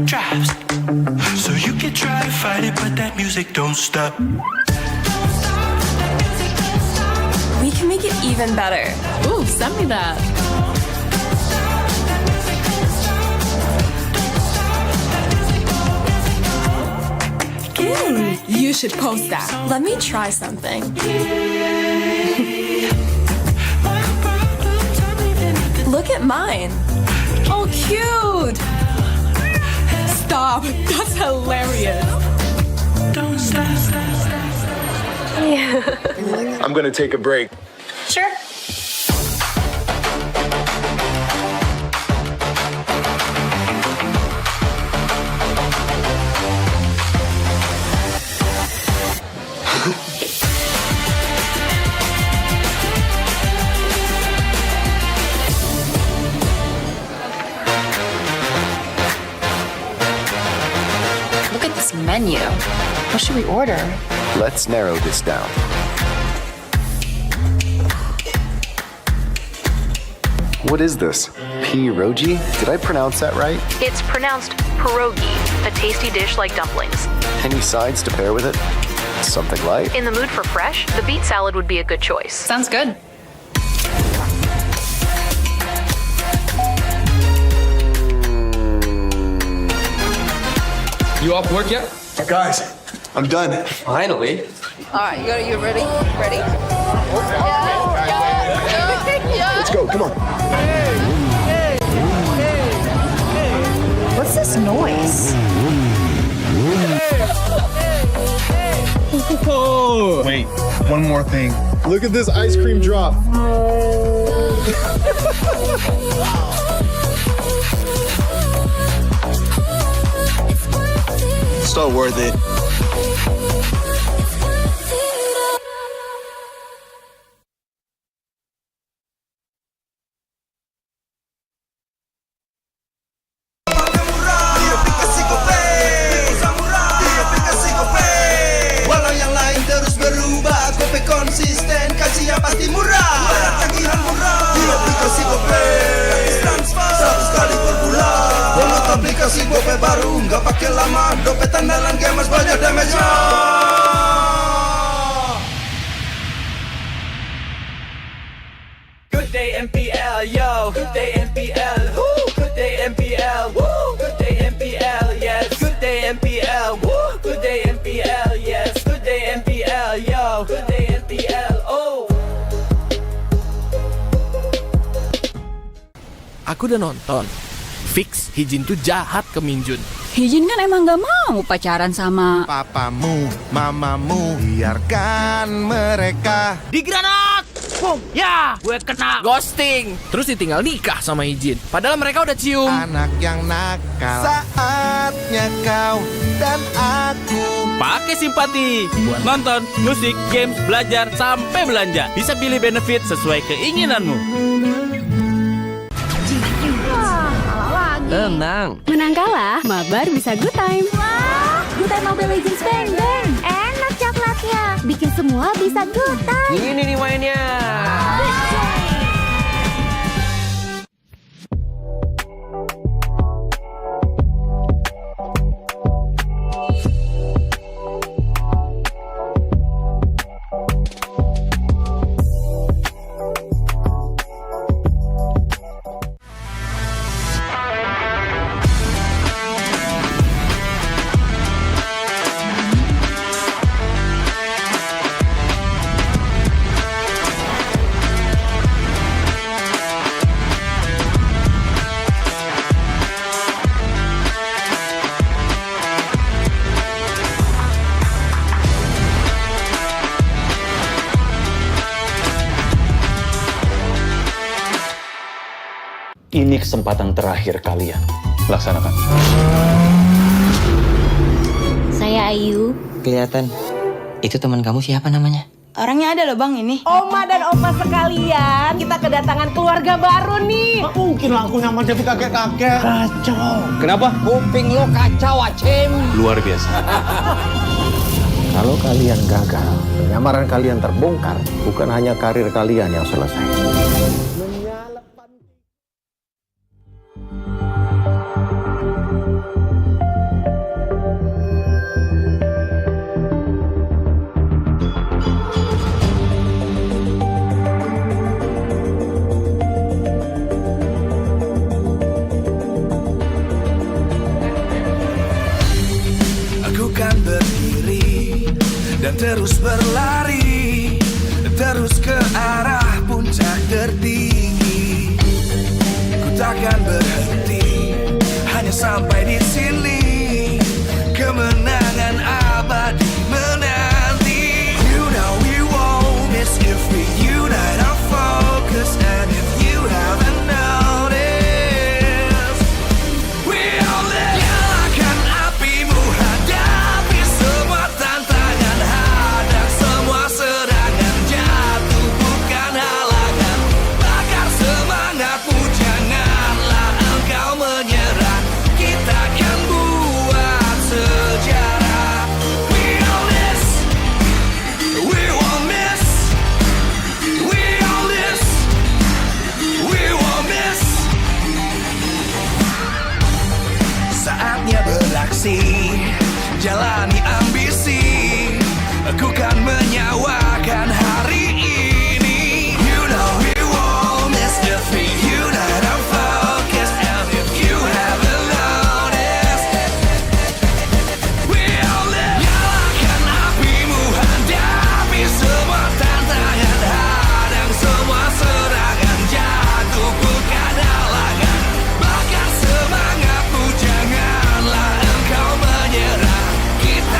drives. So you can try to fight it, but that music don't stop. We can make it even better. Ooh, send me that. You should post that. Let me try something. Look at mine. Oh, cute. Stop. That's hilarious. I'm gonna take a break. Sure. Look at this menu. What should we order? Let's narrow this down. What is this? Pierogi? Did I pronounce that right? It's pronounced pierogi, a tasty dish like dumplings. Any sides to pair with it? Something light? In the mood for fresh, the beet salad would be a good choice. Sounds good. You off work yet? Guys, I'm done. Finally. All right, you ready? Ready? Let's go, come on. What's this noise? Wait, one more thing. Look at this ice cream drop. So worth it. Walau yang lain terus berubah, Gope konsisten, kasih yang pasti murah. Tagihan murah di aplikasi Gope, transfer 100 kali per bulan. Download aplikasi Gope baru, nggak pakai lama. Dompet andalan gamers banyak damage-nya. Good day MPL, yo. Good day MPL, woo. Good day MPL, woo. Good day MPL, yes. Good day MPL, woo. Good day MPL, yes. Good day MPL, yo. Good day MPL, oh. Aku udah nonton. Fix, Hijin tuh jahat ke Minjun. Hijin kan emang gak mau pacaran sama Papamu, mamamu, biarkan mereka. Di granat! Boom! Ya! Gue kena ghosting. Terus ditinggal nikah sama Hijin. Padahal mereka udah cium. Anak yang nakal, saatnya kau dan aku. Pakai simpati buat nonton, musik, games, belajar, sampai belanja. Bisa pilih benefit sesuai keinginanmu. Tenang. menang kalah, mabar bisa good time. Wah, good time Mobile Legends bang bang. Enak coklatnya, bikin semua bisa good time. Ini nih mainnya. Ini kesempatan terakhir kalian. Laksanakan. Saya Ayu. Kelihatan. Itu teman kamu siapa namanya? Orangnya ada loh bang ini. Oma dan opa sekalian, kita kedatangan keluarga baru nih. Gak mungkin lah aku nyaman jadi kakek-kakek. Kacau. Kenapa? Kuping lo kacau, Acim. Luar biasa. Kalau kalian gagal, penyamaran kalian terbongkar, bukan hanya karir kalian yang selesai. dan terus berlari, terus ke arah puncak tertinggi. Ku takkan berhenti, hanya sampai di sini. Kemenangan abadi menanti. You know we won't miss if we unite our focus. And if you haven't noticed, we all live. Nyalakan apimu, hadapi semua tantangan, hadang semua serangan, jatuh bukan halangan. Bakar semangatmu, janganlah engkau menyerah. Kita akan buat sejarah. We all this, we won't miss. We all this, we won't miss. Saatnya beraksi, jalani ambisi. Aku kan menyawakan hari ini. You know we won't miss if we unite our focus. And if you haven't noticed, we all live. Nyalakan apimu, hadapi semua tantangan, hadang semua serangan, jatuh bukan halangan. Bakar semangatmu, janganlah engkau menyerah. Kita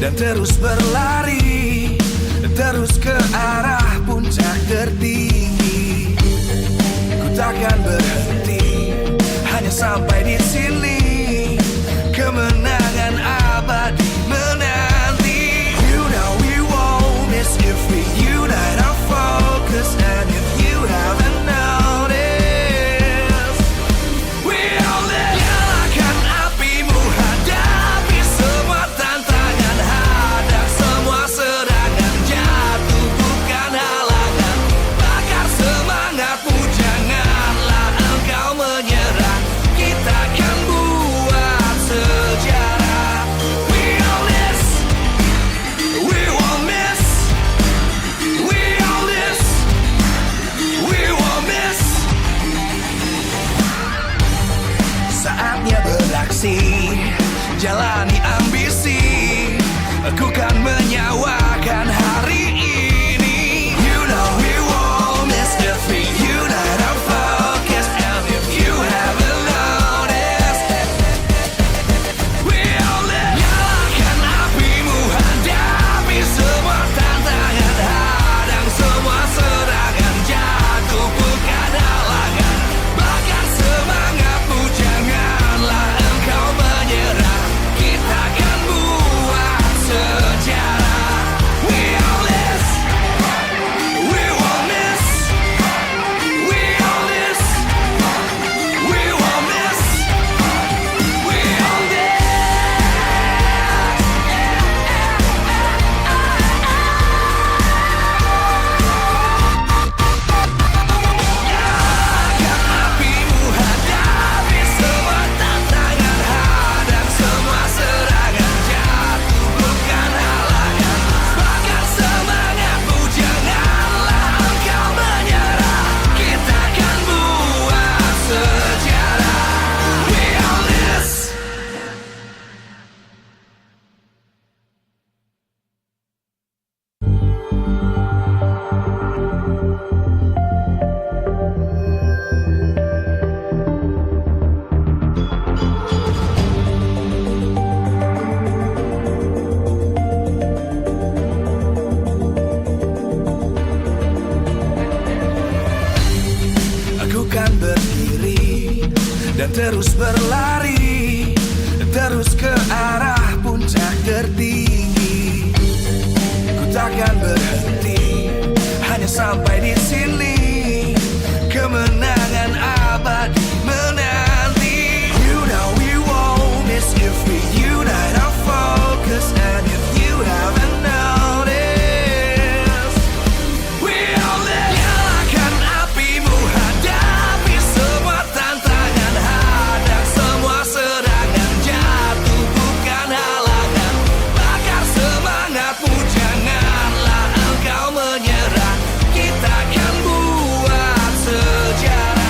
dan terus berlari, terus ke arah puncak tertinggi. Ku takkan berhenti, hanya sampai di sini. Kemenangan abadi menanti. You know we won't miss if we unite our focus. And if you haven't noticed, we all live. Nyalakan apimu, hadapi semua tantangan, hadang semua serangan, jatuh bukan halangan. Bakar semangatmu, janganlah engkau menyerah. Kita akan buat sejarah. We all this, we won't miss. We all this, we won't miss. Saatnya beraksi, jalani ambisi. Aku kan menyawakan hari ini. You know we won't miss if we unite our focus. And if you haven't noticed, we all live. Nyalakan apimu, hadapi semua tantangan, hadang semua serangan, jatuh bukan halangan. Bakar semangatmu, janganlah engkau menyerah. Kita akan buat sejarah. We all this, we won't miss. We all this, we won't miss. We all this. Nyalakan apimu, hadapi semua tantangan, hadang semua serangan, jatuh bukan halangan. Bakar semangatmu, janganlah engkau menyerah. Kita akan buat sejarah. We all this. Aku kan berdiri dan terus berlari, terus ke arah puncak tertinggi. Ku takkan berhenti, hanya sampai di sini. Kemenangan abadi menanti. You know we won't miss if we unite our focus. And if you haven't noticed, we all live. Nyalakan apimu, hadapi semua tantangan, hadang semua serangan, jatuh bukan halangan. Bakar semangatmu, janganlah engkau menyerah. Kita akan buat sejarah.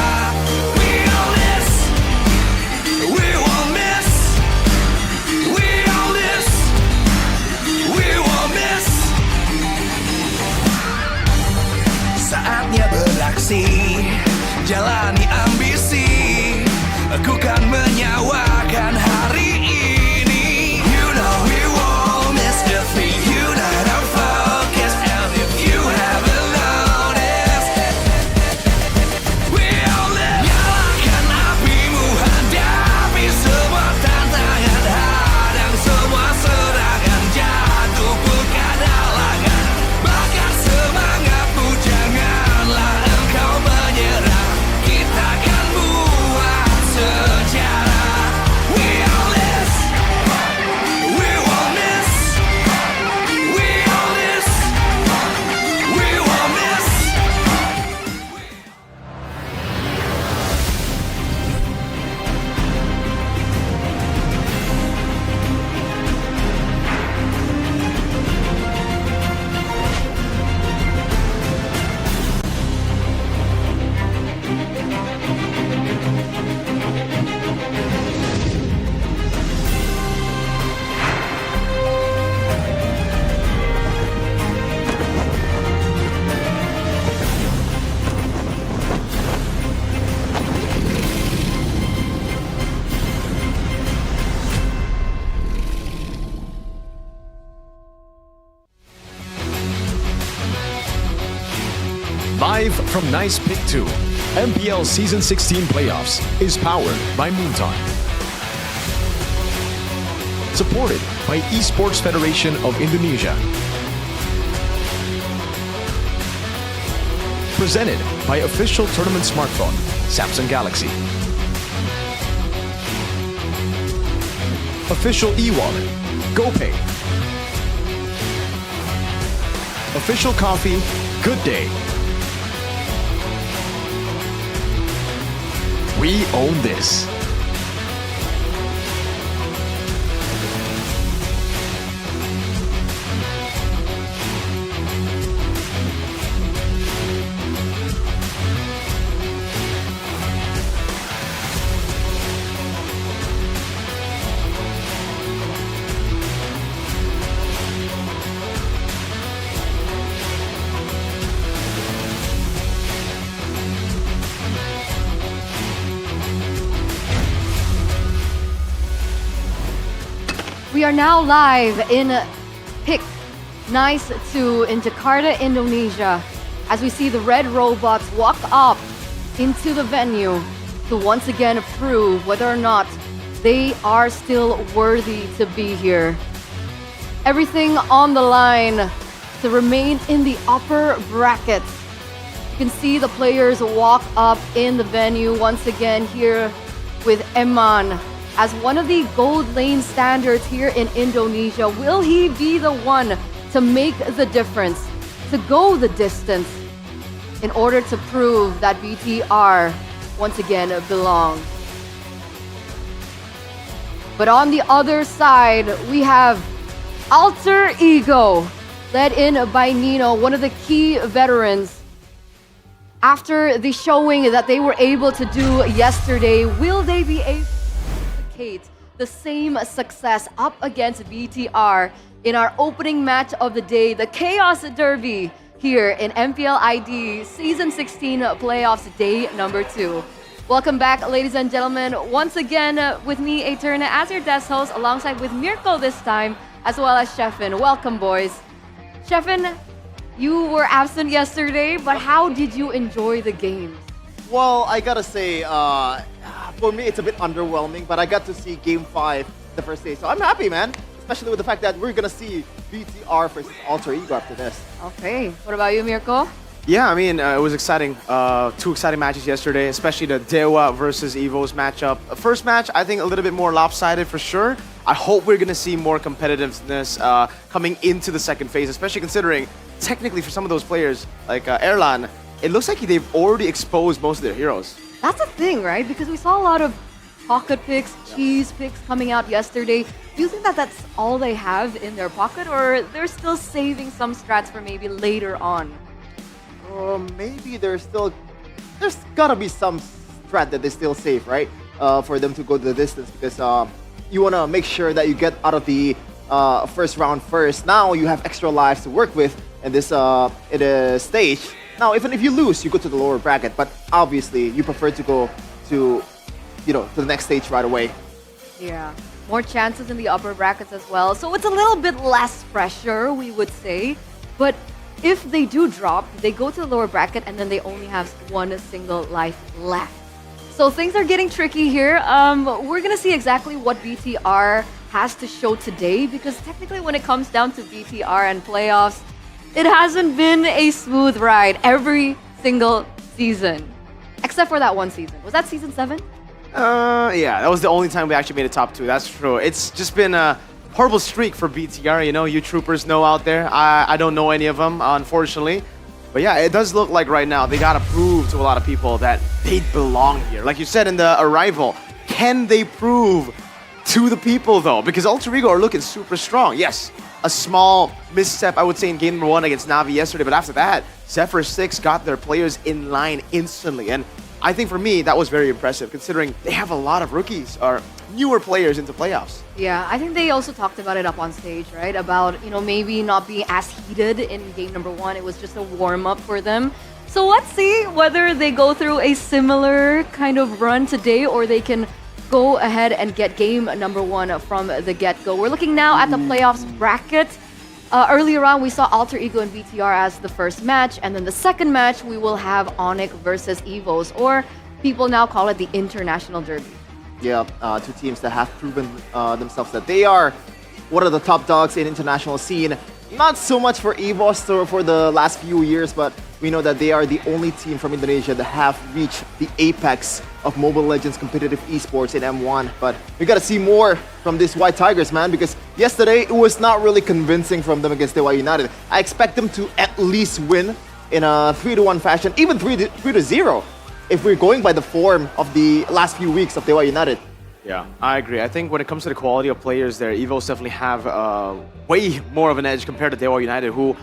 Live from Nice Pick 2, MPL Season 16 Playoffs is powered by Moonton. Supported by Esports Federation of Indonesia. Presented by official tournament smartphone, Samsung Galaxy. Official e-wallet, GoPay. Official coffee, Good Day. We own this. We are now live in Pick Nice 2 in Jakarta, Indonesia, as we see the red robots walk up into the venue to once again prove whether or not they are still worthy to be here. Everything on the line to remain in the upper bracket. You can see the players walk up in the venue once again here with Eman as one of the gold lane standards here in Indonesia. Will he be the one to make the difference, to go the distance in order to prove that BTR once again belongs? But on the other side, we have Alter Ego, led in by Nino, one of the key veterans. After the showing that they were able to do yesterday, will they be able the same success up against BTR in our opening match of the day, the Chaos Derby here in MPL ID Season 16 Playoffs Day number 2. Welcome back, ladies and gentlemen. Once again, with me, Eterna, as your desk host, alongside with Mirko this time, as well as Sheffin. Welcome, boys. Sheffin, you were absent yesterday, but how did you enjoy the games? Well, I gotta say, for me, it's a bit underwhelming, but I got to see Game 5 the first day, so I'm happy, man. Especially with the fact that we're gonna see BTR versus Alter Ego after this. Okay, what about you, Mirko? Yeah, I mean, it was exciting. 2 exciting matches yesterday, especially the Dewa versus EVOS matchup. First match, I think a little bit more lopsided for sure. I hope we're gonna see more competitiveness coming into the second phase, especially considering technically for some of those players like Erlan, it looks like they've already exposed most of their heroes. That's the thing, right? Because we saw a lot of pocket picks, cheese picks coming out yesterday. Do you think that that's all they have in their pocket, or they're still saving some strats for maybe later on? Maybe there's gotta be some strat that they still save, right? For them to go the distance, because you wanna make sure that you get out of the first round first. Now you have extra lives to work with in this stage. Now, even if you lose, you go to the lower bracket, but obviously you prefer to go to, to the next stage right away. Yeah, more chances in the upper brackets as well. So it's a little bit less pressure, we would say. But if they do drop, they go to the lower bracket and then they only have one single life left. So things are getting tricky here. We're gonna see exactly what BTR has to show today, because technically when it comes down to BTR and playoffs, it hasn't been a smooth ride every single season. Except for that one season. Was that season 7? Yeah, that was the only time we actually made a top 2. That's true. It's just been a horrible streak for BTR. You troopers know out there. I don't know any of them, unfortunately. But yeah, it does look like right now they gotta prove to a lot of people that they belong here. Like you said in the arrival, can they prove to the people though? Because Alter Ego are looking super strong. Yes, a small misstep, I would say, in game number 1 against Navi yesterday. But after that, Zephyr 6 got their players in line instantly. And I think for me, that was very impressive, considering they have a lot of rookies or newer players into playoffs. Yeah, I think they also talked about it up on stage, right? About, maybe not being as heated in game number 1. It was just a warm-up for them. So let's see whether they go through a similar kind of run today, or they can go ahead and get game number 1 from the get-go. We're looking now at the playoffs bracket. Earlier on, we saw Alter Ego and BTR as the first match, and then the second match, we will have ONIC versus EVOS, or people now call it the International Derby. Yeah, two teams that have proven themselves that they are one of the top dogs in international scene. Not so much for EVOS for the last few years, but we know that they are the only team from Indonesia that have reached the apex of Mobile Legends competitive esports in M1. But we gotta see more from these White Tigers, man, because yesterday it was not really convincing from them against Dewa United. I expect them to at least win in a 3-1 fashion, even 3-0, if we're going by the form of the last few weeks of Dewa United. Yeah, I agree. I think when it comes to the quality of players there, EVOS definitely have way more of an edge compared to Dewa United, who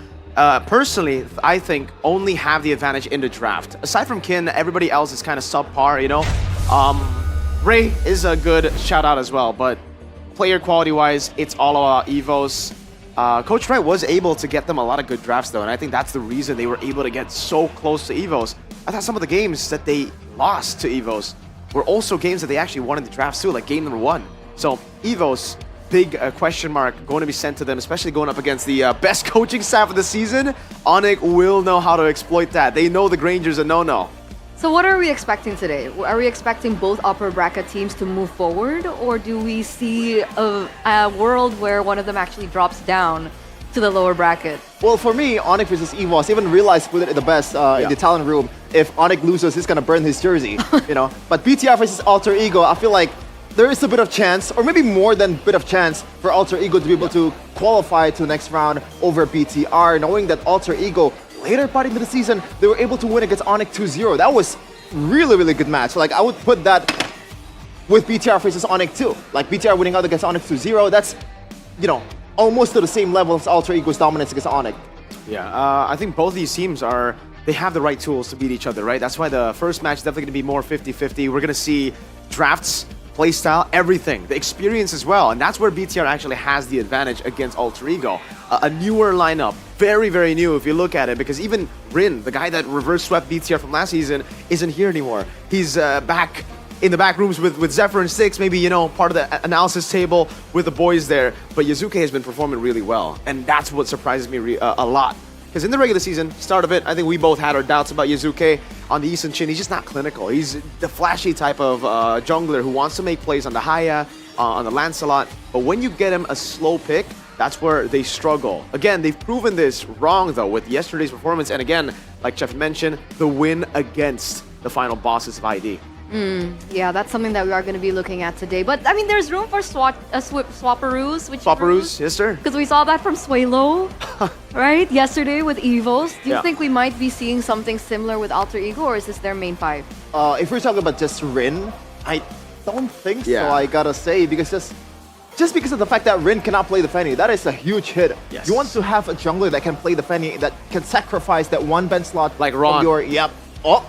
personally, I think, only have the advantage in the draft. Aside from Kin, everybody else is kind of subpar, you know? Ray is a good shout-out as well, but player quality-wise, it's all about EVOS. Coach Wright was able to get them a lot of good drafts, though, and I think that's the reason they were able to get so close to EVOS. I thought some of the games that they lost to EVOS were also games that they actually won in the drafts too, like game number 1. So EVOS, big question mark going to be sent to them, especially going up against the best coaching staff of the season. ONIC will know how to exploit that. They know the Granger's a no-no. So what are we expecting today? Are we expecting both upper bracket teams to move forward, or do we see a world where one of them actually drops down to the lower bracket? Well, for me, ONIC versus EVOS, even Real Life put it the best in the talent room. If ONIC loses, he's gonna burn his jersey, you know. But BTR versus Alter Ego, I feel like there is a bit of chance, or maybe more than a bit of chance, for Alter Ego to be able to qualify to the next round over BTR, knowing that Alter Ego, later part into the season, they were able to win against ONIC 2-0. That was really, really good match. Like, I would put that with BTR versus ONIC too. Like, BTR winning out against ONIC 2-0, that's, you know, almost to the same level as Alter Ego's dominance against ONIC. Yeah, I think both these teams they have the right tools to beat each other, right? That's why the first match is definitely going to be more 50-50. We're going to see drafts, playstyle, everything, the experience as well. And that's where BTR actually has the advantage against Alter Ego. A newer lineup, very, very new if you look at it, because even Rin, the guy that reverse swept BTR from last season, isn't here anymore. He's back in the back rooms with Zephyr and Six, maybe, you know, part of the analysis table with the boys there. But Yazuke has been performing really well, and that's what surprises me a lot. Because in the regular season, start of it, I think we both had our doubts about Yazuke on the Eastern Chin. He's just not clinical. He's the flashy type of jungler who wants to make plays on the Haya, on the Lancelot. But when you get him a slow pick, that's where they struggle. Again, they've proven this wrong, though, with yesterday's performance. And again, like Jeff mentioned, the win against the final bosses of ID. Yeah, that's something that we are going to be looking at today. But, I mean, there's room for swapperoos. Swapperoos, yes, sir. Because we saw that from Swalo, right? Yesterday with EVOS. Do you Yeah. think we might be seeing something similar with Alter Ego, or is this their main 5? If we're talking about just Rin, I don't think Yeah. so, I gotta say, because just because of the fact that Rin cannot play the Fanny, that is a huge hit. Yes. You want to have a jungler that can play the Fanny, that can sacrifice that one bench slot Like from Ron. Yep. Oh,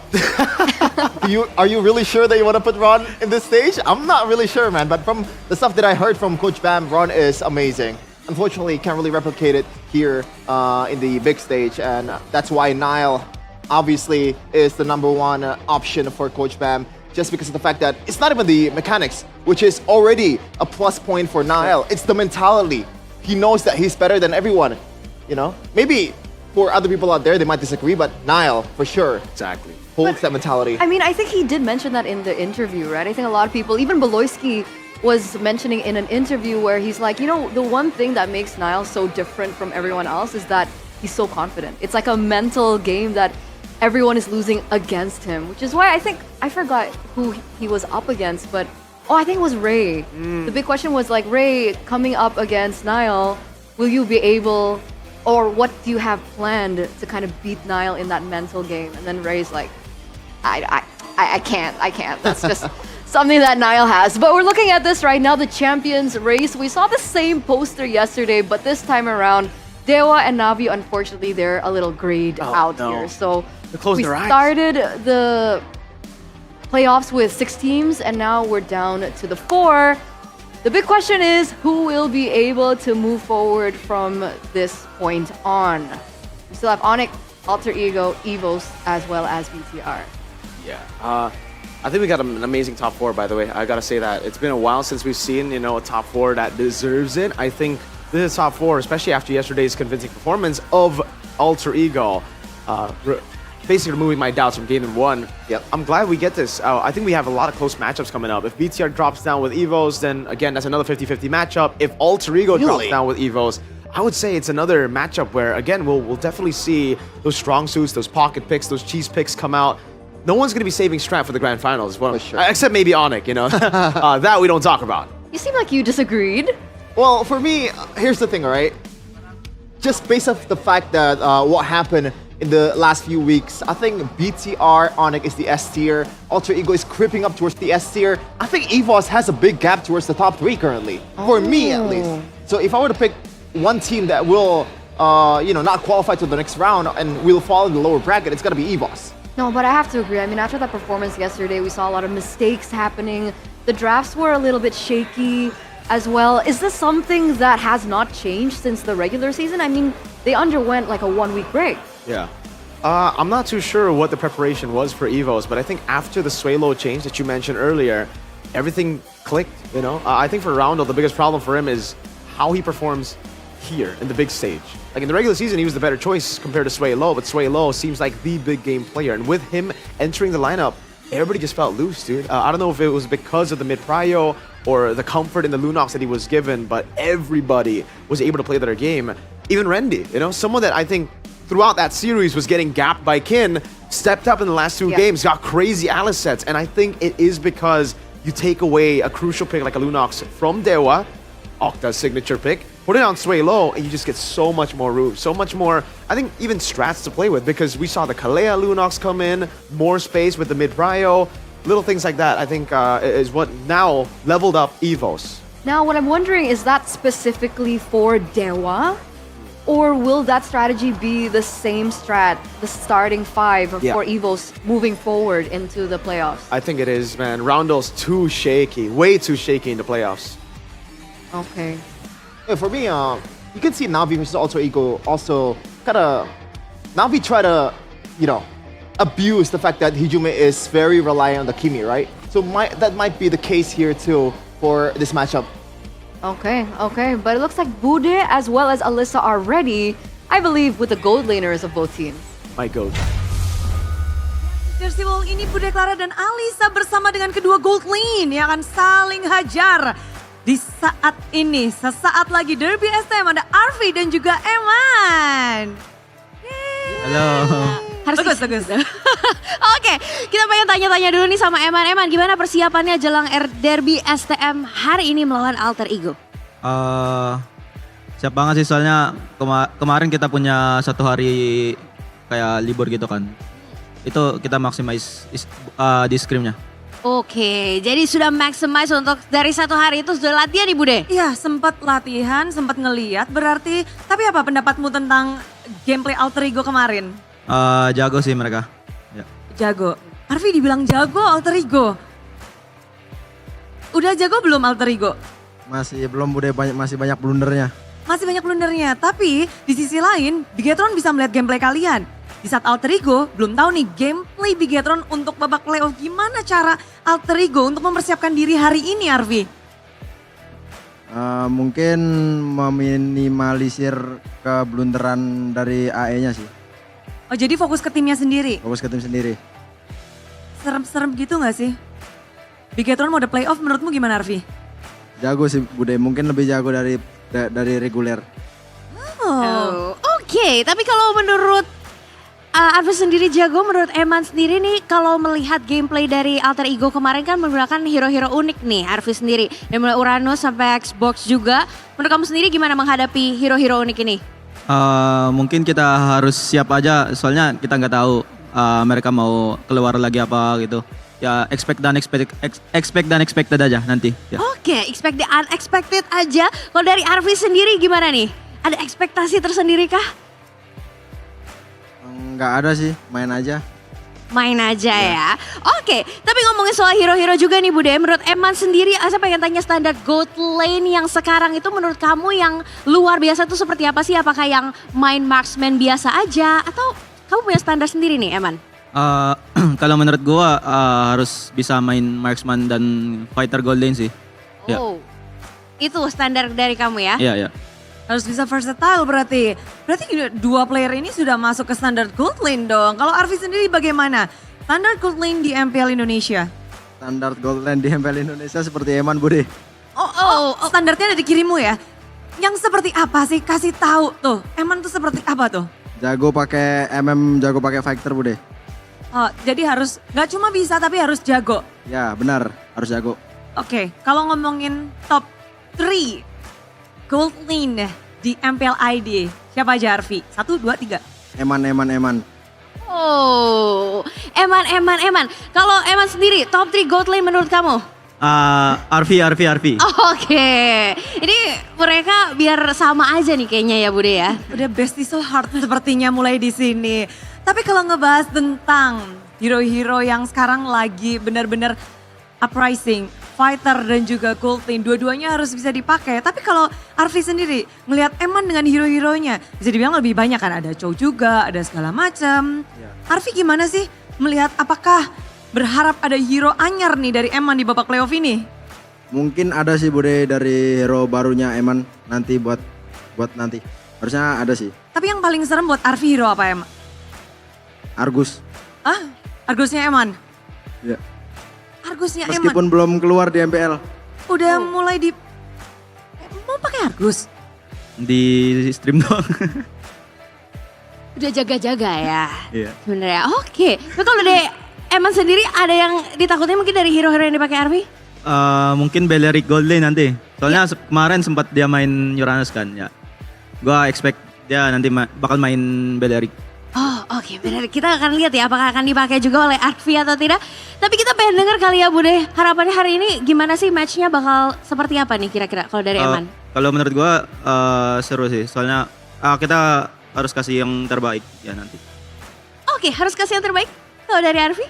are you really sure that you want to put Ron in this stage? I'm not really sure, man. But from the stuff that I heard from Coach Bam, Ron is amazing. Unfortunately, can't really replicate it here in the big stage, and that's why Nile obviously is the #1 option for Coach Bam. Just because of the fact that it's not even the mechanics, which is already a plus point for Nile. It's the mentality. He knows that he's better than everyone. You know, maybe for other people out there, they might disagree, but Nile, for sure, Exactly. holds that mentality. I mean, I think he did mention that in the interview, right? I think a lot of people, even Beloyski was mentioning in an interview where he's like, you know, the one thing that makes Nile so different from everyone else is that he's so confident. It's like a mental game that everyone is losing against him, which is why I think, I forgot who he was up against, but, I think it was Ray. The big question was like, Ray, coming up against Nile, will you be able, or what do you have planned to kind of beat Nile in that mental game? And then Ray's like, I can't. That's just something that Nile has. But we're looking at this right now, the champions race. We saw the same poster yesterday, but this time around, Dewa and Navi, unfortunately, they're a little grayed out here. So we started the playoffs with 6 teams, and now we're down to the 4. The big question is, who will be able to move forward from this point on? We still have ONIC, Alter Ego, EVOS, as well as BTR. Yeah. I think we got an amazing top 4, by the way. I gotta say that. It's been a while since we've seen, you know, a top 4 that deserves it. I think this is top 4, especially after yesterday's convincing performance of Alter Ego. Basically removing my doubts from game 1. Yep. I'm glad we get this. I think we have a lot of close matchups coming up. If BTR drops down with EVOS, then again, that's another 50-50 matchup. If Alter Ego drops down with EVOS, I would say it's another matchup where, again, we'll definitely see those strong suits, those pocket picks, those cheese picks come out. No one's going to be saving Strat for the grand finals. Well, except maybe ONIC, you know. That we don't talk about. You seem like you disagreed. Well, for me, here's the thing, all right? Just based off the fact that what happened in the last few weeks, I think BTR, ONIC is the S tier, Alter Ego is creeping up towards the S tier. I think EVOS has a big gap towards the top 3 currently, for me at least. So if I were to pick one team that will, not qualify to the next round and will fall in the lower bracket, it's gonna be EVOS. No, but I have to agree. I mean, after that performance yesterday, we saw a lot of mistakes happening. The drafts were a little bit shaky as well. Is this something that has not changed since the regular season? I mean, they underwent like a 1-week break. Yeah. I'm not too sure what the preparation was for EVOS, but I think after the Suelo change that you mentioned earlier, everything clicked, you know? I think for Roundel, the biggest problem for him is how he performs here in the big stage. Like in the regular season, he was the better choice compared to Suelo, but Suelo seems like the big game player. And with him entering the lineup, everybody just felt loose, dude. I don't know if it was because of the mid-prio or the comfort in the Lunox that he was given, but everybody was able to play their game. Even Rendy, you know, someone that I think throughout that series was getting gapped by Kin, stepped up in the last 2 games, got crazy Alice sets, and I think it is because you take away a crucial pick like a Lunox from Dewa, Octa's signature pick, put it on Suelo, and you just get so much more room, so much more, I think, even strats to play with, because we saw the Kalea Lunox come in, more space with the mid-prio, little things like that, I think is what now leveled up EVOS. Now, what I'm wondering, is that specifically for Dewa? Or will that strategy be the same strat, the starting 5 for EVOS moving forward into the playoffs? I think it is, man. Roundel's too shaky, way too shaky in the playoffs. Okay. Yeah, for me, you can see Navi versus Alter Ego also kind of... Navi try to, abuse the fact that Hijume is very reliant on the Kimi, right? So that might be the case here too for this matchup. Okay, but it looks like Bude as well as Alyssa are ready, I believe, with the gold laners of both teams. My gold. Jersey Wall ini Bude Clara dan Alisa bersama dengan kedua gold lane yang akan saling hajar di saat ini. Sesaat lagi Derby STM ada Arvi dan juga Eman. Halo. Bagus. Oke, kita pengen tanya-tanya dulu nih sama Eman. Eman, gimana persiapannya jelang Derby STM hari ini melawan Alter Ego? Siap banget sih, soalnya kemarin kita punya 1 hari kayak libur gitu kan. Itu kita maximize di scrimnya. Oke, jadi sudah maximize untuk dari 1 hari itu sudah latihan nih Bude? Iya, sempat latihan, sempat ngeliat berarti. Tapi apa pendapatmu tentang gameplay Alter Ego kemarin? Jago sih mereka. Ya. Jago. Arvi dibilang jago Alter Ego. Udah jago belum Alter Ego? Masih belum, masih banyak blundernya. Masih banyak blundernya, tapi di sisi lain Bigetron bisa melihat gameplay kalian. Di saat Alter Ego belum tahu nih gameplay Bigetron untuk babak playoff. Gimana cara Alter Ego untuk mempersiapkan diri hari ini, Arvi? Mungkin meminimalisir keblunderan dari AE-nya sih. Oh, jadi fokus ke timnya sendiri? Fokus ke tim sendiri. Serem-serem gitu gak sih? Bigetron mode playoff menurutmu gimana, Arvi? Jago sih Bude, mungkin lebih jago dari reguler. Oke. Tapi kalau menurut Arvi sendiri jago, menurut Eman sendiri nih, kalau melihat gameplay dari Alter Ego kemarin kan menggunakan hero-hero unik nih Arvi sendiri. Dari mulai Uranus sampai Xbox juga. Menurut kamu sendiri gimana menghadapi hero-hero unik ini? Mungkin kita harus siap aja, soalnya kita nggak tahu mereka mau keluar lagi apa gitu. Ya expect the unexpected aja nanti. Ya. Oke, expect the unexpected aja. Kalau dari Arvi sendiri gimana nih? Ada ekspektasi tersendiri kah? Nggak ada sih, main aja. Main aja ya. Oke, tapi ngomongin soal hero-hero juga nih Bude. Menurut Eman sendiri, saya pengen tanya standar gold lane yang sekarang itu menurut kamu yang luar biasa tuh seperti apa sih? Apakah yang main marksman biasa aja atau kamu punya standar sendiri nih Eman? Kalau menurut gua harus bisa main marksman dan fighter gold lane sih. Oh, itu standar dari kamu ya? Iya. Harus bisa versatile berarti. Berarti dua player ini sudah masuk ke standar gold lane dong. Kalau Arfi sendiri bagaimana? Standar gold lane di MPL Indonesia? Standar gold lane di MPL Indonesia seperti Eman Bude. Standarnya ada di kirimu ya? Yang seperti apa sih? Kasih tahu tuh. Eman tuh seperti apa tuh? Jago pakai jago pakai fighter Bude. Oh, jadi harus gak cuma bisa tapi harus jago. Ya benar, harus jago. Oke, kalau ngomongin top 3 gold lane di MPL ID, siapa aja Arfi? 1, 2, 3. Eman. Oh, Eman. Kalau Eman sendiri, top 3 gold lane menurut kamu? Arfi. Oke, ini mereka biar sama aja nih kayaknya ya Bude ya. Udah bestie so hard sepertinya mulai di sini. Tapi kalau ngebahas tentang hero-hero yang sekarang lagi benar-benar uprising, fighter dan juga gold lane, dua-duanya harus bisa dipakai. Tapi kalau Arfi sendiri ngelihat Eman dengan hero-heronya, bisa dibilang lebih banyak kan, ada Chow juga, ada segala macam. Arfi gimana sih melihat, apakah berharap ada hero anyar nih dari Eman di babak playoff ini? Mungkin ada sih Bude dari hero barunya Eman nanti buat nanti. Harusnya ada sih. Tapi yang paling serem buat Arfi hero apa Eman? Argus. Argusnya Eman? Ya. Argusnya Eman? Meskipun belum keluar di MPL. Udah mulai mau pakai Argus? Di stream doang. Udah jaga-jaga ya. Iya. Sebenarnya. Oke. Tapi kalau dari Eman sendiri ada yang ditakutin mungkin dari hero-hero yang dipakai Arfi? Mungkin Beleric Gold Lane nanti. Soalnya kemarin sempat dia main Uranus kan ya. Gua expect dia nanti bakal main Beleric. Oh oke, benar. Kita akan lihat ya apakah akan dipakai juga oleh Arfi atau tidak. Tapi kita pengen dengar kali ya Bude, harapannya hari ini gimana sih, matchnya bakal seperti apa nih kira-kira kalau dari Eman? Kalau menurut gua seru sih, soalnya kita harus kasih yang terbaik ya nanti. Oke, harus kasih yang terbaik. Kalau dari Arfi?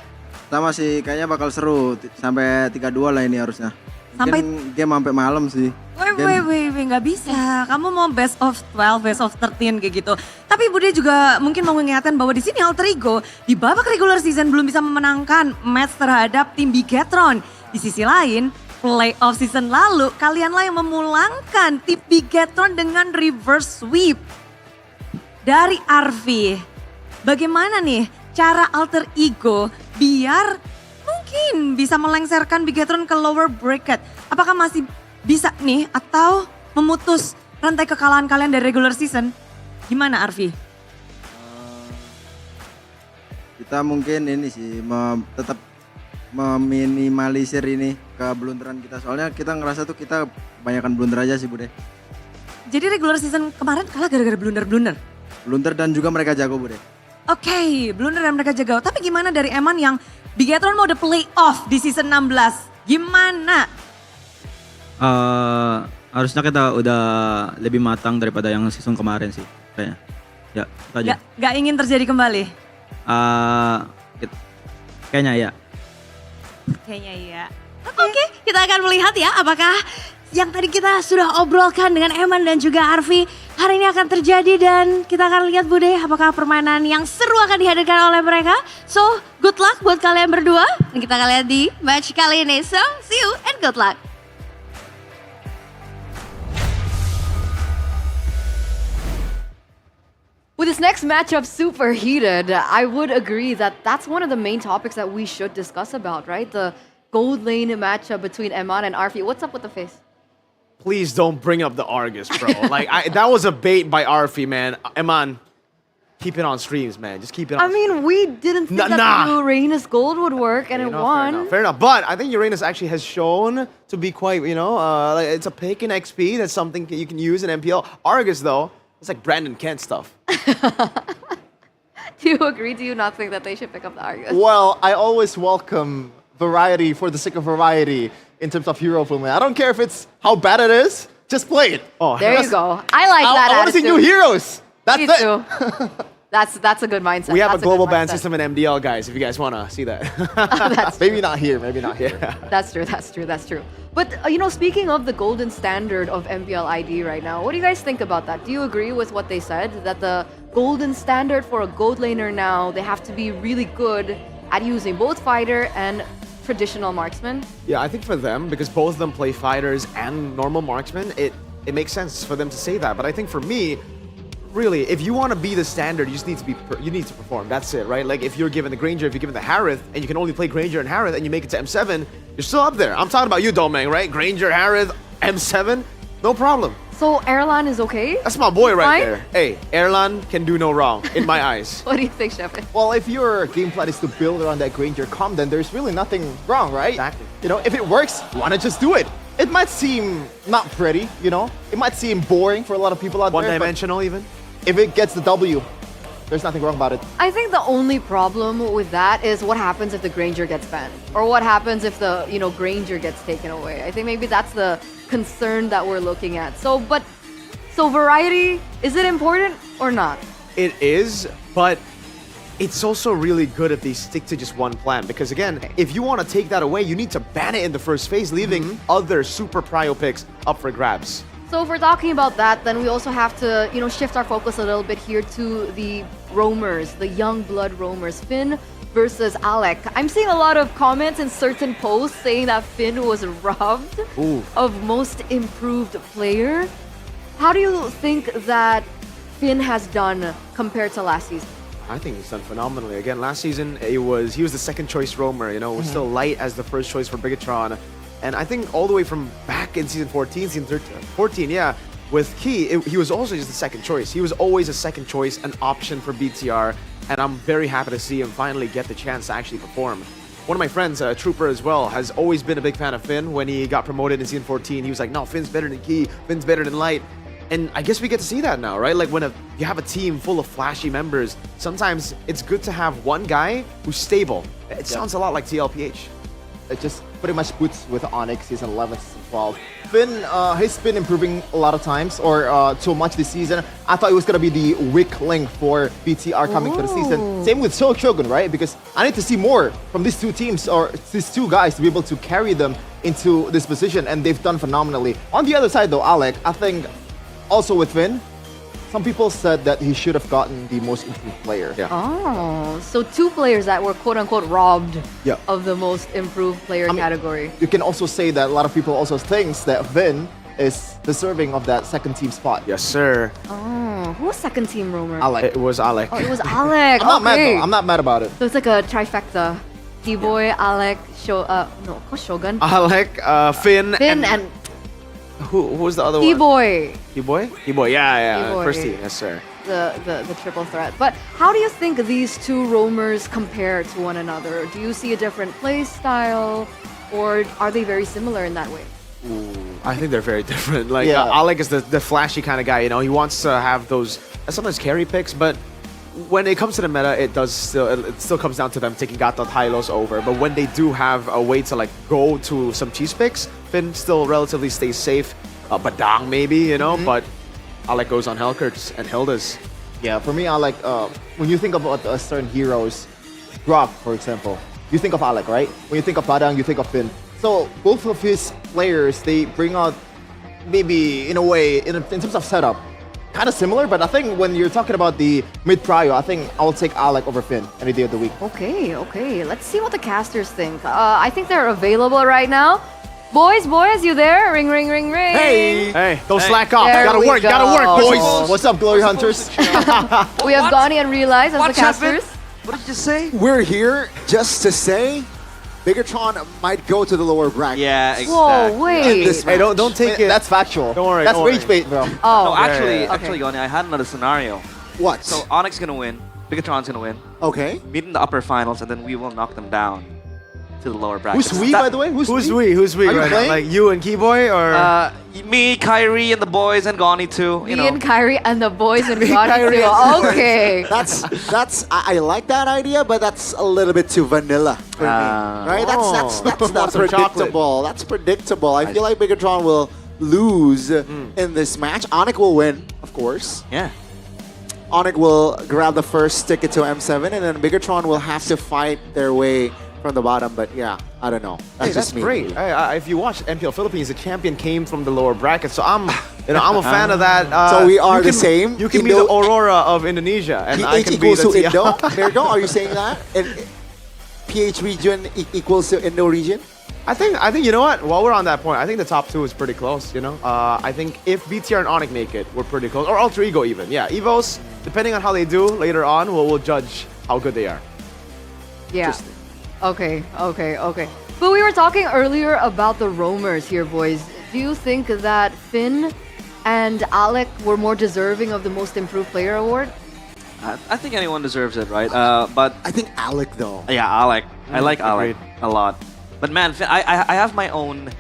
Sama sih, kayaknya bakal seru sampai 3-2 lah ini harusnya. Sampai game sampai malam sih. Wait, nggak bisa. Kamu mau best of 12, best of 13 kayak gitu. Tapi Bude juga mungkin mau mengingatkan bahwa di sini Alter Ego di babak regular season belum bisa memenangkan match terhadap tim Bigetron. Di sisi lain, playoff season lalu kalianlah yang memulangkan tim Bigetron dengan reverse sweep. Dari Arfi, bagaimana nih cara Alter Ego biar mungkin bisa melengsarkan Bigetron ke lower bracket? Apakah masih bisa nih atau memutus rantai kekalahan kalian dari regular season? Gimana Arfi? Kita mungkin ini sih tetap meminimalisir ini keblunderan kita. Soalnya kita ngerasa tuh kita kebanyakan blunder aja sih Bude. Jadi regular season kemarin kalah gara-gara blunder-blunder? Blunder dan juga mereka jago Bude. Oke, blunder dan mereka jago. Tapi gimana dari Eman yang Bigetron mau the playoff di season 16? Gimana? Harusnya kita udah lebih matang daripada yang season kemarin sih kayaknya. Ya, itu aja. Gak ingin terjadi kembali? Kayaknya ya. Kayaknya iya. Oke, kita akan melihat ya apakah yang tadi kita sudah obrolkan dengan Eman dan juga Arfi hari ini akan terjadi, dan kita akan lihat Bude apakah permainan yang seru akan dihadirkan oleh mereka. So, good luck buat kalian berdua. Dan kita akan lihat di match kali ini. So, see you and good luck. With this next matchup super heated, I would agree that that's one of the main topics that we should discuss about, right? The gold lane matchup between Eman and Arfi. What's up with the face? Please don't bring up the Argus, bro. That was a bait by Arfi, man. Eman, keep it on streams, man. Just keep it on I mean, we didn't think that the Uranus gold would work, and it won. Fair enough. But I think Uranus actually has shown to be quite, it's a pick in XP. That's something you can use in MPL. Argus, though, it's like Brandon Kent stuff. Do you agree? Do you not think that they should pick up the Argus? Well, I always welcome variety for the sake of variety in terms of hero film. I don't care if it's how bad it is, just play it. Oh, there you go. I like that. I want to see new heroes. That's Me it. too. That's a good mindset. We have That's a global ban good mindset. system in MDL, guys, if you guys want to see that. Maybe not here, maybe not here. That's true. But, speaking of the golden standard of MPL ID right now, what do you guys think about that? Do you agree with what they said? That the golden standard for a gold laner now, they have to be really good at using both fighter and traditional marksman? Yeah, I think for them, because both of them play fighters and normal marksman, it makes sense for them to say that. But I think for me, really, if you want to be the standard, you just need to you need to perform. That's it, right? Like if you're given the Granger, if you're given the Harith, and you can only play Granger and Harith, and you make it to M7, you're still up there. I'm talking about you, Domeng, right? Granger, Harith, M7, no problem. So Erlan is okay? That's my boy right Fine? there. Hey, Erlan can do no wrong in my eyes. What do you think, Shepard? Well, if your game plan is to build around that Granger comp, then there's really nothing wrong, right? Exactly. You know, if it works, why not just do it? It might seem not pretty, you know? It might seem boring for a lot of people out there. One-dimensional even? If it gets the W, there's nothing wrong about it. I think the only problem with that is what happens if the Granger gets banned, or what happens if the Granger gets taken away. I think maybe that's the concern that we're looking at. So variety, is it important or not? It is, but it's also really good if they stick to just one plan. Because again, if you want to take that away, you need to ban it in the first phase, leaving other super prio picks up for grabs. So if we're talking about that, then we also have to, shift our focus a little bit here to the roamers, the young blood roamers, Finn versus Alec. I'm seeing a lot of comments in certain posts saying that Finn was robbed of most improved player. How do you think that Finn has done compared to last season? I think he's done phenomenally. Again, last season he was the second choice roamer. It was still light as the first choice for Bigatron. And I think all the way from back in season 14, season 14, yeah, with Key, he was also just the second choice. He was always a second choice, an option for BTR, and I'm very happy to see him finally get the chance to actually perform. One of my friends, a trooper as well, has always been a big fan of Finn. When he got promoted in season 14, he was like, no, Finn's better than Key, Finn's better than Light. And I guess we get to see that now, right? Like when you have a team full of flashy members, sometimes it's good to have one guy who's stable. It sounds a lot like TLPH. It just pretty much puts with ONIC season 11, season 12. Finn, he's been improving a lot of times, or so much this season. I thought it was going to be the weak link for BTR coming to the season. Same with Shogun, right? Because I need to see more from these two teams, or these two guys, to be able to carry them into this position, and they've done phenomenally. On the other side though, Alec, I think also with Finn, some people said that he should have gotten the most improved player. Yeah. Oh, so two players that were quote-unquote robbed of the most improved player category. You can also say that a lot of people also thinks that Finn is deserving of that second team spot. Yes, sir. Oh, who was second team roamer? Alec. It was Alec. Oh, it was Alec. I'm not mad though. I'm not mad about it. So it's like a trifecta. T-Boy, Alec, Shogun. Alec, Finn, and who was the other one? T-Boy. T-Boy? T-Boy, yeah. T-Boy. First team, yes, sir. The triple threat. But how do you think these two roamers compare to one another? Do you see a different play style, or are they very similar in that way? I think they're very different. Like Alec is the flashy kind of guy. He wants to have those sometimes carry picks, but when it comes to the meta, it still comes down to them taking Gatot Hylos over. But when they do have a way to go to some cheese picks, Finn still relatively stays safe. Badang maybe, but Alec goes on Hellcurts and Hildas. Yeah, for me, Alec, when you think about certain heroes, Grok, for example, you think of Alec, right? When you think of Badang, you think of Finn. So both of his players, they bring out maybe in a way, in terms of setup, kind of similar, but I think when you're talking about the mid-prio, I think I'll take Alec over Finn any day of the week. Okay. Let's see what the casters think. I think they're available right now. Boys, you there? Ring. Hey, don't slack off. There Gotta we work, go. boys. What's up, Glory Hunters? We have Gani and Realize as the casters. What did you say? We're here just to say Bigatron might go to the lower bracket. Yeah, exactly. Whoa, wait. Hey, don't take it. That's factual. Don't worry. That's don't worry. rage bait, bro. Oh, No, actually, Okay. Goni, I had another scenario. What? So ONIC's gonna win, Bigatron's gonna win. Okay. Meet in the upper finals, and then we will knock them down to the lower bracket. Who's we, by the way? Who's we? Who's we Are you right now? playing? Like you and Keyboy, or Me, Kyrie, and the boys, and Goni too. Me and Kyrie and the boys and Gani Kyrie too. and the boys. Okay. That's I like that idea, but that's a little bit too vanilla for me. Right? That's not Want some predictable. That's predictable. I feel like Bigatron will lose in this match. ONIC will win, of course. Yeah. ONIC will grab the first ticket to M7, and then Bigatron will have to fight their way from the bottom. But yeah, I don't know. That's just me. great. If you watch MPL Philippines, the champion came from the lower bracket, so I'm a fan of that. So we are the same. You can be the Aurora of Indonesia, and I PH can be equals the to Indo. There you go. Are you saying that? And PH region equals to Indo region? I think you know what? While we're on that point, I think the top 2 is pretty close. You know, I think if BTR and ONIC make it, we're pretty close. Or Alter Ego even. Yeah, EVOS. Depending on how they do later on, we'll judge how good they are. Yeah. Okay. But we were talking earlier about the roamers here, boys. Do you think that Finn and Alec were more deserving of the Most Improved Player award? I think anyone deserves it, right? But I think Alec though. Yeah, Alec. I like Alec agreed. a lot. But man, Finn, I have my own,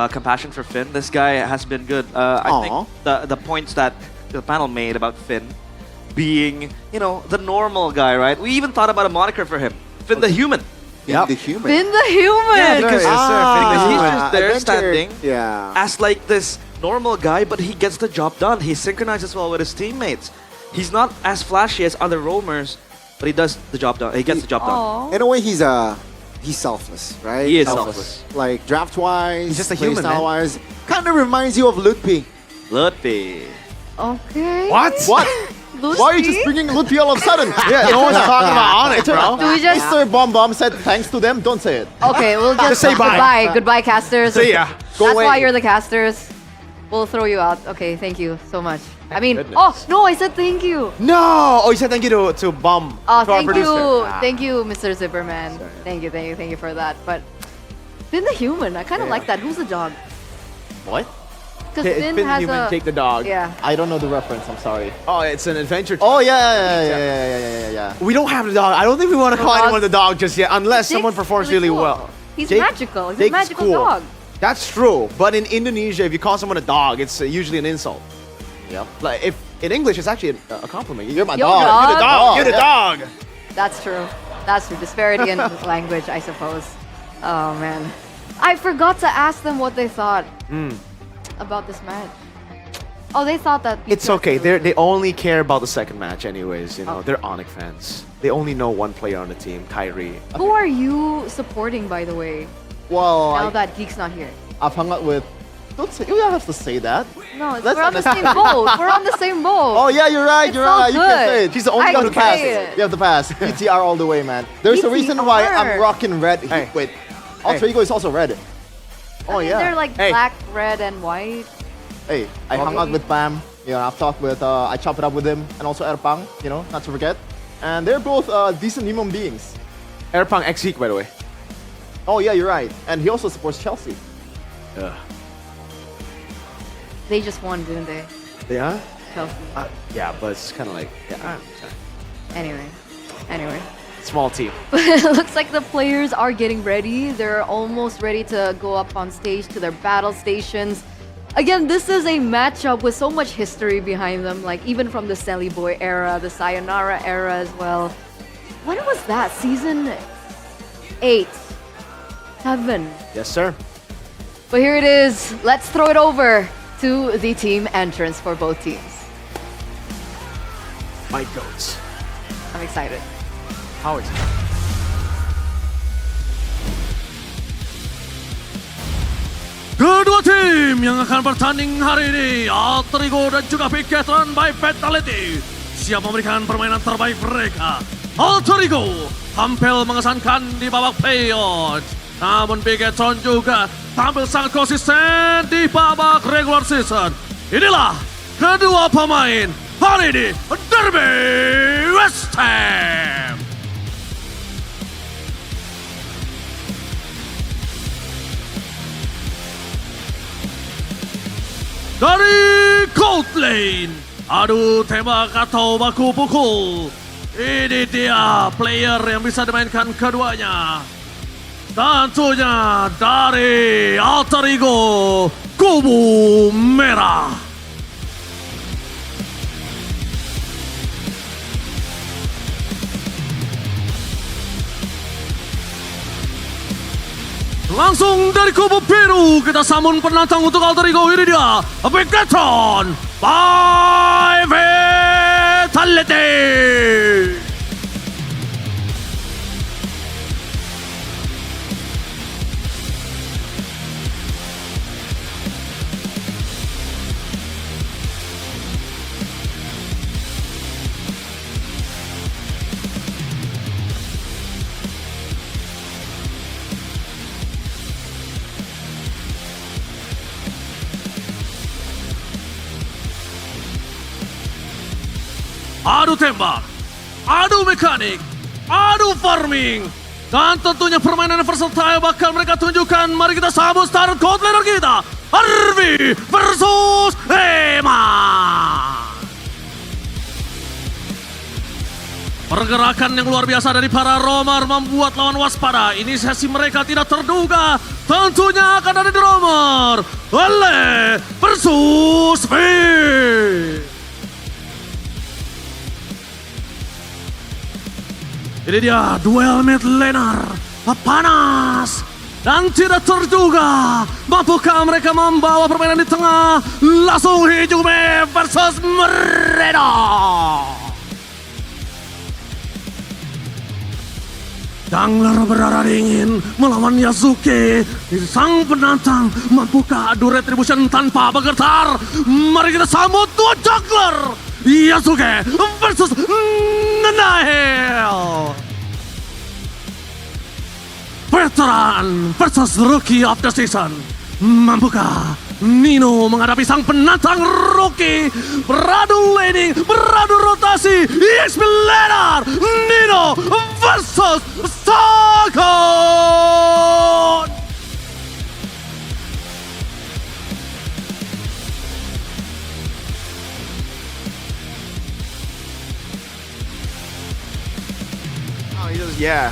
compassion for Finn. This guy has been good. I think the points that the panel made about Finn being, the normal guy, right? We even thought about a moniker for him, Finn the Human. Yep. The human. Finn the Human! Yeah, because he's just there adventure. standing Yeah. as like this normal guy, but he gets the job done. He synchronizes well with his teammates. He's not as flashy as other roamers, but he does the job done. He gets the job done. In a way, he's selfless, right? He is selfless. Like draft-wise, He's just a human, man. playstyle-wise, kind of reminds you of Lutpi. Lutfi. Okay. What? Lucy? Why are you just bringing Lutfi all of a sudden? Yeah, no one's talking about ONIC, bro. Do we just... Mr. Bomb said thanks to them. Don't say it. Okay, we'll just say bye. Goodbye, casters. See ya. Go That's away. why you're the casters. We'll throw you out. Okay, thank you so much. I mean, Goodness. oh no, I said thank you. No! Oh, you said thank you to Bomb. Oh, to our thank you, producer. Ah. thank you, Mr. Zipperman. Thank you for that. But Finn the Human, I kind of like that. Who's the dog? What? Because Hey, Finn Finn has Human, a take the dog. yeah. I don't know the reference. I'm sorry. Oh, it's an adventure. Oh yeah. We don't have the dog. I don't think we want to call dog- anyone the dog just yet, unless Jake's someone performs really really cool. well. He's Jake- magical. He's a Jake's magical cool. dog. That's true, but in Indonesia, if you call someone a dog, it's usually an insult. Yep. Like if in English, it's actually a compliment. You're my Yo, dog. dog. You're the dog. You're the Yeah. dog. That's true. That's true. Disparity in language, I suppose. Oh man, I forgot to ask them what they thought about this match. Oh, they thought that. It's BTR okay. really- They only care about the second match, anyways. Oh. They're ONIC fans. They only know one player on the team, Kyrie. Who are you supporting, by the way? Well, Now that Geek's not here. I've hung out with. You don't have to say that. No, it's, Let's we're on the same boat. We're on the same boat. Oh yeah, you're right. It's You're all right. You can say good. it. She's the only I one who can pass. say it. You have to pass. BTR all the way, man. There's a reason why I'm BTR. rocking red. Hey. Wait, Alter Ego is also red. I Oh mean, yeah. They're like Hey. black, red, and white. Hey, I hung out with Bam. I've talked with. I chop it up with him, and also Erpang. Not to forget. And they're both decent human beings. Erpang ex-Zeke, by the way. Oh yeah, you're right. And he also supports Chelsea. They just won, didn't they? Yeah? Chelsea. Yeah, but it's kind of like, yeah, Anyway. small team. Looks like the players are getting ready. They're almost ready to go up on stage to their battle stations. Again, this is a matchup with so much history behind them, like even from the Selly Boy era, the Sayonara era as well. When was that? Season 8, 7. Yes, sir. But here it is. Let's throw it over to the team entrance for both teams. My goats. I'm excited. How excited? Kedua tim yang akan bertanding hari ini, Alter Ego dan juga Bigetron by Fatality, siap memberikan permainan terbaik mereka. Alter Ego tampil mengesankan di babak playoff, namun Bigetron juga tampil sangat konsisten di babak regular season. Inilah kedua pemain hari ini, Derby West Ham. Dari Cold Lane, adu tembak atau baku pukul. Ini dia player yang bisa dimainkan keduanya. Tentunya dari Alter Ego, Kubu Merah. Langsung dari kubu biru kita sambung penantang untuk Alter Ego. Ini dia Bigetron by Fatality. adu tembak, adu mekanik, adu farming, dan tentunya permainan versatile bakal mereka tunjukkan. Mari kita sambut star gold laner kita, Arvi versus Eman. Pergerakan yang luar biasa dari para roamer membuat lawan waspada. Inisiasi mereka tidak terduga. Tentunya akan ada di roamer. Ole versus V. Ini dia duel mid laner. Panas. Dan tidak terduga. Mampukah mereka membawa permainan di tengah? Langsung Hijume versus Mereda. Jungler berdarah dingin melawan Yasuke. Sang penantang, mampukah adu retribution tanpa bergetar? Mari kita sambut dua jungler. Yasuke versus Nahel. Veteran versus rookie of the season. Mampukah Nino menghadapi sang penantang rookie? Beradu laning, beradu rotasi. EXP laner Nino versus Sagon. Oh, he does, yeah.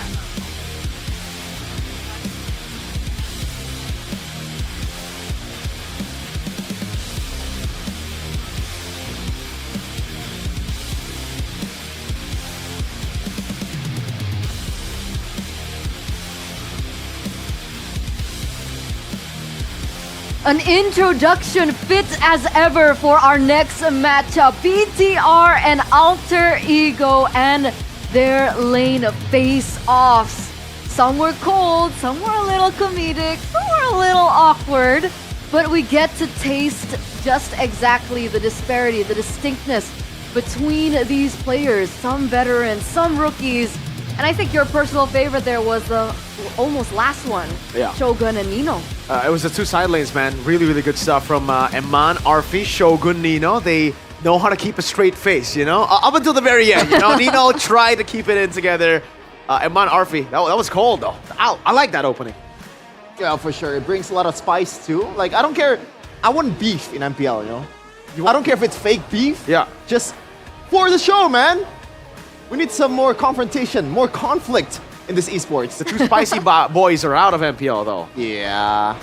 An introduction fit as ever for our next matchup. BTR and Alter Ego and their lane face-offs. Some were cold, some were a little comedic, some were a little awkward, but we get to taste just exactly the disparity, the distinctness between these players. Some veterans, some rookies, and I think your personal favorite there was the almost last one, Yeah. Shogun and Nino. It was the two side lanes, man. Really, really good stuff from Eman, Arfi, Shogun, Nino. They know how to keep a straight face, you know? Up until the very end, you know? Nino tried to keep it in together. Eman, Arfi, that was cold, though. I like that opening. Yeah, for sure. It brings a lot of spice, too. Like, I don't care. I want beef in MPL, you know? I don't care if it's fake beef. Yeah. Just for the show, man. We need some more confrontation, more conflict in this esports. The two spicy boys are out of MPL, though. Yeah.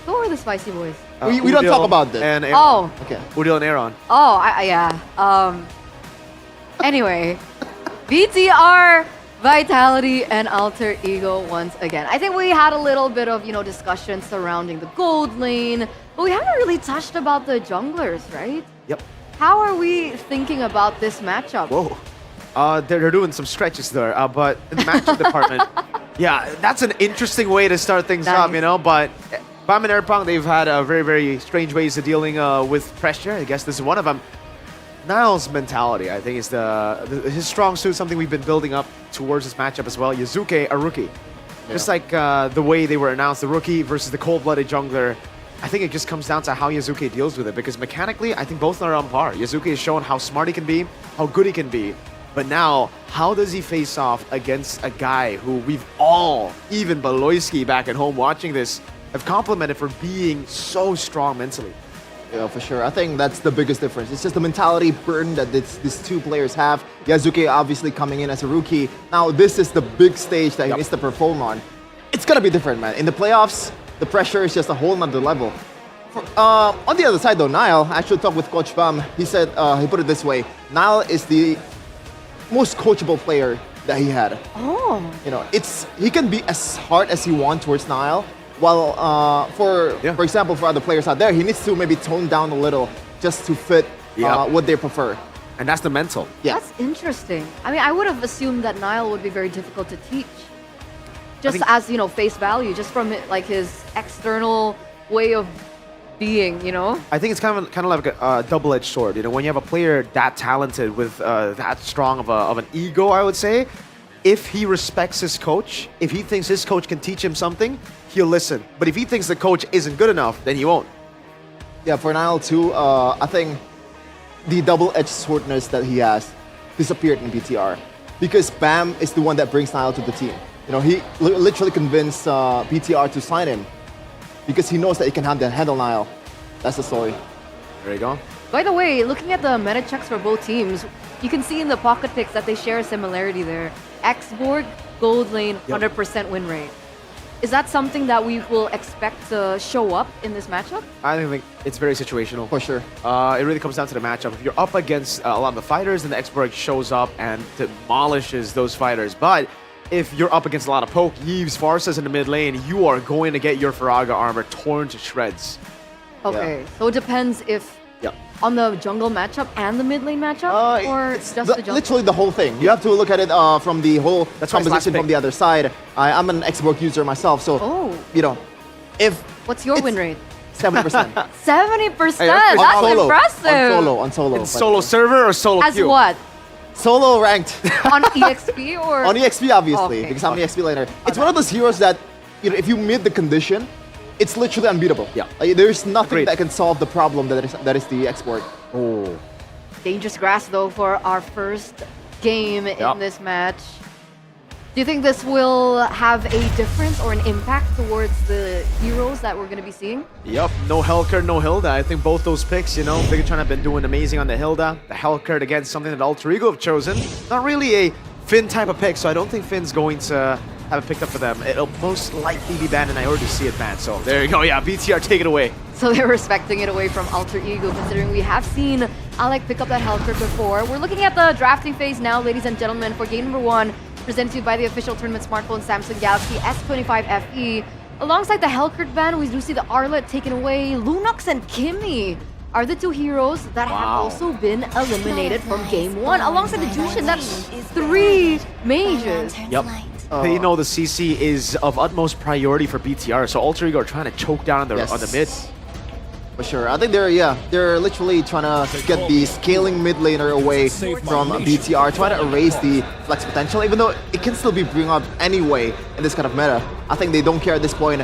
Who are the spicy boys? We don't talk about this. And Oh. Okay. Udil and Aaron. Oh, yeah. Anyway, BTR, Vitality, and Alter Ego once again. I think we had a little bit of, discussion surrounding the gold lane, but we haven't really touched about the junglers, right? Yep. How are we thinking about this matchup? Whoa. They're doing some stretches there, but in the matchup department, yeah, that's an interesting way to start things up, you know, but Bam and Airpunk, they've had very, very strange ways of dealing with pressure. I guess this is one of them. Niall's mentality, I think, is his strong suit, something we've been building up towards this matchup as well. Yasuke, a rookie. Yeah. Just like the way they were announced, the rookie versus the cold-blooded jungler, I think it just comes down to how Yasuke deals with it, because mechanically, I think both are on par. Yasuke has shown how smart he can be, how good he can be, but now, how does he face off against a guy who we've all, even Baloyski back at home watching this, have complimented for being so strong mentally? Yeah, for sure. I think that's the biggest difference. It's just the mentality burden that these two players have. Yasuke obviously coming in as a rookie. Now, this is the big stage that he needs to perform on. It's gonna be different, man. In the playoffs, the pressure is just a whole nother level. On the other side, though, Niall, I actually talked with Coach Bam. He said, he put it this way, Niall is the most coachable player that he had. Oh. He can be as hard as he wants towards Niall. While for example, for other players out there, he needs to maybe tone down a little just to fit what they prefer. And that's the mental. Yeah. That's interesting. I mean, I would have assumed that Niall would be very difficult to teach. Just as, face value, just from his external way of being, I think it's kind of like a double-edged sword. When you have a player that talented with that strong of an ego, I would say, if he respects his coach, if he thinks his coach can teach him something, he'll listen. But if he thinks the coach isn't good enough, then he won't. Yeah, for Niall too, I think the double-edged swordness that he has disappeared in BTR because Bam is the one that brings Nile to the team. You know, he literally convinced BTR to sign him because he knows that he can handle Nile. That's the story. There you go. By the way, looking at the meta checks for both teams, you can see in the pocket picks that they share a similarity there. Xborg, gold lane, 100% win rate. Is that something that we will expect to show up in this matchup? I think it's very situational. For sure. It really comes down to the matchup. If you're up against a lot of the fighters, then the Xborg shows up and demolishes those fighters. But if you're up against a lot of poke, Yves, Farsas in the mid lane, you are going to get your Faraga armor torn to shreds. Okay, so it depends if on the jungle matchup and the mid lane matchup, or just the jungle? Literally the whole thing. You have to look at it from the whole composition from the other side. I'm an Xbox user myself, so you know, if what's your win rate? 70%. 70%. That's impressive. On solo. In solo server or solo As queue? what? Solo ranked. On EXP or? On EXP, obviously, because I'm an EXP laner. It's one of those heroes that, you know, if you mid the condition, it's literally unbeatable. Yeah. Like, there's nothing that can solve the problem that is the export. Oh. Dangerous grass though for our first game in this match. Do you think this will have a difference or an impact towards the heroes that we're going to be seeing? Yep, no Hellcurt, no Hilda. I think both those picks, you know, Bigatron have been doing amazing on the Hilda. The Hellcurt against something that Alter Ego have chosen. Not really a Finn type of pick, so I don't think Finn's going to have it picked up for them. It'll most likely be banned, and I already see it banned. So there you go. Yeah, BTR, take it away. So they're respecting it away from Alter Ego, considering we have seen Alec pick up that Hellcurt before. We're looking at the drafting phase now, ladies and gentlemen, for game number 1, presented to you by the official tournament smartphone Samsung Galaxy S25 FE. Alongside the Hellcurt ban, we do see the Arlet taken away. Lunox and Kimmy are the 2 heroes that have also been eliminated from game 1. Alongside the Jushin, that's 3 mages. Yep. They know the CC is of utmost priority for BTR, so Alter Ego are trying to choke down on the mid. For sure. I think they're literally trying to get the scaling mid laner away from BTR, trying to erase the flex potential, even though it can still be bring up anyway in this kind of meta. I think they don't care at this point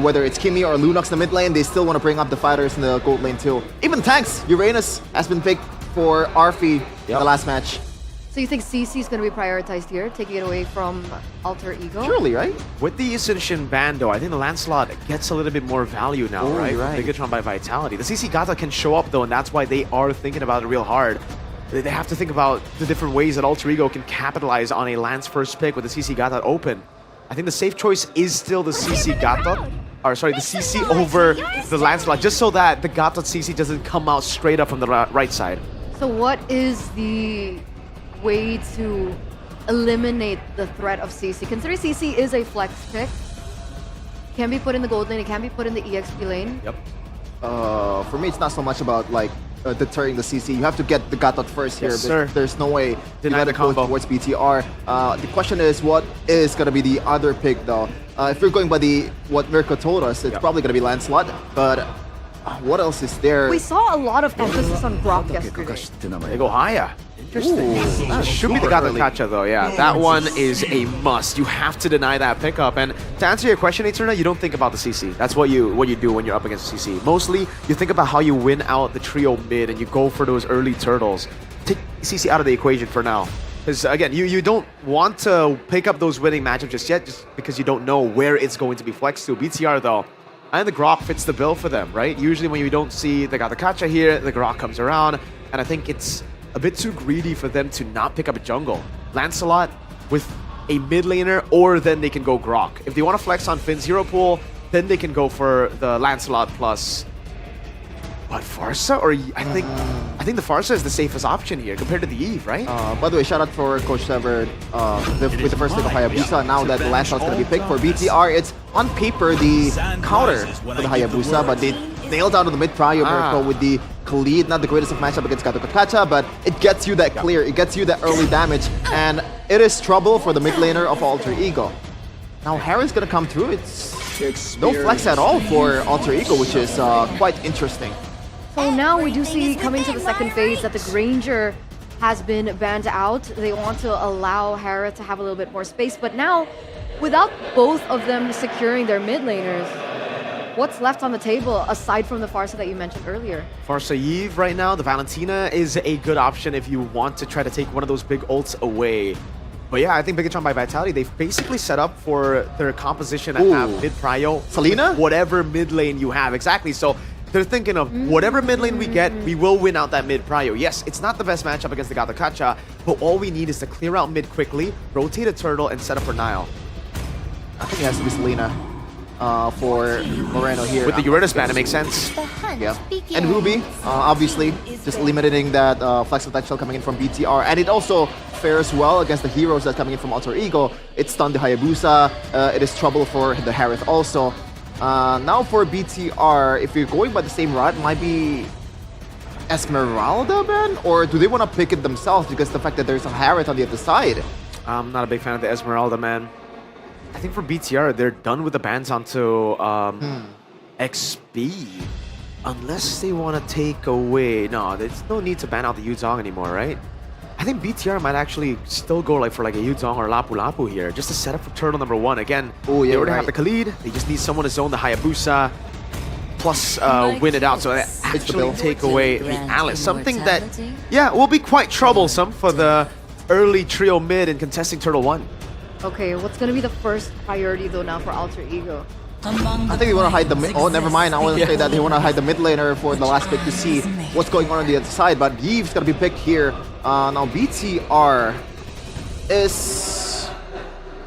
whether it's Kimmy or Lunox in the mid lane, they still want to bring up the fighters in the gold lane too. Even tanks, Uranus has been picked for Arfi in the last match. So you think CC is going to be prioritized here, taking it away from Alter Ego? Surely, right? With the Ascension ban, though, I think the Lancelot gets a little bit more value now, right? Bigatron by Vitality. The CC Gata can show up, though, and that's why they are thinking about it real hard. They have to think about the different ways that Alter Ego can capitalize on a Lance first pick with the CC Gata open. I think the safe choice is still the CC Gata, or sorry, the CC over the Lancelot, just so that the Gata CC doesn't come out straight up from the right side. So what is the way to eliminate the threat of CC? Considering CC is a flex pick, can be put in the gold lane, it can be put in the EXP lane. Yep. For me, it's not so much about like deterring the CC. You have to get the Gatot first here. There's no way to let it go towards BTR. The question is, what is going to be the other pick though? If we're going by what Mirko told us, it's probably going to be Lancelot, but what else is there? We saw a lot of emphasis on Grok yesterday. They go higher. Interesting. That should be the Gata Kacha though, yeah. That one is a must. You have to deny that pickup. And to answer your question, Eterna, you don't think about the CC. That's what you do when you're up against CC. Mostly, you think about how you win out the trio mid and you go for those early turtles. Take CC out of the equation for now. Because again, you don't want to pick up those winning matchups just yet, just because you don't know where it's going to be flexed to. BTR though, and the Grok fits the bill for them, right? Usually when you don't see the Gata Kacha here, the Grok comes around, and I think it's a bit too greedy for them to not pick up a jungle. Lancelot with a mid laner, or then they can go Grok. If they want to flex on Finn's hero pool, then they can go for the Lancelot plus what, Farsa? Or I think the Farsa is the safest option here compared to the Eve, right? By the way, shout out for Coach Sever with the first pick of Hayabusa. Now that the Lancelot's going to be picked for BTR, it's on paper the counter for the Hayabusa, but they nailed out of the mid prior Mirko with the Khalid. Not the greatest of matchup against Gato Kacha, but it gets you that clear, it gets you that early damage, and it is trouble for the mid laner of Alter Ego. Now Harry's going to come through. It's no flex at all for Alter Ego, which is quite interesting. So now we do see coming to the second phase that the Granger has been banned out. They want to allow Hera to have a little bit more space, but now without both of them securing their mid laners, What's left on the table aside from the Farsa that you mentioned earlier? Farsa Eve right now, the Valentina is a good option if you want to try to take one of those big ults away. But yeah, I think Bigatron by Vitality, they've basically set up for their composition at mid-prio. Selena? Whatever mid lane you have, exactly. So they're thinking of whatever mid lane we get, we will win out that mid-prio. Yes, it's not the best matchup against the Gatakacha, but all we need is to clear out mid quickly, rotate a turtle, and set up for Nile. I think it has to be Selena for Moreno here. With the Eurydice ban, it makes sense. Yeah. And Ruby, obviously, just limiting that flex potential coming in from BTR. And it also fares well against the heroes that's coming in from Alter Ego. It stunned the Hayabusa. It is trouble for the Harith also. Now for BTR, if you're going by the same route, it might be Esmeralda, man? Or do they want to pick it themselves because the fact that there's a Harith on the other side? I'm not a big fan of the Esmeralda, man. I think for BTR, they're done with the bans onto XP. Unless they want to take away... No, there's no need to ban out the Yuzong anymore, right? I think BTR might actually still go like for like a Yuzong or Lapu Lapu here, just to set up for turtle number 1. Again, they already have the Khalid. They just need someone to zone the Hayabusa, plus win it out. So they actually take away the Alice. Something that, yeah, will be quite troublesome for the early trio mid in contesting turtle 1. Okay, what's going to be the first priority though now for Alter Ego? I think they want to hide the mid. Oh, never mind. I want to say that they want to hide the mid laner for the last pick to see what's going on the other side. But Yeve's going to be picked here. Now BTR is...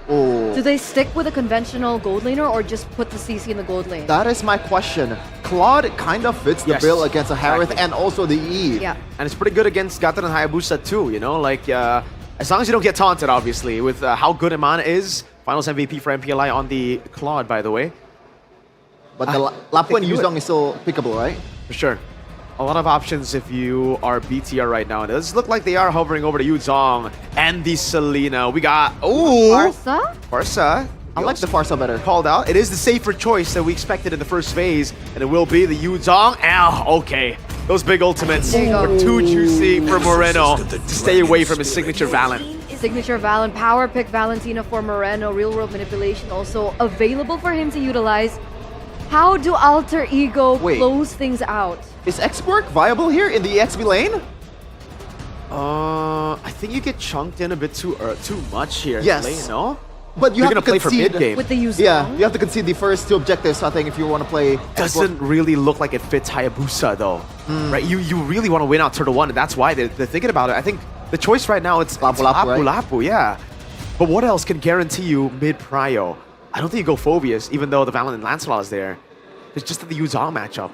Oh. Do they stick with a conventional gold laner or just put the CC in the gold lane? That is my question. Claude kind of fits the bill against a Harith and also the Eve. Yeah. And it's pretty good against Gatan and Hayabusa too, you know? Like, as long as you don't get taunted, obviously, with how good Iman is. Finals MVP for MPLI on the Claude, by the way. But the Lapu and Yuzong is still pickable, right? For sure. A lot of options if you are BTR right now. And it does look like they are hovering over the Yuzong and the Selena. We got... Ooh! Farsa? Farsa. I like the Farsa better. Called out. It is the safer choice that we expected in the first phase. And it will be the Yuzong. Ow, okay. Those big ultimates were too juicy for Moreno to stay away from his signature Valen. Signature Valen, power pick Valentina for Moreno, real world manipulation also available for him to utilize. How do Alter Ego close things out? Is X-Work viable here in the XP lane? I think you get chunked in a bit too much here. Yes. Lane, no? But you have to play for concede mid game. With the Yuzong? Yeah, you have to concede the first 2 objectives, I think, if you want to play. Doesn't really look like it fits Hayabusa though, right? You really want to win out Turtle 1, and that's why they're thinking about it. I think the choice right now it's Lapu Lapu, yeah. But what else can guarantee you mid-prio? I don't think you go Phobius, even though the Valen and Lancelot is there. It's just the Yuzong matchup.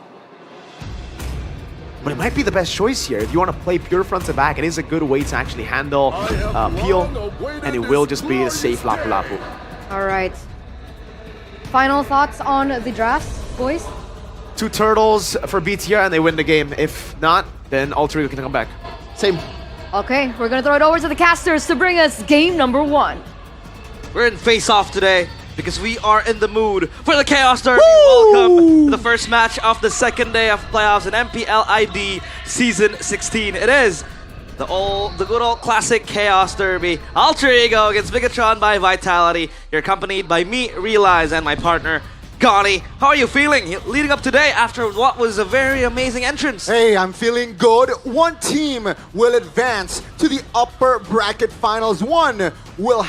But it might be the best choice here. If you want to play pure front to back, it is a good way to actually handle Peel, and it will just be a safe Lapu Lapu. All right. Final thoughts on the draft, boys? 2 turtles for BTR, and they win the game. If not, then Alter Ego can come back. Same. Okay, we're going to throw it over to the casters to bring us game number 1. We're in face-off today because we are in the mood for the Chaos Derby. Welcome to the first match of the second day of playoffs in MPL ID Season 16. It is the good old classic Chaos Derby. Alter Ego against Bigatron by Vitality. You're accompanied by me, Realize, and my partner, Gani. How are you feeling leading up today after what was a very amazing entrance? Hey, I'm feeling good. One team will advance to the upper bracket finals. One will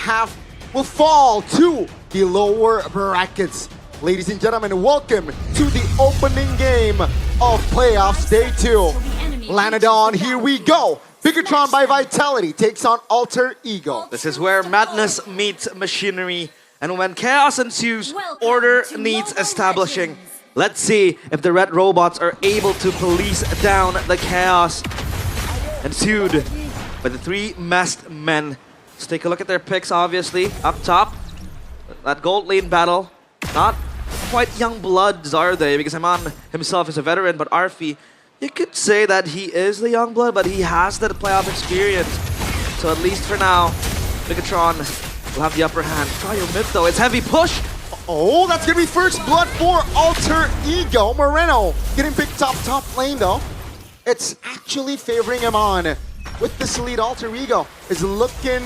fall to the lower brackets. Ladies and gentlemen, welcome to the opening game of playoffs day 2. Lanadon, here we go. Bigatron by Vitality takes on Alter Ego. This is where madness meets machinery. And when chaos ensues, order needs establishing. Let's see if the red robots are able to police down the chaos ensued by the 3 masked men. Let's take a look at their picks, obviously. Up top, that gold lane battle. Not quite young bloods, are they? Because Iman himself is a veteran, but Arfi, you could say that he is the young blood, but he has that playoff experience. So at least for now, Bigatron will have the upper hand. Try your mid though, it's heavy push. Oh, that's gonna be first blood for Alter Ego. Moreno getting picked up top lane though. It's actually favoring him on. With this lead, Alter Ego is looking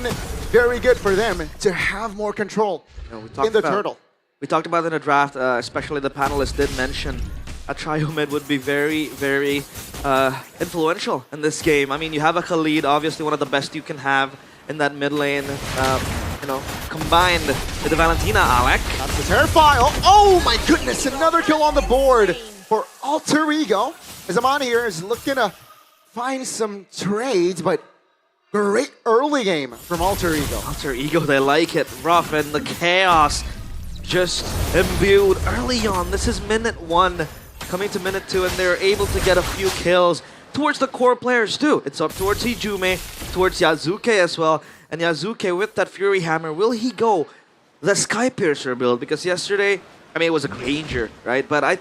very good for them to have more control in the turtle. we talked about in the draft, especially the panelists did mention a trio mid would be very, very influential in this game. I mean, you have a Khalid, obviously one of the best you can have in that mid lane. You know, combined with the Valentina Alec. That's the Terrify. Oh my goodness, another kill on the board for Alter Ego. As Aman here is looking to find some trades, but great early game from Alter Ego. Alter Ego, they like it. Rough and the chaos just imbued early on. This is minute 1, coming to minute 2, and they're able to get a few kills towards the core players too. It's up towards Hijume, towards Yazuke as well. And Yazuke with that Fury Hammer, will he go the Sky Piercer build? Because yesterday, I mean, it was a Granger, right? But I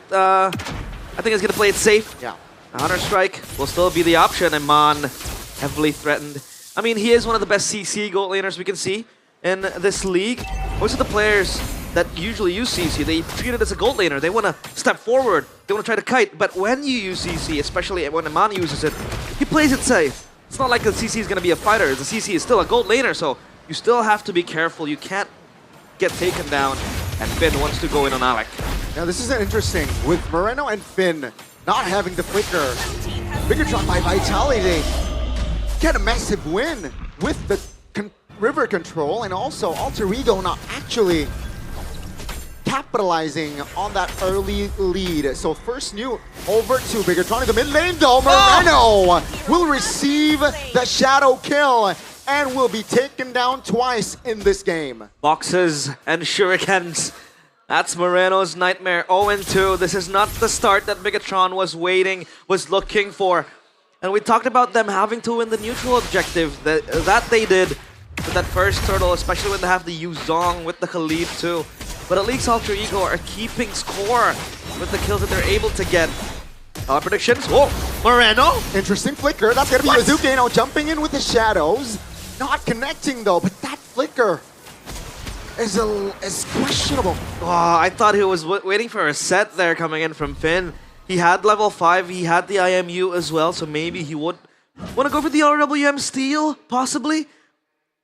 think he's gonna play it safe. Yeah. Honor Strike will still be the option, and Mon heavily threatened. I mean, he is one of the best CC gold laners we can see in this league. Most of the players that usually use CC, they treat it as a gold laner. They want to step forward, they want to try to kite. But when you use CC, especially when Aman uses it, he plays it safe. It's not like the CC is going to be a fighter. The CC is still a gold laner, so you still have to be careful. You can't get taken down, and Finn wants to go in on Alec. Now this is interesting, with Moreno and Finn not having the flicker. Bigatron by Vitality, they get a massive win with the river control, and also Alter Ego not actually capitalizing on that early lead. So first new over to Bigatron in the mid lane though. Moreno will receive the shadow kill and will be taken down twice in this game. Boxes and shurikens. That's Moreno's nightmare. 0-2. This is not the start that Bigatron was looking for. And we talked about them having to win the neutral objective. That they did with that first turtle, especially when they have the Yuzong with the Khalid too. But at least Alter Ego are keeping score with the kills that they're able to get. Predictions. Whoa, Moreno. Interesting flicker. That's gonna be Yazuke now jumping in with the shadows. Not connecting though, but that flicker is questionable. Oh, I thought he was waiting for a set there coming in from Finn. He had level 5, he had the IMU as well, so maybe he would want to go for the RWM steal, possibly.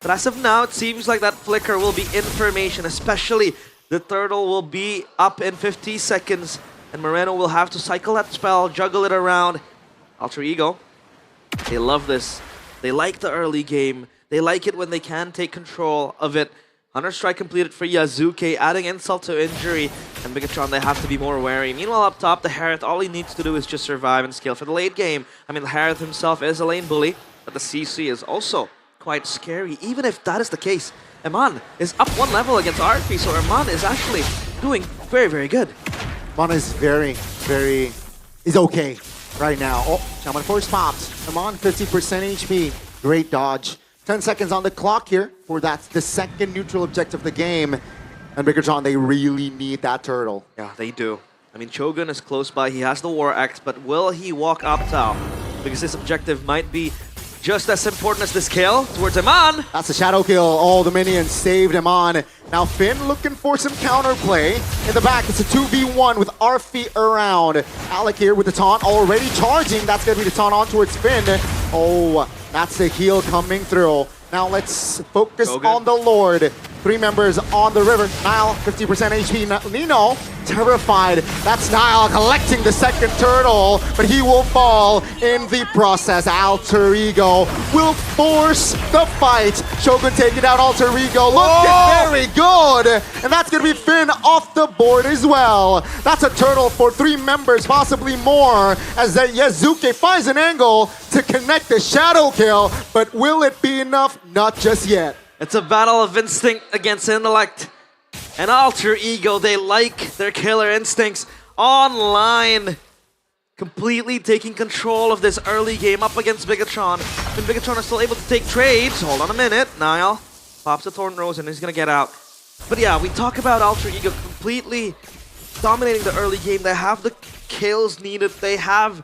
But as of now, it seems like that flicker will be information, especially the turtle will be up in 50 seconds, and Moreno will have to cycle that spell, juggle it around. Alter Ego, they love this. They like the early game. They like it when they can take control of it. Hunter Strike completed for Yazuke, adding insult to injury, and Bigatron, they have to be more wary. Meanwhile, up top, the Harith, all he needs to do is just survive and scale for the late game. I mean, the Harith himself is a lane bully, but the CC is also quite scary. Even if that is the case, Eman is up 1 level against RP, so Eman is actually doing very, very good. Eman is is okay right now. Oh, Shaman Force popped. Eman 50% HP. Great dodge. 10 seconds on the clock here for the second neutral objective of the game. And Bigatron, they really need that turtle. Yeah, they do. I mean, Chogun is close by. He has the War Axe, but will he walk up top? Because this objective might be just as important as this kill towards Eman. That's a shadow kill. All the minions saved Eman. Now Finn looking for some counterplay. In the back, it's a 2v1 with Arfi around. Alec here with the taunt already charging. That's going to be the taunt on towards Finn. Oh, that's the heal coming through. Now let's focus on the Lord. 3 members on the river. Nile, 50% HP. Nino, terrified. That's Nile collecting the second turtle, but he will fall in the process. Alter Ego will force the fight. Shogun taking down Alter Ego. Looking very good. And that's going to be Finn off the board as well. That's a turtle for 3 members, possibly more, as Yazuke finds an angle to connect the shadow kill, but will it be enough? Not just yet. It's a battle of instinct against intellect. And Alter Ego, they like their killer instincts online. Completely taking control of this early game up against Bigatron. And Bigatron are still able to take trades. Hold on a minute. Nile pops the Thorn Rose and he's going to get out. But yeah, we talk about Alter Ego completely dominating the early game. They have the kills needed. They have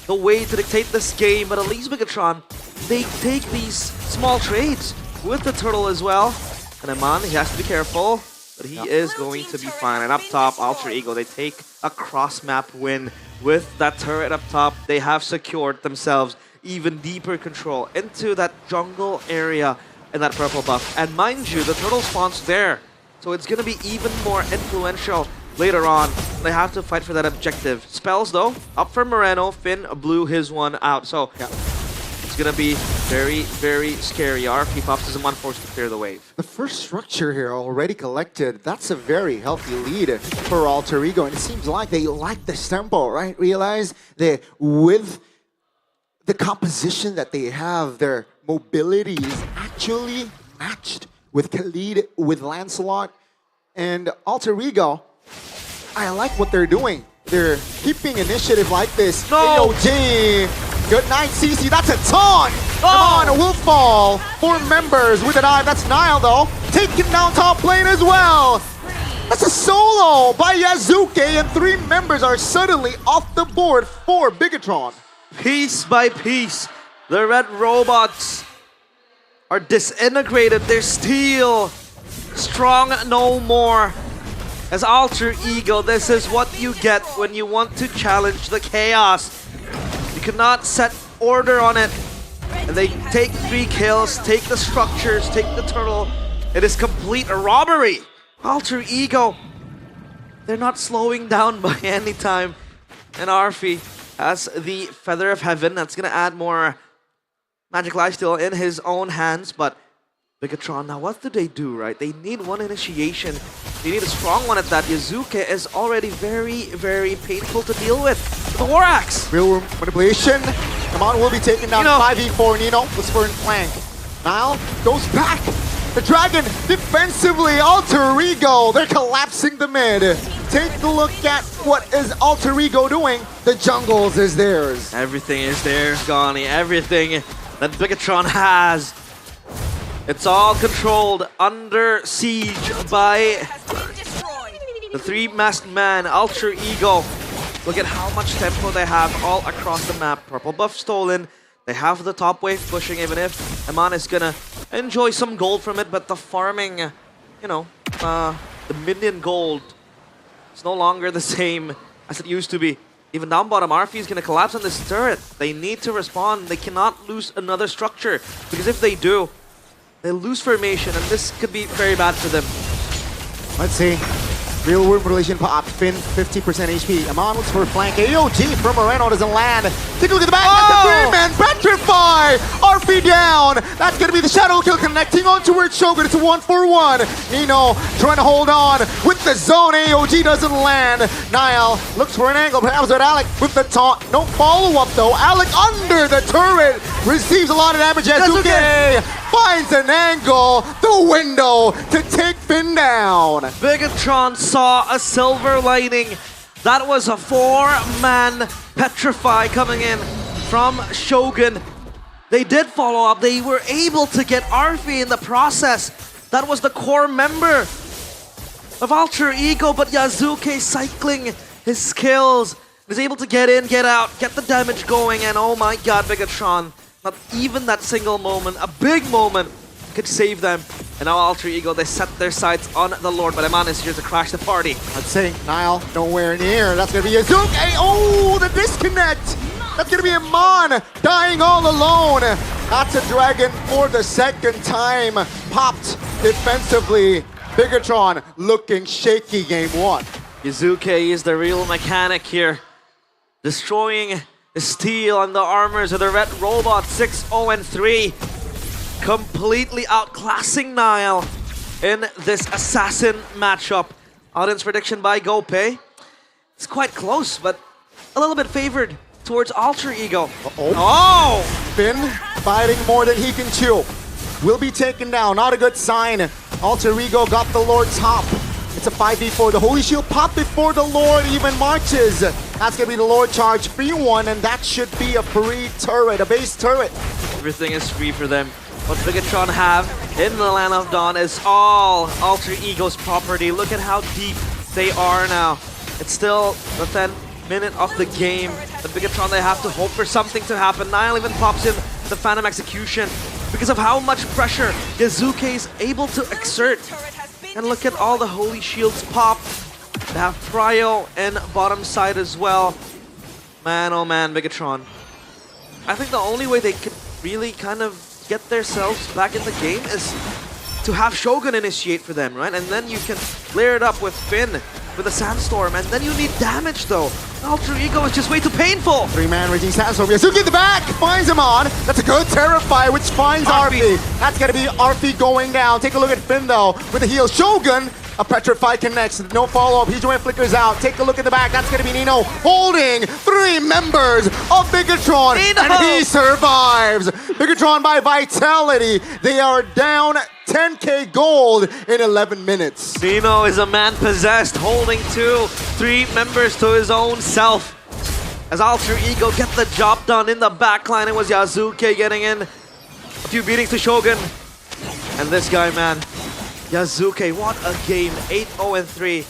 the way to dictate this game. But at least Bigatron, they take these small trades with the turtle as well. And Eman, he has to be careful, but he is going to be fine. And up top, Alter Ego, they take a cross-map win with that turret up top. They have secured themselves even deeper control into that jungle area in that purple buff. And mind you, the turtle spawns there. So it's going to be even more influential later on. They have to fight for that objective. Spells, though, up for Moreno. Finn blew his one out. So it's going to be very, very scary. RP Pops is the one forced to clear the wave. The first structure here already collected. That's a very healthy lead for Alter Ego. And it seems like they like this tempo, right? Realize that with the composition that they have, their mobility is actually matched with Khalid, with Lancelot, and Alter Ego. I like what they're doing. They're keeping initiative like this. No! AOG! Good night, CC. That's a taunt! Come on, will fall. 4 members with a dive. That's Nile, though. Taking down top lane as well. That's a solo by Yazuke, and 3 members are suddenly off the board for Bigatron. Piece by piece, the red robots are disintegrated. They're still strong no more. As Alter Ego, this is what you get when you want to challenge the chaos. You cannot set order on it. And they take 3 kills, take the structures, take the turtle. It is complete robbery. Alter Ego, they're not slowing down by any time. And Arfi has the Feather of Heaven. That's going to add more magic lifesteal in his own hands. But Bigatron, now what do they do, right? They need one initiation. They need a strong one at that. Yazuke is already very, very painful to deal with. The War Axe! Real manipulation. Come on, we'll be taking down 5v4. Nino was for flank. Nile goes back. The Dragon defensively. Alter Ego, they're collapsing the mid. Take a look at what is Alter Ego doing. The jungles is theirs. Everything is theirs, Gani. Everything that Bigatron has. It's all controlled, under siege by the 3-masked man, Alter Ego. Look at how much tempo they have all across the map. Purple buff stolen. They have the top wave pushing, even if Eman is gonna enjoy some gold from it, but the farming, you know, the minion gold is no longer the same as it used to be. Even down bottom, RP is gonna collapse on this turret. They need to respond. They cannot lose another structure, because if they do, they lose formation, and this could be very bad for them. Let's see. Real world relation pop. Finn, 50% HP. Amon looks for a flank. AOG from Moreno doesn't land. Take a look at the back. That's the 3-man. Petrify! RP down. That's going to be the shadow kill connecting on towards Shogun. It's a 1-for-1. Nino trying to hold on with the zone. AOG doesn't land. Niall looks for an angle. Perhaps with Alec with the taunt. No follow-up though. Alec under the turret. Receives a lot of damage. Yazuke finds an angle. The window to take Finn down. Bigatron saw a silver lining. That was a 4-man Petrify coming in from Shogun. They did follow up. They were able to get Arfi in the process. That was the core member of Alter Ego, but Yazuke cycling his skills. Was able to get in, get out, get the damage going, and oh my god, Bigatron. Not even that single moment, a big moment, could save them. And now Alter Ego, they set their sights on the Lord, but Eman is here to crash the party. I'd say Nile nowhere near. That's gonna be Yazuke. Oh, the disconnect. That's gonna be Eman dying all alone. That's a dragon for the second time. Popped defensively. Bigatron looking shaky game 1. Yazuke is the real mechanic here. Destroying the steel and the armors of the red robot. 6-0-3. Completely outclassing Nile in this assassin matchup. Audience prediction by GoPay. It's quite close, but a little bit favored towards Alter Ego. Oh! Finn fighting more than he can chew. Will be taken down. Not a good sign. Alter Ego got the Lord top. It's a 5v4. The Holy Shield popped before the Lord even marches. That's going to be the Lord charge. Free one, and that should be a free turret, a base turret. Everything is free for them. What Bigatron have in the Land of Dawn is all Alter Ego's property. Look at how deep they are now. It's still the 10th minute of the game. But Bigatron, they have to hope for something to happen. Nile even pops in the Phantom Execution because of how much pressure Yazuke is able to exert. And look at all the Holy Shields pop. They have Prio in bottom side as well. Man, oh man, Bigatron. I think the only way they could really kind of get themselves back in the game is to have Shogun initiate for them, right? And then you can layer it up with Finn, with a Sandstorm, and then you need damage though. Alter Ego is just way too painful. 3-man Raging Sandstorm. Yasuki in the back finds him on. That's a good Terrify, which finds Arfi. That's gonna be Arfi going down. Take a look at Finn though with the heal. Shogun, a Petrify connects. No follow-up. Hejoin flickers out. Take a look at the back. That's gonna be Nino holding 3 members of Bigatron, and he survives. Bigatron by Vitality. They are down 10k gold in 11 minutes. Nino is a man possessed, holding 3 members to his own self. As Alter Ego get the job done in the backline, it was Yazuke getting in. A few beatings to Shogun. And this guy, man, Yazuke, what a game, 8-0-3.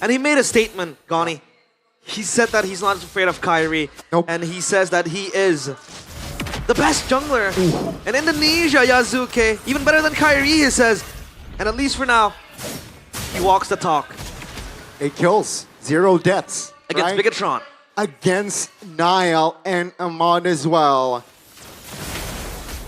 And he made a statement, Gani. He said that he's not afraid of Kyrie. And he says that he is the best jungler in Indonesia, Yazuke. Even better than Kyrie, he says. And at least for now, he walks the talk. 8 kills, 0 deaths. Against Bigatron. Against Niall and Ahmad as well.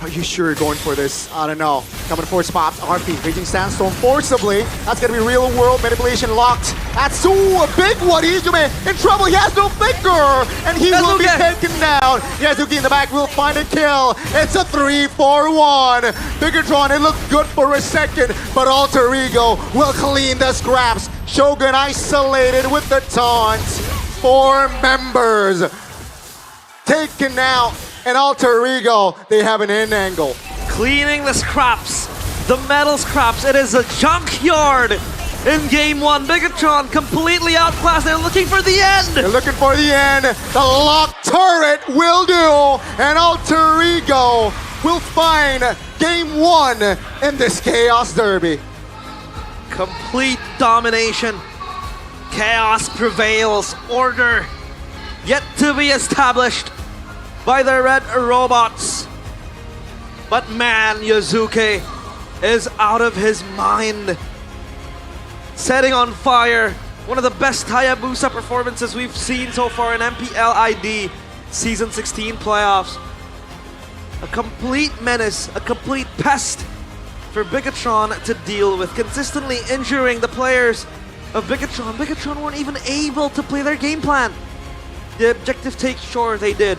Are you sure you're going for this? I don't know. Coming for spots. RP, Raging Sandstorm forcibly. That's going to be real world manipulation locked. That's a big one. Izume in trouble. He has no finger. And he will be taken down. Yazuki in the back will find a kill. It's a 3-4-1. Bigatron, it looked good for a second. But Alter Ego will clean the scraps. Shogun isolated with the taunt. 4 members taken out. And Alter Ego, they have an end angle. Cleaning the scraps, the metal scraps. It is a junkyard in game 1. Bigatron completely outclassed. They're looking for the end. They're looking for the end. The lock turret will do. And Alter Ego will find game 1 in this Chaos Derby. Complete domination. Chaos prevails. Order yet to be established by the red robots. But man, Yazuke is out of his mind. Setting on fire one of the best Hayabusa performances we've seen so far in MPL ID Season 16 playoffs. A complete menace, a complete pest for Bigatron to deal with, consistently injuring the players of Bigatron. Bigatron weren't even able to play their game plan. The objective take, sure, they did.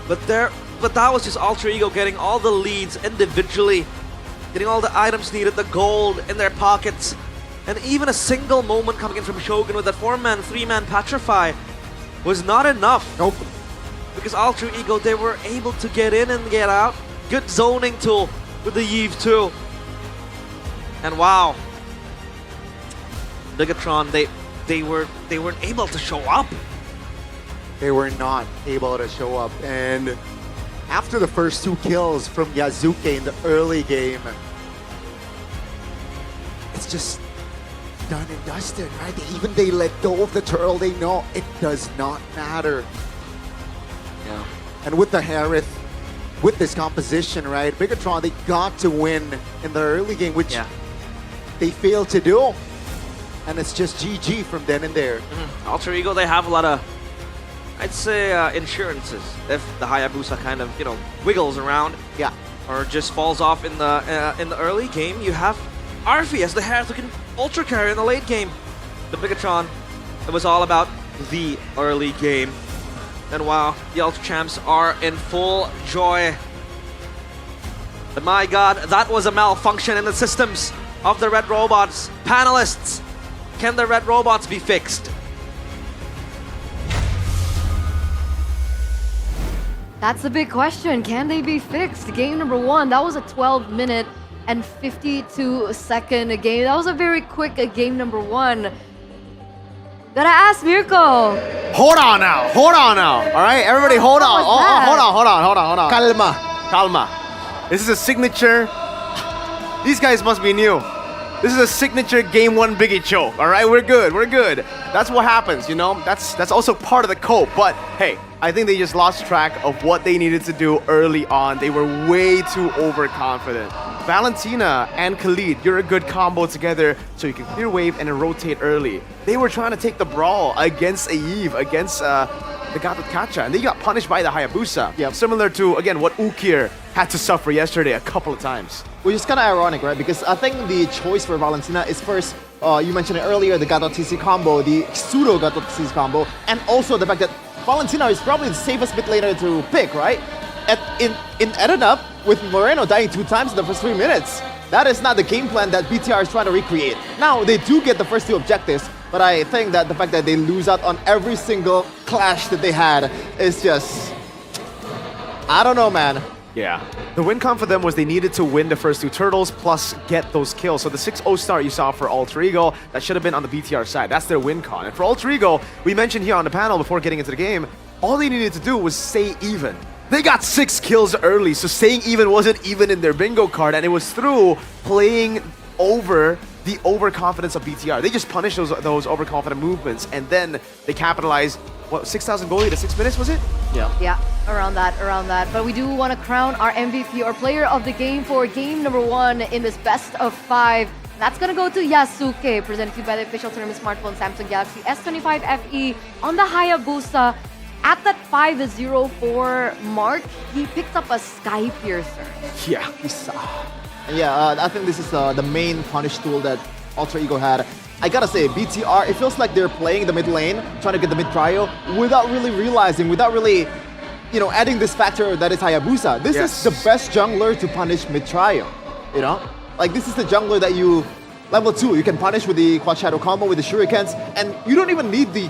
But that was just Alter Ego getting all the leads individually, getting all the items needed, the gold in their pockets, and even a single moment coming in from Shogun with that 4-man, 3-man Petrify was not enough. Nope. Because Alter Ego, they were able to get in and get out. Good zoning tool with the Yves too. And wow, Bigatron, they weren't able to show up. They were not able to show up. And after the first 2 kills from Yazuke in the early game, it's just done and dusted, right? They let go of the turtle. They know it does not matter. Yeah. And with the Harith, with this composition, right? Bigatron, they got to win in the early game, which they failed to do. And it's just GG from then and there. Alter Ego, they have a lot of, I'd say, insurances. If the Hayabusa kind of, wiggles around, or just falls off in the early game, you have Arfi as the Harith who can ultra carry in the late game. The Bigatron, it was all about the early game. And wow, the Ultra Champs are in full joy. But my God, that was a malfunction in the systems of the Red Robots. Panelists, can the Red Robots be fixed? That's the big question. Can they be fixed? Game number 1, that was a 12-minute and 52-second game. That was a very quick game number 1. Gotta ask Mirko. Hold on now. All right, everybody, hold on. Hold on. Calma. This is a signature. These guys must be new. This is a signature game 1 biggie choke. All right, we're good. That's what happens, That's also part of the cope. But hey, I think they just lost track of what they needed to do early on. They were way too overconfident. Valentina and Khalid, you're a good combo together, so you can clear wave and rotate early. They were trying to take the brawl against a Eve, against the Gatot Kacha, and they got punished by the Hayabusa. Similar to, again, what Ukir had to suffer yesterday a couple of times. Which is kind of ironic, right? Because I think the choice for Valentina is first, you mentioned it earlier, the Gatot TC combo, the pseudo Gatot TC combo, and also the fact that Valentina is probably the safest mid laner to pick, right? It ended up with Moreno dying 2 times in the first 3 minutes. That is not the game plan that BTR is trying to recreate. Now, they do get the first 2 objectives, but I think that the fact that they lose out on every single clash that they had is just... I don't know, man. Yeah. The win con for them was they needed to win the first 2 turtles plus get those kills. So the 6-0 start you saw for Alter Ego, that should have been on the BTR side. That's their win con. And for Alter Ego, we mentioned here on the panel before getting into the game, all they needed to do was stay even. They got 6 kills early, so staying even wasn't even in their bingo card, and it was through playing over the overconfidence of BTR. They just punished those overconfident movements, and then they capitalized, what, 6,000 goalie to 6 minutes, was it? Yeah, around that. But we do want to crown our MVP, our player of the game for game number 1 in this best of 5. That's going to go to Yasuke, presented to you by the official tournament smartphone Samsung Galaxy S25 FE on the Hayabusa. At that 5-0-4 mark, he picked up a Sky Piercer. Yeah, I think this is the main punish tool that Alter Ego had. I gotta say, BTR, it feels like they're playing the mid lane, trying to get the mid trio, without really realizing, without really, adding this factor that is Hayabusa. This is the best jungler to punish mid trio, Like, this is the jungler that you... Level 2, you can punish with the Quad Shadow combo with the Shurikens, and you don't even need the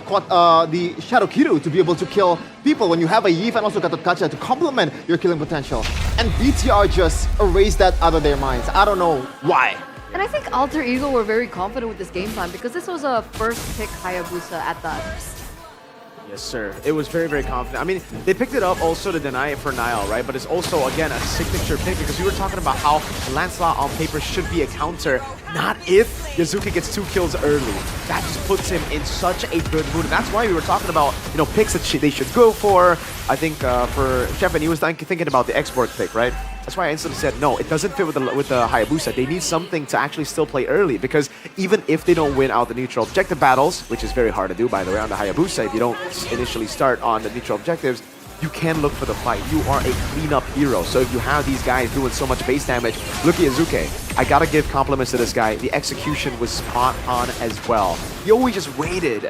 Shadow Kiru to be able to kill people when you have a Yif and also Gatot Kacha to complement your killing potential. And BTR just erased that out of their minds. I don't know why. And I think Alter Ego were very confident with this game plan because this was a first pick Hayabusa at that. Yes, sir. It was very, very confident. I mean, they picked it up also to deny it for Niall, right? But it's also, again, a signature pick because we were talking about how Lancelot on paper should be a counter, not if Yasuke gets 2 kills early. That just puts him in such a good mood. And that's why we were talking about, picks that they should go for. I think for Shepard, he was thinking about the export pick, right? That's why I instantly said, no, it doesn't fit with the Hayabusa. They need something to actually still play early because even if they don't win out the neutral objective battles, which is very hard to do, by the way, on the Hayabusa, if you don't initially start on the neutral objectives, you can look for the fight. You are a cleanup hero. So if you have these guys doing so much base damage, look at Yasuke. I gotta give compliments to this guy. The execution was spot on as well. He always just waited.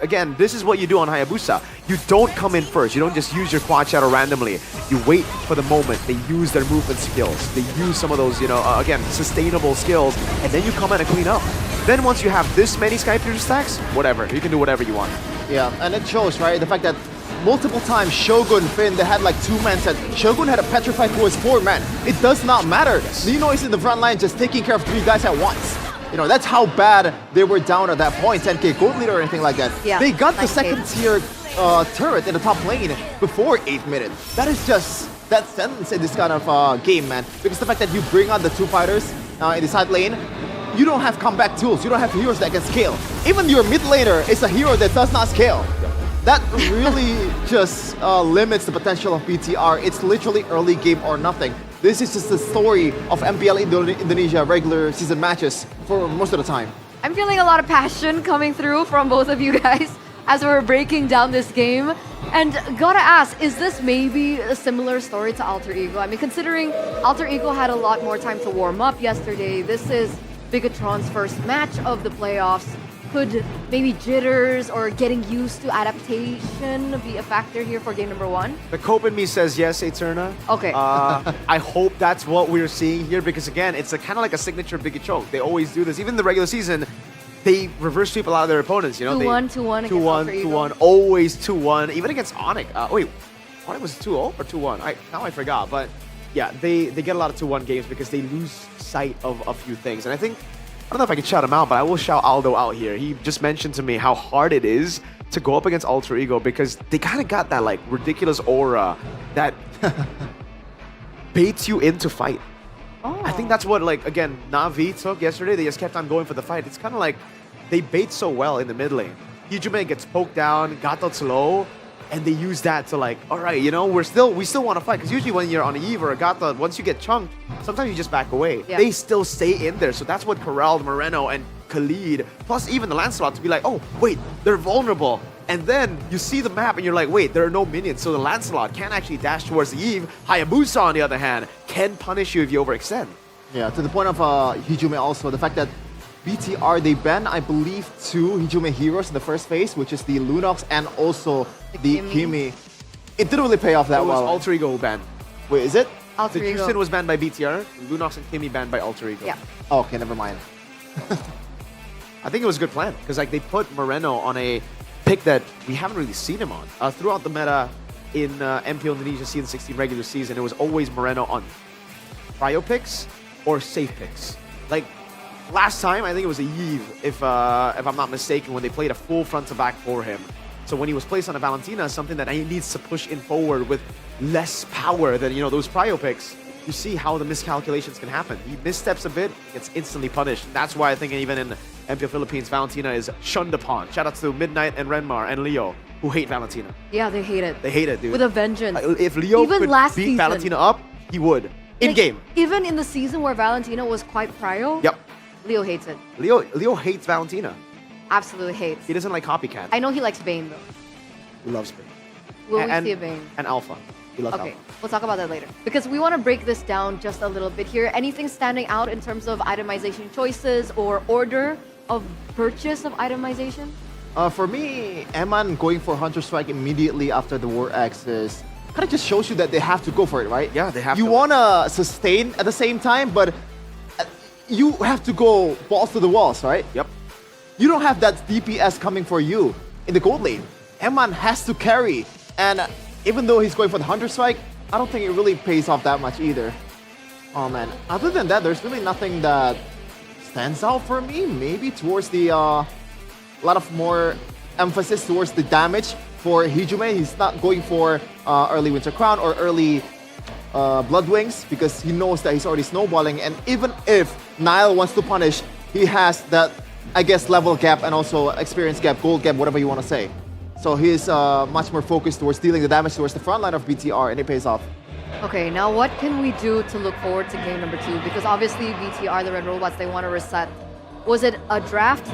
Again, this is what you do on Hayabusa. You don't come in first. You don't just use your Quad Shadow randomly. You wait for the moment. They use their movement skills. They use some of those, again, sustainable skills, and then you come in and clean up. Then once you have this many Sky Piercer stacks, whatever. You can do whatever you want. Yeah, and it shows, right? The fact that multiple times Shogun, Finn, they had like 2-man set. Shogun had a petrified force 4-man. It does not matter. Nino is in the front line just taking care of 3 guys at once. That's how bad they were down at that point. 10k gold leader or anything like that. Yeah, they got the second tier turret in the top lane before 8 minutes. That is just that sentence in this kind of game, man. Because the fact that you bring out the 2 fighters in the side lane, you don't have comeback tools. You don't have heroes that can scale. Even your mid laner is a hero that does not scale. That really just limits the potential of BTR. It's literally early game or nothing. This is just the story of MPL Indonesia regular season matches for most of the time. I'm feeling a lot of passion coming through from both of you guys as we're breaking down this game. And gotta ask, is this maybe a similar story to Alter Ego? I mean, considering Alter Ego had a lot more time to warm up yesterday, this is Bigatron's first match of the playoffs. Could maybe jitters or getting used to adaptation be a factor here for game number 1? The cope in me says yes, Eterna. Okay. I hope that's what we're seeing here because, again, it's kind of like a signature Big Choke. They always do this. Even in the regular season, they reverse sweep a lot of their opponents. 2-1, 2-1 against Alter Ego. 2-1, always 2-1. Even against ONIC. Wait, ONIC was 2-0 or 2-1? Now I forgot. But, yeah, they get a lot of 2-1 games because they lose sight of a few things. And I think... I don't know if I can shout him out, but I will shout Aldo out here. He just mentioned to me how hard it is to go up against Alter Ego because they kind of got that like ridiculous aura that baits you into fight. Oh. I think that's what, like, again, Na'Vi took yesterday. They just kept on going for the fight. It's kind of like they bait so well in the mid lane. Hijume gets poked down, Gatot's low, and they use that to like, all right, we still want to fight. Because usually when you're on a Eve or a Gatot, once you get chunked, sometimes you just back away. Yeah. They still stay in there. So that's what corralled Moreno and Khalid, plus even the Lancelot to be like, oh, wait, they're vulnerable. And then you see the map and you're like, wait, there are no minions. So the Lancelot can't actually dash towards the Eve. Hayabusa, on the other hand, can punish you if you overextend. Yeah, to the point of Hijume also, the fact that BTR, they banned, I believe, 2 Hijume heroes in the first phase, which is the Lunox and also the Kimi. It didn't really pay off that well. It was Alter Ego banned. Wait, is it? Alter The Ego. Houston was banned by BTR, Lunox and Kimi banned by Alter Ego. Yeah. Oh, okay, never mind. I think it was a good plan because like they put Moreno on a pick that we haven't really seen him on. Throughout the meta in MPL Indonesia Season 16 regular season, it was always Moreno on prio picks or safe picks. Like last time, I think it was a Eve, if I'm not mistaken, when they played a full front to back for him. So when he was placed on a Valentina, something that he needs to push in forward with less power than those prio picks. You see how the miscalculations can happen. He missteps a bit, gets instantly punished. That's why I think even in MPL Philippines, Valentina is shunned upon. Shout out to Midnight and Renmar and Leo, who hate Valentina. Yeah, they hate it. They hate it, dude. With a vengeance. If Leo Even could last beat season. Valentina up, he would. In-game. Even in the season where Valentina was quite prio, Yep. Leo hates it. Leo hates Valentina. Absolutely hates. He doesn't like copycat. I know he likes Bane though. He loves Bane. Will we see a Bane? And Alpha. He loves Okay, Alpha. we'll talk about that later. Because we want to break this down just a little bit here. Anything standing out in terms of itemization choices or order of purchase of itemization? For me, Eman going for Hunter Strike immediately after the War Axe is kind of just shows you that they have to go for it, right? Yeah, they have you to. You want to sustain at the same time, but you have to go balls to the walls, right? Yep. You don't have that DPS coming for you in the gold lane. Eman has to carry, and even though he's going for the Hunter Strike, I don't think it really pays off that much either. Oh man, other than that, there's really nothing that stands out for me. Maybe towards the, a lot of more emphasis towards the damage for Hijume. He's not going for early Winter Crown or early Blood Wings because he knows that he's already snowballing. And even if Nile wants to punish, he has that, I guess, level gap and also experience gap, gold gap, whatever you want to say. So he's much more focused towards dealing the damage towards the front line of BTR, and it pays off. Okay, now what can we do to look forward to game number 2? Because obviously BTR, the Red Robots, they want to reset. Was it a draft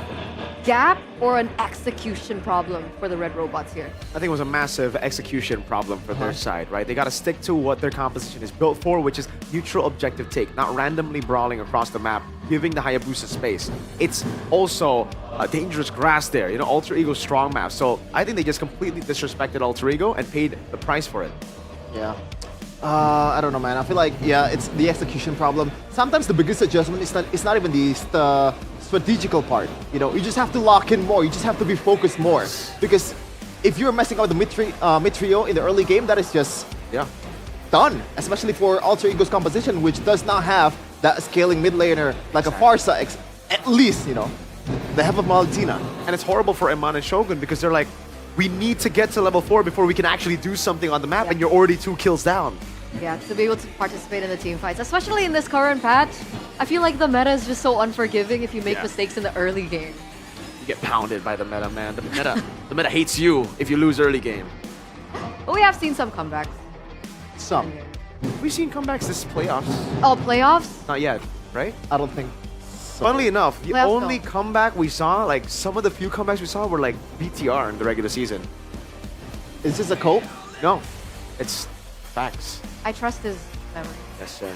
gap or an execution problem for the Red Robots here? I think it was a massive execution problem for their side, right? They got to stick to what their composition is built for, which is neutral objective take, not randomly brawling across the map, giving the Hayabusa space. It's also a dangerous grass there, Alter Ego strong map. So I think they just completely disrespected Alter Ego and paid the price for it. Yeah. I don't know, man. I feel like, yeah, it's the execution problem. Sometimes the biggest adjustment is not even the strategical part. You just have to lock in more. You just have to be focused more. Because if you're messing up with the mid trio in the early game, that is just done. Especially for Alter Ego's composition, which does not have that scaling mid laner like a Farsa, at least, they have a Valentina. And it's horrible for Eman and Shogun because they're like, we need to get to level 4 before we can actually do something on the map, and you're already 2 kills down. Yeah, to be able to participate in the team fights, especially in this current patch, I feel like the meta is just so unforgiving if you make mistakes in the early game. You get pounded by the meta, man. The meta hates you if you lose early game. But we have seen some comebacks. Some. We've seen comebacks this playoffs. Oh, playoffs? Not yet, right? I don't think. Funnily enough, the Playoffs only comeback we saw, like some of the few comebacks we saw were like BTR in the regular season. Is this a cope? No, it's facts. I trust his memory. Yes, sir.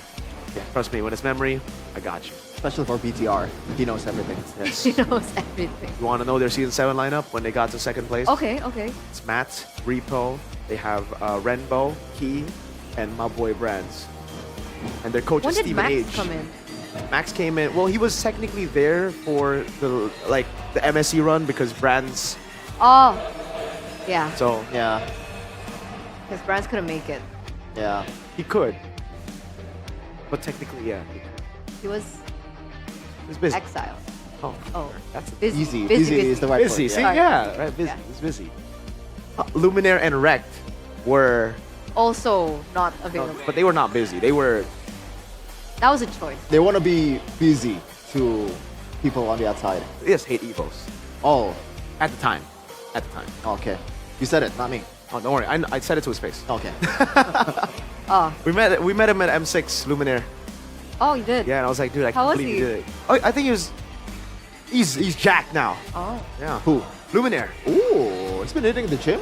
Yeah, trust me, when it's memory, I got you. Especially for BTR. He knows everything. Yes. He knows everything. You want to know their Season 7 lineup when they got to second place? Okay, okay. It's Matt, Repo, they have Renbo, Key, and my boy Brands. And their coach When is did Steven Max Age. come in? Max came in. Well, he was technically there for the MSC run because Brands. Oh, yeah. So yeah, because Brands couldn't make it. Yeah, he could. But technically, yeah, he was busy. exiled. Oh, that's busy. Easy. Busy is the right busy. word. See, Yeah. yeah, right. Busy. Yeah. He's busy. Luminaire and Rect were, Also not available. but they were not busy. They were. That was a choice. They want to be busy to people on the outside. They just hate EVOS. Oh, At the time. At the time. okay. You said it, not me. Oh, don't worry. I said it to his face. Okay. Oh, We met him at M6 Luminaire. oh, you did. Yeah, and I was like, dude, I How can't was believe he? you did it. Oh, I think he's jacked now. Oh. Yeah. Who? Luminaire. Ooh, he's been hitting the gym?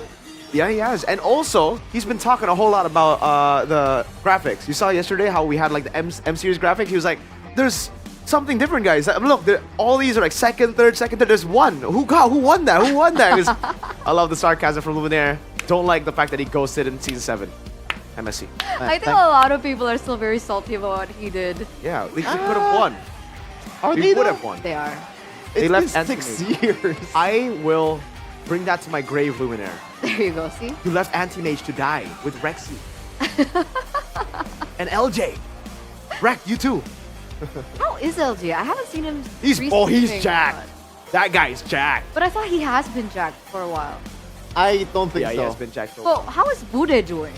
Yeah, he has. And also, he's been talking a whole lot about the graphics. You saw yesterday how we had like the M series graphics. He was like, there's something different, guys. Look, all these are like second, third. There's one. Who won that? Who won that? 'Cause I love the sarcasm from Luminaire. Don't like the fact that he ghosted in Season 7. MSC. I think a lot of people are still very salty about what he did. Yeah, he could have won. Are He they would though? have won. They are. They It's left been 6 Anti-Mage. years. I will bring that to my grave, Luminaire. There you go, see? You left Anti-Mage to die with Rexy. And LJ. Rex, you too. How is LG? I haven't seen him. He's recently. jacked. That guy's jacked. But I thought he has been jacked for a while. I don't think Yeah, so. he has been jacked for a Well, while. how is Bude doing?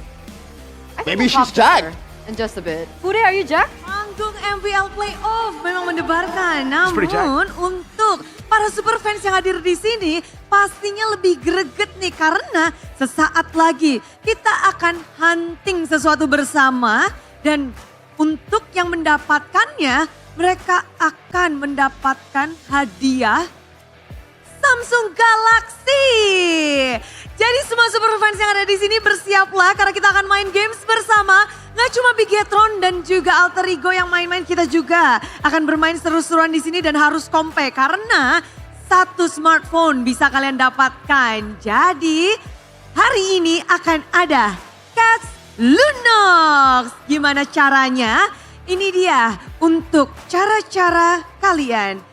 I think Maybe we'll she's talk to her jacked. in just a bit. Bude, are you jacked? Panggung MPL Playoff memang mendebarkan, pretty namun untuk para super fans yang hadir di sini pastinya lebih greget nih karena sesaat lagi kita akan hunting sesuatu bersama dan untuk yang mendapatkannya mereka akan mendapatkan hadiah Samsung Galaxy. Jadi semua super fans yang ada di sini bersiaplah karena kita akan main games bersama. Nggak cuma Bigetron dan juga Alter Ego yang main-main, kita juga akan bermain seru-seruan di sini dan harus kompe karena satu smartphone bisa kalian dapatkan. Jadi hari ini akan ada Cats Lunox. Gimana caranya? Ini dia untuk cara-cara kalian.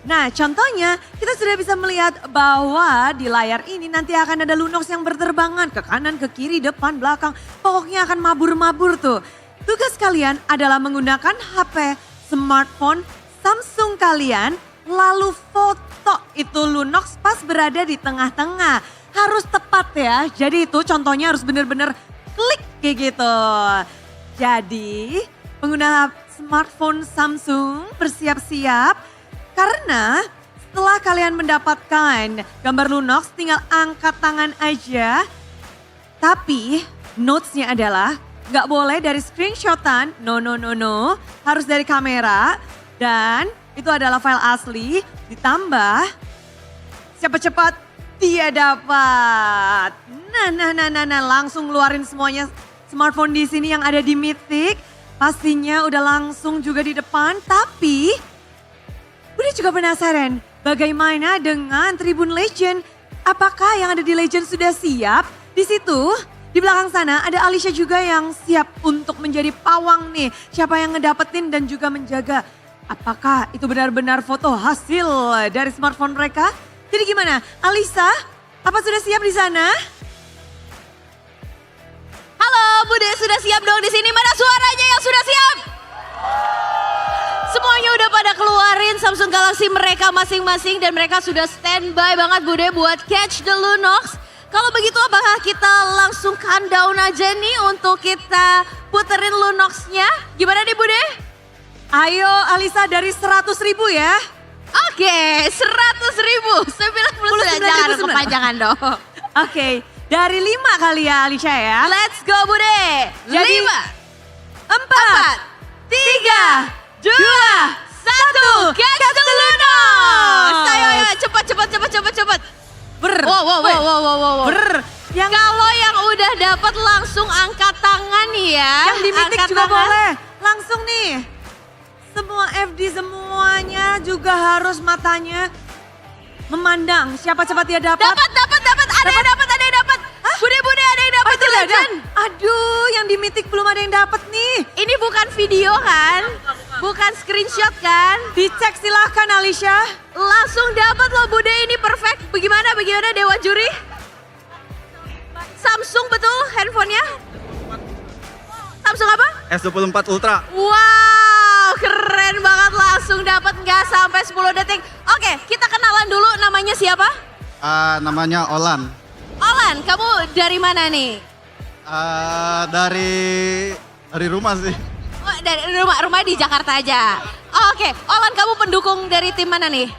Nah, contohnya kita sudah bisa melihat bahwa di layar ini nanti akan ada Lunox yang berterbangan ke kanan, ke kiri, depan, belakang. Pokoknya akan mabur-mabur tuh. Tugas kalian adalah menggunakan HP, smartphone, Samsung kalian, lalu foto itu Lunox pas berada di tengah-tengah. Harus tepat ya, jadi itu contohnya harus benar-benar klik kayak gitu. Jadi pengguna smartphone Samsung bersiap-siap. Karena setelah kalian mendapatkan gambar Lunox tinggal angkat tangan aja. Tapi notes-nya adalah nggak boleh dari screenshotan, no. Harus dari kamera dan itu adalah file asli ditambah cepat-cepat dia dapat. Nah, langsung ngeluarin semuanya smartphone di sini yang ada di Mythic. Pastinya udah langsung juga di depan tapi udah juga penasaran bagaimana dengan Tribun Legend? Apakah yang ada di Legend sudah siap? Di situ, di belakang sana ada Alicia juga yang siap untuk menjadi pawang nih. Siapa yang ngedapetin dan juga menjaga. Apakah itu benar-benar foto hasil dari smartphone mereka? Jadi gimana? Alisa, apa sudah siap di sana? Halo, Bude sudah siap dong di sini. Mana suaranya yang sudah siap? Semuanya udah pada keluarin Samsung Galaxy mereka masing-masing dan mereka sudah standby banget Bude buat catch the Lunox. Kalau begitu apakah kita langsung countdown aja nih untuk kita puterin Lunox-nya? Gimana nih Bude? Ayo Alisa dari 100.000 ya. Oke, 100.000. 99 jangan kepanjangan dong. Oke, dari 5 kali ya Alicia ya. Let's go Bude. Jadi 5, 4, 3, 2, 1, catch the Lunox! Ayo, cepet. Wow. Kalau yang udah dapat langsung angkat tangan ya. Yang di Mythic Angkat juga tangan. boleh. Langsung nih. Semua FD semuanya juga harus matanya memandang. Siapa cepat dia dapat. Dapat. Ada yang dapat. Bude ada yang dapat di Legend. Aduh, yang di Mythic belum ada yang dapat nih. Ini bukan video kan? Bukan screenshot kan? Dicek silahkan Alicia. Langsung dapat loh Bude, ini perfect. Bagaimana Dewa Juri? Samsung betul handphonenya? Samsung apa? S24 Ultra. Wow, keren banget langsung dapat nggak sampai 10 detik. Oke, kita kenalan dulu namanya siapa? Namanya Olan. Olan, kamu dari mana nih? Dari rumah sih. Oh, dari rumah di Jakarta aja. Oke, Olan kamu pendukung dari tim mana nih?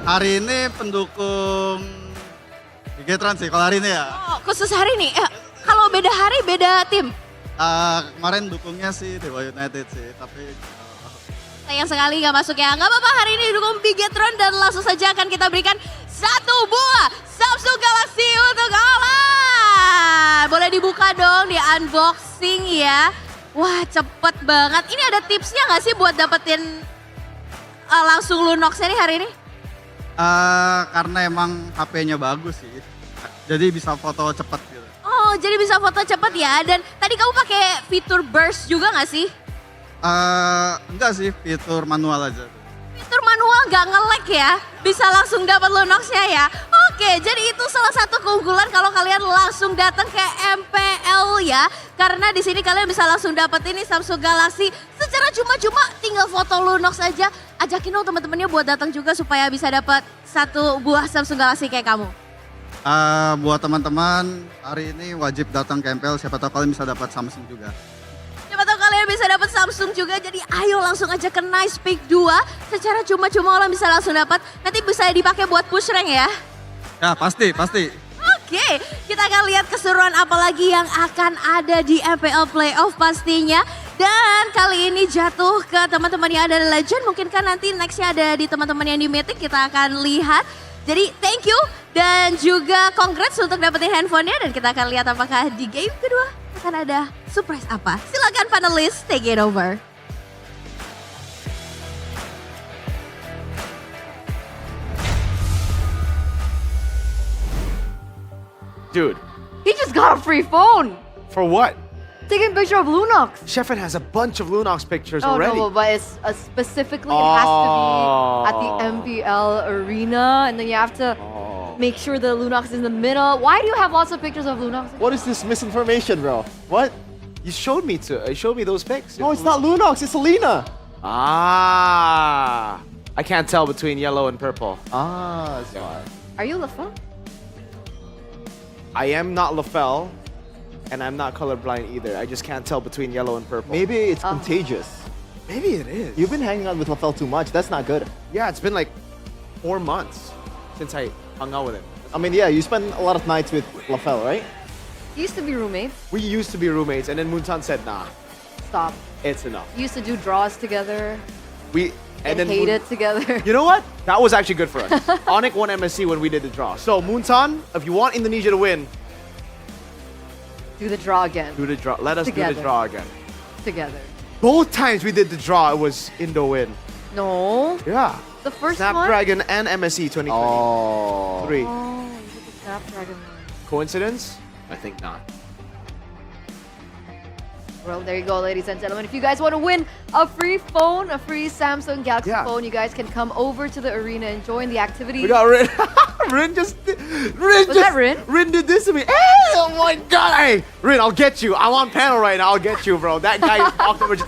Hari ini pendukung Bigetron sih kalau hari ini ya. Oh, khusus hari ini. Kalau beda hari beda tim. Kemarin dukungnya sih Dewa United sih, tapi sayang sekali nggak masuk ya. Nggak apa-apa. Kenapa hari ini dukung Bigetron dan langsung saja akan kita berikan satu buah Samsung Galaxy untuk Alan. Boleh dibuka dong, di unboxing ya. Wah, cepet banget. Ini ada tipsnya nggak sih buat dapetin langsung Lunox-nya nih hari ini? Karena emang HP-nya bagus sih. Jadi bisa foto cepet gitu. Oh, jadi bisa foto cepet ya. Dan tadi kamu pakai fitur burst juga nggak sih? Enggak sih, fitur manual aja. Fitur manual nggak nge-lag ya? Bisa langsung dapat Lunox-nya ya? Oke, jadi itu salah satu keunggulan kalau kalian langsung datang ke MPL ya. Karena di sini kalian bisa langsung dapat ini Samsung Galaxy secara cuma-cuma, tinggal foto Lunox aja. Ajakin dong teman-temannya buat datang juga supaya bisa dapat satu buah Samsung Galaxy kayak kamu. Buat teman-teman, hari ini wajib datang ke MPL, siapa tahu kalian bisa dapat Samsung juga. Siapa tahu kalian bisa dapat Samsung juga, jadi ayo langsung aja ke Nice Pick 2. Secara cuma-cuma orang bisa langsung dapat, nanti bisa dipakai buat push rank ya. Ya pasti. Oke, kita akan lihat keseruan apa lagi yang akan ada di MPL Playoff pastinya. Dan kali ini jatuh ke teman-teman yang ada di Legend, mungkin kan nanti nextnya ada di teman-teman yang di Mythic, kita akan lihat. Jadi thank you dan juga congrats untuk dapetin handphonenya, dan kita akan lihat apakah di game kedua akan ada surprise apa. Silakan panelis, take it over. Dude. He just got a free phone. For what? Taking a picture of Lunox. Sheffin has a bunch of Lunox pictures Oh already. no, but it's specifically it has to be at the MPL arena, and then you have to make sure the Lunox is in the middle. Why do you have lots of pictures of Lunox? What is this misinformation, bro? What? You showed me those pics. No, it's not Lunox, it's Selena. Ah. I can't tell between yellow and purple. Ah, that's why. Are you Lafel? I am not LaFell, and I'm not colorblind either. I just can't tell between yellow and purple. Maybe it's contagious. Maybe it is. You've been hanging out with LaFell too much. That's not good. Yeah, it's been like 4 months since I hung out with him. I mean, yeah, you spend a lot of nights with LaFell, right? You used to be roommates. We used to be roommates, and then Muntan said, nah, Stop. it's enough. You used to do draws together. And then hate it together. You know what? That was actually good for us. ONIC won MSC when we did the draw. So Muntan, if you want Indonesia to win, Do the draw again. do the draw. Let us do Together. the draw again. Together. Both times we did the draw, it was Indo win. No. Yeah. The first Snapdragon and MSC 2023. one? Oh, you did the Snapdragon one. Coincidence? I think not. Well, there you go, ladies and gentlemen. If you guys want to win a free phone, a free Samsung Galaxy phone, you guys can come over to the arena and join the activity. We got Rin. Was that Rin? Rin did this to me. Hey, oh my god. Hey, Rin, I'll get you. I'm on panel right now. I'll get you, bro. That guy walked over just.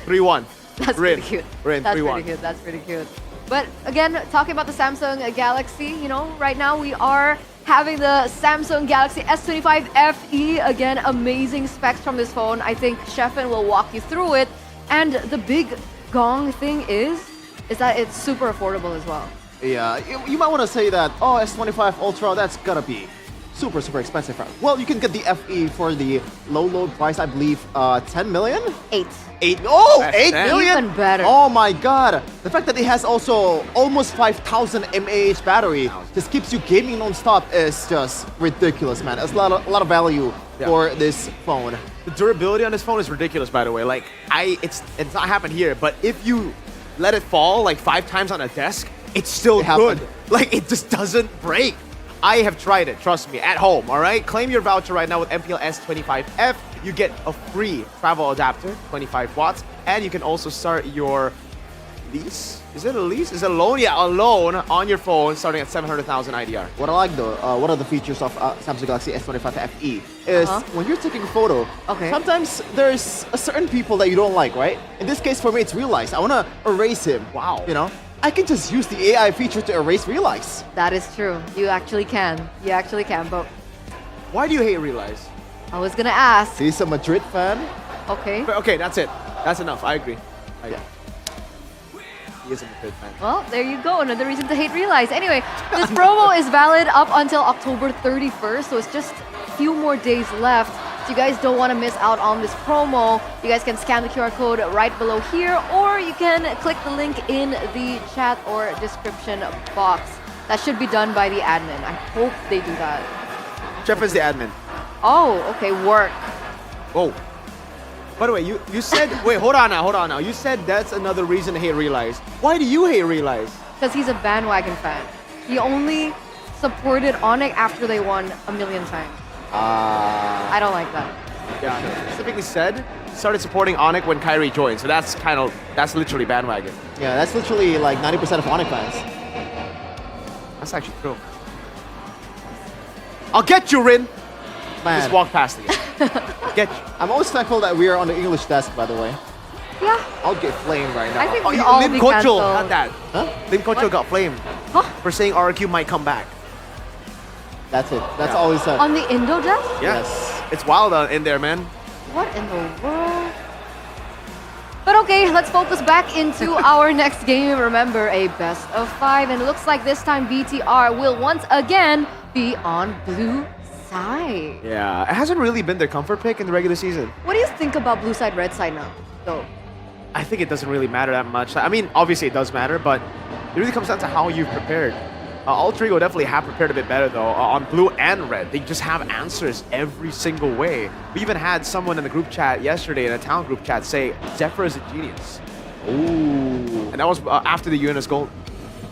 3-1. That's Rin. pretty cute. Rin, That's 3-1. pretty cute. That's pretty cute. But again, talking about the Samsung Galaxy, you know, right now we are having the Samsung Galaxy S25 FE. Again, amazing specs from this phone. I think Sheffin will walk you through it. And the big gong thing is that it's super affordable as well. Yeah, you might want to say that, oh, S25 Ultra, that's gotta be super, super expensive. Well, you can get the FE for the low price, I believe, 10 million? 8. 8? Oh, That's 8 10? million? Even better. Oh my god. The fact that it has also almost 5,000 mAh battery just keeps you gaming non-stop is just ridiculous, man. It's a lot of value for this phone. The durability on this phone is ridiculous, by the way. Like, it's not happened here, but if you let it fall like 5 times on a desk, it's still good. Like, it just doesn't break. I have tried it, trust me, at home, all right? Claim your voucher right now with MPL S25F. You get a free travel adapter, 25 watts, and you can also start your lease. Is it a lease? Is it a loan? Yeah, a loan on your phone starting at 700,000 IDR. What I like though, one of the features of Samsung Galaxy S25 FE is when you're taking a photo, sometimes there's a certain people that you don't like, right? In this case, for me, it's Realize. I want to erase him. Wow. You know? I can just use the AI feature to erase Realize. That is true. You actually can. You actually can, but why do you hate Realize? I was gonna ask. He's a Madrid fan. Okay. But okay, that's it. That's enough. I agree. He is a Madrid fan. Well, there you go. Another reason to hate Realize. Anyway, this promo is valid up until October 31st, so it's just a few more days left. you guys don't want to miss out on this promo, you guys can scan the QR code right below here, or you can click the link in the chat or description box. That should be done by the admin. I hope they do that. Jeff is the admin. Oh, okay, work. Oh. By the way, you said, wait, hold on now. You said that's another reason to hate Realize. Why do you hate Realize? Because he's a bandwagon fan. He only supported ONIC after they won a million times. I don't like that. Yeah, no, specifically said, started supporting ONIC when Kyrie joined. So that's literally bandwagon. Yeah, that's literally like 90% of ONIC fans. That's actually true. I'll get you, Rin. Man. Just walk past again. Get you. I'm always thankful that we are on the English desk, by the way. Yeah. I'll get flamed right now. I think we all Lim be Kocho cancelled. had that. Huh? Lim Kocho got flamed for saying RQ might come back. That's it. That's all he said. On the Indo desk? Yeah. Yes. It's wild in there, man. What in the world? But okay, let's focus back into our next game. Remember, a best of 5, and it looks like this time BTR will once again be on blue side. Yeah, it hasn't really been their comfort pick in the regular season. What do you think about blue side, red side now, though? I think it doesn't really matter that much. I mean, obviously it does matter, but it really comes down to how you've prepared. Alter Ego definitely have prepared a bit better though, on blue and red. They just have answers every single way. We even had someone in the group chat yesterday, in a town group chat, say Zephyr is a genius. Ooh. And that was after the UNS goal.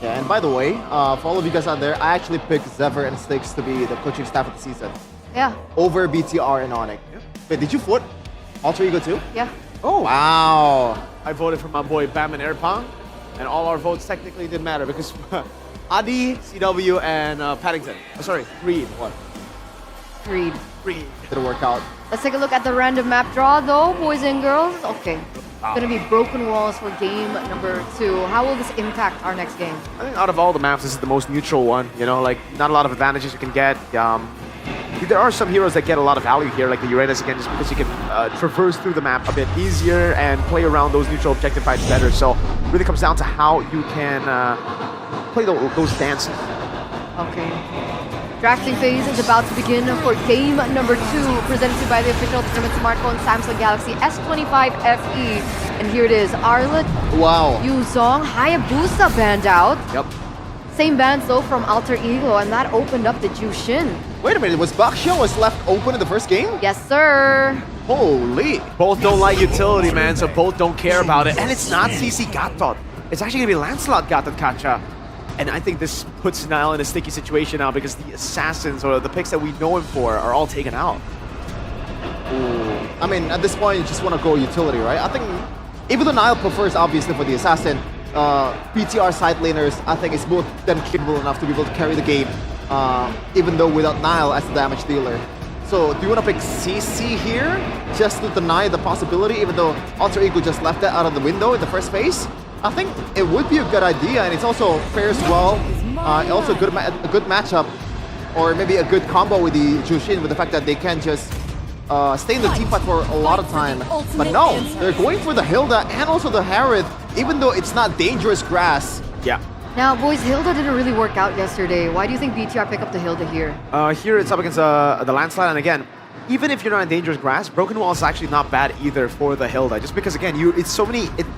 Yeah, and by the way, for all of you guys out there, I actually picked Zephyr and Sticks to be the coaching staff of the season. Yeah. Over BTR and ONIC. Yeah. Wait, did you vote Alter Ego too? Yeah. Oh, wow. I voted for my boy Bam and Airpong, and all our votes technically didn't matter because Adi, CW, and Paddington. Oh, sorry, Reed won. Reed. Didn't work out. Let's take a look at the random map draw though, boys and girls. Okay. It's gonna be broken walls for game number 2. How will this impact our next game? I think out of all the maps, this is the most neutral one. You know, like not a lot of advantages you can get. There are some heroes that get a lot of value here, like the Uranus again, just because you can traverse through the map a bit easier and play around those neutral objective fights better. So it really comes down to how you can play those dances. Okay. Drafting phase is about to begin for game number 2, presented by the official tournament smartphone Samsung Galaxy S25 FE. And here it is, Arlet, wow, Yuzong, Hayabusa banned out. Yep. Same bans though from Alter Ego, and that opened up the Jushin. Wait a minute, was Bakshio was left open in the first game? Yes, sir. Holy. Both don't like utility, man, so both don't care about it. And it's not CC Gatot. It's actually going to be Lancelot Gatot Kacha. And I think this puts Nile in a sticky situation now because the assassins or the picks that we know him for are all taken out. Ooh. I mean, at this point, you just want to go utility, right? I think even though Nile prefers, obviously, for the assassin, PTR side laners, I think is both then capable enough to be able to carry the game, even though without Nile as the damage dealer. So, do you want to pick CC here, just to deny the possibility, even though Alter Ego just left that out of the window in the first phase? I think it would be a good idea, and it's also fares well. Also a good matchup, or maybe a good combo with the Jushin, with the fact that they can just stay in the team fight for a lot of time. But no, they're going for the Hilda and also the Harith, even though it's not dangerous grass. Yeah. Now, boys, Hilda didn't really work out yesterday. Why do you think BTR pick up the Hilda here? Here it's up against the Landslide, and again, even if you're not in dangerous grass, Broken Wall is actually not bad either for the Hilda. Just because again,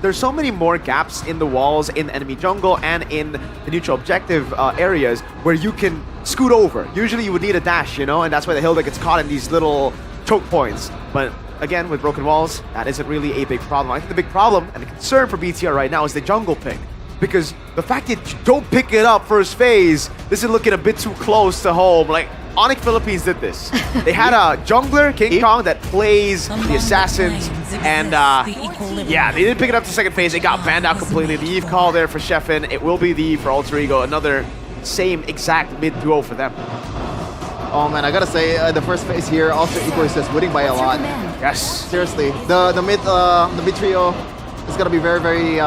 there's so many more gaps in the walls, in the enemy jungle, and in the neutral objective areas where you can scoot over. Usually you would need a dash, you know, and that's why the Hilda gets caught in these little choke points. But again, with Broken Walls, that isn't really a big problem. I think the big problem and the concern for BTR right now is the jungle pick. Because the fact that you don't pick it up first phase, this is looking a bit too close to home. Like, ONIC Philippines did this. They had a jungler, King Kong, that plays the assassins, and yeah, they didn't pick it up to second phase. It got banned out completely. The Eve call there for Sheffin. It will be the Eve for Alter Ego. Another same exact mid duo for them. Oh man, I gotta say, the first phase here, Alter Ego is just winning by a lot. Yes. Seriously, the mid trio is gonna be very, very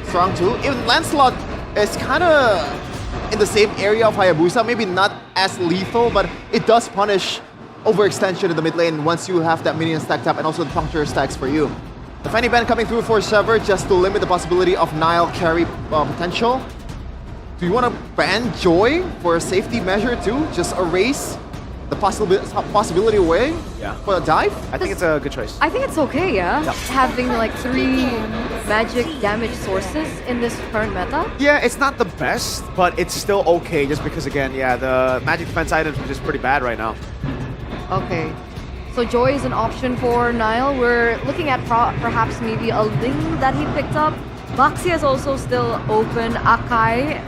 strong too. Even Lancelot is kind of in the same area of Hayabusa, maybe not as lethal, but it does punish overextension in the mid lane once you have that minion stacked up and also the puncture stacks for you. The Fanny Ban coming through for Sever just to limit the possibility of Nile carry potential. Do you want to ban Joy for a safety measure too? Just erase the possibility away for a dive? I think it's a good choice. I think it's okay, yeah? Yeah. Having like 3 magic damage sources in this current meta. Yeah, it's not the best, but it's still okay just because, again, yeah, the magic defense items are just pretty bad right now. Okay. So Joy is an option for Niall. We're looking at perhaps maybe a Ling that he picked up. Baxia is also still open. Akai.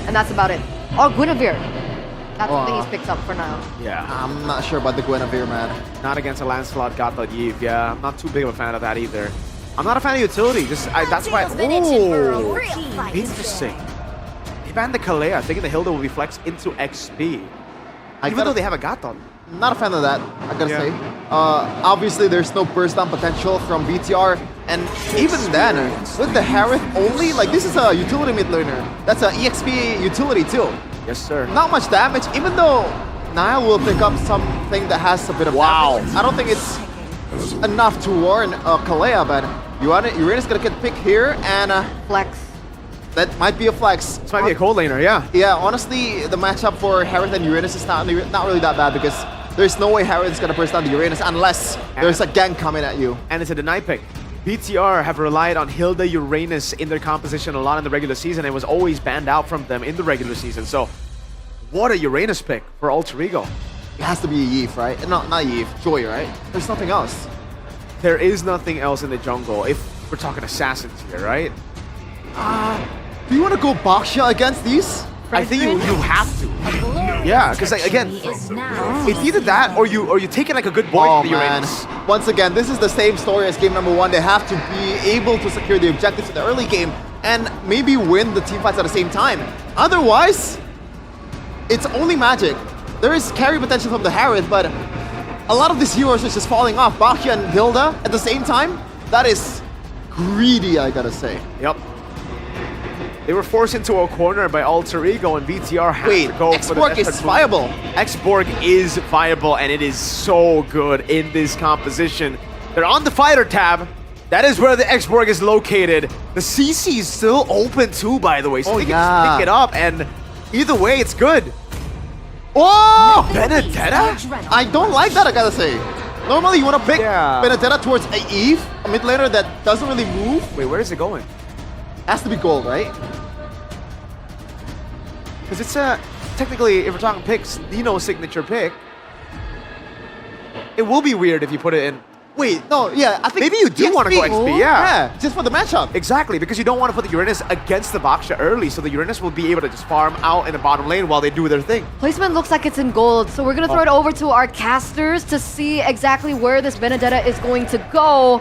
And that's about it. Or Guinevere. That's something he's picked up for now. Yeah. I'm not sure about the Guinevere, man. Not against a Lancelot, Gato, Yves. Yeah, I'm not too big of a fan of that either. I'm not a fan of utility. That's why. Oh, interesting. They banned the Kalea, thinking the Hilda will be flexed into XP. Even though they have a Gaton. Not a fan of that, I gotta say. Obviously, there's no burst down potential from BTR. And even then, with the Harith only, like this is a utility mid laner. That's an EXP utility too. Yes, sir. Not much damage, even though Niall will pick up something that has a bit of damage. I don't think it's enough to warn Kalea, but Uranus gonna get picked here and flex. That might be a flex. This might be a cold laner, yeah. Yeah, honestly, the matchup for Harith and Uranus is not really that bad because there's no way Harith is gonna burst down the Uranus unless there's a gank coming at you. And it's a deny pick. BTR have relied on Hilda Uranus in their composition a lot in the regular season. It was always banned out from them in the regular season. So, what a Uranus pick for Alter Ego. It has to be a Yves, right? Not Yves, Joy, right? There's nothing else. There is nothing else in the jungle if we're talking assassins here, right? Do you want to go Baxia against these? I think you have to. Yeah, because like, again, it's either that or you take it like a good boy to the Uranus. Once again, this is the same story as game number 1. They have to be able to secure the objectives in the early game and maybe win the team fights at the same time. Otherwise, it's only magic. There is carry potential from the Harith, but a lot of these heroes are just falling off. Baxia and Hilda at the same time, that is greedy, I gotta say. Yep. They were forced into a corner by Alter Ego and BTR had to go for the X-Borg is viable. X-Borg is viable and it is so good in this composition. They're on the fighter tab. That is where the X-Borg is located. The CC is still open too, by the way, so they can just pick it up and either way, it's good. Oh! Benedetta? I don't like that, I gotta say. Normally, you want to pick Benedetta towards a Eve, a mid laner that doesn't really move. Wait, where is it going? Has to be gold, right? Because it's technically, if we're talking picks, Nino's signature pick. It will be weird if you put it in. Wait, no, yeah, I think maybe you do want to go XP, yeah, just for the matchup. Exactly, because you don't want to put the Uranus against the Baxia early, so the Uranus will be able to just farm out in the bottom lane while they do their thing. Placement looks like it's in gold, so we're going to throw it over to our casters to see exactly where this Benedetta is going to go.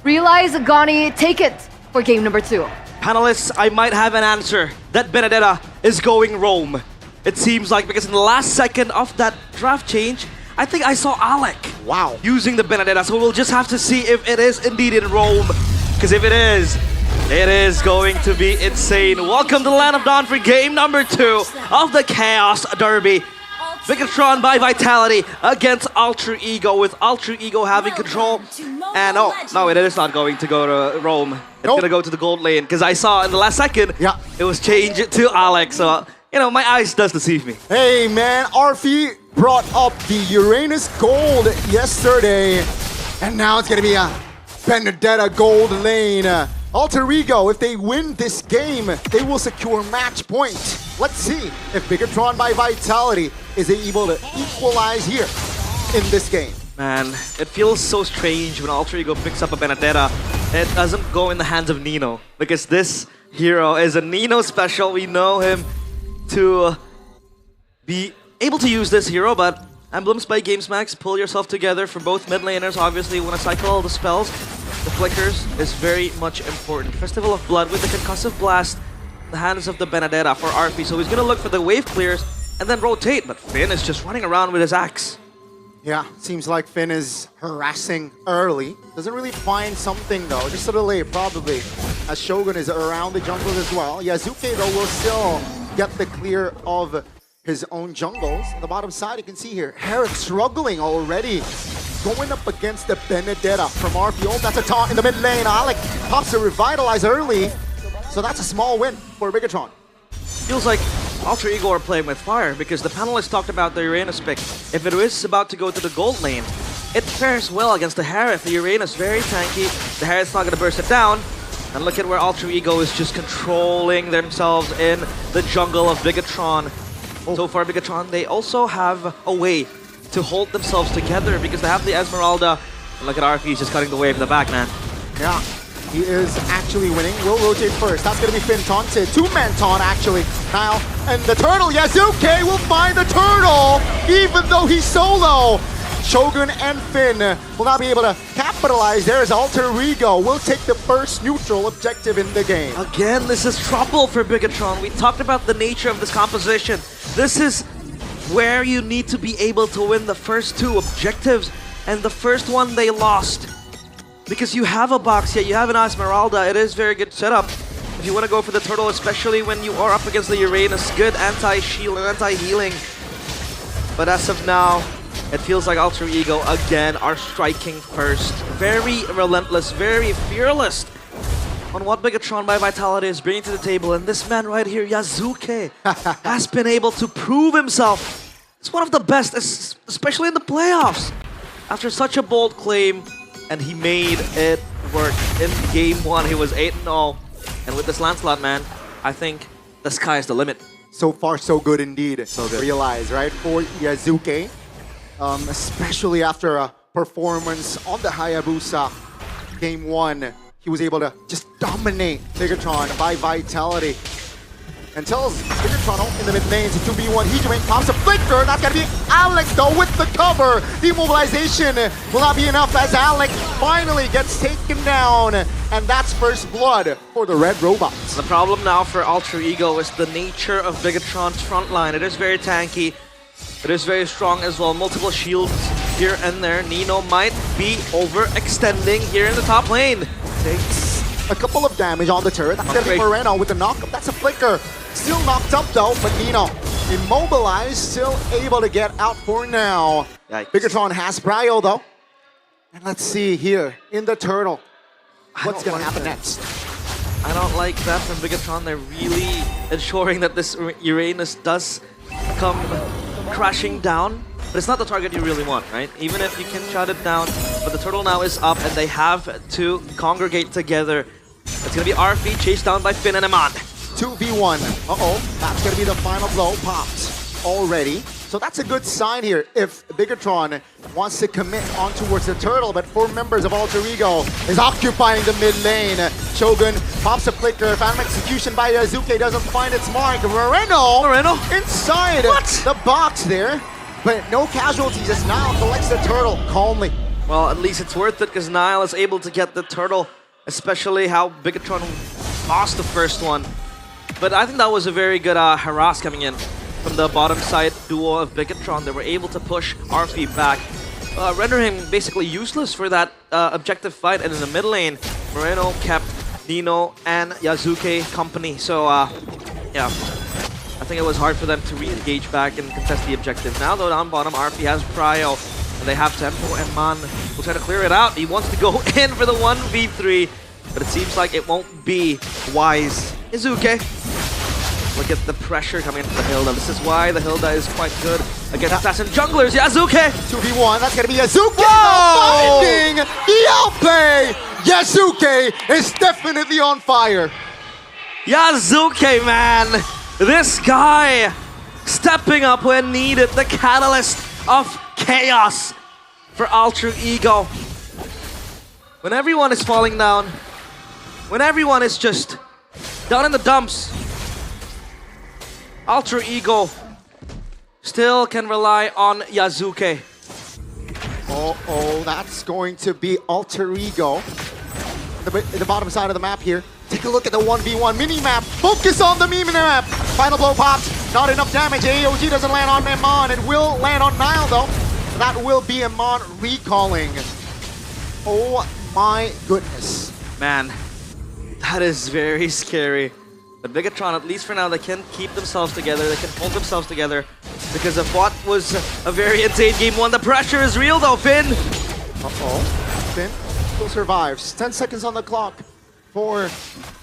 Realize, Gani, take it for game number 2. Panelists, I might have an answer. That Benedetta is going roam. It seems like because in the last second of that draft change, I think I saw Alec using the Benedetta. So we'll just have to see if it is indeed in Rome. Because if it is going to be insane. Welcome to the Land of Dawn for game number 2 of the Chaos Derby. Vicatron by Vitality against Alter Ego, with Alter Ego having control. And no, it is not going to go to Rome. It's going to go to the gold lane, because I saw in the last second, it was changed to Alex. So, you know, my eyes does deceive me. Hey man, Arfi brought up the Uranus gold yesterday. And now it's going to be a Benedetta gold lane. Alter Ego, if they win this game, they will secure match point. Let's see if Bigatron by Vitality is able to equalize here in this game. Man, it feels so strange when Alter Ego picks up a Benedetta. It doesn't go in the hands of Nino, because this hero is a Nino special. We know him to be able to use this hero, but Emblems by GamesMax, pull yourself together for both mid laners. Obviously, you want to cycle all the spells. The flickers is very much important. Festival of Blood with the Concussive Blast, the hands of the Benedetta for RP. So he's going to look for the wave clears and then rotate, but Finn is just running around with his axe. Yeah, seems like Finn is harassing early. Doesn't really find something though, just a delay probably, as Shogun is around the jungle as well. Yazuke though will still get the clear of his own jungles. On the bottom side, you can see here, Herrick struggling already. Going up against the Benedetta from RPO. That's a taunt in the mid lane. Alec pops a Revitalize early. So that's a small win for Bigatron. Feels like Ultra Ego are playing with fire because the panelists talked about the Uranus pick. If it is about to go to the gold lane, it fares well against the Harith. The Uranus very tanky. The Harith's not going to burst it down. And look at where Ultra Ego is just controlling themselves in the jungle of Bigatron. So far, Bigatron, they also have a way to hold themselves together because they have the Esmeralda. And look at RP, he's just cutting the wave in the back, man. Yeah, he is actually winning. We'll rotate first. That's going to be Finn taunted. Two-man taunt, actually. Now, and the turtle, Yazuke will find the turtle, even though he's solo. Shogun and Finn will not be able to capitalize. There is Alter Ego. Will take the first neutral objective in the game. Again, this is trouble for Bigatron. We talked about the nature of this composition. This is where you need to be able to win the first two objectives. And the first one they lost. Because you have a box here, you have an Esmeralda. It is very good setup. If you want to go for the turtle, especially when you are up against the Uranus. Good anti-shield and anti-healing. But as of now, it feels like Ultra Ego again are striking first. Very relentless, very fearless on what Bigatron by Vitality is bringing to the table. And this man right here, Yazuke, has been able to prove himself. It's one of the best, especially in the playoffs. After such a bold claim, and he made it work. In game one, he was 8-0. And with this Lancelot, man, I think the sky is the limit. So far, so good indeed. So good. Realize, right? For Yazuke, especially after a performance on the Hayabusa game one, he was able to just dominate Bigatron by Vitality. And tells Bigatron in the mid lane to 2v1. Heejuming pops a flicker. That's gonna be Alec though with the cover. Demobilization will not be enough as Alec finally gets taken down. And that's first blood for the Red Robots. The problem now for Ultra Ego is the nature of Bigatron's front line. It is very tanky. It is very strong as well. Multiple shields here and there. Nino might be overextending here in the top lane. Takes a couple of damage on the turret. That's gonna be Moreno with the knock-up. That's a flicker. Still knocked up though, but Nino immobilized, still able to get out for now. Yikes. Bigatron has Bryo though. And let's see here in the turtle. What's gonna happen next? I don't like that from Bigatron. They're really ensuring that this Uranus does come crashing down. But it's not the target you really want, right? Even if you can shut it down. But the turtle now is up and they have to congregate together. It's gonna be RP chased down by Finn and Eman. 2v1. Uh-oh, that's gonna be the final blow. Popped already. So that's a good sign here if Bigatron wants to commit on towards the turtle, but 4 members of Alter Ego is occupying the mid lane. Shogun pops a flicker. Phantom execution by Yazuke doesn't find its mark. Moreno inside the box there, but no casualties as Nile collects the turtle calmly. Well, at least it's worth it because Nile is able to get the turtle, especially how Bigatron lost the first one. But I think that was a very good harass coming in from the bottom side duo of Bigatron. They were able to push RP back, render him basically useless for that objective fight. And in the mid lane, Moreno kept Nino and Yazuke company. So, yeah, I think it was hard for them to re-engage back and contest the objective. Now, though, down bottom, RP has Pryo, and they have Tempo, and Man will try to clear it out. He wants to go in for the 1v3, but it seems like it won't be wise. Izuke. Look at the pressure coming into the Hilda. This is why the Hilda is quite good against assassin junglers. Yazuke! 2v1, that's gonna be Yazuke! Finding the outplay! Yazuke is definitely on fire. Yazuke, man! This guy stepping up when needed. The catalyst of chaos for Ultra Ego. When everyone is falling down, when everyone is just down in the dumps, Ultra Ego still can rely on Yazuke. Oh, that's going to be Alter Ego. The bottom side of the map here. Take a look at the 1v1 mini-map. Focus on the mini-map. Final blow popped. Not enough damage. AOG doesn't land on Eman. It will land on Nile, though. That will be Eman recalling. Oh, my goodness. Man, that is very scary. But Bigatron, at least for now, they can keep themselves together. They can hold themselves together because of what was a very insane game one. The pressure is real, though, Finn. Uh-oh. Finn still survives. 10 seconds on the clock for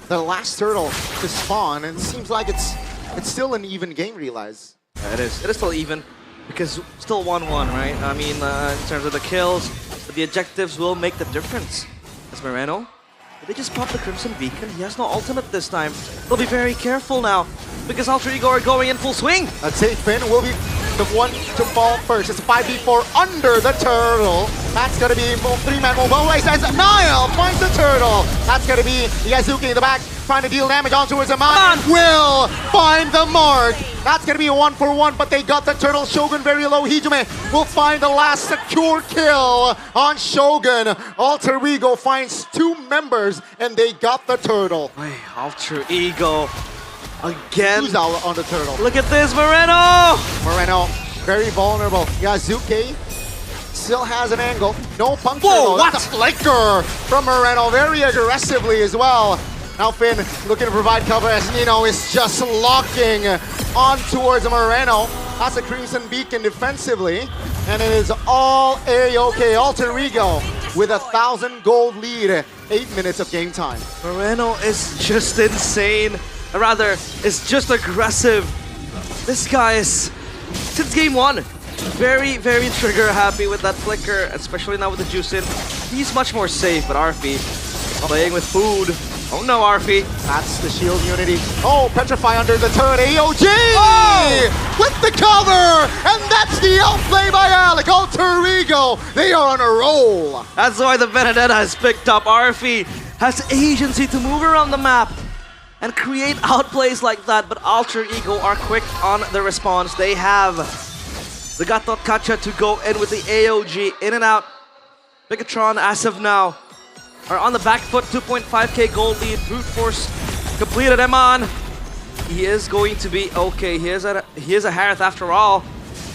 the last turtle to spawn. And it seems like it's It's still an even game, realize. Yeah, it is. It is still even because still 1-1, right? I mean, in terms of the kills, the objectives will make the difference. As Moreno, did they just pop the Crimson Beacon? He has no ultimate this time. They'll be very careful now because Alter Ego are going in full swing. Let's say Finn will be the one to fall first. It's a 5v4 under the turtle. That's gonna be 3-man mobilize as Niall finds the turtle. That's gonna be Yazuki in the back trying to deal damage on towards Aman. Will find the mark. That's gonna be a 1-for-1, but they got the turtle. Shogun very low. Hijume will find the last secure kill on Shogun. Alter Ego finds 2 members and they got the turtle. Wait, Alter Ego again. Who's out on the turtle? Look at this, Moreno! Moreno, very vulnerable. Yazuki still has an angle. No puncture. Whoa, what? That's a flicker from Moreno, very aggressively as well. Now Finn looking to provide cover as Nino is just locking on towards Moreno. That's a Crimson Beacon defensively. And it is all A-OK. Alter Ego with 1,000 gold lead. 8 minutes of game time. Moreno is just insane. Rather, is just aggressive. This guy is, since game 1, very, very trigger happy with that flicker, especially now with the juice in. He's much more safe, but Arfi playing with food. Oh no, Arfi. That's the shield unity. Oh, Petrify under the turret. AOG! Oh! With the cover! And that's the outplay by Alec. Alter Ego, they are on a roll. That's why the Benedetta has picked up. Arfi has agency to move around the map and create outplays like that, but Alter Ego are quick on the response. They have the Gatot Kacha to go in with the AOG, in and out. Bigatron, as of now, are on the back foot, 2.5k gold lead, brute force completed. Eman, he is going to be okay. He is a Harith after all,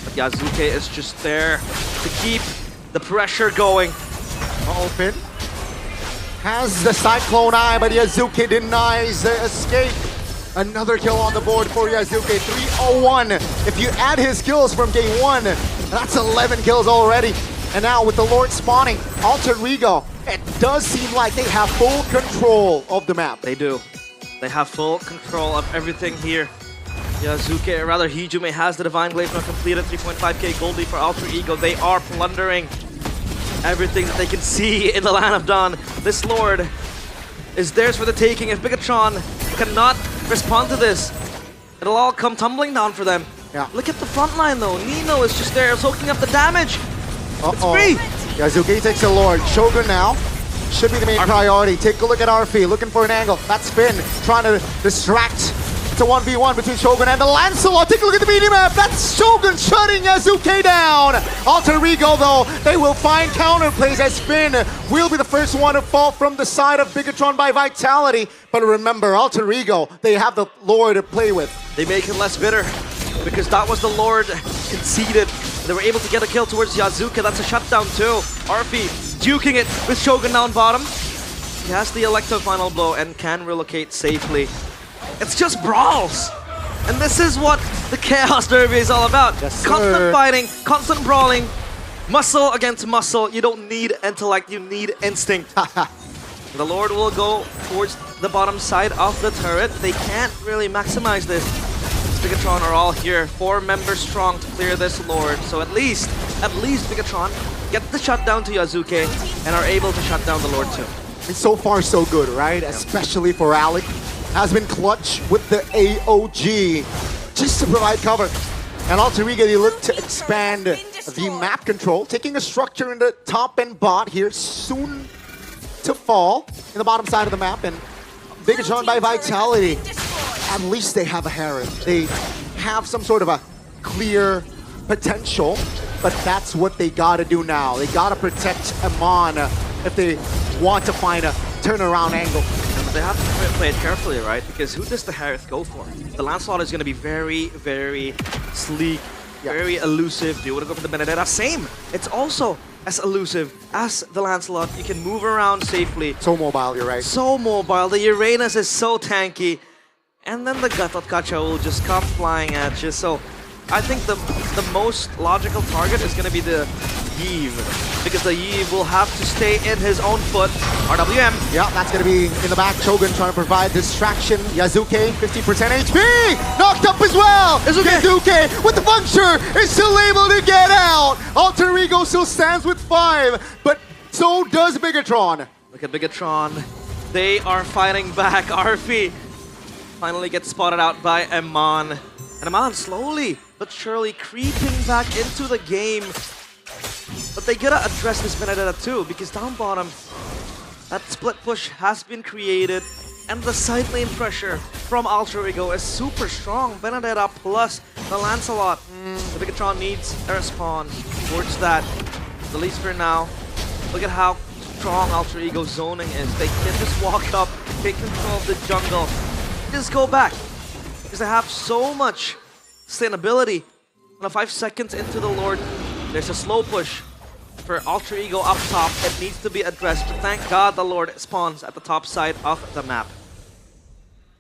but Yazuke is just there to keep the pressure going. Finn has the Cyclone Eye, but Yazuki denies the escape. Another kill on the board for Yazuki, 301. If you add his kills from game 1, that's 11 kills already. And now with the Lord spawning, Alter Ego, it does seem like they have full control of the map. They do. They have full control of everything here. Yazuki, or rather Hijume, has the Divine Glaive now completed, 3.5k gold lead for Alter Ego. They are plundering everything that they can see in the Land of Dawn. This Lord is theirs for the taking. If Bigatron cannot respond to this, it'll all come tumbling down for them. Yeah. Look at the front line though. Nino is just there soaking up the damage. It's free. Yazuki takes the Lord. Shogun now should be the main priority. Take a look at Arfi, looking for an angle. That's Finn trying to distract. It's a 1v1 between Shogun and the Lancelot. Take a look at the mini-map. That's Shogun shutting Yazuki down. Alter Ego, though, they will find counterplays as Finn will be the first one to fall from the side of Bigatron by Vitality. But remember, Alter Ego, they have the Lord to play with. They make it less bitter because that was the Lord conceded. They were able to get a kill towards Yazuki. That's a shutdown too. Arfi duking it with Shogun down bottom. He has the Electo final blow and can relocate safely. It's just brawls. And this is what the Chaos Derby is all about. Yes, constant fighting, constant brawling, muscle against muscle. You don't need intellect, you need instinct. The Lord will go towards the bottom side of the turret. They can't really maximize this. Bigatron are all here, 4 members strong to clear this Lord. So at least Bigatron get the shutdown to Yazuki and are able to shut down the Lord too. And so far so good, right? Especially for Alec. Has been clutch with the AOG just to provide cover. And Alter Ego, they look to expand the map control, taking a structure in the top and bot here, soon to fall in the bottom side of the map. And Bigatron by Vitality, at least they have a Harith. They have some sort of a clear potential, but that's what they gotta do now. They gotta protect Amon if they want to find a turnaround angle. They have to play it carefully, right? Because who does the Harith go for? The Lancelot is going to be very, very sleek, very elusive. Do you want to go for the Benedetta? Same. It's also as elusive as the Lancelot. You can move around safely. So mobile, you're right. So mobile. The Uranus is so tanky. And then the Gatot Kacha will just come flying at you. So I think the most logical target is going to be the Yves, because the Yves will have to stay in his own foot. RWM. Yeah, that's going to be in the back. Shogun trying to provide distraction. Yazuke, 50% HP. Knocked up as well. Yazuke with the puncture is still able to get out. Alter Ego still stands with 5, but so does Bigatron. Look at Bigatron. They are fighting back. Arfi finally gets spotted out by Eman. And Eman slowly but surely creeping back into the game. But they gotta address this Benedetta too, because down bottom, that split push has been created, and the side lane pressure from Alter Ego is super strong. Benedetta plus the Lancelot. The Bigatron needs a respawn towards that. At least for now. Look at how strong Alter Ego zoning is. They can just walk up, take control of the jungle, just go back. Because they have so much sustainability. 5 seconds into the Lord, there's a slow push for Alter Ego up top. It needs to be addressed, but thank God the Lord spawns at the top side of the map.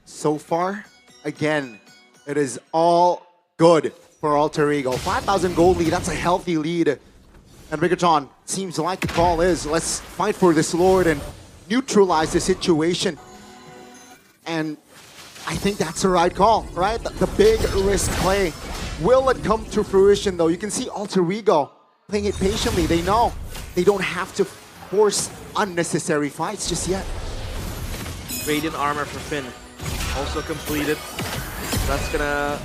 So far, again, it is all good for Alter Ego. 5,000 gold lead, that's a healthy lead. And Bigatron, seems like the call is, let's fight for this Lord and neutralize the situation. And I think that's the right call, right? The big risk play. Will it come to fruition though? You can see Alter Ego playing it patiently. They know they don't have to force unnecessary fights just yet. Radiant armor for Finn also completed. That's gonna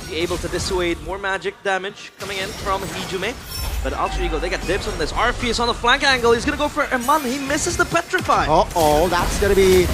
be able to dissuade more magic damage coming in from Hijume. But Alter Ego, they got dibs on this. Arfi is on the flank angle. He's gonna go for Eman. He misses the Petrify. Uh-oh, that's gonna be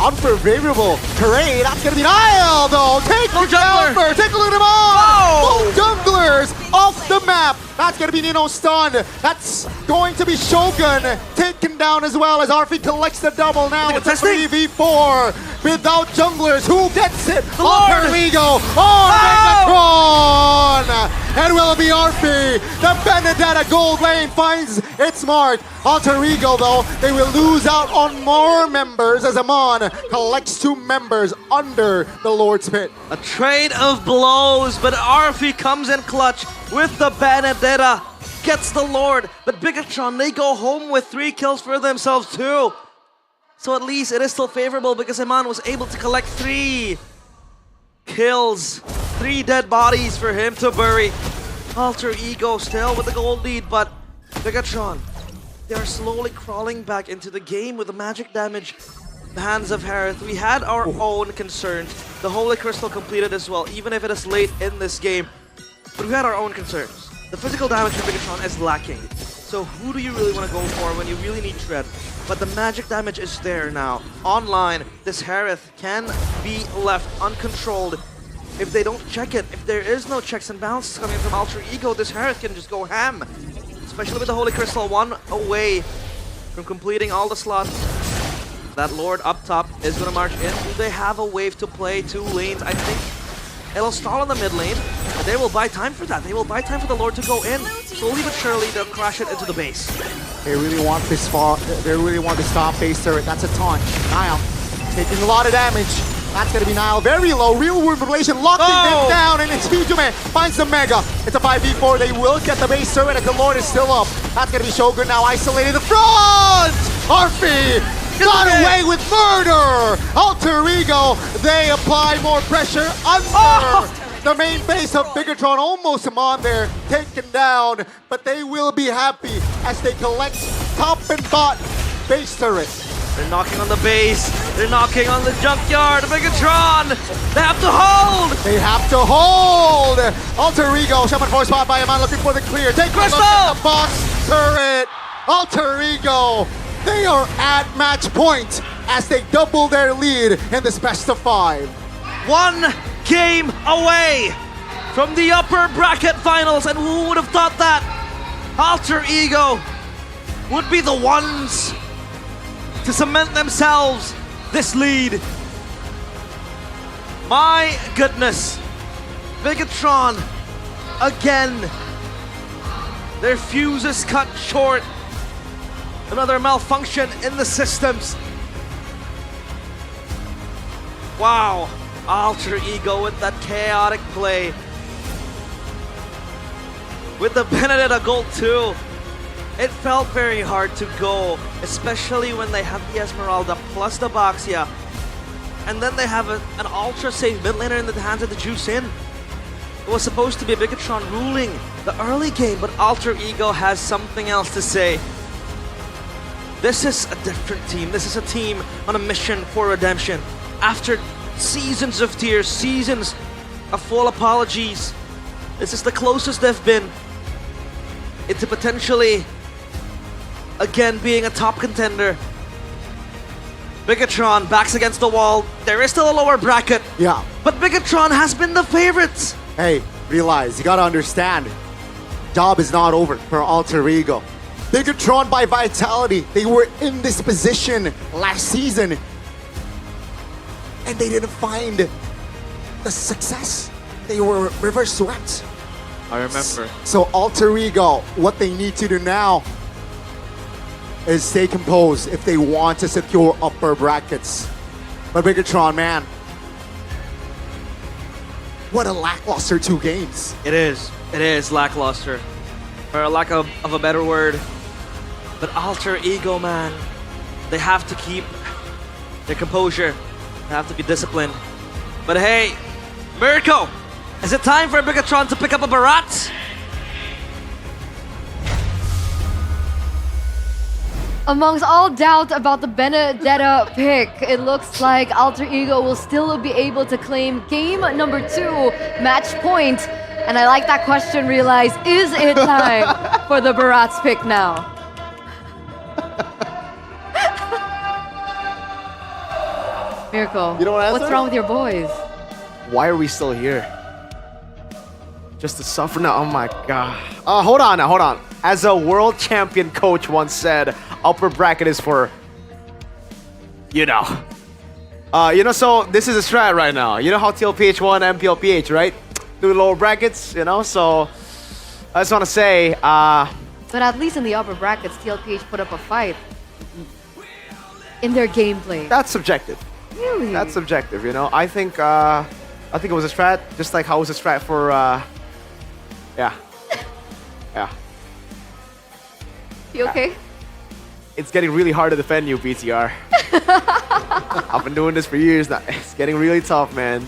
unfavorable terrain. That's gonna be Nile though. Take the jumper. Take a look at him all. Both junglers off the map. That's gonna be Nino stunned. That's going to be Shogun taken down as well as Arfi collects the double now. It's a 3v4 without junglers. Who gets it? Alter Ego. Megatron. And will it be Arfi? The Benedetta gold lane finds its mark. Alter Ego though, they will lose out on more members as Amon collects 2 members under the Lord's Pit. A trade of blows, but Arfi comes in clutch with the Benedetta. Gets the Lord, but Bigatron, they go home with 3 kills for themselves too. So at least it is still favorable because Eman was able to collect 3 kills. 3 dead bodies for him to bury. Alter Ego still with the gold lead, but Bigatron, they're slowly crawling back into the game with the magic damage. The hands of Harith. We had our own concerns. The Holy Crystal completed as well, even if it is late in this game. But we had our own concerns. The physical damage from Bigatron is lacking. So who do you really want to go for when you really need Tread? But the magic damage is there now. Online, this Harith can be left uncontrolled if they don't check it. If there is no checks and balances coming from Alter Ego, this Harith can just go ham. Especially with the Holy Crystal 1 away from completing all the slots. That Lord up top is going to march in. Do they have a wave to play 2 lanes? I think it'll stall in the mid lane, but they will buy time for that. They will buy time for the Lord to go in. Slowly but surely, they'll crash it into the base. They really want this far. They really want to stop base turret. That's a taunt. Nile taking a lot of damage. That's going to be Nile. Very low. Real world relation locking them down. And it's Hijume finds the Mega. It's a 5v4. They will get the base turret as the Lord is still up. That's going to be Shogun now isolated. The front! Arfi got away with murder! Alter Ego, they apply more pressure under the main base of Bigatron. Almost him on there, taken down. But they will be happy as they collect top and bot base turret. They're knocking on the base. They're knocking on the junkyard. Bigatron! They have to hold! They have to hold! Alter Ego, Shaman Force spot by Eman looking for the clear. Take a look at the box turret. Alter Ego, they are at match point as they double their lead in this best of 5. 1 game away from the upper bracket finals, and who would have thought that Alter Ego would be the ones to cement themselves this lead. My goodness. Bigatron, again. Their fuse is cut short. Another malfunction in the systems. Wow. Alter Ego with that chaotic play. with the Benedetta Gold 2. It felt very hard to go, especially when they have the Esmeralda plus the Baxia. And then they have an ultra-safe mid laner in the hands of the Juice In. It was supposed to be Bigatron ruling the early game, but Alter Ego has something else to say. This is a different team. This is a team on a mission for redemption. After seasons of tears, seasons of full apologies, this is the closest they've been into potentially, again, being a top contender. Bigatron backs against the wall. There is still a lower bracket. Yeah. But Bigatron has been the favorites. Hey, realize, you gotta understand, job is not over for Alter Ego. Bigatron by Vitality, they were in this position last season and they didn't find the success. They were reverse swept. I remember. So Alter Ego, what they need to do now is stay composed if they want to secure upper brackets. But Bigatron, man, what a lackluster 2 games. It is lackluster, for a lack of a better word. But Alter Ego, man, they have to keep their composure. They have to be disciplined. But hey, Mirko, is it time for Bigatron to pick up a Barat? Amongst all doubt about the Benedetta pick, it looks like Alter Ego will still be able to claim game number 2 match point. And I like that question, Realize. Is it time for the Barat's pick now? Mirko, You don't want to what's answer? wrong with your boys? Why are we still here? Just to suffer now? Oh my god. Hold on. As a world champion coach once said, upper bracket is for, so this is a strat right now. You know how TLPH won MPL PH, right? Do lower brackets, so I just want to say, But at least in the upper brackets, TLPH put up a fight in their gameplay. that's subjective. Really? That's subjective, I think it was a strat, just like how it was a strat for, yeah. You okay? It's getting really hard to defend you, BTR. I've been doing this for years now. It's getting really tough, man.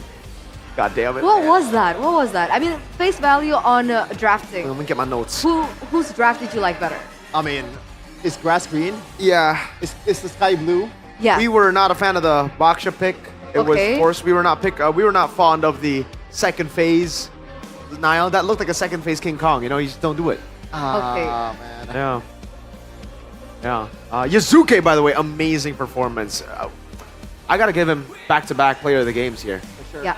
God damn it. What was that? I mean, face value on drafting. Let me get my notes. Whose draft did you like better? I mean, is grass green? Yeah. Is the sky blue? Yeah. We were not a fan of the Baksha pick. It was, Okay. of course, we were not fond of the second phase Nile. That looked like a second phase King Kong. You just don't do it. Okay. Man. Yeah. Yazuke, by the way, amazing performance. I gotta give him back-to-back player of the games here. For sure. Yeah.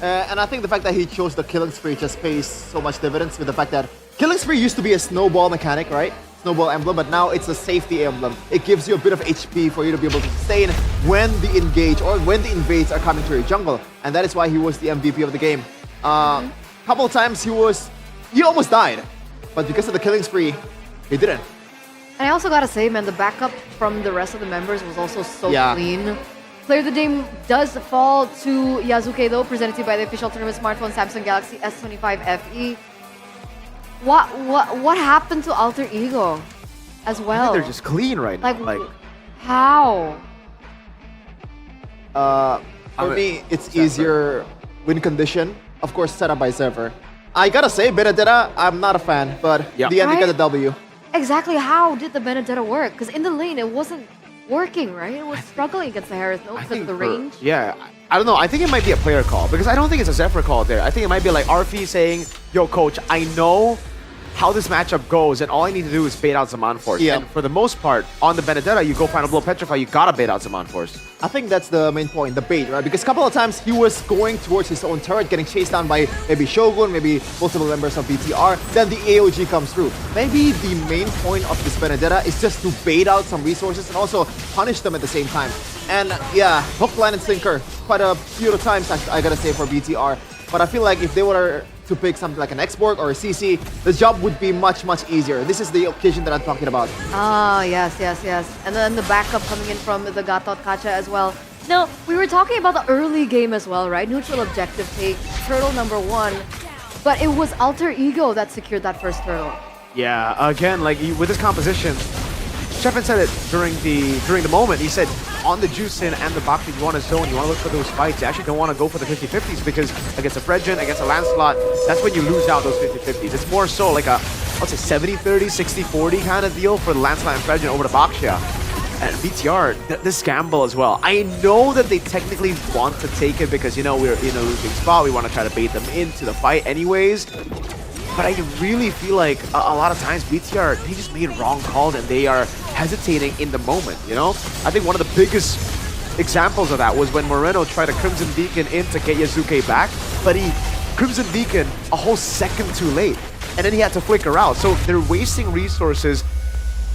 And I think the fact that he chose the Killing Spree just pays so much dividends with the fact that Killing Spree used to be a snowball mechanic, right? Snowball emblem, but now it's a safety emblem. It gives you a bit of HP for you to be able to sustain when the engage or when the invades are coming to your jungle. And that is why he was the MVP of the game. Couple of times he almost died. But because of the Killing Spree, he didn't. And I also gotta say, man, the backup from the rest of the members was also so Yeah. clean. Player of the game does fall to Yazuke, though, presented to you by the official tournament smartphone Samsung Galaxy S25 FE. What happened to Alter Ego as I well? think they're just clean right now. Like, how? For me, it's easier win condition. Of course, set up by server. I gotta say, Benedetta, I'm not a fan, but Yeah. the end Right? got the W. Exactly how did the Benedetta work? Because in the lane, it wasn't working, right? It was struggling against the Harris because of the range. Yeah, I don't know. I think it might be a player call because I don't think it's a Zephyr call there. I think it might be like RP saying, "Yo, coach, I know how this matchup goes, and all I need to do is bait out Zaman Force." Yeah. And for the most part, on the Benedetta, you go Final Blow Petrify, you gotta bait out Zaman Force. I think that's the main point, the bait, right? Because a couple of times he was going towards his own turret, getting chased down by maybe Shogun, maybe multiple members of BTR. Then the AOG comes through. Maybe the main point of this Benedetta is just to bait out some resources and also punish them at the same time. And yeah, hook, line, and sinker. Quite a few times, I gotta say, for BTR. But I feel like if they were to pick something like an X-Borg or a CC, the job would be much, much easier. This is the occasion that I'm talking about. Ah, yes. And then the backup coming in from the Gatot Kacha as well. Now, we were talking about the early game as well, right? Neutral objective take, turtle number 1. But it was Alter Ego that secured that first turtle. Yeah, again, like with this composition, Shepard said it during the moment. He said, on the Juicin and the Bakti, you want to zone, you want to look for those fights. You actually don't want to go for the 50-50s because against a Fredgen, against a Lancelot, that's when you lose out those 50-50s. It's more so like a, let's say 70-30, 60-40 kind of deal for the Lancelot and Fredgen over the Baxia. And BTR, this gamble as well. I know that they technically want to take it because, you know, we're in a losing spot. We want to try to bait them into the fight anyways. But I really feel like a lot of times BTR, they just made wrong calls and they are hesitating in the moment, you know? I think one of the biggest examples of that was when Moreno tried a Crimson Beacon in to get Yasuke back, but he Crimson Beacon a whole second too late. And then he had to flicker out. So they're wasting resources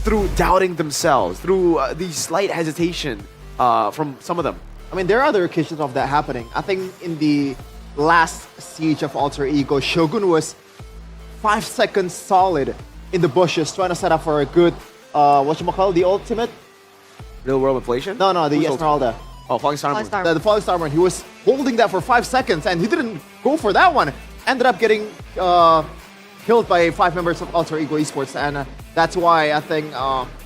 through doubting themselves, through the slight hesitation from some of them. I mean, there are other occasions of that happening. I think in the last siege of Alter Ego, Shogun was 5 seconds solid in the bushes trying to set up for a good, whatchamacallit, the ultimate? Real World Inflation? No, the Who's Esmeralda. Oh, Falling Star Moon. The Falling Star Moon. He was holding that for 5 seconds and he didn't go for that one. Ended up getting killed by 5 members of Alter Ego Esports, and that's why I think,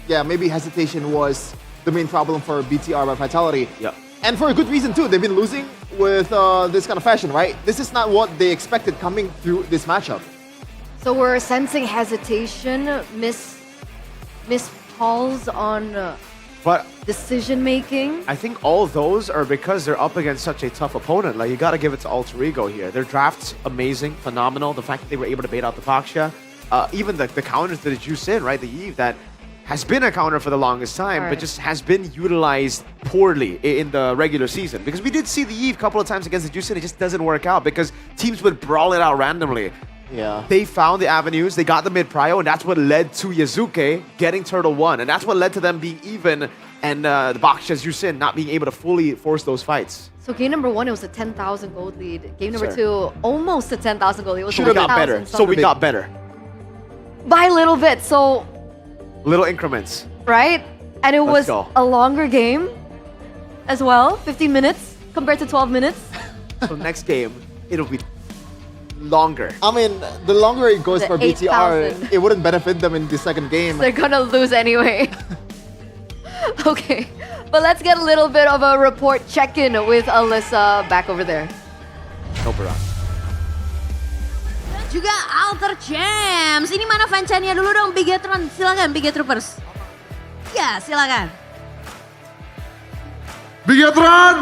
yeah, maybe hesitation was the main problem for BTR by Vitality. Yeah. And for a good reason too. They've been losing with this kind of fashion, right? This is not what they expected coming through this matchup. So we're sensing hesitation, miss calls on but decision making. I think all those are because they're up against such a tough opponent. Like, you got to give it to Alter Ego here. Their draft's amazing, phenomenal. The fact that they were able to bait out the Baxia, even the counters to the Juicin, right? The Eve that has been a counter for the longest time, but just has been utilized poorly in the regular season. Because we did see the Eve a couple of times against the Juicin, it just doesn't work out because teams would brawl it out randomly. Yeah. They found the avenues, they got the mid-prio, and that's what led to Yasuke getting Turtle 1. And that's what led to them being even and the Bakshia's Juicin not being able to fully force those fights. So game number 1, it was a 10,000 gold lead. Game number Sir. 2, almost a 10,000 gold lead. It was Should have got better. 1,000 So we got better. by a little bit, so, Little increments. right? And it Let's was go. a longer game as well, 15 minutes compared to 12 minutes. So next game, it'll be longer. I mean, the longer it goes The for BTR, 8,000. it wouldn't benefit them in the second game. They're gonna lose anyway. Okay, but let's get a little bit of a report check-in with Alyssa back over there. No problem. Juga Alter Champs. Ini mana fanchannya dulu dong, Bigetron. Silakan, Bigetroopers. Ya, silakan. Bigetron!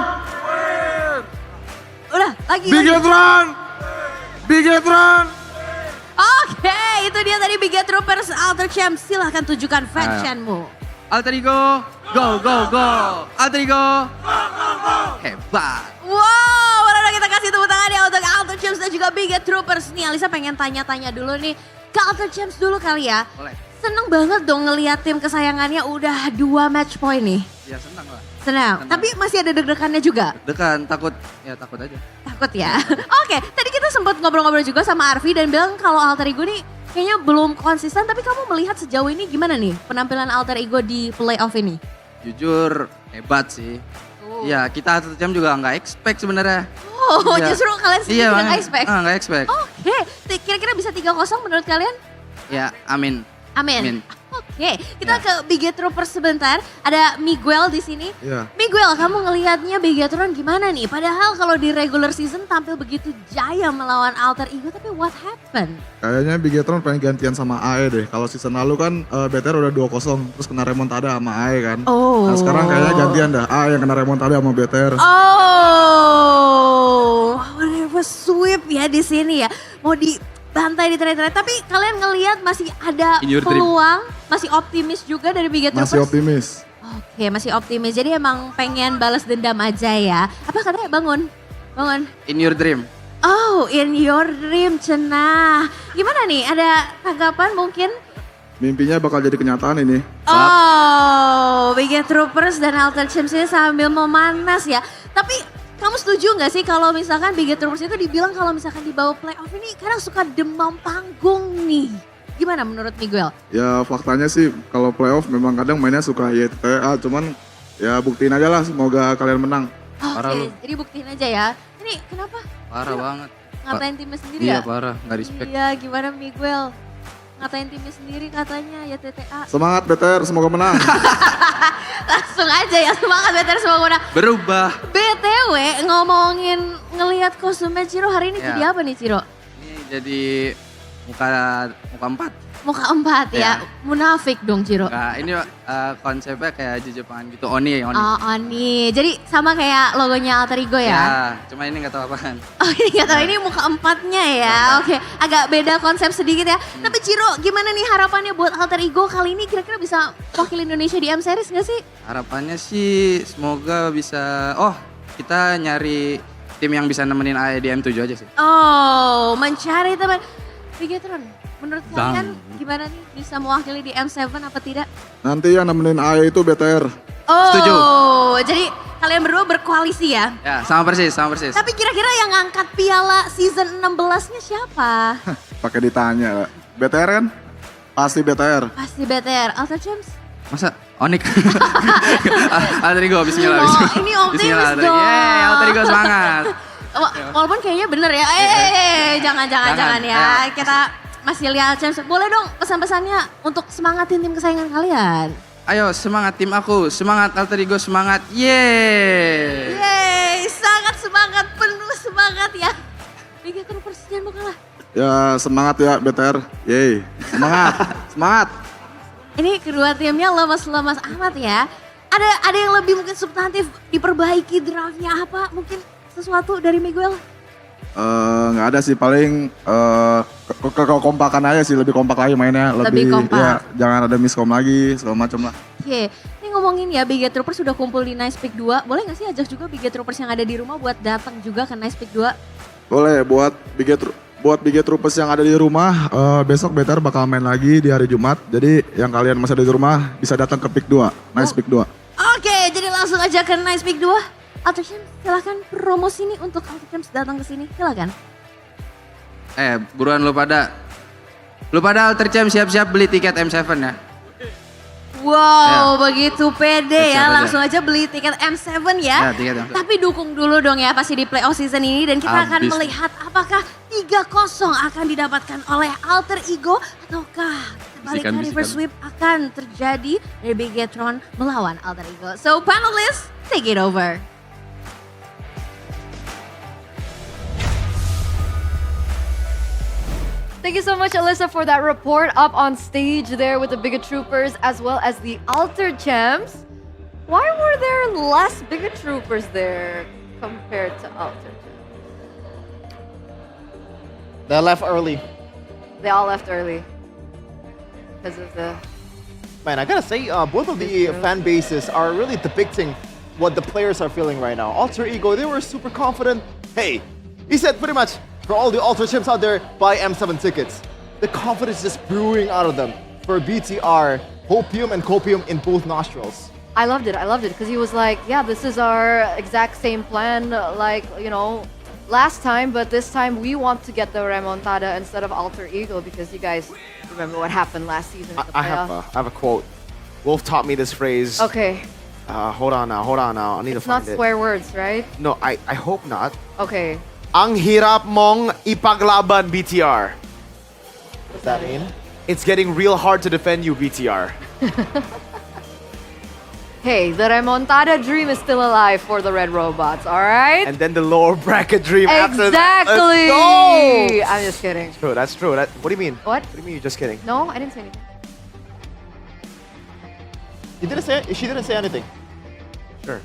Udah, lagi. Bigetron! Bigetron! Oke, itu dia tadi Bigetroopers Alter Champs. Silahkan tunjukkan fanchanmu. Alter Ego, go, go, go. Alter Ego, hebat. Wow, mana kita kasih tepuk tangan ya untuk Alter Champs dan juga Bigetroopers. Nih, Alisa pengen tanya-tanya dulu nih ke Alter Champs dulu kali ya. Boleh. Seneng banget dong ngeliat tim kesayangannya udah 2 match point nih. Ya senang lah. Senang, tapi masih ada deg-degannya juga. Dekan, takut aja. Takut ya. Oke, tadi kita sempat ngobrol-ngobrol juga sama Arfi dan bilang kalau Alter Ego nih kayaknya belum konsisten, tapi kamu melihat sejauh ini gimana nih penampilan Alter Ego di playoff ini? Jujur hebat sih. Ya kita Alter Champs juga nggak expect sebenarnya. Oh, Iya. justru kalian sendiri Iya, nggak expect? nggak expect. Oke, kira-kira bisa 3-0 menurut kalian? Ya, amin. Amin. Oke, kita ke Bigetroopers sebentar. Ada Miguel di sini. Iya. Miguel, kamu ngelihatnya Bigetron gimana nih? Padahal kalau di regular season tampil begitu jaya melawan Alter Ego, tapi what happened? Kayaknya Bigetron pengen gantian sama AE deh. Kalau season lalu kan BTR udah 2-0, terus kena remontada sama AE kan. Oh. Nah sekarang kayaknya gantian dah, AE yang kena remontada sama BTR. Oh, was sweep ya di sini ya. Mau dibantai di trade-trade, tapi kalian ngelihat masih ada In your dream. peluang, masih optimis juga dari Bigetroopers? Masih optimis. Oke, masih optimis. Jadi emang pengen balas dendam aja ya. Apa katanya bangun? Bangun. In your dream. Oh, in your dream, cenah. Gimana nih? Ada tanggapan mungkin? Mimpinya bakal jadi kenyataan ini. Oh, Bigetroopers dan Alter Champs ini sambil memanas ya. Tapi kamu setuju nggak sih kalau misalkan Bigetroopers itu dibilang kalau misalkan di bawah playoff ini kadang suka demam panggung nih. Gimana menurut Miguel? Ya faktanya sih kalau playoff memang kadang mainnya suka YTA, cuman ya buktiin aja lah semoga kalian menang. Oke, jadi buktiin aja ya. Ini kenapa? Parah banget. ngatain timnya sendiri Iya ya? parah, nggak respect. Iya, gimana Miguel? Ngatain timnya sendiri katanya ya TTA. Semangat BTR, semoga menang. Langsung aja ya, semangat BTR semoga menang. Berubah. BTW ngomongin ngelihat kostumnya Ciro hari ini Ya. jadi apa nih Ciro? Ini jadi muka 4. Muka 4 ya, munafik dong Ciro. Nah, ini konsepnya kayak jejepangan gitu, Oni. Oh, Oni. Jadi sama kayak logonya Alter Ego ya? Ya, cuma ini nggak tahu apaan. Oh ini nggak tahu, ini muka 4-nya ya. Oke, agak beda konsep sedikit ya. Tapi Ciro, gimana nih harapannya buat Alter Ego kali ini kira-kira bisa wakil Indonesia di M Series nggak sih? Harapannya sih semoga bisa, kita nyari tim yang bisa nemenin AE di M7 aja sih. Oh, mencari teman. Bigetron, menurut Bang. kalian gimana nih bisa mewakili di M7 apa tidak? Nanti yang nemenin AE itu BTR. Oh, Setuju. Jadi kalian berdua berkoalisi ya? Ya, sama persis. Tapi kira-kira yang angkat piala season 16-nya siapa? Pakai ditanya. BTR kan? Pasti BTR. Pasti BTR. Alter James? Masa ONIC? Alter Ego, bismillah. Oh, ini optimis Bismillah, dong. Yeay, Alter Ego semangat. Walaupun kayaknya bener ya. Jangan ya. Kita masih lihat James. Boleh dong pesan-pesannya untuk semangatin tim kesayangan kalian. Ayo semangat tim aku, semangat Alter Ego, semangat. Yeay. Yeay, sangat semangat, penuh semangat ya. Bigetron persediaan mau kalah. Ya semangat ya BTR. Yeay. Semangat. Semangat. Ini kedua timnya lemas-lemas amat ya. Ada yang lebih mungkin substantif diperbaiki draftnya apa? Mungkin sesuatu dari Miguel? Nggak ada sih, paling kekompakan aja sih, lebih kompak lagi mainnya. Lebih kompak. Ya, jangan ada miskom lagi, segala macam lah. Oke, ini ngomongin ya Biget Troopers sudah kumpul di Nice Pick 2. Boleh gak sih ajak juga Biget Troopers yang ada di rumah buat datang juga ke Nice Pick 2? Boleh, buat Biget Troopers yang ada di rumah, besok BTR bakal main lagi di hari Jumat. Jadi yang kalian masih ada di rumah bisa datang ke Pick 2, Nice Pick 2. Oke, jadi langsung aja ke Nice Pick 2. Alter James, silahkan promosi nih untuk Alter James datang ke sini, silahkan. Buruan lu pada Alter James siap-siap beli tiket M7 ya. Wow, begitu pede Siap-siap ya, aja. langsung aja beli tiket M7 ya. Ya, tiket M7. Tapi dukung dulu dong ya pasti di playoff season ini dan kita akan Abis. melihat apakah 3-0 akan didapatkan oleh Alter Ego ataukah balikan reverse sweep akan terjadi dari Bigetron melawan Alter Ego. So panelists, take it over. Thank you so much, Alyssa, for that report up on stage there with the Bigot Troopers as well as the Alter Champs. Why were there less Bigot Troopers there compared to Alter Champs? They left early. They all left early because of the... Man, I gotta say, both of the fan bases are really depicting what the players are feeling right now. Alter Ego, they were super confident. Hey, he said pretty much, for all the Ultra Champs out there, buy M7 tickets. The confidence just brewing out of them for BTR, hopium and copium in both nostrils. I loved it because he was like, yeah, this is our exact same plan like, last time, but this time we want to get the remontada instead of Alter Ego because you guys remember what happened last season in the I playoffs. have a quote. Wolf taught me this phrase. Okay, Hold on now. I need to it's not find it. swear words, right? No, I hope not. Okay. Ang hirap mong ipaglaban, BTR. What does that mean? It's getting real hard to defend you, BTR. Hey, the remontada dream is still alive for the Red Robots, all right? And then the lower bracket dream after that. Exactly! Let's go! I'm just kidding. That's true. What do you mean? What? What do you mean you're just kidding? No, I didn't say anything. She didn't say anything. Sure.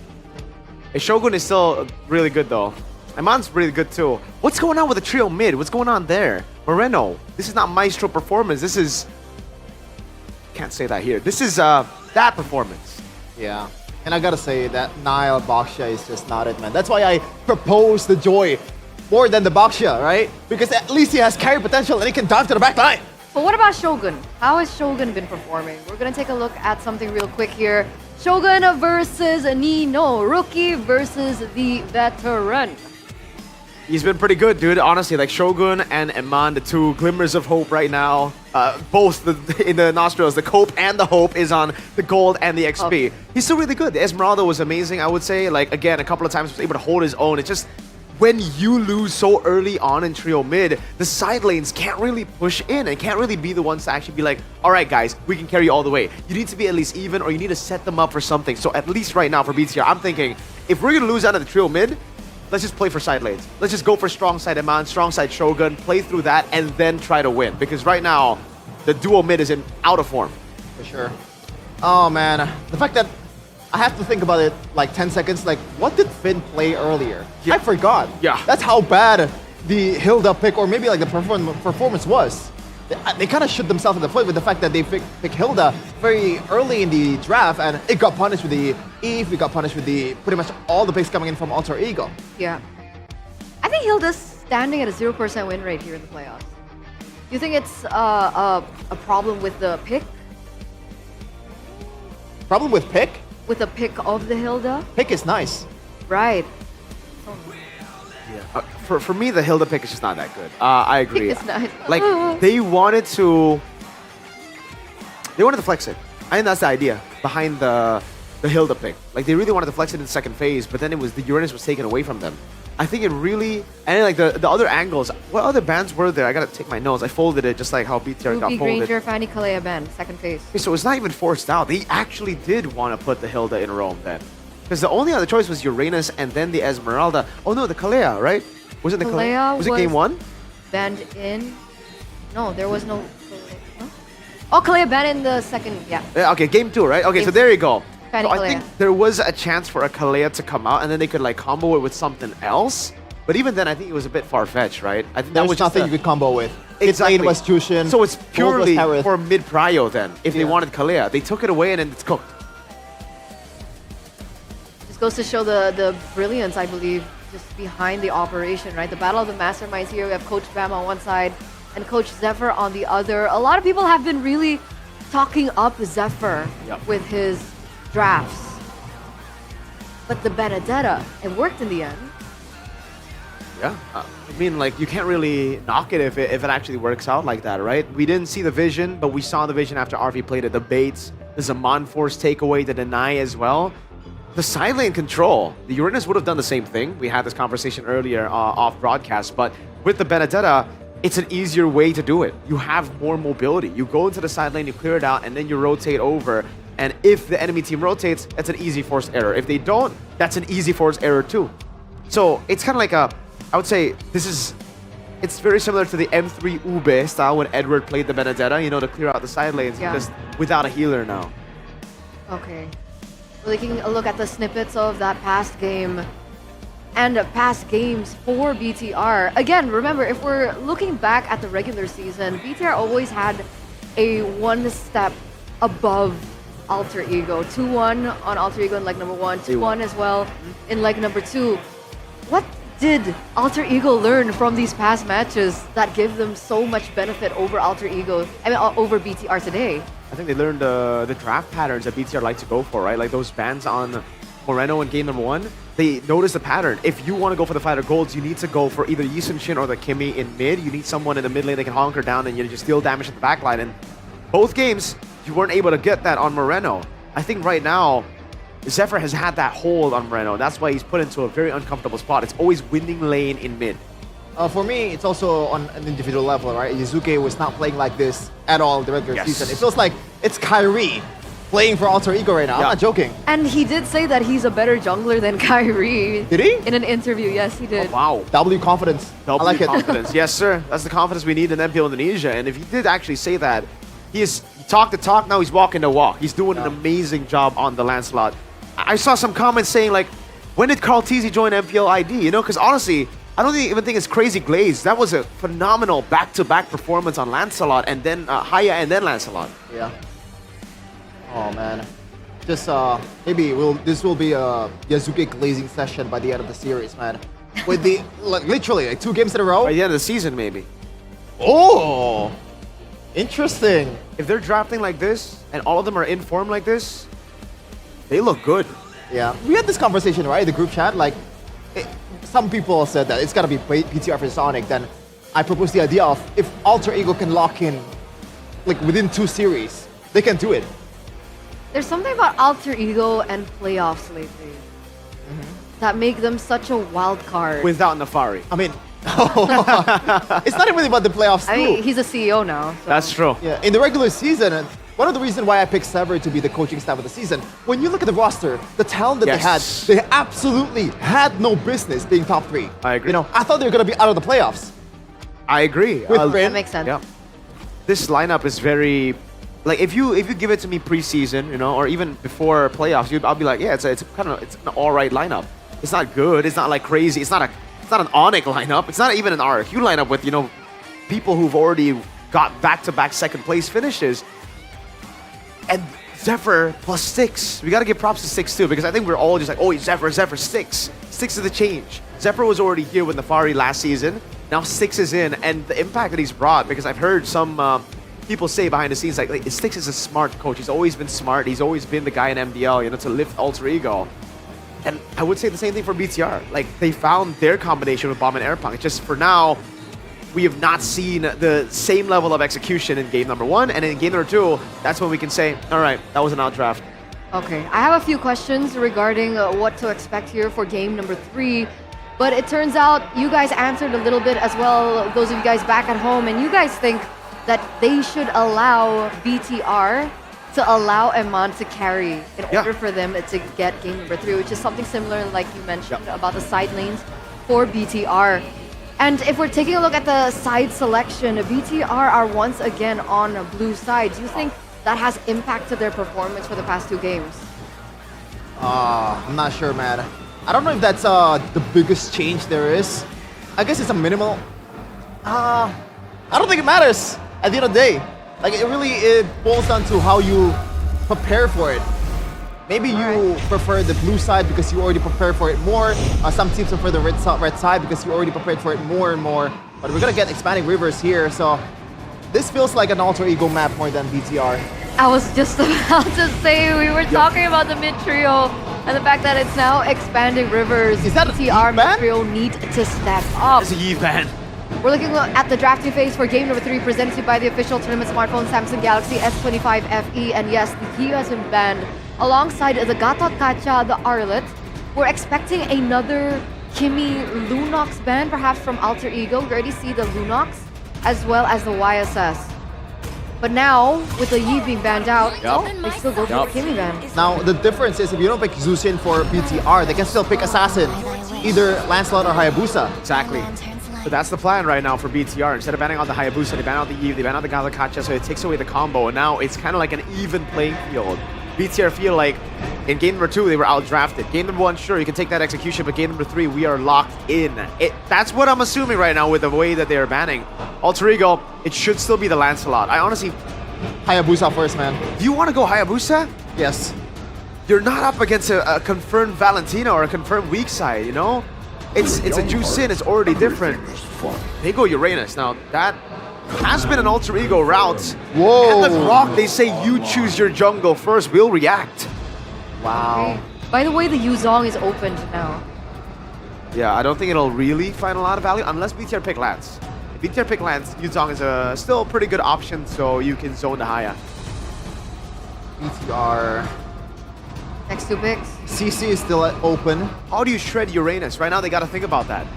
Hey, Shogun is still really good though. Iman's really good too. What's going on with the trio mid? What's going on there? Moreno, this is not Maestro performance. This is... Can't say that here. This is that performance. Yeah. And I gotta say that Nile Baksha is just not it, man. That's why I propose the Joy more than the Baksha, right? Because at least he has carry potential and he can dive to the back line. But what about Shogun? How has Shogun been performing? We're gonna take a look at something real quick here. Shogun versus Nino, rookie versus the veteran. He's been pretty good, dude. Honestly, like Shogun and Eman, the two glimmers of hope right now. Both in the nostrils, the cope and the hope is on the gold and the XP. Okay. He's still really good. The Esmeralda was amazing, I would say. Like, again, a couple of times was able to hold his own. It's just when you lose so early on in trio mid, the side lanes can't really push in and can't really be the ones to actually be like, all right, guys, we can carry you all the way. You need to be at least even, or you need to set them up for something. So at least right now for BTR, I'm thinking, if we're going to lose out of the trio mid, let's just play for side lanes. Let's just go for strong side Eman, strong side Shogun, play through that, and then try to win. Because right now, the duo mid is out of form. For sure. Oh man, the fact that I have to think about it like 10 seconds, like what did Finn play earlier? I forgot. Yeah. That's how bad the Hilda pick, or maybe like the performance was. They kind of shoot themselves in the foot with the fact that they pick Hilda very early in the draft, and it got punished with the Eve, it got punished with the pretty much all the picks coming in from Alter Ego. Yeah. I think Hilda's standing at a 0% win rate here in the playoffs. You think it's a problem with the pick? Problem with pick? With the pick of the Hilda? Pick is nice. Right. Yeah. For me, the Hilda pick is just not that good. I agree. It's nice. Like, they wanted to flex it. I think that's the idea behind the Hilda pick. Like, they really wanted to flex it in the second phase, but then it was the Uranus was taken away from them. I think it really, and like the other angles, what other bands were there? I gotta take my notes. I folded it just like how BTR got Ruby, folded. Granger, Fanny, Kalea, Ben, second phase. Okay, so it's not even forced out. They actually did want to put the Hilda in Rome then. Because the only other choice was Uranus and then the Esmeralda. Oh no, the Kalea, right? Was it the Kalea? Was it game one? Banned in. No, there was no Kalea. Huh? Oh, Kalea banned in the second, yeah. Okay, game two, right? Okay, so there you go. Fanny, So I Kalea. think there was a chance for a Kalea to come out and then they could like combo it with something else. But even then, I think it was a bit far-fetched, right? I think There was nothing you could combo with. Exactly. Its lane was Jushin. So it's gold was purely Harith. for mid-prio then, if they Yeah. wanted Kalea. They took it away and then it's cooked. This goes to show the brilliance, I believe, just behind the operation, right? The battle of the masterminds here. We have Coach Bam on one side and Coach Zephyr on the other. A lot of people have been really talking up Zephyr with his drafts. But the Benedetta, it worked in the end. Yeah, I mean, like, you can't really knock it if it actually works out like that, right? We didn't see the vision, but we saw the vision after RV played it. The baits, the Zaman Force takeaway, the deny as well. The side lane control, the Uranus would have done the same thing. We had this conversation earlier off broadcast, but with the Benedetta, it's an easier way to do it. You have more mobility. You go into the side lane, you clear it out, and then you rotate over. And if the enemy team rotates, that's an easy force error. If they don't, that's an easy force error too. So it's kind of like I would say it's very similar to the M3 Ube style when Edward played the Benedetta, you know, to clear out the side lanes, just without a healer now. Okay. So taking a look at the snippets of that past game and past games for BTR. Again, remember, if we're looking back at the regular season, BTR always had a one step above Alter Ego. 2-1 on Alter Ego in leg number 1, 2-1 as well in leg number 2. What did Alter Ego learn from these past matches that give them so much benefit over Alter Ego, over BTR today? I think they learned the draft patterns that BTR like to go for, right? Like those bans on Moreno in game number 1. They noticed the pattern. If you want to go for the fighter golds, you need to go for either Yi Sun-shin or the Kimmy in mid. You need someone in the mid lane that can honker down and you just deal damage at the backline. And both games, you weren't able to get that on Moreno. I think right now, Zephyr has had that hold on Moreno. That's why he's put into a very uncomfortable spot. It's always winning lane in mid. For me, it's also on an individual level, right? Yuzuke was not playing like this at all the regular season. It feels like it's Kyrie playing for Alter Ego right now. I'm not joking. And he did say that he's a better jungler than Kyrie. Did he? In an interview, yes, he did. Oh, wow. W confidence. I like it. Confidence. Yes, sir. That's the confidence we need in MPL Indonesia. And if he did actually say that, he talked the talk, now he's walking the walk. He's doing an amazing job on the Lancelot. I saw some comments saying, like, when did Carl Teasy join MPL ID? You know, because honestly, I don't even think it's crazy glazed. That was a phenomenal back-to-back performance on Lancelot and then Haya and then Lancelot. Yeah. Oh man. Just maybe this will be a Yasuke glazing session by the end of the series, man. With the literally like 2 games in a row. By the end of the season, maybe. Oh, interesting. If they're drafting like this and all of them are in form like this, they look good. Yeah, we had this conversation, right? The group chat, like, some people said that it's gotta be PTR for Sonic. Then I proposed the idea of if Alter Ego can lock in, like within 2 series, they can do it. There's something about Alter Ego and playoffs lately that make them such a wild card? Without Nefari. I mean, it's not even about the playoffs I too. mean, he's a CEO now. So. That's true. Yeah, in the regular season, one of the reasons why I picked Sever to be the coaching staff of the season, when you look at the roster, the talent that they absolutely had no business being top 3. I agree. You know, I thought they were going to be out of the playoffs. I agree. With that makes sense. Yeah. This lineup is very, like if you give it to me preseason, you know, or even before playoffs, I'll be like, yeah, it's an all right lineup. It's not good. It's not like crazy. It's not an ONIC lineup. It's not even an RQ lineup with, you know, people who've already got back-to-back second place finishes. And Zephyr plus 6. We got to give props to 6 too, because I think we're all just like, oh, Zephyr, 6. 6 is the change. Zephyr was already here with Nefari last season. Now 6 is in, and the impact that he's brought, because I've heard some people say behind the scenes, like 6 is a smart coach. He's always been smart. He's always been the guy in MPL, you know, to lift Alter Ego. And I would say the same thing for BTR. Like, they found their combination with Bomb and Airpunk. It's just for now, we have not seen the same level of execution in game number 1, and in game number 2, that's when we can say, all right, that was an outdraft. Okay, I have a few questions regarding what to expect here for game number 3. But it turns out you guys answered a little bit as well, those of you guys back at home, and you guys think that they should allow BTR to allow Eman to carry in order for them to get game number 3, which is something similar like you mentioned about the side lanes for BTR. And if we're taking a look at the side selection, BTR are once again on the blue side. Do you think that has impacted their performance for the past 2 games? I'm not sure, man. I don't know if that's the biggest change there is. I guess it's a minimal. I don't think it matters at the end of the day. Like, it boils down to how you prepare for it. Maybe you prefer the blue side because you already prepared for it more. Some teams prefer the red side because you already prepared for it more and more. But we're gonna get expanding rivers here, so this feels like an Alter Ego map more than BTR. I was just about to say, we were talking about the mid trio and the fact that it's now expanding rivers. Is that BTR mid trio need to step up. It's a Yi ban. We're looking at the drafting phase for game number 3, presented by the official tournament smartphone Samsung Galaxy S25 FE. And yes, the Yi has been banned alongside the Gatot Kacha, the Arlet. We're expecting another Kimi Lunox ban, perhaps from Alter Ego. We already see the Lunox as well as the YSS. But now, with the Yi being banned out, they still go for the Kimi ban. Now, the difference is if you don't pick Zushin for BTR, they can still pick Assassin, either Lancelot or Hayabusa. Exactly. So that's the plan right now for BTR. Instead of banning out the Hayabusa, they ban out the Yi, they ban out the Galakacha, so it takes away the combo, and now it's kind of like an even playing field. BTR feel like in game number 2, they were outdrafted. Game number 1, sure, you can take that execution, but game number 3, we are locked in. That's what I'm assuming right now with the way that they are banning. Alter Ego, it should still be the Lancelot. I honestly... Hayabusa first, man. Do you want to go Hayabusa? Yes. You're not up against a confirmed Valentina or a confirmed weak side, you know? It's a Juice in, it's already different. They go Uranus. Now, that has been an Alter Ego route. Whoa. And the Rock, they say you choose your jungle first, we'll react. Wow. Okay. By the way, the Yuzong is opened now. Yeah, I don't think it'll really find a lot of value unless BTR pick Lance. If BTR pick Lance, Yuzong is still a pretty good option, so you can zone the Haya. BTR. Next 2 picks. CC is still open. How do you shred Uranus? Right now, they got to think about that.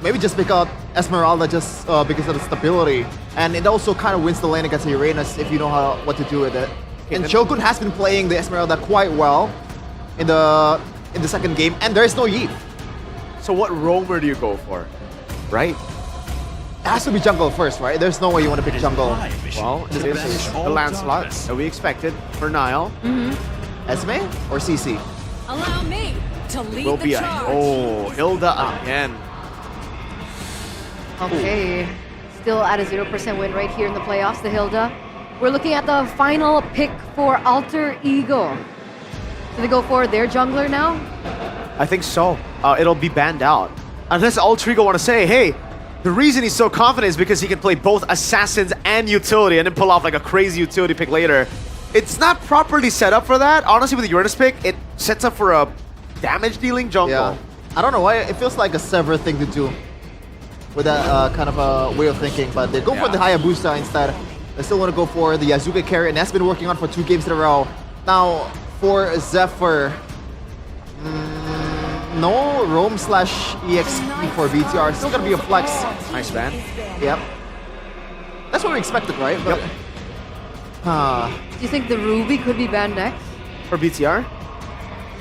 Maybe just pick out Esmeralda just because of the stability. And it also kind of wins the lane against Uranus if you know what to do with it. And Shogun has been playing the Esmeralda quite well in the second game, and there is no Yi. So what roamer do you go for? Right? It has to be jungle first, right? There's no way you want to pick jungle. Well, this is the Lancelot that we expected for Nile. Esme or CC? Allow me to lead Will the be charge. Oh, Hilda again. Okay, still at a 0% win rate here in the playoffs, the Hilda. We're looking at the final pick for Alter Ego. Do they go for their jungler now? I think so. It'll be banned out. Unless Alter Ego want to say, hey, the reason he's so confident is because he can play both Assassins and Utility and then pull off like a crazy Utility pick later. It's not properly set up for that. Honestly, with the Uranus pick, it sets up for a damage-dealing jungle. Yeah. I don't know why. It feels like a Sever thing to do with that kind of a way of thinking. But they go for the Hayabusa instead. They still want to go for the Yazuka carry, and that's been working on for 2 games in a row. Now, for Zephyr, no roam slash EXP for BTR. Still gonna be a flex. Nice ban. Yep. That's what we expected, right? But, Do you think the Ruby could be banned next? For BTR?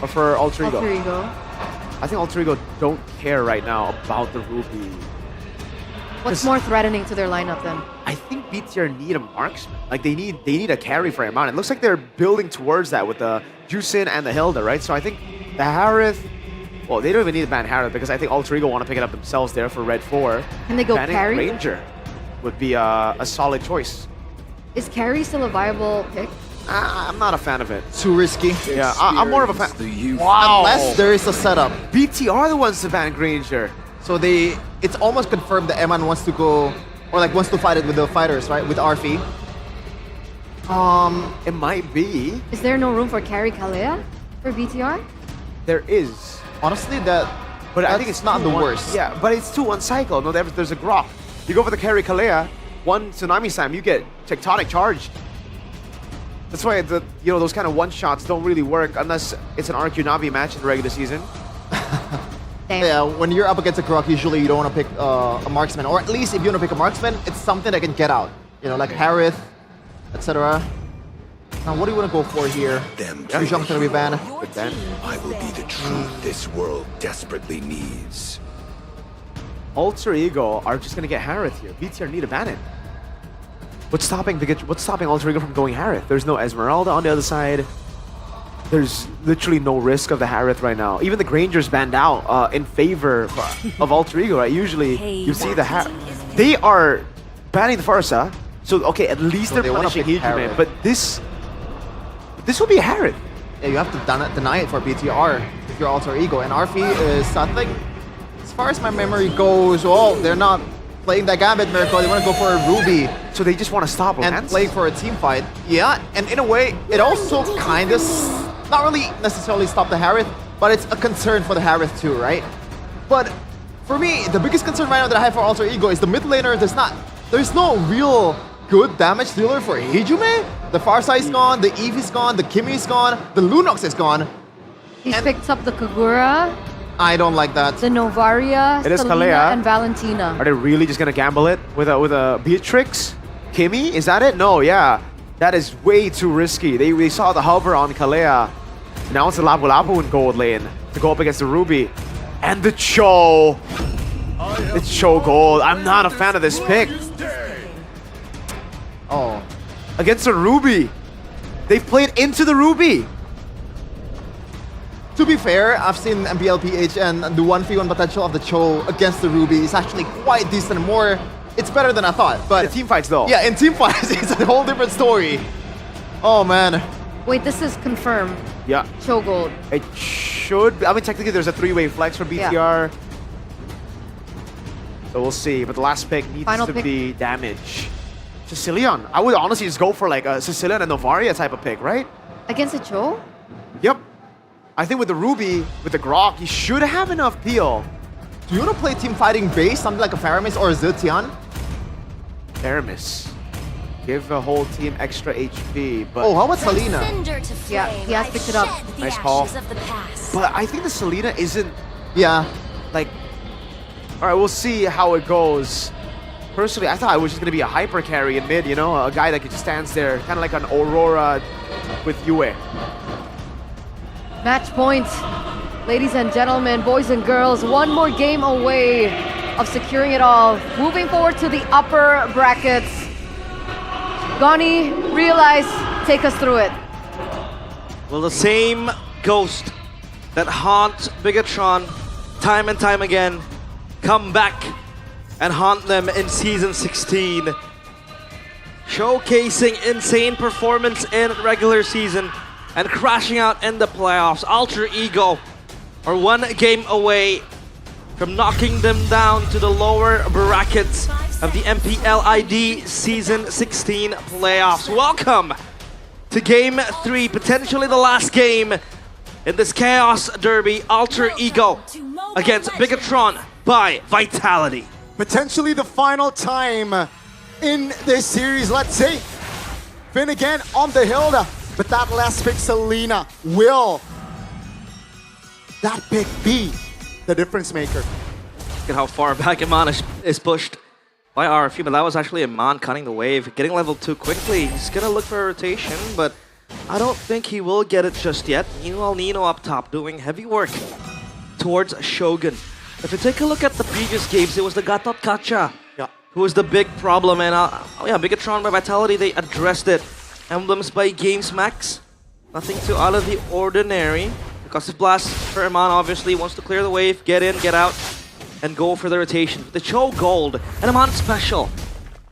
Or for Alter Ego? Alter Ego. I think Alter Ego don't care right now about the Ruby. What's more threatening to their lineup then? I think BTR need a marksman. Like they need a carry for Amount. It looks like they're building towards that with the Jusin and the Hilda, right? So I think the Harith, well, they don't even need to ban Harith because I think Alter Ego want to pick it up themselves there for Red 4. Can they go Banning carry? Ranger would be a solid choice. Is carry still a viable pick? I'm not a fan of it. Too risky. Yeah, I'm more of a fan. Wow. Unless there is a setup. BT are the ones to ban Granger. So it's almost confirmed that Eman wants to go, or like wants to fight it with the fighters, right? With Arfi. It might be. Is there no room for carry Kalea for BTR? There is. Honestly, but I think it's not the worst. Yeah, but it's 2-1 cycle. No, there's a Grok. You go for the carry Kalea, one Tsunami Slam, you get Tectonic charged. That's why those kind of one shots don't really work unless it's an RQ Navi match in the regular season. Yeah, when you're up against a Grok, usually you don't want to pick a marksman, or at least if you want to pick a marksman, it's something that can get out. You know, like Harith, etc. Now, what do you want to go for here? Shujong's gonna be banned. I will be the truth this world desperately needs. Alter Ego are just gonna get Harith here. BTR need to ban it. What's stopping Alter Ego from going Harith? There's no Esmeralda on the other side. There's literally no risk of the Harith right now. Even the Granger's banned out in favor of Alter Ego, right? Usually you see the Harith. They are banning the Farsa. So okay, at least they're punishing Hegeman, but this will be a Harith. Yeah, you have to deny it for BTR if you're Alter Ego. And Arfi is, I think, as far as my memory goes, well, they're not playing that Gambit Miracle. They want to go for a Ruby. So they just want to stop and play for a team fight. Yeah, and in a way, it also kind of, not really necessarily stop the Harith, but it's a concern for the Harith too, right? But for me, the biggest concern right now that I have for Alter Ego is the mid laner. There's no real good damage dealer for Hijime. The Farsight is gone, the Eevee's gone, the Kimi is gone, the Lunox is gone. He's picked up the Kagura. I don't like that. The Novaria, It is Selena, Kalea. and Valentina. Are they really just gonna gamble it with a Beatrix? Kimi? Is that it? No, yeah. That is way too risky. They saw the hover on Kalea. Now it's the Labu Labu in gold lane to go up against the Ruby. And the Cho. It's Cho gold. I'm not a fan of this pick. Oh. Against the Ruby. They've played into the Ruby. To be fair, I've seen MPL PH and the 1v1 potential of the Cho against the Ruby is actually quite decent. It's better than I thought. But in team fights though. Yeah, in team fights, it's a whole different story. Oh man. Wait, this is confirmed. Yeah. Cho gold. It should be. I mean, technically there's a 3-way flex for BTR. Yeah. So we'll see. But the last pick needs Final to pick. be damage. Sicilian. I would honestly just go for like a Sicilian and Novaria type of pick, right? Against a Cho? Yep. I think with the Ruby, with the Grok, you should have enough peel. Do you want to play team fighting base, something like a Faramis or a Ziltian? Aramis. Give the whole team extra HP, but... Oh, how about Selena? Yeah, he has picked it up. Nice call. But I think the Selena isn't... Yeah. Like... Alright, we'll see how it goes. Personally, I thought it was just going to be a hyper carry in mid, you know? A guy that just stands there, kind of like an Aurora with Yue. Match point. Ladies and gentlemen, boys and girls, one more game away of securing it all. Moving forward to the upper brackets. Goni, Realize, take us through it. Well, the same ghost that haunts Bigatron time and time again come back and haunt them in Season 16. Showcasing insane performance in regular season and crashing out in the playoffs. Alter Ego are one game away from knocking them down to the lower brackets of the MPL ID Season 16 playoffs. Welcome to Game 3, potentially the last game in this Chaos Derby. Alter Ego against Bigatron by Vitality. Potentially the final time in this series. Let's see. Finn again on the Hilda, but that last pick, Selena, will that pick be the difference maker? Look at how far back Iman is pushed by RFU, but that was actually Iman cutting the wave, getting level 2 quickly. He's gonna look for a rotation, but I don't think he will get it just yet. Meanwhile, Nino up top doing heavy work towards Shogun. If you take a look at the previous games, it was the Gatot Kacha who was the big problem, and Bigatron by Vitality, they addressed it. Emblems by Games Max, nothing too out of the ordinary. Concussive Blast for Iman obviously wants to clear the wave, get in, get out, and go for the rotation. The Cho Gold and Iman Special,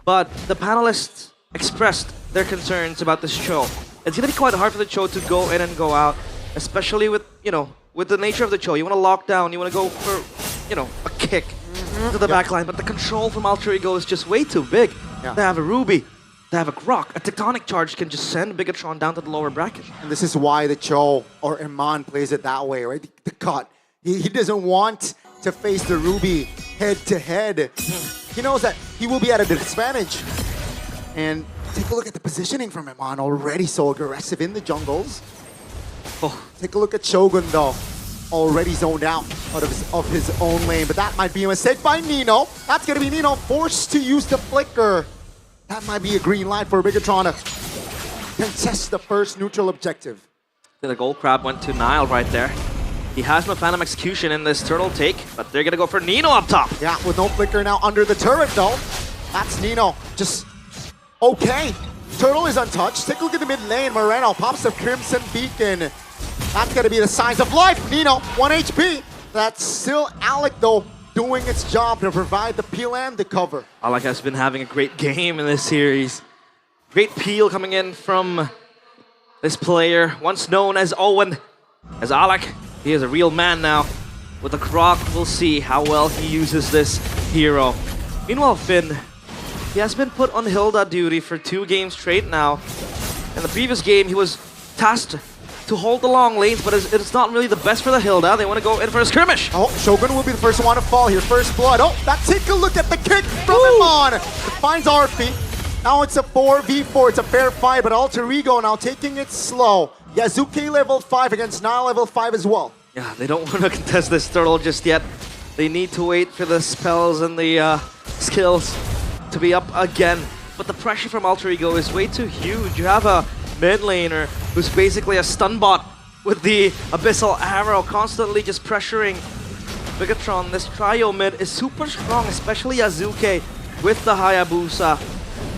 but the panelists expressed their concerns about this Cho. It's gonna be quite hard for the Cho to go in and go out, especially with, with the nature of the Cho. You want to lock down, you want to go for, a kick to the backline, but the control from Alter Ego is just way too big. They have a Ruby, they have a Grok. A Tectonic Charge can just send Bigatron down to the lower bracket. And this is why the Cho or Iman plays it that way, right? The cut. He doesn't want to face the Ruby head to head. He knows that he will be at a disadvantage. And take a look at the positioning from Iman, already so aggressive in the jungles. Take a look at Shogun though, already zoned out of his own lane, but that might be a mistake by Nino. That's gonna be Nino forced to use the flicker. That might be a green light for Bigatron to contest the first neutral objective. The gold crab went to Nile right there. He has no Phantom Execution in this turtle take, but they're gonna go for Nino up top. Yeah, with no flicker now under the turret though. That's Nino, just okay. Turtle is untouched. Take a look at the mid lane. Moreno pops the Crimson Beacon. That's gonna be the signs of life. Nino, 1 HP. That's still Alec though, doing its job to provide the peel and the cover. Alec has been having a great game in this series. Great peel coming in from this player, once known as Owen. As Alec, he is a real man now. With the Grok, we'll see how well he uses this hero. Meanwhile, Finn, he has been put on Hilda duty for 2 games straight now. In the previous game, he was tasked to hold the long lanes, but it's not really the best for the Hilda. They want to go in for a skirmish. Oh, Shogun will be the first one to fall here. First blood. Oh, take a look at the kick from Iman. It finds Arfi. Now it's a 4v4. It's a fair fight, but Alter Ego now taking it slow. Yazuki level 5 against Nile level 5 as well. Yeah, they don't want to contest this turtle just yet. They need to wait for the spells and the skills to be up again. But the pressure from Alter Ego is way too huge. You have a mid laner who's basically a stun bot with the Abyssal Arrow, constantly just pressuring Bigatron. This trio mid is super strong, especially Yazuke with the Hayabusa.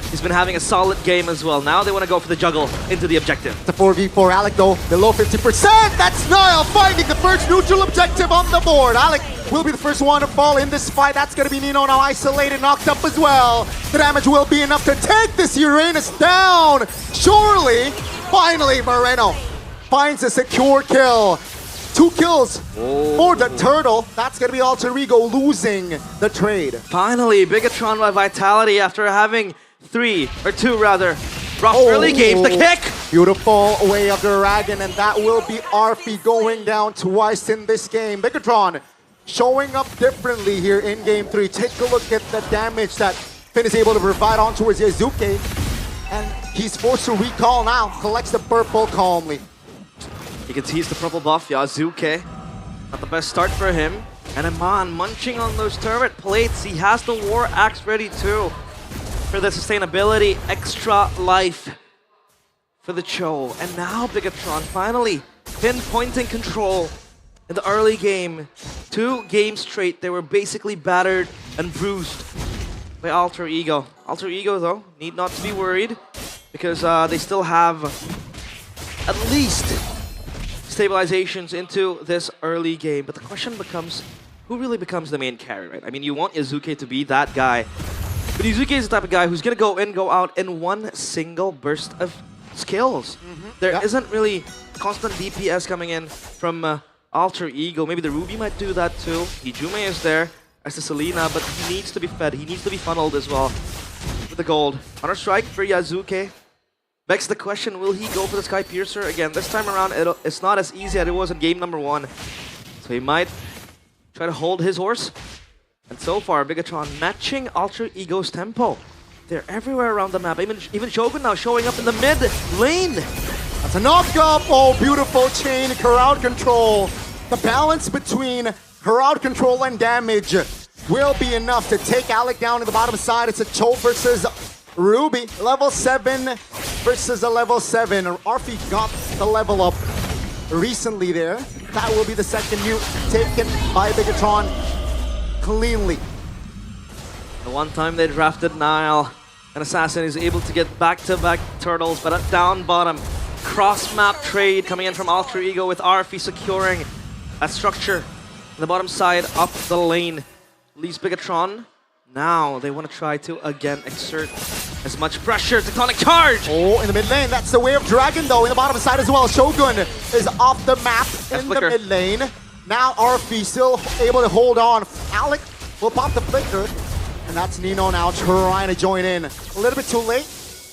He's been having a solid game as well. Now they want to go for the juggle into the objective. The 4v4, Alec though, below 50%. That's Nile finding the first neutral objective on the board. Alec will be the first one to fall in this fight. That's going to be Nino now isolated, knocked up as well. The damage will be enough to take this Uranus down. Surely, finally, Moreno finds a secure kill. 2 kills for the turtle. That's going to be Alter Ego losing the trade. Finally, Bigatron by Vitality after having 2 rough early games. The kick! Beautiful way of the dragon, and that will be Arfi going down twice in this game. Bigatron showing up differently here in game 3. Take a look at the damage that Finn is able to provide on towards Yazuke. And he's forced to recall now. Collects the purple calmly. He can tease the purple buff, Yazuke. Not the best start for him. And Iman munching on those turret plates. He has the War Axe ready too. For the sustainability, extra life for the Cho. And now Bigatron finally pinpointing control in the early game. 2 games straight, they were basically battered and bruised by Alter Ego. Alter Ego though, need not to be worried because they still have at least stabilizations into this early game. But the question becomes, who really becomes the main carry, right? I mean, you want Yazuke to be that guy. But Yazuke is the type of guy who's going to go in, go out in one single burst of skills. There isn't really constant DPS coming in from Alter Ego. Maybe the Ruby might do that too. Hijume is there as the Selena, but he needs to be fed. He needs to be funneled as well with the gold. Counter-strike for Yazuke. Begs the question, will he go for the Sky Piercer again? This time around, it's not as easy as it was in game number 1. So he might try to hold his horse. And so far, Bigatron matching Alter Ego's tempo. They're everywhere around the map. Even Shogun now showing up in the mid lane. That's a knock-up. Oh, beautiful chain crowd control the balance between crowd control and damage will be enough to take Alec down in the bottom side. It's a Cho versus Ruby, level 7 versus a level 7. Arfi got the level up recently there. That will be the second mute taken by Bigatron cleanly. The one time they drafted Nile, an assassin is able to get back-to-back turtles, but at down bottom, cross-map trade coming in from Alter Ego with Arfi securing that structure in the bottom side up the lane. Leaves Bigatron. Now they want to try to again exert as much pressure. Tectonic charge! Oh, in the mid lane, that's the Wave Dragon though, in the bottom side as well. Shogun is off the map in the mid lane. Now Arfi still able to hold on. Alec will pop the flicker. And that's Nino now trying to join in. A little bit too late.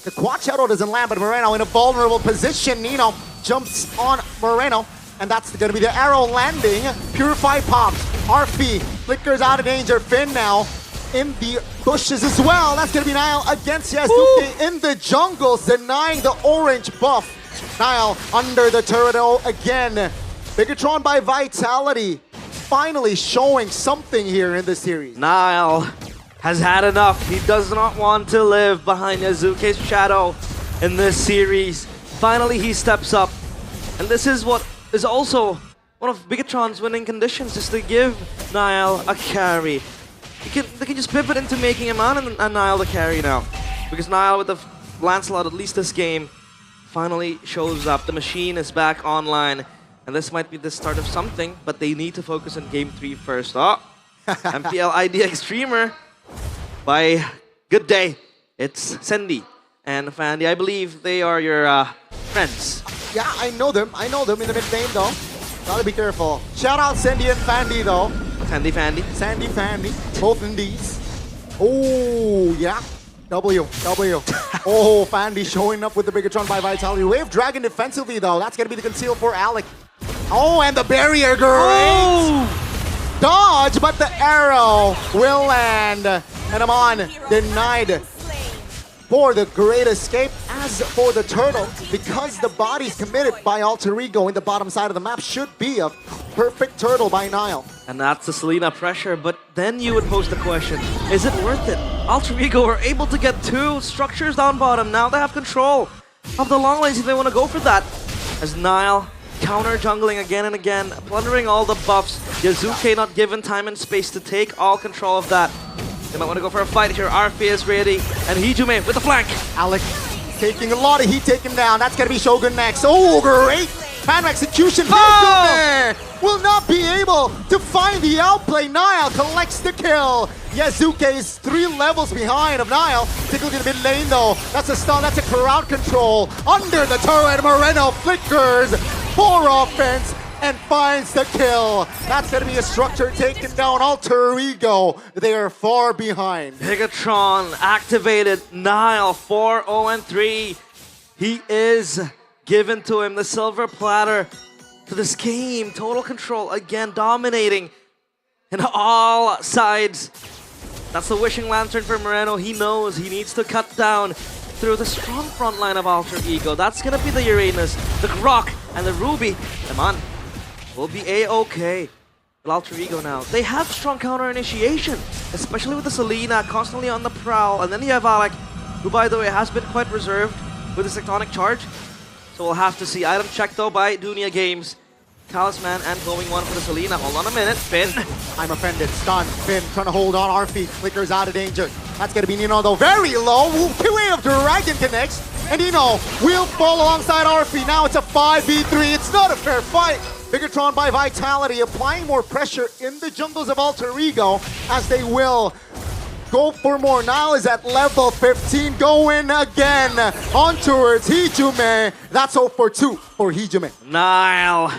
The Quad Shadow doesn't land, but Moreno in a vulnerable position. Nino jumps on Moreno. And that's going to be the arrow landing. Purify pops. Arfi flickers out of danger. Finn now in the bushes as well. That's going to be Nile against Yasuke in the jungles, denying the orange buff. Nile under the turret again. Bigatron by Vitality. Finally showing something here in this series. Nile has had enough. He does not want to live behind Yasuke's shadow in this series. Finally, he steps up. And this is what is also one of Bigatron's winning conditions, is to give Nile a carry. They can just pivot into making him on and Nile the carry now. Because Nile with the Lancelot, at least this game, finally shows up. The machine is back online. And this might be the start of something, but they need to focus on Game 3 first. Oh, MPL IDX streamer by Good Day. It's Sandy and Fandy. I believe they are your friends. Yeah, I know them. I know them in the mid lane though. Gotta be careful. Shout out Sandy and Fandy though. Sandy Fandy. Sandy Fandy. Both in these. Oh, yeah. W. Oh, Fandy showing up with the Bigatron by Vitality. Wave Dragon defensively though. That's gonna be the conceal for Alec. Oh, and the barrier, great! Oh! Dodge, but the arrow will land. And Amon denied for the great escape. As for the turtle, because the body's committed by Alter Ego in the bottom side of the map, should be a perfect turtle by Nile. And that's the Selena pressure, but then you would pose the question, is it worth it? Alter Ego are able to get 2 structures down bottom. Now they have control of the long lanes if they want to go for that. As Nile counter jungling again and again, plundering all the buffs. Yasuke not given time and space to take all control of that. They might want to go for a fight here. Arfi is ready, and Hijume with the flank. Alec taking a lot of heat taken down. That's going to be Shogun next. Oh, great! Fan execution. Hijume will not be able to find the outplay. Nile collects the kill. Yasuke is 3 levels behind of Nile. Tickle to the mid lane though. That's a stun, that's a crowd control. Under the turret, Moreno flickers for offense and finds the kill. That's gonna be a structure taken down. Alter Ego, they are far behind. Bigatron activated. Nile 4-0-3. He is given to him the silver platter for this game. Total control again, dominating in all sides. That's the wishing lantern for Moreno. He knows he needs to cut down through the strong front line of Alter Ego. That's gonna be the Uranus, the Grok, and the Ruby. Come on, will be A-okay. But Alter Ego now, they have strong counter initiation, especially with the Selena constantly on the prowl. And then you have Alec, who by the way has been quite reserved with his tectonic charge. So we'll have to see. Item check though by Dunia Games. Talisman and going one for the Selena. Hold on a minute, Finn. I'm offended. Stun. Finn trying to hold on. Arfi flickers out of danger. That's going to be Nino though. Very low. Wave of Dragon connects. And Nino will fall alongside Arfi. Now it's a 5v3. It's not a fair fight. Bigatron by Vitality applying more pressure in the jungles of Alter Ego as they will go for more. Nile is at level 15. Going again on towards Hijume. That's 0 for 2 for Hijume. Nile.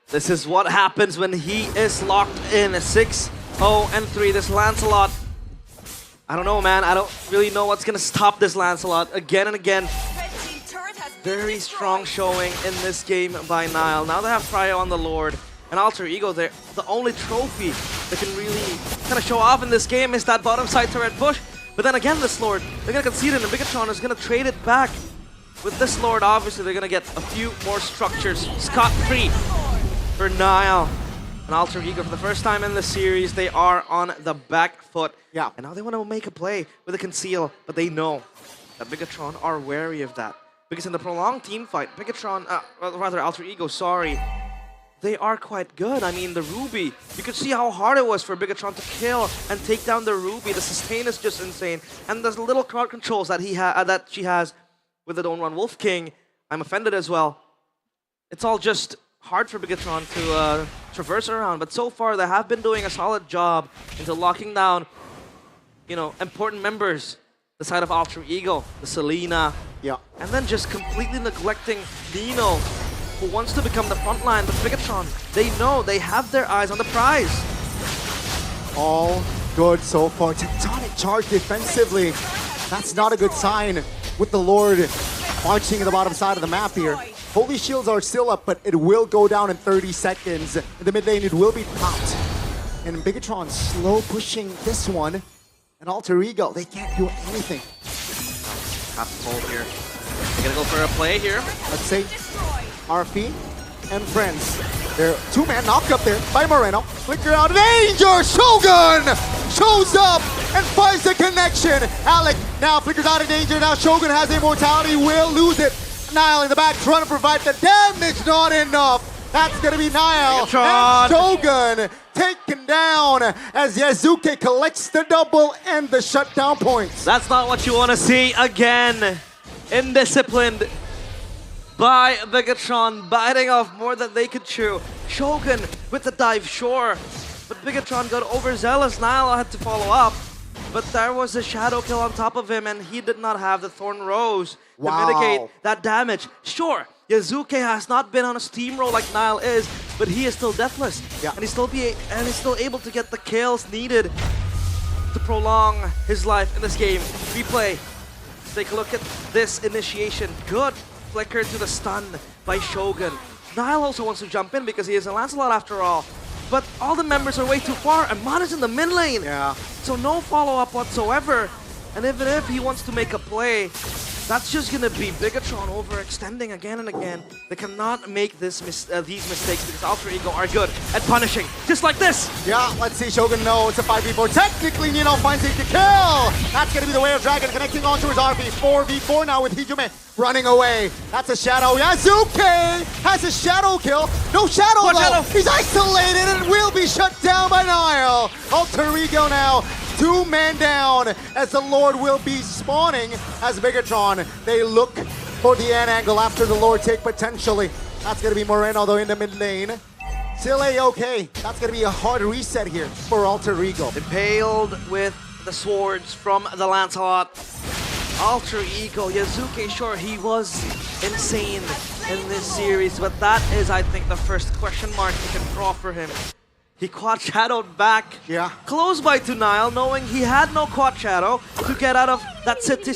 This is what happens when he is locked in. 6-0-3. This Lancelot, I don't know, man. I don't really know what's gonna stop this Lancelot. Again and again. Very strong showing in this game by Nile. Now they have Cryo on the Lord. And Alter Ego, they're the only trophy that can really kind of show off in this game is that bottom side turret push. But then again, this Lord, they're gonna concede it and Bigatron is gonna trade it back. With this Lord, obviously, they're gonna get a few more structures scot-free for Nile. and Alter Ego, for the first time in the series, they are on the back foot. Yeah. And now they want to make a play with a conceal, but they know that Bigatron are wary of that. Because in the prolonged team fight, Bigatron, rather Alter Ego, sorry, they are quite good. I mean, the Ruby, you could see how hard it was for Bigatron to kill and take down the Ruby. The sustain is just insane. And there's little crowd controls that that she has with the Don't Run Wolf King. I'm offended as well. It's all just hard for Bigatron to traverse around, but so far they have been doing a solid job into locking down, you know, important members. The side of Alter Ego, the Selena, and then just completely neglecting Nino, who wants to become the front line. But Bigatron, they know they have their eyes on the prize. All good so far. Tectonic charge defensively. That's not a good sign with the Lord marching at the bottom side of the map here. Holy Shields are still up, but it will go down in 30 seconds. In the mid lane, it will be popped. And Bigatron slow pushing this one. And Alter Ego, they can't do anything. Have to hold here. They're gonna go for a play here. Let's see. RP and friends. They're two-man knock up there by Moreno. Flicker out. Danger! Shogun shows up and finds the connection. Alec now flickers out of danger. Now Shogun has immortality, will lose it. Nile in the back trying to provide the damage, not enough. That's gonna be Nile and Shogun taken down as Yazuke collects the double and the shutdown points. That's not what you want to see again. Indisciplined by Bigatron, biting off more than they could chew. Shogun with the dive, sure, but Bigatron got overzealous. Nile had to follow up, but there was a shadow kill on top of him, and he did not have the Thorn Rose to mitigate that damage. Sure, Yazuke has not been on a steamroll like Nile is, but he is still deathless, and he's still able to get the kills needed to prolong his life in this game. Replay. Take a look at this initiation. Good flicker to the stun by Shogun. Nile also wants to jump in because he is a Lancelot after all. But all the members are way too far, and Mon is in the mid lane. So no follow-up whatsoever. And even if he wants to make a play, that's just gonna be Bigatron overextending again and again. They cannot make these mistakes because Alter Ego are good at punishing, just like this. Yeah, let's see. Shogun, no, it's a 5v4. Technically, Nino finds it to kill. That's gonna be the way of Dragon connecting onto his RP. 4v4 now with Hijime running away. That's a shadow. Yazuke has a shadow kill. No shadow though. He's isolated and will be shut down by Nile. Alter Ego now. 2-man down as the Lord will be spawning as Bigatron. They look for the end angle after the Lord take potentially. That's going to be Moreno though in the mid lane. Still A-okay. That's going to be a hard reset here for Alter Ego. Impaled with the swords from the Lancelot. Alter Ego, Yazuke, sure, he was insane in this series, but that is, I think, the first question mark you can draw for him. He quad shadowed back close by to Nile, knowing he had no quad shadow to get out of that city.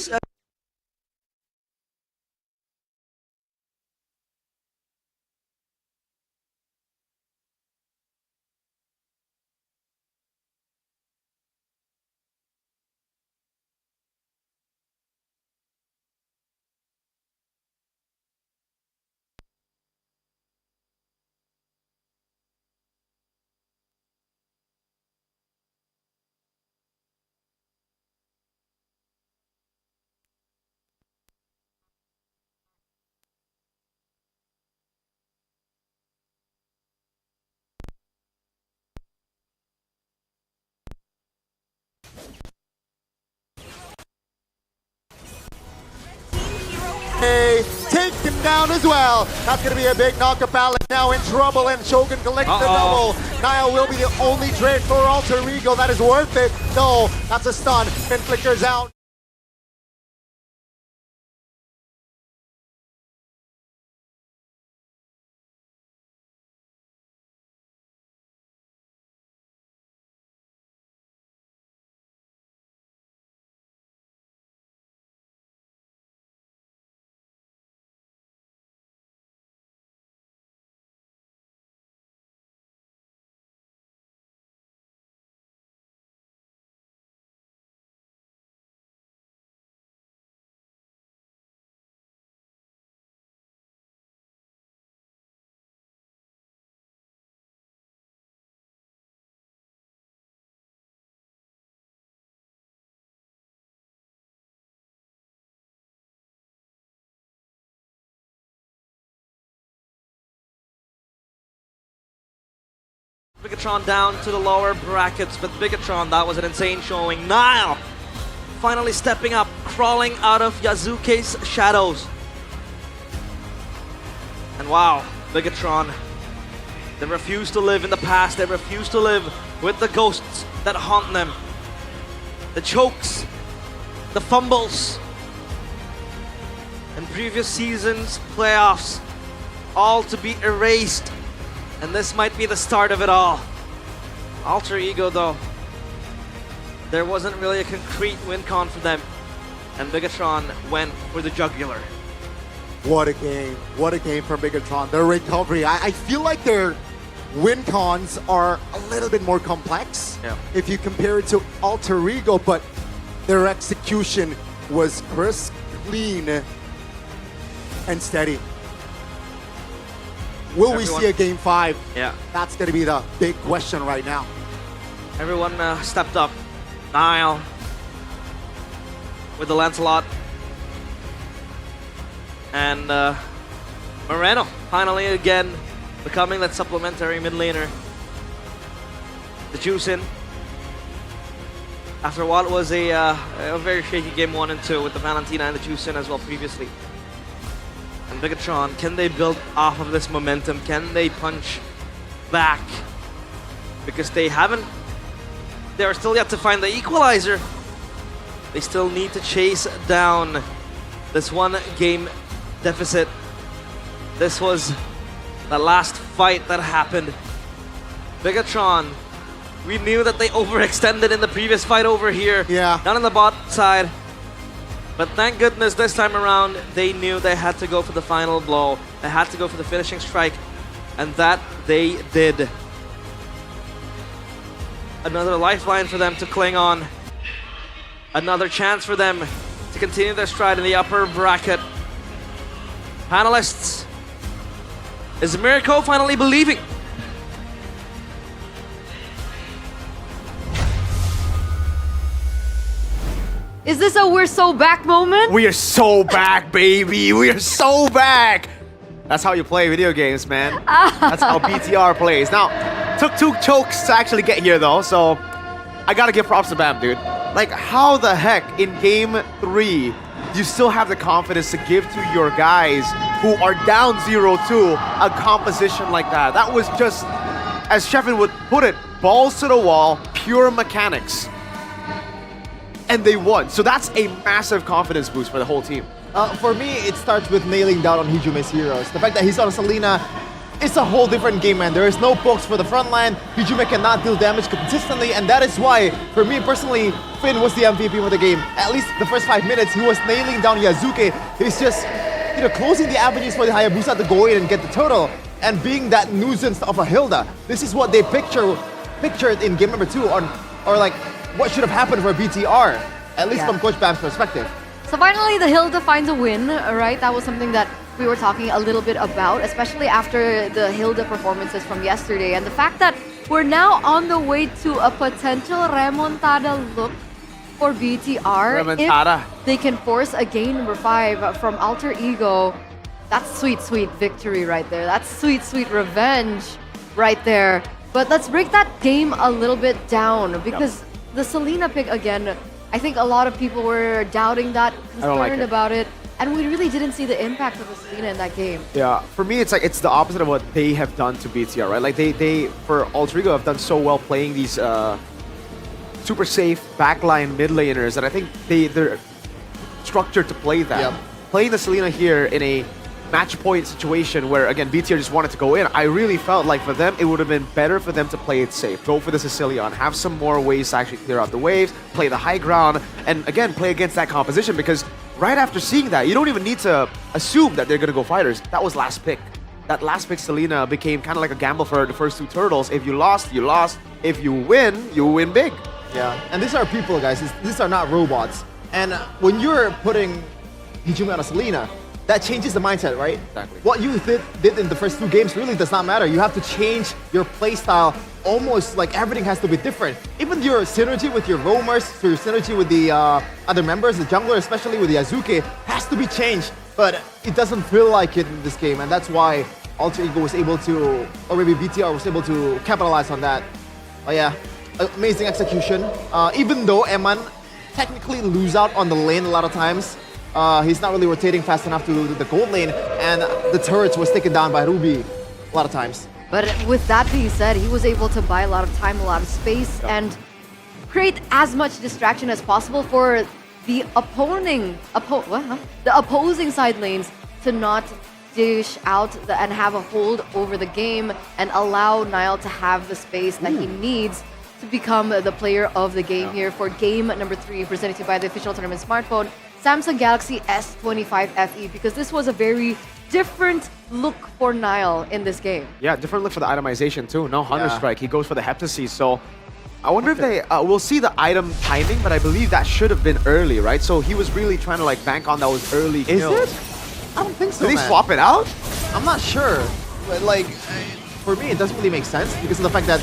Take him down as well. That's going to be a big knock-up. Alec now in trouble, and Shogun collects the double. Nile will be the only trade for Alter Ego that is worth it. No, that's a stun. Fin flickers out. Bigatron down to the lower brackets, but Bigatron, that was an insane showing. Nile finally stepping up, crawling out of Yasuke's shadows. And wow, Bigatron, they refuse to live in the past, they refuse to live with the ghosts that haunt them. The chokes, the fumbles, and previous seasons' playoffs, all to be erased. And this might be the start of it all. Alter Ego though, there wasn't really a concrete win con for them. And Bigatron went for the jugular. What a game. What a game from Bigatron. Their recovery. I feel like their win cons are a little bit more complex if you compare it to Alter Ego, but their execution was crisp, clean, and steady. Will we see a game 5? Yeah. That's going to be the big question right now. Everyone stepped up. Nile with the Lancelot. And Moreno finally again becoming that supplementary mid laner. The juice in. After what was a very shaky game 1 and 2 with the Valentina and the juice in as well previously. And Bigatron, can they build off of this momentum? Can they punch back? Because they are still yet to find the equalizer. They still need to chase down this 1 game deficit. This was the last fight that happened. Bigatron, we knew that they overextended in the previous fight over here. Yeah. Not on the bot side. But thank goodness this time around, they knew they had to go for the final blow. They had to go for the finishing strike. And that they did. Another lifeline for them to cling on. Another chance for them to continue their stride in the upper bracket. Panelists, is Mirko finally believing? Is this a we're so back moment? We are so back, baby. We are so back. That's how you play video games, man. That's how BTR plays. Now, took 2 chokes to actually get here, though, so I gotta give props to Bam, dude. Like, how the heck in game 3 you still have the confidence to give to your guys who are down 0-2 a composition like that? That was just, as Sheffin would put it, balls to the wall, pure mechanics. And they won. So that's a massive confidence boost for the whole team. For me, it starts with nailing down on Hijume's heroes. The fact that he's on Selena, it's a whole different game, man. There is no pokes for the front line. Hijume cannot deal damage consistently, and that is why, for me personally, Finn was the MVP of the game. At least the first 5 minutes, he was nailing down Yasuke. He's just, closing the avenues for the Hayabusa to go in and get the turtle, and being that nuisance of a Hilda. This is what they pictured in game number 2, or like what should have happened for BTR, at least from Coach Bam's perspective. So finally, the Hilda finds a win, right? That was something that we were talking a little bit about, especially after the Hilda performances from yesterday. And the fact that we're now on the way to a potential remontada look for BTR. Remontada. If they can force a game number 5 from Alter Ego, that's sweet, sweet victory right there. That's sweet, sweet revenge right there. But let's break that game a little bit down, because the Selena pick again, I think a lot of people were doubting that, concerned about it, and we really didn't see the impact of the Selena in that game. Yeah, for me, it's the opposite of what they have done to BTR, right? Like they for Alter Ego have done so well playing these super safe backline mid laners that I think they're structured to play that. Yep. Playing the Selena here in a match point situation where, again, BTR just wanted to go in, I really felt like for them, it would have been better for them to play it safe. Go for the Sicilian, have some more ways to actually clear out the waves, play the high ground, and again, play against that composition, because right after seeing that, you don't even need to assume that they're going to go fighters. That was last pick. That last pick, Selena, became kind of like a gamble for the first 2 turtles. If you lost, you lost. If you win big. Yeah, and these are people, guys. These are not robots. And when you're putting Hijume on a Selena, that changes the mindset, right? Exactly. What you did in the first 2 games really does not matter. You have to change your playstyle. Almost like everything has to be different. Even your synergy with your roamers, your synergy with the other members, the jungler, especially with the Yasuke, has to be changed. But it doesn't feel like it in this game, and that's why Alter Ego was able to, or maybe BTR was able to capitalize on that. Oh yeah, amazing execution. Even though Eman technically lose out on the lane a lot of times, he's not really rotating fast enough to the gold lane, and the turrets was taken down by Ruby a lot of times. But with that being said, he was able to buy a lot of time, a lot of space, and create as much distraction as possible for the opposing side lanes to not dish out and have a hold over the game and allow Niall to have the space that he needs to become the player of the game here for game number 3, presented to you by the official tournament smartphone, Samsung Galaxy S25 FE, because this was a very different look for Niall in this game. Yeah, different look for the itemization too. No Hunter Strike, he goes for the Heptacy, so I wonder if they, we'll see the item timing, but I believe that should have been early, right? So he was really trying to like bank on those early kills. Is it? I don't think so, Did he man. swap it out? I'm not sure. But like, for me, it doesn't really make sense because of the fact that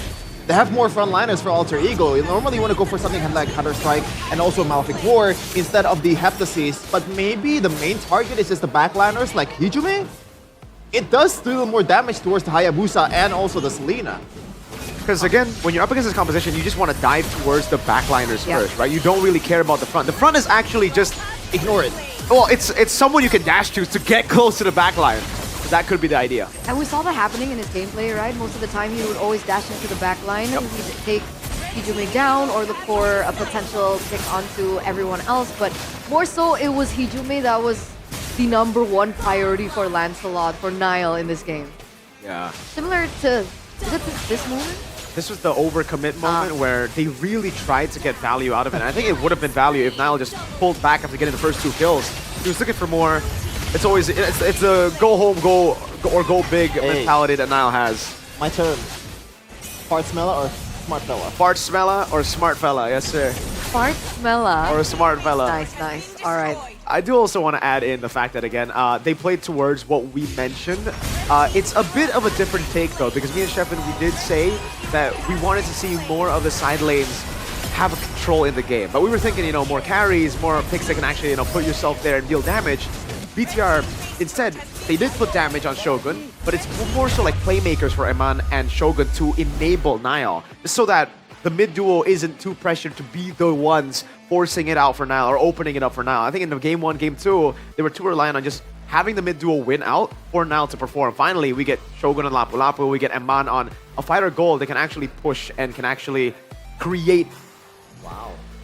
they have more frontliners for Alter Ego. You normally want to go for something like Hunter Strike and also Malefic War instead of the Heptacies. But maybe the main target is just the backliners like Hijume? It does do more damage towards the Hayabusa and also the Selena. Because again, when you're up against this composition, you just want to dive towards the backliners first, right? You don't really care about the front. The front is actually just ignore it. Well, it's someone you can dash to get close to the backline. That could be the idea. And we saw that happening in his gameplay, right? Most of the time he would always dash into the back line. He'd take Hijume down or look for a potential pick onto everyone else. But more so, it was Hijume that was the #1 priority for Lancelot, for Niall in this game. Yeah. Similar to, is it this moment? This was the overcommit moment where they really tried to get value out of it. And I think it would have been value if Niall just pulled back after getting the first 2 kills. He was looking for more. It's always, it's a go home, go big mentality that Niall has. My turn. Fart smeller or smart fella? Fart smeller or smart fella, yes sir. Fart smeller. Or a smart fella. Nice, nice. All right. I do also want to add in the fact that, again, they played towards what we mentioned. It's a bit of a different take, though, because me and Shepin, we did say that we wanted to see more of the side lanes have a control in the game. But we were thinking, you know, more carries, more picks that can actually, you know, put yourself there and deal damage. BTR, instead, they did put damage on Shogun, but it's more so like playmakers for Eman and Shogun to enable Niall, just so that the mid duo isn't too pressured to be the ones forcing it out for Niall or opening it up for Niall. I think in the game 1, game 2, they were too reliant on just having the mid duo win out for Niall to perform. Finally, we get Shogun and Lapu Lapu, we get Eman on a fighter goal that can actually push and can actually create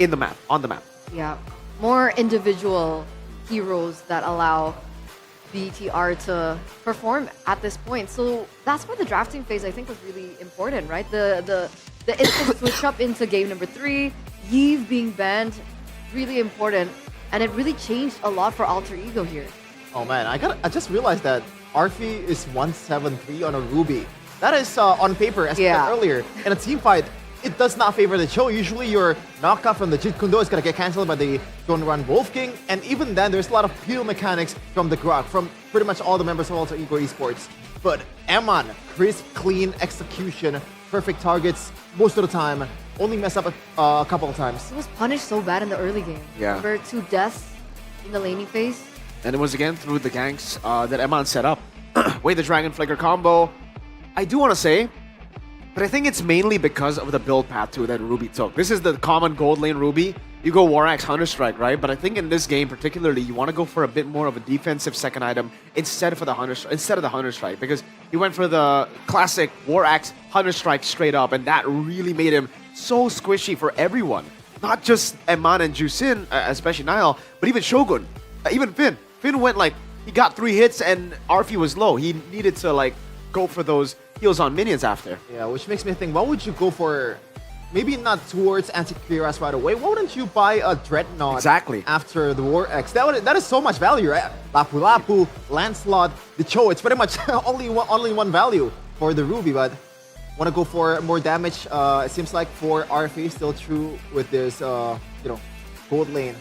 in the map, on the map. Yeah, more individual heroes that allow BTR to perform at this point. So that's why the drafting phase, I think, was really important, right? The instant switch up into game number 3, Yves being banned, really important, and it really changed a lot for Alter Ego here. Oh man, I just realized that Arfi is 173 on a Ruby. That is on paper, as I said earlier. In a team fight, it does not favor the Cho. Usually your knockout from the Jit Kundo is going to get cancelled by the Don't Run Wolf King. And even then, there's a lot of peel mechanics from the Grok, from pretty much all the members of Alter Ego Esports. But Eman, crisp, clean execution, perfect targets most of the time. Only mess up a couple of times. He was punished so bad in the early game. Yeah. Remember 2 deaths in the laning phase? And it was again through the ganks that Eman set up. Wait, the Dragon Flicker combo. I do want to say, but I think it's mainly because of the build path too that Ruby took. This is the common gold lane Ruby. You go War Axe, Hunter Strike, right? But I think in this game particularly, you want to go for a bit more of a defensive second item instead of the Hunter Strike, because he went for the classic War Axe, Hunter Strike straight up, and that really made him so squishy for everyone. Not just Eman and Jusin, especially Niall, but even Shogun, even Finn. Finn went like, he got 3 hits and Arfi was low. He needed to like go for those heals on minions after. Yeah, which makes me think, why would you go for, maybe not towards Anti-Cuirass right away, why wouldn't you buy a Dreadnought after the War X? That is so much value, right? Lapu Lapu, Lancelot, the Cho, it's pretty much only one value for the Ruby, but want to go for more damage. It seems like for RFA, still true with this, you know, gold lane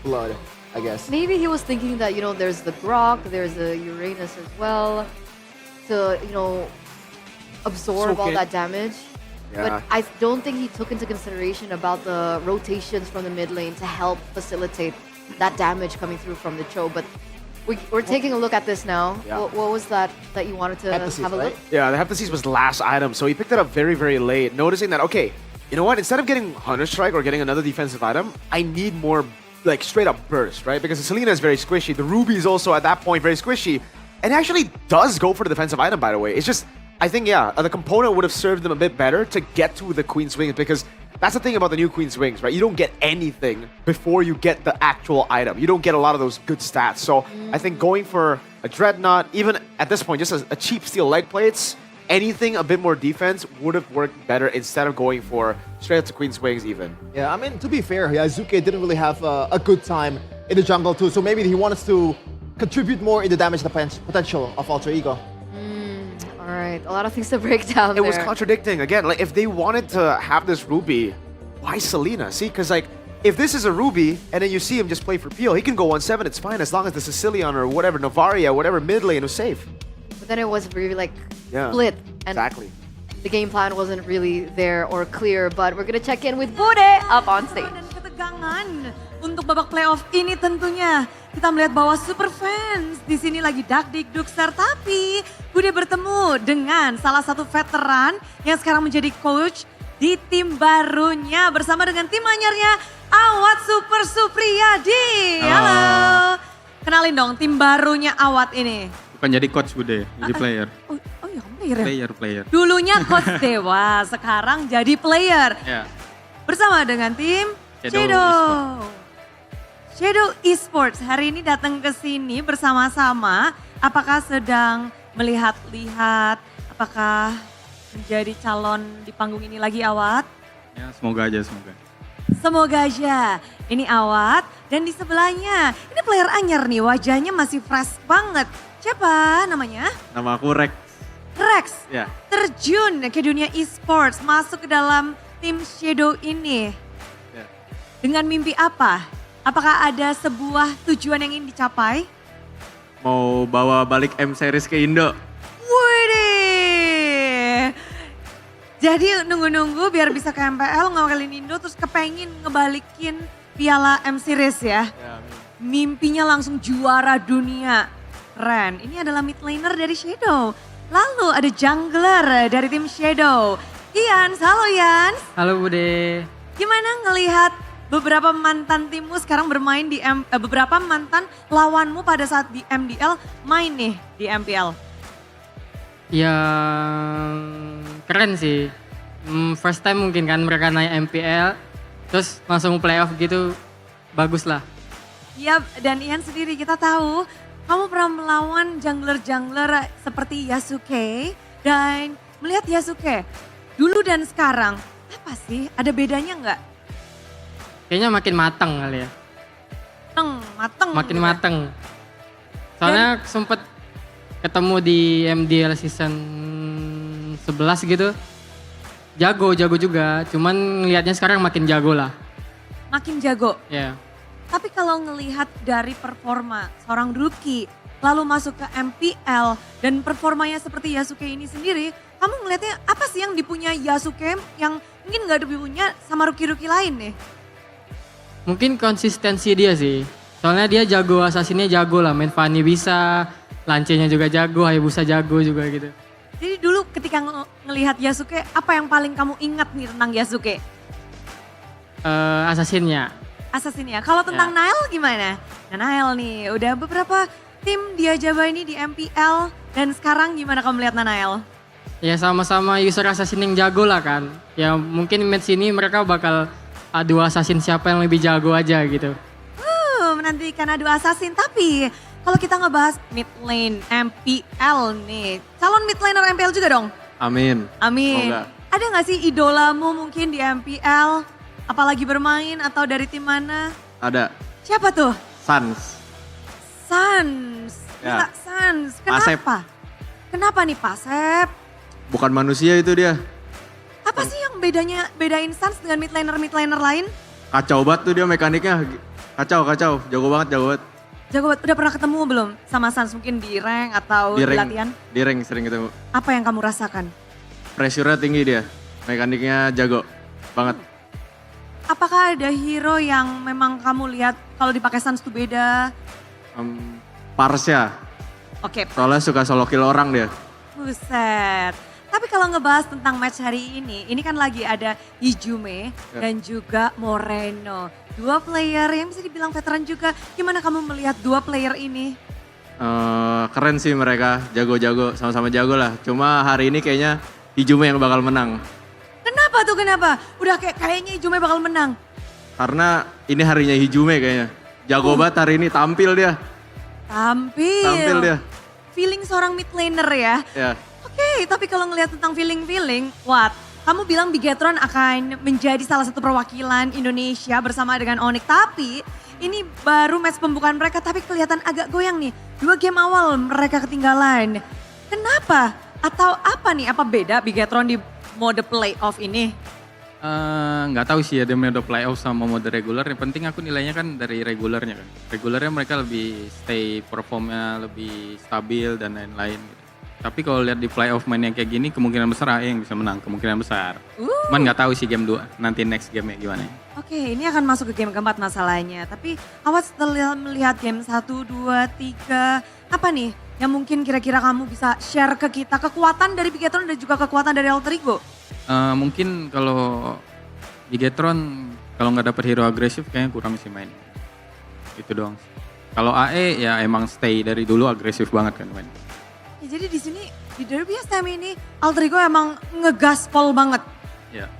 blood, I guess. Maybe he was thinking that, you know, there's the Grok, there's the Uranus as well, to, you know, absorb all that damage. But I don't think he took into consideration about the rotations from the mid lane to help facilitate that damage coming through from the Cho. But We're taking a look at this now. Yeah. What was that you wanted to Heptasis, have a look? Yeah, the Heptasis was the last item, so he picked it up very, very late, noticing that, okay, you know what, instead of getting Hunter Strike or getting another defensive item, I need more, like, straight up burst, right? Because the Selena is very squishy, the Ruby is also, at that point, very squishy, and he actually does go for the defensive item, by the way. It's just, I think, yeah, the component would have served him a bit better to get to the Queen's Wings, because that's the thing about the new Queen's Wings, right? You don't get anything before you get the actual item. You don't get a lot of those good stats. So I think going for a Dreadnought, even at this point, just a cheap steel leg plates, anything a bit more defense would have worked better instead of going for straight up to Queen's Wings even. Yeah, I mean, to be fair, Yazuke didn't really have a good time in the jungle too, so maybe he wanted to contribute more in the damage potential of Alter Ego. All right, a lot of things to break down It was contradicting. Again, like, if they wanted to have this Ruby, why Selena? See, because, like, if this is a Ruby, and then you see him just play for Peel, he can go 1-7, it's fine, as long as the Sicilian or whatever, Novaria, whatever mid lane was safe. But then it was really like Yeah, split. And exactly. the game plan wasn't really there or clear, but we're gonna check in with Bude up on stage. Dan ketegangan untuk babak playoff ini tentunya. Kita melihat bahwa super fans di sini lagi dak-dik-dukser, tapi Bude bertemu dengan salah satu veteran yang sekarang menjadi coach di tim barunya bersama dengan tim anyarnya Awat Super Supriyadi. Halo. Kenalin dong tim barunya Awat ini. Bukan jadi coach Bude, jadi player. Oh iya kamu player ya? Player. Dulunya coach Dewa, sekarang jadi player. Ya. Bersama dengan tim Shadow Esports hari ini datang ke sini bersama-sama. Apakah sedang melihat-lihat, apakah menjadi calon di panggung ini lagi Awat? Ya, semoga aja, semoga. Semoga aja. Ini Awat dan di sebelahnya ini player anyar nih, wajahnya masih fresh banget. Siapa namanya? Nama aku Rex. Rex. Ya. Terjun ke dunia esports, masuk ke dalam tim Shadow ini. Ya. Dengan mimpi apa? Apakah ada sebuah tujuan yang ingin dicapai? Mau bawa balik M series ke Indo. Widih. Jadi nunggu-nunggu biar bisa ke MPL, ngawalin Indo, terus kepengin ngebalikin piala M Series ya. Mimpinya langsung juara dunia. Keren, ini adalah mid laner dari Shadow. Lalu ada jungler dari tim Shadow. Yans, halo Yans. Halo Bude. Gimana ngelihat beberapa mantan timmu sekarang bermain di beberapa mantan lawanmu pada saat di MDL main nih di MPL? Yang keren sih. First time mungkin kan mereka naik MPL, terus langsung playoff gitu, bagus lah. Iya, dan Ian sendiri kita tahu kamu pernah melawan jungler-jungler seperti Yasuke. Dan melihat Yasuke dulu dan sekarang, apa sih? Ada bedanya nggak? Kayaknya makin matang kali ya. Mateng. Makin mateng. Soalnya sempet ketemu di MDL season 11 gitu. Jago juga. Cuman ngelihatnya sekarang makin jago lah. Makin jago? Ya. Yeah. Tapi kalau ngelihat dari performa seorang rookie, lalu masuk ke MPL dan performanya seperti Yasuke ini sendiri, kamu ngelihatnya apa sih yang dipunya Yasuke yang mungkin nggak dipunya sama rookie-rookie lain nih? Mungkin konsistensi dia sih. Soalnya dia jago, assassinnya jago lah. Main Fanny bisa, lancenya juga jago, Hayabusa jago juga gitu. Jadi dulu ketika ngelihat Yasuke, apa yang paling kamu ingat nih tentang Yasuke? Assassinnya. Assassinnya. Kalau tentang Nail gimana? Nah Nail nih, udah beberapa tim dia jaba ini di MPL. Dan sekarang gimana kamu melihat Nail? Ya sama-sama user assassin yang jago lah kan. Ya mungkin match ini mereka bakal adu assassin siapa yang lebih jago aja gitu. Menantikan adu assassin. Tapi kalau kita ngebahas mid lane MPL nih. Calon mid laner MPL juga dong? Amin. Semoga. Ada gak sih idolamu mungkin di MPL? Apalagi bermain atau dari tim mana? Ada. Siapa tuh? Sans. Ya. Sans. Kenapa? Kenapa nih Pasep? Bukan manusia itu dia. Apa sih yang bedain Sans dengan mid laner lain? Kacau banget tuh dia mekaniknya. Kacau. Jago banget. Jago banget. Udah pernah ketemu belum sama Sans? Mungkin di rank atau di latihan? Di rank sering ketemu. Apa yang kamu rasakan? Pressure-nya tinggi dia. Mekaniknya jago banget. Apakah ada hero yang memang kamu lihat kalau dipakai Sans tuh beda? Parsya. Oke, Soalnya suka solo kill orang dia. buset. Tapi kalau ngebahas tentang match hari ini kan lagi ada Ijume Ya. dan juga Moreno. Dua player yang bisa dibilang veteran juga. Gimana kamu melihat dua player ini? Keren sih mereka, jago-jago, sama-sama jago lah. Cuma hari ini kayaknya Hijume yang bakal menang. Kenapa tuh kenapa? Udah kayaknya Ijume bakal menang. Karena ini harinya Hijume kayaknya. Jago banget hari ini, tampil dia. Tampil dia. Feeling seorang mid laner ya. Ya. Oke, tapi kalau ngelihat tentang feeling, kamu bilang Bigetron akan menjadi salah satu perwakilan Indonesia bersama dengan ONIC. Tapi ini baru match pembukaan mereka tapi kelihatan agak goyang nih. 2 game awal mereka ketinggalan. Kenapa? Atau apa nih? Apa beda Bigetron di mode playoff ini? Nggak tahu sih ya dia mode playoff sama mode regular. Yang penting aku nilainya kan dari regularnya kan. Regularnya mereka lebih stay performnya lebih stabil dan lain-lain. Gitu. Tapi kalau lihat di playoff mainnya kayak gini kemungkinan besar AE yang bisa menang. Kemungkinan besar. Cuman nggak tahu sih game 2. Nanti next game-nya gimana. Oke, ini akan masuk ke game keempat masalahnya. Tapi awas setelah melihat game 1, 2, 3. Apa nih yang mungkin kira-kira kamu bisa share ke kita? Kekuatan dari Bigetron dan juga kekuatan dari Alter Ego? Mungkin kalau Bigetron kalau nggak dapet hero agresif kayaknya kurang sih main. Itu doang. Kalau AE ya emang stay dari dulu agresif banget kan main. Ya, jadi di sini di Derby SM ini Alter Ego emang ngegaspol banget. Ya.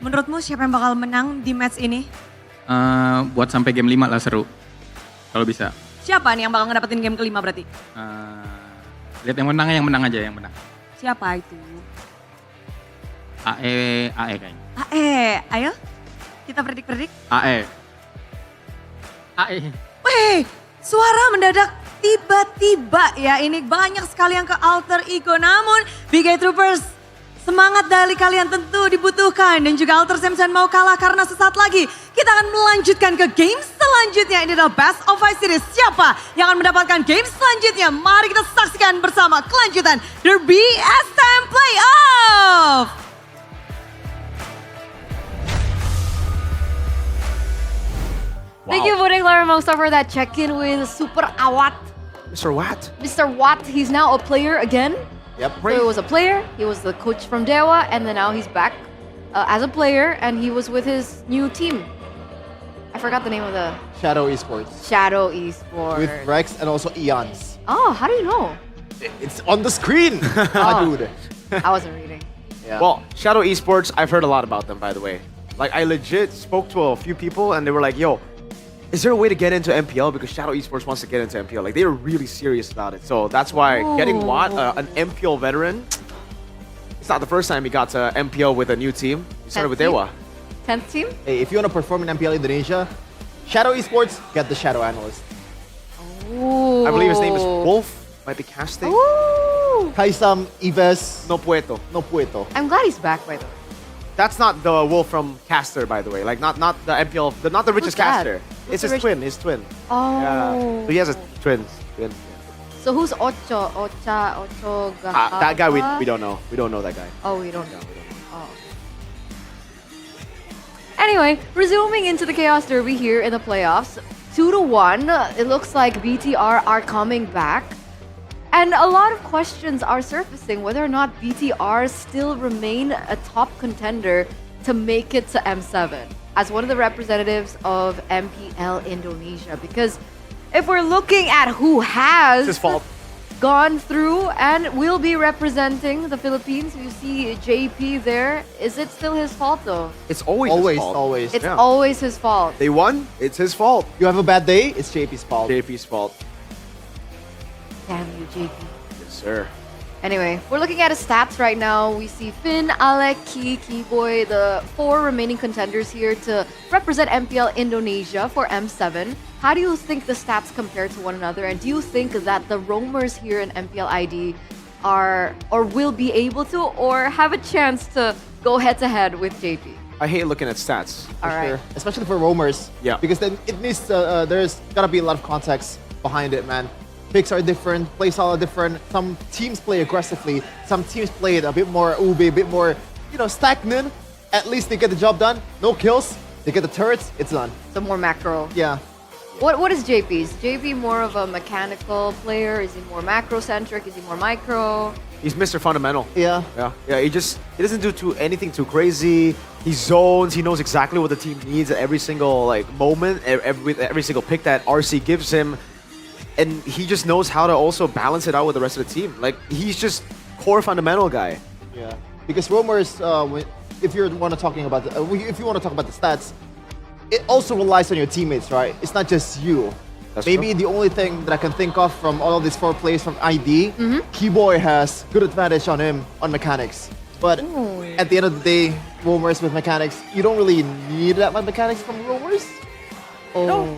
Menurutmu siapa yang bakal menang di match ini? Buat sampai game 5 lah seru. Kalau bisa. Siapa nih yang bakal ngedapetin game kelima berarti? Lihat yang menang aja yang menang. Siapa itu? AE kayaknya. Ayo kita predik. AE. Wih, suara mendadak tiba-tiba ya. Ini banyak sekali yang ke Alter Ego. Namun Big Eye Troopers, semangat dari kalian tentu dibutuhkan. Dan juga Alter Samson mau kalah karena sesaat lagi kita akan melanjutkan ke game selanjutnya. Ini adalah Best of 5 Series. Siapa yang akan mendapatkan game selanjutnya? Mari kita saksikan bersama kelanjutan Derby SM Playoff. Thank you, Bude Laramosa, for that check-in with Super Awat. Mr. Watt. Mr. Watt, he's now a player again. Yep. So he was a player, he was the coach from Dewa, and then now he's back as a player, and he was with his new team. I forgot the name of the... Shadow Esports. Shadow Esports. With Rex and also Eons. Oh, how do you know? It's on the screen. Oh. Dude. I wasn't reading. Yeah. Well, Shadow Esports, I've heard a lot about them, by the way. Like, I legit spoke to a few people, and they were like, yo, is there a way to get into MPL? Because Shadow Esports wants to get into MPL. Like, they are really serious about it. So that's why getting Watt, an MPL veteran, it's not the first time he got to MPL with a new team. He started with Dewa. 10th team? Hey, if you want to perform in MPL Indonesia, Shadow Esports, get the Shadow Analyst. Ooh. I believe his name is Wolf. Might be casting. Ooh. Kaisam, Ives. No Pueto. I'm glad he's back, by the way. That's not the Wolf from Caster, by the way. Like, not the MPL, not the richest that? caster. Who's It's the his twin. Oh. Yeah. So he has a twin. So who's Ocho? Ocho Gahapa? That guy we don't know. We don't know that guy. Oh, we don't know. Oh. Anyway, resuming into the Chaos Derby here in the playoffs. 2-1. It looks like BTR are coming back. And a lot of questions are surfacing whether or not BTR still remain a top contender to make it to M7 as one of the representatives of MPL Indonesia. Because if we're looking at who has It's his fault. gone through and will be representing the Philippines, you see JP there. Is it still his fault though? It's always his fault. It's always his fault. They won. It's his fault. You have a bad day, it's JP's fault. JP's fault. Damn you, JP. Yes, sir. Anyway, we're looking at his stats right now. We see Finn, Alec, Keyboy, the 4 remaining contenders here to represent MPL Indonesia for M7. How do you think the stats compare to one another? And do you think that the roamers here in MPL ID are or will be able to or have a chance to go head-to-head with JP? I hate looking at stats. All right. Especially for roamers. Yeah. Because then it needs there's gotta be a lot of context behind it, man. Picks are different, play style are different. Some teams play aggressively, some teams play it a bit more ube, a bit more, stagnant. At least they get the job done. No kills, they get the turrets, it's done. Some more macro. Yeah. What is JP? Is JP more of a mechanical player? Is he more macro-centric? Is he more micro? He's Mr. Fundamental. Yeah. Yeah. He doesn't do anything too crazy. He zones. He knows exactly what the team needs at every single moment, every single pick that RC gives him, and he just knows how to also balance it out with the rest of the team. Like he's just core fundamental guy. Yeah. Because Roamers, if you want to talk about the stats, it also relies on your teammates, right? It's not just you. That's Maybe true. the only thing that I can think of from all of these 4 players from ID, Keyboy has good advantage on him on mechanics. But at the end of the day, Roamers with mechanics, you don't really need that much mechanics from Roamers. No.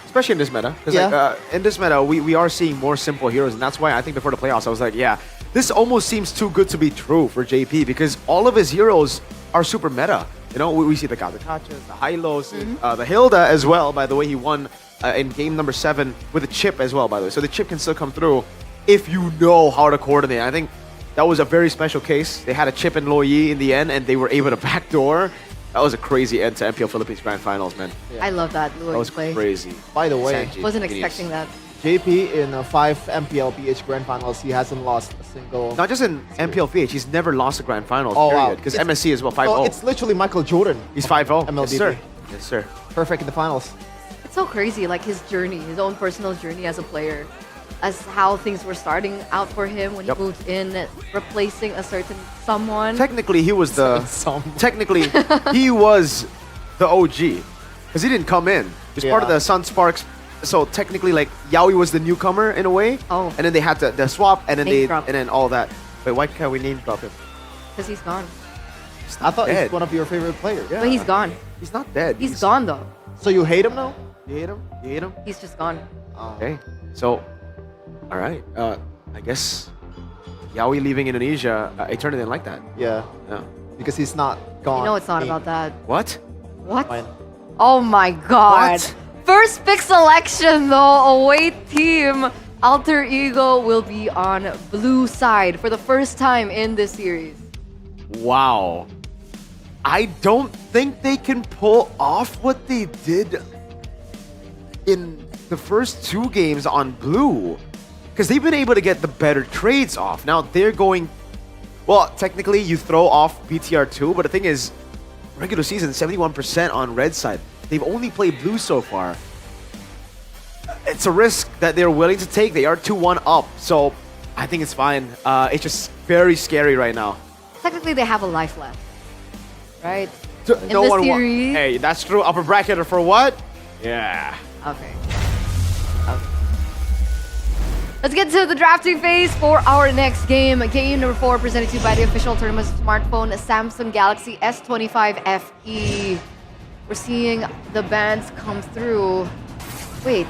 Especially in this meta. Because in this meta, we are seeing more simple heroes. And that's why I think before the playoffs, I was like, yeah, this almost seems too good to be true for JP. Because all of his heroes are super meta. You know, we see the Gazakachas, the Hylos, the Hilda as well. By the way, he won in game number 7 with a chip as well, by the way. So the chip can still come through if you know how to coordinate. I think that was a very special case. They had a chip in Loyi in the end, and they were able to backdoor. That was a crazy end to MPL Philippines Grand Finals, man. I love that Luoyi That was play. crazy. By the way, Wasn't expecting that. JP in 5 MPL PH Grand Finals, he hasn't lost a single... Not just in MPL PH, he's never lost a Grand Finals, Oh, period. wow. Because It's- MSC as well, 5-0. Oh, it's literally Michael Jordan. He's 5-0. MLDB. Yes, sir. Yes, sir. Perfect in the finals. It's so crazy, like his journey, his own personal journey as a player, as how things were starting out for him when he moved in, replacing a certain someone. Technically, he was Technically, he was the OG. Because he didn't come in. He's part of the Sun Sparks. So technically, like, Yaoi was the newcomer in a way. Oh. And then they had the swap, and then Name drop. and then all that. Wait, why can't we name drop him? Because he's gone. I thought dead. he's one of your favorite players. But he's gone. He's not dead. He's gone though. So you hate him now? You hate him? You hate him? He's just gone. Okay. So, all right. I guess Yaoi leaving Indonesia, Eterna didn't like that. Yeah. Yeah. Because he's not gone. You know it's not about that. What? What? Oh my god. What? First pick selection though, away team. Alter Ego will be on blue side for the first time in this series. Wow. I don't think they can pull off what they did in the first 2 games on blue. Because they've been able to get the better trades off. Now they're going... Well, technically you throw off BTR2, but the thing is, regular season, 71% on red side. They've only played blue so far. It's a risk that they're willing to take. They are 2-1 up, so I think it's fine. It's just very scary right now. Technically they have a life left. Right? So, In no this one series. Hey, that's true. Upper bracketer for what? Yeah. Okay. Let's get to the drafting phase for our next game. Game number 4 presented to you by the official tournament smartphone Samsung Galaxy S25 FE. We're seeing the bands come through. Wait,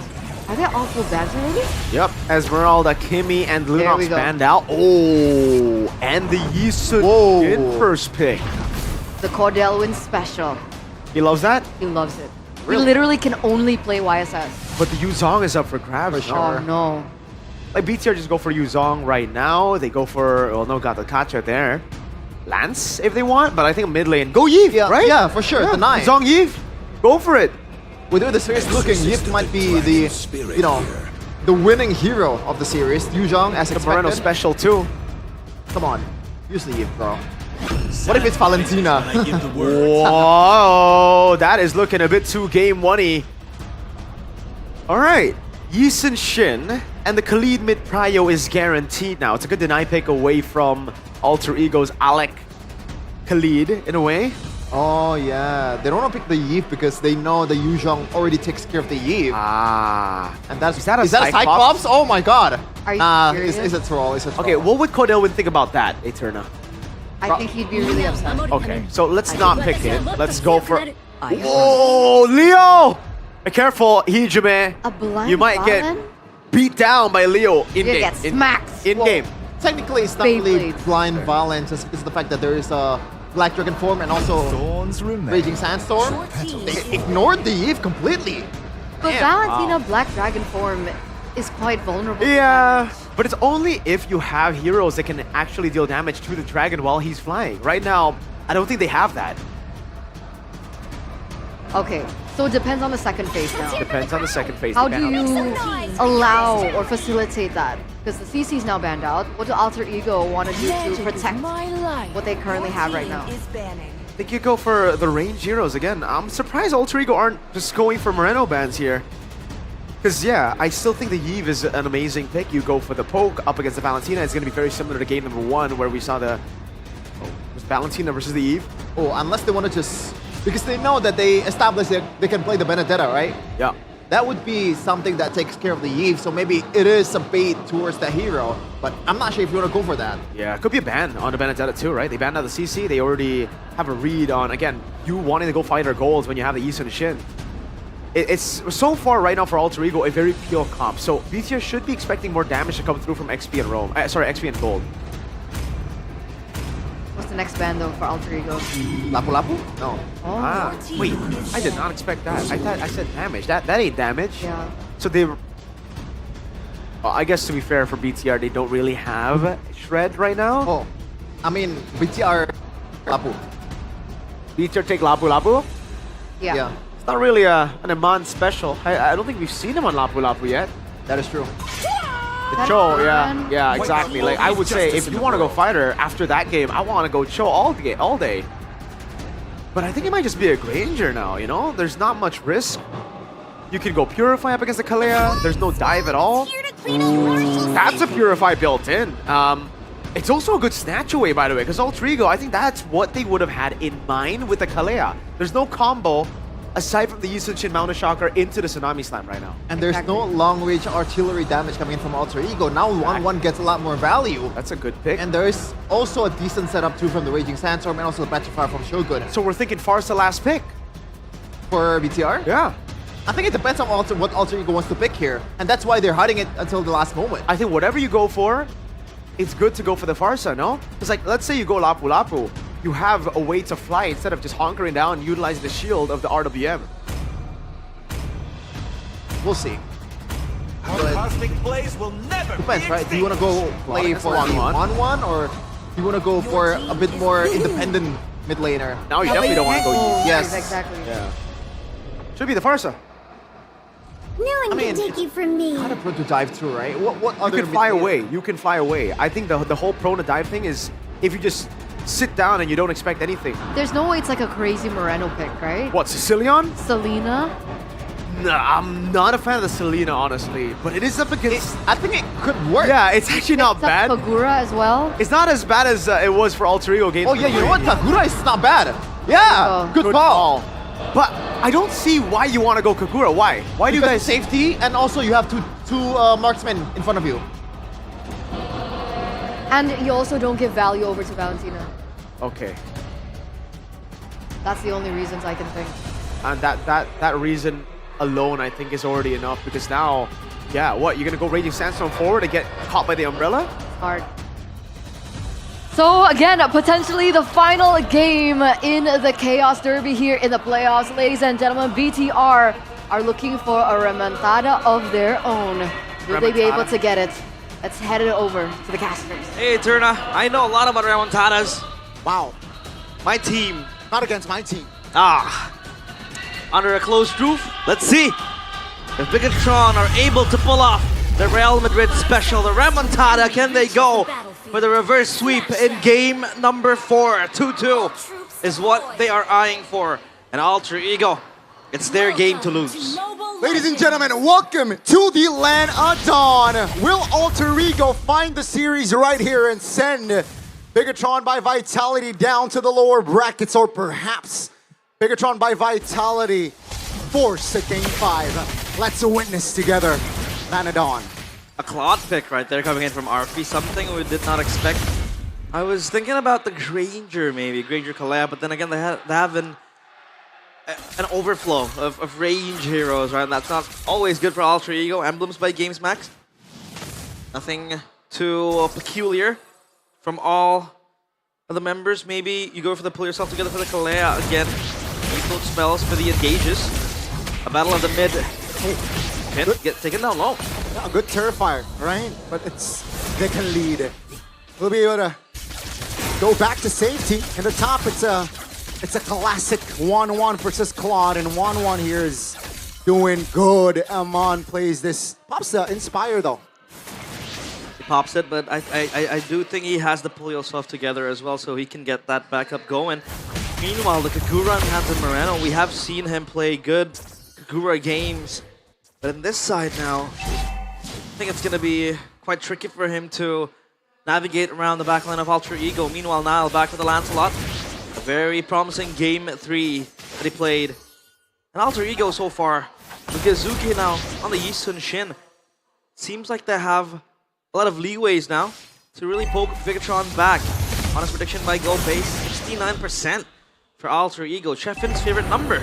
are they all full bands already? Yep. Esmeralda, Kimmy, and There we Lunox go. banned out. Oh, and the Yisun in first pick. The Cordelwin special. He loves that? He loves it. Really? He literally can only play YSS. But the Yuzong is up for grabs. Oh no. Like BTR just go for Yuzong right now. They go for, well, no, got the Kacha there. Lance, if they want, but I think mid lane. Go Yves, right? Yeah, for sure. The 9. Yuzong Yves, go for it. With the series looking, Yip might be the, the winning hero of the series. Yuzhong, as The expected. Moreno special too. Come on, use the Yip, bro. What if it's Valentina? Whoa, that is looking a bit too game one-y. All right, Yisun Shin and the Khalid mid prio is guaranteed now. It's a good deny pick away from Alter Ego's Alec Khalid in a way. Oh yeah, they don't want to pick the Yip because they know the Yuzhong already takes care of the Yip. Ah, and that's is that a Cyclops? Cyclops? Oh my god. Are you it's serious? a troll. It's a troll. Okay, what would Cordelwin think about that, Eterna? I think he'd be really upset. Okay, so let's not pick it. Let's go for... Whoa, Leo! Be careful, Hijime. A blind You might get Valen? beat down by Leo in You game. get smacked. In Well, game. Technically, it's not really blind violence, just because of the fact that there is a Black Dragon form and also Raging Sandstorm. They ignored the Yip completely. But Valentina Black Dragon form is quite vulnerable. Yeah, but it's only if you have heroes that can actually deal damage to the dragon while he's flying. Right now, I don't think they have that. Okay, So it depends on the second phase now. Depends on the second phase. How they do ban you out. allow or facilitate that? Because the CC is now banned out. What do Alter Ego want to do to protect what they currently have right now? I think you go for the range heroes again. I'm surprised Alter Ego aren't just going for Moreno bans here. Because yeah, I still think the Yves is an amazing pick. You go for the poke up against the Valentina. It's going to be very similar to game number 1 where we saw the... Oh, was Valentina versus the Yves? Oh, unless they want to just... Because they know that they established that they can play the Benedetta, right? Yeah. That would be something that takes care of the Yves, so maybe it is a bait towards that hero. But I'm not sure if you want to go for that. Yeah, it could be a ban on the Benedetta too, right? They banned out the CC. They already have a read on, again, you wanting to go fight our goals when you have the East and Shin. It's so far right now for Alter Ego a very pure comp. So BTR should be expecting more damage to come through from XP and Rome. XP and Gold. What's the next ban though for Alter Ego? Lapu Lapu? No. Oh. Ah, wait, I did not expect that. I thought I said damage. That ain't damage. Yeah. So they... Well, I guess to be fair for BTR, they don't really have Shred right now. Oh, I mean, BTR Lapu. BTR take Lapu Lapu? Yeah. It's not really an Iman special. I don't think we've seen him on Lapu Lapu yet. That is true. The Cho, yeah, exactly. Like I would say, if you want to go fighter after that game, I want to go Cho all day. But I think it might just be a Granger now, you know? There's not much risk. You can go Purify up against the Kalea. There's no dive at all. That's a Purify built in. It's also a good snatch away, by the way, because Alter Ego, I think that's what they would have had in mind with the Kalea. There's no combo aside from the Yushin Mountain Shocker into the Tsunami Slam right now. And there's no long-range artillery damage coming in from Alter Ego. Now 1-1 gets a lot more value. That's a good pick. And there's also a decent setup too from the Raging Sandstorm and also the Petrifier from Shogun. So we're thinking Farsa last pick. For BTR? Yeah. I think it depends on what Alter Ego wants to pick here. And that's why they're hiding it until the last moment. I think whatever you go for, it's good to go for the Farsa, no? Because like, let's say you go Lapu Lapu. You have a way to fly instead of just honkering down and utilizing the shield of the RWM. We'll see. Cosmic plays will never depends, right? Do you want to go play for 1-1 or do you want to go for a bit more independent mid laner? Now you definitely don't want to go Yi. Yes. Exactly. Yeah. Should be the Farsa. No one can take you from me. Kind of prone to dive through, right? What other You can fly away. You can fly away. I think the whole prone to dive thing is if you just sit down and you don't expect anything. There's no way it's like a crazy Moreno pick, right? What, Sicilian? Selena? Nah, I'm not a fan of the Selena, honestly. But it is up against... I think it could work. Yeah, it's actually not bad. Kagura as well? It's not as bad as it was for Alter Ego game. Oh yeah, you know what? Kagura is not bad. Yeah, good call. But I don't see why you want to go Kagura. Why? Why do you guys... safety, and also you have two marksmen in front of you. And you also don't give value over to Valentina. Okay. That's the only reasons I can think. And that reason alone, I think, is already enough. Because now, yeah, what? You're going to go Raging Sandstorm forward and get caught by the Umbrella? Hard. So again, potentially the final game in the Chaos Derby here in the playoffs. Ladies and gentlemen, BTR are looking for a remontada of their own. Will they be able to get it? Let's head it over to the casters. Hey, Turna, I know a lot about remontadas. Wow. My team. Not against my team. Under a closed roof, let's see if Bigatron are able to pull off the Real Madrid special, the remontada. Can they go for the reverse sweep in game number 4? 2-2 is what they are eyeing for. And Alter Ego, it's their game to lose. Ladies and gentlemen, welcome to the Land of Dawn. Will Alter Ego find the series right here and send Bigatron by Vitality down to the lower brackets, or perhaps Bigatron by Vitality force a game 5? Let's witness together. Land of Dawn. A Claude pick right there coming in from RP, something we did not expect. I was thinking about the Granger, maybe, Granger Kalea, but then again, they have an overflow of range heroes, right? And that's not always good for Alter Ego. Emblems by Games Max. Nothing too peculiar from all of the members. Maybe you go for the pull yourself together for the Kalea again. Lethal spells for the engages. A battle of the mid. Oh, get taken down low. Yeah, good Terrifier, right? But they can lead. We'll be able to go back to safety. In the top, it's It's a classic 1-1 versus Claude, and 1-1 here is doing good. Amon plays this. Pops Inspire though. He pops it, but I do think he has to pull himself together as well so he can get that backup going. Meanwhile, the Kagura and Hansen Moreno, we have seen him play good Kagura games. But in this side now, I think it's going to be quite tricky for him to navigate around the backline of Alter Ego. Meanwhile, Nile back with the Lancelot. A very promising game 3 that he played. And Alter Ego so far, with Yazuki now on the Yisun Shin, seems like they have a lot of leeways now to really poke Vigatron back. Honest prediction by Go Base, 69% for Alter Ego, Chefin's favorite number.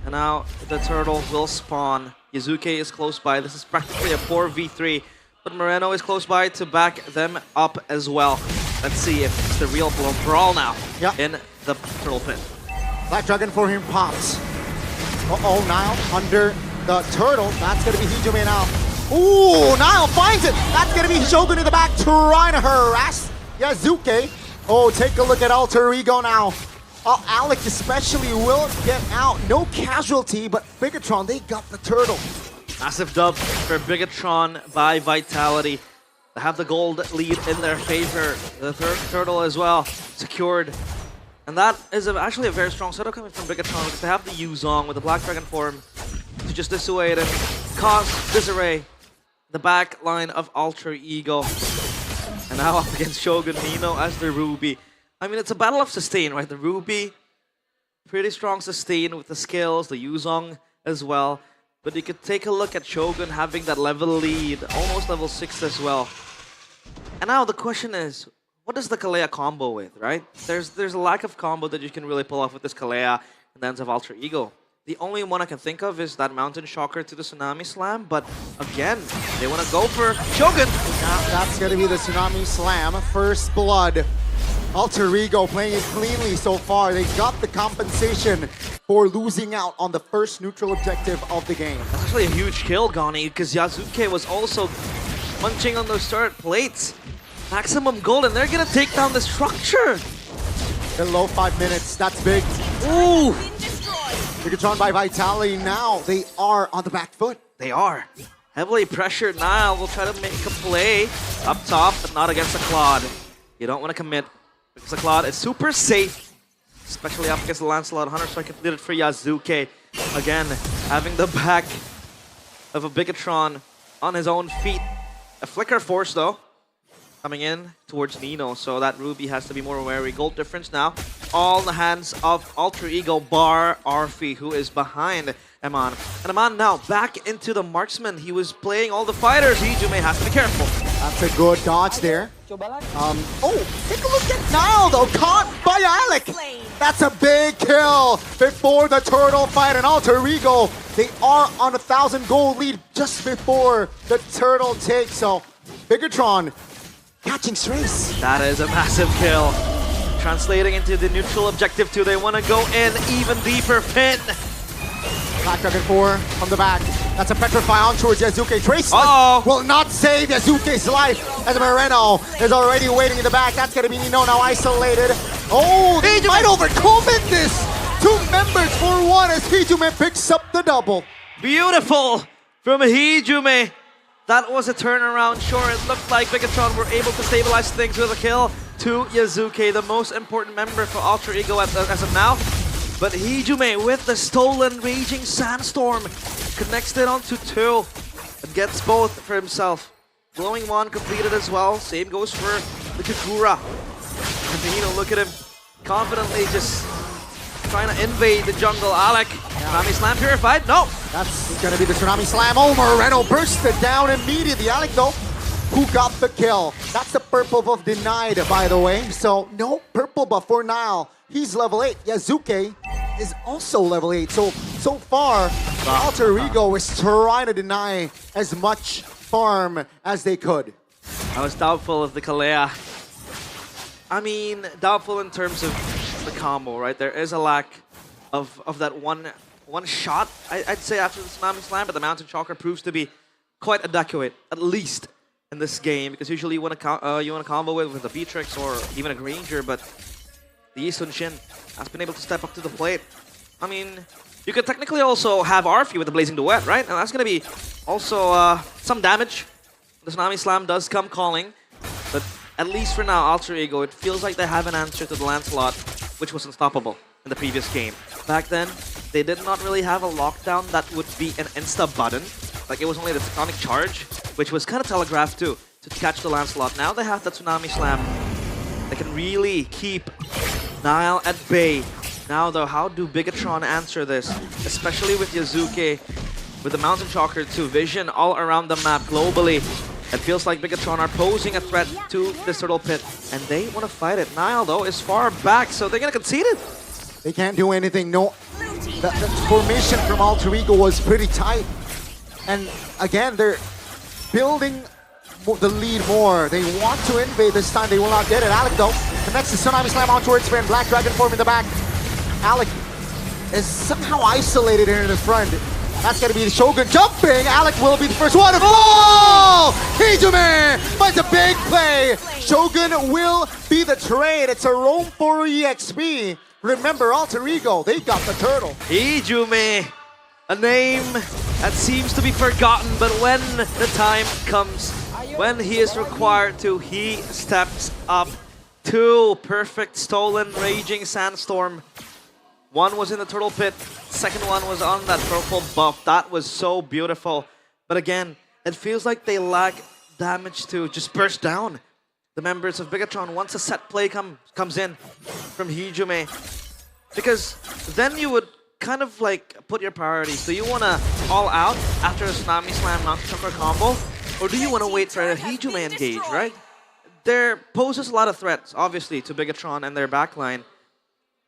And now the turtle will spawn. Yazuki is close by. This is practically a 4v3, but Moreno is close by to back them up as well. Let's see if it's the real brawl now in the turtle pit. Black Dragon for him pops. Uh-oh, Nile under the turtle. That's going to be Hijime now. Ooh, Nile finds it. That's going to be Shogun in the back trying to harass Yazuki. Oh, take a look at Alter Ego now. Alec especially will get out. No casualty, but Bigatron, they got the turtle. Massive dub for Bigatron by Vitality. They have the gold lead in their favor. The third turtle as well secured. And that is actually a very strong setup coming from Bigatron because they have the Yuzong with the Black Dragon form to just dissuade and cause disarray the back line of Alter Ego. And now up against Shogun Nino as the Ruby. I mean, it's a battle of sustain, right? The Ruby, pretty strong sustain with the skills, the Yuzong as well. But you could take a look at Shogun having that level lead, almost level 6 as well. And now the question is, what does the Kalea combo with, right? There's a lack of combo that you can really pull off with this Kalea and the ends of Alter Ego. The only one I can think of is that Mountain Shocker to the Tsunami Slam, but again, they want to go for Shogun. That's going to be the Tsunami Slam, first blood. Alter Ego playing it cleanly so far. They got the compensation for losing out on the first neutral objective of the game. That's actually a huge kill, Gani, because Yazuki was also munching on those turret plates. Maximum gold, and they're going to take down the structure. Below 5 minutes, that's big. Ooh! Bigatron by Vitality now. They are on the back foot. They are. Heavily pressured now. We'll try to make a play up top, but not against the Claude. You don't want to commit because the Claude is super safe, especially up against the Lancelot. 100 strike completed for Yazuki. Again, having the back of a Bigatron on his own feet. A Flicker Force, though, coming in towards Nino, so that Ruby has to be more wary. Gold difference now, all in the hands of Alter Ego bar Arfi, who is behind Eman. And Eman now back into the marksman. He was playing all the fighters. Hijime has to be careful. That's a good dodge there. Oh, take a look at Nile though, caught by Alec. That's a big kill before the turtle fight, and Alter Ego, they are on 1,000 gold lead just before the turtle take. So Bigatron catching strays. That is a massive kill. Translating into the neutral objective 2. They want to go in even deeper. Finn. Black Dragon 4 from the back. That's a Petrify on towards Yazuki. Trace will not save Yazuki's life as Moreno is already waiting in the back. That's going to be Nino now isolated. Oh, they might overcommit this. 2 members for 1 as Hijime picks up the double. Beautiful from Hijime. That was a turnaround. Sure, it looked like Bigatron were able to stabilize things with a kill to Yazuki, the most important member for Alter Ego as of now. But Hijime with the stolen Raging Sandstorm connects it onto 2 and gets both for himself. Glowing Wand completed as well. Same goes for the Kagura. And Nino, look at him, confidently just trying to invade the jungle. Alec, Tsunami Slam purified? No. That's going to be the Tsunami Slam. Oh, Moreno bursted down immediately. Alec, though, who got the kill. That's the purple buff denied, by the way. So, no purple buff for Nile. He's level 8. Yazuki is also level 8. So far, Alter Ego is trying to deny as much farm as they could. I was doubtful of the Kalea. I mean, doubtful in terms of the combo, right? There is a lack of that one shot, I'd say, after the Tsunami Slam, but the Mountain Shocker proves to be quite adequate, at least in this game, because usually you want to combo it with a Beatrix or even a Granger, but the Yi Sun-shin has been able to step up to the plate. I mean, you could technically also have Arfi with the Blazing Duet, right? And that's going to be also some damage. The Tsunami Slam does come calling, but at least for now, Alter Ego, it feels like they have an answer to the Lancelot, which was unstoppable in the previous game. Back then, they did not really have a lockdown that would be an insta button. Like, it was only the Tectonic Charge, which was kind of telegraphed too, to catch the Lancelot. Now they have the Tsunami Slam. They can really keep Nile at bay. Now though, how do Bigatron answer this? Especially with Yazuke, with the Mountain Chalker to Vision all around the map globally. It feels like Bigatron are posing a threat to this Turtle Pit, and they want to fight it. Nile though is far back, so they're going to concede it. They can't do anything. No, the formation from Alter Ego was pretty tight. And again, they're building the lead more. They want to invade this time. They will not get it. Alec though connects the Tsunami Slam on towards Finn. Black Dragon form in the back. Alec is somehow isolated here in the front. That's going to be the Shogun jumping. Alec will be the first one to fall! Hijume finds a big play. Shogun will be the trade. It's a roam for EXP. Remember, Alter Ego, they got the turtle. Hijume, a name that seems to be forgotten, but when the time comes, when he is required to, he steps up. 2 perfect stolen Raging Sandstorm. One was in the Turtle Pit, second one was on that purple buff. That was so beautiful. But again, it feels like they lack damage to just burst down the members of Bigatron once a set play comes in from Hijume. Because then you would kind of like put your priorities. Do you want to all out after a Tsunami Slam Mountain Chopper combo? Or do you want to wait for a Hijume engage, right? There poses a lot of threats, obviously, to Bigatron and their backline.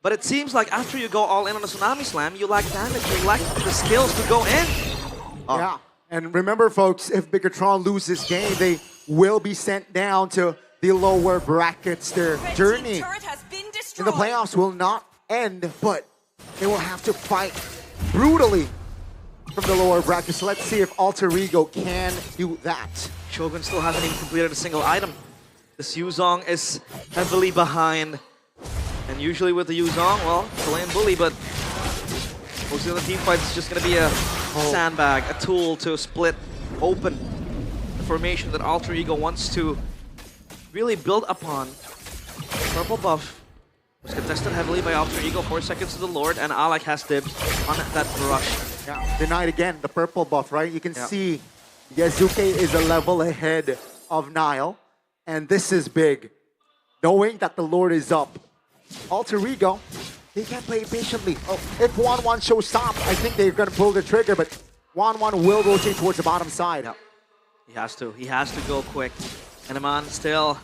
But it seems like after you go all in on a Tsunami Slam, you lack damage, you lack the skills to go in. Yeah, and remember folks, if Bigatron loses game, they will be sent down to the lower brackets. Their journey in the playoffs will not end, but they will have to fight brutally from the lower brackets. So let's see if Alter Ego can do that. Shogun still hasn't even completed a single item. This Yuzong is heavily behind. And usually with the Yuzong, well, it's a lane bully, but mostly in the team fight, it's just going to be a sandbag, a tool to split open the formation that Alter Ego wants to really build upon. Purple buff was contested heavily by Alter Ego, 4 seconds to the Lord, and Alec has dibs on that rush. Yeah, denied again, the purple buff, right? You can see Yazuke is a level ahead of Nile, and this is big. Knowing that the Lord is up, Alter Ego, they can't play patiently. Oh, if 1-1 shows stop, I think they're going to pull the trigger, but 1-1 will rotate towards the bottom side. Yeah. He has to go quick. And Aman still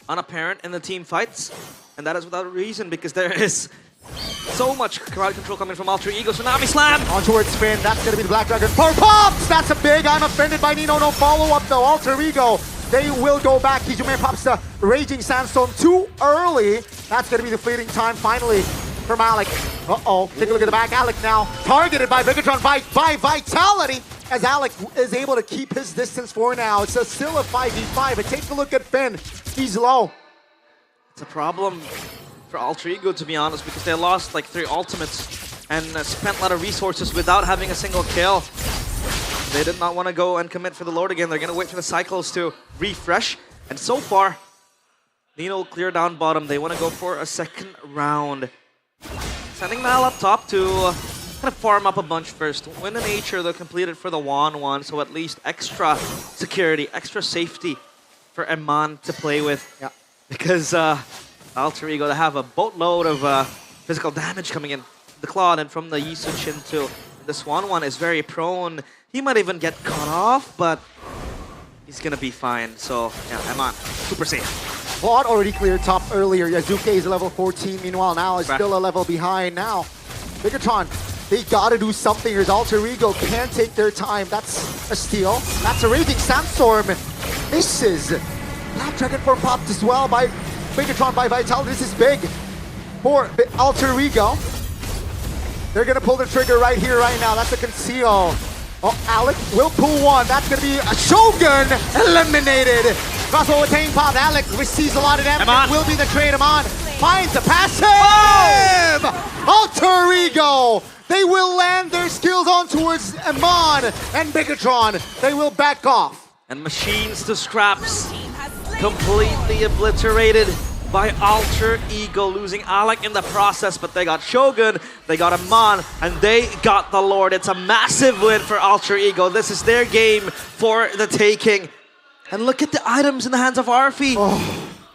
unapparent in the team fights, and that is without a reason because there is so much crowd control coming from Alter Ego. Tsunami Slam! On towards Finn, that's going to be the Black Dragon. 4 pops! That's a big, I'm offended by Nino. No follow-up though, Alter Ego. They will go back. Hijume pops the Raging Sandstorm too early. That's going to be the fleeting time finally from Alec. Uh-oh, take a look at the back. Alec now targeted by Bigatron by Vitality as Alec is able to keep his distance for now. It's still a 5v5, but take a look at Finn. He's low. It's a problem for Alter Ego, to be honest, because they lost like 3 ultimates and spent a lot of resources without having a single kill. They did not want to go and commit for the Lord again. They're going to wait for the cycles to refresh. And so far, Nino clear down bottom. They want to go for a second round. Sending Mal up top to kind of farm up a bunch first. Win the nature, they'll complete it for the 1-1. So at least extra security, extra safety for Eman to play with. Yeah. Because Alter Ego, they have a boatload of physical damage coming in. The Claw and from the Yi Sun-shin too. This 1-1 is very prone. He might even get caught off, but he's gonna be fine. So yeah, Eman, super safe. Claude already cleared top earlier. Yazuke is level 14. Meanwhile, now is still a level behind. Now, Bigatron, they gotta do something here. Alter Ego can't take their time. That's a steal. That's a Raging Sandstorm. This is Black Dragon for popped as well by Bigatron by Vitality. This is big for Alter Ego. They're gonna pull the trigger right here, right now. That's a conceal. Oh, Alec will pull one. That's gonna be a Shogun eliminated. Crossbow with Tame Pop. Alec receives a lot of damage. It will be the trade. Amon finds the passive! Alter Ego! They will land their skills on towards Amon and Bigatron. They will back off. And machines to scraps. Completely obliterated by Alter Ego, losing Alec in the process, but they got Shogun, they got Amon, and they got the Lord. It's a massive win for Alter Ego. This is their game for the taking. And look at the items in the hands of Arfi.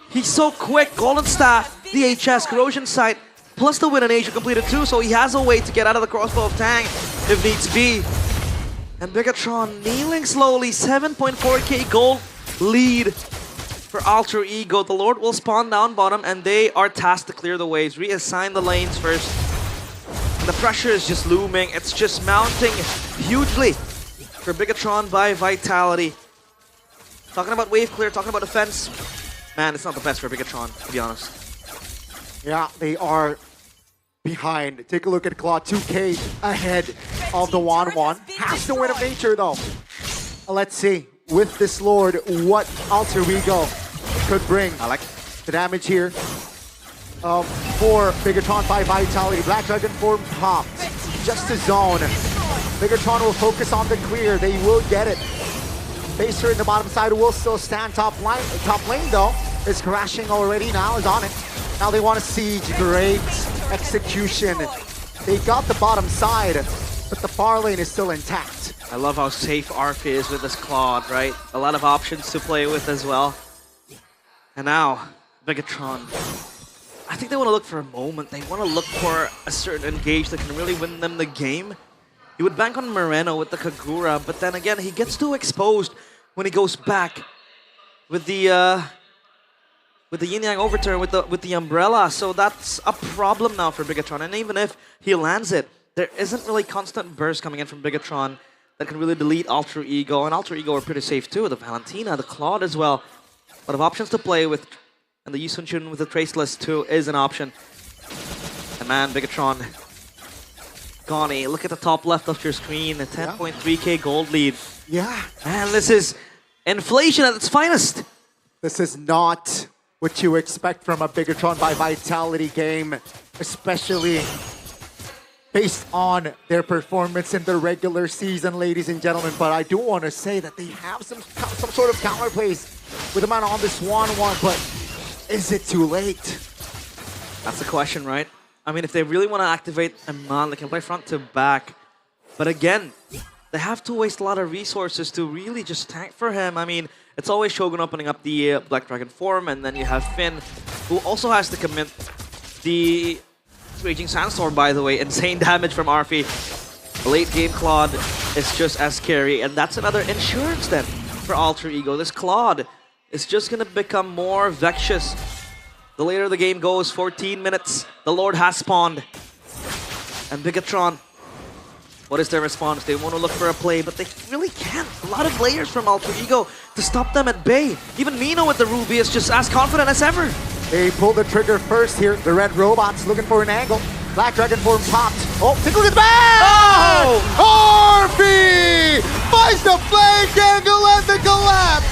He's so quick. Golden Staff, DHS, Corrosion Sight, plus the win in Asia completed too, so he has a way to get out of the crossbow of Tang if needs be. And Bigatron kneeling slowly, 7.4k gold lead for Alter Ego. The Lord will spawn down bottom and they are tasked to clear the waves, reassign the lanes first. And the pressure is just looming, it's just mounting hugely for Bigatron by Vitality. Talking about wave clear, talking about defense, man, it's not the best for Bigatron, to be honest. Yeah, they are behind. Take a look at Claw, 2k ahead of the 1-1. Has the win of nature though. Let's see, with this Lord, what Alter Ego could bring. I like the damage here for Bigatron by Vitality. Black Dragon form popped. Just a zone. Bigatron will focus on the clear. They will get it. Baser in the bottom side will still stand top lane. Top lane though is crashing already. Now is on it. Now they want to siege. Great execution. They got the bottom side, but the far lane is still intact. I love how safe Arfi is with this Claude, right? A lot of options to play with as well. And now, Bigatron. I think they want to look for a moment. They want to look for a certain engage that can really win them the game. He would bank on Moreno with the Kagura, but then again, he gets too exposed when he goes back with the Yin Yang overturn with the umbrella. So that's a problem now for Bigatron. And even if he lands it, there isn't really constant burst coming in from Bigatron that can really delete Alter Ego. And Alter Ego are pretty safe too. The Valentina, the Claude as well. A lot of options to play with. And the Yusun Chun with the Traceless too is an option. And man, Bigatron. Goni, look at the top left of your screen. A 10.3k gold lead. Yeah. Man, this is inflation at its finest. This is not what you expect from a Bigatron by Vitality game, especially based on their performance in the regular season, ladies and gentlemen. But I do want to say that they have some sort of counterplays with a man on this 1-1, but is it too late? That's the question, right? I mean, if they really want to activate Amon, they can play front to back. But again, they have to waste a lot of resources to really just tank for him. I mean, it's always Shogun opening up the Black Dragon form, and then you have Finn, who also has to commit the Raging Sandstorm, by the way. Insane damage from Arfi. The late game Claude is just as scary, and that's another insurance then for Alter Ego. This Claude is just going to become more vexatious. The later the game goes, 14 minutes, the Lord has spawned. And Bigatron, what is their response? They want to look for a play, but they really can't. A lot of layers from Alter Ego to stop them at bay. Even Mino with the Ruby is just as confident as ever. They pull the trigger first here. The red robots looking for an angle. Black Dragon form popped. Oh, take a look at the back! Oh! Arfi finds the flank angle and the collapse.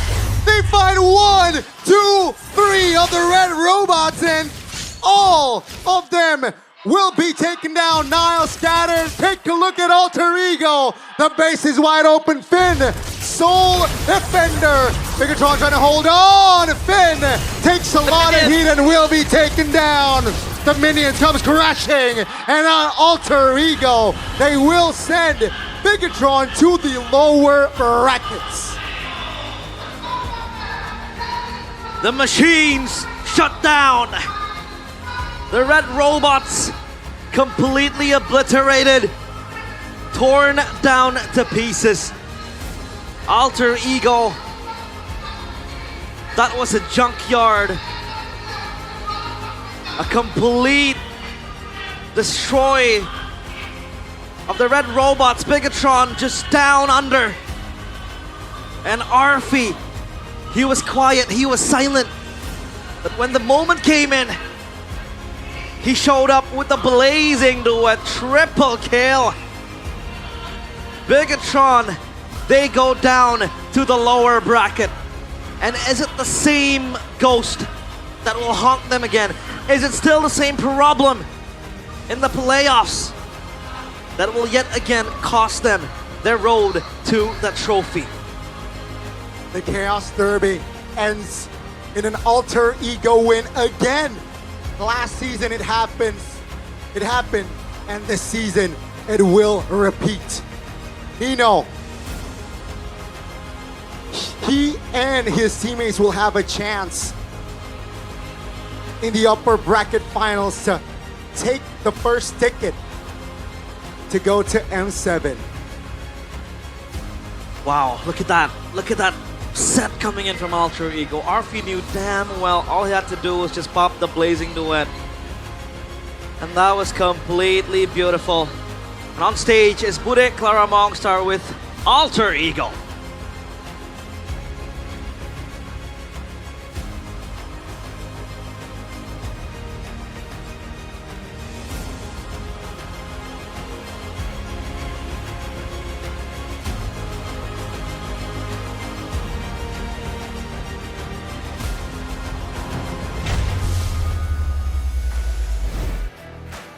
They find 1, 2, 3 of the red robots, and all of them will be taken down. Nile scattered. Take a look at Alter Ego. The base is wide open. Finn, Soul Defender. Bigatron trying to hold on. Finn takes a lot of heat and will be taken down. The minions comes crashing, and on Alter Ego, they will send Bigatron to the lower brackets. The machines shut down. The red robots completely obliterated, torn down to pieces. Alter Ego, that was a junkyard. A complete destroy of the red robots. Bigatron just down under. And Arfi, he was quiet, he was silent. But when the moment came in, he showed up with a blazing duet, triple kill. Bigatron, they go down to the lower bracket. And is it the same ghost that will haunt them again? Is it still the same problem in the playoffs that will yet again cost them their road to the trophy? The Chaos Derby ends in an alter ego win again. Last season it happened, and this season it will repeat. Nino, he and his teammates will have a chance in the upper bracket finals to take the first ticket to go to M7. Wow, look at that. Look at that set coming in from Alter Ego. Arfi knew damn well all he had to do was just pop the blazing duet. And that was completely beautiful. And on stage is Bude Clara Mongstar with Alter Ego.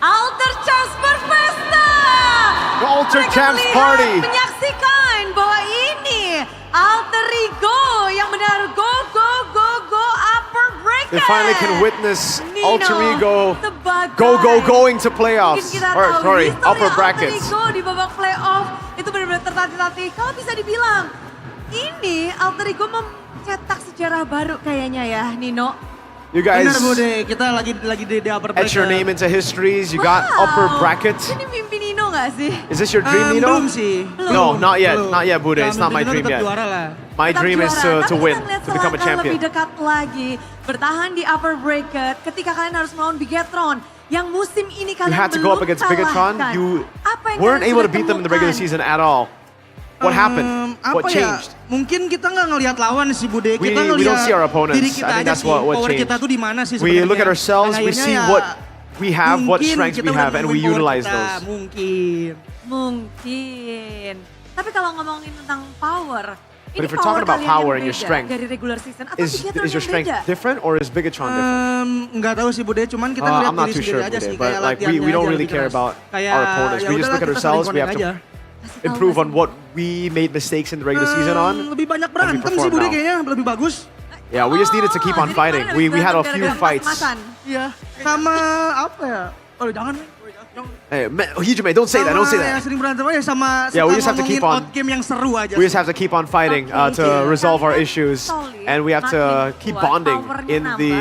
Alter Champs berpesta. The Alter Mereka Champs melihat, party. menyaksikan bahwa ini Alter Ego yang benar go upper bracket. They finally can witness Nino, Alter Ego sebagai going to playoffs. mungkin kita Or, tahu sorry, history upper Alter brackets. Ego di babak playoff itu benar-benar tertatih-tatih. Kalau bisa dibilang ini Alter Ego mencetak sejarah baru kayaknya ya, Nino. You guys Benar Bude, kita lagi di upper bracket. etch your name into histories. You got upper brackets. Ini mimpi Nino nggak sih? Is this your dream, Nino? Belum sih. No, not yet. Belum. Not yet, Bude. It's not my Mimpi dream Nino tetap yet. juara lah. My Tetap dream is juara. to Tapi win, kita ngeliat to become a selangkah champion. lebih dekat lagi, bertahan di upper bracket ketika kalian harus melawan Bigetron yang musim ini You kalian had to belum go up against Bigetron. kalahkan. You Apa yang weren't kalian able to sudah beat them in the regular temukan? season at all. What happened? What Apa ya? changed? Mungkin kita nggak ngelihat lawan sih Bude. We Kita don't ngelihat see our opponents. diri kita I think aja that's sih. what Power changed. kita tuh di mana sih We sebenarnya. look at ourselves, Dan we akhirnya see ya, what we have, what mungkin strengths kita we udah have, and we nemuin power utilize kita. those. Mungkin. Tapi kalau ngomongin tentang power, But ini if we're talking power about kalian power yang and your beda strength, dari regular season atau Is Bigetron your yang strength beda? different or is Bigetron different? Nggak tahu sih Bude, cuman kita ngeliat I'm not diri too sendiri sure, aja sih. Bude, Kayak but like we latihannya don't aja really lebih care keras. about Kayak, our opponents. ya We just udahlah, look at kita ourselves. We saling have connect to improve on what we made mistakes in the regular season on. Lebih banyak and we berantem sih perform Bude now. kayaknya, lebih bagus. Yeah, we just needed to keep on fighting. We had a few fights. Iya, sama apa ya? Oh jangan. Hey, Hijume, don't say that. Don't say Sama yang that. sering berantem aja sama Yeah, we suka just have to keep ngomongin on- outgame yang seru aja. We just have to keep on fighting to resolve our issues, and we have to keep bonding in the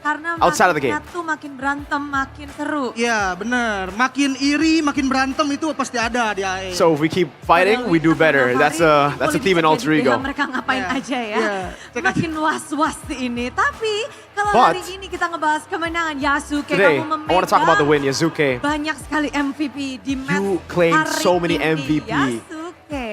Karena outside of the game. tuh makin berantem makin seru. Iya bener, makin iri, makin berantem itu pasti ada di AE. So if we keep fighting, we do better. That's a theme in Alter Ego. Mereka ngapain aja ya. Iya. Makin was-was ini. Tapi kalau But hari ini kita ngebahas kemenangan Yasuke, Today, kamu I want to talk about the memegang win, Yazuke. banyak sekali MVP di match You claimed hari so many ini. MVP Yasuke.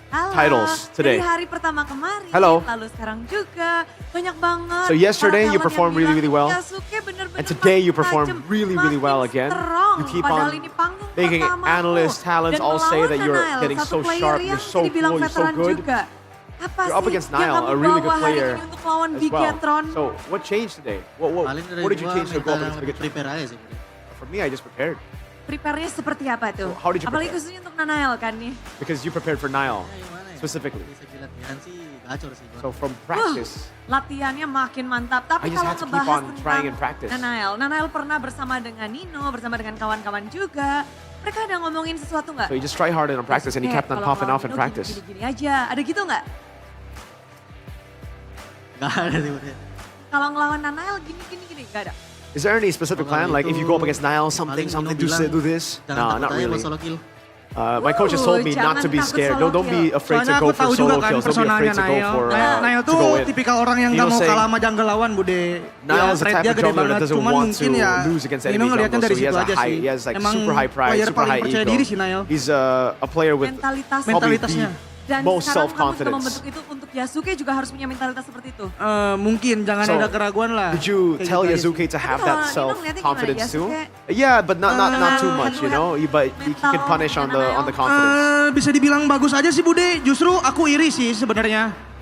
Halo. titles today. Dari hari pertama kemarin, Hello. lalu sekarang juga banyak banget. So yesterday para you talent performed yang really, really bilang, well. Yasuke bener-bener And today you makin performed tajam, really, really well again. strong. You keep Padahal on ini panggung making pertamamu. analysts, talents Dan all say melawan that you're Nile, getting satu so player sharp, yang you're so dibilang cool, you're so veteran good. juga. Apa You're up sih against yang Nile, kamu a really good bawa hari player ini untuk melawan as well. Bigetron? So what changed today? What did you change to go up against Bigetron? Prepare aja sih. For me, I just prepared Prepare-nya seperti apa tuh? So, how did you Apalagi prepare? khususnya untuk Nanael kan nih. because you prepared for Nile specifically. Latihan sih gacor sih. So from practice, Latihannya makin mantap. Tapi I just kalau had to keep ngebahas on trying tentang and practice. Nanael pernah bersama dengan Nino, bersama dengan kawan-kawan juga. Mereka ada ngomongin sesuatu nggak? So he just try harder on practice, and he kept on Kalau popping off in ngelawan Nino practice. Gini-gini aja. Ada gitu nggak? Gak ada sih. Bude. Kalau ngelawan Nanael gini-gini nggak ada. Is there any specific plan? Like if you go up against Nile, something, do this? No, not really. My coach has told me not to be scared. Don't be afraid to Soalnya go aku for tahu juga solo kan kills. Don't be afraid personanya to go Nail. for Nail to tuh go in. tipikal orang yang Nino gak mau saying- kalah sama jungle lawan, Bude. Nile is the Threat type dia of gede jungler that banget, doesn't cuman want mungkin to ya lose against Nino enemy ngeliatnya jungle, dari so he situ has aja high, sih. he has like Emang super high pride, player super paling high percaya ego. diri sih Nail. He's a player with Mentalitas. probably Mentalitasnya. the Dan most sekarang kamu juga self-confidence. membentuk itu untuk Yasuke juga harus punya mentalitas seperti itu. Mungkin jangan So, ada keraguan lah. Did you Kayak tell gitu aja Yazuke sih. to have kalau that Nino ngeliatnya self-confidence gimana, too? Yasuke? Yeah, but not too much, you know. But he can punish on the confidence. Bisa dibilang bagus aja sih Bude. Justru aku iri sih sebenarnya.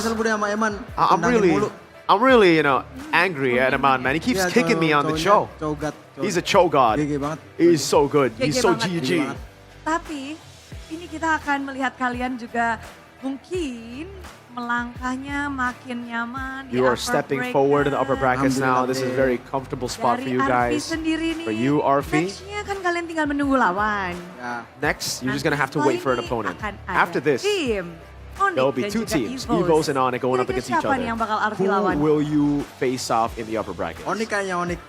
kesel Bude sama Eman. I'm really, you know, angry at Eman, man. He keeps Iya, kicking me on the show. Cogat. He's a show god. GG banget. He's so good. GG He's so banget. GG. Tapi ini kita akan melihat kalian juga mungkin melangkahnya makin nyaman di You are upper stepping bracket. forward in the upper brackets now. This is a very comfortable spot for Dari you Arfi guys. sendiri nih, For you, Arfi. nextnya kan kalian tinggal menunggu lawan. Next, you're just gonna have to wait for an opponent. Akan ada After this, tim ONIC there will be dan two juga teams, EVOS and ONIC, going up Kira-kira against each siapa nih yang bakal other. Arfi Who lawan? will you face off in the upper brackets? ONIC kayaknya ONIC.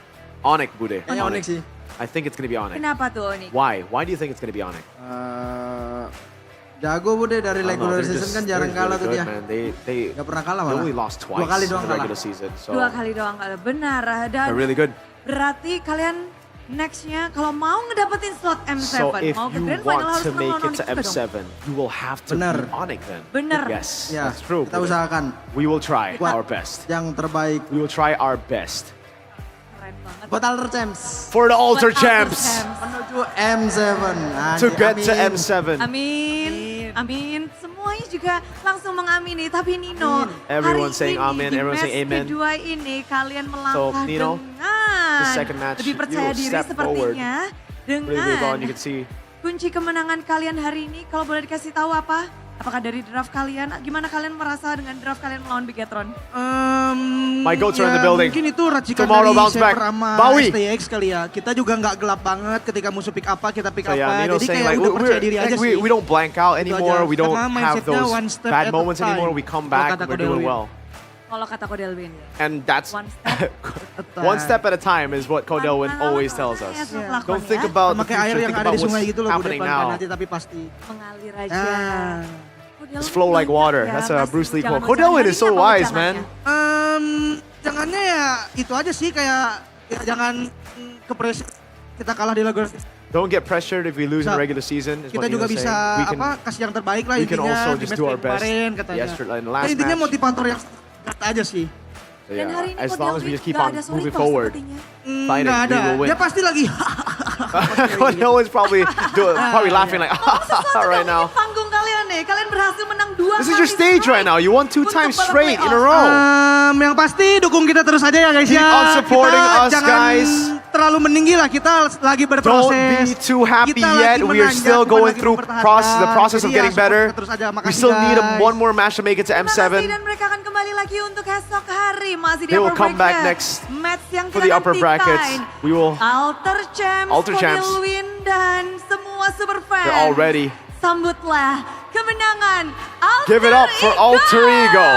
ONIC, Bude. Kayaknya ONIC sih. I think it's gonna be ONIC. Kenapa tuh ONIC? Why? Why do you think it's gonna be ONIC? Jago Bude dari I don't know, regular they're season just- kan jarang they're kalah tuh really dia. good, man. They Gak pernah kalah they malah. only lost twice 2 kali in doang the kalah. regular season. So 2 kali doang kalah, benar. Dan they're really good. berarti kalian nextnya kalau mau ngedapetin slot M7, So if mau ke you grand final want harus to menang make lawan it to ONIC juga dong. M7, you will have to Bener. beat ONIC then. Bener. Yes, Ya, that's true. kita Bude. usahakan. We will try Buat our best. Yang terbaik. We will try our best. Buat Alter Champs. For the Alter Buat Champs. Menuju M7. To Anjir, get to amin. M7. Amin, amin. Semuanya juga langsung mengamini. Tapi Nino, Everyone hari saying ini amin, di everyone match saying amen. kedua ini kalian So, melangkah Nino, dengan the second match, lebih percaya you diri step forward. sepertinya. Really move on, Dengan you can see. kunci kemenangan kalian hari ini, kalau boleh dikasih tahu apa? Apakah dari draft kalian? Gimana kalian merasa dengan draft kalian melawan Bigetron? My goats are in the building. Mungkin itu racikan Tomorrow dari bounce back. Shepard sama Bawi. STX kali ya. Kita juga nggak gelap banget ketika musuh pick apa, kita pick So yeah, apa. Nino's Jadi saying kayak like udah percaya diri aja we, sih. we don't blank out Itu anymore. aja. We don't Karena have mindsetnya those one step bad at a moments time. anymore. We come Kalau back, kata we're Ko doing Delwin. well. Kalau kata Ko Delwin. And that's one step at a time is what Kodelwin always tells us. Yeah. Don't think about the Pakai air future, yang think ada about di sungai what's gitu loh, udah happening pelan-pelan now. nanti tapi pasti. Mengalir aja. Ko Delwin Just flow like water. ya, That's a masih Bruce Lee jangan quote. Kodelwin is so ujangan. wise, Apa man. ujangannya? Jangannya ya itu aja sih kayak ya jangan ke pressure kita kalah di laga. Don't get pressured if we lose in Bisa. the regular season. Is Kita what juga Nino's bisa saying. We can, apa kasih yang terbaik lah we can intinya also di just match do our kayak best. kemarin katanya. Yesterday, in the Nah, last intinya match. motivator yang aja sih. So Dan yeah, hari ini as Ko long as we Delwin just keep nggak on ada moving Solidify forward, sepertinya. fighting, Nggak we ada. will win. Dia pasti lagi Kodelwin's probably probably laughing like right now. Panggung kalian nih, kalian berhasil menang 2 This is your stage right now. You won 2 times straight in a row. Yang pasti dukung kita terus aja ya guys Keep ya. on supporting Kita us, jangan guys. terlalu meninggi lah, kita lagi Don't berproses. be too happy Kita lagi yet. We are menanjak, still bukan going lagi through mempertahankan. the process of Jadi ya, getting support better. kita terus aja. We Makasih, still need guys. one more match to make it to Terima kasih M7. dan mereka akan kembali lagi untuk esok hari masih di They will upper come back bracket. next Match yang for the upper dinantikan. brackets. We will. Alter Champs, Alter Champs. Ko Delwin dan semua super fans. They're all ready. Sambutlah kemenangan Alter Give it up for Alter Ego.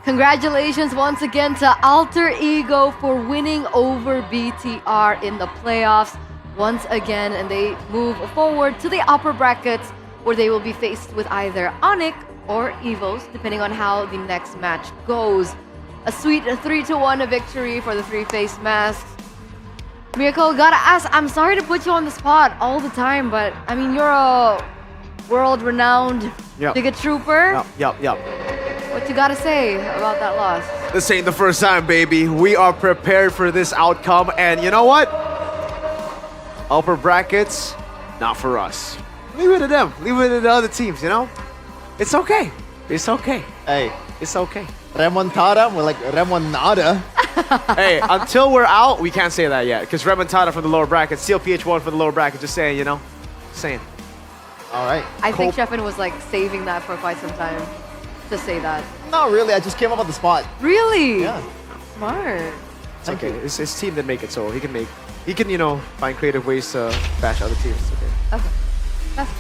Congratulations once again to Alter Ego for winning over BTR in the playoffs once again, and they move forward to the upper brackets where they will be faced with either ONIC or EVOS, depending on how the next match goes. A sweet 3-1 victory for the three-faced masks. Miracle, gotta ask, I'm sorry to put you on the spot all the time, but I mean, you're a world-renowned Yep. Giga Trooper. Yep. What you gotta say about that loss? This ain't the first time, baby. We are prepared for this outcome, and you know what? Upper brackets, not for us. Leave it to them. Leave it to the other teams, you know? It's okay. It's okay. Hey, it's okay. Remontada, more like Remonada. Hey, until we're out, we can't say that yet. Because Remontada from the lower bracket, CLPH1 for the lower bracket, just saying, you know? Saying. All right. I think Sheffin was like saving that for quite some time to say that. Not really, I just came up on the spot. Really? Yeah. Smart. It's okay. It's his team that make it, so he can, you know, find creative ways to bash other teams. It's okay. Okay. That's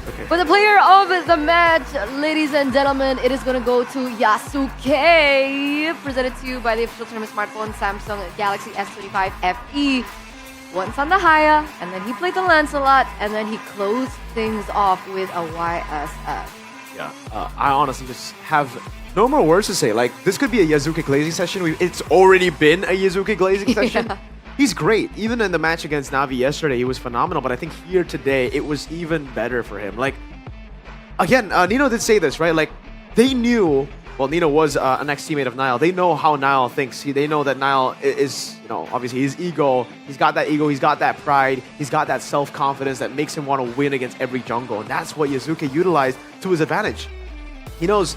Okay. For the player of the match, ladies and gentlemen, it is going to go to Yasuke, presented to you by the official tournament smartphone Samsung Galaxy S25 FE. once on the Haya, and then he played the Lancelot, and then he closed things off with a YSF. Yeah, I honestly just have no more words to say. Like, this could be a Yazuki glazing session. It's already been a Yazuki glazing session. Yeah. He's great. Even in the match against Navi yesterday, he was phenomenal. But I think here today, it was even better for him. Like, again, Nino did say this, right? Like, they knew, well, Nino was an ex-teammate of Niall. They know how Niall thinks. They know that Niall is, you know, obviously his ego. He's got that ego. He's got that pride. He's got that self-confidence that makes him want to win against every jungle. And that's what Yazuki utilized to his advantage. He knows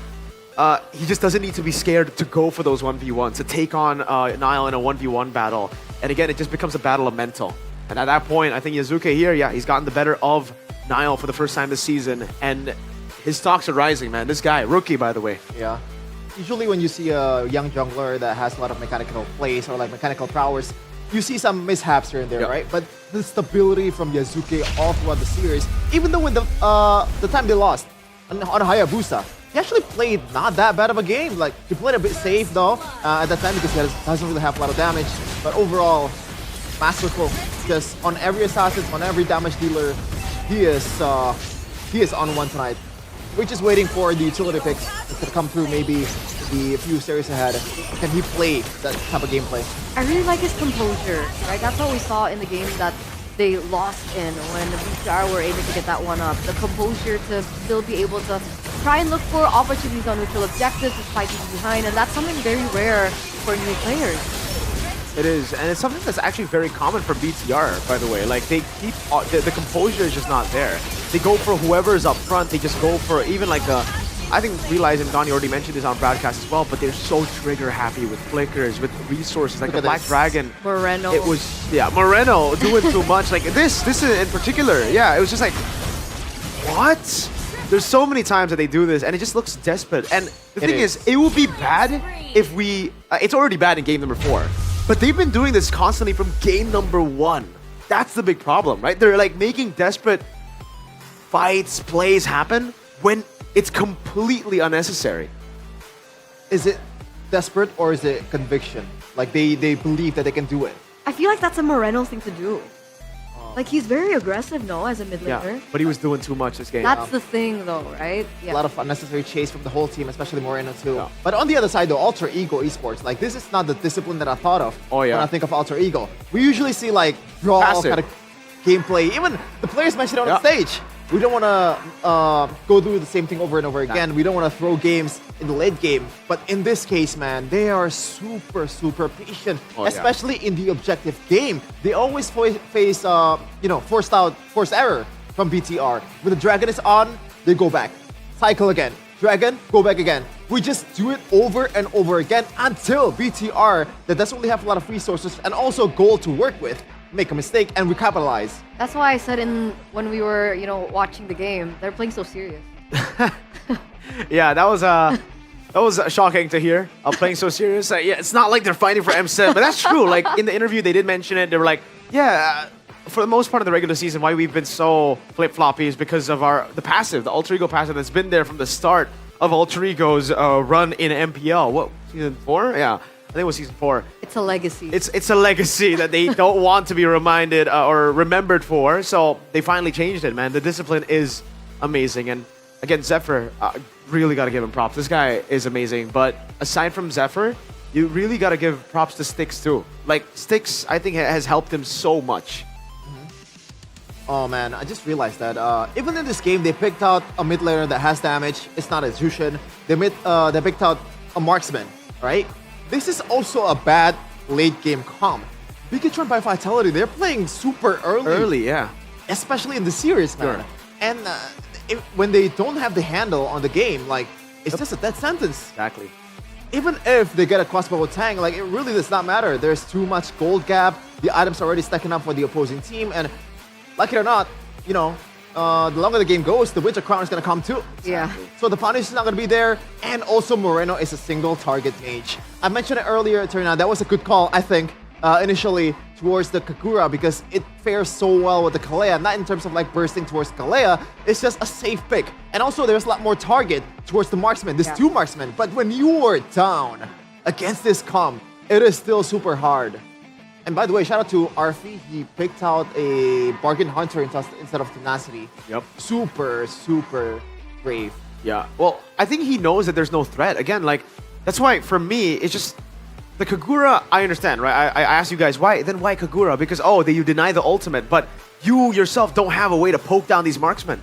he just doesn't need to be scared to go for those 1v1s, to take on Niall in a 1v1 battle. And again, it just becomes a battle of mental. And at that point, I think Yazuki here, yeah, he's gotten the better of Niall for the first time this season. And his stocks are rising, man. This guy, rookie, by the way. Yeah. Usually when you see a young jungler that has a lot of mechanical plays or like mechanical prowess, you see some mishaps here and there, right? But the stability from Yazuki all throughout the series, even though when the time they lost on Hayabusa, he actually played not that bad of a game. Like, he played a bit safe though at that time because he doesn't really have a lot of damage. But overall, masterful. Just on every assassin, on every damage dealer, he is on one tonight. We're just waiting for the utility picks to come through maybe the few series ahead. Can he play that type of gameplay? I really like his composure, right? That's what we saw in the game that they lost in when the BTR were able to get that one up. The composure to still be able to try and look for opportunities on neutral objectives despite being behind, and that's something very rare for new players. It is, and it's something that's actually very common for BTR, by the way. Like, they keep, the composure is just not there. They go for whoever is up front. They just go for even like I think Realize and Donnie already mentioned this on broadcast as well, but they're so trigger happy with flickers, with resources, like the Black Dragon. Moreno. It was, yeah, Moreno doing too much. Like this in particular, yeah, it was just like, what? There's so many times that they do this, and it just looks desperate. And the thing is, it would be bad if we, it's already bad in game number 4, but they've been doing this constantly from game number 1. That's the big problem, right? They're like making desperate fights, plays happen when it's completely unnecessary. Is it desperate or is it conviction? Like they believe that they can do it. I feel like that's a Moreno thing to do. Like, he's very aggressive, no, as a mid laner. Yeah, but he was doing too much this game. That's the thing, though, right? Yeah. A lot of unnecessary chase from the whole team, especially Moreno too. Yeah. But on the other side, though, Alter Ego Esports, like, this is not the discipline that I thought of when I think of Alter Ego. We usually see like draw kind of gameplay. Even the players mentioned it on stage. We don't want to go through the same thing over and over again. We don't want to throw games in the late game. But in this case, man, they are super, super patient, especially in the objective game. They always face, forced error from BTR. When the Dragon is on, they go back. Cycle again. Dragon, go back again. We just do it over and over again until BTR, that doesn't really have a lot of resources and also gold to work with, make a mistake and we capitalize. That's why I said when we were, watching the game, they're playing so serious. Yeah, that was shocking to hear. Playing so serious. Yeah, it's not like they're fighting for M7, but that's true. Like, in the interview, they did mention it. They were like, yeah, for the most part of the regular season, why we've been so flip-floppy is because of the Alter Ego passive that's been there from the start of Alter Ego's run in MPL. What, season 4? Yeah. I think it was season 4. It's a legacy. It's a legacy that they don't want to be reminded or remembered for. So they finally changed it, man. The discipline is amazing. And again, Zephyr, really got to give him props. This guy is amazing. But aside from Zephyr, you really got to give props to Styx too. Like, Styx, I think, has helped him so much. Oh man, I just realized that even in this game, they picked out a mid laner that has damage. It's not a Zushin. They picked out a marksman, right? This is also a bad late game comp. Bigatron by Vitality, they're playing super early. Early, yeah. Especially in the series, man. Sure. And when they don't have the handle on the game, like, it's just a dead sentence. Exactly. Even if they get a crossbow tank, like, it really does not matter. There's too much gold gap. The items are already stacking up for the opposing team. And like it or not, the longer the game goes, the Winter Crown is going to come too. Yeah. So the punish is not going to be there. And also Moreno is a single target mage. I mentioned it earlier, Turna. That was a good call, I think, initially towards the Kagura because it fares so well with the Kalea. Not in terms of like bursting towards Kalea. It's just a safe pick. And also there's a lot more target towards the marksman. There's 2 marksmen. But when you are down against this comp, it is still super hard. And by the way, shout out to Arfi. He picked out a bargain hunter instead of tenacity. Yep. Super, super brave. Yeah. Well, I think he knows that there's no threat. Again, like, that's why for me, it's just the Kagura, I understand, right? I asked you guys, why Kagura? Because, you deny the ultimate, but you yourself don't have a way to poke down these marksmen.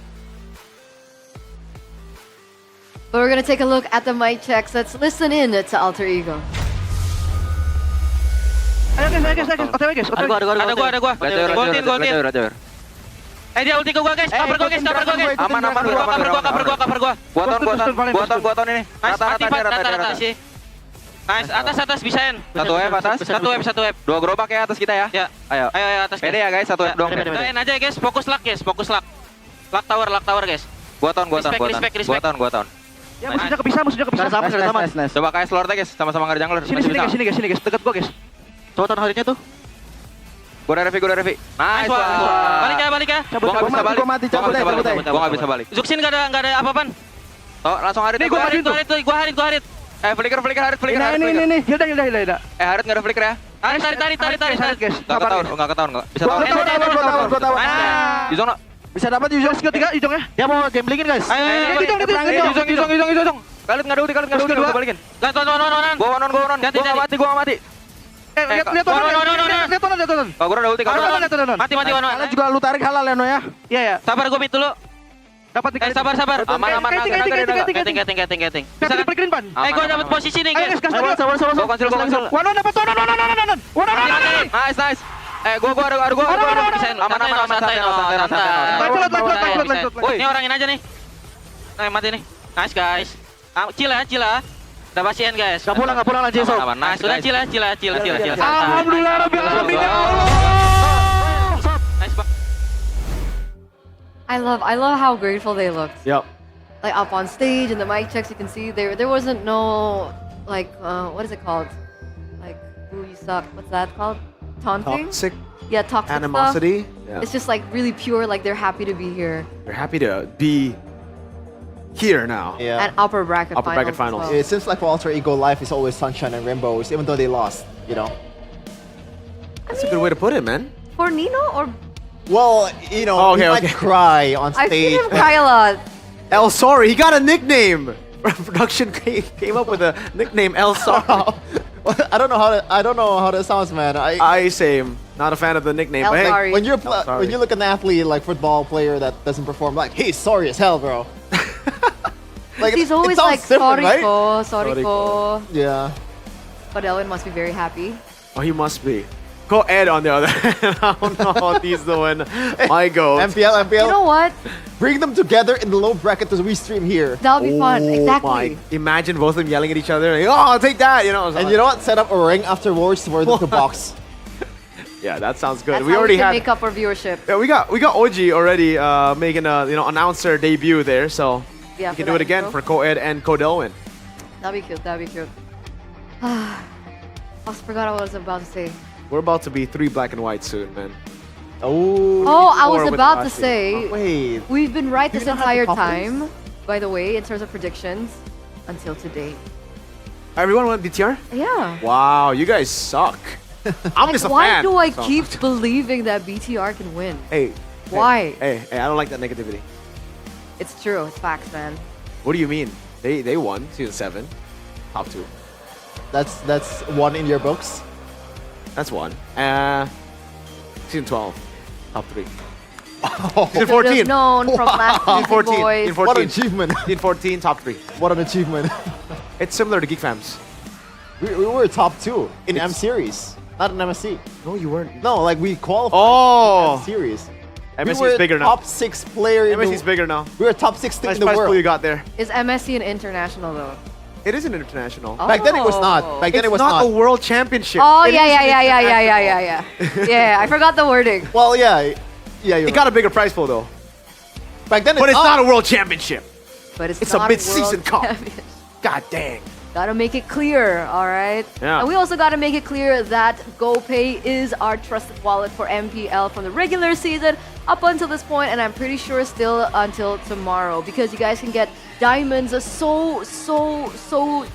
But we're gonna take a look at the mic checks. Let's listen in to Alter Ego. Ada gua. Golin. Dia ulti ke gua guys, cover gua guys. Aman, cover gua. Buatan ini. Rata sih. Nice, atas bisain. Satu web. 2 gerobak ya atas kita ya. Ya. Ayo atas. Pede ya guys, 1 web doang. Doain aja guys, fokus luck guys. Luck tower guys. Buatan. Buatan. Ya, musuhnya kepisah. Sama. Coba kayak slot guys, sama-sama ngar jungler. Sini guys, dekat gua guys. Coba tahun harinya tuh. Gua udah revi. Nice. Balik ya. Gua enggak bisa balik. Gua enggak bisa balik. Zuksin enggak ada apa-apaan. Oh, langsung Harit. Gua Harit. Flicker Harit. Ini. Hilda. Harit enggak ada flicker ya. Tarik guys. Enggak ketahuan. Bisa tahu. Gua tahu. Di zona. Bisa dapat di zona ketiga hidungnya. Dia mau gamblingin guys. Hidung. Kalian enggak ada ulti, gua balikin. Gua on. Gua enggak mati. Lihat tonton. Gua udah ulti. Mati. Kalian juga lu tarik halal ya, No ya. Iya. Sabar gua mid dulu. Dapat sabar. Aman. Keting. Bisa dipelikirin ban. Gua dapat posisi nih guys. Sabar. Gua cancel. Wanon dapat. Nice. Gua ada bisain. Aman. Santai. Woi, ini orangin aja nih. Mati nih. Nice guys. Chill ya. Udah pasien guys. Gak pulang aja so. Nah, sudah chill. Alhamdulillah rabbil alamin ya Allah. Nice. I love how grateful they looked. Yep. Like up on stage and the mic checks, you can see there wasn't no like what is it called? Like, ooh, you suck. What's that called? Taunting? Toxic. Yeah, toxic animosity. Stuff. Yeah. It's just like really pure. Like they're happy to be here. They're happy to be here now. Yeah. And upper bracket finals. It seems like for Alter Ego, life is always sunshine and rainbows, even though they lost, That's a good way to put it, man. For Nino or? Well, he might cry on stage. I've seen him cry a lot. El Sorry, he got a nickname. Production came up with a nickname, El Sorry. I don't know how that sounds, man. I same. Not a fan of the nickname. El but Sorry. When you look at an athlete like football player that doesn't perform, like he's sorry as hell, bro. Like he's always it like different, sorry right? ko. Yeah. But Elwin must be very happy. Oh, he must be. Go Ed on the other hand. I don't know what he's doing. My goat. MPL. You know what? Bring them together in the low bracket to restream here. That'll be fun. Exactly. Imagine both of them yelling at each other. Like, I'll take that. And you know what? Set up a ring afterwards for them to box. Yeah, that sounds good. That's We how already we can had. make up our viewership. Yeah, we got OG already making a announcer debut there, so Yeah, we can for do it that again intro. for Co-Ed and Codelwin. That'd be cute. I also forgot what I was about to say. We're about to be 3 black and white soon, man. Oh, I was with about to Rashi. say, wait. We've been right this not have the entire confidence? time, by the way, in terms of predictions, until today. Everyone went BTR? Yeah. Wow, you guys suck. I'm just a Why fan. do I so- keep believing that BTR can win? Hey. Why? Hey, I don't like that negativity. It's true. It's facts, man. What do you mean? They won season 7, top 2. That's one in your books. That's one. Season 12, top 3. Oh. Season Should 14. have known from last Season season, 14. boys. Season 14. What an achievement. Season 14, top 3. What an achievement. It's similar to Geek Fams. We were top 2 in It's- M series, not in MSC. No, you weren't. No, like we qualified Oh. in M series. MSC we were is bigger now. top 6 player. MSC is bigger now. We were top 6 team Nice in the prize pool world. you got there. Is MSC an international though? It is an international. Back then it was not. Back then It's it was not not. a world championship. Oh It is an yeah. Yeah, I forgot the wording. Well, yeah, you're It got a bigger prize pool though. Back then, But it's not a world championship. But it's It's a not mid-season world cup. champion. God dang. Gotta make it clear, all right? Yeah. And we also gotta make it clear that GoPay is our trusted wallet for MPL from the regular season up until this point, and I'm pretty sure still until tomorrow, because you guys can get diamonds so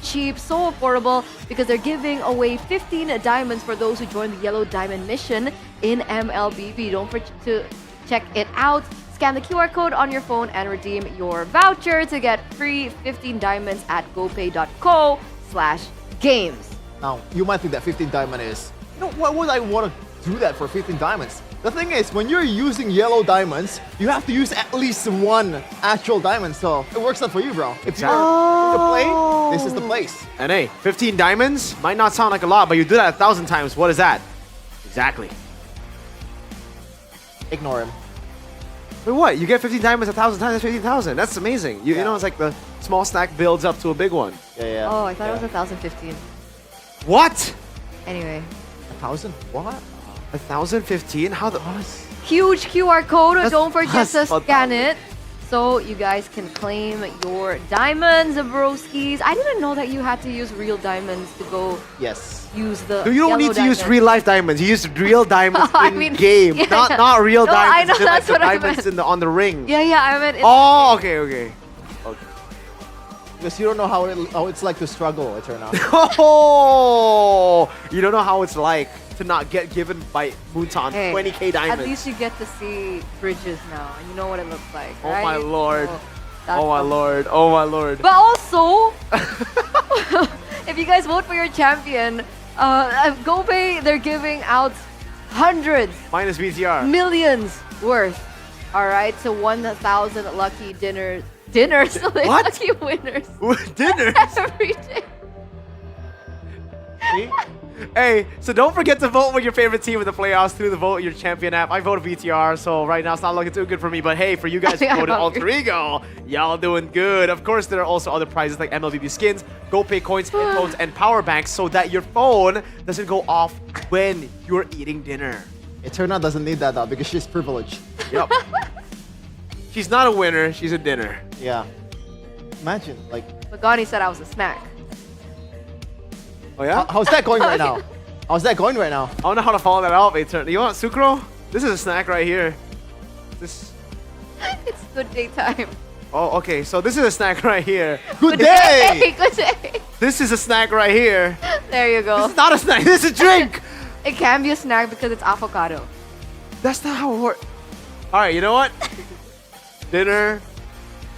cheap, so affordable, because they're giving away 15 diamonds for those who join the Yellow Diamond mission in MLBB. Don't forget to check it out. Scan the QR code on your phone and redeem your voucher to get free 15 diamonds at gopay.co/games. Now, you might think that 15 diamond is, why would I want to do that for 15 diamonds? The thing is, when you're using yellow diamonds, you have to use at least one actual diamond, so it works out for you, bro. If you're in the play, this is the place. And hey, 15 diamonds might not sound like a lot, but you do that 1,000 times. What is that? Exactly. Ignore him. But what? You get 15 diamonds 1,000 times, that's 15,000. That's amazing. You know, it's like the small stack builds up to a big one. Yeah. Oh, I thought it was 1,015. What? Anyway. 1,000? What? 1,015? How the... Huge QR code. Don't forget that's to scan it so you guys can claim your diamonds, broskies. I didn't know that you had to use real diamonds to go use the You don't need to use real life diamonds. You use real diamonds I in mean, game, yeah. not real No, I diamonds. know, Like that's the what I diamonds meant. on the ring. Yeah, I meant. Oh, okay. Because you don't know how it's like to struggle, it turned out. Oh, you don't know how it's like to not get given by Moonton Hey, 20k diamonds. At least you get to see bridges now, and you know what it looks like. Oh right? my lord. So that's Oh my lord. Oh my lord. But also, if you guys vote for your champion, GoPay, they're giving out hundreds, Minus VTR. millions worth. All right, so 1,000 lucky dinners, lucky winners. Dinners? Every day. See? Hey, so don't forget to vote with your favorite team in the playoffs through the Vote Your Champion app. I voted VTR, so right now it's not looking too good for me. But hey, for you guys who voted Alter Ego, y'all doing good. Of course, there are also other prizes like MLBB skins, GoPay coins, headphones, and power banks so that your phone doesn't go off when you're eating dinner. Eterna doesn't need that though because she's privileged. Yep. She's not a winner, she's a dinner. Yeah. Imagine, like... Pagani said I was a snack. Oh yeah? How's that going right now? How's that going right now? I don't know how to follow that up, Etern. You want sucro? This is a snack right here. This... It's good daytime. Oh, okay. So this is a snack right here. Good day! Good day. This is a snack right here. There you go. This is not a snack. This is a drink. It can be a snack because it's avocado. That's not how it works. All right, you know what? Dinner,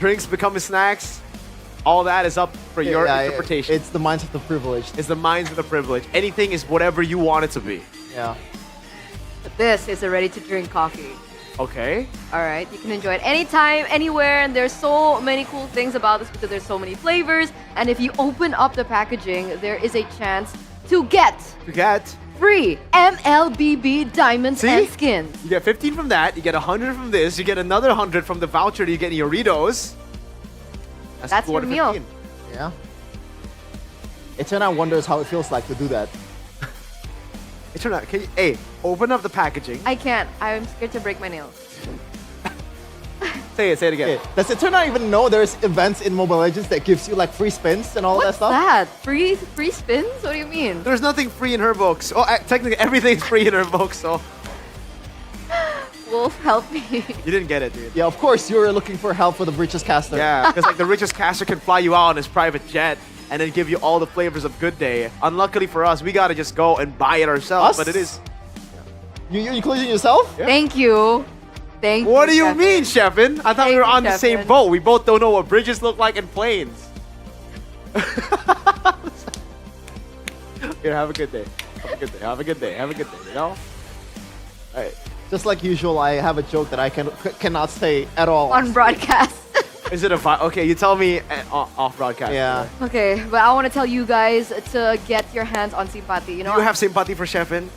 drinks becoming snacks. All that is up for your interpretation. It's the minds of the privileged. It's the minds of the privileged. Anything is whatever you want it to be. Yeah. But this is a ready-to-drink coffee. Okay. All right, you can enjoy it anytime, anywhere, and there's so many cool things about this because there's so many flavors. And if you open up the packaging, there is a chance to get free MLBB diamonds and skins. You get 15 from that. You get 100 from this. You get another 100 from the voucher you get in your Doritos. That's your meal. 15. Yeah. Eterna wonders how it feels like to do that. Eterna, can you, hey, open up the packaging. I can't. I'm scared to break my nails. Say it again. Okay. Does Eterna even know there's events in Mobile Legends that gives you like free spins and all that stuff? What's that? Free spins? What do you mean? There's nothing free in her books. Oh, technically everything's free in her books, so. Wolf, help me. You didn't get it, dude. Yeah, of course you're looking for help for the richest caster. Yeah, because like the richest caster can fly you out on his private jet and then give you all the flavors of Good Day. Unluckily for us, we gotta just go and buy it ourselves. But it is. You including yourself? Yeah. Thank you. Thank you. What do you Shepin. mean, Shepin? I thought we were on the same Shepin. boat. We both don't know what bridges look like and planes. Here, have a good day. Have a good day. Have a good day. Have a good day. You know. All right. Just like usual, I have a joke that I cannot say at all. On broadcast. Is it a okay? You tell me off broadcast. Yeah. Okay, but I want to tell you guys to get your hands on Simpati. You know. You have sympathy for Shepin?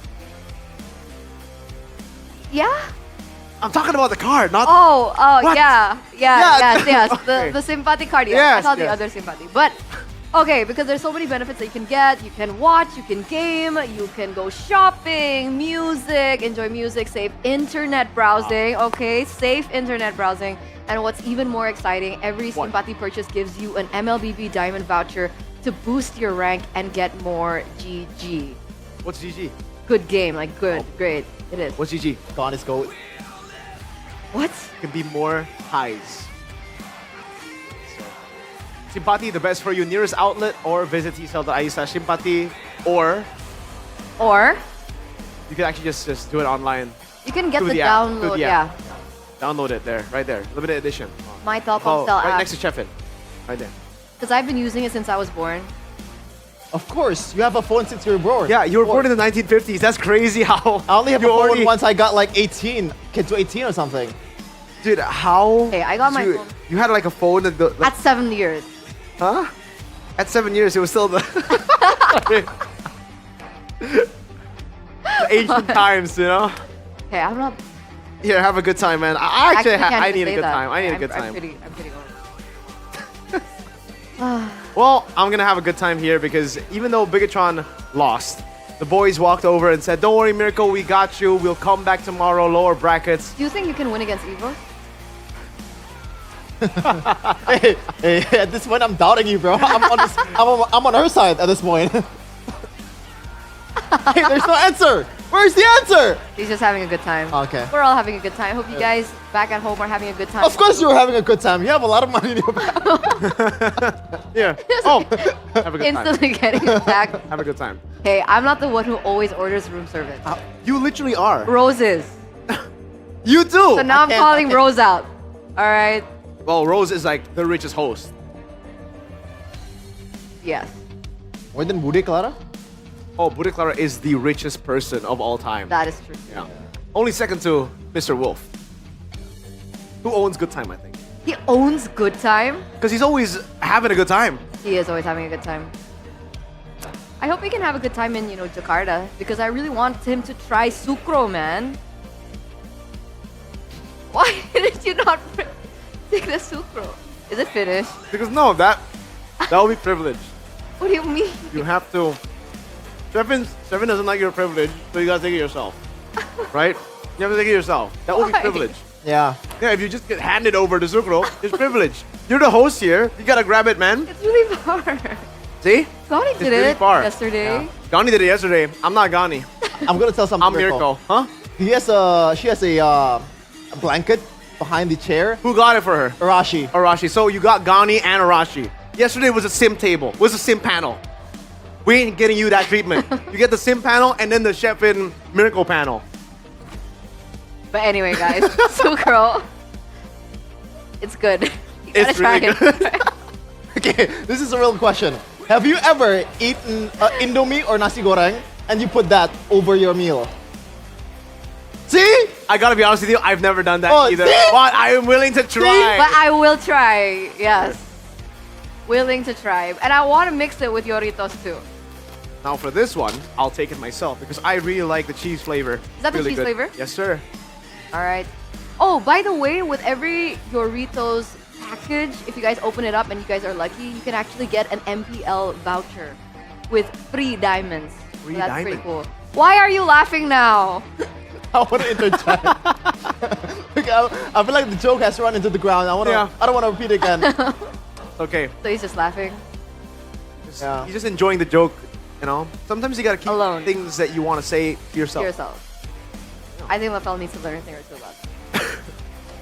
Yeah. I'm talking about the card, not. Oh, What? yeah, Yeah. yes. Okay. The Simpati card. Yes. Yes, I thought the yes. other Simpati, but. Okay, because there's so many benefits that you can get. You can watch, you can game, you can go shopping, music, enjoy music, safe internet browsing. Okay, safe internet browsing. And what's even more exciting, every Simpati purchase gives you an MLBB Diamond voucher to boost your rank and get more GG. What's GG? Good game, like good, great. It is. What's GG? Gone is gold. What? Can be more highs. So, Simpati, the best for you. Nearest outlet or visit tcell.ie/simpati, or you can actually just do it online. You can get Through the app. download, Through the yeah. app. Download it there, right there. Limited edition. My Telkomsel app. Right next to Chefin. Right there. Because I've been using it since I was born. Of course, you have a phone since you were born. Yeah, you were born in the 1950s. That's crazy how. I only have a phone once I got like 18, kids to 18 or something. Dude, how? Hey, I got my phone. You had like a phone that. At 7 years. Huh? At 7 years, it was still the. the ancient times, you know? Hey, I'm not. Here, have a good time, man. I actually can't I even need a say good that. time. I need a I'm good time. I'm pretty old. Well, I'm gonna have a good time here because even though Bigatron lost, the boys walked over and said, "Don't worry, Miracle, we got you. We'll come back tomorrow, lower brackets." Do you think you can win against EVOS? hey, at this point, I'm doubting you, bro. I'm on her side at this point. Hey, there's no answer. Where's the answer? He's just having a good time. Okay. We're all having a good time. Hope you guys back at home are having a good time. Of course you're having a good time. You have a lot of money in your bank. Yeah. Oh, have a good time. Instantly getting it back. Have a good time. Hey, I'm not the one who always orders room service. You literally are. Roses. You too. So now I'm calling Rose out. All right. Well, Rose is like the richest host. Yes. More than Bude Clara? Oh, Bude Clara is the richest person of all time. That is true. Yeah. Only second to Mr. Wolf, who owns Good Time, I think. He owns Good Time. Because he's always having a good time. He is always having a good time. I hope he can have a good time in, Jakarta, because I really want him to try Sucro, man. Why did you not take the Sucro? Is it finished? Because no, that will be privilege. What do you mean? You have to. Seven doesn't like your privilege, so you gotta take it yourself. Right? You have to take it yourself. That will be Why? privilege. Yeah. Yeah, if you just get handed over to Sucro, it's privilege. You're the host here. You gotta grab it, man. It's really far. See? Gani It's did really it far. yesterday. Yeah. Gani did it yesterday. I'm not Gani. I'm gonna tell something. I'm Mirko. Huh? She has a blanket behind the chair. Who got it for her? Arashi. Arashi. So you got Gani and Arashi. Yesterday was a sim table. Was a sim panel. We ain't getting you that treatment. You get the sim panel and then the chef in miracle panel. But anyway, guys, Sucro. It's good. You gotta It's try really it. good. Okay, this is a real question. Have you ever eaten Indomie or nasi goreng and you put that over your meal? See? I gotta be honest with you, I've never done that Oh, either. see? But I am willing to try. But I will try. Yes. Willing to try. And I want to mix it with Yoritos too. Now for this one, I'll take it myself because I really like the cheese flavor. Is that the Really cheese good. flavor? Yes, sir. All right. Oh, by the way, with every Doritos package, if you guys open it up and you guys are lucky, you can actually get an MPL voucher with free diamonds. Free So that's pretty diamond. cool. Why are you laughing now? I want to interject. I feel like the joke has run into the ground. I don't want to repeat it again. Okay. So he's just laughing. Yeah. You're just enjoying the joke, you know? Sometimes you gotta keep things that you want to say to yourself. To yourself. I think LaFell needs to learn a thing or two about that.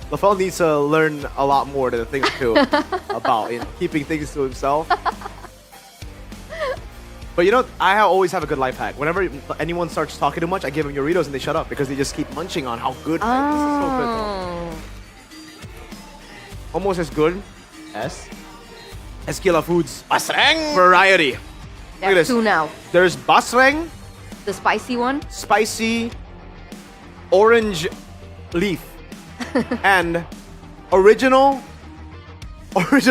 LaFell needs to learn a lot more than a thing or two about keeping things to himself. But you know, always have a good life hack. Whenever anyone starts talking too much, I give them Doritos and they shut up because they just keep munching on how good. This is so good. Though. Almost as good as Esquila Foods Basreng variety. Look at There's this. two now. There's Basreng, The spicy one. spicy orange leaf, and original leaf. Orange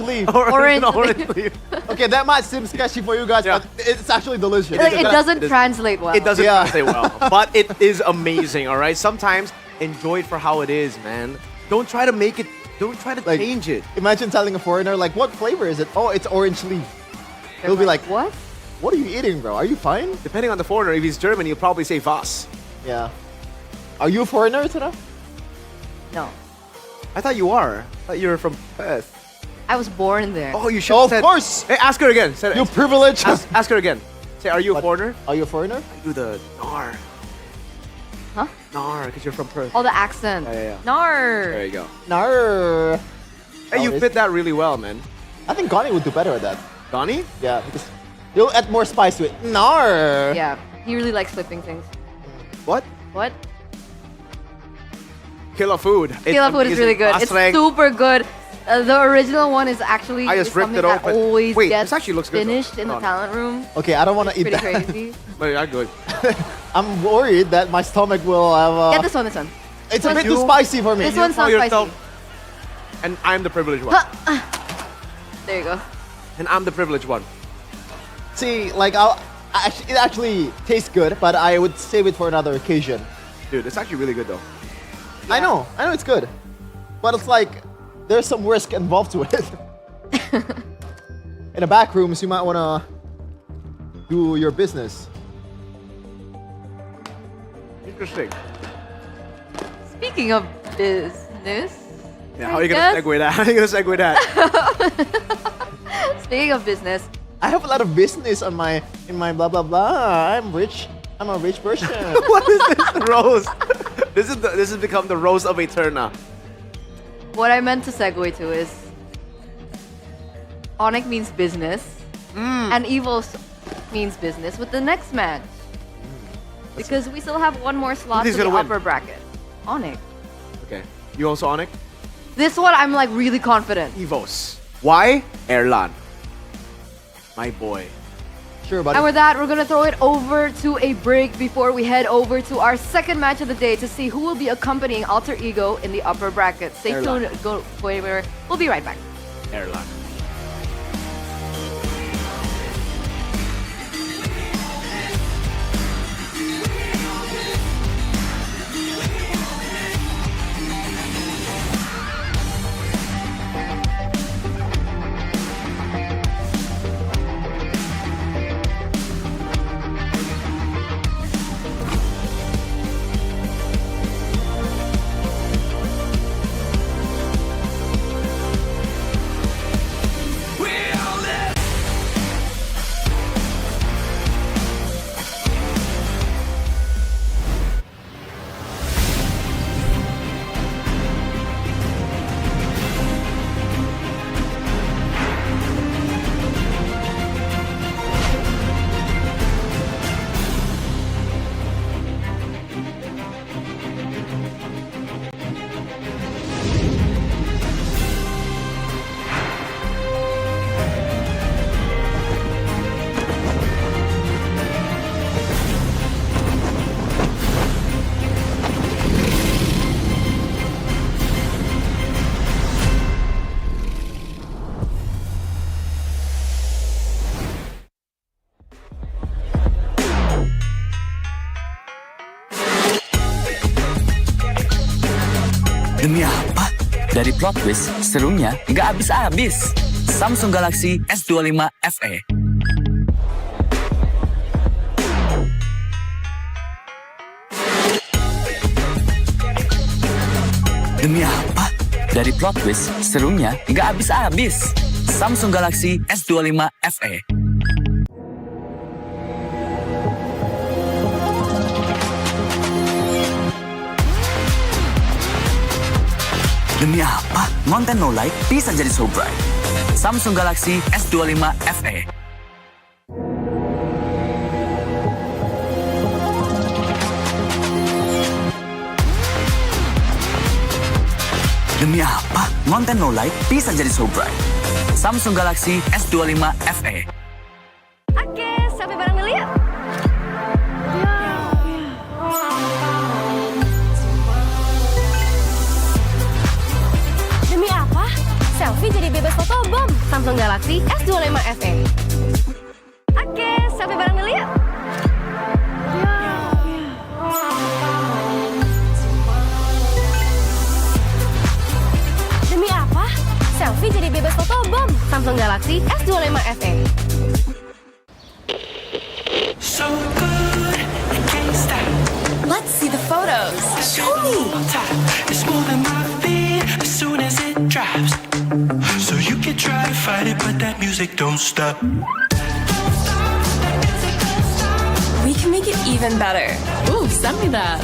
leaf. Original orange leaf. Okay, that might seem sketchy for you guys, but it's actually delicious. Like, it doesn't translate well. It doesn't translate well, but it is amazing. All right. Sometimes enjoy it for how it is, man. Don't try to make it. Don't try to change it. Imagine telling a foreigner, like, what flavor is it? Oh, it's orange leaf. He'll be like, what? What are you eating, bro? Are you fine? Depending on the foreigner, if he's German, he'll probably say was. Yeah. Are you a foreigner, Tara? No. I thought you are. I thought you were from Perth. I was born there. Oh, you should Of said, course. Hey, ask her again. Say, You privilege. ask her again. Say, are you a foreigner? Are you a foreigner? I do the nar. Huh? Nar, because you're from Perth. Oh, the accent. Yeah. Nar. There you go. Nar. Hey, you fit that really well, man. I think Connie would do better at that. Donnie? Yeah, because you'll add more spice to it. Nar. Yeah, he really likes flipping things. What? What? Killer food. Killer food is really good. It's super good. The original one is actually I just ripped something it that open. always Wait, gets this actually looks good, though. finished in the talent room. Okay, I don't want to eat Pretty that. crazy. But yeah, good. I'm worried that my stomach will have. Get this one, this one. It's a bit too spicy for me. This one's not spicy. And I'm the privileged one. There you go. And I'm the privileged one. See, like it actually tastes good, but I would save it for another occasion. Dude, it's actually really good though. I know it's good, but it's like there's some risk involved to it. In the back rooms, you might wanna do your business. Interesting. Speaking of business. Yeah, how are you gonna segue that? How are you gonna segue that? Speaking of business. I have a lot of business in my blah blah blah. I'm rich. I'm a rich person. What is this rose? This has become the rose of Eterna. What I meant to segue to is ONIC means business, and EVOS means business with the next match. Because we still have one more slot Who's to the gonna win? upper bracket. ONIC. Okay. You also ONIC? This one I'm like really confident. EVOS. Why? Erlan. My boy. Sure, buddy. And with that, we're gonna throw it over to a break before we head over to our second match of the day to see who will be accompanying Alter Ego in the upper bracket. Stay Erlan. tuned. Go anywhere. We'll be right back. Erlan. Demi apa? Dari plot twist, serunya nggak habis-habis. Samsung Galaxy S25 FE. Demi apa? Dari plot twist, serunya nggak habis-habis. Samsung Galaxy S25 FE. Demi apa? Konten no light bisa jadi so bright. Samsung Galaxy S25 FE. Demi apa? Konten no light bisa jadi so bright. Samsung Galaxy S25 FE. Oke, sampai bareng dulu ya. Demi apa? Selfie jadi bebas fotobom. Samsung Galaxy S25 FE. Oke, sampai bareng dulu ya. Demi apa? Selfie jadi bebas fotobom. Samsung Galaxy S25 FE. So good, I can't stop. Let's see the photos. Show me. It's more than my feet as soon as it drops. So you can try to fight it, but that music don't stop. We can make it even better. Ooh, send me that.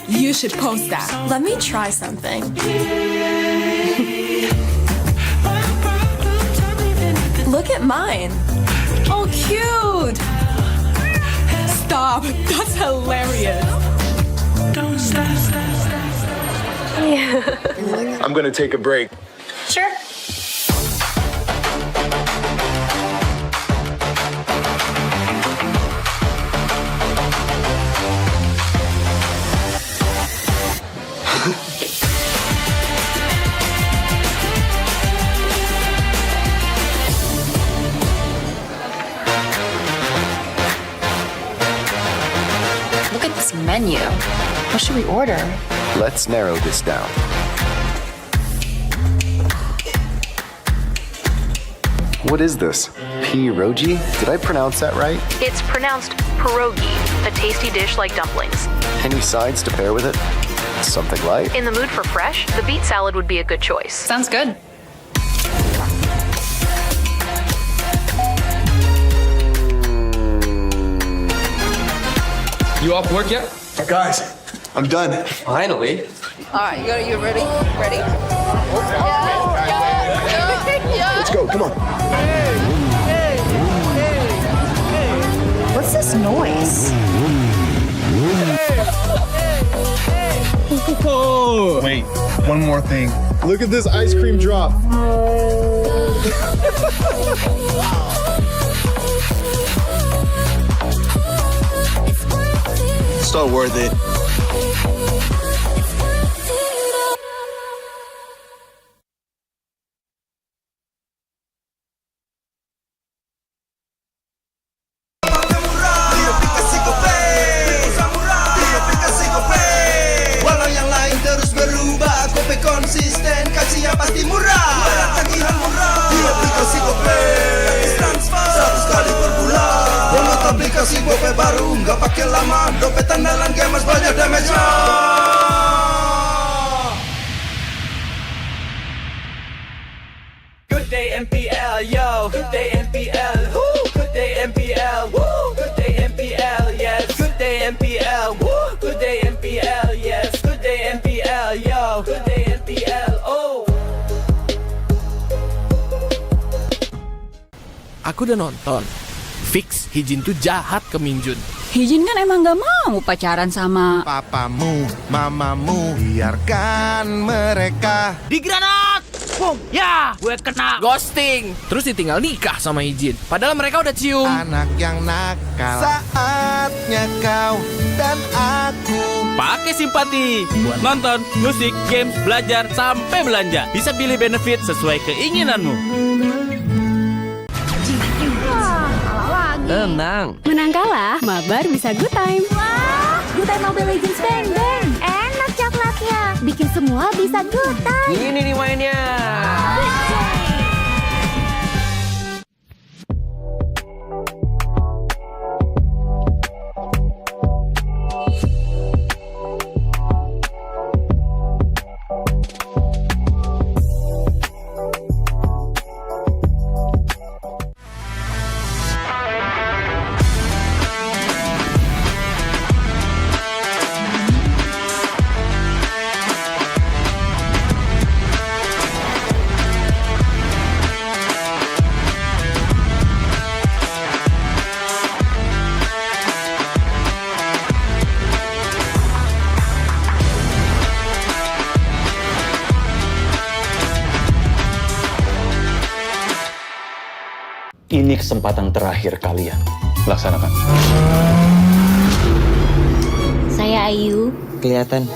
You should post that. Let me try something. Look at mine. Oh, cute. Stop. That's hilarious. I'm gonna take a break. Sure. Look at this menu. What should we order? Let's narrow this down. What is this? Pierogi? Did I pronounce that right? It's pronounced pierogi, a tasty dish like dumplings. Any sides to pair with it? Something light? In the mood for fresh, the beet salad would be a good choice. Sounds good. You off work yet? Guys, I'm done. Finally. All right, you ready? Ready? Let's go, come on. What's this noise? Wait, one more thing. Look at this ice cream drop. So worth it. Walau yang lain terus berubah, Gope konsisten, kasihnya pasti murah. Tagihan murah di aplikasi Gope, transfer 100 kali per bulan. Download aplikasi Gope baru, nggak pakai lama. Dompet andalan gamers banyak damage-nya. Good day MPL, yo. Good day MPL, woo. Good day MPL, woo. Good day MPL, yes. Good day MPL, woo. Good day MPL, yes. Good day MPL, yo. Good day MPL, oh. Aku udah nonton. Fix, Hijin tuh jahat ke Minjun. Hijin kan emang gak mau pacaran sama Papamu, mamamu, biarkan mereka. Di granat! Boom! Ya, gue kena ghosting. Terus ditinggal nikah sama Hijin. Padahal mereka udah cium. Anak yang nakal. Saatnya kau dan aku Pakai simpati buat nonton, musik, games, belajar, sampai belanja. Bisa pilih benefit sesuai keinginanmu. Tenang. Menang kalah, mabar bisa good time. Wah, good time Mobile Legends bang bang. Enak coklatnya, bikin semua bisa good time. Ini nih mainnya. Ini kesempatan terakhir kalian. Laksanakan. Saya Ayu. Kelihatan.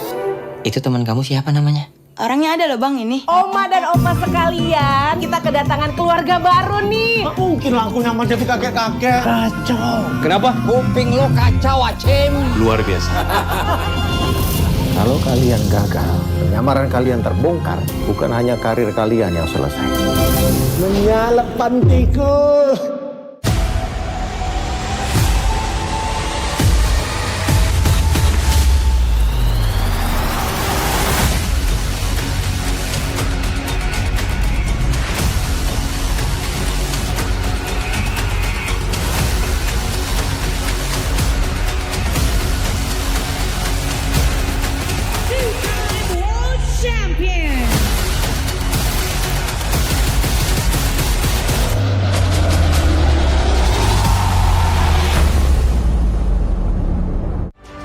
Itu teman kamu siapa namanya? Orangnya ada loh bang ini. Oma dan opa sekalian, kita kedatangan keluarga baru nih. Mungkin lah aku nyaman jadi kakek-kakek. Kacau. Kenapa? Kuping lo kacau, Acem. Luar biasa. Kalau kalian gagal, penyamaran kalian terbongkar, bukan hanya karir kalian yang selesai. Menyalep pantiku.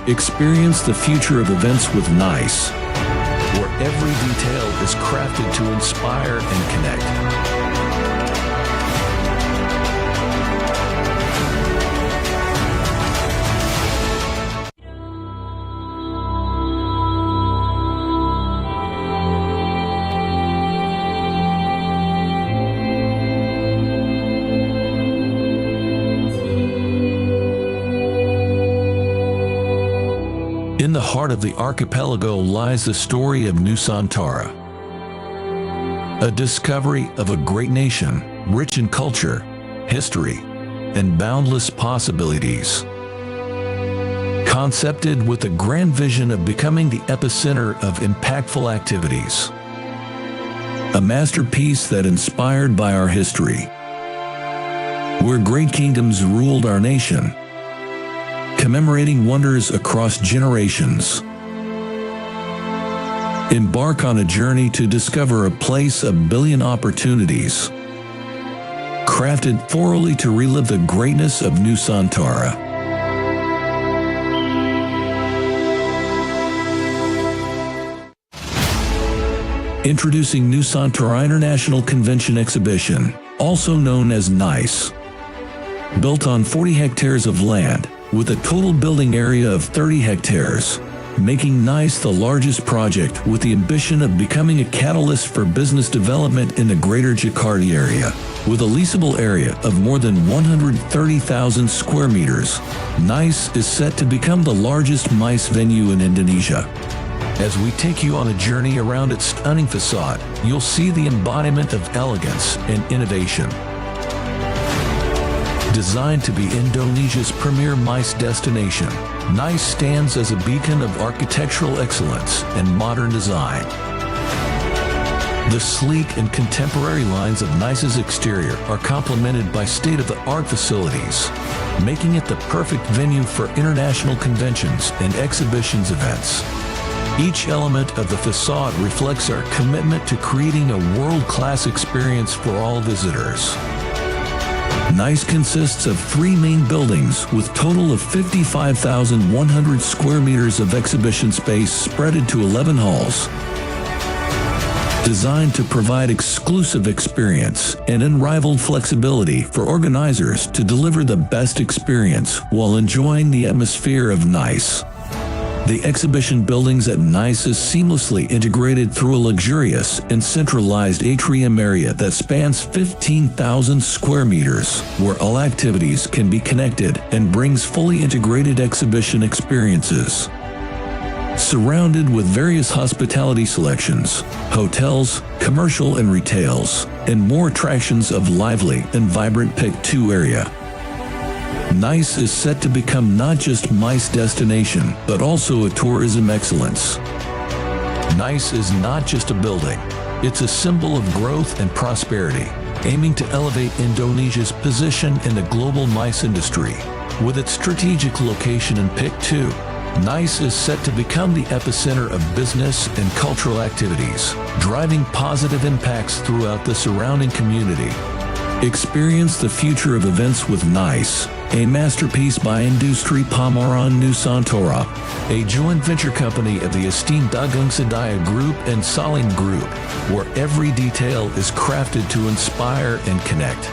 Experience the future of events with NICE, where every detail is crafted to inspire and connect. In the heart of the archipelago lies the story of Nusantara, a discovery of a great nation, rich in culture, history, and boundless possibilities. Concepted with a grand vision of becoming the epicenter of impactful activities. A masterpiece that inspired by our history, where great kingdoms ruled our nation, commemorating wonders across generations. Embark on a journey to discover a place of billion opportunities, crafted thoroughly to relive the greatness of Nusantara. Introducing Nusantara International Convention Exhibition, also known as NICE. Built on 40 hectares of land, with a total building area of 30 hectares, making NICE the largest project with the ambition of becoming a catalyst for business development in the greater Jakarta area. With a leasable area of more than 130,000 square meters, NICE is set to become the largest MICE venue in Indonesia. As we take you on a journey around its stunning facade, you'll see the embodiment of elegance and innovation. Designed to be Indonesia's premier MICE destination, NICE stands as a beacon of architectural excellence and modern design. The sleek and contemporary lines of NICE's exterior are complemented by state-of-the-art facilities, making it the perfect venue for international conventions and exhibitions events. Each element of the facade reflects our commitment to creating a world-class experience for all visitors. NICE consists of 3 main buildings with total of 55,100 square meters of exhibition space spread into 11 halls. Designed to provide exclusive experience and unrivaled flexibility for organizers to deliver the best experience while enjoying the atmosphere of NICE. The exhibition buildings at NICE is seamlessly integrated through a luxurious and centralized atrium area that spans 15,000 square meters, where all activities can be connected and brings fully integrated exhibition experiences. Surrounded with various hospitality selections, hotels, commercial and retails, and more attractions of lively and vibrant PIC 2 area. NICE is set to become not just MICE destination, but also a tourism excellence. NICE is not just a building, it's a symbol of growth and prosperity, aiming to elevate Indonesia's position in the global MICE industry. With its strategic location in PIC 2, NICE is set to become the epicenter of business and cultural activities, driving positive impacts throughout the surrounding community. Experience the future of events with NICE, a masterpiece by Industri Pameran Nusantara, a joint venture company of the esteemed Dagang Sedaya Group and Salim Group, where every detail is crafted to inspire and connect.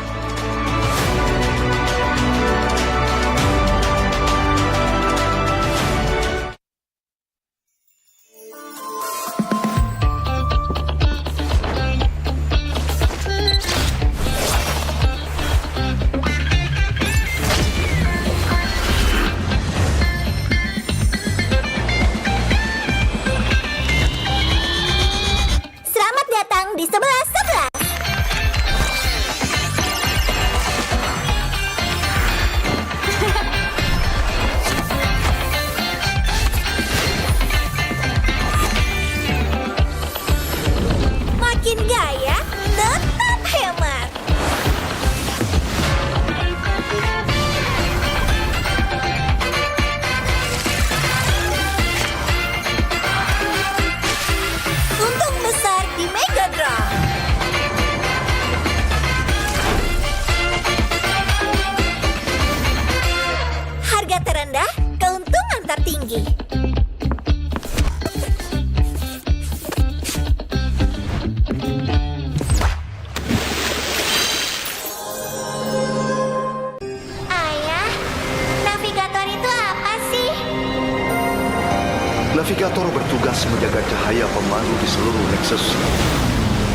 cahaya pemandu di seluruh Nexus.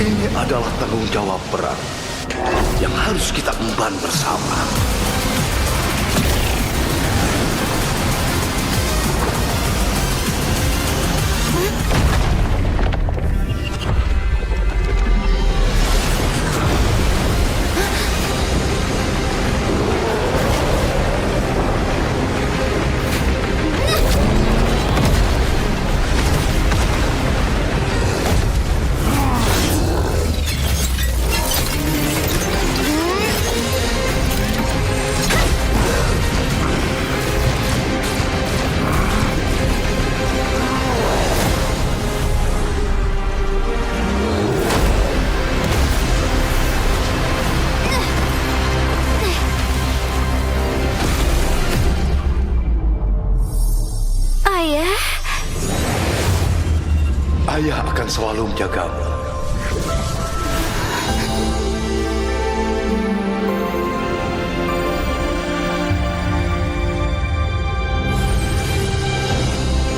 Ini adalah tanggung jawab berat yang harus kita emban bersama. Ayah akan selalu menjagamu.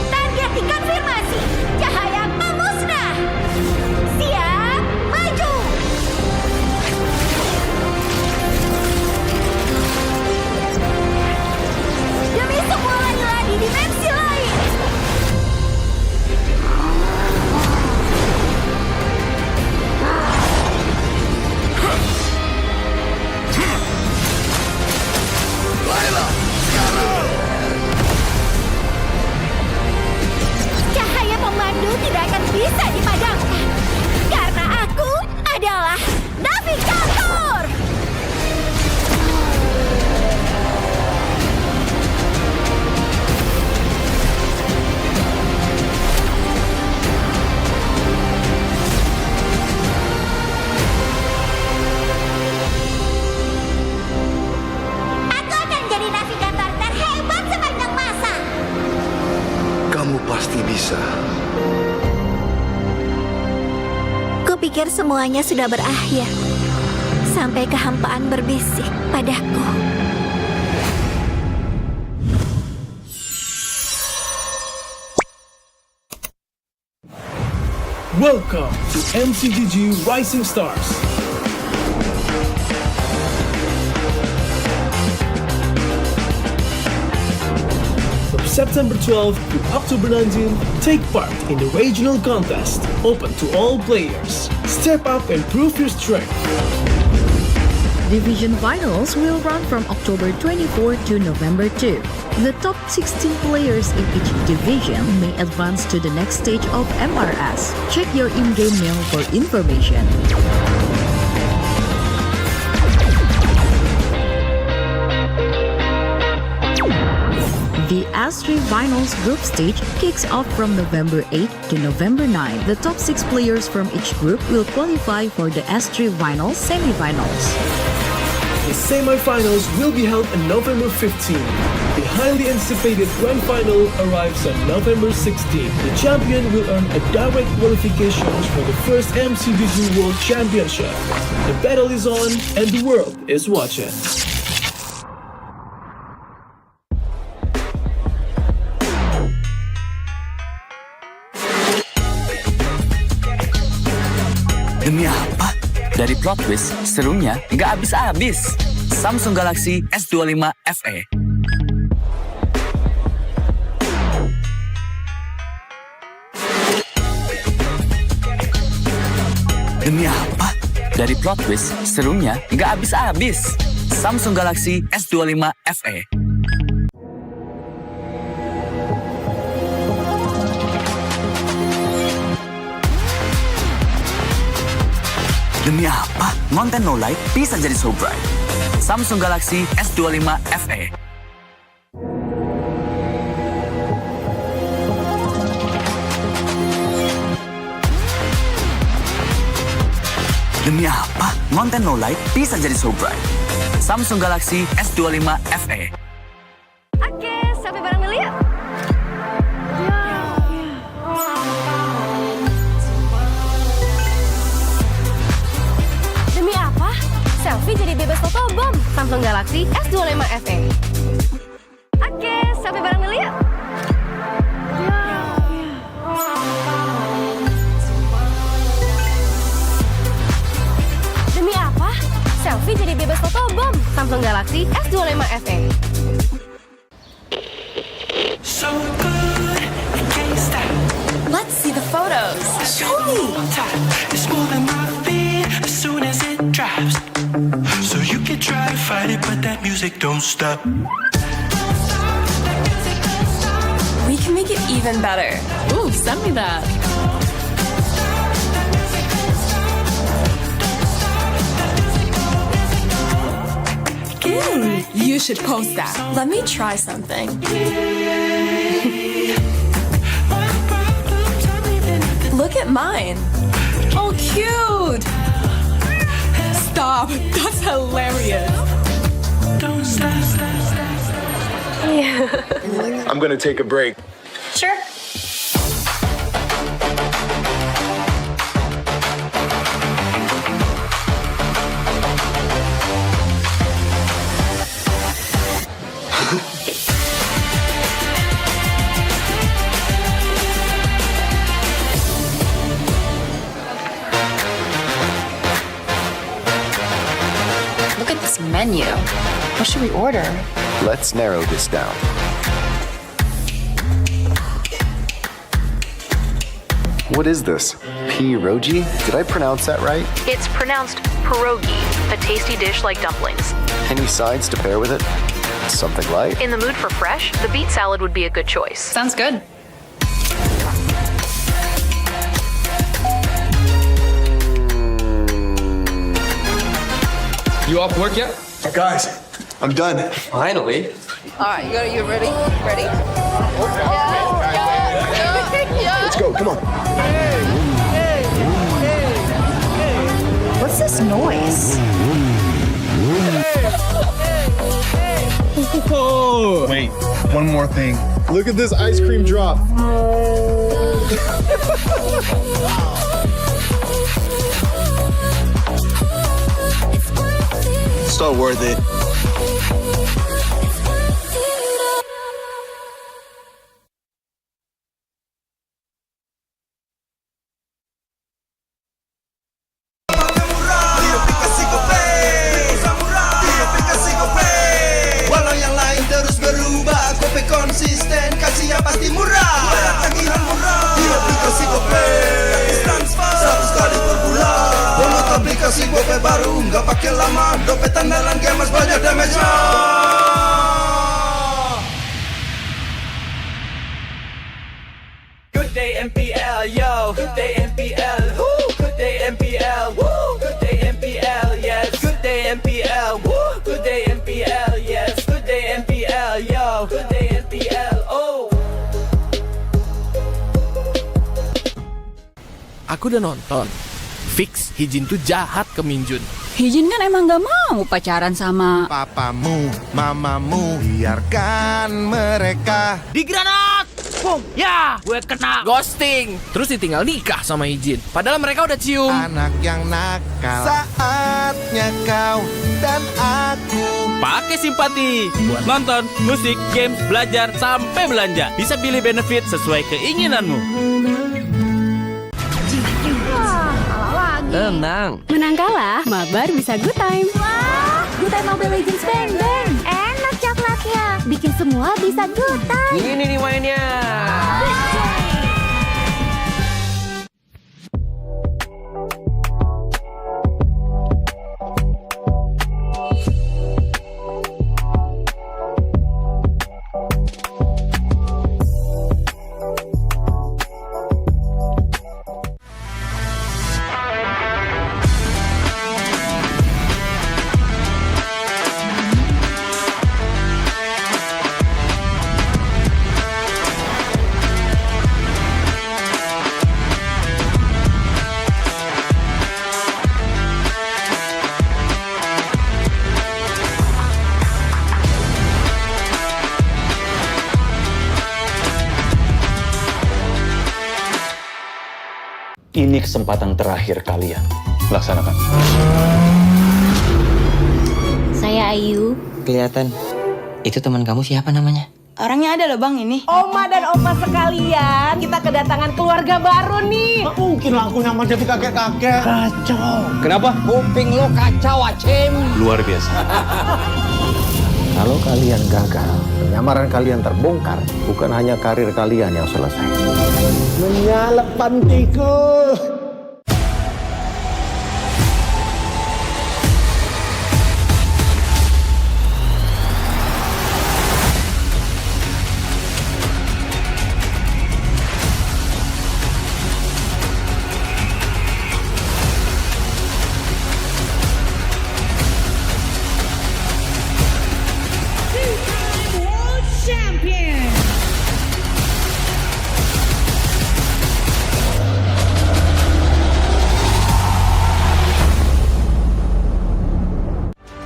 Target dikonfirmasi. Cahaya memusnah. Siap, maju. Demi semua lagi di dimensi lain. Cahaya pemandu tidak akan bisa dipadamkan karena aku adalah navigator. Aku akan jadi navigator terhebat sepanjang masa. Kamu pasti bisa. Kupikir semuanya sudah berakhir. Sampai kehampaan berbisik padaku. Welcome to MCGG Rising Stars. From September 12 to October 19, take part in the regional contest, open to all players. Step up and prove your strength. Division finals will run from October 24 to November 2. The top 16 players in each division may advance to the next stage of MRS. Check your in-game mail for information. The S3 Finals group stage kicks off from November 8 to November 9. The top 6 players from each group will qualify for the S3 Finals semifinals. The semi-finals will be held on November 15. The highly anticipated grand final arrives on November 16. The champion will earn a direct qualification for the first MCGG World Championship. The battle is on and the world is watching. Demi apa? Dari plot twist, serunya nggak habis-habis. Samsung Galaxy S25 FE. Demi apa? Dari plot twist, serunya nggak habis-habis. Samsung Galaxy S25 FE. Demi apa? Konten no light bisa jadi so bright. Samsung Galaxy S25 FE. Demi apa? Konten no light bisa jadi so bright. Samsung Galaxy S25 FE. Oke, sampai bareng dulu yuk. Demi apa? Selfie jadi bebas fotobom. Samsung Galaxy S25 FE. Oke, sampai bareng dulu yuk. Samsung Galaxy S25 FE. Let's see the photos. Show me. It's more than my fear as soon as it drops. So you can try to fight it, but that music don't stop. We can make it even better. Ooh, send me that. You should post that. Let me try something. Look at mine. Oh, cute. Stop. That's hilarious. I'm gonna take a break. Sure. Look at this menu. What should we order? Let's narrow this down. What is this? Pierogi? Did I pronounce that right? It's pronounced pierogi, a tasty dish like dumplings. Any sides to pair with it? Something light? In the mood for fresh, the beet salad would be a good choice. Sounds good. You off work yet? Guys, I'm done. Finally. All right, you ready? Ready? Let's go, come on. What's this noise? Wait, one more thing. Look at this ice cream drop. So worth it. Walau yang lain terus berubah, Gope konsisten, kasih yang pasti murah. Bayar tagihan murah di aplikasi Gope, gratis transfer 100 kali per bulan. Download aplikasi Gope baru, nggak pakai lama. Dompet andalan gamers banyak damage-nya. Good day MPL, yo. Good day MPL, woo. Good day MPL, woo. Good day MPL, yes. Good day MPL, woo. Good day MPL, yes. Good day MPL, yo. Good day MPL, oh. Aku udah nonton. Fix, Hijin tuh jahat ke Minjun. Hijin kan emang gak mau pacaran sama Papamu, mamamu, biarkan mereka. Di granat! Boom! Ya, gue kena ghosting. Terus ditinggal nikah sama Hijin. Padahal mereka udah cium. Anak yang nakal, saatnya kau dan aku Pakai simpati buat nonton, musik, games, belajar, sampai belanja. Bisa pilih benefit sesuai keinginanmu. Tenang. Menang kalah, mabar bisa good time. Wah, good time Mobile Legends bang bang. Enak coklatnya. Bikin semua bisa good time. Ini nih mainnya. Ini kesempatan terakhir kalian. Laksanakan. Saya Ayu. Kelihatan. Itu teman kamu siapa namanya? Orangnya ada loh bang ini. Oma dan opa sekalian, kita kedatangan keluarga baru nih. Nggak mungkin lah aku nyaman jadi kakek-kakek. Kacau. Kenapa? Kuping lo kacau, Acim. Luar biasa. Kalau kalian gagal, penyamaran kalian terbongkar, bukan hanya karir kalian yang selesai. Menyala pantiku.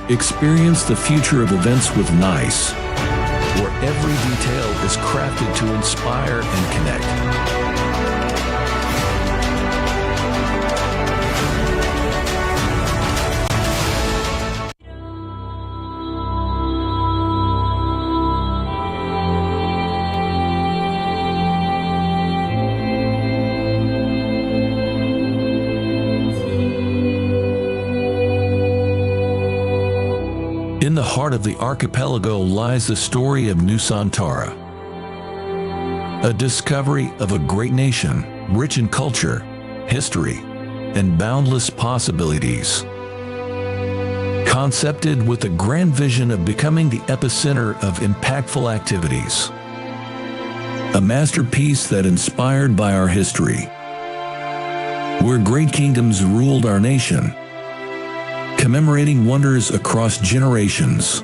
Experience the future of events with NICE, where every detail is crafted to inspire and connect. In the heart of the archipelago lies the story of Nusantara, a discovery of a great nation, rich in culture, history, and boundless possibilities. Concepted with a grand vision of becoming the epicenter of impactful activities. A masterpiece that inspired by our history, where great kingdoms ruled our nation, commemorating wonders across generations.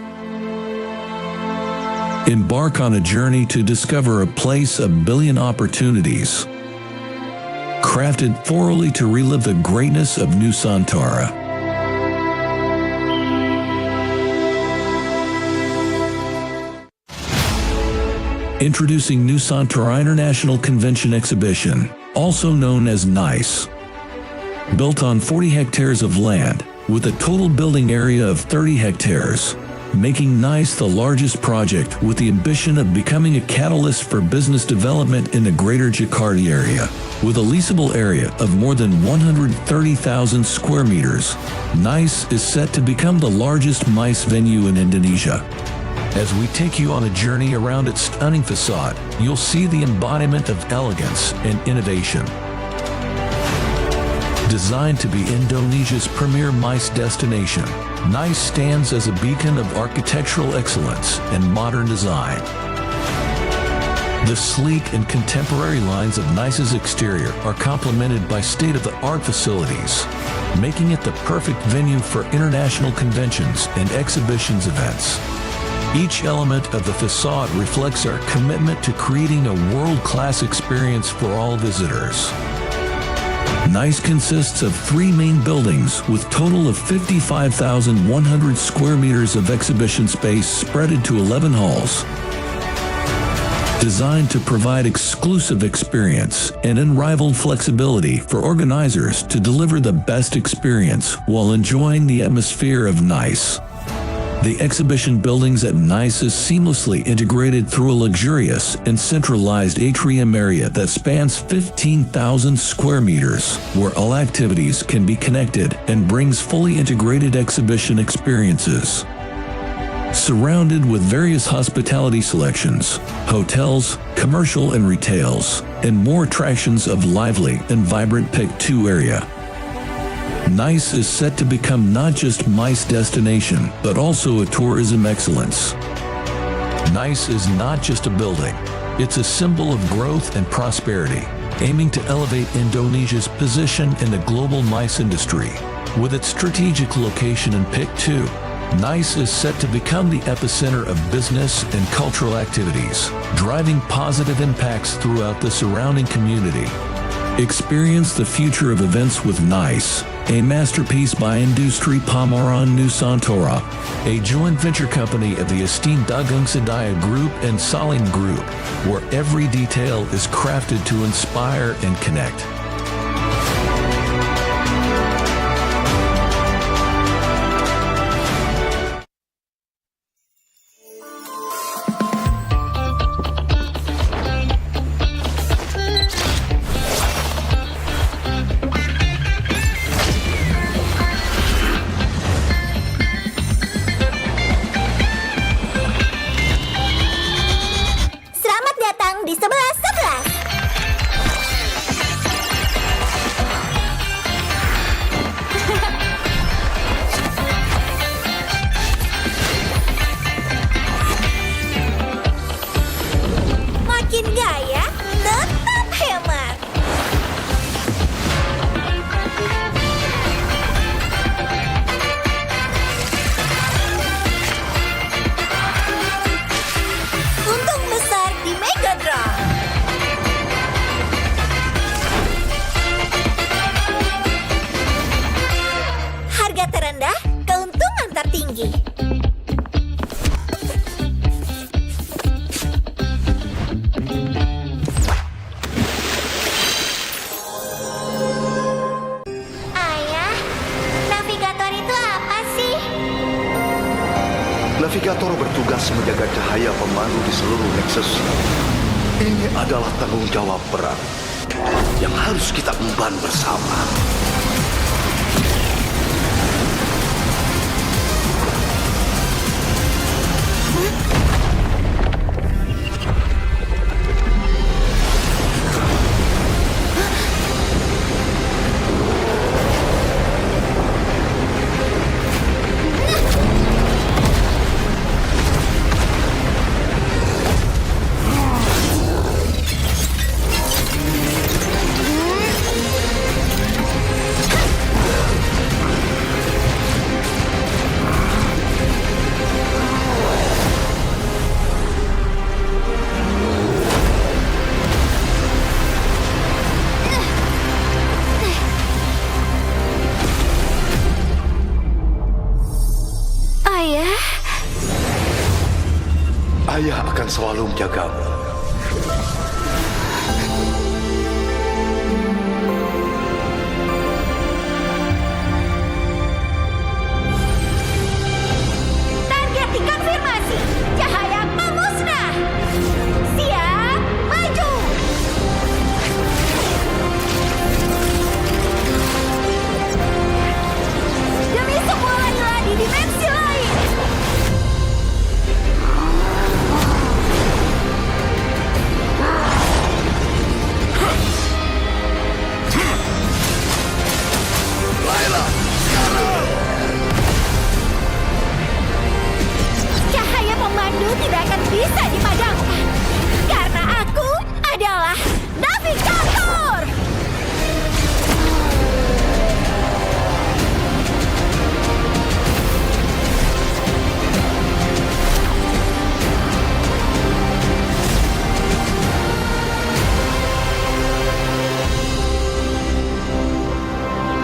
Embark on a journey to discover a place of billion opportunities, crafted thoroughly to relive the greatness of Nusantara. Introducing Nusantara International Convention Exhibition, also known as NICE. Built on 40 hectares of land, with a total building area of 30 hectares, making NICE the largest project with the ambition of becoming a catalyst for business development in the greater Jakarta area. With a leasable area of more than 130,000 square meters, NICE is set to become the largest MICE venue in Indonesia. As we take you on a journey around its stunning facade, you'll see the embodiment of elegance and innovation. Designed to be Indonesia's premier MICE destination, NICE stands as a beacon of architectural excellence and modern design. The sleek and contemporary lines of NICE's exterior are complemented by state-of-the-art facilities, making it the perfect venue for international conventions and exhibitions events. Each element of the facade reflects our commitment to creating a world-class experience for all visitors. NICE consists of 3 main buildings with total of 55,100 square meters of exhibition space spread into 11 halls. Designed to provide exclusive experience and unrivaled flexibility for organizers to deliver the best experience while enjoying the atmosphere of NICE. The exhibition buildings at NICE is seamlessly integrated through a luxurious and centralized atrium area that spans 15,000 square meters, where all activities can be connected and brings fully integrated exhibition experiences. Surrounded with various hospitality selections, hotels, commercial and retails, and more attractions of lively and vibrant Pick 2 area. NICE is set to become not just MICE destination, but also a tourism excellence. NICE is not just a building, it's a symbol of growth and prosperity, aiming to elevate Indonesia's position in the global MICE industry. With its strategic location in Pick 2, NICE is set to become the epicenter of business and cultural activities, driving positive impacts throughout the surrounding community. Experience the future of events with NICE, a masterpiece by Industri Pameran Nusantara, a joint venture company of the esteemed Dagang Sedaya Group and Salim Group, where every detail is crafted to inspire and connect. Navigator bertugas menjaga cahaya pemandu di seluruh Nexus. Ini adalah tanggung jawab berat yang harus kita emban bersama. Ayah akan selalu menjagamu. Target dikonfirmasi. Cahaya memusnah. Siap, maju. Demi semua lagi di dimensi lain. Cahaya pemandu tidak akan bisa dipadamkan karena aku adalah navigator.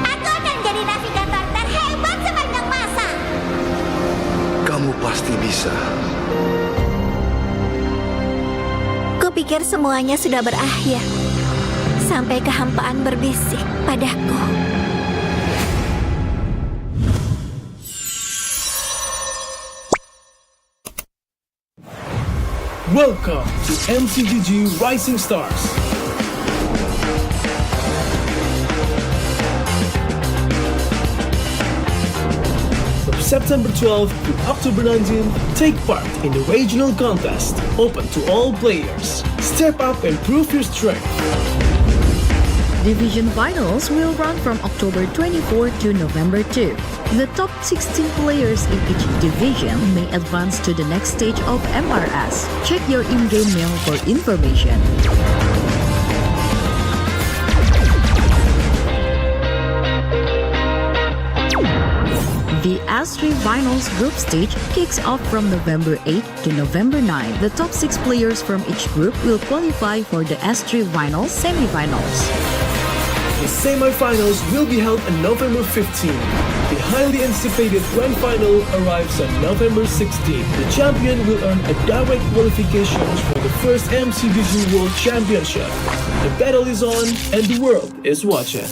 Aku akan jadi navigator terhebat sepanjang masa. Kamu pasti bisa. Kupikir semuanya sudah berakhir. Sampai kehampaan berbisik padaku. Welcome to MCGG Rising Stars. From September 12th to October 19th, take part in the regional contest, open to all players. Step up and prove your strength. Division finals will run from October 24 to November 2. The top 16 players in each division may advance to the next stage of MRS. Check your in-game mail for information. The S3 Finals group stage kicks off from November 8 to November 9. The top 6 players from each group will qualify for the S3 Finals semifinals. The semifinals will be held on November 15. The highly anticipated grand final arrives on November 16. The champion will earn a direct qualification for the first MCGG World Championship. The battle is on and the world is watching.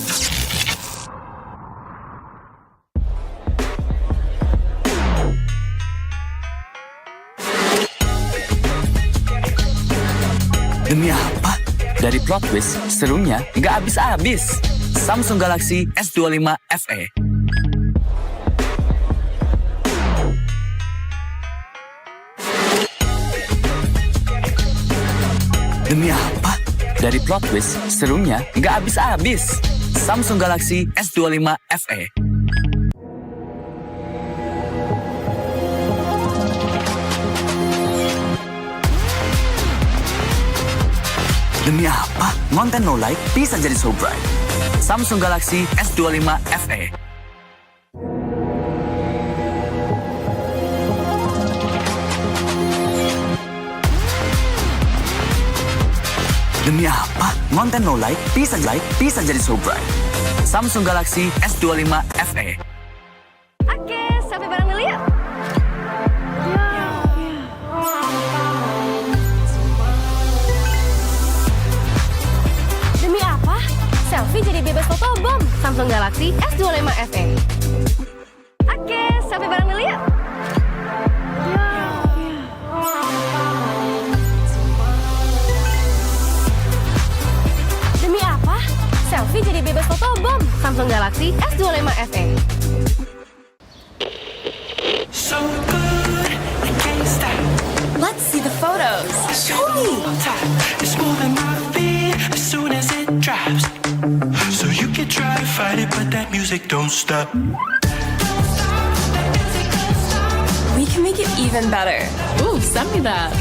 Demi apa? Dari plot twist, serunya nggak habis-habis. Samsung Galaxy S25 FE. Demi apa? Dari plot twist, serunya nggak habis-habis. Samsung Galaxy S25 FE. Demi apa? Konten no like bisa jadi so bright. Samsung Galaxy S25 FE. Demi apa? Konten no like bisa jadi so bright. Samsung Galaxy S25 FE. Oke, sampai bareng dulu yuk. Demi apa? Selfie jadi bebas fotobom. Samsung Galaxy S25 FE. Oke, sampai bareng dulu yuk. jadi bebas fotobom. Samsung Galaxy S25 FE. So good, I can't stop. Let's see the photos. Show me. It's more than my feet as soon as it drops. So you can try to fight it, but that music don't stop. We can make it even better. Ooh, send me that.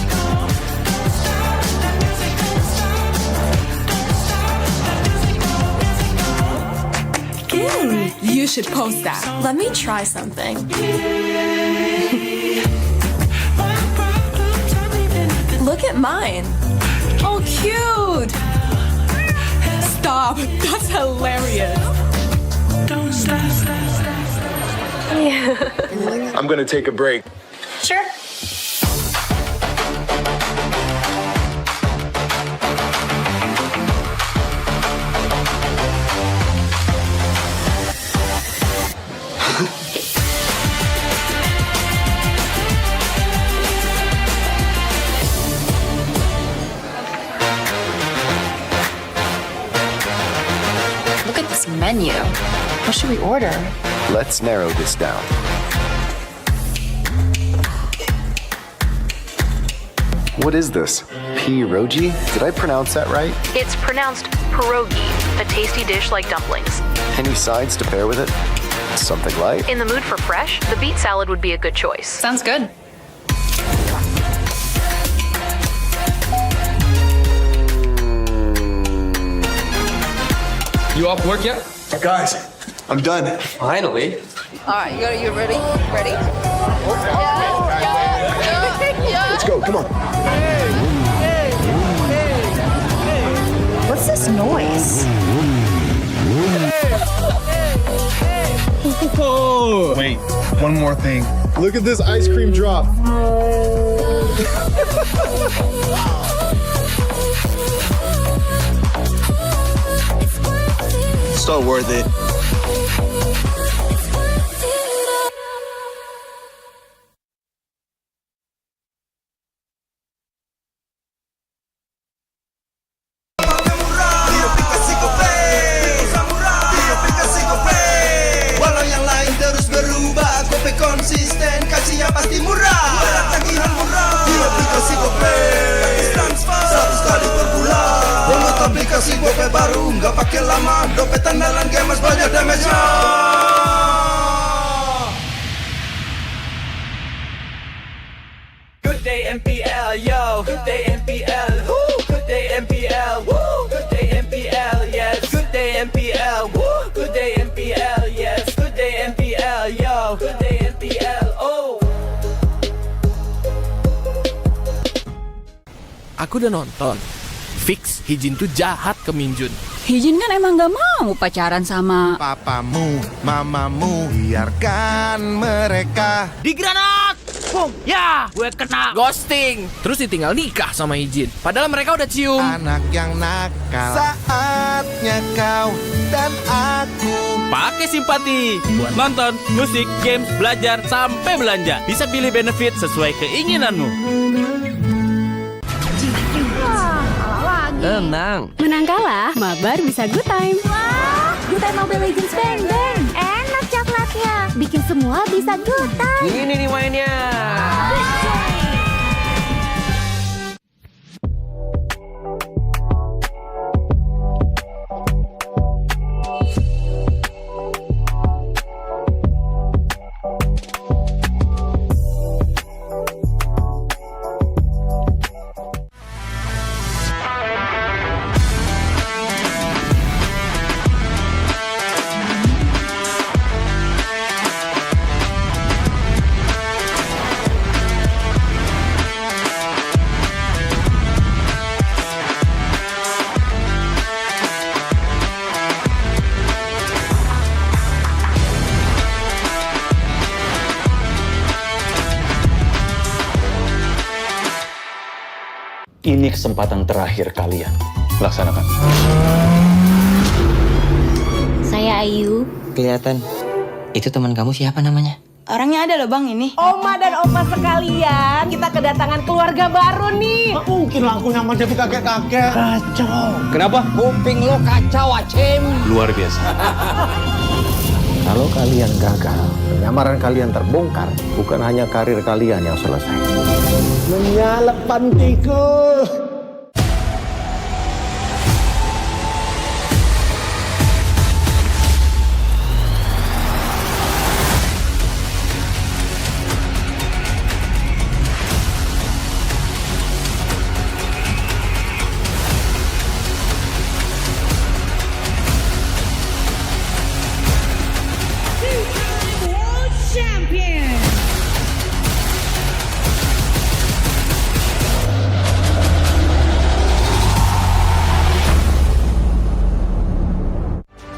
You should post that. Let me try something. Look at mine. Oh, cute. Stop. That's hilarious. Don't stop. I'm gonna take a break. Sure. Look at this menu. What should we order? Let's narrow this down. What is this? Pierogi? Did I pronounce that right? It's pronounced pierogi, a tasty dish like dumplings. Any sides to pair with it? Something light? In the mood for fresh, the beet salad would be a good choice. Sounds good. You off work yet? Guys, I'm done. Finally. All right, you ready? Ready? Let's go, come on. What's this noise? Wait, one more thing. Look at this ice cream drop. So worth it. Walau yang lain terus berubah, Gope konsisten, kasihnya pasti murah. Tagihan murah di aplikasi Gope, transfer 100 kali per bulan. Download aplikasi Gope baru, nggak pakai lama. Dompet andalan gamers banyak damage-nya. Good day MPL, yo. Good day MPL, woo. Good day MPL, woo. Good day MPL, yes. Good day MPL, woo. Good day MPL, yes. Good day MPL, yo. Good day MPL, oh. Aku udah nonton. Fix, Hijin tuh jahat ke Minjun. Hijin kan emang gak mau pacaran sama papamu, mamamu, biarkan mereka. Digranat! Boom! Ya, gue kena ghosting. Terus ditinggal nikah sama Hijin. Padahal mereka udah cium. Anak yang nakal. Saatnya kau dan aku pakai simpati buat nonton, musik, games, belajar, sampai belanja. Bisa pilih benefit sesuai keinginanmu. Tenang. Menang kalah, mabar bisa good time. Wah, good time Mobile Legends bang bang. Enak coklatnya, bikin semua bisa good time. Ini nih mainnya. Ini kesempatan terakhir kalian. Laksanakan. Saya Ayu. Kelihatan. Itu teman kamu siapa namanya? Orangnya ada loh bang ini. Oma dan opa sekalian, kita kedatangan keluarga baru nih. Mungkin lah aku nyaman jadi kakek-kakek. Kacau. Kenapa? Kuping lo kacau, Acim. Luar biasa. Kalau kalian gagal, penyamaran kalian terbongkar, bukan hanya karir kalian yang selesai. Menyalep pantiku.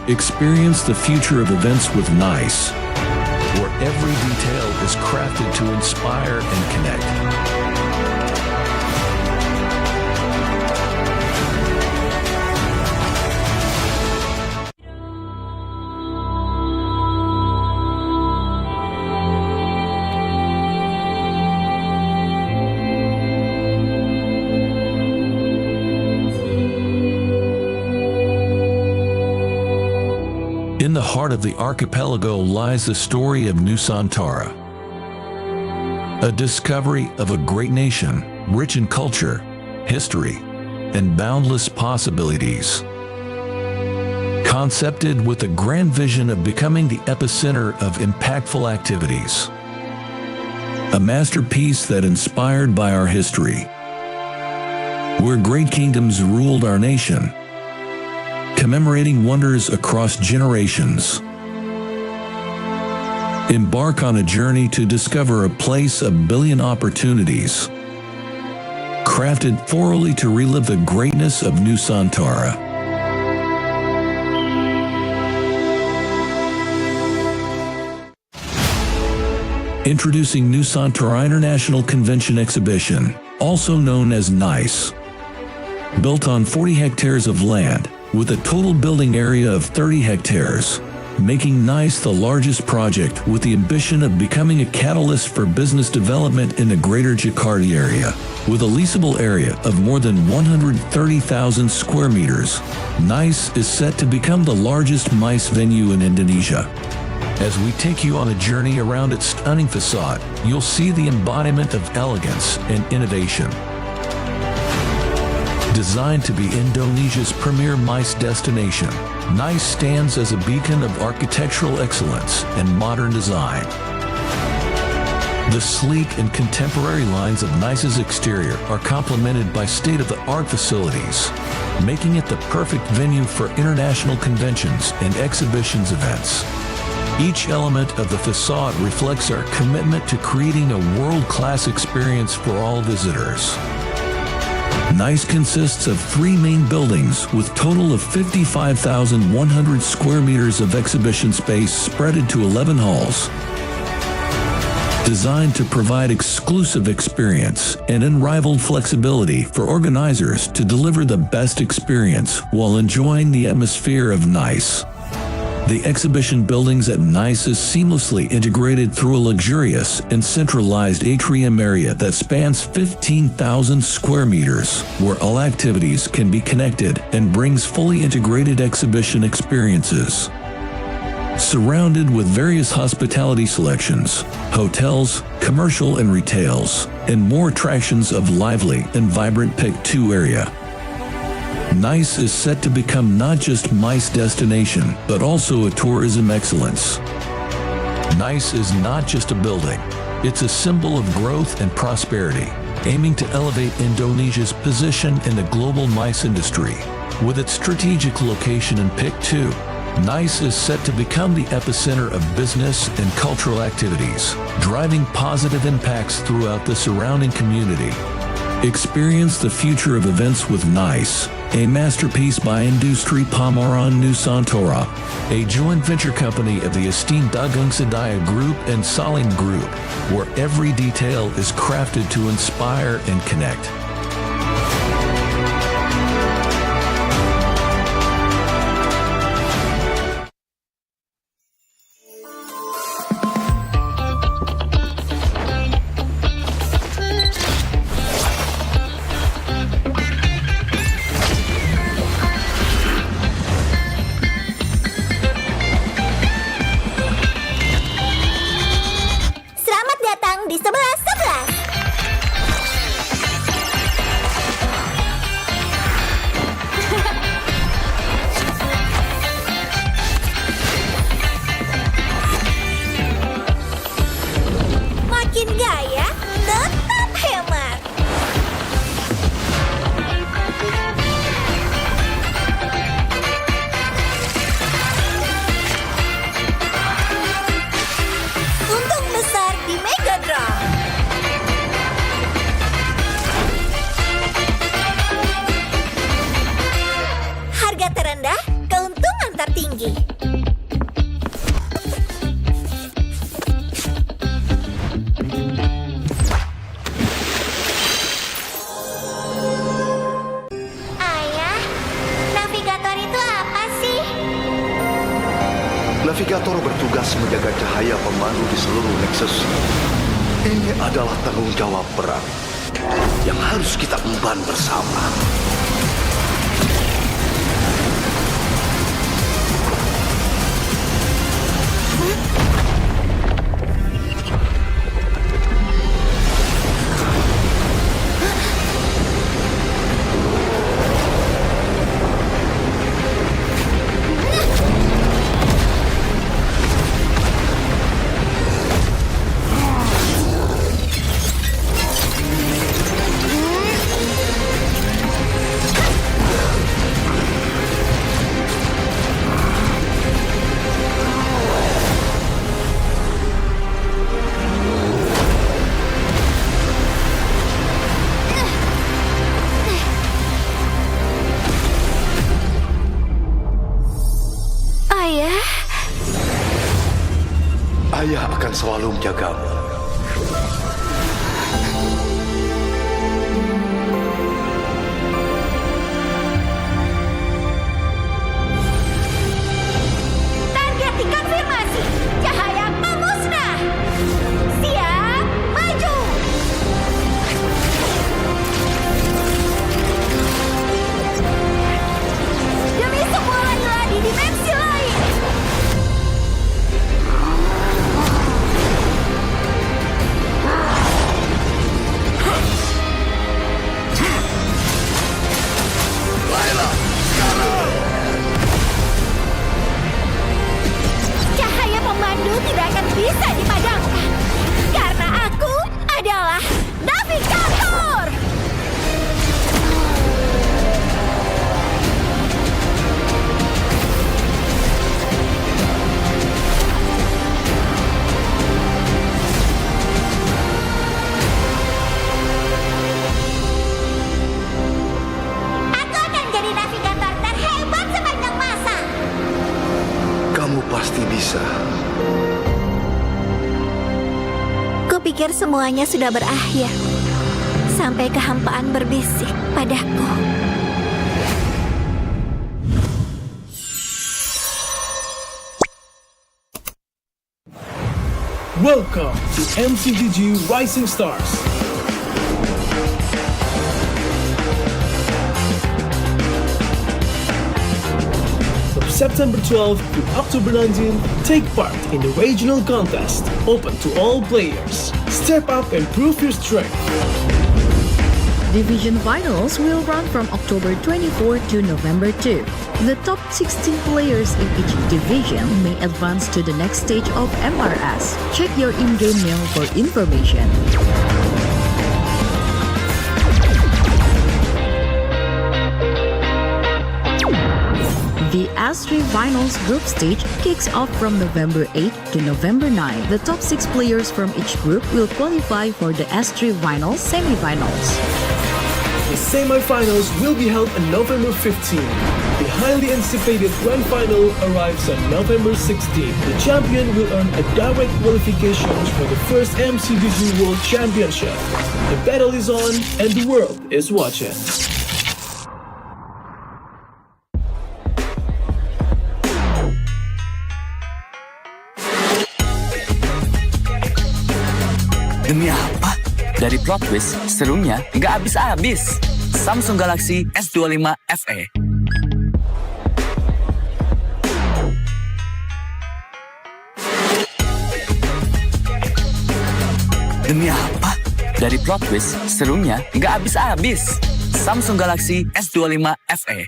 Experience the future of events with NICE, where every detail is crafted to inspire and connect. In the heart of the archipelago lies the story of Nusantara, a discovery of a great nation, rich in culture, history, and boundless possibilities. Concepted with a grand vision of becoming the epicenter of impactful activities. A masterpiece that inspired by our history, where great kingdoms ruled our nation, commemorating wonders across generations. Embark on a journey to discover a place of billion opportunities, crafted thoroughly to relive the greatness of Nusantara. Introducing Nusantara International Convention Exhibition, also known as NICE. Built on 40 hectares of land, with a total building area of 30 hectares, making NICE the largest project with the ambition of becoming a catalyst for business development in the greater Jakarta area. With a leasable area of more than 130,000 square meters, NICE is set to become the largest MICE venue in Indonesia. As we take you on a journey around its stunning facade, you'll see the embodiment of elegance and innovation. Designed to be Indonesia's premier MICE destination, NICE stands as a beacon of architectural excellence and modern design. The sleek and contemporary lines of NICE's exterior are complemented by state-of-the-art facilities, making it the perfect venue for international conventions and exhibitions events. Each element of the facade reflects our commitment to creating a world-class experience for all visitors. NICE consists of 3 main buildings with total of 55,100 square meters of exhibition space spread into 11 halls. Designed to provide exclusive experience and unrivaled flexibility for organizers to deliver the best experience while enjoying the atmosphere of NICE. The exhibition buildings at NICE is seamlessly integrated through a luxurious and centralized atrium area that spans 15,000 square meters, where all activities can be connected and brings fully integrated exhibition experiences. Surrounded with various hospitality selections, hotels, commercial and retails, and more attractions of lively and vibrant Pick 2 area. NICE is set to become not just MICE destination, but also a tourism excellence. NICE is not just a building, it's a symbol of growth and prosperity, aiming to elevate Indonesia's position in the global MICE industry. With its strategic location in Pick 2, NICE is set to become the epicenter of business and cultural activities, driving positive impacts throughout the surrounding community. Experience the future of events with NICE, a masterpiece by Industri Pameran Nusantara, a joint venture company of the esteemed Dagang Sedaya Group and Salim Group, where every detail is crafted to inspire and connect. Navigator bertugas menjaga cahaya pemandu di seluruh Nexus. Ini adalah tanggung jawab berat yang harus kita emban bersama. Ayah akan selalu menjagamu. Target dikonfirmasi. Cahaya pemusnah. Siap, maju. Demi semua layla di dimensi lain. Cahaya pemandu tidak akan bisa dipadamkan karena aku adalah navigator. Aku akan jadi navigator terhebat sepanjang masa. Kamu pasti bisa. Kupikir semuanya sudah berakhir. Sampai kehampaan berbisik padaku. Welcome to MCGG Rising Stars. From September 12 to October 19, take part in the regional contest, open to all players. Step up and prove your strength. Division finals will run from October 24 to November 2. The top 16 players in each division may advance to the next stage of MRS. Check your in-game mail for information. The S3 Finals group stage kicks off from November 8 to November 9. The top 6 players from each group will qualify for the S3 Finals semifinals. The semi-finals will be held on November 15. The highly anticipated grand final arrives on November 16. The champion will earn a direct qualification for the first MCGG World Championship. The battle is on and the world is watching. Demi apa? Dari plot twist, serunya nggak habis-habis. Samsung Galaxy S25 FE. Demi apa? Dari plot twist, serunya nggak habis-habis. Samsung Galaxy S25 FE.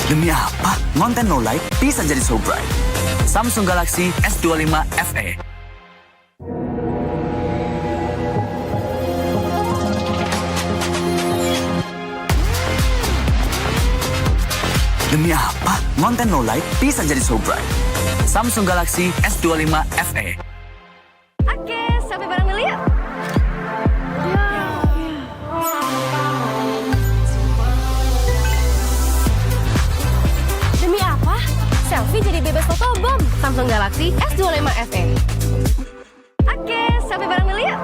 Demi apa? Konten no light bisa jadi so bright. Samsung Galaxy S25 FE. Demi apa? Konten no light bisa jadi so bright. Samsung Galaxy S25 FE. Oke, sampai bareng dulu yuk. Demi apa? Selfie jadi bebas fotobom. Samsung Galaxy S25 FE. Oke, sampai bareng dulu yuk.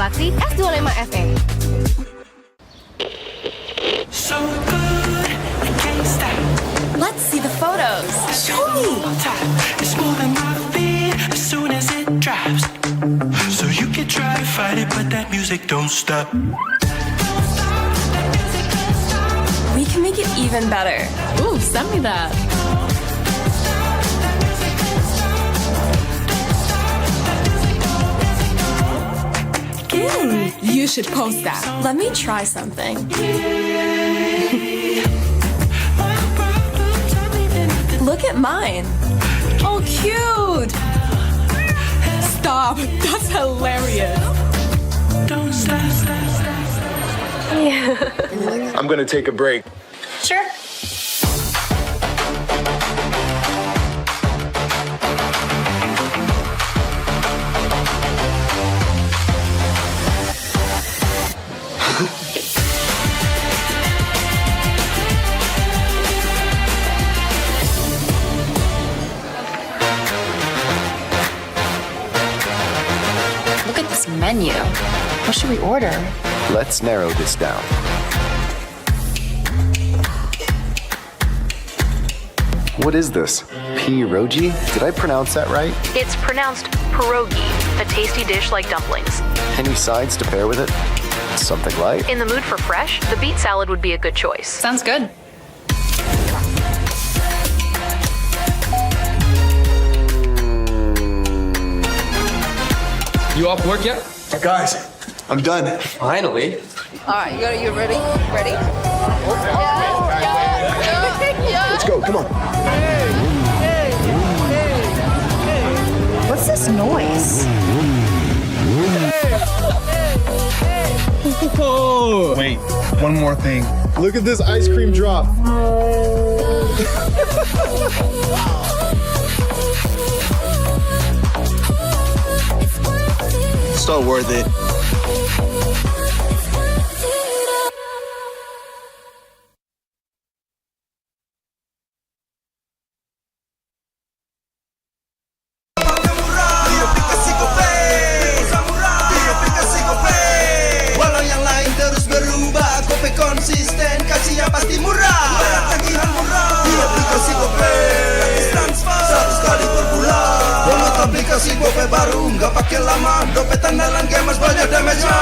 Galaxy S25 FE. Let's see the photos. Show me. It's more than my feet as soon as it drops. So you can try to fight it, but that music don't stop. We can make it even better. Ooh, send me that. You should post that. Let me try something. Look at mine. Oh, cute. Stop. That's hilarious. I'm gonna take a break. Sure. Look at this menu. What should we order? Let's narrow this down. What is this? Pierogi? Did I pronounce that right? It's pronounced pierogi, a tasty dish like dumplings. Any sides to pair with it? Something light? In the mood for fresh, the beet salad would be a good choice. Sounds good. You off work yet? Guys, I'm done. Finally. All right, you ready? Ready? Let's go, come on. What's this noise? Wait, one more thing. Look at this ice cream drop. So worth it. Walau yang lain terus berubah, Gope konsisten, kasih yang pasti murah. Bayar tagihan murah di aplikasi Gope, gratis transfer 100 kali per bulan. Download aplikasi Gope baru, nggak pakai lama. Dompet andalan gamers banyak damage-nya.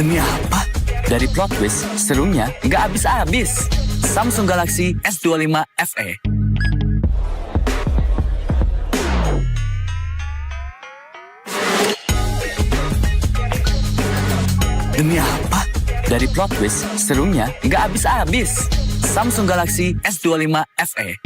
Demi apa? Dari plot twist, serunya nggak habis-habis. Samsung Galaxy S25 FE. Demi apa? Dari plot twist, serunya nggak habis-habis. Samsung Galaxy S25 FE.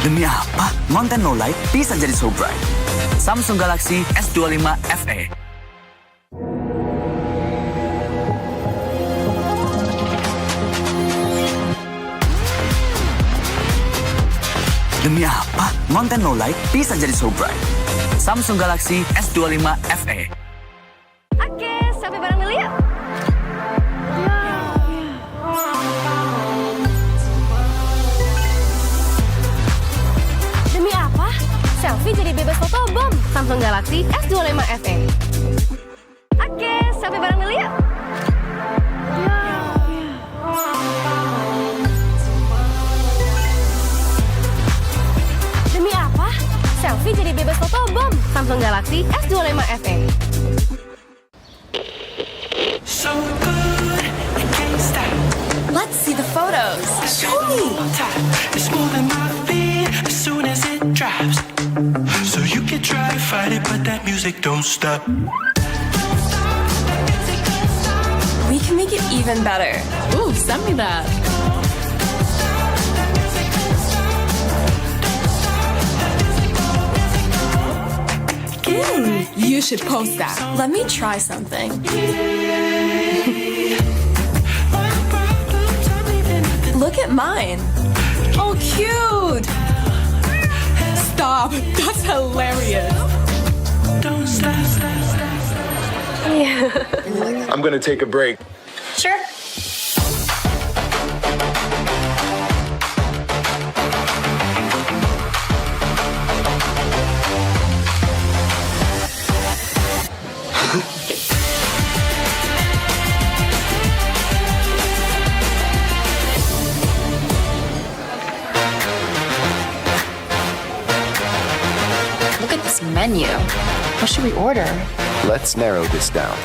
Demi apa? Mountain low light bisa jadi so bright. Samsung Galaxy S25 FE. Demi apa? Mountain low light bisa jadi so bright. Samsung Galaxy S25 FE. Oke, sampai bareng dulu yuk. Demi apa? Selfie jadi bebas fotobom. Samsung Galaxy S25 FE. Oke, sampai bareng dulu yuk. Demi apa? Selfie jadi bebas fotobom. Samsung Galaxy S25 FE. So good, I can't stop. Let's see the photos. Show me. It's more than my feet as soon as it drops. So you can try to fight it, but that music don't stop. We can make it even better. Ooh, send me that. You should post that. Let me try something. Look at mine. Oh, cute. Stop. That's hilarious. Don't stop. I'm gonna take a break. Sure. Look at this menu. What should we order? Let's narrow this down.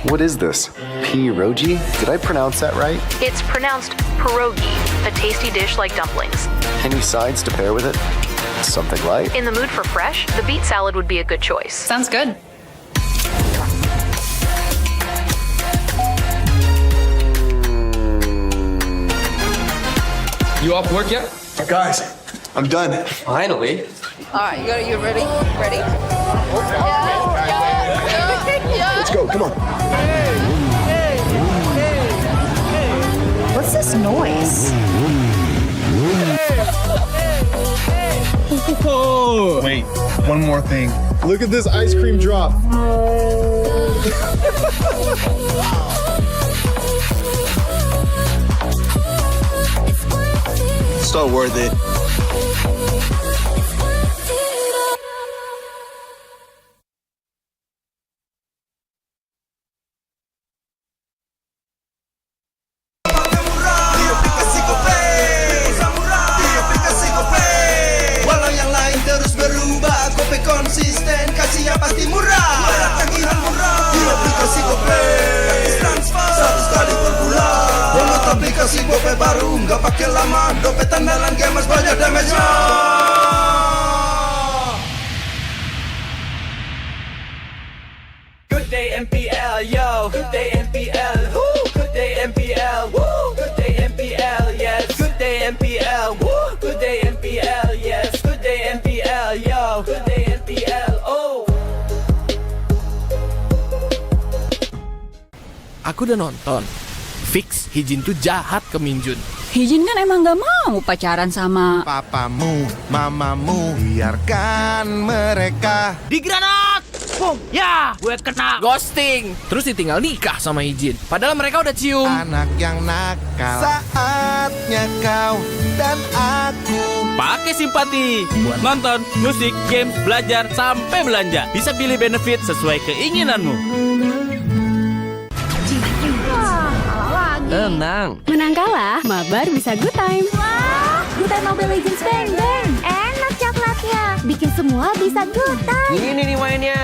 What is this? Pierogi? Did I pronounce that right? It's pronounced pierogi, a tasty dish like dumplings. Any sides to pair with it? Something light? In the mood for fresh, the beet salad would be a good choice. Sounds good. You off work yet? Guys, I'm done. Finally. All right, you ready? Ready? Let's go, come on. What's this noise? Wait, one more thing. Look at this ice cream drop. So worth it. Walau yang lain terus berubah, Gope konsisten, kasihnya pasti murah. Tagihan murah di aplikasi Gope, transfer 100 kali per bulan. Download aplikasi Gope baru, nggak pakai lama. Dompet andalan gamers banyak damage-nya. Good day MPL, yo. Good day MPL, woo. Good day MPL, woo. Good day MPL, yes. Good day MPL, woo. Good day MPL, yes. Good day MPL, yo. Good day MPL, oh. Aku udah nonton. Fix, Hijin tuh jahat ke Minjun. Hijin kan emang gak mau pacaran sama Papamu, mamamu, biarkan mereka. Di granat! Boom! Ya, gue kena ghosting. Terus ditinggal nikah sama Hijin. Padahal mereka udah cium. Anak yang nakal. Saatnya kau dan aku. Pakai simpati buat nonton, musik, games, belajar, sampai belanja. Bisa pilih benefit sesuai keinginanmu. Kalah lagi Tenang. Menang kalah, mabar bisa good time. Wah, good time Mobile Legends Bang Bang. Enak coklatnya, bikin semua bisa good time. Ini nih mainnya.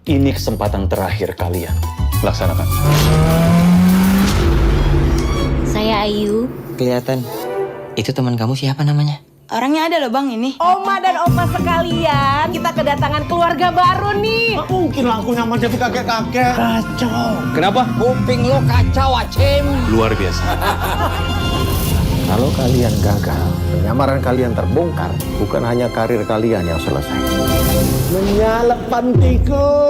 Ini kesempatan terakhir kalian. Laksanakan. Saya Ayu. Kelihatan. Itu teman kamu siapa namanya? Orangnya ada loh bang ini. Oma dan opa sekalian, kita kedatangan keluarga baru nih. Nggak mungkin lah aku nyaman jadi kakek-kakek. Kacau. Kenapa? Kuping lo kacau, Acem. Luar biasa. Kalau kalian gagal, penyamaran kalian terbongkar, bukan hanya karir kalian yang selesai. Menyala pantiku.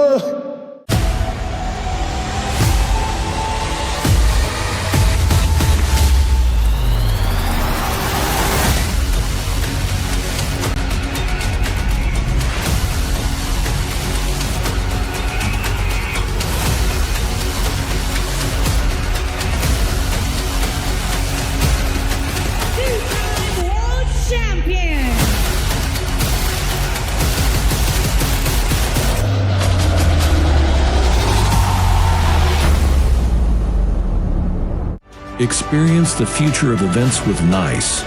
Experience the future of events with NICE,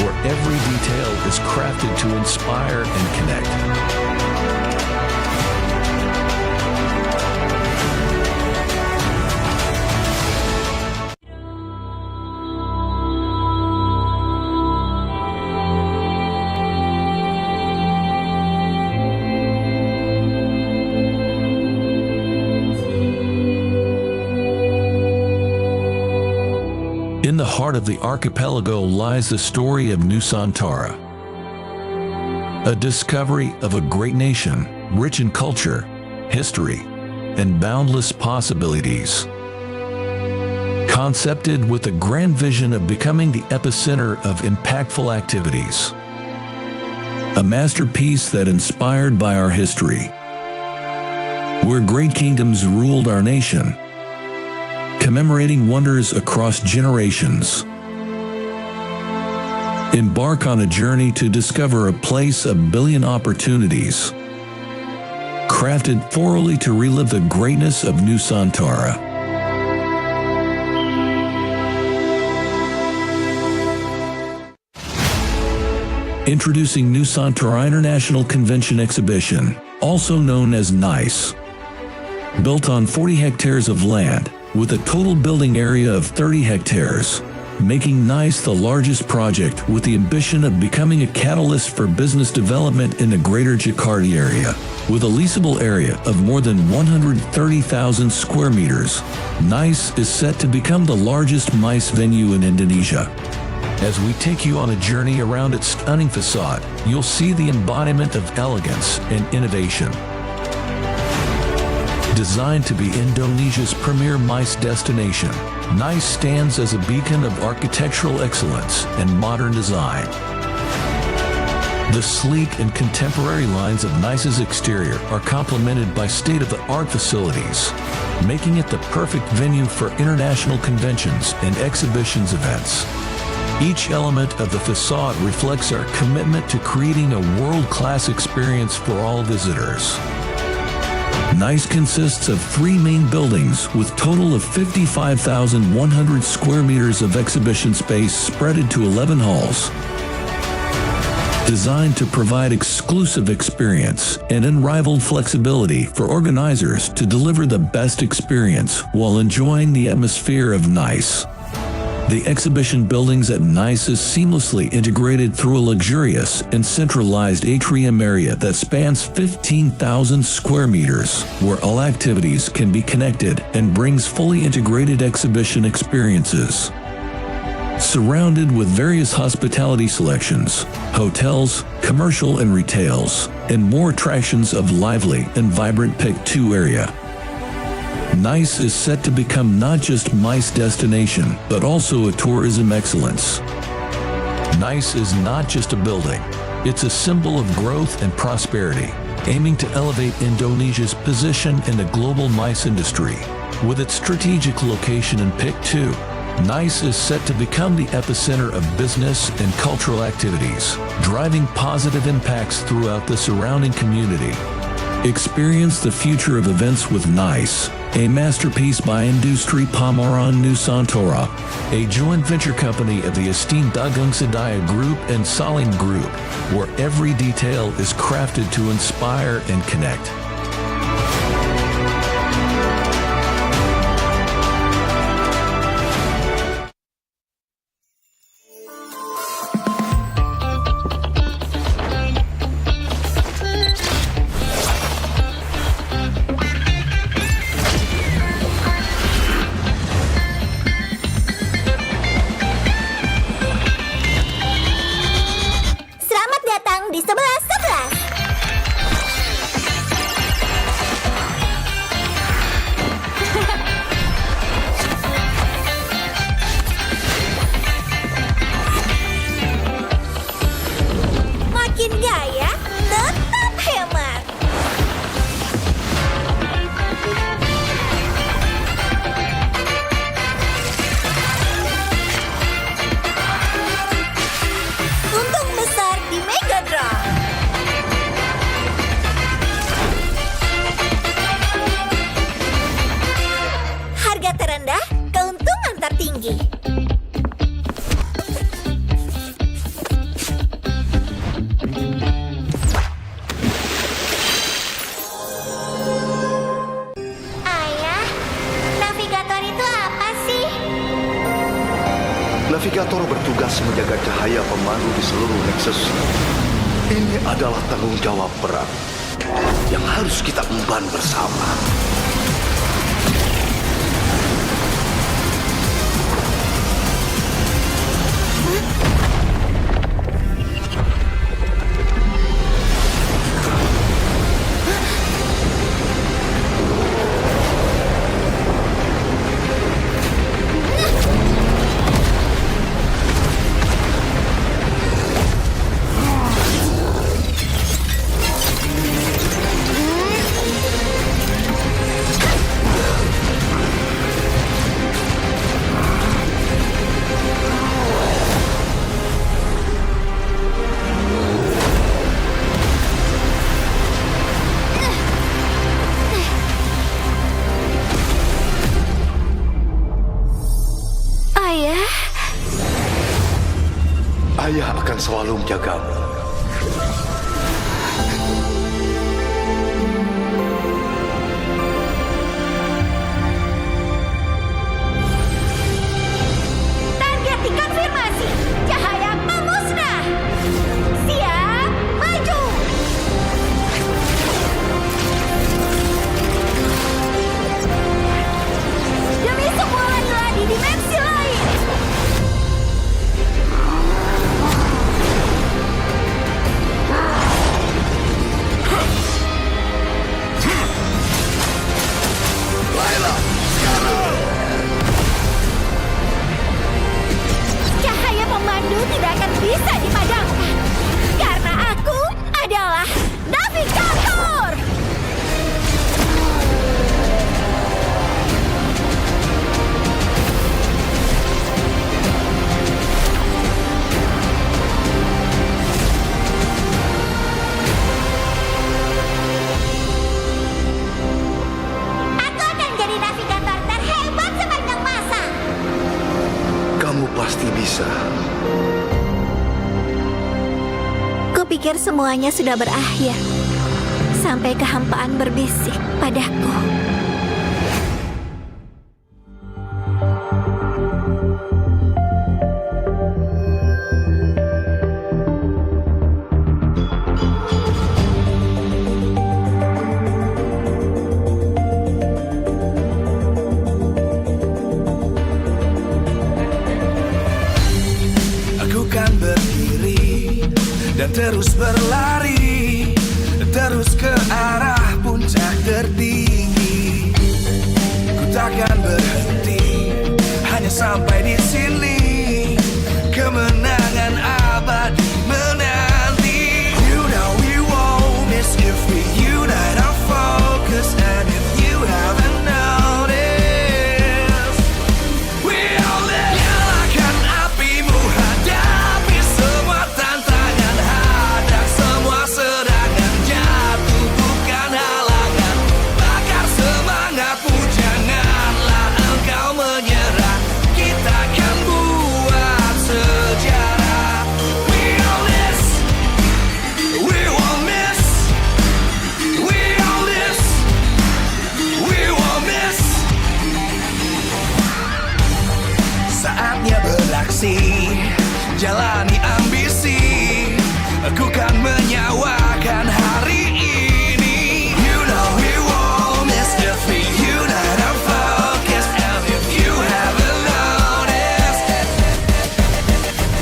where every detail is crafted to inspire and connect. In the heart of the archipelago lies the story of Nusantara, a discovery of a great nation, rich in culture, history, and boundless possibilities. Concepted with the grand vision of becoming the epicenter of impactful activities. A masterpiece that inspired by our history, where great kingdoms ruled our nation, commemorating wonders across generations. Embark on a journey to discover a place of billion opportunities, crafted thoroughly to relive the greatness of Nusantara. Introducing Nusantara International Convention Exhibition, also known as NICE. Built on 40 hectares of land, with a total building area of 30 hectares, making NICE the largest project with the ambition of becoming a catalyst for business development in the greater Jakarta area. With a leasable area of more than 130,000 square meters, NICE is set to become the largest MICE venue in Indonesia. As we take you on a journey around its stunning facade, you'll see the embodiment of elegance and innovation. Designed to be Indonesia's premier MICE destination, NICE stands as a beacon of architectural excellence and modern design. The sleek and contemporary lines of NICE's exterior are complemented by state-of-the-art facilities, making it the perfect venue for international conventions and exhibitions events. Each element of the facade reflects our commitment to creating a world-class experience for all visitors. NICE consists of 3 main buildings with total of 55,100 square meters of exhibition space spread into 11 halls. Designed to provide exclusive experience and unrivaled flexibility for organizers to deliver the best experience while enjoying the atmosphere of NICE. The exhibition buildings at NICE is seamlessly integrated through a luxurious and centralized atrium area that spans 15,000 square meters, where all activities can be connected and brings fully integrated exhibition experiences. Surrounded with various hospitality selections, hotels, commercial and retails, and more attractions of lively and vibrant Pick 2 area. NICE is set to become not just MICE destination, but also a tourism excellence. NICE is not just a building, it's a symbol of growth and prosperity, aiming to elevate Indonesia's position in the global MICE industry. With its strategic location in Pick 2, NICE is set to become the epicenter of business and cultural activities, driving positive impacts throughout the surrounding community. Experience the future of events with NICE, a masterpiece by Industri Pameran Nusantara, a joint venture company of the esteemed Dagang Sedaya Group and Salim Group, where every detail is crafted to inspire and connect. Di 11-11. Makin gaya, tetap hemat. Untung besar di Mega Draw. Harga terendah, keuntungan tertinggi. Ayah, navigator itu apa sih? Navigator bertugas menjaga cahaya pemandu di seluruh Nexus. Ini adalah tanggung jawab berat yang harus kita emban bersama. Ayah akan selalu menjagamu. Target dikonfirmasi. Cahaya pemusnah. Siap, maju. Demi semua lagi di dimensi lain. Cahaya pemandu tidak akan bisa dipadamkan karena aku adalah navigator. Aku akan jadi navigator terhebat sepanjang masa. Kamu pasti bisa. Kupikir semuanya sudah berakhir. Sampai kehampaan berbisik padaku. dan terus berlari, terus ke arah puncak tertinggi. Ku takkan berhenti, hanya sampai di sini. Kemenangan abadi menanti. You know we won't miss if we unite our focus. And if you haven't noticed, we all live. Nyalakan apimu, hadapi semua tantangan, hadang semua serangan, jatuh bukan halangan. Bakar semangatmu, janganlah engkau menyerah. Kita akan buat sejarah. We all this, we won't miss. We all this, we won't miss. Saatnya beraksi, jalani ambisi. Aku kan menyawakan hari ini. You know we won't miss if we unite our focus. And if you haven't noticed,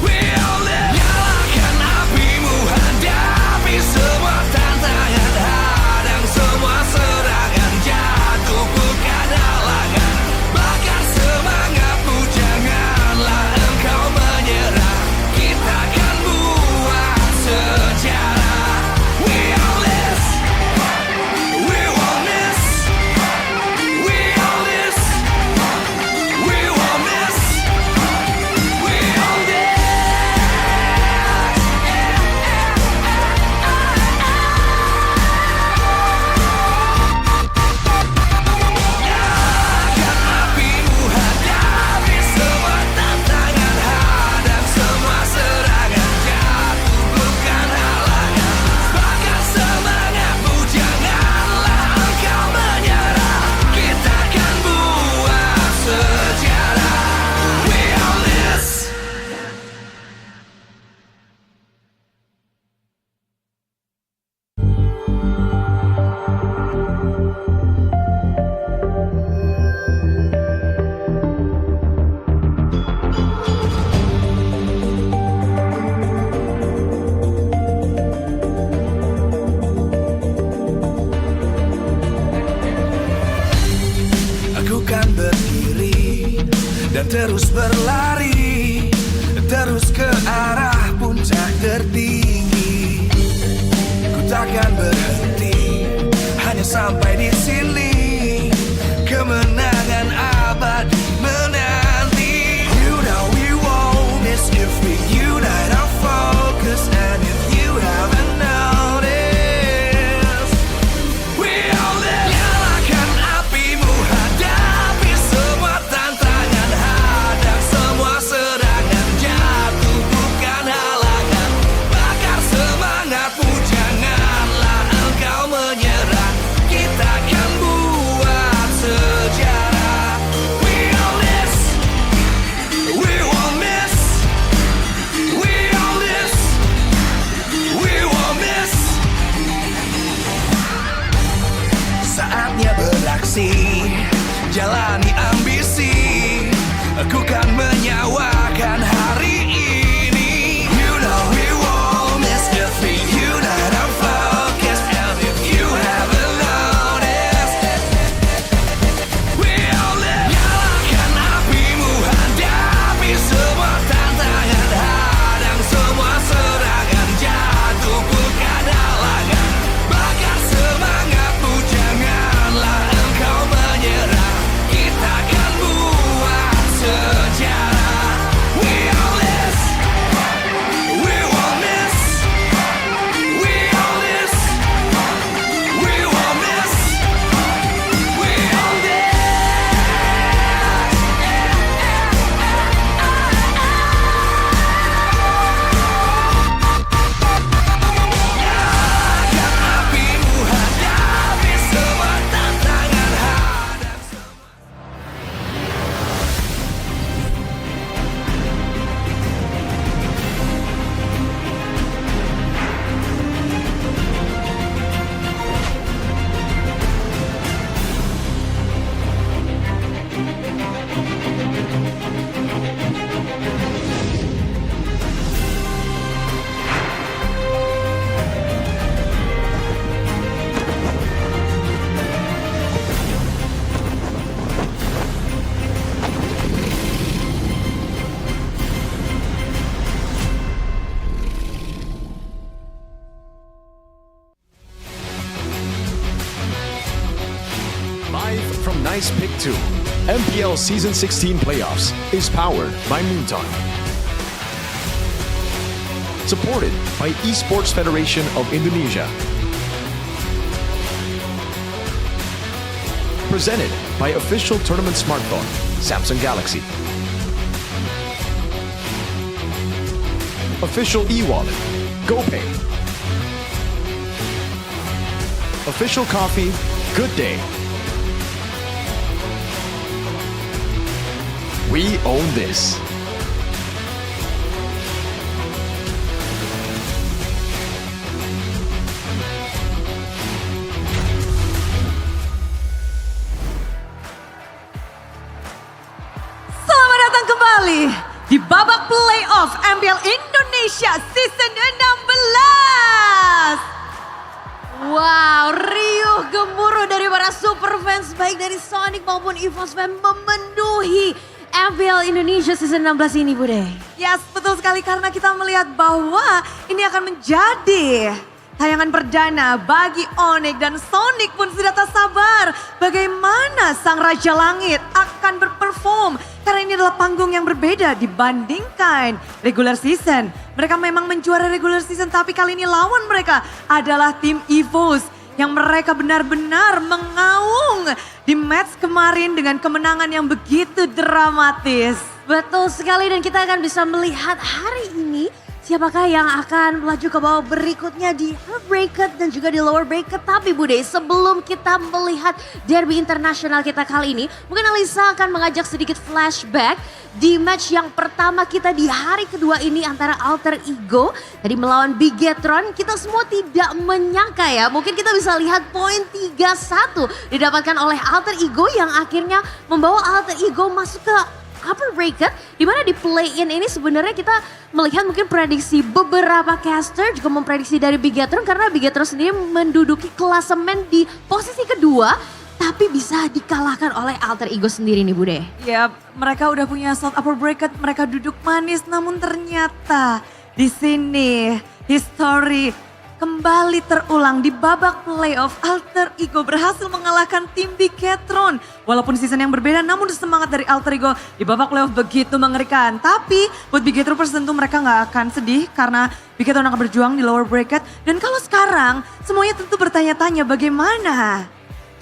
we all live. Nyalakan apimu, hadapi semua tantangan, hadang semua serangan, jatuh bukan halangan. Bakar semangatmu, janganlah engkau menyerah. Kita akan buat sejarah. Nice Pick 2, MPL Season 16 Playoffs is powered by Moonton. Supported by Esports Federation of Indonesia. Presented by official tournament smartphone, Samsung Galaxy. Official e-wallet, GoPay. Official coffee, Good Day. We own this. Selamat datang kembali di babak playoff MPL Indonesia Season 16. Wow, riuh gemuruh dari para super fans baik dari Sonic maupun EVOS fans memenuhi MPL Indonesia Season 16 ini, Bude. Yes, betul sekali karena kita melihat bahwa ini akan menjadi tayangan perdana bagi ONIC dan Sonic pun sudah tak sabar bagaimana Sang Raja Langit akan berperform. Karena ini adalah panggung yang berbeda dibandingkan regular season. Mereka memang menjuara regular season tapi kali ini lawan mereka adalah tim EVOS. Yang mereka benar-benar mengaung di match kemarin dengan kemenangan yang begitu dramatis. Betul sekali dan kita akan bisa melihat hari ini siapakah yang akan melaju ke babak berikutnya di upper bracket dan juga di lower bracket. Tapi Bude, sebelum kita melihat derby internasional kita kali ini, mungkin Alisa akan mengajak sedikit flashback di match yang pertama kita di hari kedua ini antara Alter Ego tadi melawan Bigetron. Kita semua tidak menyangka ya, mungkin kita bisa lihat poin 3-1 didapatkan oleh Alter Ego yang akhirnya membawa Alter Ego masuk ke upper bracket, di mana di play-in ini sebenarnya kita melihat mungkin prediksi beberapa caster juga memprediksi dari Bigetron karena Bigetron sendiri menduduki klasemen di posisi kedua, tapi bisa dikalahkan oleh Alter Ego sendiri nih Bude. Ya, mereka udah punya slot upper bracket, mereka duduk manis, namun ternyata di sini history kembali terulang di babak playoff. Alter Ego berhasil mengalahkan tim Bigetron. Walaupun season yang berbeda namun semangat dari Alter Ego di babak playoff begitu mengerikan. Tapi buat Bigetron tentu mereka gak akan sedih karena Bigetron akan berjuang di lower bracket. Dan kalau sekarang semuanya tentu bertanya-tanya bagaimana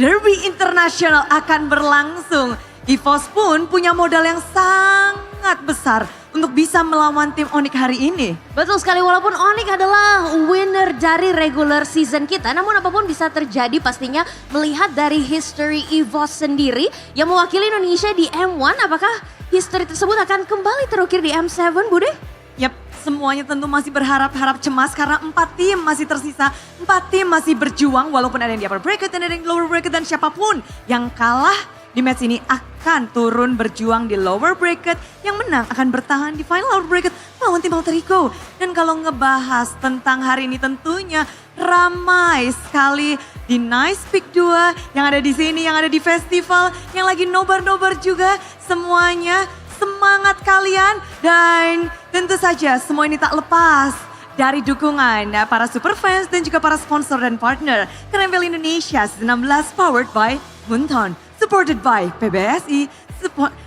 derby internasional akan berlangsung. EVOS pun punya modal yang sangat besar untuk bisa melawan tim ONIC hari ini. Betul sekali, walaupun ONIC adalah winner dari regular season kita, namun apapun bisa terjadi pastinya melihat dari history EVOS sendiri yang mewakili Indonesia di M1, apakah history tersebut akan kembali terukir di M7, Bude? Yap, semuanya tentu masih berharap-harap cemas karena 4 tim masih tersisa, 4 tim masih berjuang walaupun ada yang di upper bracket dan ada yang di lower bracket dan siapapun yang kalah di match ini akan turun berjuang di lower bracket. Yang menang akan bertahan di final lower bracket melawan tim Alter Ego. Dan kalau ngebahas tentang hari ini tentunya ramai sekali di Nice Pick 2 yang ada di sini, yang ada di festival, yang lagi nobar-nobar juga. Semuanya semangat kalian dan tentu saja semua ini tak lepas dari dukungan para super fans dan juga para sponsor dan partner. Karena MPL Indonesia 16 powered by Moonton. Supported by PBSI,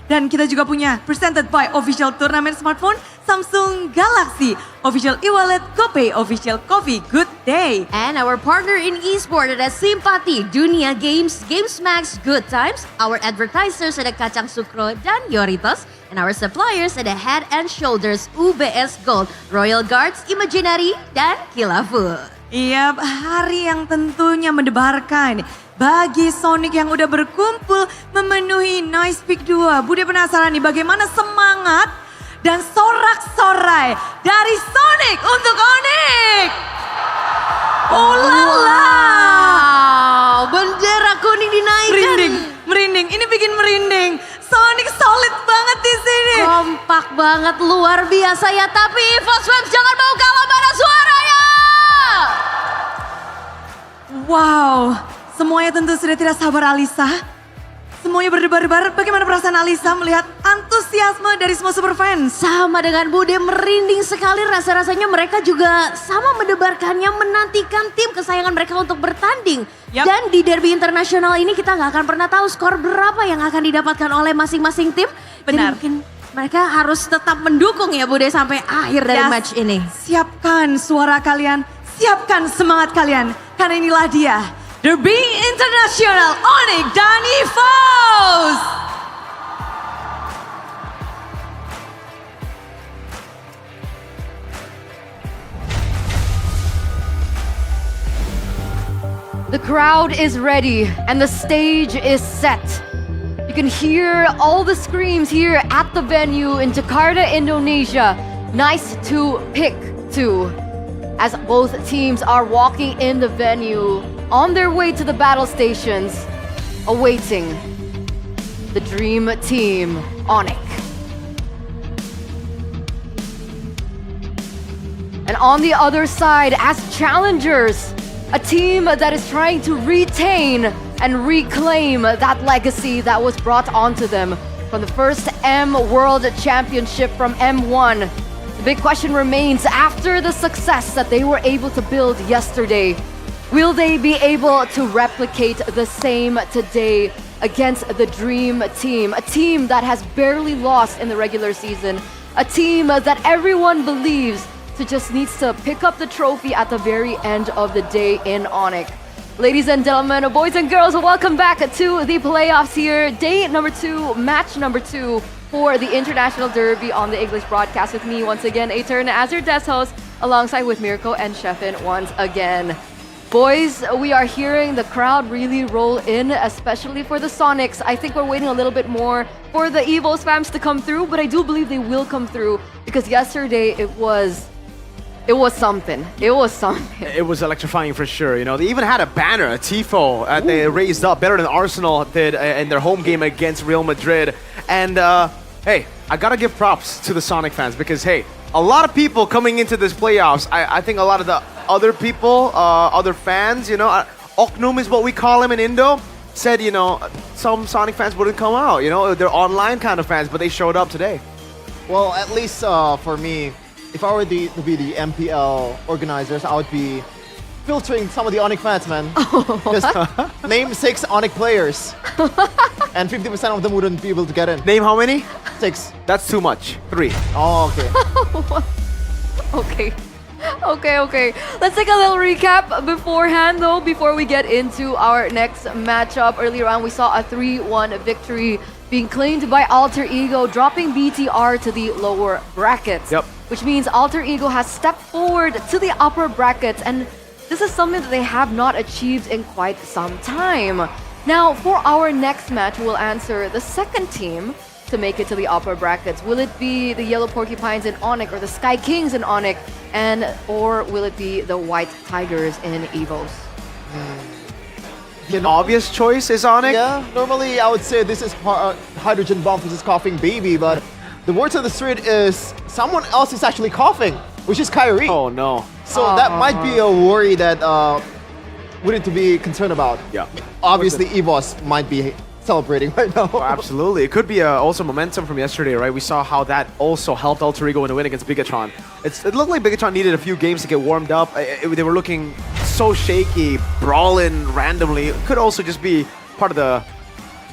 dan kita juga punya presented by official turnamen smartphone Samsung Galaxy, official e-wallet, GoPay, official coffee, Good Day. And our partner in eSport ada Simpati, Dunia Games, Games Max, Good Times. Our advertisers ada Kacang Sukro dan Yoritos. And our suppliers ada Head and Shoulders, UBS Gold, Royal Guards, Imaginary, dan Kilafu. Iya, hari yang tentunya mendebarkan bagi Sonic yang udah berkumpul memenuhi Nice Pick 2. Bude penasaran nih bagaimana semangat dan sorak-sorai dari Sonic untuk ONIC. Oh lala. Bendera kuning dinaikkan. Merinding, ini bikin merinding. Sonic solid banget di sini. Kompak banget, luar biasa ya. Tapi EVOS fans jangan mau kalah, mana suaranya? Wow. Semuanya tentu sudah tidak sabar Alisa. semuanya berdebar-debar. Bagaimana perasaan Alisa melihat antusiasme dari semua superfans? Sama dengan Bude, merinding sekali rasanya mereka juga sama mendebarkannya, menantikan tim kesayangan mereka untuk bertanding. Dan di derby internasional ini kita nggak akan pernah tahu skor berapa yang akan didapatkan oleh masing-masing tim. Benar. Jadi mungkin mereka harus tetap mendukung ya Bude sampai akhir dari match ini. Siapkan suara kalian, siapkan semangat kalian. Karena inilah dia, Derby International ONIC dan EVOS. The crowd is ready and the stage is set. You can hear all the screams here at the venue in Jakarta, Indonesia. Nice to pick to, as both teams are walking in the venue on their way to the battle stations, awaiting the dream team, ONIC. And on the other side, as challengers, a team that is trying to retain and reclaim that legacy that was brought onto them from the first M World Championship from M1. The big question remains, after the success that they were able to build yesterday, will they be able to replicate the same today against the Dream Team? A team that has barely lost in the regular season. A team that everyone believes just needs to pick up the trophy at the very end of the day in ONIC. Ladies and gentlemen, boys and girls, welcome back to the playoffs here. Day number 2, match number 2 for the International Derby on the English broadcast with me once again, Etern, as your desk host, alongside with Mirko and Sheffin once again. Boys, we are hearing the crowd really roll in, especially for the Sonics. I think we're waiting a little bit more for the EVOS fans to come through, but I do believe they will come through because yesterday it was something. It was something. It was electrifying for sure. You know, they even had a banner, a tifo, they raised up better than Arsenal did in their home game against Real Madrid. And hey, I gotta give props to the Sonic fans because hey, a lot of people coming into this playoffs. I think a lot of the other people, other fans, you know, Oknum is what we call him in Indo, said, you know, some Sonic fans wouldn't come out. You know, they're online kind of fans, but they showed up today. Well, at least for me, if I were to be the MPL organizers, I would be filtering some of the ONIC fans, man. Just name 6 ONIC players, and 50% of them wouldn't be able to get in. Name how many? 6. That's too much. 3. Oh, okay. Okay. Let's take a little recap beforehand, though, before we get into our next matchup. Earlier on, we saw a 3-1 victory being claimed by Alter Ego, dropping BTR to the lower brackets. Yep. Which means Alter Ego has stepped forward to the upper brackets, and this is something that they have not achieved in quite some time. Now, for our next match, we'll answer the second team to make it to the upper brackets. Will it be the Yellow Porcupines in ONIC or the Sky Kings in ONIC, or will it be the White Tigers in EVOS? An obvious choice is ONIC. Yeah, normally I would say this is Hydrogen Bomb versus Coughing Baby, but the word on the street is someone else is actually coughing, which is Kyrie. Oh no. So that might be a worry that we need to be concerned about. Yeah. Obviously, EVOS might be celebrating right now. Oh, absolutely. It could be also momentum from yesterday, right? We saw how that also helped Alter Ego in the win against Bigatron. It looked like Bigatron needed a few games to get warmed up. They were looking so shaky, brawling randomly. It could also just be part of the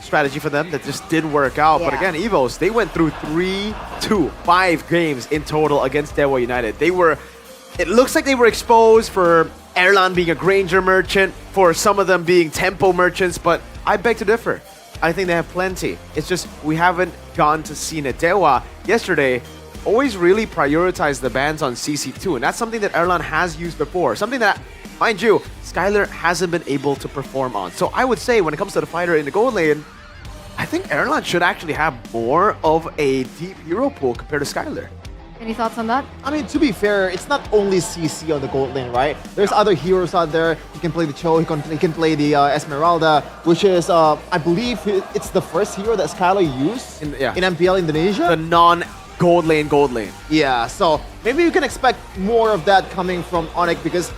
strategy for them that just didn't work out. Yeah. But again, EVOS, they went through 5 games in total against Dewa United. It looks like they were exposed for Erlan being a Granger merchant, for some of them being Tempo merchants, but I beg to differ. I think they have plenty. It's just we haven't gone to see it. Dewa yesterday always really prioritized the bans on CC2, and that's something that Erlan has used before. Something that, mind you, Skylar hasn't been able to perform on. So I would say when it comes to the fighter in the gold lane, I think Erlan should actually have more of a deep hero pool compared to Skylar. Any thoughts on that? I mean, to be fair, it's not only CC on the gold lane, right? There's other heroes out there. He can play the Cho, he can play the Esmeralda, which is, I believe, it's the first hero that Skylar used in MPL Indonesia. The non-gold lane. Yeah, so maybe you can expect more of that coming from ONIC because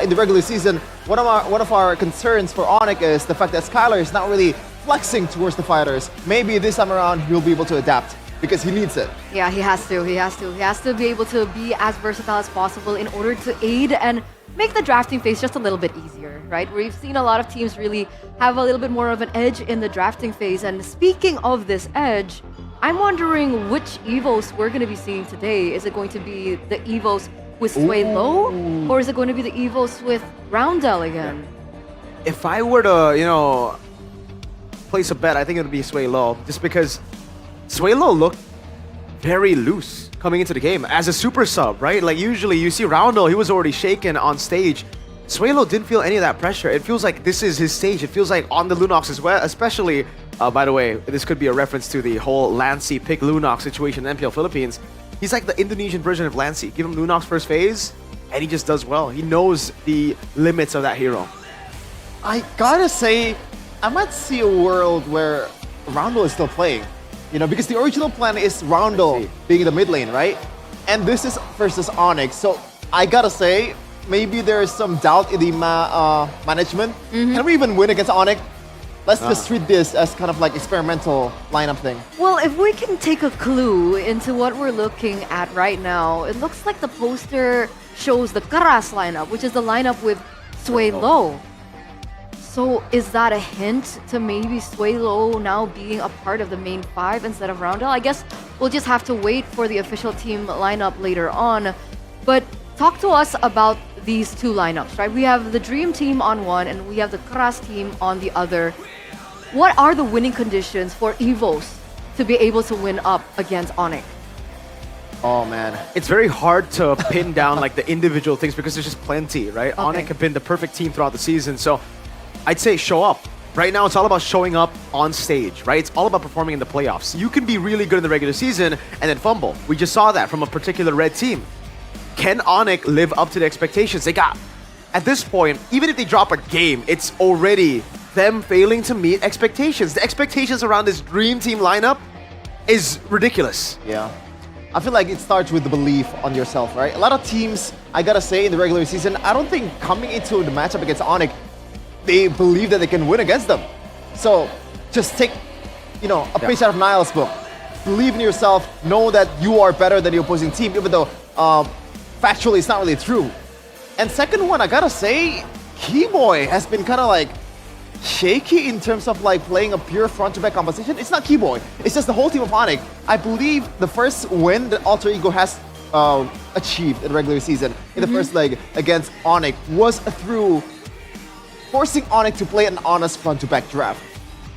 in the regular season, one of our concerns for ONIC is the fact that Skylar is not really flexing towards the fighters. Maybe this time around he'll be able to adapt because he needs it. Yeah, he has to. He has to be able to be as versatile as possible in order to aid and make the drafting phase just a little bit easier, right? We've seen a lot of teams really have a little bit more of an edge in the drafting phase. And speaking of this edge, I'm wondering which EVOs we're going to be seeing today. Is it going to be the EVOs with Sway Low, or is it going to be the EVOs with Roundel again? If I were to, place a bet, I think it would be Sway Low, just because Sway Low looked very loose coming into the game as a super sub, right? Like usually you see Roundel, he was already shaken on stage. Sway Low didn't feel any of that pressure. It feels like this is his stage. It feels like on the Lunox as well, especially, by the way, this could be a reference to the whole Lancey pick Lunox situation in MPL Philippines. He's like the Indonesian version of Lancey. Give him Lunox first phase, and he just does well. He knows the limits of that hero. I gotta say, I might see a world where Roundel is still playing. Because the original plan is Roundel being the mid lane, right? And this is versus ONIC. So I gotta say, maybe there's some doubt in the management. Can we even win against ONIC? Let's just treat this as kind of like experimental lineup thing. Well, if we can take a clue into what we're looking at right now, it looks like the poster shows the Keras lineup, which is the lineup with Sway Low. So is that a hint to maybe Sway Low now being a part of the main five instead of Roundel? I guess we'll just have to wait for the official team lineup later on. But talk to us about these two lineups, right? We have the Dream Team on one and we have the Keras team on the other. What are the winning conditions for EVOS to be able to win up against ONIC? Oh man, it's very hard to pin down like the individual things because there's just plenty, right? ONIC have been the perfect team throughout the season, so I'd say show up. Right now, it's all about showing up on stage, right? It's all about performing in the playoffs. You can be really good in the regular season and then fumble. We just saw that from a particular red team. Can ONIC live up to the expectations they got? At this point, even if they drop a game, it's already them failing to meet expectations. The expectations around this Dream Team lineup is ridiculous. Yeah. I feel like it starts with the belief on yourself, right? A lot of teams, I gotta say, in the regular season, I don't think coming into the matchup against ONIC, they believe that they can win against them. So just take, a page out of Niall's book. Believe in yourself, know that you are better than the opposing team, even though factually it's not really true. And second one, I gotta say, Keyboy has been kind of like shaky in terms of like playing a pure front-to-back composition. It's not Keyboy, it's just the whole team of ONIC. I believe the first win that Alter Ego has achieved in the regular season, in the first leg against ONIC, was through forcing ONIC to play an honest front-to-back draft,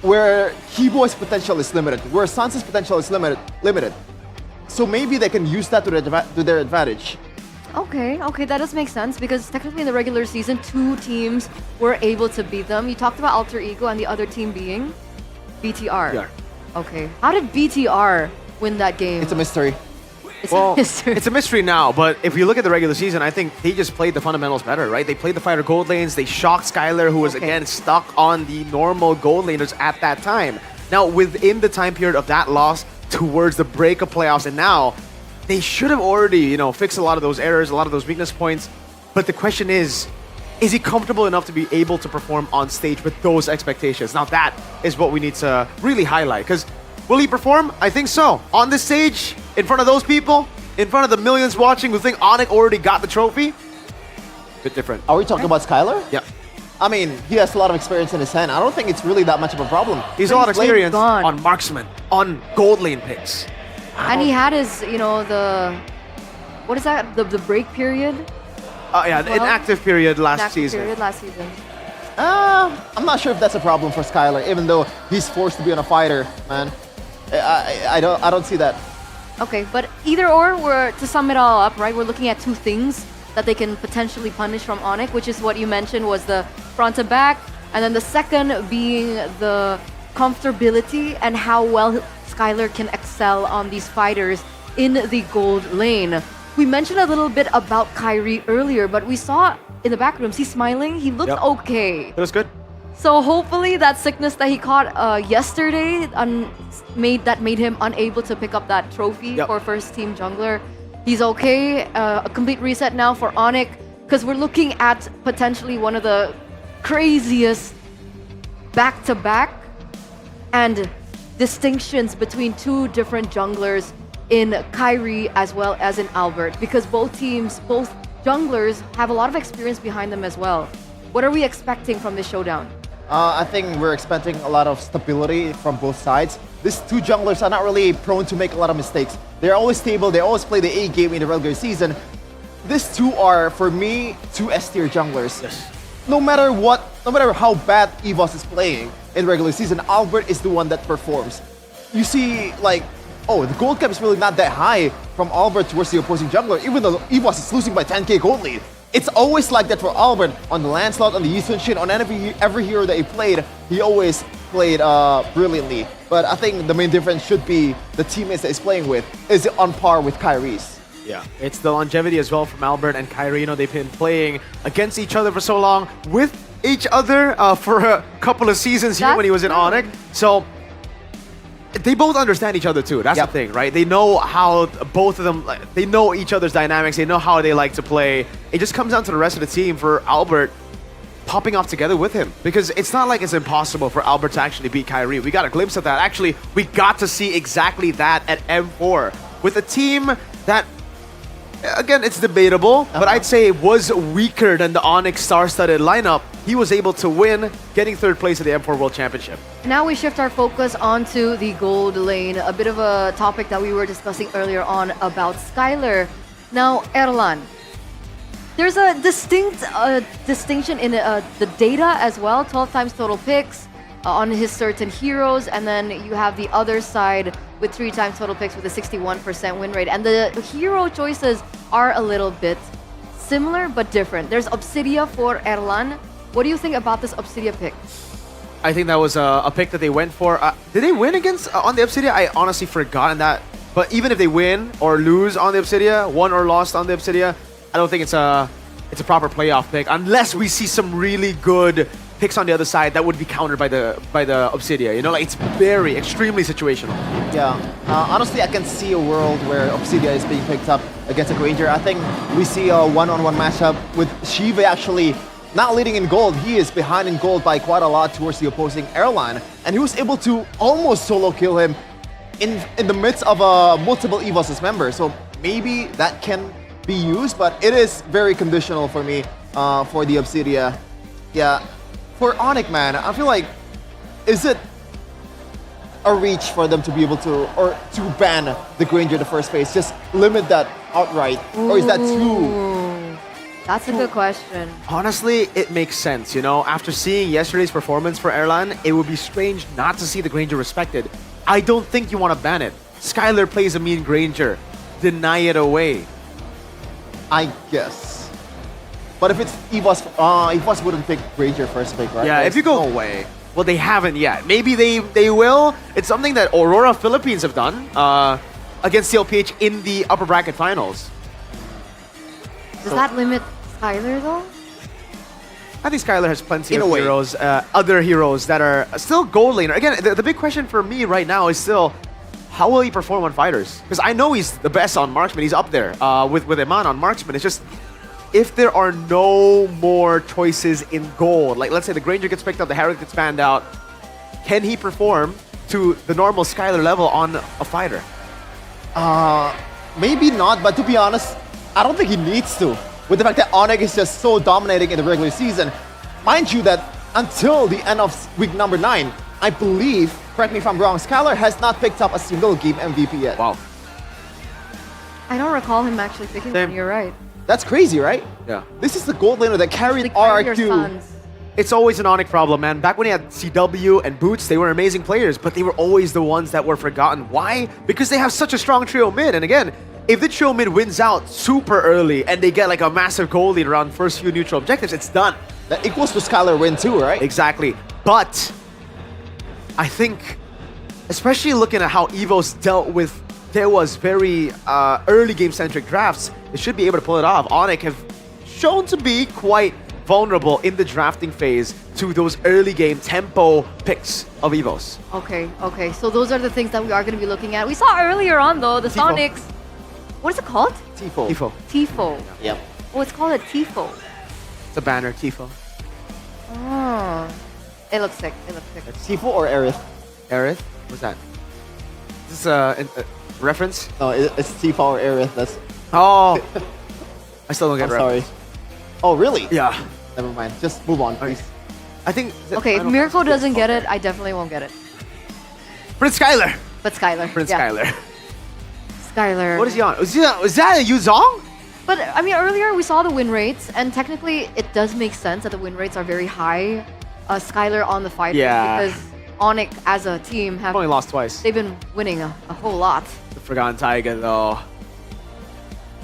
where Keyboy's potential is limited, where Sans' potential is limited. So maybe they can use that to their advantage. Okay, that does make sense because technically in the regular season, two teams were able to beat them. You talked about Alter Ego and the other team being BTR. Yeah. Okay, how did BTR win that game? It's a mystery. It's a mystery now, but if you look at the regular season, I think they just played the fundamentals better, right? They played the fighter gold lanes, they shocked Skylar, who was again stuck on the normal gold laners at that time. Now, within the time period of that loss towards the break of playoffs, and now, they should have already, fixed a lot of those errors, a lot of those weakness points. But the question is he comfortable enough to be able to perform on stage with those expectations? Now, that is what we need to really highlight, because will he perform? I think so. On this stage, in front of those people, in front of the millions watching who think ONIC already got the trophy, bit different. Are we talking about Skylar? Yeah. I mean, he has a lot of experience in his hand. I don't think it's really that much of a problem. He's a lot of experience on marksman, on gold lane picks. And he had his, what is that? The break period? An active period last season. I'm not sure if that's a problem for Skylar, even though he's forced to be on a fighter, man. I don't see that. Okay, but either or, to sum it all up, right? We're looking at two things that they can potentially punish from ONIC, which is what you mentioned was the front to back, and then the second being the comfortability and how well Skylar can excel on these fighters in the gold lane. We mentioned a little bit about Kyrie earlier, but we saw in the back rooms, he's smiling, he looked okay. That was good. So hopefully that sickness that he caught yesterday made him unable to pick up that trophy for first team jungler. He's okay, a complete reset now for ONIC, because we're looking at potentially one of the craziest back-to-back and distinctions between two different junglers in Kyrie as well as in Albert, because both junglers have a lot of experience behind them as well. What are we expecting from this showdown? I think we're expecting a lot of stability from both sides. These two junglers are not really prone to make a lot of mistakes. They're always stable, they always play the A game in the regular season. These two are, for me, two S-tier junglers. Yes. No matter how bad EVOS is playing in regular season, Albert is the one that performs. You see, like, oh, the gold cap is really not that high from Albert towards the opposing jungler, even though EVOS is losing by 10k gold lead. It's always like that for Albert. On the Lancelot, on the Yusuf Shin, on every hero that he played, he always played brilliantly. But I think the main difference should be the teammates that he's playing with. Is it on par with Kyrie's? Yeah, it's the longevity as well from Albert and Kyrie. You know, they've been playing against each other for so long, with each other for a couple of seasons here when he was in ONIC. So they both understand each other too. That's the thing, right? They know how both of them, they know each other's dynamics. They know how they like to play. It just comes down to the rest of the team for Albert popping off together with him, because it's not like it's impossible for Albert to actually beat Kyrie. We got a glimpse of that. Actually, we got to see exactly that at M4 with a team that, again, it's debatable, but I'd say it was weaker than the ONIC star-studded lineup. He was able to win, getting third place at the M4 World Championship. Now we shift our focus onto the gold lane, a bit of a topic that we were discussing earlier on about Skylar. Now, Erlan, there's a distinct distinction in the data as well, 12 times total picks on his certain heroes, and then you have the other side with 3 times total picks with a 61% win rate. And the hero choices are a little bit similar but different. There's Obsidia for Erlan. What do you think about this Obsidia pick? I think that was a pick that they went for. Did they win against on the Obsidia? I honestly forgotten that. But even if they win or lose on the Obsidia, won or lost on the Obsidia, I don't think it's a proper playoff pick unless we see some really good picks on the other side that would be countered by the Obsidia. You know, like, it's very extremely situational. Yeah, honestly, I can see a world where Obsidia is being picked up against a Granger. I think we see a one-on-one matchup with Shiva actually not leading in gold. He is behind in gold by quite a lot towards the opposing airline, and he was able to almost solo kill him in the midst of multiple EVOS members. So maybe that can be used, but it is very conditional for me for the Obsidia. Yeah, for ONIC, man, I feel like, is it a reach for them to be able to, or to ban the Granger the first phase, just limit that outright, or is that too? That's a good question. Honestly, it makes sense, you know? After seeing yesterday's performance for Erlan, it would be strange not to see the Granger respected. I don't think you want to ban it. Skylar plays a mean Granger. Deny it away. I guess. But if it's EVOS, EVOS wouldn't pick Granger first pick, right? Yeah, if you go... No way. Well, they haven't yet. Maybe they will. It's something that Aurora Philippines have done against CLPH in the upper bracket finals. Does that limit Skylar though? I think Skylar has plenty of heroes, other heroes that are still gold laner. Again, the big question for me right now is still, how will he perform on fighters? Because I know he's the best on marksman. He's up there with Iman on marksman. It's just, if there are no more choices in gold, like let's say the Granger gets picked up, the Herald gets banned out, can he perform to the normal Skylar level on a fighter? Maybe not, but to be honest, I don't think he needs to. With the fact that ONIC is just so dominating in the regular season. Mind you that until the end of week number 9, I believe, correct me if I'm wrong, Skylar has not picked up a single game MVP yet. Wow. I don't recall him actually picking one, you're right. That's crazy, right? Yeah. This is the gold laner that carried RRQ. It's always an ONIC problem, man. Back when he had CW and Boots, they were amazing players, but they were always the ones that were forgotten. Why? Because they have such a strong trio mid. And again, if the trio mid wins out super early and they get like a massive goal lead around first few neutral objectives, it's done. That equals to Skylar win too, right? Exactly. But I think, especially looking at how EVOS dealt with, there was very early game-centric drafts, they should be able to pull it off. ONIC have shown to be quite vulnerable in the drafting phase to those early game tempo picks of EVOS. Okay. So those are the things that we are going to be looking at. We saw earlier on though, the Sonics. What is it called? Tifo. Tifo. Yep. Oh, it's called a Tifo. It's a banner, Tifo. Oh. It looks sick. Tifo or Aerith? Aerith? What's that? Is this a reference? No, it's T-Power Aerith. That's. Oh. I still don't get I'm reference. sorry. Oh, really? Yeah. Never mind. Just move on, please. I think. Okay, if Miracle doesn't get it, I definitely won't get it. Prince Skylar. But Skylar. Prince yeah. Skylar. Skylar. What is he on? Is that a Yuzong? But I mean, earlier we saw the win rates, and technically it does make sense that the win rates are very high. Skylar on the fighter because ONIC as a team have only lost twice. They've been winning a whole lot. The Forgotten Tiger, though.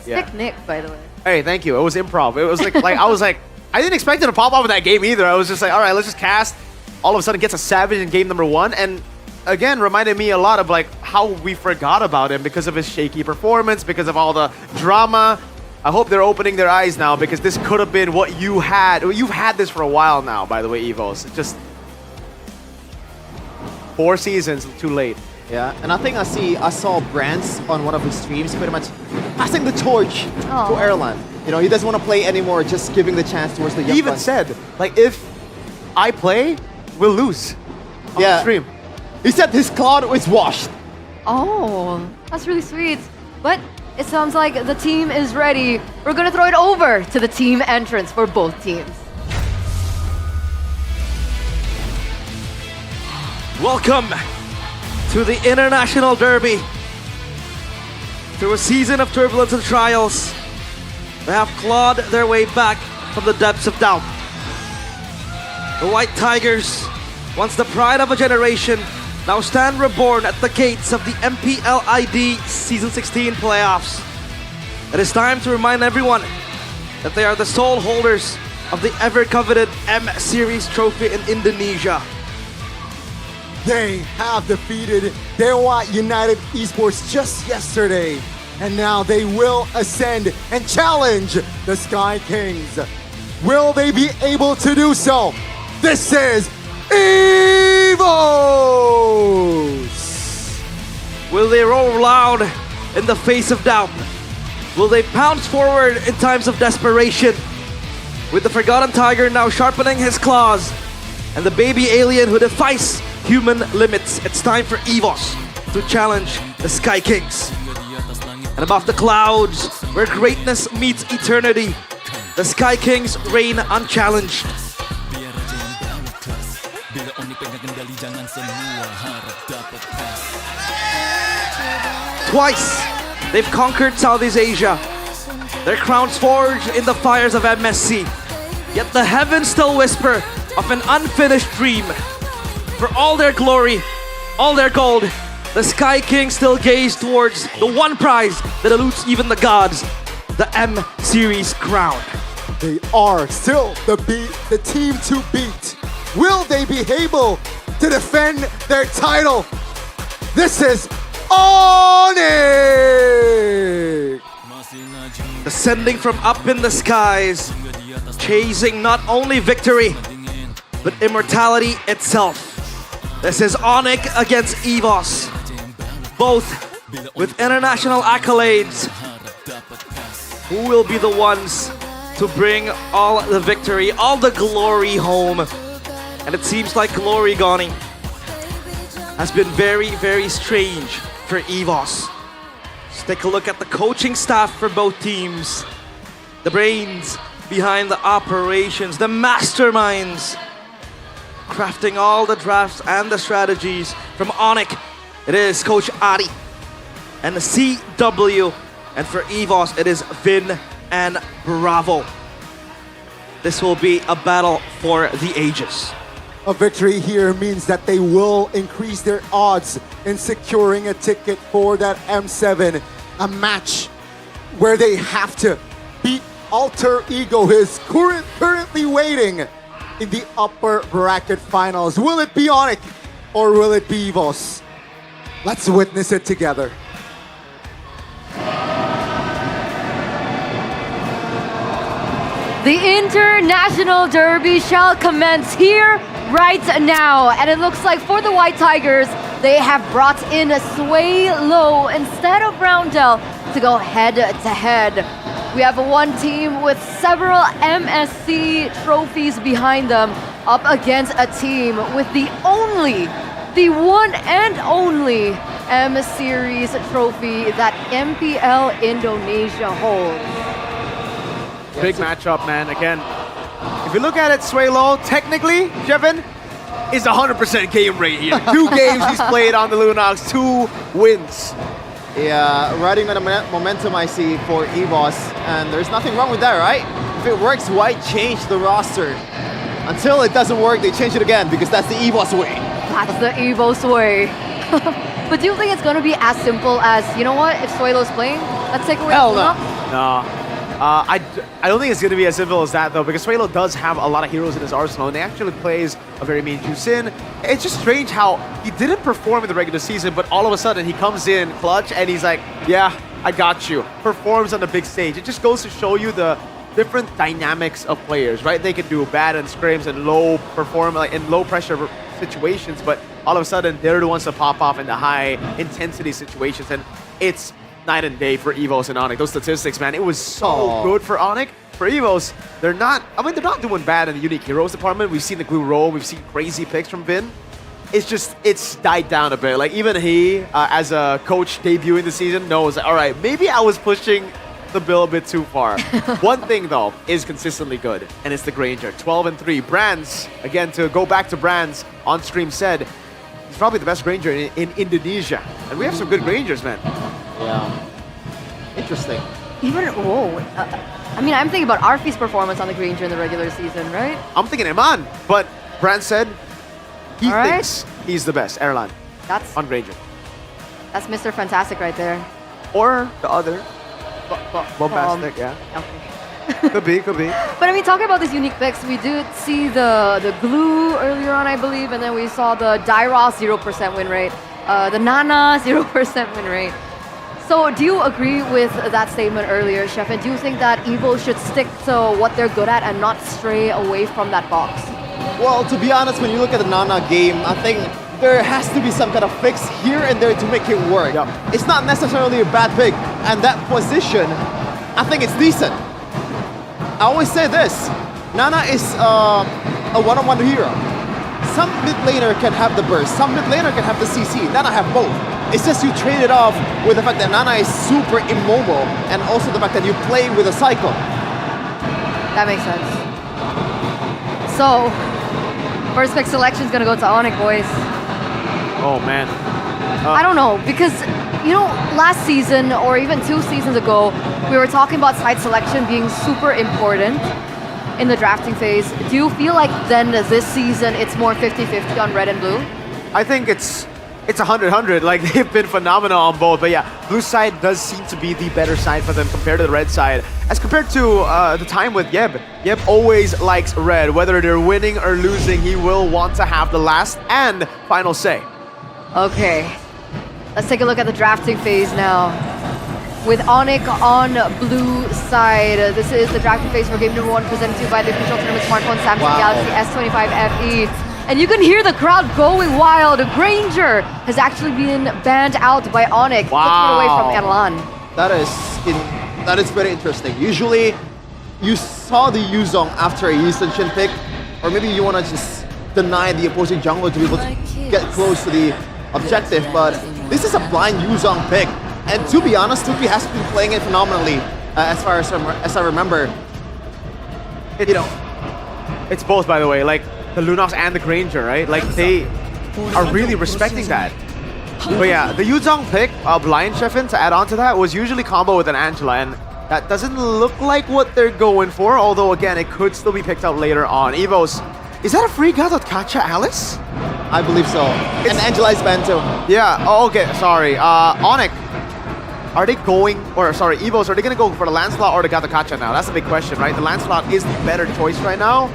Sick Nick, by the way. Hey, thank you. It was improv. It was like I was like, I didn't expect it to pop up in that game either. I was just like, all right, let's just cast. All of a sudden, gets a Savage in game number 1, and again, reminded me a lot of like how we forgot about him because of his shaky performance, because of all the drama. I hope they're opening their eyes now because this could have been what you had. You've had this for a while now, by the way, EVOS. It's just 4 seasons too late. Yeah, and I think I saw Brands on one of his streams pretty much passing the torch to Erland. You know, he doesn't want to play anymore, just giving the chance towards the young He even ones. said, like, if I play, we'll lose on the stream. He said his cloud is washed. Oh, that's really sweet. But it sounds like the team is ready. We're gonna throw it over to the team entrance for both teams. Welcome to the International Derby. Through a season of turbulence and trials, they have clawed their way back from the depths of doubt. The White Tigers, once the pride of a generation, now stand reborn at the gates of the MPL ID Season 16 playoffs. It is time to remind everyone that they are the sole holders of the ever-coveted M-Series trophy in Indonesia. They have defeated Dewa United Esports just yesterday, and now they will ascend and challenge the Sky Kings. Will they be able to do so? This is EVOS! Will they roar loud in the face of doubt? Will they pounce forward in times of desperation? With the Forgotten Tiger now sharpening his claws, and the baby alien who defies human limits, it's time for EVOS to challenge the Sky Kings. And above the clouds, where greatness meets eternity, the Sky Kings reign unchallenged. Twice, they've conquered Southeast Asia. Their crowns forged in the fires of MSC. Yet the heavens still whisper of an unfinished dream. For all their glory, all their gold, the Sky Kings still gaze towards the one prize that eludes even the gods, the M-Series crown. They are still the team to beat. Will they be able to defend their title? This is ONIC! Descending from up in the skies, chasing not only victory, but immortality itself. This is ONIC against EVOS, both with international accolades. Who will be the ones to bring all the victory, all the glory home? And it seems like Glory Goni has been very, very strange for EVOS. Let's take a look at the coaching staff for both teams. The brains behind the operations, the masterminds crafting all the drafts and the strategies. From ONIC, it is Coach Ari and the CW. And for EVOS, it is Vin and Bravo. This will be a battle for the ages. A victory here means that they will increase their odds in securing a ticket for that M7. A match where they have to beat Alter Ego, who is currently waiting in the upper bracket finals. Will it be ONIC or will it be EVOS? Let's witness it together. The International Derby shall commence here right now. And it looks like for the White Tigers, they have brought in Sway Low instead of Roundel to go head to head. We have one team with several MSC trophies behind them up against a team with the only the one and only M Series trophy that MPL Indonesia holds. Big matchup, man. Again, if you look at it, Suelo, technically, Jevin, is 100% game rate here. 2 games he's played on the Lunox, 2 wins. Yeah, riding on the momentum I see for EVOS, and there's nothing wrong with that, right? If it works, why change the roster? Until it doesn't work, they change it again, because that's the EVOS way. That's the EVOS way. But do you think it's going to be as simple as, you know what, if Suelo's playing, let's take away Hell no. No. I don't think it's going to be as simple as that, though, because Suelo does have a lot of heroes in his arsenal, and he actually plays a very mean Jusin. It's just strange how he didn't perform in the regular season, but all of a sudden he comes in clutch, and he's like, yeah, I got you. Performs on the big stage. It just goes to show you the different dynamics of players, right? They can do bad and scrims and low pressure situations, but all of a sudden they're the ones that pop off in the high intensity situations, and it's night and day for EVOS and ONIC. Those statistics, man, it was so good for ONIC. For EVOS, they're not doing bad in the unique heroes department. We've seen the glue roll, we've seen crazy picks from Vin. It's died down a bit. Like, even he, as a coach debuting the season, knows, all right, maybe I was pushing the bill a bit too far. One thing, though, is consistently good, and it's the Granger. 12-3. Brands, again, to go back to Brands, on stream said, he's probably the best Granger in Indonesia. And we have some good Grangers, man. Yeah. Interesting. Even, I mean, I'm thinking about Arfi's performance on the Granger in the regular season, right? I'm thinking Eman, but Brand said he thinks he's the best, Erlan, on Granger. That's Mr. Fantastic right there. Or the other. Bombastic, yeah. Okay. Could be. But I mean, talking about these unique picks, we did see the glue earlier on, I believe, and then we saw the Dairos 0% win rate, the Nana 0% win rate. So do you agree with that statement earlier, Chef? And do you think that EVO should stick to what they're good at and not stray away from that box? Well, to be honest, when you look at the Nana game, I think there has to be some kind of fix here and there to make it work. Yep. It's not necessarily a bad pick, and that position, I think it's decent. I always say this, Nana is a one-on-one hero. Some mid laner can have the burst, some mid laner can have the CC, Nana have both. It's just you trade it off with the fact that Nana is super immobile, and also the fact that you play with a cycle. That makes sense. So, first pick selection is going to go to ONIC, boys. Oh, man. I don't know, because, you know, last season or even 2 seasons ago, we were talking about side selection being super important in the drafting phase. Do you feel like then this season it's more 50-50 on red and blue? I think it's 100-100. Like, they've been phenomenal on both. But yeah, blue side does seem to be the better side for them compared to the red side. As compared to the time with Yeb. Yeb always likes red. Whether they're winning or losing, he will want to have the last and final say. Okay, let's take a look at the drafting phase now. With ONIC on blue side, this is the drafting phase for game number 1 presented to you by the official tournament smartphone Samsung Galaxy S25 FE. And you can hear the crowd going wild. Granger has actually been banned out by ONIC, taking it away from Erlan. That is very interesting. Usually, you saw the Yuzong after a Yisenshin pick, or maybe you want to just deny the opposing jungler to be able to get close to the objective, but this is a blind Yuzong pick. And to be honest, Tupi has been playing it phenomenally, as far as I remember. It's both, by the way. Like, the Lunox and the Granger, right? Like, they are really respecting that. But yeah, the Yuzong pick, blind Chefin, to add on to that, was usually combo with an Angela, and that doesn't look like what they're going for, although again, it could still be picked up later on. EVOS, is that a free Kacha Alice? I believe so. And Angela is banned too. Yeah, oh, okay, sorry. ONIC, are they going, or sorry, EVOS, are they going to go for the Lancelot or the Kacha now? That's a big question, right? The Lancelot is the better choice right now,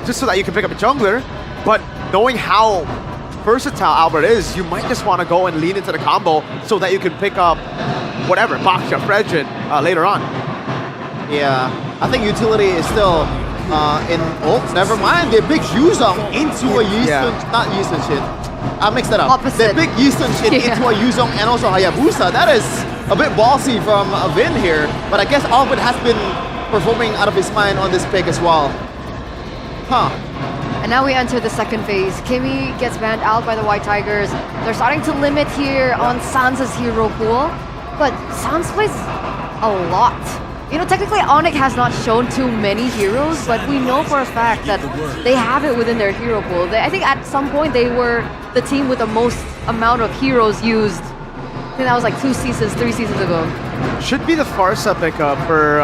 just so that you can pick up a jungler, but knowing how versatile Albert is, you might just want to go and lean into the combo so that you can pick up whatever, Baksha, Fredrin, later on. Yeah, I think utility is still in... Oh, never mind, they big Yuzong into a Yisung, not Yisung. I mixed that up. Opposite. They big Yisung into a Yuzong and also Hayabusa. That is a bit ballsy from Vin here, but I guess Albert has been performing out of his mind on this pick as well. Huh. And now we enter the second phase. Kimmy gets banned out by the White Tigers. They're starting to limit here on Sans' hero pool. But Sans plays a lot. You know, technically ONIC has not shown too many heroes, but we know for a fact that they have it within their hero pool. I think at some point they were the team with the most amount of heroes used. I think that was like 3 seasons ago. Should be the Farsa pickup for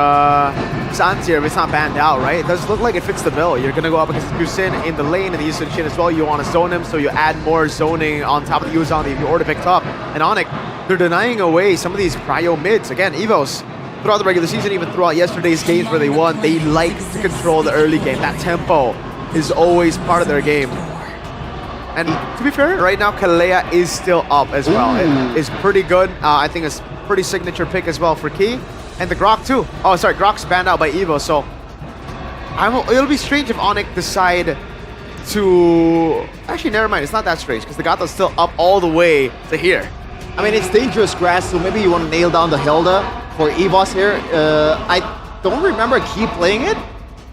Sans here if it's not banned out, right? It does look like it fits the bill. You're gonna go up against Yusin in the lane and the Yusin Shin as well. You want to zone him, so you add more zoning on top of the Yuzan that you already picked up. And ONIC, they're denying away some of these prio mids. Again, EVOS, throughout the regular season, even throughout yesterday's games where they won, they like to control the early game. That tempo is always part of their game. And to be fair, right now, Kalea is still up as well. It is pretty good. I think it's pretty signature pick as well for Key. And the Grok too. Oh, sorry, Grok's banned out by Evo, so it'll be strange if ONIC decide to... Actually, never mind, it's not that strange, because the Gato's still up all the way to here. I mean, it's dangerous grass, so maybe you want to nail down the Hilda for EVOS here. I don't remember Key playing it,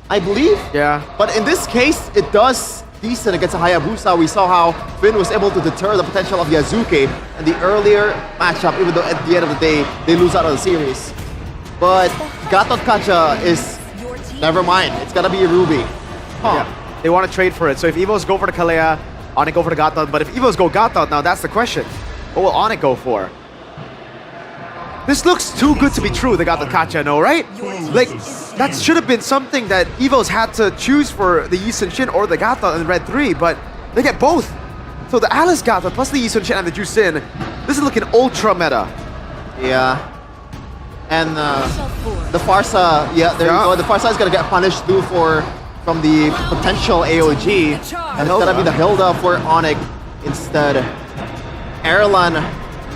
I believe. Yeah. But in this case, it does decent against a Hayabusa. We saw how Finn was able to deter the potential of Yazuke in the earlier matchup, even though at the end of the day, they lose out of the series. But Gatot Kacha is... Never mind, it's gonna be a Ruby. Huh. Yeah. They want to trade for it. So if EVOS go for the Kalea, ONIC go for the Gatot. But if EVOS go Gatot, now that's the question. What will ONIC go for? This looks too good to be true, they got the Kacha, no, right? Like, that should have been something that EVOS had to choose for the Yi Sun-shin or the Gata in Red 3, but they get both. So the Alice Gata plus the Yi Sun-shin and the Jusin, this is looking ultra meta. Yeah. And the Farsa, yeah, there you go. The Farsa is gonna get punished too from the potential AOG. And it's gonna be the Hilda for ONIC instead. Erlan,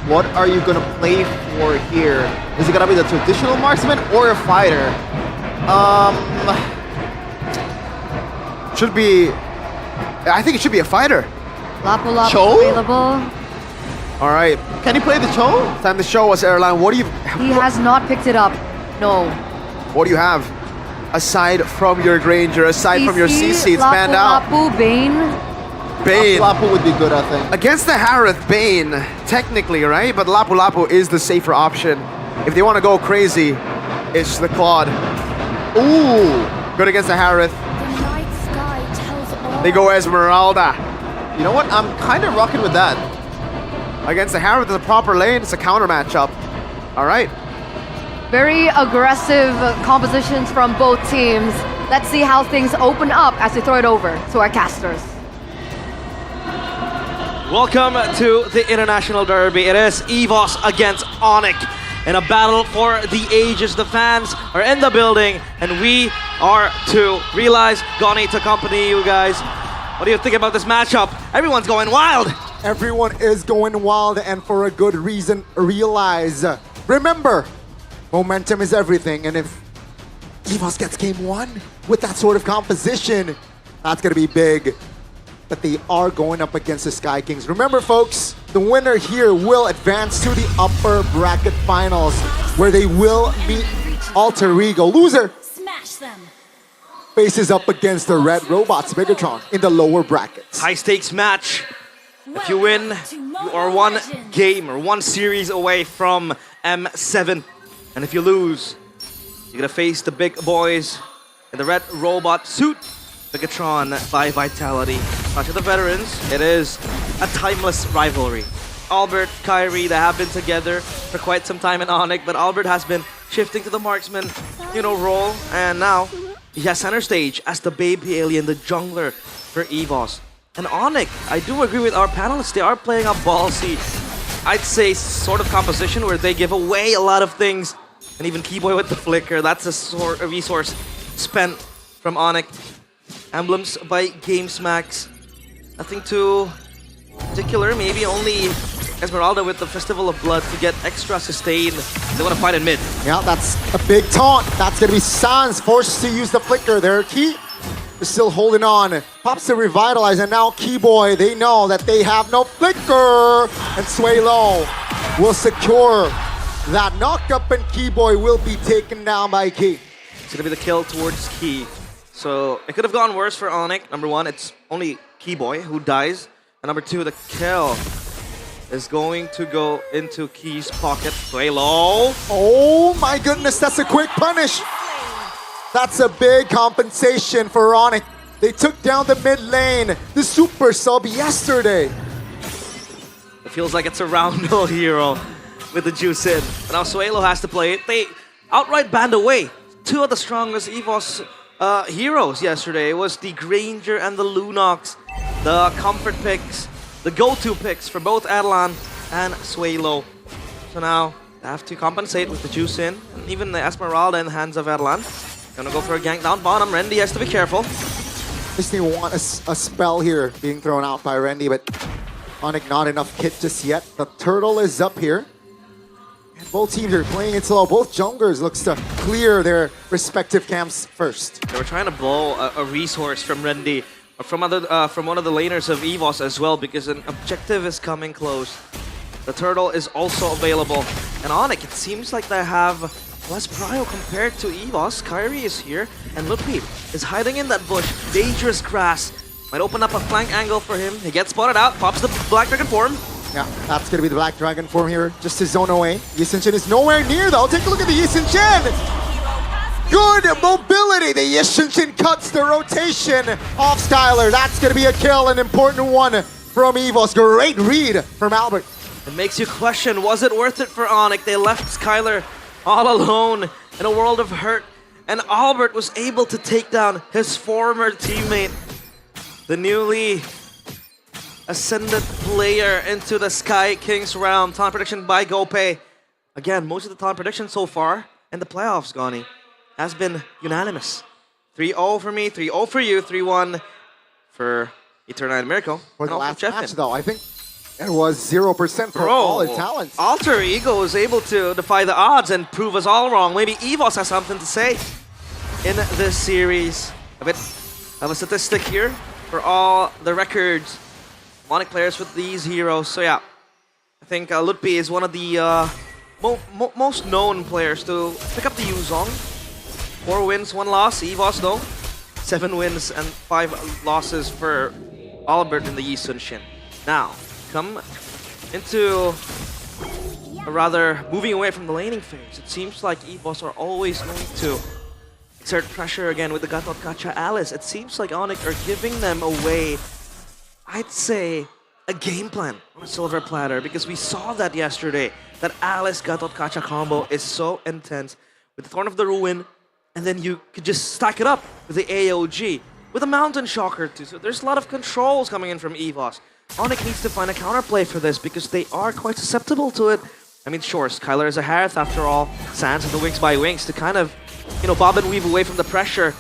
what are you gonna play for here? Is it gonna be the traditional marksman or a fighter? Should be... I think it should be a fighter. Lapu Lapu Cho? available. All right. Can he play the Cho? Time to show us, Erlan. What do you... He has not picked it up. No. What do you have? Aside from your Granger, aside from your CC, it's banned out. Lapu Lapu, Bane. Bane. Lapu Lapu would be good, I think. Against the Harith, Bane, technically, right? But Lapu Lapu is the safer option. If they want to go crazy, it's the Claude. Ooh. Good against the Harith. They go Esmeralda. You know what? I'm kind of rocking with that. Against the Harith, it's a proper lane. It's a counter matchup. All right. Very aggressive compositions from both teams. Let's see how things open up as we throw it over to our casters. Welcome to the International Derby. It is EVOS against ONIC in a battle for the ages. The fans are in the building, and we are to realize Goni to accompany you guys. What do you think about this matchup? Everyone's going wild. Everyone is going wild, and for a good reason. Realize, remember, momentum is everything, and if EVOS gets game one with that sort of composition, that's gonna be big. But they are going up against the Sky Kings. Remember, folks, the winner here will advance to the upper bracket finals, where they will meet Alter Ego. Loser faces up against the Red Robots, Bigatron, in the lower brackets. High stakes match. If you win, you are one game or one series away from M7. And if you lose, you're gonna face the big boys in the Red Robot suit. Bigatron by Vitality. Not to the veterans, it is a timeless rivalry. Albert, Kyrie, they have been together for quite some time in ONIC, but Albert has been shifting to the marksman, role, and now he has center stage as the baby alien, the jungler for EVOS. And ONIC, I do agree with our panelists, they are playing a ballsy, I'd say, sort of composition where they give away a lot of things, and even Keyboy with the flicker, that's a resource spent from ONIC. Emblems by GameSmax. Nothing too particular, maybe only Esmeralda with the Festival of Blood to get extra sustain. They want to fight in mid. Yeah, that's a big taunt. That's going to be Sans forced to use the flicker. Their Key is still holding on. Pops to revitalize, and now Keyboy, they know that they have no flicker. And Sway Low will secure that knock up, and Keyboy will be taken down by Key. It's going to be the kill towards Key. So it could have gone worse for ONIC. Number one, it's only Keyboy who dies. And number two, the kill is going to go into Key's pocket. Play low. Oh my goodness, that's a quick punish. That's a big compensation for ONIC. They took down the mid lane, the super sub yesterday. It feels like it's a roundel hero with the juice in. And now Suelo has to play it. They outright banned away two of the strongest EVOS heroes yesterday. It was the Granger and the Lunox, the comfort picks, the go-to picks for both Adelan and Suelo. So now they have to compensate with the juice in, and even the Esmeralda in the hands of Adelan. Gonna go for a gank down bottom. Rendy has to be careful. Just they want a spell here being thrown out by Rendy, but ONIC not enough kit just yet. The turtle is up here. And both teams are playing it slow. Both junglers looks to clear their respective camps first. They were trying to blow a resource from Rendy, or from one of the laners of EVOS as well, because an objective is coming close. The turtle is also available. And ONIC, it seems like they have less prio compared to EVOS. Kyrie is here, and Lupi is hiding in that bush. Dangerous grass. Might open up a flank angle for him. He gets spotted out, pops the Black Dragon form. Yeah, that's going to be the Black Dragon form here, just to zone away. Yi Sun-shin is nowhere near though. Take a look at the Yi Sun-shin. Good mobility. The Yi Sun-shin cuts the rotation off Skylar. That's going to be a kill, an important one from EVOS. Great read from Albert. It makes you question, was it worth it for ONIC? They left Skylar all alone in a world of hurt, and Albert was able to take down his former teammate, the newly ascended player into the Sky Kings round. Talent prediction by GoPay. Again, most of the talent prediction so far in the playoffs, Goni, has been unanimous. 3-0 for me, 3-0 for you, 3-1 for Eternite Miracle. For the last match though, I think it was 0% for all his talents. Alter Ego was able to defy the odds and prove us all wrong. Maybe EVOS has something to say in this series. A bit of a statistic here for all the records. ONIC players with these heroes. So yeah, I think Lutpi is one of the most known players to pick up the Yuzong. 4 wins, 1 loss. EVOS though, 7 wins and 5 losses for Albert in the Yi Sun-shin. Now, come into a rather moving away from the laning phase. It seems like EVOS are always going to exert pressure again with the Gatot Kacha Alice. It seems like ONIC are giving them away, I'd say, a game plan on a silver platter, because we saw that yesterday. That Alice Gatot Kacha combo is so intense with the Thorn of the Ruin, and then you could just stack it up with the AOG, with a Mountain Shocker too. So there's a lot of controls coming in from EVOS. ONIC needs to find a counterplay for this because they are quite susceptible to it. I mean, sure, Skylar is a Harith after all. Sans and the Wings by Wings to kind of, you know, bob and weave away from the pressure.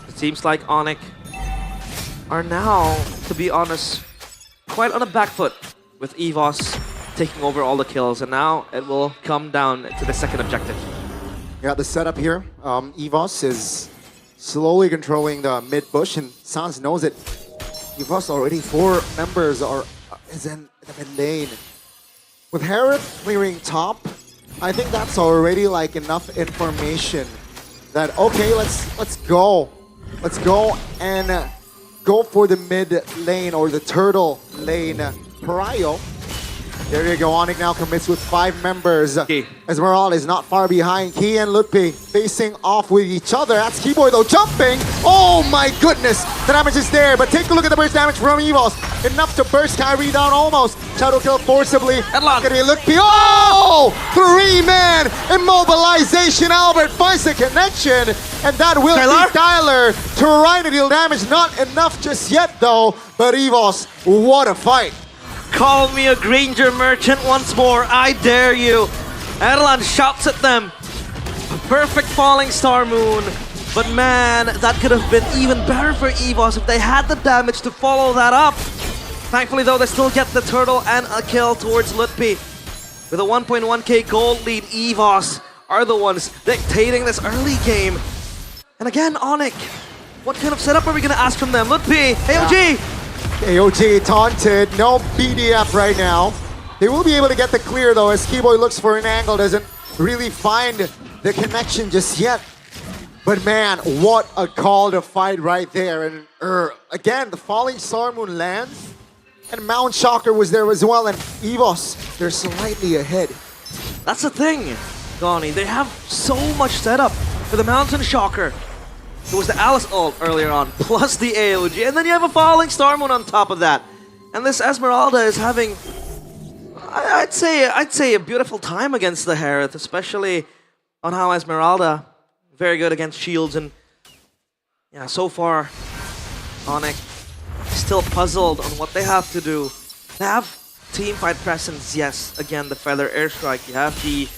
It seems like ONIC are now, to be honest, quite on a back foot with EVOS taking over all the kills, and now it will come down to the second objective. Yeah, the setup here, EVOS is slowly controlling the mid bush, and Sans knows it. EVOS already 4 members is in the mid lane. With Harith clearing top, I think that's already like enough information that okay, let's go and go for the mid lane or the turtle lane prio. There you go, ONIC now commits with 5 members. Esmeralda is not far behind. Key and Lutpi facing off with each other. That's Keyboy though, jumping. Oh my goodness, the damage is there, but take a look at the burst damage from EVOS. Enough to burst Kyrie down almost. Shadow kill forcibly. Look at Lutpi. Oh! 3-man immobilization. Albert finds the connection, and that will be Skylar trying to deal damage. Not enough just yet though, but EVOS, what a fight. Call me a Granger merchant once more, I dare you. Adelan shouts at them. A perfect falling star moon. But man, that could have been even better for EVOS if they had the damage to follow that up. Thankfully though, they still get the turtle and a kill towards Lutpi. With a 1.1k gold lead, EVOS are the ones dictating this early game. And again, ONIC, what kind of setup are we gonna ask from them? Lutpi, AOG! Yeah. AOG taunted, no BDF right now. They will be able to get the clear though, as Keyboy looks for an angle, doesn't really find the connection just yet. But man, what a call to fight right there. And again, the falling Star Moon lands. And Mount Shocker was there as well. And EVOS, they're slightly ahead. That's the thing, Donnie. They have so much setup for the Mountain Shocker. It was the Alice ult earlier on, plus the AOG. And then you have a falling Star Moon on top of that. And this Esmeralda is having, I'd say a beautiful time against the Harith, especially on how Esmeralda, very good against shields. And yeah, so far, ONIC still puzzled on what they have to do. They have team fight presence, yes. Again, the Feather Airstrike. You have the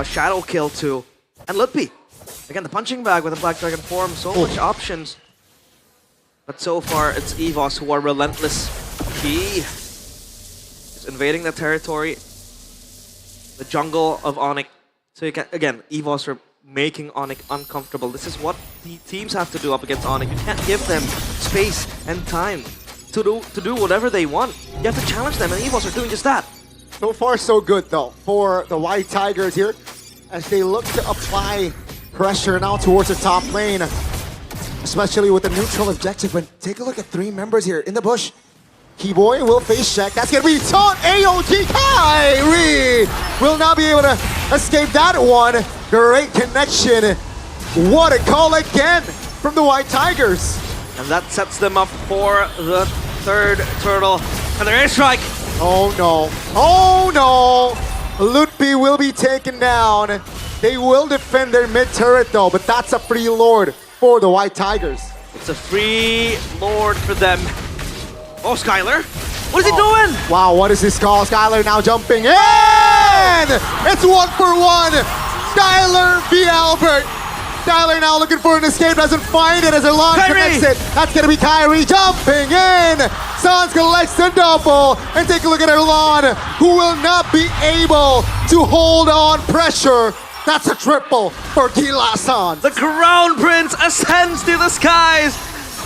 Shadow Kill too. And Lutpi. Again, the punching bag with the Black Dragon form. So much options. But so far, it's EVOS who are relentless. He is invading the territory. The jungle of ONIC. So you can, again, EVOS are making ONIC uncomfortable. This is what the teams have to do up against ONIC. You can't give them space and time to do whatever they want. You have to challenge them, and EVOS are doing just that. So far, so good, though, for the White Tigers here, as they look to apply pressure now towards the top lane, especially with the neutral objective. But take a look at 3 members here in the bush. Keyboy will face check. That's going to be taunt. AOG Kyrie will not be able to escape that one. Great connection. What a call again from the White Tigers. And that sets them up for the 3rd turtle. And their airstrike. Oh no. Oh no. Lutpi will be taken down. They will defend their mid turret though, but that's a free lord for the White Tigers. It's a free lord for them. Oh, Skylar. What is he doing? Wow, what is this call? Skylar now jumping in! It's 1-for-1. Skylar v. Albert. Skylar now looking for an escape, doesn't find it as Elan connects it. That's gonna be Kyrie jumping in. Sans collects the double. And take a look at Elan, who will not be able to hold on pressure. That's a triple for Gila Sans. The Crown Prince ascends to the skies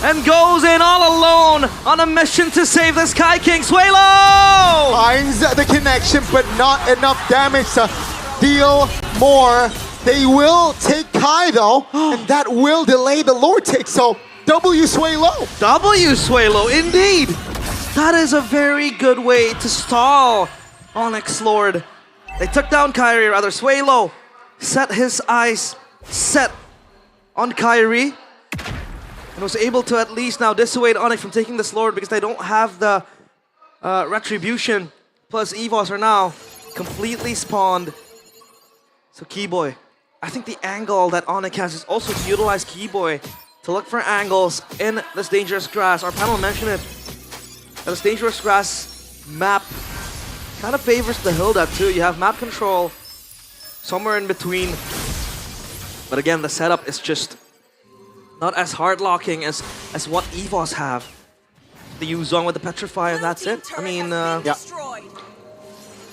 and goes in all alone on a mission to save the Sky King. Suelo! Finds the connection, but not enough damage to deal more. They will take Kai though, and that will delay the Lord take, so W Suelo. W Suelo, indeed. That is a very good way to stall Onyx Lord. They took down Kyrie, rather. Suelo set his eyes set on Kyrie and was able to at least now dissuade ONIC from taking this Lord because they don't have the Retribution. Plus EVOS are now completely spawned. So Keyboy, I think the angle that ONIC has is also to utilize Keyboy to look for angles in this dangerous grass. Our panel mentioned it. That this dangerous grass map kind of favors the Hilda too. You have map control somewhere in between. But again, the setup is just not as hard locking as what EVOS have. The Yuzong with the Petrify and that's it. I mean, yeah.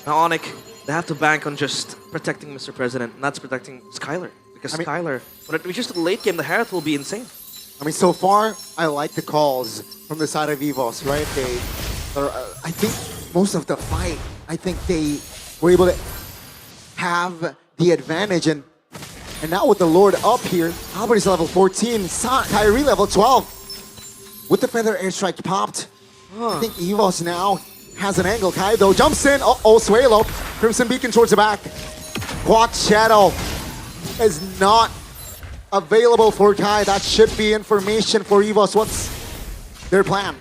Now ONIC, they have to bank on just protecting Mr. President, and that's protecting Skylar. Because Skylar, when it reaches the late game, the Harith will be insane. I mean, so far, I like the calls from the side of EVOS, right? I think most of the fight, I think they were able to have the advantage. And now with the Lord up here, Albert is level 14, Kyrie level 12. With the Feather Airstrike popped, I think EVOS now has an angle. Kai though jumps in. Uh-oh, Suelo. Crimson Beacon towards the back. Quad Shadow is not available for Kai. That should be information for EVOS. What's their plan?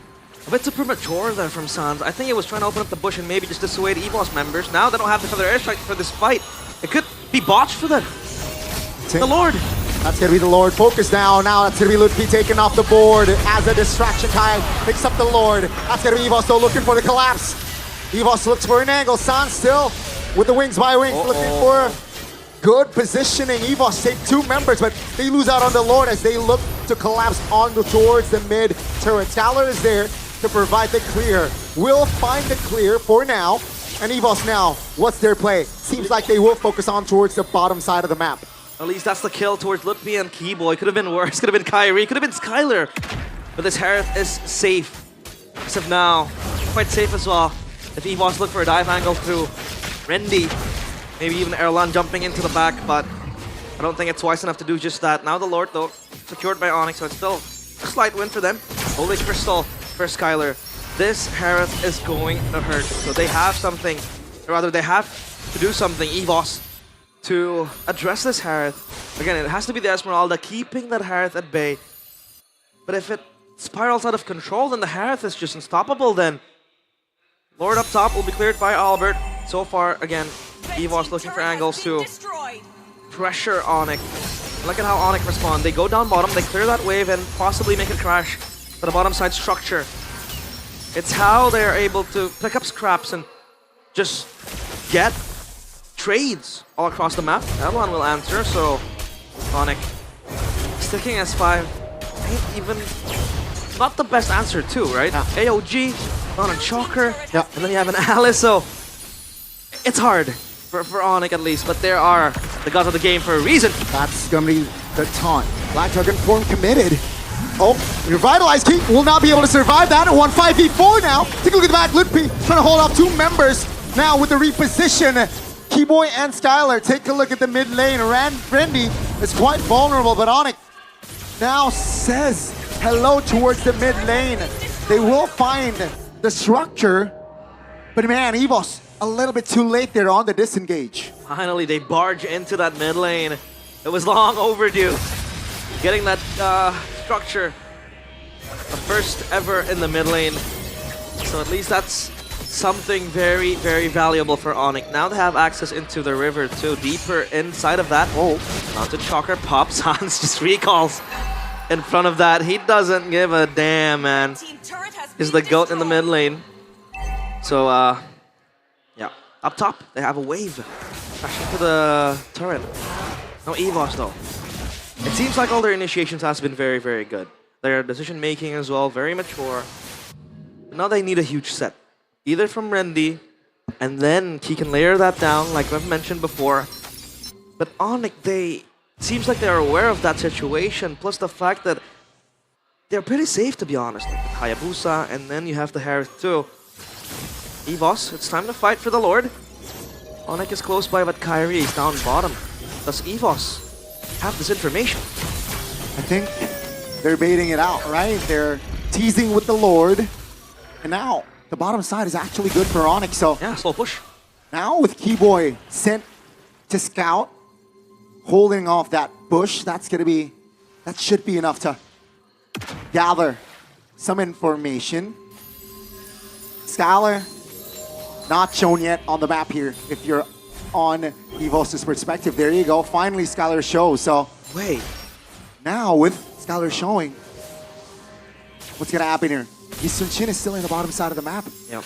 A bit too premature there from Sans. I think he was trying to open up the bush and maybe just dissuade EVOS members. Now they don't have the Feather Airstrike for this fight. It could be botched for them. The Lord. That's going to be the Lord. Focus now. Now that's going to be Lutfi taken off the board as a distraction. Kai picks up the Lord. That's going to be EVOS though looking for the collapse. EVOS looks for an angle. San still with the wings by wings looking for good positioning. EVOS take 2 members, but they lose out on the Lord as they look to collapse towards the mid turret. Skylar is there to provide the clear. Will find the clear for now. And EVOS now, what's their play? Seems like they will focus on towards the bottom side of the map. At least that's the kill towards Lutfi and Keyboy. Could have been worse. Could have been Kyrie. Could have been Skylar. But this Harith is safe. As of now, quite safe as well. If EVOS look for a dive angle through Rendy, maybe even Erlan jumping into the back. But don't think it's wise enough to do just that. Now the Lord, though, secured by ONIC, so it's still a slight win for them. Holy Crystal for Skylar. This Harith is going to hurt. So they have something, or rather they have to do something, EVOS, to address this Harith. Again, it has to be the Esmeralda keeping that Harith at bay. But if it spirals out of control, then the Harith is just unstoppable then. Lord up top will be cleared by Albert. So far, again, EVOS looking for angles to pressure ONIC. Look at how ONIC respond. They go down bottom, they clear that wave and possibly make it crash to the bottom side structure. It's how they're able to pick up scraps and just get trades all across the map. Everyone will answer, so ONIC sticking S5 ain't even not the best answer too, right? AOG, on a Choker, and then you have an Alice, so it's hard for ONIC at least, but there are the gods of the game for a reason. That's gonna be the taunt. Black Dragon form committed. Oh, Revitalized Keep will not be able to survive that. 1 5v4 now. Take a look at the back. Ludpi trying to hold off 2 members now with the reposition. Keyboy and Skylar. Take a look at the mid lane. Randy is quite vulnerable, but ONIC now says hello towards the mid lane. They will find the structure, but man, EVOS a little bit too late there on the disengage. Finally, they barge into that mid lane. It was long overdue. Getting that structure, the first ever in the mid lane. So at least that's something very, very valuable for ONIC. Now they have access into the river too, deeper inside of that. Oh, mounted Shocker pops. Hans just recalls in front of that. He doesn't give a damn, man. He's the GOAT in the mid lane. So, yeah. Up top, they have a wave. Crashing to the turret. No EVOS though. It seems like all their initiations has been very, very good. Their decision making as well, very mature. But now they need a huge set. Either from Randy, and then he can layer that down like I've mentioned before. But ONIC, seems like they're aware of that situation, plus the fact that they're pretty safe, to be honest. Like Hayabusa, and then you have the Harith too. EVOS, it's time to fight for the Lord. ONIC is close by, but Kyrie is down bottom. Does EVOS have this information? I think they're baiting it out, right? They're teasing with the Lord. And now, the bottom side is actually good for ONIC, so... Yeah, slow push. Now with Keyboy sent to scout, holding off that bush, that should be enough to gather some information. Skylar, not shown yet on the map here, if you're on EVOS' perspective. There you go, finally Skylar shows, so... Wait. Now with Skylar showing, what's gonna happen here? Sun is still in the bottom side of the map. Yep.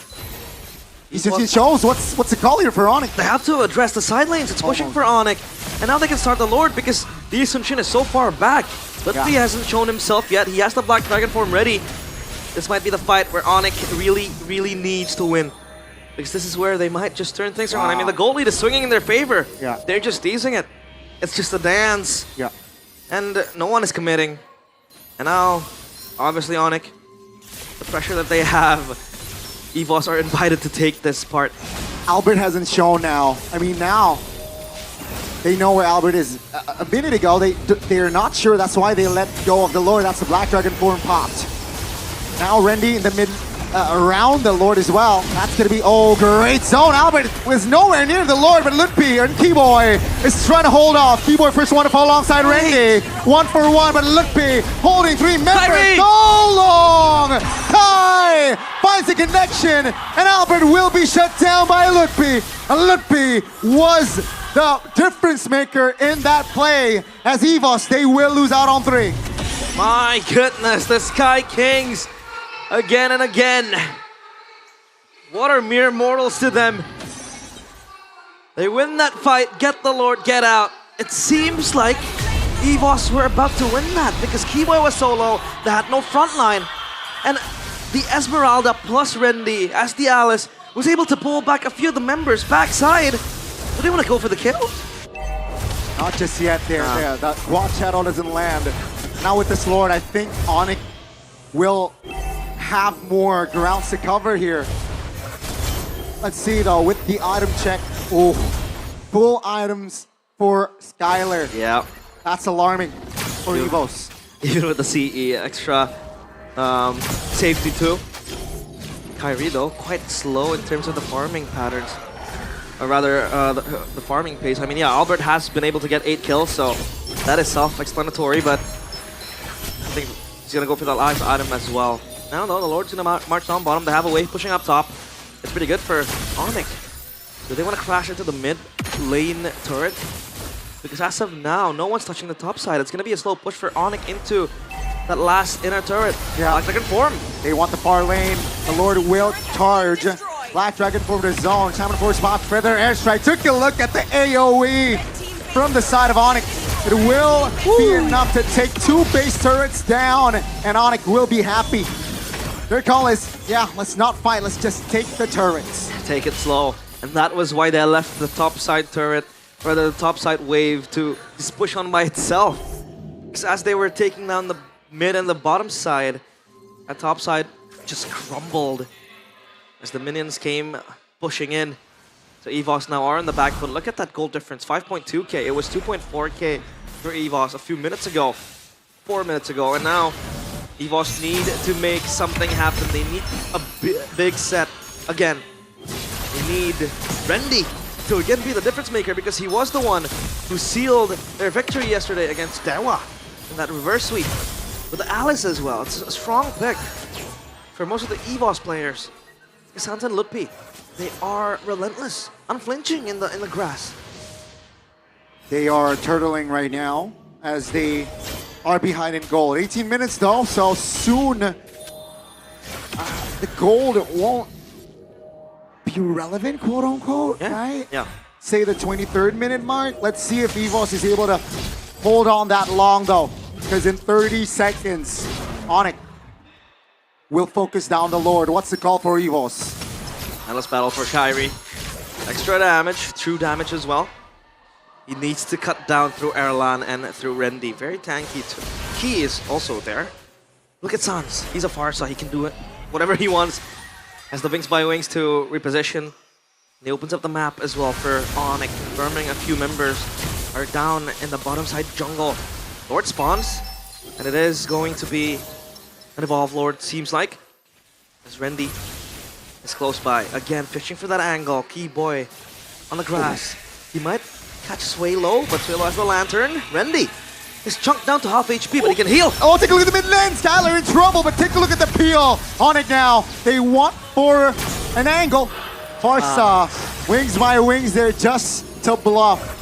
Sun shows what's the call here for ONIC? They have to address the side lanes. It's pushing for ONIC. And now they can start the Lord because Sun is so far back. Lutfi hasn't shown himself yet. He has the Black Dragon form ready. This might be the fight where ONIC really, really needs to win. Because this is where they might just turn things around. I mean, the gold lead is swinging in their favor. Yeah. They're just teasing it. It's just a dance. Yeah. And no one is committing. And now, obviously ONIC, the pressure that they have, EVOS are invited to take this part. Albert hasn't shown now. I mean, now they know where Albert is. A minute ago, they're not sure. That's why they let go of the Lord. That's the Black Dragon form popped. Now Randy in the mid, around the Lord as well. That's going to be, great zone. Albert was nowhere near the Lord, but Ludpi and Keyboy is trying to hold off. Keyboy first one to fall alongside Randy. 1-for-1, but Ludpi holding 3 members. So long! Kai finds the connection, and Albert will be shut down by Ludpi. And Ludpi was the difference maker in that play. As EVOS, they will lose out on 3. My goodness, the Sky Kings. Again and again. What are mere mortals to them? They win that fight, get the Lord, get out. It seems like EVOS were about to win that because Keyboy was solo, they had no front line. And the Esmeralda plus Randy as the Alice was able to pull back a few of the members backside. Do they want to go for the kill? Not just yet there. That Watch Shadow doesn't land. Now with this Lord, I think ONIC will have more grounds to cover here. Let's see though, with the item check. Full items for Skylar. Yeah. That's alarming for EVOS. Even with the CE extra safety too. Kyrie though, quite slow in terms of the farming patterns. Or rather, the farming pace. I mean, yeah, Albert has been able to get 8 kills, so that is self-explanatory, but I think he's gonna go for the last item as well. Now though, the Lord's gonna march down bottom. They have a wave pushing up top. It's pretty good for ONIC. Do they want to crash into the mid lane turret? Because as of now, no one's touching the top side. It's gonna be a slow push for ONIC into that last inner turret. Yeah. Black Dragon form. They want the far lane. The Lord will charge. Black Dragon for the zone. Shaman Force pop feather airstrike. Took a look at the AoE from the side of ONIC. It will be enough to take 2 base turrets down, and ONIC will be happy. Their call is, yeah, let's not fight. Let's just take the turrets. Take it slow. And that was why they left the top side turret, or the top side wave, to just push on by itself. Because as they were taking down the mid and the bottom side, that top side just crumbled as the minions came pushing in. So EVOS now are in the back foot. Look at that gold difference, 5.2k. It was 2.4k for EVOS a few minutes ago, 4 minutes ago, and now EVOS need to make something happen. They need a big set again. They need Rendy to again be the difference maker, because he was the one who sealed their victory yesterday against Dewa in that reverse sweep. With the Alice as well. It's a strong pick for most of the EVOS players. Sans and Lutpi, they are relentless, unflinching in the grass. They are turtling right now as they are behind in gold. 18 minutes though, so soon the gold won't be relevant, quote unquote, right? Yeah. Say the 23rd minute mark. Let's see if EVOS is able to hold on that long though, because in 30 seconds, ONIC will focus down the Lord. What's the call for EVOS? Endless battle for Kyrie. Extra damage, true damage as well. He needs to cut down through Erlan and through Rendy. Very tanky too. He is also there. Look at Sans. He's a Farsa. He can do it. Whatever he wants. As the Wings by Wings to reposition. He opens up the map as well for ONIC, confirming a few members are down in the bottom side jungle. Lord spawns, and it is going to be an Evolve Lord, seems like. As Rendy is close by. Again, fishing for that angle. Key Boy on the grass. He might catch Swaylo, but Swaylo has the lantern. Rendy is chunked down to half HP, but he can heal. Oh, take a look at the mid lane. Skylar in trouble, but take a look at the peel on it now. They want for an angle. Farsa, Wings by Wings there just to bluff.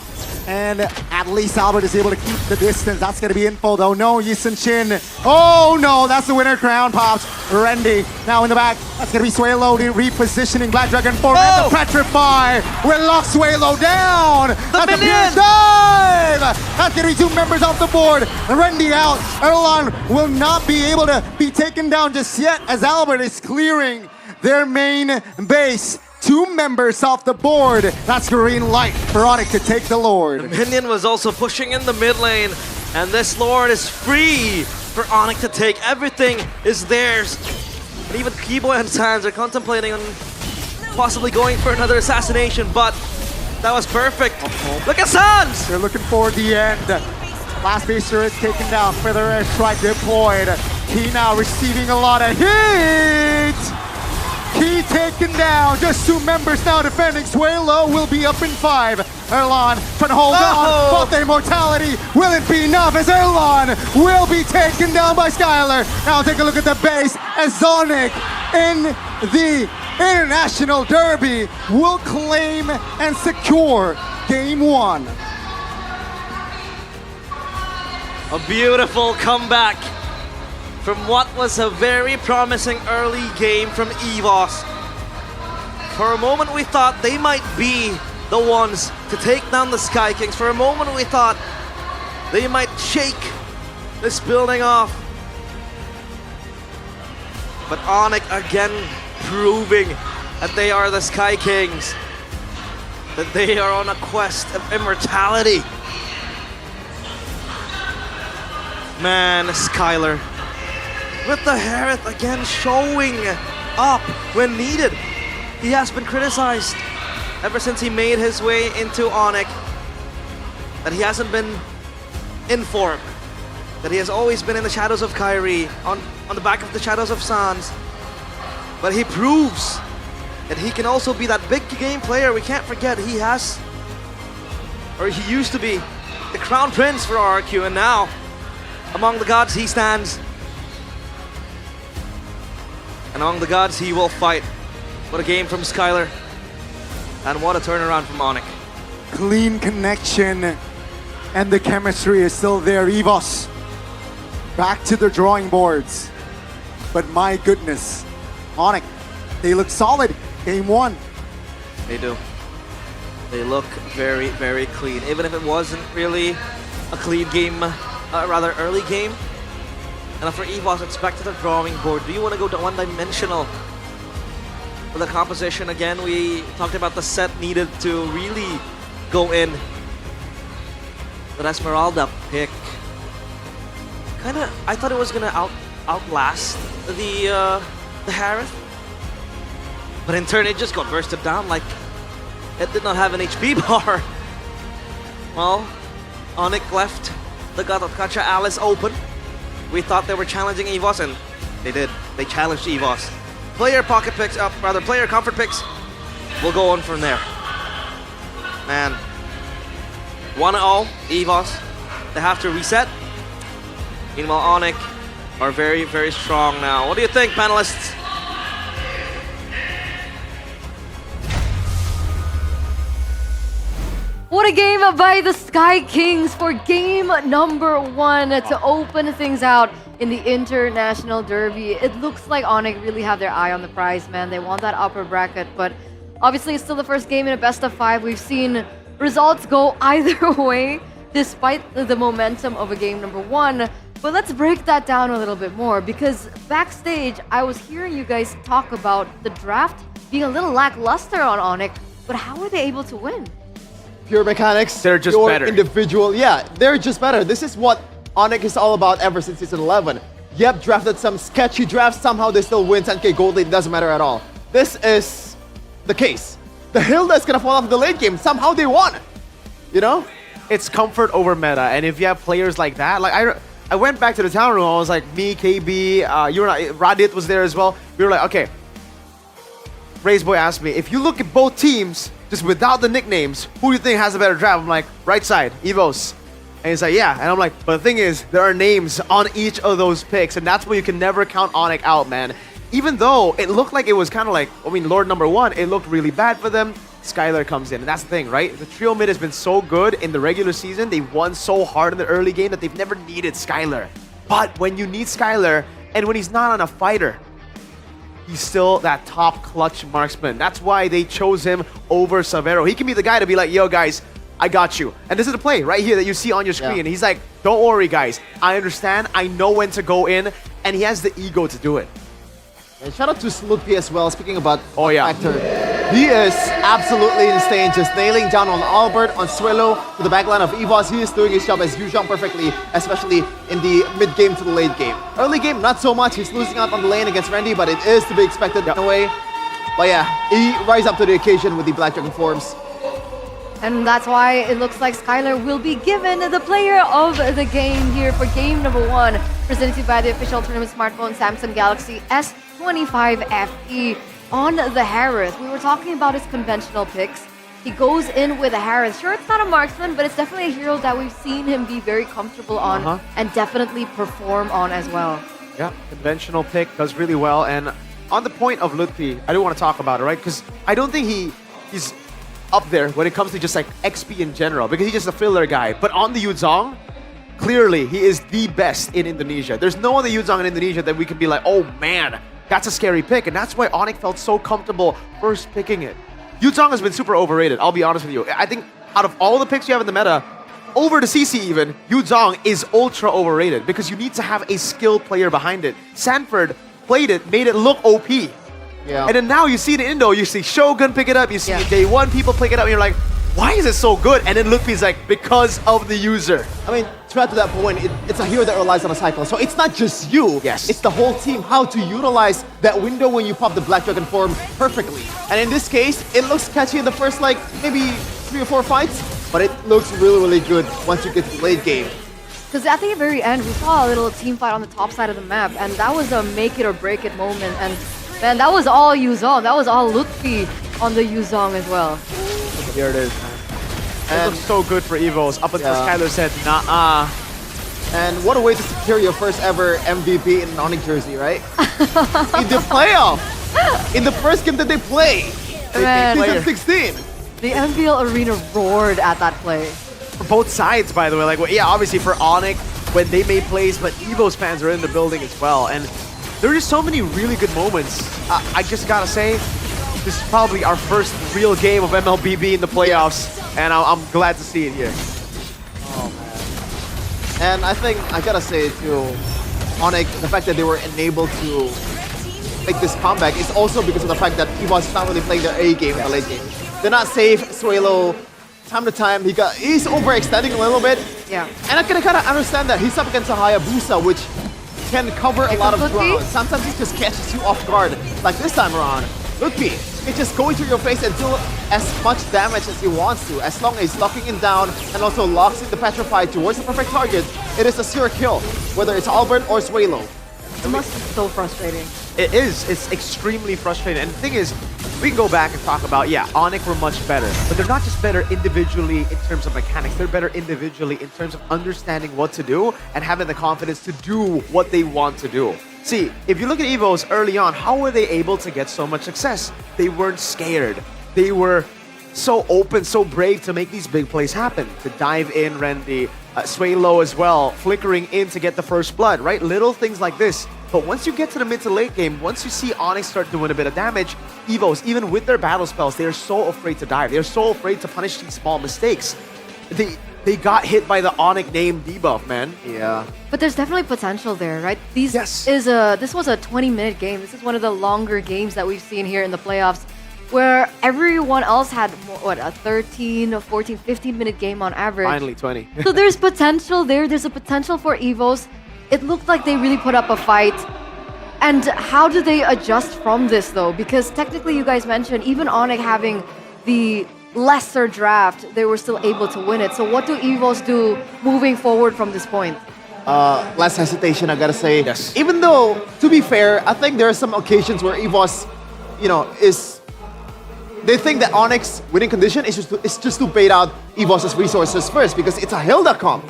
And at least Albert is able to keep the distance. That's going to be info though. No, Yisun Chin. Oh no, that's the winner crown pops. Rendy now in the back. That's going to be Swaylo repositioning Black Dragon forward. And the Petrify will lock Swaylo down. That's a pierce dive. That's going to be 2 members off the board. Rendy out. Erlan will not be able to be taken down just yet as Albert is clearing their main base. 2 members off the board. That's green light for ONIC to take the Lord. The minion was also pushing in the mid lane, and this Lord is free for ONIC to take. Everything is theirs. And even Keyboy and Sans are contemplating on possibly going for another assassination, but that was perfect. Look at Sans! They're looking for the end. Last base turret taken down. Feather airstrike deployed. He now receiving a lot of hits. Key taken down. Just 2 members now defending. Swaylo will be up in 5. Erlan trying to hold on. But the immortality. Will it be enough as Erlan will be taken down by Skylar. Now take a look at the base as ONIC in the International Derby will claim and secure Game 1. A beautiful comeback from what was a very promising early game from EVOS. For a moment we thought they might be the ones to take down the Sky Kings. For a moment we thought they might shake this building off. But ONIC again proving that they are the Sky Kings. That they are on a quest of immortality. Man, Skylar with the Harith again showing up when needed. He has been criticized ever since he made his way into ONIC. that he hasn't been in form, that he has always been in the shadows of Kyrie, on the back of the shadows of Sans. But he proves that he can also be that big game player. We can't forget he used to be the crown prince for RRQ, and now among the gods he stands. And among the gods he will fight. What a game from Skylar. And what a turnaround from ONIC. Clean connection and the chemistry is still there. EVOS back to the drawing boards. But my goodness, ONIC, they look solid. Game 1. They do. They look very, very clean. Even if it wasn't really a clean game, rather early game. And for EVOS, expected a drawing board. Do you want to go to one-dimensional for the composition? Again, we talked about the set needed to really go in. But Esmeralda pick. I thought it was gonna outlast the Harith. But in turn, it just got bursted down like it did not have an HP bar. Well, ONIC left the Gacha Alice open. We thought they were challenging EVOS, and they did. They challenged EVOS. Player pocket picks, player comfort picks will go on from there. Man, 1-0, EVOS. They have to reset. Meanwhile, ONIC are very, very strong now. What do you think, panelists? What a game by the Sky Kings for game number 1 to open things out in the International Derby. It looks like ONIC really have their eye on the prize, man. They want that upper bracket, but obviously it's still the first game in a best of 5. We've seen results go either way despite the momentum of a game number 1. But let's break that down a little bit more, because backstage I was hearing you guys talk about the draft being a little lackluster on ONIC, but how were they able to win? Pure mechanics. They're just better. Individual, yeah, they're just better. This is what ONIC is all about ever since season 11. Yep, drafted some sketchy drafts. Somehow they still win 10k gold lead. Doesn't matter at all. This is the case. The Hilda is gonna fall off in the late game. Somehow they won. You know, it's comfort over meta, and if you have players like that, like I went back to the town room. I was like, me, KB, Radit was there as well. We were like, okay. Ray's boy asked me, if you look at both teams, just without the nicknames, who do you think has a better draft? I'm like, right side, EVOS. And he's like, yeah. And I'm like, but the thing is, there are names on each of those picks, and that's where you can never count ONIC out, man. Even though it looked like it was kind of like, Lord number 1, it looked really bad for them. Skylar comes in, and that's the thing, right? The trio mid has been so good in the regular season. They won so hard in the early game that they've never needed Skylar. But when you need Skylar, and when he's not on a fighter, he's still that top clutch marksman. That's why they chose him over Savero. He can be the guy to be like, yo guys, I got you. And this is the play right here that you see on your screen. Yeah. He's like, don't worry guys, I understand, I know when to go in, and he has the ego to do it. And shout out to Slutpi as well, speaking about factor. He is absolutely insane, just nailing down on Albert, on Swillow, to the backline of EVOS. He is doing his job as usual perfectly, especially in the mid-game to the late game. Early game, not so much. He's losing out on the lane against Randy, but it is to be expected in a way. But yeah, he rises up to the occasion with the Black Dragon forms. And that's why it looks like Skylar will be given the player of the game here for game number 1, presented by the official tournament smartphone Samsung Galaxy S25 FE. On the Harith, we were talking about his conventional picks. He goes in with a Harith. Sure, it's not a marksman, but it's definitely a hero that we've seen him be very comfortable on and definitely perform on as well. Yeah, conventional pick does really well. And on the point of Lutfi, I do want to talk about it, right? Because I don't think he's up there when it comes to just like XP in general, because he's just a filler guy. But on the Yuzong, clearly he is the best in Indonesia. There's no other Yuzong in Indonesia that we can be like, oh man, that's a scary pick, and that's why ONIC felt so comfortable first picking it. Yuzong has been super overrated, I'll be honest with you. I think out of all the picks you have in the meta, over the CC even, Yuzong is ultra overrated because you need to have a skilled player behind it. Sanford played it, made it look OP. Yeah. And then now you see it in Indo, you see Shogun pick it up, you see Day 1 people pick it up, and you're like, why is it so good? And then Lutfi's like, because of the user. I mean, to add to that point, it's a hero that relies on a cycle. So it's not just you. Yes. It's the whole team, how to utilize that window when you pop the Black Dragon form perfectly. And in this case, it looks catchy in the first, like, maybe 3 or 4 fights. but it looks really, really good once you get to the late game. Because I think at the very end, we saw a little team fight on the top side of the map, and that was a make it or break it moment. And man, that was all Yuzong. That was all Lutfi on the Yuzong as well. Here it is, man. It looks so good for EVOS, up until Skylar said, nah. And what a way to secure your first ever MVP in an ONIC jersey, right? In the playoff! In the first game that they play! Season 16! The MPL arena roared at that play. For both sides, by the way. Like, yeah, obviously for ONIC, when they made plays, but EVOS fans are in the building as well. And there are just so many really good moments. I just gotta say, this is probably our first real game of MLBB in the playoffs, and I'm glad to see it here. Oh, man. And I think, I gotta say too, ONIC, the fact that they were enabled to make this comeback is also because of the fact that EVOS is not really playing their A game in the late game. They're not safe. Suelo, time to time, he's overextending a little bit. Yeah. And I can kind of understand that. He's up against a Hayabusa, which can cover a lot of ground. Sometimes he just catches you off guard. Like this time around, Lutfi can just go into your face and deal as much damage as he wants to. As long as he's locking him down and also locks in the Petrify towards the perfect target, it is a sure kill, whether it's Albert or Suelo. It must be so frustrating. It is. It's extremely frustrating. And the thing is, we can go back and talk about, yeah, ONIC were much better. But they're not just better individually in terms of mechanics. They're better individually in terms of understanding what to do and having the confidence to do what they want to do. See, if you look at EVOS early on, how were they able to get so much success? They weren't scared. They were so open, so brave to make these big plays happen. To dive in, Randy, Suelo as well, flickering in to get the first blood, right? Little things like this. But once you get to the mid to late game, once you see ONIC start doing a bit of damage, EVOS, even with their battle spells, they're so afraid to dive. They're so afraid to punish these small mistakes. They got hit by the ONIC name debuff, man. Yeah. But there's definitely potential there, right? This was a 20-minute game. This is one of the longer games that we've seen here in the playoffs, where everyone else had, a 13, 14, 15-minute game on average. Finally, 20. So there's potential there. There's a potential for EVOS. It looked like they really put up a fight. And how do they adjust from this, though? Because technically, you guys mentioned, even ONIC having the lesser draft, they were still able to win it. So what do EVOS do moving forward from this point? Less hesitation, I gotta say. Yes. Even though, to be fair, I think there are some occasions where EVOS, they think that ONIC's winning condition is just to bait out EVOS's resources first, because it's a Hilda comp.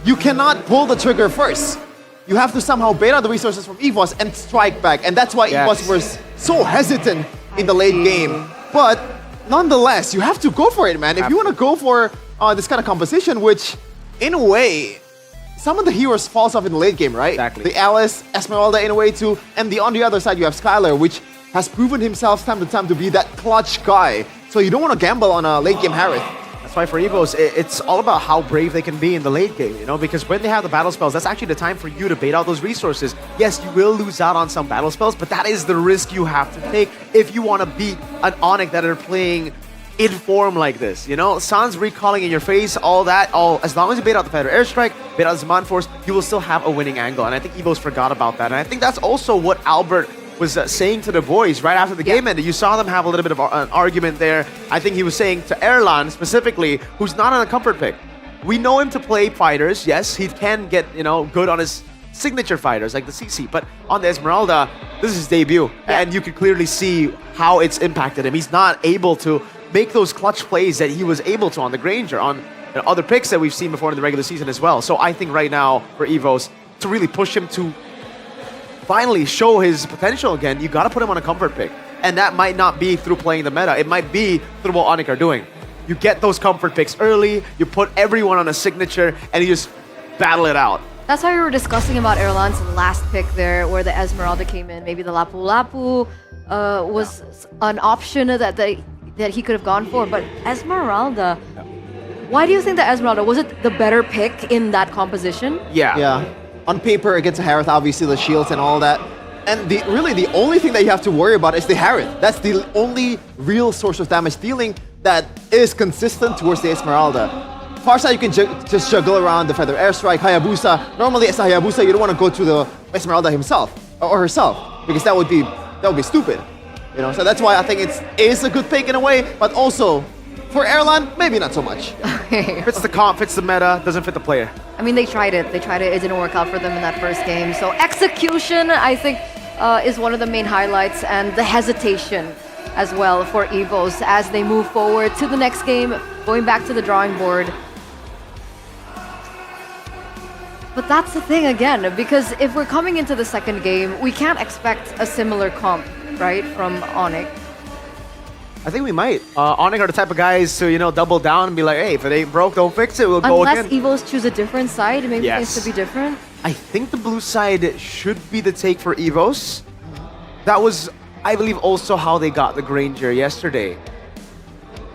You cannot pull the trigger first. You have to somehow bait out the resources from EVOS and strike back, and that's why EVOS was so hesitant in the late game. But nonetheless, you have to go for it, man. If you want to go for this kind of composition, which, in a way, some of the heroes falls off in the late game, right? Exactly. The Alice, Esmeralda in a way too, and on the other side you have Skylar, which has proven himself time to time to be that clutch guy. So you don't want to gamble on a late game Harith. That's why for EVOS, it's all about how brave they can be in the late game, because when they have the battle spells, that's actually the time for you to bait out those resources. Yes, you will lose out on some battle spells, but that is the risk you have to take if you want to beat an ONIC that are playing in form like this, Sans recalling in your face, all that, as long as you bait out the Feather Airstrike, bait out the Zaman Force, you will still have a winning angle. And I think EVOS forgot about that. And I think that's also what Albert was saying to the boys right after the game ended. You saw them have a little bit of an argument there. I think he was saying to Erlan specifically, who's not on a comfort pick. We know him to play fighters. Yes, he can get, good on his signature fighters like the CC, but on the Esmeralda, this is his debut. And you can clearly see how it's impacted him. He's not able to make those clutch plays that he was able to on the Granger, on other picks that we've seen before in the regular season as well. So I think right now for EVOS, to really push him to finally show his potential again, you got to put him on a comfort pick. And that might not be through playing the meta. It might be through what ONIC are doing. You get those comfort picks early, you put everyone on a signature, and you just battle it out. That's why we were discussing about Erlan's last pick there, where the Esmeralda came in. Maybe the Lapu Lapu was an option that he could have gone for. But Esmeralda, why do you think the Esmeralda, was it the better pick in that composition? Yeah. On paper, against a Harith, obviously the shields and all that. And really the only thing that you have to worry about is the Harith. That's the only real source of damage dealing that is consistent towards the Esmeralda. Farsight, you can just juggle around the Feather Airstrike, Hayabusa. Normally, as a Hayabusa, you don't want to go to the Esmeralda himself or herself, because that would be stupid. So that's why I think it is a good pick in a way, but also For Erlan, maybe not so much. Fits the comp, fits the meta, doesn't fit the player. I mean, they tried it. It didn't work out for them in that first game. So execution, I think, is one of the main highlights, and the hesitation as well for EVOS as they move forward to the next game, going back to the drawing board. But that's the thing again, because if we're coming into the second game, we can't expect a similar comp, right, from ONIC. I think we might. ONIC are the type of guys to, double down and be like, hey, if it ain't broke, don't fix it, we'll go again. Unless EVOS choose a different side, maybe things could be different. I think the blue side should be the take for EVOS. That was, I believe, also how they got the Granger yesterday.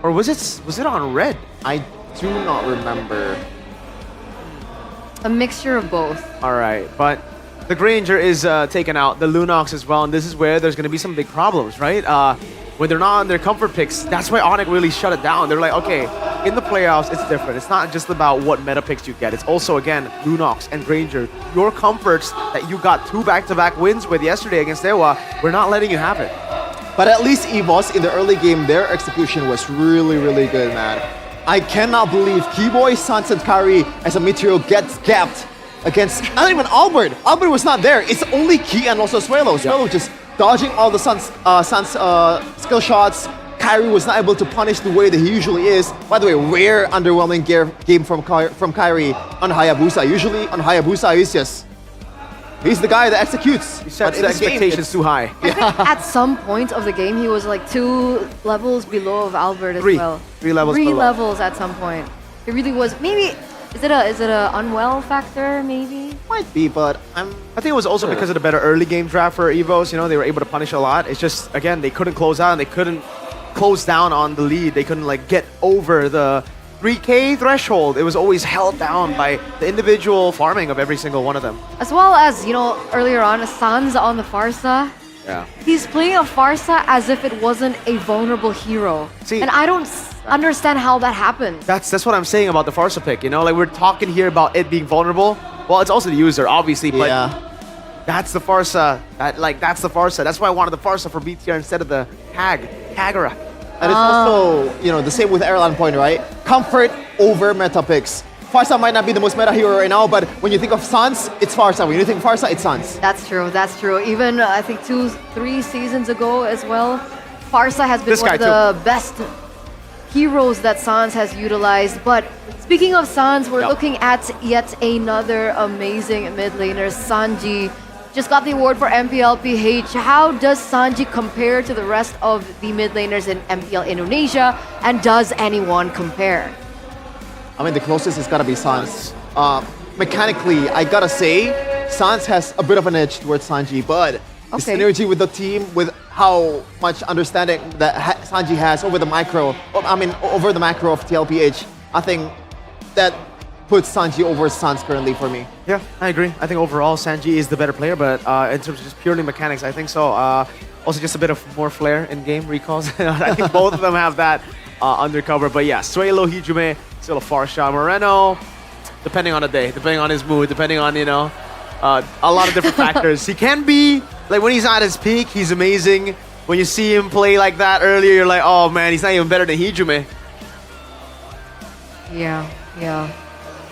Or was it on red? I do not remember. A mixture of both. All right, but the Granger is taken out, the Lunox as well, and this is where there's going to be some big problems, right? When they're not on their comfort picks, that's why ONIC really shut it down. They're like, okay, in the playoffs, it's different. It's not just about what meta picks you get. It's also, again, Lunox and Granger. Your comforts that you got 2 back-to-back wins with yesterday against Dewa, we're not letting you have it. But at least EVOS, in the early game, their execution was really, really good, man. I cannot believe Keyboy, Sans, and Kari as a Meteor gets gapped against, not even Albert. Albert was not there. It's only Key and also Suelo. Suelo just dodging all the Sans skill shots. Kyrie was not able to punish the way that he usually is. By the way, rare underwhelming game from Kyrie on Hayabusa. Usually on Hayabusa, he's the guy that executes. He sets the expectations too high. I think at some point of the game, he was like 2 levels below of Albert as well. 3 levels 3 below. levels at some point. It really was. Maybe, is it a unwell factor, maybe? Might be, but I think it was also because of the better early game draft for EVOS. They were able to punish a lot. It's just, again, they couldn't close out and they couldn't close down on the lead. They couldn't get over the 3K threshold. It was always held down by the individual farming of every single one of them. As well as, earlier on, Sans on the Farsa. Yeah. He's playing a Farsa as if it wasn't a vulnerable hero. See, and I don't understand how that happens. That's what I'm saying about the Farsa pick, we're talking here about it being vulnerable. Well, it's also the user, obviously, but that's the Farsa. That's the Farsa. That's why I wanted the Farsa for BTR instead of the Kagura. And it's also, the same with Erlan Point, right? Comfort over meta picks. Farsa might not be the most meta hero right now, but when you think of Sans, it's Farsa. When you think Farsa, it's Sans. That's true. Even, I think 2-3 seasons ago as well, Farsa has been one of the best heroes that Sans has utilized. But speaking of Sans, we're looking at yet another amazing mid laner, Sanji. Just got the award for MPL PH. How does Sanji compare to the rest of the mid laners in MPL Indonesia? And does anyone compare? I mean, the closest is gotta be Sans. Mechanically, I gotta say, Sans has a bit of an edge towards Sanji, but the synergy with the team, with how much understanding that Sanji has over the macro of TLPH, I think that puts Sanji over Sans currently for me. Yeah, I agree. I think overall Sanji is the better player, but in terms of just purely mechanics, I think so. Also just a bit of more flair in game recalls. I think both of them have that undercover. But yeah, Suelo, Hijume, still a Farsha, Moreno, depending on the day, depending on his mood, depending on, a lot of different factors. He can be, when he's at his peak, he's amazing. When you see him play like that earlier, you're like, oh man, he's not even better than Hijume. Yeah.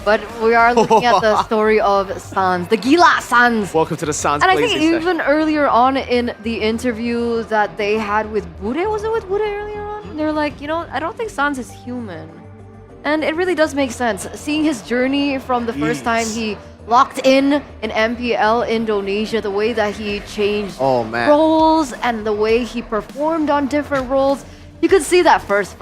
But we are looking at the story of Sans, the Gila Sans. Welcome to the Sans. And I think even earlier on in the interview that they had with Bude, was it with Bude earlier on? They're like, I don't think Sans is human. And it really does make sense. Seeing his journey from the first time he locked in MPL Indonesia, the way that he changed roles and the way he performed on different roles. You could see that first.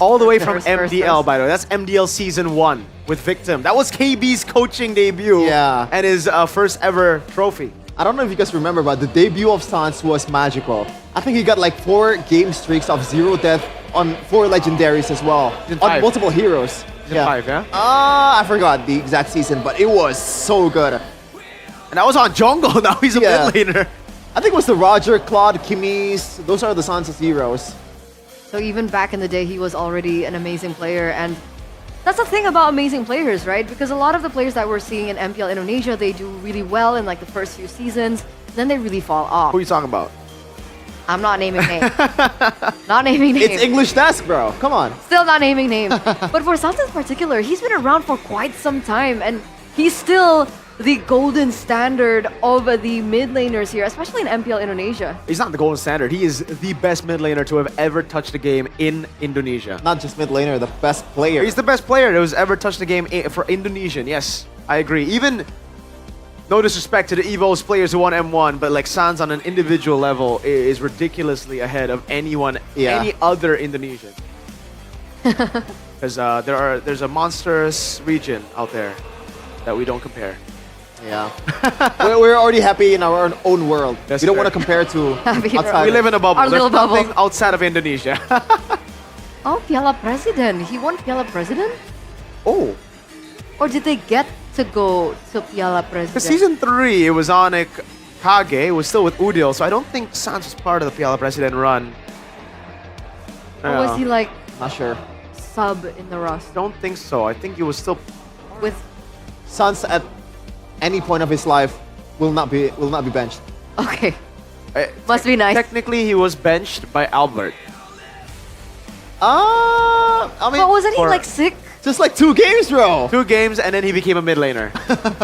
All the way from MDL, by the way. That's MDL Season 1 with Victim. That was KB's coaching debut and his first ever trophy. I don't know if you guys remember, but the debut of Sans was magical. I think he got 4 game streaks of 0 death on 4 legendaries as well. On multiple heroes. Season 5, yeah? I forgot the exact season, but it was so good. And that was on Jungle. Now he's a mid laner. I think it was the Roger, Claude, Kimmy's. Those are the Sans' heroes. So even back in the day, he was already an amazing player. And that's the thing about amazing players, right? Because a lot of the players that we're seeing in MPL Indonesia, they do really well in the first few seasons. Then they really fall off. Who are you talking about? I'm not naming names. Not naming names. It's English desk, bro. Come on. Still not naming names. But for Sans in particular, he's been around for quite some time and he's still the golden standard of the mid laners here, especially in MPL Indonesia. He's not the golden standard. He is the best mid laner to have ever touched the game in Indonesia. Not just mid laner, the best player. He's the best player who's ever touched the game for Indonesian. Yes, I agree. Even no disrespect to the EVOS players who won M1, but like Sans on an individual level is ridiculously ahead of anyone, any other Indonesian. Because there's a monstrous region out there that we don't compare. Yeah. we're already happy in our own world. That's we don't fair. want to compare to outside. We live in a bubble. Our There's little bubble. nothing outside of Indonesia. Oh, Piala President. He won Piala President? Oh. Or did they get to go to Piala President? Because season 3, it was ONIC Kage. It was still with Udil, so I don't think Sans was part of the Piala President run. Or was he like not sure sub in the roster? Don't think so. I think he was still with Sans at any point of his life will not be benched. Okay. Must be nice. Technically, he was benched by Albert. I mean, but wasn't he like sick? Just like 2 games, bro. 2 games, and then he became a mid laner.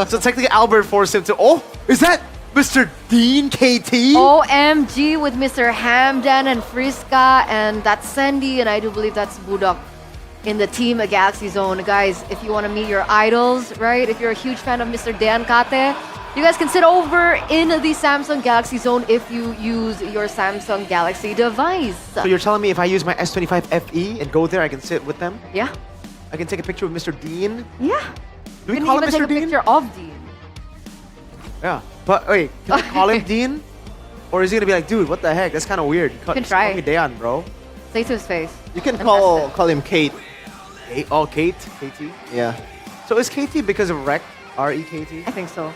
So technically, Albert forced him to. Oh, is that Mr. Dean KT? OMG with Mr. Hamdan and Friska, and that's Sandy, and I do believe that's Budak in the team at Galaxy Zone. Guys, if you want to meet your idols, right? If you're a huge fan of Mr. Dan Kate, you guys can sit over in the Samsung Galaxy Zone if you use your Samsung Galaxy device. So you're telling me if I use my S25 FE and go there, I can sit with them? Yeah. I can take a picture with Mr. Dean? Yeah. Do we you can call him even take Mr. a Dean? picture of Dean. Yeah. But wait, can I call him Dean? Or is he gonna be like, dude, what the heck? That's kind of weird. You can try. Call me Dayan, bro. Say to his face. You can call him Kate. Oh, Kate? KT? Yeah. So is KT because of Rek? R-E-K-T? I think so.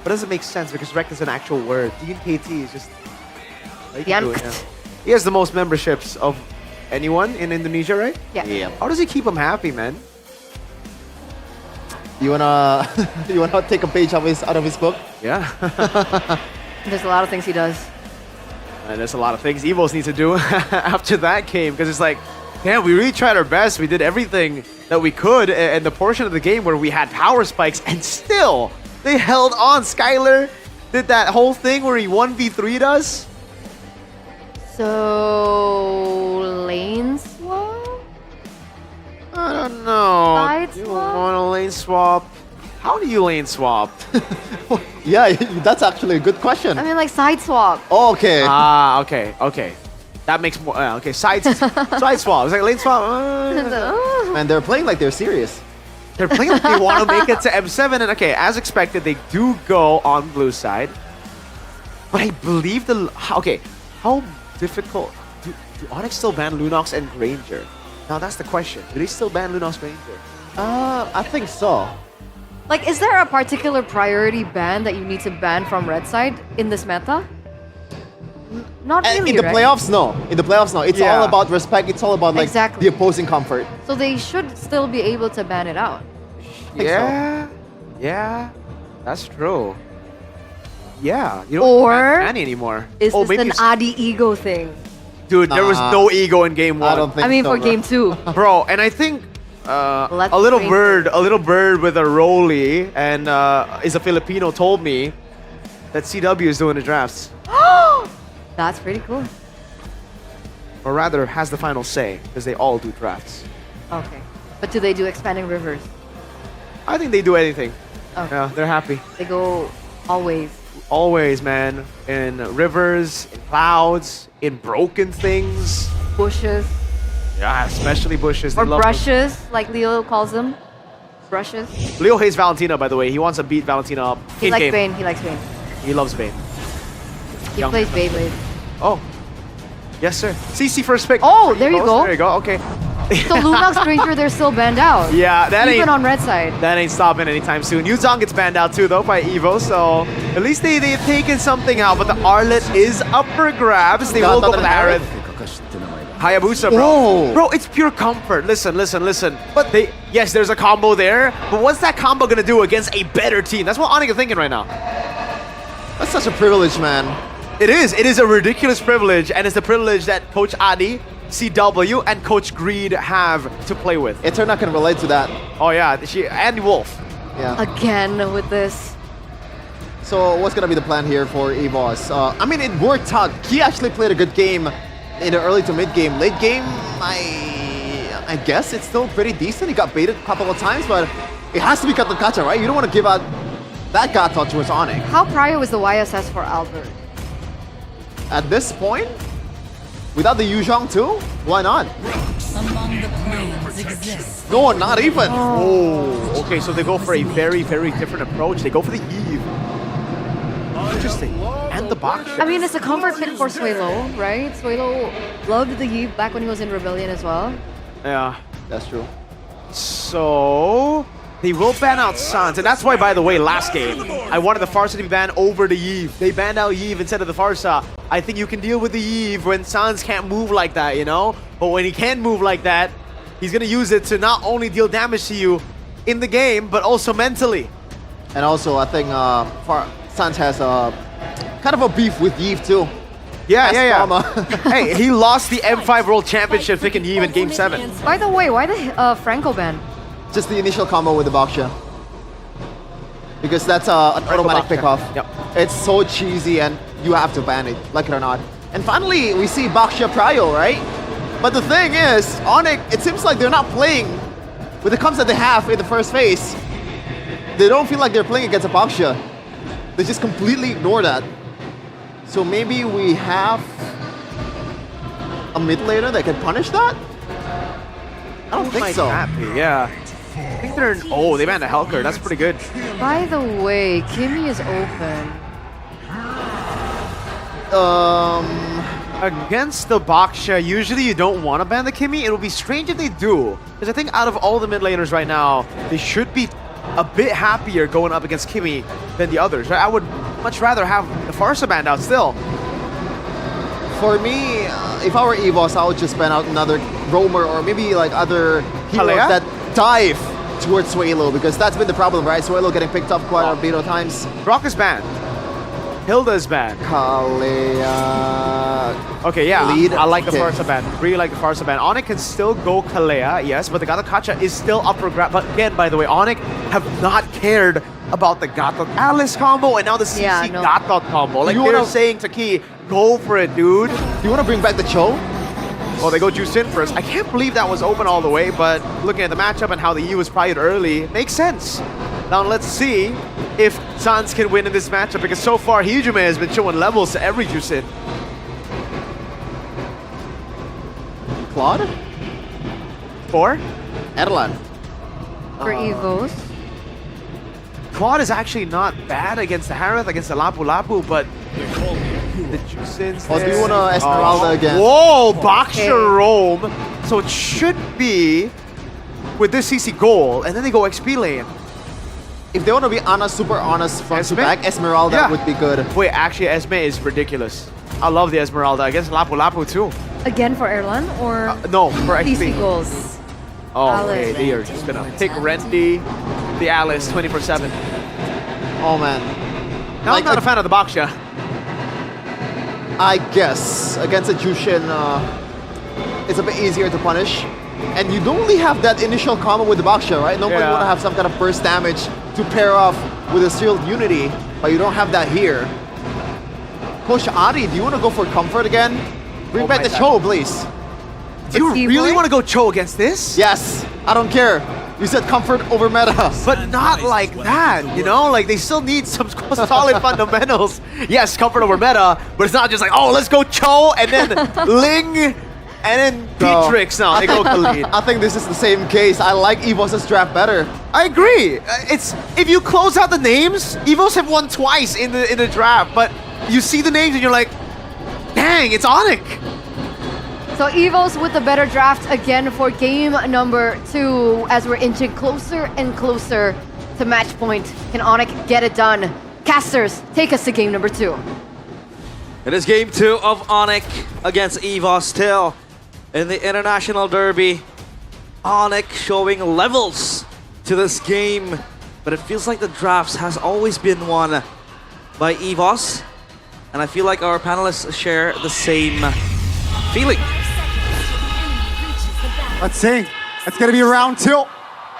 But doesn't make sense because Rek is an actual word. Dean KT is just... Yan. He has the most memberships of anyone in Indonesia, right? Yeah. How does he keep them happy, man? You wanna take a page out of his book? Yeah. There's a lot of things he does. And there's a lot of things EVOS need to do after that game, because it's like, damn, we really tried our best. We did everything that we could, and the portion of the game where we had power spikes, and still they held on. Skylar did that whole thing where he 1v3'd us. So lane swap? I don't know. Side You swap? want a lane swap? How do you lane swap? Yeah, that's actually a good question. I mean, like side swap. Oh, okay. Ah, okay. That makes more. Okay, side swap. It's like lane swap. And they're playing like they're serious. They're playing like they want to make it to M7, and okay, as expected, they do go on blue side. But I believe how difficult do ONIC still ban Lunox and Granger? Now that's the question. Do they still ban Lunox Granger? I think so. Like, is there a particular priority ban that you need to ban from red side in this meta? Not really, In the right? playoffs, no. In the playoffs, no. It's all about respect. It's all about like Exactly. the opposing comfort. So they should still be able to ban it out. Yeah, that's true. Yeah, you don't Or ban Annie anymore. Is this maybe an Adi ego thing? Dude, there was no ego in game 1. I don't think I mean, so, for bro. game 2. Bro, and I think Let's a little face bird with a rolly and is a Filipino told me that CW is doing the drafts. That's pretty cool. Or rather, has the final say, because they all do drafts. Okay. But do they do expanding rivers? I think they do anything. Okay. Yeah, they're happy. They go always. Always, man. In rivers, in clouds, in broken things. Bushes. Yeah, especially bushes. They Or love brushes, like Leo calls them. Brushes. them. Leo hates Valentina, by the way. He wants to beat Valentina up. He in likes game. Bane. He likes Bane. He loves Bane. He Young plays man. Beyblade. Oh. Yes, sir. CC first pick. Oh, there you go. There you go. Okay. So Lunox Stranger, they're still banned out. Yeah, that Even ain't on red side. that ain't stopping anytime soon. Yuzong gets banned out too, though, by Evo. So at least they've taken something out. But the Arlet is up for grabs. They will go for the Aerith. Hayabusa, bro. Whoa. Bro, it's pure comfort. Listen. But yes, there's a combo there. But what's that combo gonna do against a better team? That's what ONIC is thinking right now. That's such a privilege, man. It is a ridiculous privilege, and it's the privilege that Coach Adi, CW, and Coach Greed have to play with. Eterna can relate to that. Oh yeah, and Wolf. Yeah. Again with this. So what's gonna be the plan here for EVOS? I mean, it worked out. He actually played a good game in the early to mid game. Late game, I guess it's still pretty decent. He got baited a couple of times, but it has to be Gatot, right? You don't want to give out that Gatot towards ONIC. How prior was the YSS for Albert? At this point, without the Yuzhong too, why not? Among the planes exists. No, not even. Oh, okay, so they go for a very, very different approach. They go for the Eve. Interesting. And the box. I mean, it's a comfort pick for Suelo, right? Suelo loved the Eve back when he was in Rebellion as well. Yeah, that's true. So they will ban out Sans, and that's why, by the way, last game I wanted the Farsa to be banned over the Eve. They banned out Eve instead of the Farsa. I think you can deal with the Eve when Sans can't move like that, you know? But when he can move like that, he's gonna use it to not only deal damage to you in the game, but also mentally. And also, I think Sans has kind of a beef with Eve too. Yeah. Hey, he lost the M5 World Championship picking Eve in Game 7. By the way, why the Franco ban? Just the initial combo with the Baksha. Because that's an automatic pickoff. Yep. It's so cheesy and you have to ban it, like it or not. And finally, we see Baksha Prio, right? But the thing is, ONIC, it seems like they're not playing with the comps that they have in the first phase. They don't feel like they're playing against a Baksha. They just completely ignore that. So maybe we have a mid laner that can punish that? I don't think so. Yeah. I think they're... Oh, they banned a Helker. That's pretty good. By the way, Kimmy is open. Against the Baksha, usually you don't want to ban the Kimmy. It would be strange if they do. Because I think out of all the mid laners right now, they should be a bit happier going up against Kimmy than the others, right? I would much rather have the Farsa banned out still. For me, if I were EVOS, I would just ban out another roamer or maybe like other heroes that dive towards Suelo, because that's been the problem, right? Suelo getting picked up quite a bit of times. Brock is banned. Hilda is banned. Kalea. Okay, yeah, Lead I like the pick. Farsa ban. Really like the Farsa ban. ONIC can still go Kalea, yes, but the Gatot is still up for grab. But again, by the way, ONIC have not cared about the Gatot Alice combo and now the CC Gatot combo. Like they're saying to Key, go for it, dude. Do you want to bring back the Cho? Well, they go Juice in first. I can't believe that was open all the way, but looking at the matchup and how the E was pried early, makes sense. Now let's see if Sans can win in this matchup, because so far Hijume has been showing levels to every Juice in. Claude? For? Erlan. For EVOS. Claude is actually not bad against the Harith, against the Lapu Lapu, but the Juicins. Oh, do you want to Esmeralda again? Whoa, Baksha roam. So it should be with this CC goal, and then they go XP lane. If they want to be honest, super honest front to back, Esmeralda would be good. Wait, actually, Esme is ridiculous. I love the Esmeralda against Lapu Lapu too. Again for Erlan or no, for XP. PC goals? Oh, Alice. okay, they are just gonna pick Rendy, the Alice 24/7. Oh man. Now I'm not a fan of the Baksha. I guess against a Jushin, it's a bit easier to punish. And you don't really have that initial combo with the Baksha, right? Nobody want to have some kind of burst damage to pair off with a sealed unity, but you don't have that here. Coach Ari, do you want to go for comfort again? Bring back the Cho, please. Do you really want to go Cho against this? Yes, I don't care. You said comfort over meta. But not like that, you know? Like, they still need some solid fundamentals. Yes, comfort over meta, but it's not just like, oh, let's go Cho, and then Ling, and then Beatrix now. They go Khalid. I think this is the same case. I like EVOS' draft better. I agree. It's if you close out the names, EVOS have won twice in the draft, but you see the names and you're like, dang, it's ONIC. So EVOS with the better draft again for game number 2 as we're inching closer and closer to match point. Can ONIC get it done? Casters, take us to game number 2. It is game 2 of ONIC against EVOS still in the International Derby. ONIC showing levels to this game, but it feels like the drafts has always been won by EVOS. And I feel like our panelists share the same feeling. Let's see. It's going to be a round 2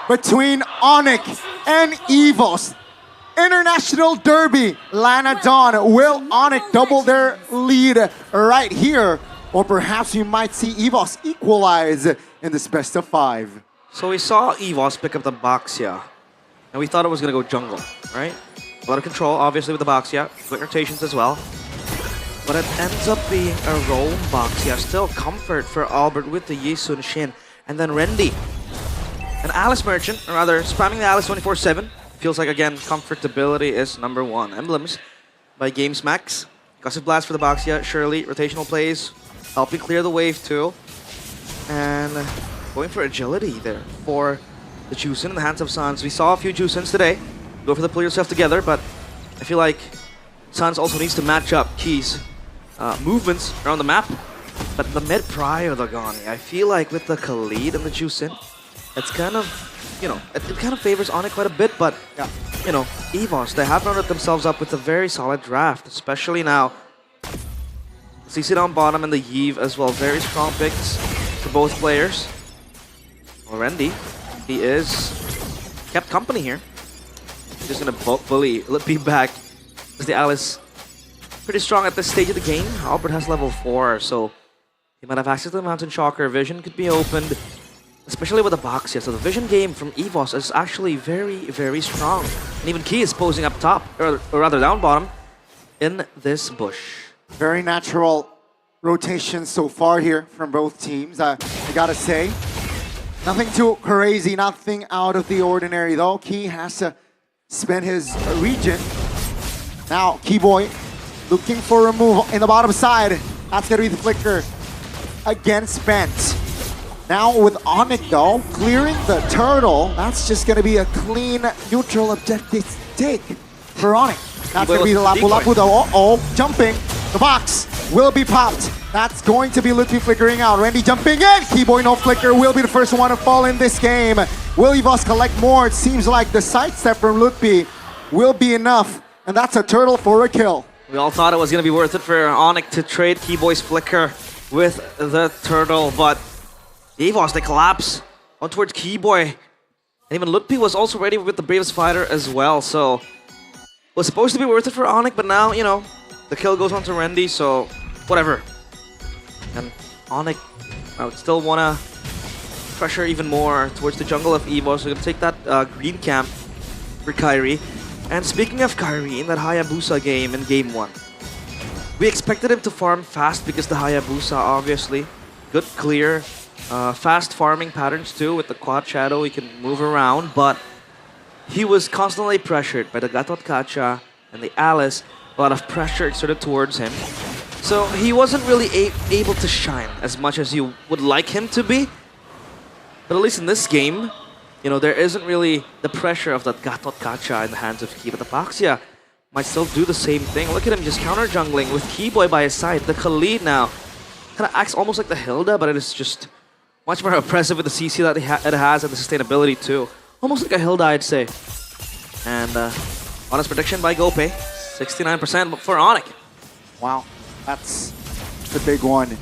between ONIC and EVOS. International Derby. Lana Dawn. Will ONIC double their lead right here? Or perhaps we might see EVOS equalize in this best of 5. So we saw EVOS pick up the Baxia. And we thought it was going to go jungle, right? A lot of control, obviously, with the Baxia. Quick rotations as well. But it ends up being a roam Baxia. Still comfort for Albert with the Yisun Shin. And then Rendy. An Alice Merchant, or rather, spamming the Alice 24/7. Feels like, again, comfortability is number 1. Emblems by Games Max. Gusset Blast for the Baxia. Shirley, rotational plays. Helping clear the wave too. And going for agility there for the Juicin in the hands of Sans. We saw a few Juicins today. Go for the pull yourself together, but I feel like Sans also needs to match up Key's movements around the map. But the mid prior the Gani, I feel like with the Khalid and the Juicin, it's kind of, you know, it kind of favors ONIC quite a bit, but, you know, EVOS, they have rounded themselves up with a very solid draft, especially now. CC down bottom and the Yves as well. Very strong picks for both players. Well, Rendy, he is kept company here. He's just gonna bully Litpi back. As the Alice pretty strong at this stage of the game. Albert has level 4, so he might have access to the Mountain Shocker. Vision could be opened, especially with the Baxia. So the vision game from EVOS is actually very, very strong. And even Key is posing up top, or rather down bottom, in this bush. Very natural rotation so far here from both teams, I gotta say. Nothing too crazy, nothing out of the ordinary though. Key has to spend his regen. Now, Keyboy looking for a move in the bottom side. That's gonna be the flicker again spent. Now with ONIC though, clearing the turtle, that's just gonna be a clean neutral objective take for ONIC. That's gonna be the Lapu Lapu though. Uh-oh, jumping. The box will be popped. That's going to be Litpi flickering out. Rendy jumping in. Keyboy no flicker will be the first one to fall in this game. Will EVOS collect more? It seems like the sidestep from Litpi will be enough. And that's a turtle for a kill. We all thought it was going to be worth it for ONIC to trade Keyboy's flicker with the turtle, but EVOS, they collapse on towards Keyboy. And even Litpi was also ready with the Bravest Fighter as well, so it was supposed to be worth it for ONIC, but now, you know, the kill goes on to Rendy, so whatever. And ONIC, I would still want to pressure even more towards the jungle of EVOS. So we're going to take that green camp for Kyrie. And speaking of Kyrie, in that Hayabusa game in Game 1, we expected him to farm fast because the Hayabusa, obviously, good clear, fast farming patterns too. With the Quad Shadow, he can move around, but he was constantly pressured by the Gatot Kacha and the Alice. A lot of pressure exerted towards him. So he wasn't really able to shine as much as you would like him to be. But at least in this game, you know, there isn't really the pressure of that Gatot Kacha in the hands of Key. But the Baxia might still do the same thing. Look at him just counter jungling with Keyboy by his side. The Khalid now kind of acts almost like the Hilda, but it is just much more oppressive with the CC that it has and the sustainability too. Almost like a Hilda, I'd say. And honest prediction by Gope. 69% for ONIC. Wow, that's the big one.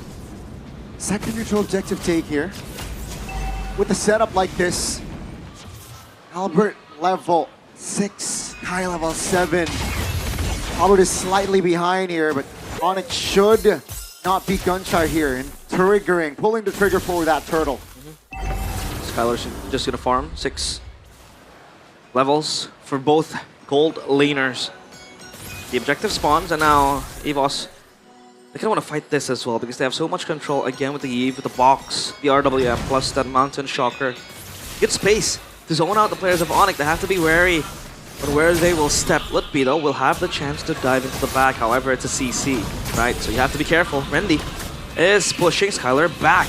Second neutral objective take here. With a setup like this, Albert level 6, Kai level 7. Albert is slightly behind here, but ONIC should not be gun-shy here and triggering, pulling the trigger for that turtle. Skylar's just gonna farm 6 levels for both gold laners. The objective spawns, and now EVOS, they kind of want to fight this as well because they have so much control again with the Eve, with the box, the RWM, plus that Mountain Shocker. Good space to zone out the players of ONIC. They have to be wary on where they will step. Litpi, though, will have the chance to dive into the back. However, it's a CC, right? So you have to be careful. Rendy is pushing Skylar back.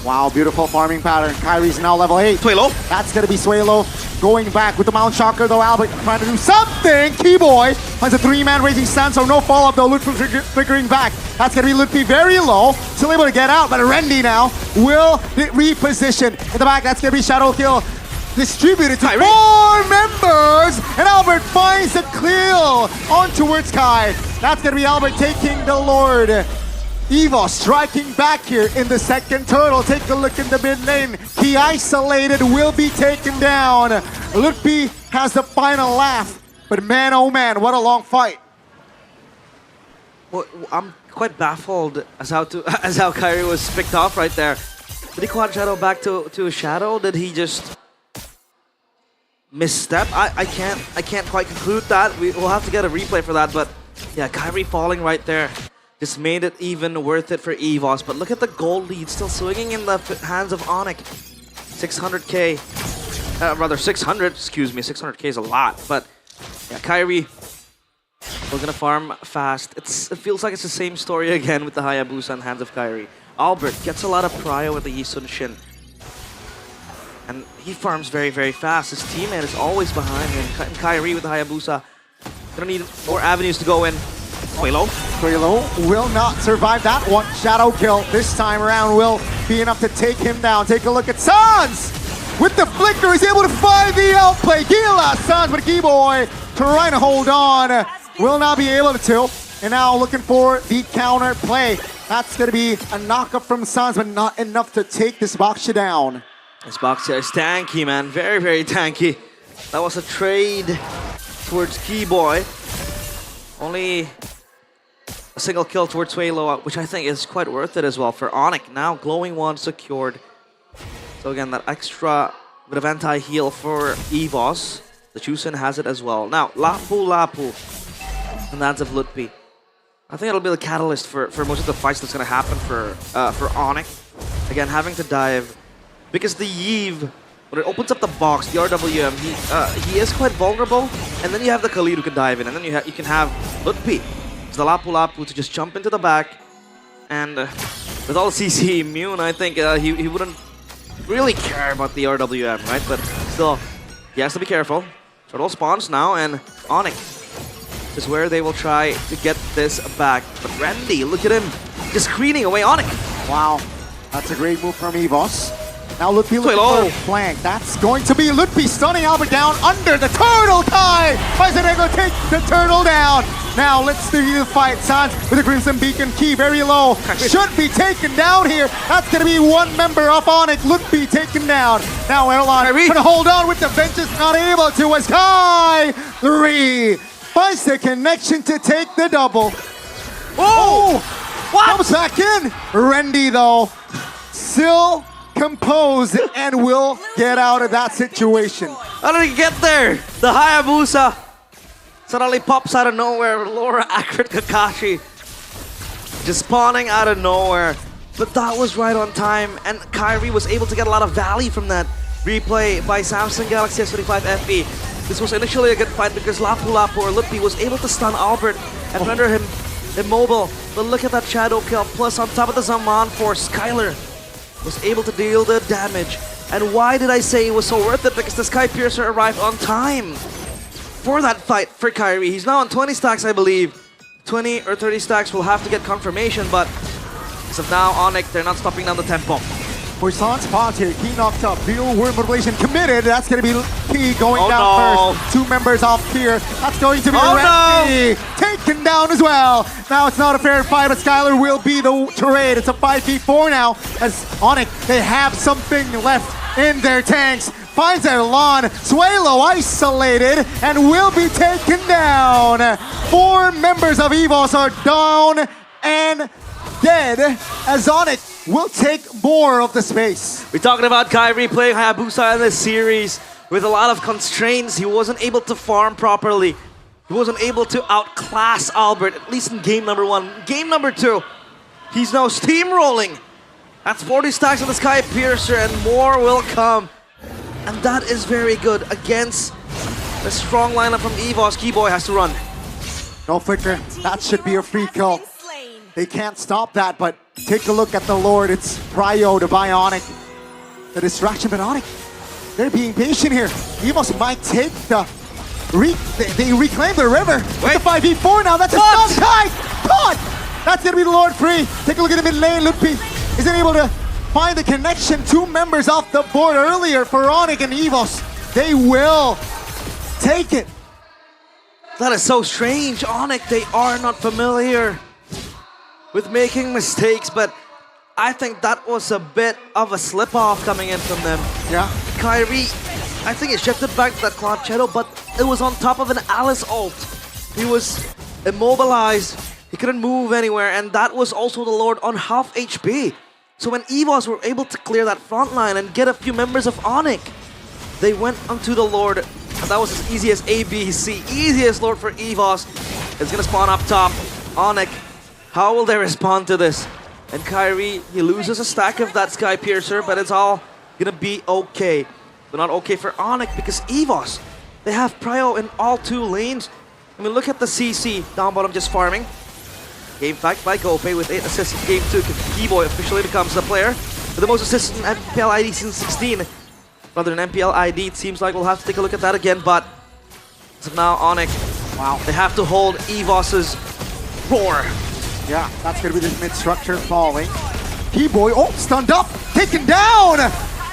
Wow, beautiful farming pattern. Kyrie's now level 8. Suelo. That's going to be Suelo going back with the Mount Shocker, though. Albert trying to do something. Keyboy finds a 3-man raging stun, so no follow-up, though. Litpi flickering back. That's going to be Litpi very low. Still able to get out, but Rendy now will reposition in the back. That's going to be Shadow Kill distributed to 4 members, and Albert finds a cleal on towards Kai. That's gonna be Albert taking the Lord. EVOS striking back here in the second turtle. Take a look in the mid lane. He isolated, will be taken down. Lutpi has the final laugh, but man, oh man, what a long fight. Well, I'm quite baffled as how Kyrie was picked off right there. Did he quad shadow back to a shadow? Did he just misstep? I can't quite conclude that. We'll have to get a replay for that, but yeah, Kyrie falling right there just made it even worth it for EVOS. But look at the gold lead still swinging in the hands of ONIC. 600k, rather 600, excuse me, 600k is a lot, but yeah, Kyrie, we're gonna farm fast. It feels like it's the same story again with the Hayabusa in hands of Kyrie. Albert gets a lot of prio with the Yisun Shin. And he farms very, very fast. His teammate is always behind him. And Kyrie with the Hayabusa. Gonna need more avenues to go in. Quelo will not survive that one. Shadow kill this time around will be enough to take him down. Take a look at Sans! With the flicker, he's able to find the outplay. Gila Sans with Keyboy trying to hold on. Will not be able to. And now looking for the counter play. That's going to be a knockup from Sans, but not enough to take this Boxia down. This Boxia is tanky, man. Very, very tanky. That was a trade towards Keyboy. Only a single kill towards Suelo, which I think is quite worth it as well for ONIC. Now glowing one secured. So again, that extra bit of anti-heal for EVOS. The Chusen has it as well. Now, Lapu. And that's of Lutpi. I think it'll be the catalyst for most of the fights that's going to happen for ONIC. Again, having to dive. Because the Yve, when it opens up the box, the RWM, he is quite vulnerable. And then you have the Khalid who can dive in. And then you can have Lutpi. It's the Lapu to just jump into the back. And with all CC immune, I think he wouldn't really care about the RWM, right? But still, he has to be careful. Turtle spawns now, and ONIC is where they will try to get this back. But Randy, look at him, just screening away ONIC. Wow, that's a great move from EVOS. Now Lutpi looking for a flank. That's going to be Lutpi stunning Albert down under the turtle. Kai Bizanego take the turtle down. Now let's see the fight. Sans with a Crimson Beacon key very low. Should be taken down here. That's going to be one member of ONIC. Lutpi taken down. Now Erlon trying to hold on with the Vengeance. Not able to as Kai 3 finds the connection to take the double. Oh! What? Comes back in. Randy though still composed and will get out of that situation. How did he get there? The Hayabusa suddenly pops out of nowhere. Laura accurate Kakashi just spawning out of nowhere. But that was right on time, and Kyrie was able to get a lot of value from that replay by Samsung Galaxy S25 FE. This was initially a good fight because Lapu or Lutpi was able to stun Albert and render him immobile. But look at that shadow kill. Plus on top of the Zaman Force, Skylar was able to deal the damage. And why did I say it was so worth it? Because the Sky Piercer arrived on time for that fight for Kyrie. He's now on 20 stacks, I believe. 20 or 30 stacks will have to get confirmation, but as of now, ONIC, they're not stopping down the tempo. For Sans Pons here, he knocked up. Dual Word Motivation committed. That's going to be Key going down first. 2 members off here. That's going to be Randy taken down as well. Now it's not a fair fight, but Skylar will be the trade. It's a 5v4 now. As ONIC, they have something left in their tanks. Finds Erlon. Suelo isolated and will be taken down. 4 members of EVOS are down and dead as ONIC will take more of the space. We're talking about Kyrie playing Hayabusa in this series with a lot of constraints. He wasn't able to farm properly. He wasn't able to outclass Albert, at least in game number 1. Game number 2, he's now steamrolling. That's 40 stacks on the Sky Piercer and more will come. And that is very good against the strong lineup from EVOS. Keyboy has to run. No flicker. That should be a free kill. They can't stop that, but take a look at the Lord. It's Prio to buy ONIC. The distraction, but ONIC, they're being patient here. EVOS might take the... They reclaim the river. With the 5v4 now. That's a stun. Caught! That's going to be the Lord free. Take a look at the mid lane. Lutpi isn't able to find the connection. 2 members off the board earlier for ONIC and EVOS. They will take it. That is so strange. ONIC, they are not familiar with making mistakes, but I think that was a bit of a slip-off coming in from them. Yeah. Kyrie, I think it shifted back to that Cloud Shadow, but it was on top of an Alice ult. He was immobilized. He couldn't move anywhere, and that was also the Lord on half HP. So when EVOS were able to clear that front line and get a few members of ONIC, they went onto the Lord, and that was as easy as ABC. Easiest Lord for EVOS. It's gonna spawn up top. ONIC, how will they respond to this? And Kyrie, he loses a stack of that Sky Piercer, but it's all gonna be okay. But not okay for ONIC because EVOS, they have prio in all 2 lanes. I mean, look at the CC down bottom just farming. Game fact by Gope with 8 assists in game 2. Keyboy officially becomes the player with the most assists in MPL ID since 16. Rather than MPL ID, it seems like we'll have to take a look at that again, but as of now, ONIC, wow, they have to hold EVOS's roar. Yeah, that's gonna be the mid-structure falling. Keyboy, oh, stunned up, taken down!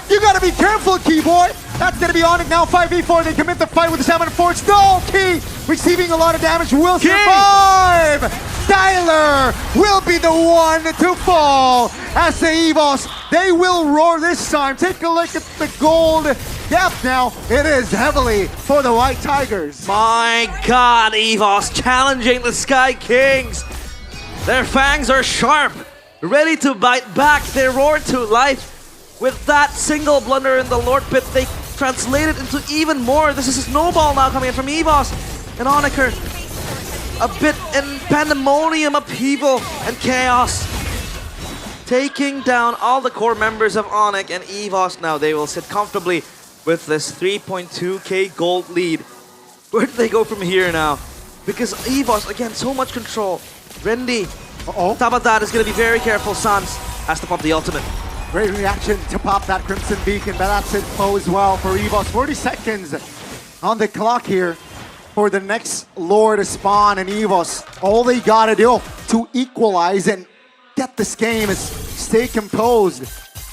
You gotta be careful, Keyboy! That's gonna be ONIC now, 5v4, they commit the fight with the Salmon Forge. No, Key, receiving a lot of damage, will survive! Tyler will be the one to fall as the EVOS, they will roar this time. Take a look at the gold depth now. It is heavily for the White Tigers. My God, EVOS challenging the Sky Kings. Their fangs are sharp, ready to bite back. They roar to life. With that single blunder in the Lord Pit, they translate it into even more. This is a snowball now coming in from EVOS. And ONIC are a bit in pandemonium, upheaval, and chaos. Taking down all the core members of ONIC and EVOS. Now they will sit comfortably with this 3.2k gold lead. Where do they go from here now? Because EVOS, again, so much control. Rendy, top of that is going to be very careful. Sans has to pop the ultimate. Great reaction to pop that Crimson Beacon, but that's it as well for EVOS. 40 seconds on the clock here for the next Lord to spawn and EVOS. All they gotta do to equalize and get this game is stay composed.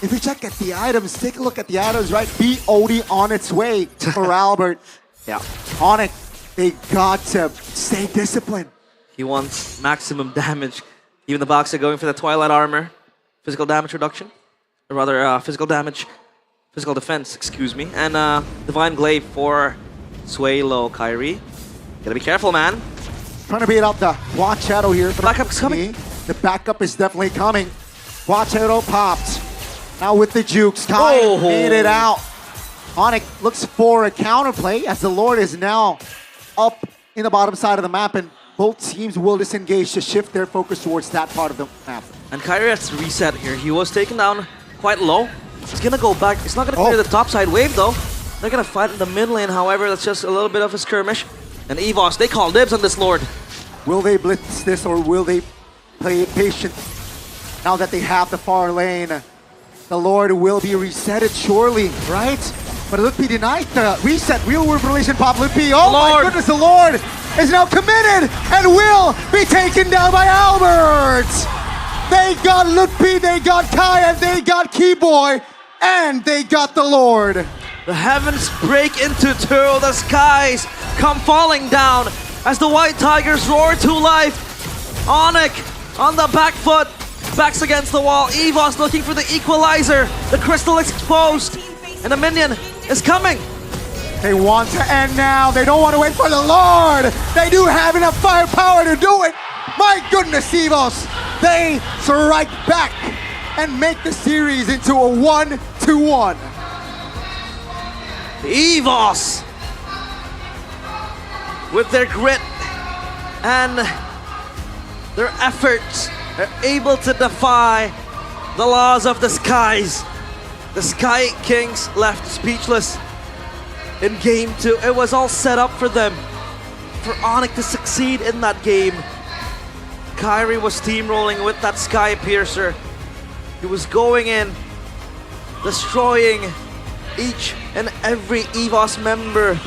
If you check at the items, take a look at the items, right? BOD on its way for Albert. Yeah. ONIC, they got to stay disciplined. He wants maximum damage. Even the Boxer going for the Twilight Armor. Physical damage reduction. Or rather, physical defense, excuse me. And Divine Glaive for Sway Low Kyrie. Gotta be careful, man. Trying to beat up the Watch Shadow here. The backup's coming. The backup is definitely coming. Watch Shadow popped. Now with the jukes, Kai made it out. ONIC looks for a counterplay as the Lord is now up in the bottom side of the map, and both teams will disengage to shift their focus towards that part of the map. And Kyrie has to reset here. He was taken down quite low. He's gonna go back. He's not gonna clear the top side wave though. They're gonna fight in the mid lane, however, that's just a little bit of a skirmish. And EVOS, they call dibs on this Lord. Will they blitz this or will they play it patient? Now that they have the far lane, the Lord will be resetted surely, right? But Lutpi denied the reset. Real world relation pop Lutpi. Oh my goodness, the Lord is now committed and will be taken down by Albert. They got Lutpi, they got Kai, and they got Keyboy, and they got the Lord. The heavens break into two, the skies come falling down as the White Tigers roar to life. ONIC on the back foot, backs against the wall. EVOS looking for the equalizer. The crystal is exposed, and the minion is coming. They want to end now. They don't want to wait for the Lord. They do have enough firepower to do it. My goodness, EVOS. They strike back and make the series into a 1-1. EVOS, with their grit and their efforts, are able to defy the laws of the skies. The Sky Kings left speechless in game 2. It was all set up for them, for ONIC to succeed in that game. Kyrie was steamrolling with that Sky Piercer. He was going in, destroying each and every EVOS member.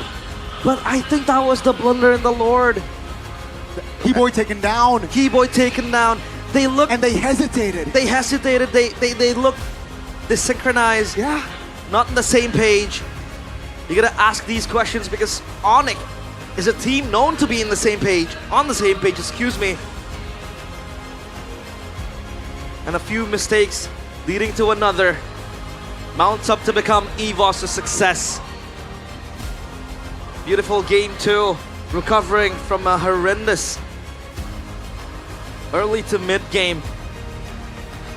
But I think that was the blunder in the Lord. Keyboy taken down. Keyboy taken down. They looked and they hesitated. They hesitated. They looked desynchronized, not on the same page. You gotta ask these questions because ONIC is a team known to be on the same page, excuse me. And a few mistakes leading to another mounts up to become EVOS a success. Beautiful game 2, recovering from a horrendous early to mid game.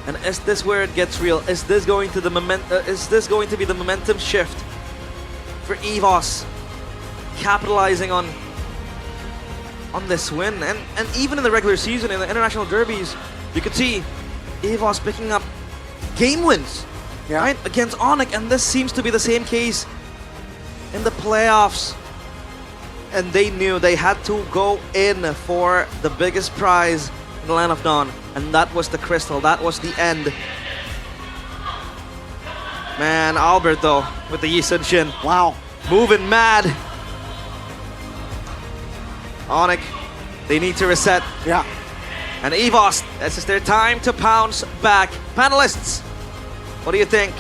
And is this where it gets real? Is this going to be the momentum shift for EVOS, capitalizing on this win? And even in the regular season, in the international derbies, you could see EVOS picking up game wins, right, against ONIC, and this seems to be the same case in the playoffs. And they knew they had to go in for the biggest prize in the Land of Dawn, and that was the crystal, that was the end. Man, Albert though, with the Yi Sun-shin. Wow. Moving mad. ONIC, they need to reset. Yeah. And EVOS, this is their time to pounce back. Panelists, what do you think?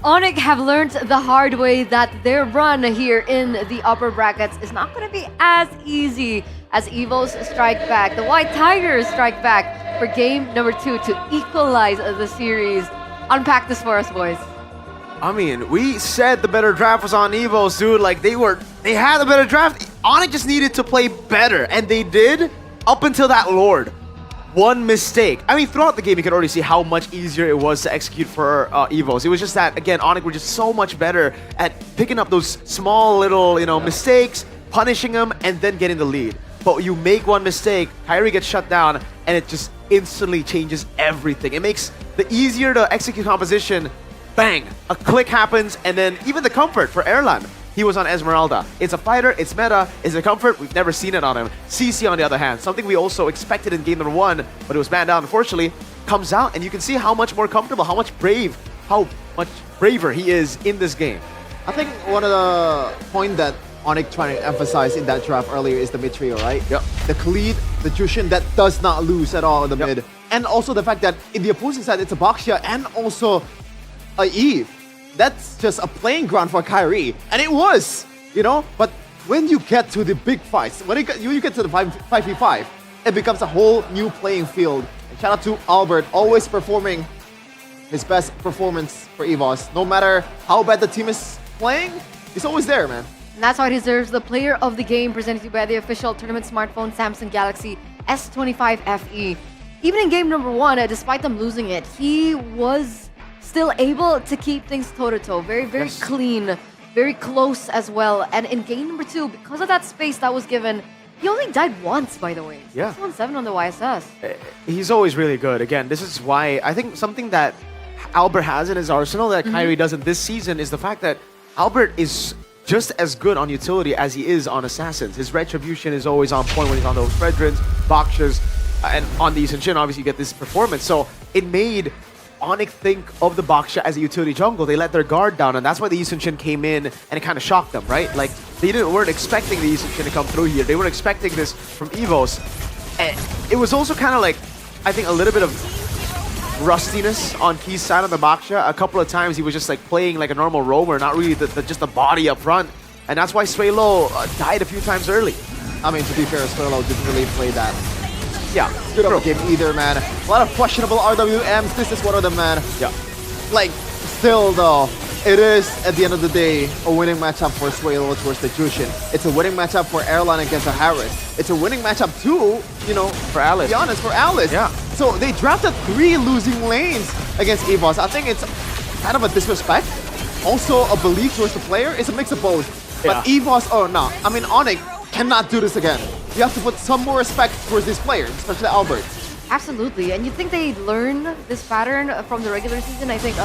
ONIC have learned the hard way that their run here in the upper brackets is not going to be as easy as EVOS strike back. The White Tigers strike back for game number 2 to equalize the series. Unpack this for us, boys. I mean, we said the better draft was on EVOS, dude. Like, they had a better draft. ONIC just needed to play better, and they did up until that Lord. One mistake. I mean, throughout the game, you could already see how much easier it was to execute for EVOS. It was just that, again, ONIC were just so much better at picking up those small little, mistakes, punishing them, and then getting the lead. But you make one mistake, Kyrie gets shut down, and it just instantly changes everything. It makes the easier to execute composition, bang, a click happens, and then even the comfort for Erlan. He was on Esmeralda. It's a fighter, it's meta, it's a comfort. We've never seen it on him. CC, on the other hand, something we also expected in game number 1, but it was banned out, unfortunately, comes out, and you can see how much more comfortable, how much braver he is in this game. I think one of the points that ONIC trying to emphasize in that draft earlier is the mid trio, right? Yep. The Khalid, the Jushin that does not lose at all in the mid. And also the fact that in the opposing side, it's a Baxia and also a Eve. That's just a playing ground for Kyrie. And it was, But when you get to the big fights, when you get to the 5v5, it becomes a whole new playing field. And shout out to Albert, always performing his best performance for EVOS. No matter how bad the team is playing, he's always there, man. And that's why he deserves the player of the game, presented to you by the official tournament smartphone Samsung Galaxy S25 FE. Even in game number 1, despite them losing it, he was still able to keep things toe-to-toe. Very, very clean, very close as well. And in game number 2, because of that space that was given, he only died once, by the way. Yeah. 617 on the YSS. He's always really good. Again, this is why I think something that Albert has in his arsenal that Kyrie doesn't this season is the fact that Albert is just as good on utility as he is on assassins. His retribution is always on point when he's on those Fredrins, Bakshas, and on the Yi Sun-shin, obviously you get this performance. So it made ONIC think of the Baksha as a utility jungle. They let their guard down, and that's why the Yi Sun-shin came in, and it kind of shocked them, right? Like, they weren't expecting the Yi Sun-shin to come through here. They weren't expecting this from EVOS. And it was also kind of like, I think, a little bit of rustiness on Key's side on the Baksha. A couple of times he was just like playing like a normal roamer, not really just the body up front. And that's why Suelo died a few times early. I mean, to be fair, Suelo didn't really play that. Yeah, good of a game either, man. A lot of questionable RWMs. This is one of them, man. Yeah. Like, still though, it is, at the end of the day, a winning matchup for Suelo towards the Jushin. It's a winning matchup for Erlan against a Harris. It's a winning matchup too, for Alice. To be honest, for Alice. Yeah. So they drafted 3 losing lanes against EVOS. I think it's kind of a disrespect. Also, a belief towards the player. It's a mix of both. But EVOS, ONIC cannot do this again. You have to put some more respect towards these players, especially Albert. Absolutely, and you think they'd learn this pattern from the regular season? I think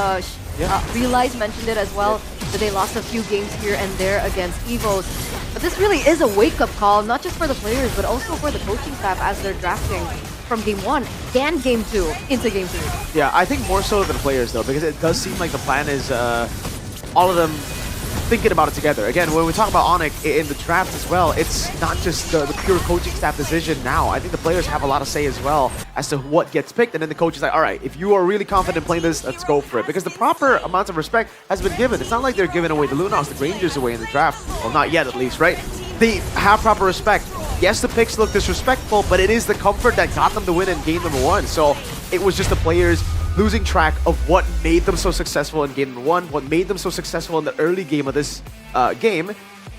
Realize mentioned it as well, that they lost a few games here and there against EVOS. But this really is a wake-up call, not just for the players, but also for the coaching staff as they're drafting from game 1 and game 2 into game 3. Yeah, I think more so than the players though, because it does seem like the plan is all of them thinking about it together. Again, when we talk about ONIC in the draft as well, it's not just the pure coaching staff decision now. I think the players have a lot of say as well as to what gets picked. And then the coach is like, all right, if you are really confident playing this, let's go for it. Because the proper amount of respect has been given. It's not like they're giving away the Lunox, the Rangers away in the draft. Well, not yet at least, right? They have proper respect. Yes, the picks look disrespectful, but it is the comfort that got them the win in game number 1. So it was just the players losing track of what made them so successful in game number 1, what made them so successful in the early game of this game.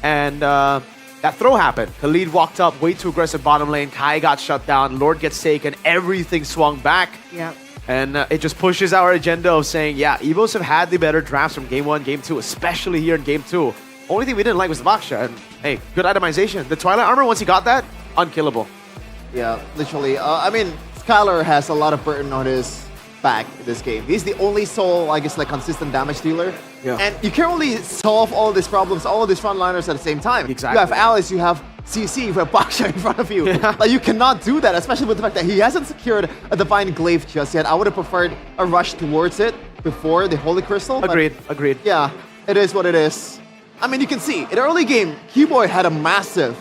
And that throw happened. Khalid walked up, way too aggressive bottom lane. Kai got shut down, Lord gets taken, everything swung back. Yeah. And it just pushes our agenda of saying, yeah, EVOS have had the better drafts from game 1, game 2, especially here in game 2. Only thing we didn't like was the Baksha, and hey, good itemization. The Twilight Armor, once he got that, unkillable. Yeah, literally. I mean, Skylar has a lot of burden on his back in this game. He's the only sole, I guess, like consistent damage dealer. Yeah. And you can't really solve all these problems, all of these frontliners at the same time. Exactly. You have Alice, you have CC, you have Baksha in front of you. Yeah. Like, you cannot do that, especially with the fact that he hasn't secured a Divine Glaive just yet. I would have preferred a rush towards it before the Holy Crystal. Agreed, agreed. Yeah, it is what it is. I mean, you can see, in the early game, Keyboy had a massive,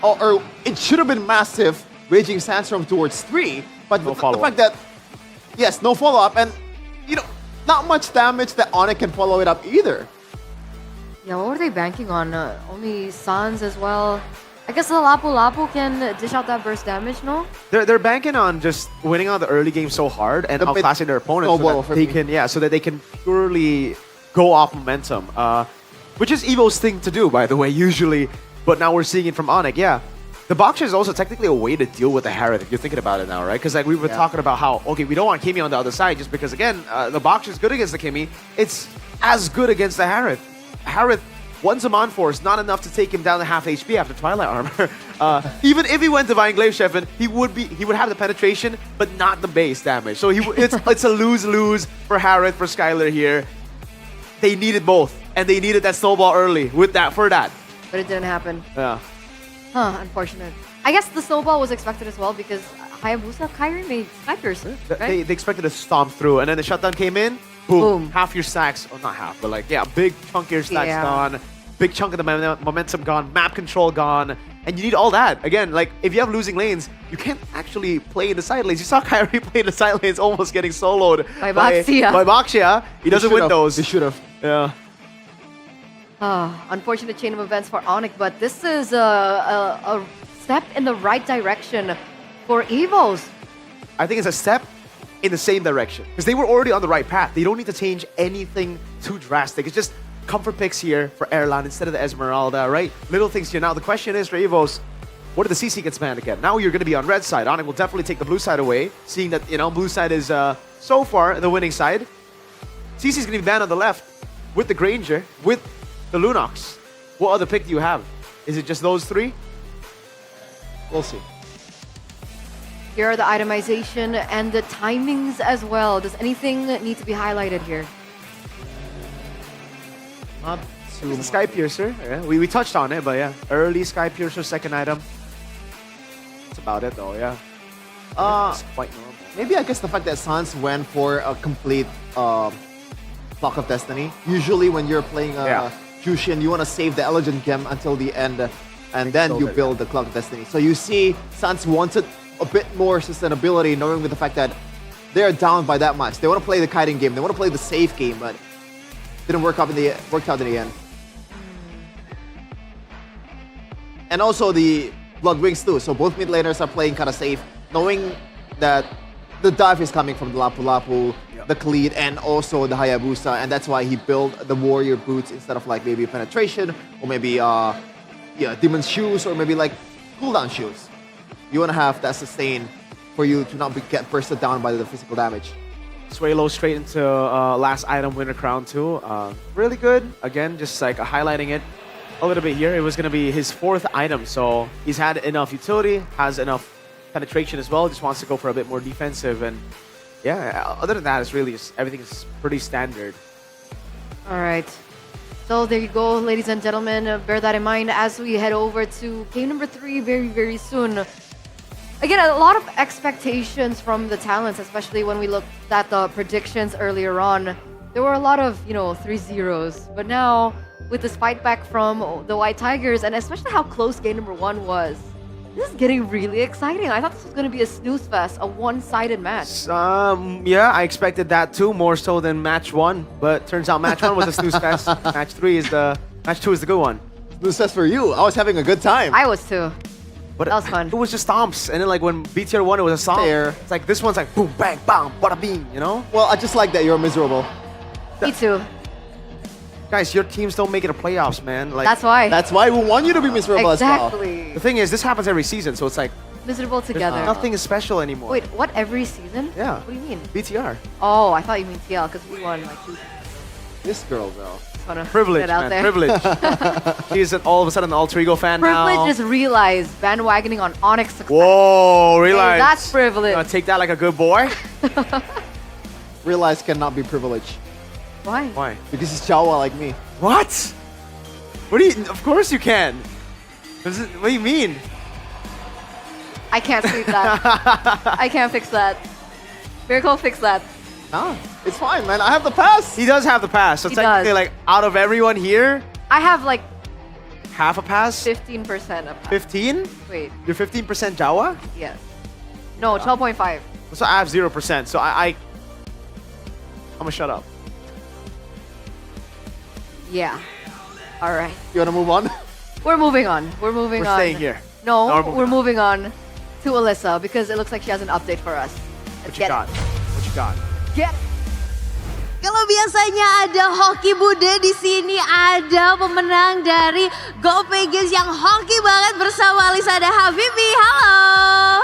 or it should have been massive, Raging Sandstorm towards 3, but no the fact that, yes, no follow-up, and, you know, not much damage that ONIC can follow it up either. Yeah, what were they banking on? Only Sans as well. I guess the Lapu Lapu can dish out that burst damage, no? They're banking on just winning out the early game so hard and outclassing their opponents so that they can, so that they can purely go off momentum. Which is EVO's thing to do, by the way, usually. But now we're seeing it from ONIC, yeah. The Baksha is also technically a way to deal with the Harith, if you're thinking about it now, right? Because like we were talking about how, okay, we don't want Kimi on the other side just because, again, the Baksha is good against the Kimi. It's as good against the Harith. Harith, one Zaman Force, not enough to take him down to half HP after Twilight Armor. Even if he went Divine Glaive, Sheffin, he would have the penetration, but not the base damage. So it's a lose-lose for Harith, for Skylar here. They needed both. And they needed that snowball early for that. But it didn't happen. Yeah. Huh, unfortunate. I guess the snowball was expected as well because Hayabusa, Kyrie made Sky Piercer, right? They expected to stomp through, and then the shutdown came in, boom. Half your stacks, or not half, but like, yeah, big chunk of your stacks gone, big chunk of the momentum gone, map control gone, and you need all that. Again, like, if you have losing lanes, you can't actually play in the side lanes. You saw Kyrie play in the side lanes almost getting soloed by Baksha. By Baksha. He doesn't win those. He should have. Yeah. Unfortunate chain of events for ONIC, but this is a step in the right direction for EVOS. I think it's a step in the same direction because they were already on the right path. They don't need to change anything too drastic. It's just comfort picks here for Erlan instead of the Esmeralda, right? Little things here. Now the question is for EVOS, what if the CC gets banned again? Now you're going to be on red side. ONIC will definitely take the blue side away, seeing that, you know, blue side is so far the winning side. CC is going to be banned on the left with the Granger, with the Lunox. What other pick do you have? Is it just those 3? We'll see. Here are the itemization and the timings as well. Does anything need to be highlighted here? Not too much. Sky Piercer. Yeah, we touched on it, but yeah. Early Sky Piercer, second item. That's about it though, yeah. It's quite normal. Maybe I guess the fact that Sans went for a complete Clock of Destiny. Usually when you're playing Jushin, you want to save the Elegant Gem until the end, and then you build the Clock of Destiny. So you see, Sans wanted a bit more sustainability, knowing with the fact that they're down by that much. They want to play the kiting game, they want to play the safe game, but didn't work out in the end. And also the Blood Wings too. So both mid laners are playing kind of safe, knowing that the dive is coming from the Lapu Lapu, the Khalid, and also the Hayabusa, and that's why he built the Warrior Boots instead of like maybe Penetration, or maybe Demon's Shoes, or maybe like cooldown shoes. You want to have that sustain for you to not get bursted down by the physical damage. Swalo straight into last item, Winter Crown 2. Really good. Again, just like highlighting it a little bit here. It was going to be his 4th item, so he's had enough utility, has enough penetration as well, just wants to go for a bit more defensive, and yeah, other than that, it's really just everything is pretty standard. All right, so there you go, ladies and gentlemen. Bear that in mind as we head over to game number 3 very, very soon. Again, a lot of expectations from the talents, especially when we looked at the predictions earlier on. There were a lot of, 3-0s, but now with this fight back from the White Tigers, and especially how close game number 1 was. This is getting really exciting. I thought this was going to be a snooze fest, a one-sided match. Yeah, I expected that too, more so than match 1. But turns out match 1 was a snooze fest. Match 2 is the good one. Snooze fest for you. I was having a good time. I was too. But that was fun. It was just stomps, and then like when BTR won, it was a stomp. Fair. It's like this one's like boom, bang, bam, bada bing, you know? Well, I just like that you're miserable. Me too. Guys, your teams don't make it to playoffs, man. Like That's why. That's why we want you to be miserable as well. Exactly. the thing is, this happens every season, so it's like Miserable together. nothing is special anymore. Wait, what? Every season? Yeah. What do you mean? BTR. Oh, I thought you mean TL because we won like 2. This girl, though. Privilege, man. There. Privilege. She's all of a sudden an alter ego fan now. Privilege just realized bandwagoning on ONIC success. Whoa, realize. Hey, that's privilege. Take that like a good boy. Realize cannot be privileged. Why? Why? Because he's Jawa like me. What? What do you? Of course you can. What do you mean? I can't see that. I can't fix that. Miracle, fix that. No, it's fine, man. I have the pass. He does have the pass. So He technically, does. like out of everyone here, I have like half a pass. 15% of that. 15? Wait, You're 15% Jawa? yes. No, 12.5. So I have 0%. So I'm gonna shut up. Yeah. All right. You wanna move on? We're moving on. We're moving We're on. staying here. No, No, we're moving on to Alyssa because it looks like she has an update for us. What you got? What you got? Get it. Kalau biasanya ada hoki bude, di sini ada pemenang dari GoPay Games yang hoki banget bersama Alisa dan Habibi. Halo.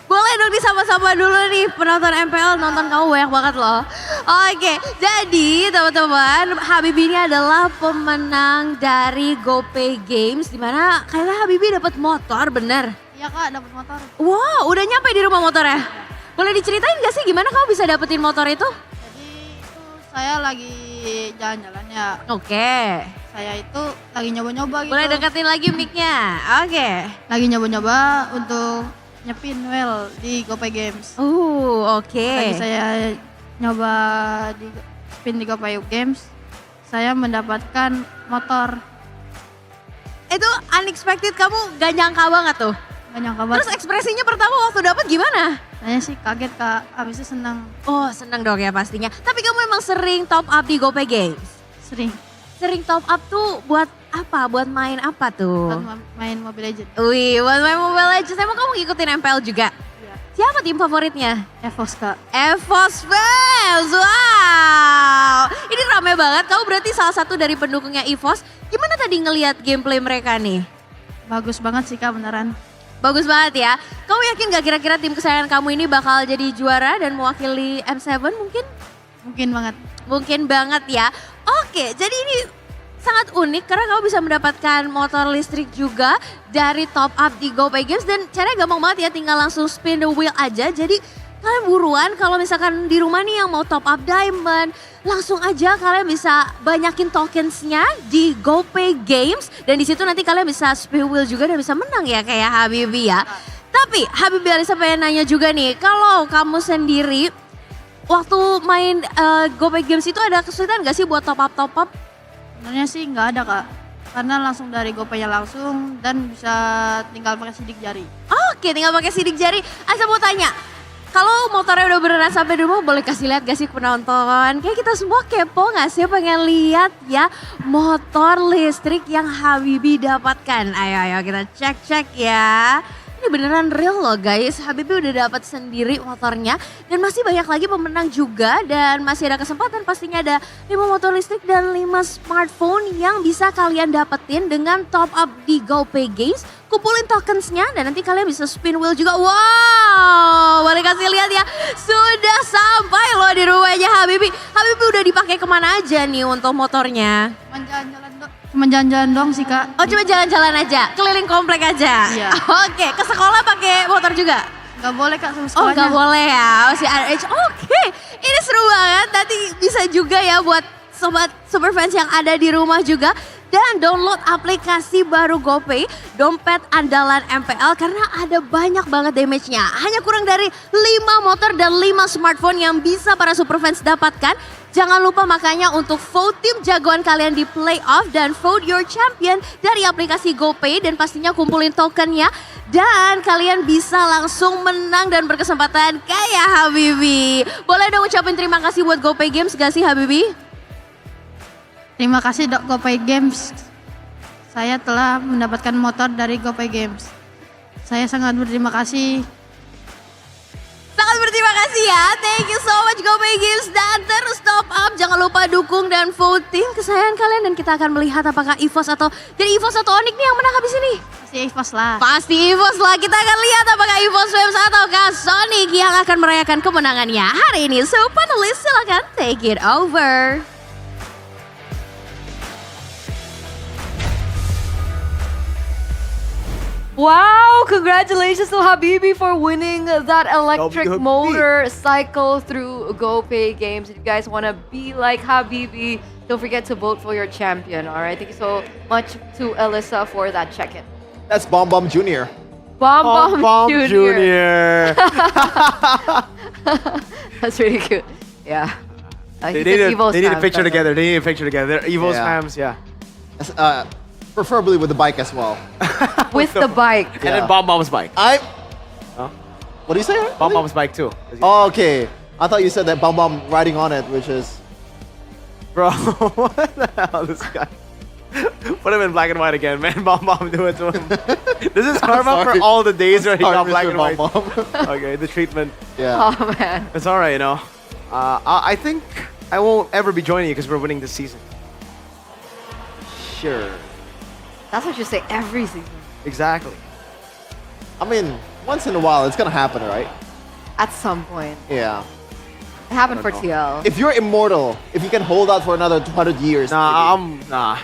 Boleh dong disapa-sapa dulu nih penonton MPL, nonton kamu banyak banget loh. Oke, jadi teman-teman, Habibi ini adalah pemenang dari GoPay Games, dimana kayaknya Habibi dapat motor, bener? Iya kak, dapat motor. Wow, udah nyampe di rumah motornya? Boleh diceritain gak sih gimana kamu bisa dapetin motor itu? Jadi itu saya lagi jalan-jalan ya. Oke. Saya itu lagi nyoba-nyoba gitu. Boleh deketin lagi mic-nya. Oke. Lagi nyoba-nyoba untuk nyepin wheel di GoPay Games. Oke. Lagi saya nyoba di spin di GoPay Games, saya mendapatkan motor. Itu unexpected, kamu gak nyangka banget tuh? Gak nyangka banget. Terus ekspresinya pertama waktu dapat gimana? Saya sih kaget kak, habis itu senang. Oh senang dong ya pastinya. Tapi kamu emang sering top up di GoPay Games? Sering. Sering top up tuh buat apa? Buat main apa tuh? Buat main Mobile Legends. Wih, buat main Mobile Legends. Emang kamu ngikutin MPL juga? Iya. Siapa tim favoritnya? EVOS kak. EVOS fans, wow. Ini rame banget, kamu berarti salah satu dari pendukungnya EVOS. Gimana tadi ngelihat gameplay mereka nih? Bagus banget sih kak, beneran. Bagus banget ya. Kamu yakin gak kira-kira tim kesayangan kamu ini bakal jadi juara dan mewakili M7 mungkin? Mungkin banget. Mungkin banget ya. Oke, jadi ini sangat unik karena kamu bisa mendapatkan motor listrik juga dari top up di GoPay Games. Dan caranya gampang banget ya, tinggal langsung spin the wheel aja. Jadi kalian buruan kalau misalkan di rumah nih yang mau top up diamond, langsung aja kalian bisa banyakin tokensnya di GoPay Games. Dan di situ nanti kalian bisa spin wheel juga dan bisa menang ya kayak Habibi ya. Tapi Habibi Alisa pengen nanya juga nih, kalau kamu sendiri waktu main GoPay Games itu ada kesulitan gak sih buat top up? Sebenarnya sih nggak ada kak, karena langsung dari GoPay-nya langsung dan bisa tinggal pakai sidik jari. Oke, tinggal pakai sidik jari. Asa mau tanya, kalau motornya udah beneran sampai di rumah, boleh kasih lihat gak sih penonton? Kayak kita semua kepo gak sih, pengen lihat ya motor listrik yang Habibi dapatkan. Ayo kita cek ya. Ini beneran real loh guys, Habibi udah dapat sendiri motornya. Dan masih banyak lagi pemenang juga, dan masih ada kesempatan pastinya ada 5 motor listrik dan 5 smartphone yang bisa kalian dapetin dengan top up di GoPay Games. Kumpulin tokensnya dan nanti kalian bisa spin wheel juga. Wow, boleh kasih lihat ya, sudah sampai loh di rumahnya Habibi. Habibi udah dipakai kemana aja nih untuk motornya? Cuma jalan-jalan dong sih kak. Oh cuma jalan-jalan aja, keliling komplek aja? Iya. Oke, ke sekolah pakai motor juga? Gak boleh kak sama Oh sekolahnya. gak boleh ya, masih RH. Oke, ini seru banget. Nanti bisa juga ya buat sobat superfans yang ada di rumah juga. Dan download aplikasi baru GoPay, dompet andalan MPL karena ada banyak banget damage-nya. Hanya kurang dari 5 motor dan 5 smartphone yang bisa para superfans dapatkan. Jangan lupa makanya untuk vote tim jagoan kalian di playoff dan vote your champion dari aplikasi GoPay dan pastinya kumpulin tokennya. Dan kalian bisa langsung menang dan berkesempatan kayak Habibi. Boleh dong ucapin terima kasih buat GoPay Games gak sih Habibi? Terima kasih GoPay Games. Saya telah mendapatkan motor dari GoPay Games. Saya sangat berterima kasih. Sangat berterima kasih ya. Thank you so much GoPay Games. Dan terus top up. Jangan lupa dukung dan voting kesayangan kalian. Dan kita akan melihat apakah EVOS atau dari EVOS atau ONIC nih yang menang habis ini. Pasti EVOS lah. Pasti EVOS lah. Kita akan lihat apakah EVOS Waves ataukah Sonic yang akan merayakan kemenangannya hari ini. So panelis silakan take it over. Wow, congratulations to Habibi for winning that electric motor cycle through GoPay Games. If you guys want to be like Habibi, don't forget to vote for your champion, all right? Thank you so much to Alyssa for that check-in. That's Bomb Bomb Jr. Bomb Jr. That's really cute. Yeah. They need a picture together. They need a picture together. They're EVOS fams, yeah. Preferably with the bike as well. With the bike. And then Bomb Bomb's bike. What do you say? Bomb Bomb's bike too. Oh, okay. I thought you said that Bomb Bomb riding on it, which is... Bro, what the hell, this guy? Put him in black and white again, man. Bomb Bomb, do it to him. This is karma for all the days where he got black and white. Okay, the treatment. Yeah. Oh, man. It's alright, you know. I think I won't ever be joining you because we're winning this season. Sure. That's what you say every season. Exactly. I mean, once in a while, it's gonna happen, right? At some point. Yeah. It happened for TL. If you're immortal, if you can hold out for another 200 years. Nah.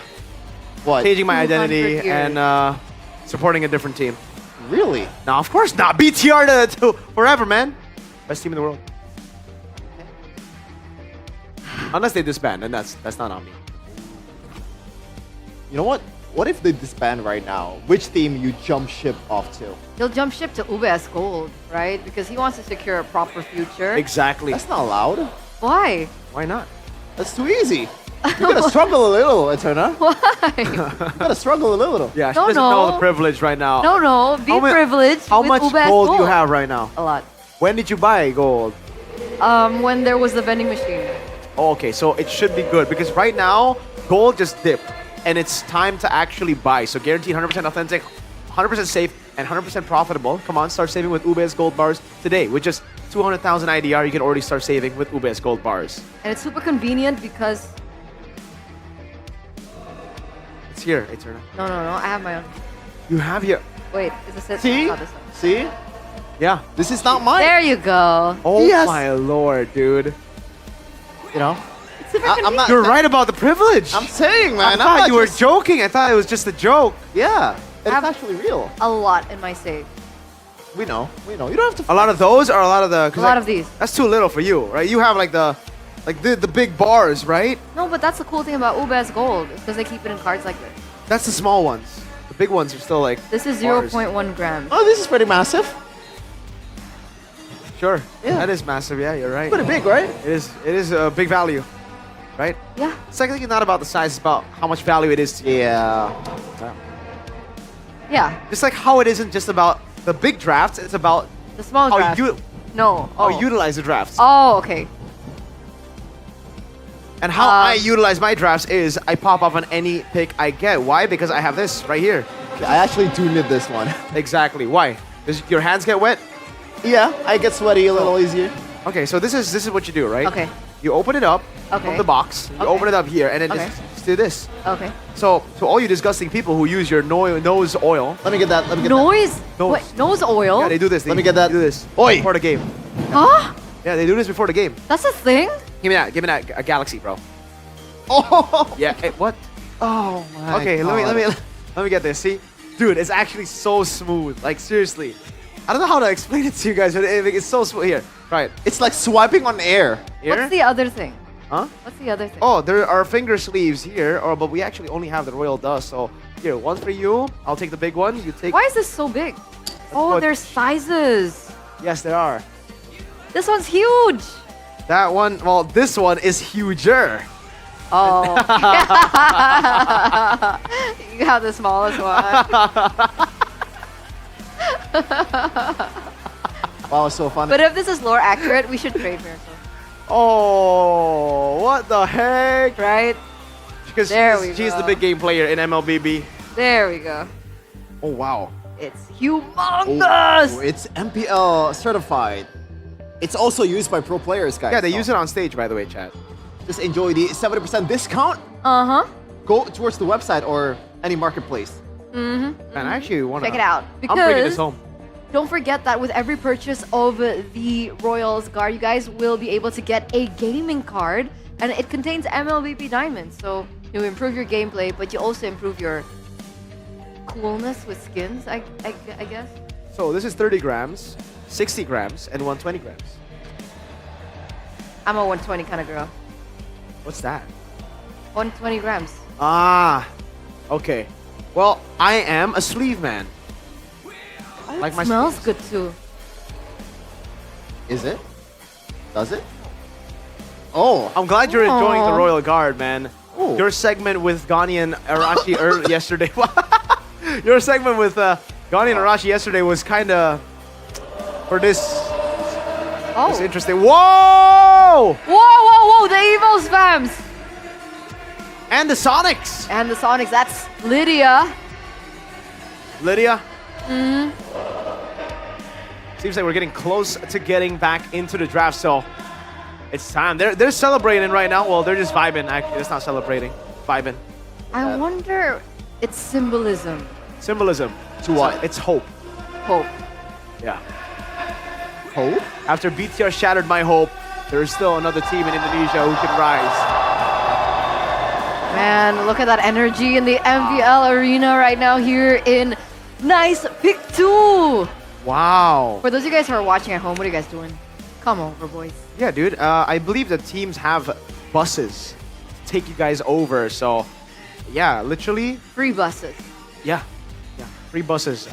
What? Changing my identity and supporting a different team. Really? No, of course not. BTR to forever, man. Best team in the world. Unless they disband, and that's not on me. You know what? What if they disband right now? Which team you jump ship off to? He'll jump ship to UBS Gold, right? Because he wants to secure a proper future. Exactly. That's not allowed. Why? Why not? That's too easy. You gotta struggle a little, Eterna. Why? You gotta struggle a little. Yeah, she doesn't know the privilege right now. No. Be privileged. How with much UBS gold do you have right now? A lot. When did you buy gold? When there was the vending machine. Oh, okay, so it should be good because right now gold just dipped and it's time to actually buy. So guaranteed 100% authentic, 100% safe, and 100% profitable. Come on, start saving with UBS Gold Bars today. With just 200,000 IDR, you can already start saving with UBS Gold Bars. And it's super convenient because... It's here, Eterna. No, I have my own. You have your... Wait, is this it? See? Not this one. See? Yeah. This is not mine. There you go. Oh Yes. my lord, dude. You know? I'm not. You're right about the privilege. I'm saying, man. I thought you were joking. I thought it was just a joke. Yeah. It's have actually real. A lot in my safe. We know. You don't have to. A lot of those or a lot of the... A lot of these. That's too little for you, right? You have like the big bars, right? No, but that's the cool thing about UBS Gold because they keep it in cards like this. That's the small ones. The big ones are still like... This is bars. 0.1 grams. Oh, this is pretty massive. Sure. Yeah. That is massive. Yeah, you're right. Pretty big, right? It is a big value, right? Yeah. It's like not about the size, it's about how much value it is to you. Yeah. Yeah. Just like how it isn't just about the big drafts, it's about The small how draft. you No. how Oh. you utilize the drafts. Oh, okay. And how I utilize my drafts is I pop up on any pick I get. Why? Because I have this right here. I actually do need this one. Exactly. Why? Because your hands get wet? Yeah, I get sweaty a little easier. Okay, so this is what you do, right? Okay. You open it up Okay. from the box. You Okay. open it up here, and then Okay. just do this. Okay. So, to all you disgusting people who use your nose oil. Let me get that. Let me get Nose? Nose. Wait, nose oil? Yeah, they do this. Let me get that. They do this. Oi. Before the game. Huh? Yeah, they do this before the game. That's a thing? Give me that. Give me that. A galaxy, bro. Oh. Yeah. Hey, what? Oh my. Okay, God. let me get this. See, dude, it's actually so smooth. Like seriously, I don't know how to explain it to you guys, but it's so smooth. Here, try it. It's like swiping on air. Here. What's the other thing? Huh? What's the other thing? Oh, there are finger sleeves here, but we actually only have the royal dust. So here, one for you. I'll take the big one. You take. Why is this so big? Oh, what- there's sizes. Yes, there are. This one's huge. That one, well, this one is huger. Oh. You have the smallest one. Wow, so funny. But if this is lore accurate, we should trade Miracle. Oh, what the heck? Right? Because she's the big game player in MLBB. There we go. Oh, wow. It's humongous! Oh, it's MPL certified. It's also used by pro players, guys. Yeah, they use it on stage, by the way, chat. Just enjoy the 70% discount. Uh-huh. Go towards the website or any marketplace. Mm-hmm. And I actually want to check it out. I'm bringing this home. Don't forget that with every purchase of the Royals card, you guys will be able to get a gaming card, and it contains MLBB diamonds. So you improve your gameplay, but you also improve your coolness with skins, I guess. So this is 30 grams, 60 grams, and 120 grams. I'm a 120 kind of girl. What's that? 120 grams. Ah, okay. Well, I am a sleeve man. Like my smells sleeves. good too. Is it? Does it? Oh, I'm glad you're enjoying the Aw. Royal Guard, man. Ooh. Your segment with Gani and Arashi yesterday. Your segment with Gani and Arashi yesterday was kind of for this. Oh. It's interesting. Whoa! Whoa! The EVOS fams! And the Sonics. And the Sonics. That's Lydia. Lydia. Mm-hmm. Seems like we're getting close to getting back into the draft, so it's time. They're celebrating right now. Well, they're just vibing. Actually, it's not celebrating. Vibing. I wonder its symbolism. Symbolism. To what? It's hope. Hope. Yeah. Hope? After BTR shattered my hope, there is still another team in Indonesia who can rise. Man, look at that energy in the MPL arena right now here in Nice Pick 2. Wow. For those of you guys who are watching at home, what are you guys doing? Come over, boys. Yeah, dude. I believe the teams have buses to take you guys over. So, yeah, literally. Free buses. Yeah. Free buses.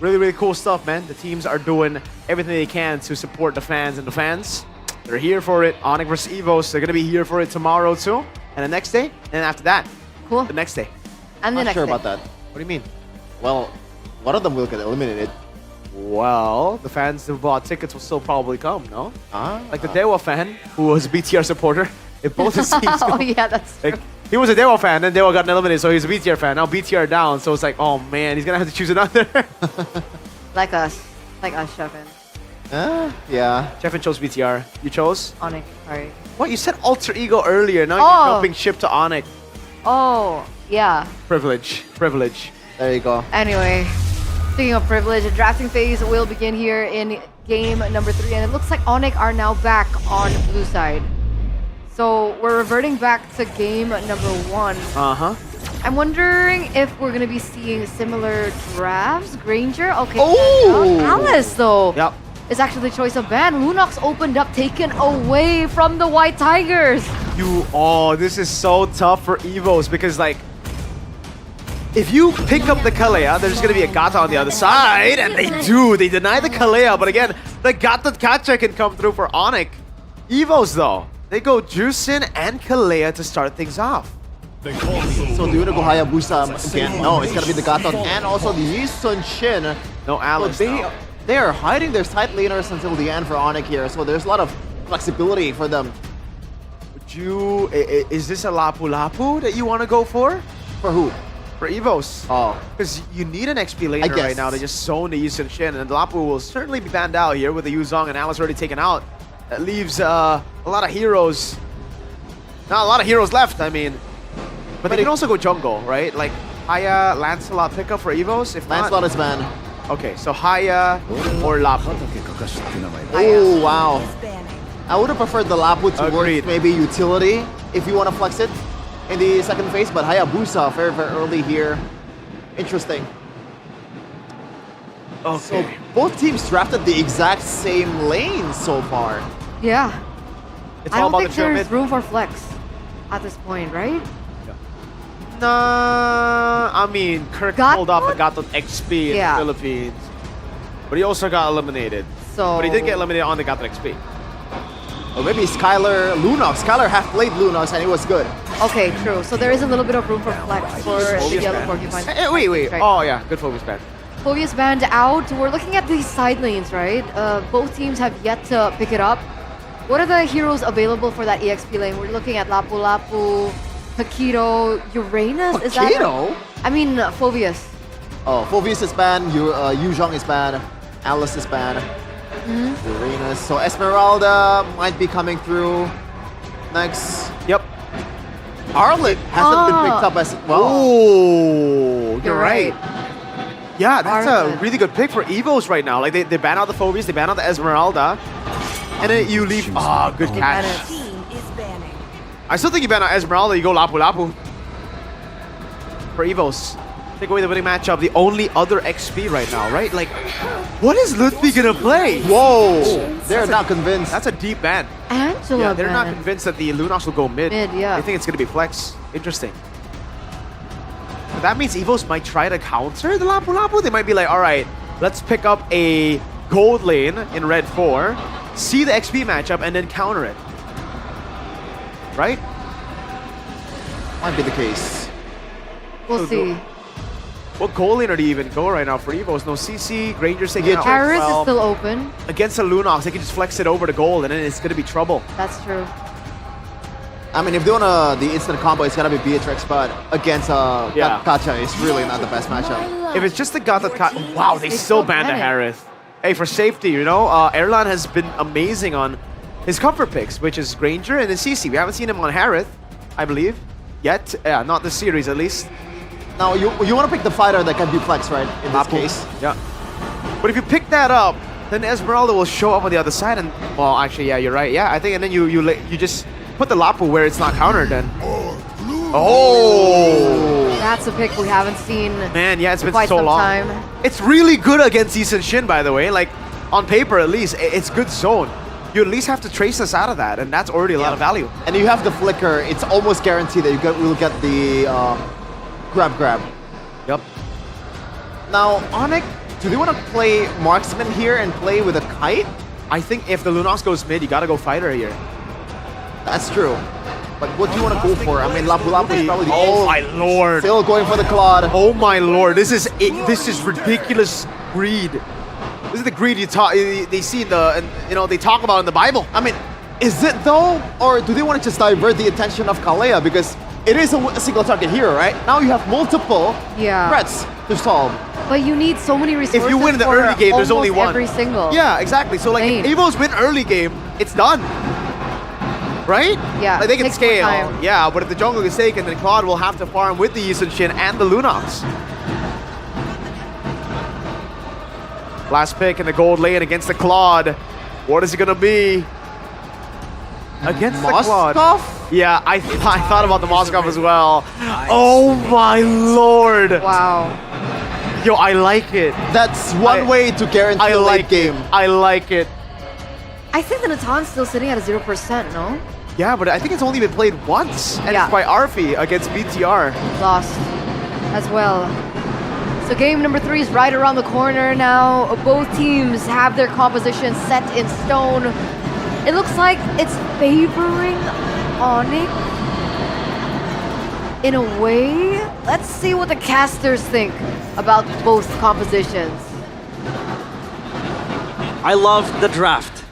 Really, really cool stuff, man. The teams are doing everything they can to support the fans, and the fans, they're here for it. ONIC versus EVOS, they're going to be here for it tomorrow, too. And the next day, and after that. Cool. The next day. And the Not next sure day. about that. What do you mean? Well, one of them will get eliminated. Well, the fans who bought tickets will still probably come, no? Ah. Like the Dewa fan, who was a BTR supporter. If both his teams Oh, go, yeah, that's true. like, he was a Dewa fan, then Dewa got eliminated, so he's a BTR fan. Now BTR down, so it's like, oh man, he's gonna have to choose another. Like us, Shevin. Yeah. Jeffin chose BTR. You chose? ONIC, sorry. What? You said alter ego earlier. Now Oh. you're jumping ship to ONIC. Oh, yeah. Privilege. There you go. Anyway, speaking of privilege, the drafting phase will begin here in game number 3, and it looks like ONIC are now back on blue side. So we're reverting back to game number 1. Uh-huh. I'm wondering if we're gonna be seeing similar drafts. Granger, okay. Oh! Alice though. Yep. Is actually the choice of ban. Lunox opened up, taken away from the White Tigers. This is so tough for EVOS because, like, if you pick up the Kalea, there's going to be a Gata on the other side, and they do. They deny the Kalea, but again, the Gata Kacha can come through for ONIC. EVOS, though, they go Juicin and Kalea to start things off. So do you want to go Hayabusa again? No, it's going to be the Gatot and also the Yi Sun Shin. No Alice, So they are hiding their side laners until the end for ONIC here, so there's a lot of flexibility for them. Is this a Lapu Lapu that you want to go for? For who? For EVOS. Oh. Because you need an XP laner I guess. right now to just zone the Yusun Shin, and Lapu will certainly be banned out here with the Yuzong and Alice already taken out. That leaves a lot of heroes. Not a lot of heroes left, I mean. But they can also go jungle, right? Like Haya, Lancelot pickup for EVOS? If Lancelot not, is banned. Okay, so Haya or Lapu. Oh, wow. I would have preferred the Lapu towards Agreed. maybe utility if you want to flex it in the second phase, but Hayabusa very, very early here. Interesting. Okay. So both teams drafted the exact same lane so far. Yeah. It's I all don't about think the there's pyramid. room for flex at this point, right? Nah, I mean, Kirk pulled off and got the XP in the Philippines. But he also got eliminated. So But he did get eliminated on the Gato XP. Or maybe Skylar Lunox. Skylar have played Lunox and it was good. Okay, true. So there is a little bit of room for flex for the yellow porcupine. Wait. Right. Oh yeah, good focus band. Phobius band out. We're looking at these side lanes, right? Both teams have yet to pick it up. What are the heroes available for that EXP lane? We're looking at Lapu Lapu, Paquito, Uranus. Is that? Paquito? I mean, Phobius. Oh, Phobius is banned, Yuzhong is banned, Alice is banned, Uranus. So Esmeralda might be coming through next. Yep. Arlet hasn't been picked up as well. Oh, you're right. Yeah, that's Arlet. a really good pick for EVOS right now. Like they ban out the Phobius, they ban out the Esmeralda, and then you leave. Ah, good catch. I still think you ban out Esmeralda, you go Lapu Lapu. For EVOS. Take away the winning matchup, the only other XP right now, right? Like, what is Lutfi gonna play? Whoa! They're not convinced. That's a deep ban. Angela Yeah, they're not ban. convinced that the Lunox will go mid. Yeah. They think it's gonna be flex. Interesting. But that means EVOS might try to counter the Lapu Lapu. They might be like, all right, let's pick up a gold lane in red 4, see the XP matchup, and then counter it. Right? Might be the case. We'll see. What goal lane are they even go right now for EVOS? No CC, Granger's taking out. Harris Well, is still open. against a Lunox, they can just flex it over to gold, and then it's gonna be trouble. That's true. I mean, if they want the instant combo, it's gonna be Beatrix, but against Kacha, it's really not the best matchup. If it's just the Gata wow, they still banned the Harith. Hey, for safety, you know, Erlan has been amazing on his comfort picks, which is Granger and then CC. We haven't seen him on Harith, I believe, yet. Yeah, not this series at least. Now, you want to pick the fighter that can be flex, right, in this case? Yeah. But if you pick that up, then Esmeralda will show up on the other side and, well, actually, yeah, you're right. Yeah, I think, and then you just put the Lapu where it's not countered then. Oh! That's a pick we haven't seen. Man, yeah, it's been quite so some long. time. It's really good against Eason Shin, by the way. Like, on paper at least, it's good zone. You at least have to trace us out of that, and that's already a lot of value. And you have the flicker, it's almost guaranteed that you will get the grab. Yep. Now, ONIC, do they want to play marksman here and play with a kite? I think if the Lunox goes mid, you gotta go fighter here. That's true. But what do you want to go for? I mean, Lapu Lapu is probably the Oh my lord! Still going for the Claude. Oh my lord! This is ridiculous greed. This is the greed they see in the they talk about in the Bible. I mean, is it though, or do they want to just divert the attention of Kalea because it is a single target hero, right? Now you have multiple threats to solve. But you need so many resources. If you win the for early game, there's only one. every single. Yeah, exactly. So like, if EVOS win early game, it's done. Right? Yeah. Like, they can takes more scale. time. Yeah, but if the jungle is taken, then Claude will have to farm with the Eason Shin and the Lunox. Last pick in the gold lane against the Claude. What is it gonna be? Against the Claude. Yeah, I thought about the Moskov as well. Nice. Oh my lord. Wow. Yo, I like it. That's one way to guarantee a late game. I like it. I think the Natan's still sitting at a 0%, no? Yeah, but I think it's only been played once. And it's by Arfi against BTR. Lost as well. So game number 3 is right around the corner now. Both teams have their composition set in stone. It looks like it's favoring ONIC in a way. Let's see what the casters think about both compositions. I love the draft.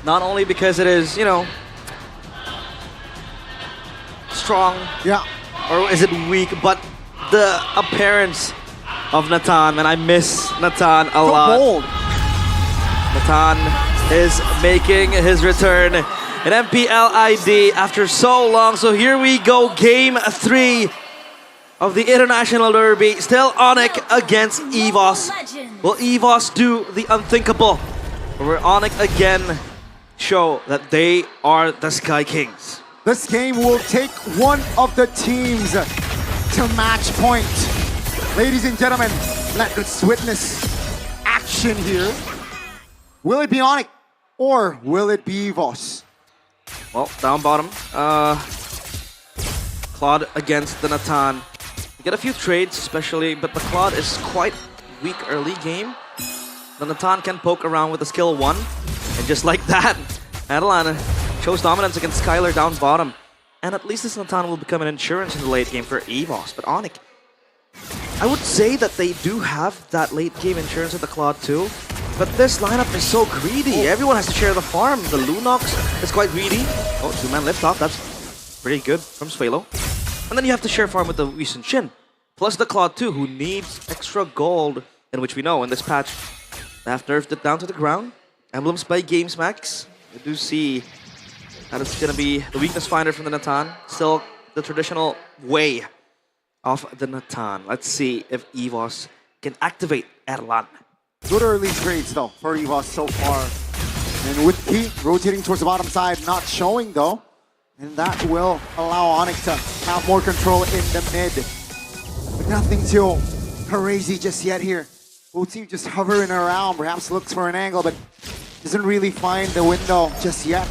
Not only because it is, strong, or is it weak, but the appearance of Natan, and I miss Natan a lot. Bold. Natan is making his return in MPL ID after so long. So here we go, game 3 of the International Derby. Still ONIC against EVOS. Will EVOS do the unthinkable? Or will ONIC again show that they are the Sky Kings? This game will take one of the teams to match point. Ladies and gentlemen, let's witness action here. Will it be ONIC or will it be EVOS? Well, down bottom. Claude against the Natan. You get a few trades especially, but the Claude is quite weak early game. The Natan can poke around with the skill 1. And just like that, Adelan chose dominance against Skylar down bottom. And at least this Natan will become an insurance in the late game for EVOS. But ONIC, I would say that they do have that late game insurance at the Claude too. But this lineup is so greedy. Everyone has to share the farm. The Lunox is quite greedy. Oh, two-man lift off. That's pretty good from Swalo. And then you have to share farm with the Wii Shin. Plus the Claude too, who needs extra gold. In which we know in this patch, they have nerfed it down to the ground. Emblems by Games Max. You do see that it's going to be the weakness finder from the Natan. Still the traditional way of the Natan. Let's see if EVOS can activate Erlan. Good early trades though for EVOS so far. And with Pete rotating towards the bottom side, not showing though. And that will allow ONIC to have more control in the mid. But nothing too crazy just yet here. Both team just hovering around, perhaps looks for an angle, but doesn't really find the window just yet.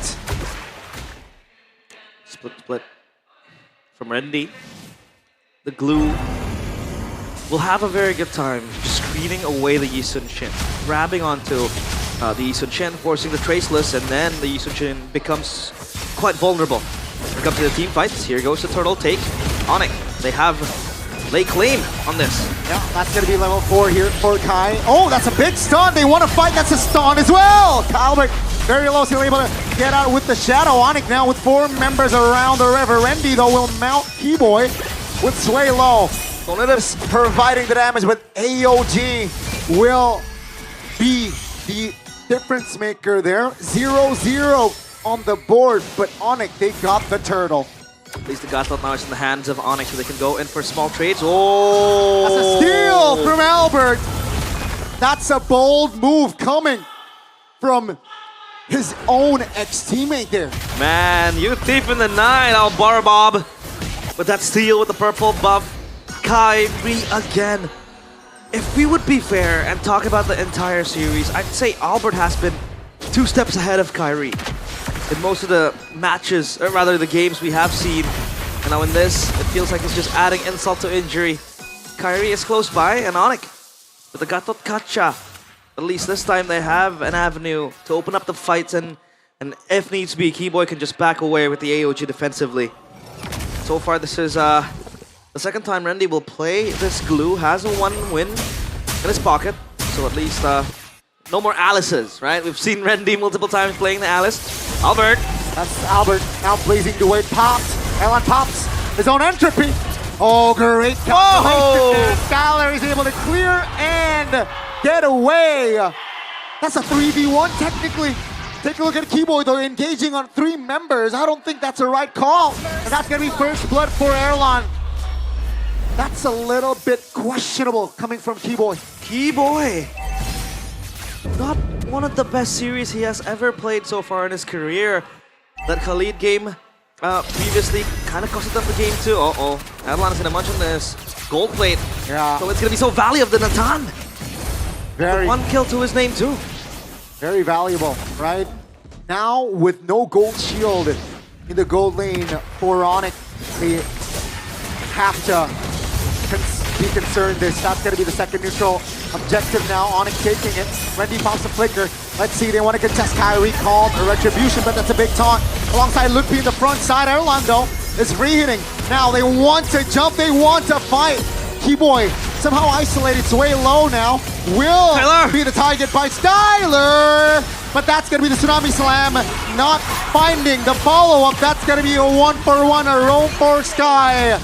Split from Rendy. The glue will have a very good time just screening away the Yisun Shin, grabbing onto the Yisun Shin, forcing the traceless, and then the Yisun Shin becomes quite vulnerable. When it comes to the team fights, here goes the turtle take. ONIC, they have lay claim on this. Yeah, that's gonna be level 4 here for Kai. Oh, that's a big stun. They want to fight. That's a stun as well. Albert very low, still able to get out with the shadow. ONIC now with 4 members around the river. Rendy though will mount Keyboy with Sway low. Dominators providing the damage, but AOG will be the difference maker there. 0-0 on the board, but ONIC, they got the turtle. At least the Gatot now is in the hands of ONIC, so they can go in for small trades. Oh! That's a steal from Albert. That's a bold move coming from his own ex-teammate there. Man, you thief in the night, Albar Bob. With that steal with the purple buff. Kyrie again. If we would be fair and talk about the entire series, I'd say Albert has been 2 steps ahead of Kyrie in most of the matches, or rather the games we have seen. And now in this, it feels like it's just adding insult to injury. Kyrie is close by, and ONIC with the Gatot Kacha. At least this time they have an avenue to open up the fights, and if needs be, Keyboy can just back away with the AOG defensively. So far, this is the second time Rendy will play this glue, has a 1 win in his pocket. So at least no more Alices, right? We've seen Rendy multiple times playing the Alice. Albert. That's Albert now blazing the way. Popped. Erlan pops his own entropy. Oh, great calculation. Skylar is able to clear and get away. That's a 3v1 technically. Take a look at Keyboy though, engaging on 3 members. I don't think that's a right call. And that's gonna be first blood for Erlan. That's a little bit questionable coming from Keyboy. Keyboy! Not one of the best series he has ever played so far in his career. That Khalid game previously kind of costed them the game too. Uh-oh. Erlan is gonna munch on this gold plate. Yeah. So it's gonna be so value of the Natan. Very. 1 kill to his name too. Very valuable, right? Now with no gold shield in the gold lane for ONIC, they have to be concerned. That's going to be the second neutral objective now. ONIC taking it. Rendy pops the flicker. Let's see, they want to contest Kyrie, Calm, a retribution, but that's a big taunt. Alongside Ludpi in the front side. Erlan though is re-hitting. Now they want to jump, they want to fight. Keyboy somehow isolated, Sway low now. Will Skylar be the target by Skylar, but that's going to be the Tsunami Slam. Not finding the follow-up. That's going to be a 1-for-1, a roam for Sky.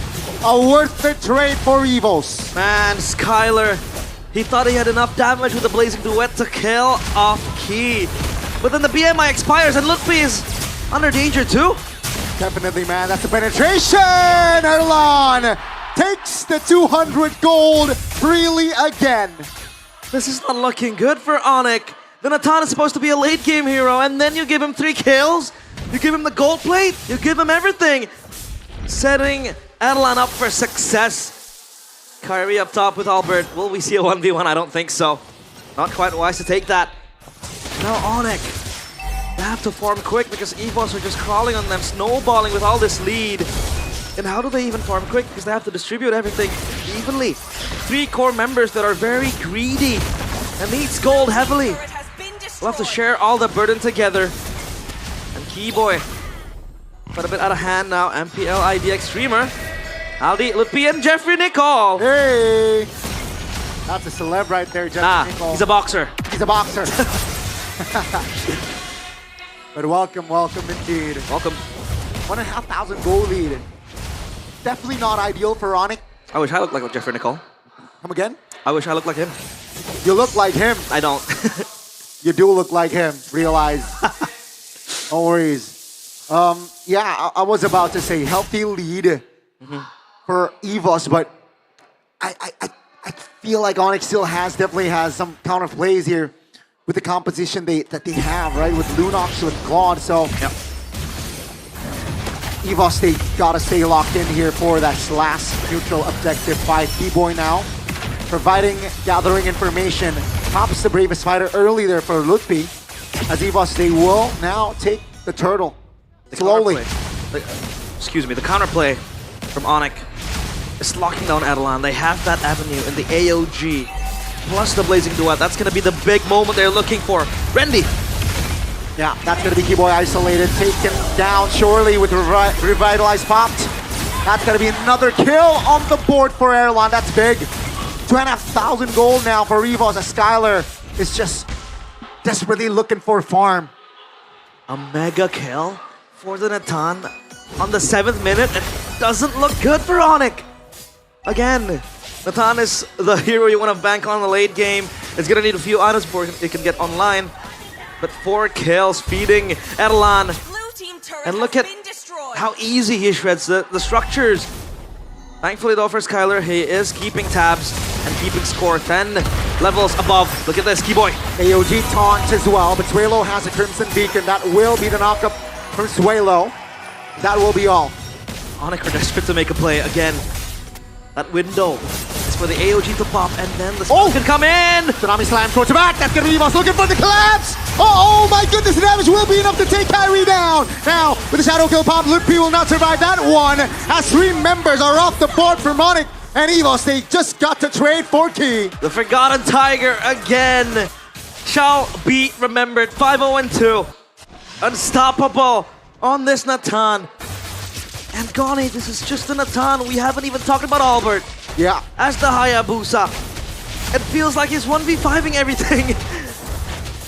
A worth the trade for EVOS. Man, Skylar, he thought he had enough damage with the Blazing Duet to kill off Key. But then the BMI expires and Ludpi is under danger too. Definitely, man. That's the penetration. Erlan takes the 200 gold freely again. This is not looking good for ONIC. The Natan is supposed to be a late game hero, and then you give him 3 kills, you give him the gold plate, you give him everything. Setting Erlan up for success. Kyrie up top with Albert. Will we see a 1v1? I don't think so. Not quite wise to take that. Now ONIC, they have to farm quick because EVOS are just crawling on them, snowballing with all this lead. And how do they even farm quick? Because they have to distribute everything evenly. 3 core members that are very greedy and needs gold heavily. We'll have to share all the burden together. And Keyboy But a bit out of hand now. MPL IDX streamer. Aldi, Lutpi, and Jeffrey Nicole. Hey! That's a celeb right there, Jeffrey Nicole. He's a boxer. He's a boxer. But welcome indeed. Welcome. 1,500 goal lead. Definitely not ideal for ONIC. I wish I looked like Jeffrey Nicole. Come again? I wish I looked like him. You look like him. I don't. You do look like him. Realize. No worries. Yeah, I was about to say healthy lead for EVOS, but I feel like ONIC still definitely has some counter plays here with the composition that they have, right? With Lunox, with Claude, so yep. EVOS, they gotta stay locked in here for that last neutral objective by T-Boy now. Gathering information. Pops the bravest fighter early there for Lutpi. As EVOS, they will now take the turtle. Slowly. Excuse me, the counterplay from ONIC is locking down Adelan. They have that avenue in the AOG. Plus the Blazing Duet. That's going to be the big moment they're looking for. Rendy. Yeah, that's going to be T-Boy isolated. Taken down surely with Revitalize popped. That's going to be another kill on the board for Airlon. That's big. 2,500 gold now for EVOS as Skylar is just desperately looking for farm. A mega kill for the Natan on the 7th minute. It doesn't look good for ONIC. Again, Natan is the hero you want to bank on in the late game. It's going to need a few items before it can get online. But 4 kills feeding Erlan. And look at how easy he shreds the structures. Thankfully though for Skylar, he is keeping tabs and keeping score 10 levels above. Look at this, Keyboy. AOG taunts as well, but Suelo has a Crimson Beacon. That will be the knockup for Suelo. That will be all. ONIC are desperate to make a play again. That window is for the AOG to pop, and then the spell can come in! Tsunami Slam towards the back. That's going to be EVOS looking for the collapse! Oh my goodness, the damage will be enough to take Kyrie down! Now, with the Shadow Kill pop, Lutpi will not survive that one, as 3 members are off the board for ONIC and EVOS. They just got to trade for Key. The Forgotten Tiger again shall be remembered. 5-0-2. Unstoppable on this Natan. And Goni, this is just a Natan. We haven't even talked about Albert. Yeah. As the Hayabusa. It feels like he's 1v5ing everything.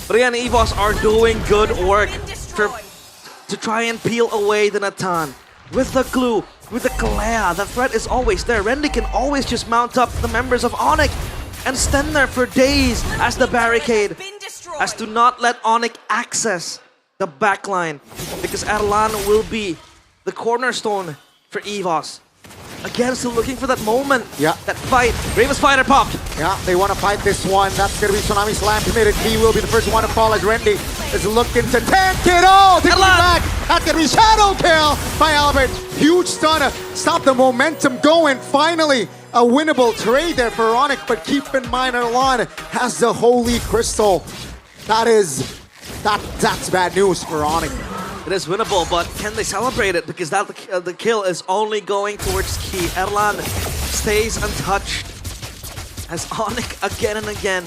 But again, EVOS are doing good work to try and peel away the Natan. With the glue, with the Kalea, the threat is always there. Rendy can always just mount up the members of ONIC and stand there for days as the barricade. As to not let ONIC access the backline. Because Adelan will be the cornerstone for EVOS. Again, still looking for that moment. Yeah. That fight. Bravest fighter popped. Yeah, they want to fight this one. That's going to be Tsunami Slam committed. He will be the first one to fall as Rendy is looking to tank it all. Taking it back. That's going to be Shadow Kill by Albert. Huge stun. Stop the momentum going. Finally, a winnable trade there for ONIC. But keep in mind, Erlan has the Holy Crystal. That's bad news for ONIC. It is winnable, but can they celebrate it? Because the kill is only going towards Key. Erlan stays untouched as ONIC again and again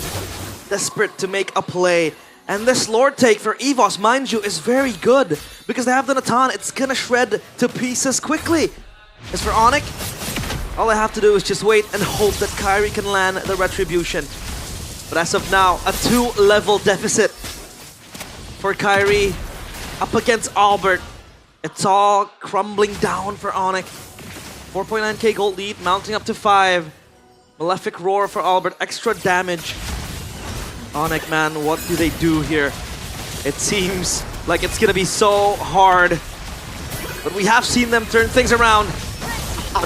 desperate to make a play. And this Lord take for EVOS, mind you, is very good because they have the Natan. It's gonna shred to pieces quickly. As for ONIC, all they have to do is just wait and hope that Kyrie can land the Retribution. But as of now, a 2-level deficit for Kyrie. Up against Albert. It's all crumbling down for ONIC. 4.9k gold lead, mounting up to 5. Malefic Roar for Albert, extra damage. ONIC, man, what do they do here? It seems like it's gonna be so hard. But we have seen them turn things around.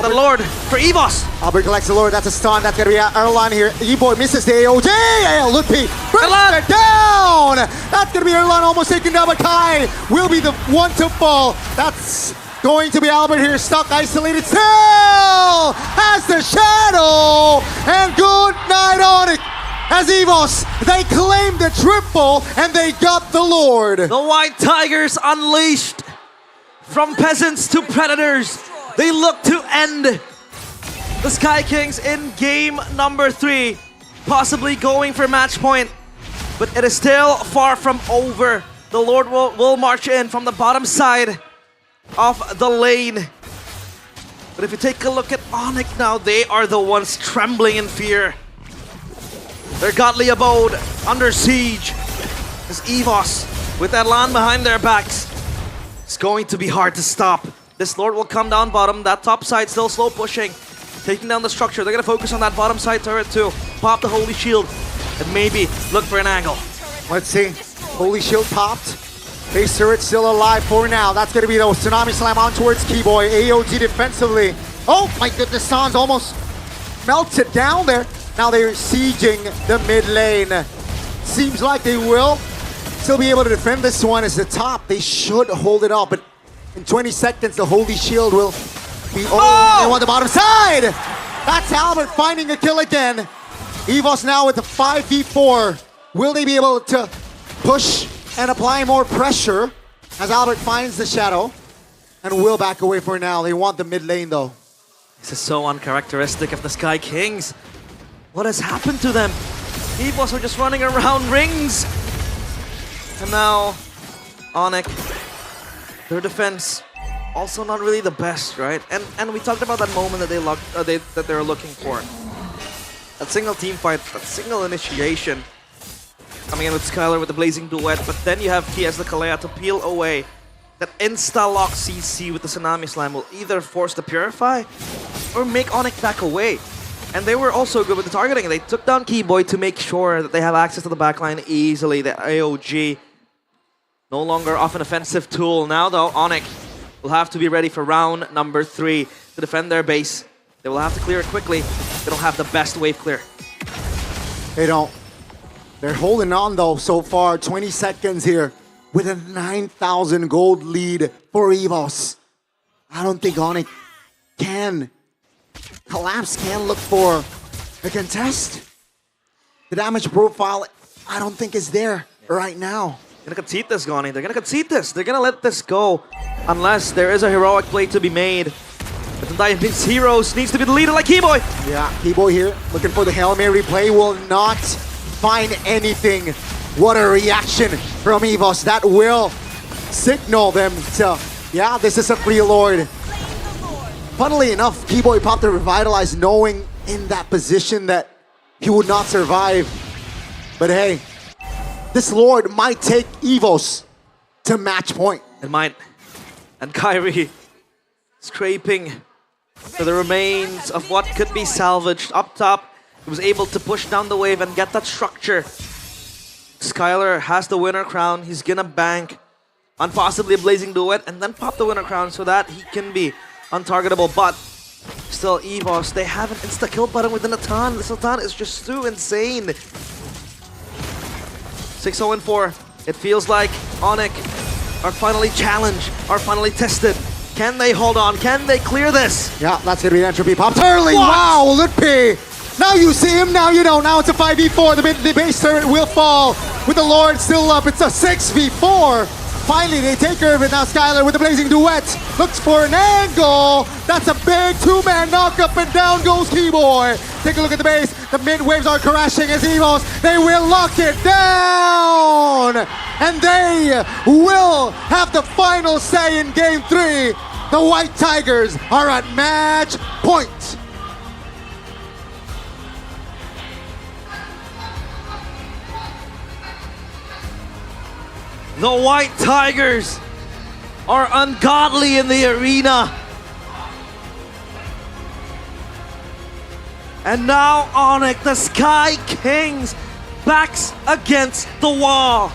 The Lord for EVOS. Albert collects the Lord, that's a stun. That's gonna be Erlan here. E-Boy misses the AOJ. Lutpi brings it down. That's gonna be Erlan almost taken down, but Kai will be the one to fall. That's going to be Albert here, stuck, isolated. Still has the shadow. And good night, ONIC. As EVOS, they claim the triple and they got the Lord. The White Tigers unleashed from peasants to predators. They look to end the Sky Kings in game number 3, possibly going for match point, but it is still far from over. The Lord will march in from the bottom side of the lane. But if you take a look at ONIC now, they are the ones trembling in fear. Their godly abode under siege. As EVOS, with that land behind their backs, it's going to be hard to stop. This Lord will come down bottom. That top side still slow pushing, taking down the structure. They're going to focus on that bottom side turret too. Pop the Holy Shield and maybe look for an angle. Let's see. Holy Shield popped. Base turret still alive for now. That's going to be the Tsunami Slam on towards Keyboy. AOG defensively. Oh my goodness, Sans almost melted down there. Now they're sieging the mid lane. Seems like they will still be able to defend this one as the top. They should hold it up, but in 20 seconds, the Holy Shield will be... Oh! They want the bottom side! That's Albert finding a kill again. EVOS now with the 5v4. Will they be able to push and apply more pressure as Albert finds the shadow and will back away for now. They want the mid lane though. This is so uncharacteristic of the Sky Kings. What has happened to them? EVOS are just running around rings. And now, ONIC, their defense, also not really the best, right? And we talked about that moment that they were looking for. That single team fight, that single initiation. Coming in with Skylar with the Blazing Duet, but then you have TS the Kalea to peel away. That insta-lock CC with the Tsunami Slam will either force the Purify or make ONIC back away. And they were also good with the targeting. They took down Keyboy to make sure that they have access to the backline easily. The AOG no longer off an offensive tool. Now though, ONIC will have to be ready for round number 3 to defend their base. They will have to clear it quickly. They don't have the best wave clear. They don't. They're holding on though so far. 20 seconds here with a 9,000 gold lead for EVOS. I don't think ONIC can collapse, can look for a contest. The damage profile, I don't think is there right now. They're gonna concede this, Goni. They're gonna concede this. They're gonna let this go unless there is a heroic play to be made. But the Diamond's Heroes needs to be the leader like Keyboy. Yeah, Keyboy here looking for the Hail Mary play, will not find anything. What a reaction from EVOS. That will signal them to, yeah, this is a free Lord. Funnily enough, Keyboy popped the Revitalize knowing in that position that he would not survive. But hey, this Lord might take EVOS to match point. It might. And Kyrie scraping to the remains of what could be salvaged. Up top, he was able to push down the wave and get that structure. Skylar has the winner crown. He's gonna bank on possibly a Blazing Duet and then pop the winner crown so that he can be untargetable. But still, EVOS, they have an insta-kill button with the Natan. This Natan is just too insane. 6-0-4. It feels like ONIC are finally challenged, are finally tested. Can they hold on? Can they clear this? Yeah, that's gonna be an entropy popped early. What? Wow, Lutpi. Now you see him, now you don't. Now it's a 5v4. The base turret will fall with the Lord still up. It's a 6v4. Finally, they take care of it. Now Skylar with the Blazing Duet looks for an angle. That's a big two-man knock up and down goes Keyboy. Take a look at the base. The mid waves are crashing as EVOS. They will lock it down. And they will have the final say in game 3. The White Tigers are at match point. The White Tigers are ungodly in the arena. And now ONIC, the Sky Kings, backs against the wall.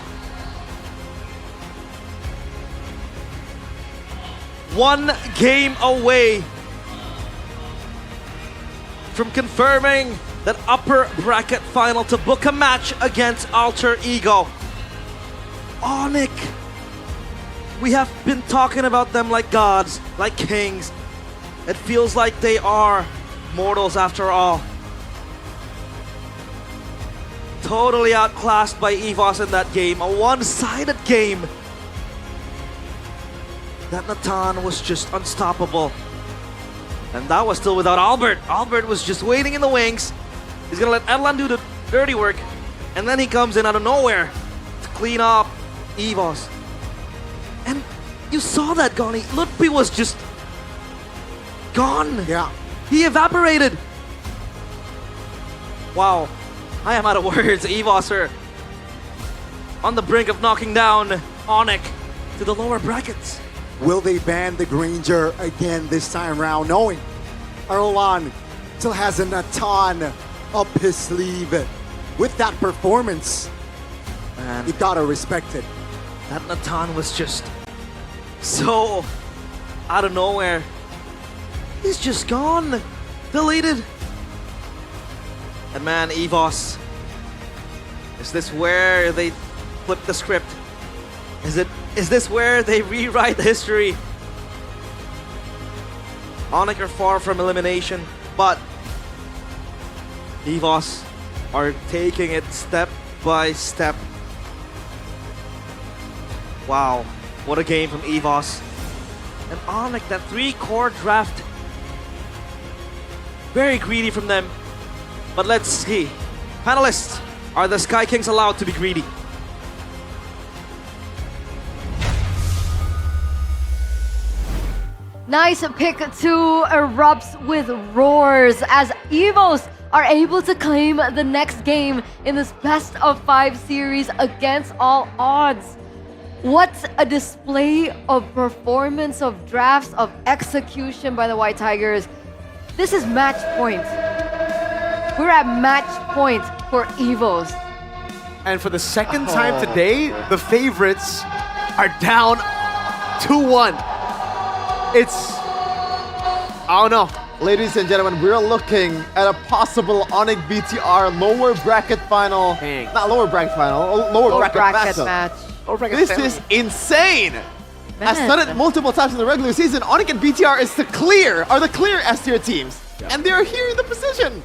One game away from confirming that upper bracket final to book a match against Alter Ego. ONIC, we have been talking about them like gods, like kings. It feels like they are mortals after all. Totally outclassed by EVOS in that game, a one-sided game. That Natan was just unstoppable. And that was still without Albert. Albert was just waiting in the wings. He's gonna let Edlan do the dirty work. And then he comes in out of nowhere to clean up EVOS. And You saw that, Goni. Ludwig was just gone. Yeah. He evaporated. Wow. I am out of words. EVOS are on the brink of knocking down ONIC to the lower brackets. Will they ban the Granger again this time round, knowing Erlan still has a Natan up his sleeve? With that performance, Man, you gotta respect it. that Natan was just so out of nowhere. He's just gone. Deleted. And man, EVOS. Is this where they flip the script? Is this where they rewrite history? ONIC are far from elimination, but EVOS are taking it step by step. Wow, what a game from EVOS. And ONIC, that 3-core draft. Very greedy from them. But let's see. Panelists, are the Sky Kings allowed to be greedy? Nice pick 2 erupts with roars as EVOS are able to claim the next game in this best of 5 series against all odds. What a display of performance, of drafts, of execution by the White Tigers. This is match point. We're at match point for EVOS. And for the second time today, the favorites are down 2-1. It's, I don't know. Ladies and gentlemen, we're looking at a possible ONIC BTR lower bracket final. Dang. Not lower bracket final, lower bracket match. This is insane. I've said it multiple times in the regular season. ONIC and BTR are the clear S-tier teams. Yep. And they're here in the position.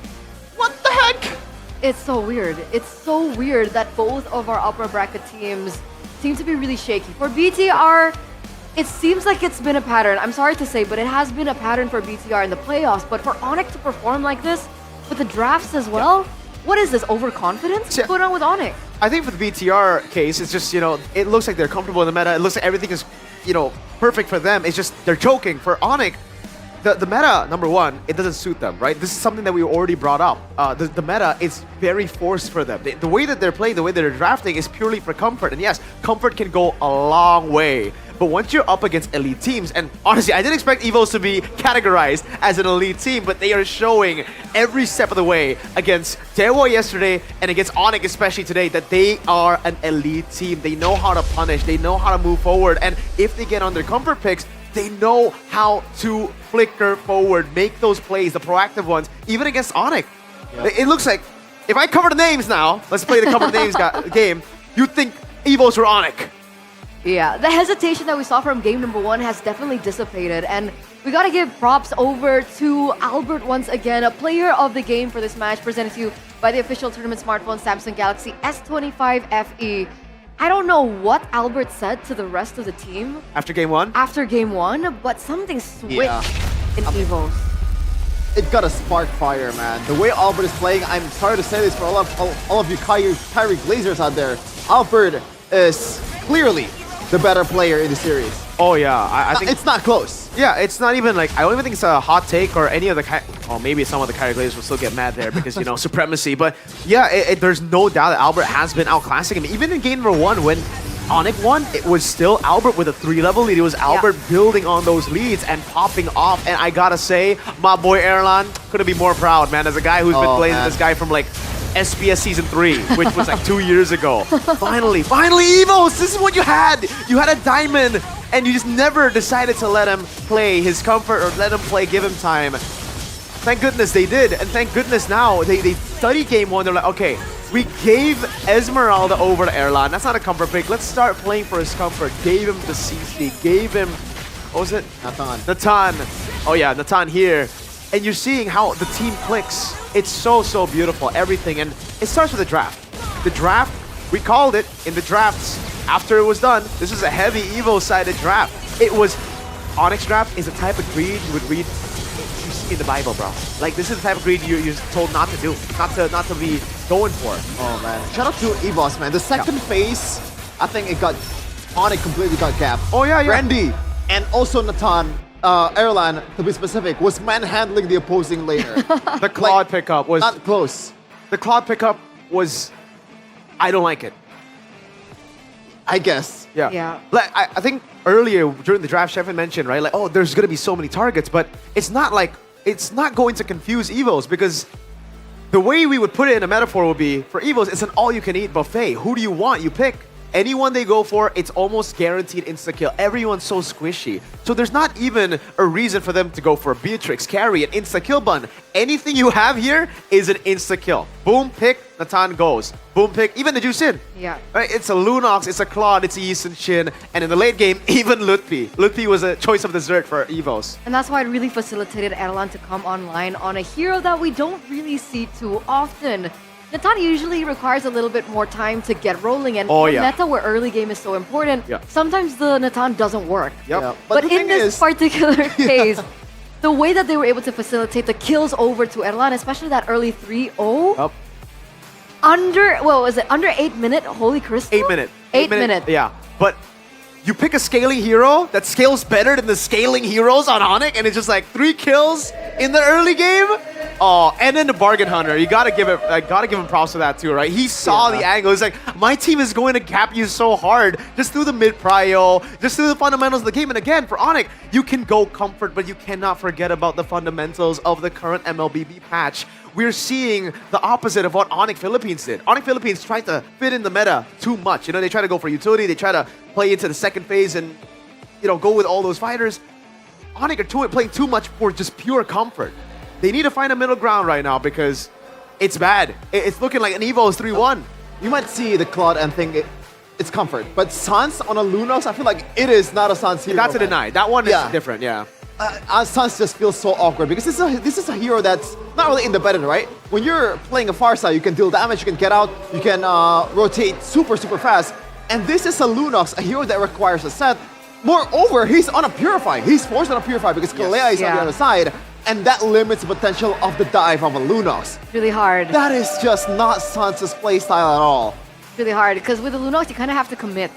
What the heck? It's so weird. It's so weird that both of our upper bracket teams seem to be really shaky. For BTR, it seems like it's been a pattern. I'm sorry to say, but it has been a pattern for BTR in the playoffs. But for ONIC to perform like this with the drafts as well, what is this, overconfidence? What's going on with ONIC? I think for the BTR case, it's just, it looks like they're comfortable in the meta. It looks like everything is, perfect for them. It's just they're choking. For ONIC, the meta, number one, it doesn't suit them, right? This is something that we already brought up. The meta is very forced for them. The way that they're playing, the way that they're drafting is purely for comfort. And yes, comfort can go a long way. But once you're up against elite teams, and honestly, I didn't expect EVOS to be categorized as an elite team, but they are showing every step of the way against Daewoo yesterday and against ONIC especially today that they are an elite team. They know how to punish, they know how to move forward, and if they get on their comfort picks, they know how to flicker forward, make those plays, the proactive ones, even against ONIC. Yeah. It looks like, if I cover the names now, let's play the cover the names game, you'd think EVOS or ONIC. Yeah, the hesitation that we saw from game number 1 has definitely dissipated, and we gotta give props over to Albert once again, a player of the game for this match, presented to you by the official tournament smartphone Samsung Galaxy S25 FE. I don't know what Albert said to the rest of the team after game 1, but something switched in EVOS. It got a spark fire, man. The way Albert is playing, I'm sorry to say this for all of you Kyrie Glazers out there, Albert is clearly the better player in the series. Oh yeah, I think it's not close. Yeah, it's not even like, I don't even think it's a hot take or any of the maybe some of the Kyrie Glazers will still get mad there because, supremacy. But yeah, there's no doubt that Albert has been outclassing him. Even in game number 1 when ONIC won, it was still Albert with a 3-level lead. It was Albert building on those leads and popping off. And I gotta say, my boy Erlan couldn't be more proud, man. As a guy who's been playing this guy from like SPS Season 3, which was like 2 years ago. Finally, EVOS! This is what you had! You had a diamond, and you just never decided to let him play his comfort or let him play, give him time. Thank goodness they did, and thank goodness now they study game 1. They're like, okay, we gave Esmeralda over to Erlan. That's not a comfort pick. Let's start playing for his comfort. Gave him the CC, gave him, what was it? Natan. Oh yeah, Natan here. And you're seeing how the team clicks. It's so beautiful, everything. And it starts with the draft. The draft, we called it in the drafts. After it was done, this is a heavy EVO-sided draft. It was, ONIC's draft is a type of greed you would read, you see in the Bible, bro. Like, this is the type of greed you're told not to do, not to be going for. Oh man, shout out to EVOS, man. The second phase, I think it got ONIC completely got gapped. Oh yeah. Randy and also Natan, Erlan, to be specific, was manhandling the opposing laner. The Claude pickup was not close. The Claude pickup was. I don't like it. I guess. Yeah. Like, I think earlier during the draft, Sheffield mentioned, right? Like, oh, there's gonna be so many targets, but it's not going to confuse EVOS because the way we would put it in a metaphor would be for EVOS, it's an all-you-can-eat buffet. Who do you want? You pick. Anyone they go for, it's almost guaranteed insta-kill. Everyone's so squishy. So there's not even a reason for them to go for a Beatrix, carry, an insta-kill button. Anything you have here is an insta-kill. Boom, pick, Natan goes. Boom, pick, even the Jusin. Yeah. Right? It's a Lunox, it's a Claude, it's a Yi Sun-shin. And in the late game, even Lutfi. Lutfi was a choice of dessert for EVOS. And that's why it really facilitated Erlan to come online on a hero that we don't really see too often. Natan usually requires a little bit more time to get rolling, and in meta where early game is so important, sometimes the Natan doesn't work. But in this particular case, the way that they were able to facilitate the kills over to Erlan, especially that early 3-0, under 8 minute, holy crystal? 8 minute. 8 minute. Yeah, but you pick a scaling hero that scales better than the scaling heroes on ONIC, and it's just like 3 kills in the early game. Oh, and then the bargain hunter, you gotta give him props for that too, right? He saw the angle. He's like, my team is going to cap you so hard, just through the mid prio, just through the fundamentals of the game. And again, for ONIC, you can go comfort, but you cannot forget about the fundamentals of the current MLBB patch. We're seeing the opposite of what ONIC Philippines did. ONIC Philippines tried to fit in the meta too much. You know, they try to go for utility, they try to play into the second phase and, you know, go with all those fighters. ONIC are playing too much for just pure comfort. They need to find a middle ground right now because it's bad. It's looking like an EVOS 3-1. You might see the Claude and think it's comfort, but Sans on a Lunox, I feel like it is not a Sans hero. That's a deny. That one is different, Sans just feels so awkward because this is a hero that's not really independent, right? When you're playing a Farsight, you can deal damage, you can get out, you can rotate super fast. And this is a Lunox, a hero that requires a set. Moreover, he's on a Purify. He's forced on a Purify because Kalea is on the other side. And that limits the potential of the dive of a Lunox. Really hard. That is just not Sans' playstyle at all. Really hard, because with the Lunox, you kind of have to commit,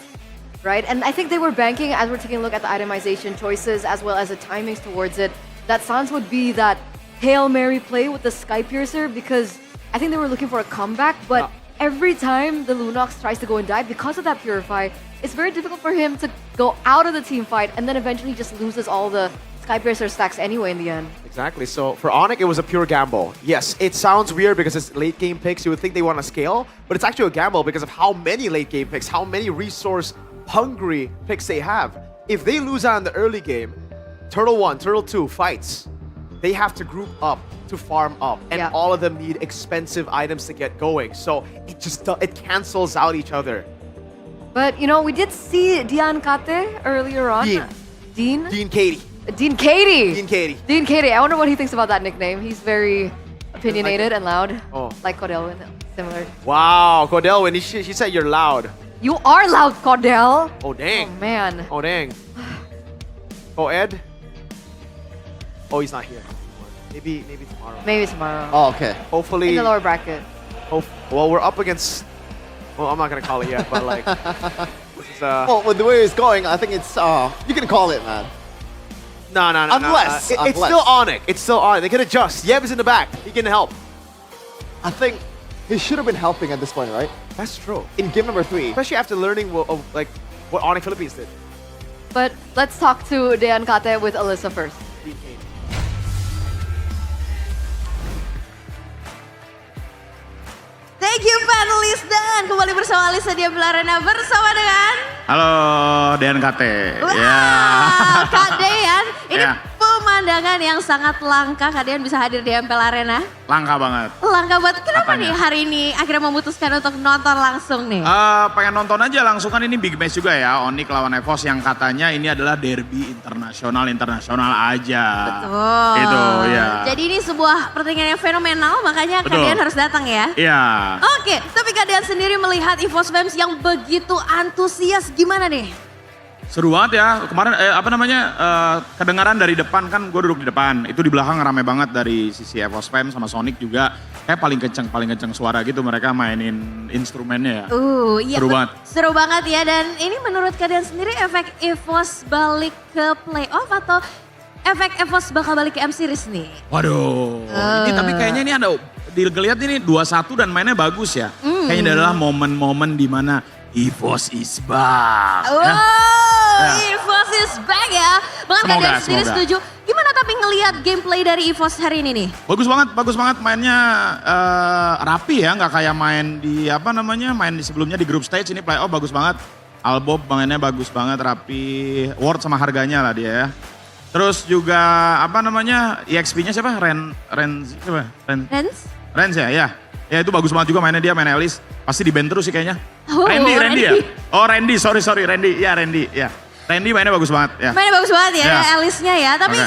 right? And I think they were banking, as we're taking a look at the itemization choices, as well as the timings towards it, that Sans would be that Hail Mary play with the Sky Piercer, because I think they were looking for a comeback, but every time the Lunox tries to go and dive, because of that Purify, it's very difficult for him to go out of the team fight and then eventually just loses all the Sky Piercer stacks anyway in the end. Exactly. So for ONIC, it was a pure gamble. Yes, it sounds weird because it's late game picks. You would think they want to scale, but it's actually a gamble because of how many late game picks, how many resource hungry picks they have. If they lose out in the early game, Turtle 1, Turtle 2 fights, they have to group up to farm up, and all of them need expensive items to get going. So it cancels out each other. But you know, we did see Dian Kate earlier on. Dean Katie. Dean Katie. I wonder what he thinks about that nickname. He's very opinionated and loud. Oh. Like Cordelwin, similar. Wow, Cordelwin, she said you're loud. You are loud, Cordell. Oh, dang. Oh, man. Oh, dang. Oh, Ed? Oh, he's not here. Maybe tomorrow. Maybe tomorrow. Oh, okay. Hopefully. In the lower bracket. Well, we're up against... Well, I'm not going to call it yet, but like... Well, with the way it's going, I think it's... you can call it, man. No. Unless. It's still ONIC. It's still ONIC. They can adjust. Yeb is in the back. He can help. I think he should have been helping at this point, right? That's true. In game number 3. Especially after learning what ONIC Philippines did. But let's talk to Dean Kate with Alyssa first. Thank you panelis, dan kembali bersama Alyssa di MPL Arena bersama dengan... Halo, Dean Kate. Wow, Kak Dean, ini pemandangan yang sangat langka. Kak Dean bisa hadir di MPL Arena. Langka banget. Langka banget. Kenapa nih hari ini akhirnya memutuskan untuk nonton langsung nih? Pengen nonton aja langsung, kan ini big match juga ya. ONIC lawan EVOS yang katanya ini adalah derby internasional aja. Betul. Itu ya. Jadi ini sebuah pertandingan yang fenomenal, makanya Kak Dean harus datang ya. Iya. Oke, tapi Kak Dean sendiri melihat EVOS Fans yang begitu antusias, gimana nih? Seru banget ya. Kemarin kedengaran dari depan kan gue duduk di depan. Itu di belakang rame banget dari sisi EVOS fam sama Sonic juga. Kayak paling kenceng suara gitu mereka mainin instrumennya ya. Iya, Seru banget. Seru banget ya. Dan ini menurut kalian sendiri efek EVOS balik ke playoff atau efek EVOS bakal balik ke M Series nih? Waduh, ini tapi kayaknya ini ada dilihat ini 2-1 dan mainnya bagus ya. Kayaknya ini adalah momen-momen di mana EVOS is back. EVOS is back ya. Bahkan kalian sendiri setuju. Gimana tapi ngelihat gameplay dari EVOS hari ini nih? Bagus banget mainnya rapi ya, nggak kayak main di main di sebelumnya di group stage. Ini playoff bagus banget. Albob mainnya bagus banget, rapi, worth sama harganya lah dia ya. Terus juga EXP-nya siapa? Renz ya, ya. Ya itu bagus banget juga mainnya dia, main Alice. Pasti di band terus sih kayaknya. Randy ya? Oh Randy, sorry Randy. Ya Randy, ya. Randy mainnya bagus banget ya. Mainnya bagus banget ya, Ya. Alice-nya ya. Tapi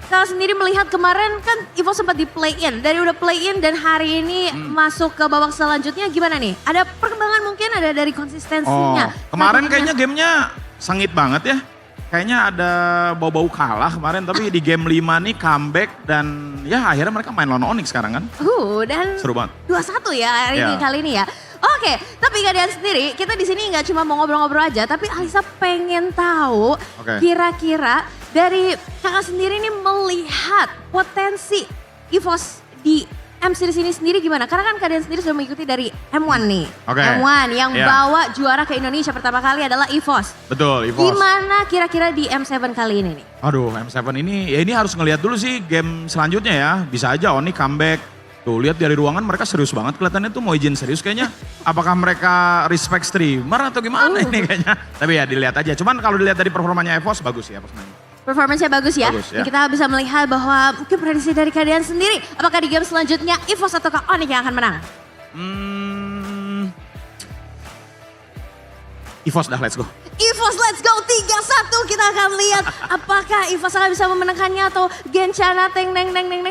kalau sendiri melihat kemarin kan EVOS sempat di play-in. Dari udah play-in dan hari ini masuk ke babak selanjutnya gimana nih? Ada perkembangan mungkin ada dari konsistensinya. Kemarin kayaknya gamenya sengit banget ya. Kayaknya ada bau-bau kalah kemarin, tapi di game 5 nih comeback dan ya akhirnya mereka main lawan ONIC sekarang kan. Dan seru banget. 2-1 ya hari ini kali ini ya. Oke, tapi kalian sendiri, kita di sini nggak cuma mau ngobrol-ngobrol aja, tapi Alisa pengen tahu kira-kira dari kakak sendiri nih melihat potensi EVOS di M Series ini sendiri gimana? Karena kan kalian sendiri sudah mengikuti dari M1 nih. M1 yang bawa juara ke Indonesia pertama kali adalah EVOS. Betul, EVOS. Gimana kira-kira di M7 kali ini nih? Aduh, M7 ini harus ngelihat dulu sih game selanjutnya ya. Bisa aja ONIC comeback. Tuh lihat dari ruangan mereka serius banget kelihatannya tuh mau izin serius kayaknya. Apakah mereka respect streamer atau gimana ini kayaknya. Tapi ya dilihat aja. Cuman kalau dilihat dari performanya EVOS bagus ya EVOS mainnya. Performance-nya bagus ya. Kita bisa melihat bahwa mungkin prediksi dari kalian sendiri. Apakah di game selanjutnya EVOS atau ONIC yang akan menang? EVOS dah, let's go. EVOS let's go 3-1. Kita akan lihat apakah EVOS akan bisa memenangkannya atau Genchana teng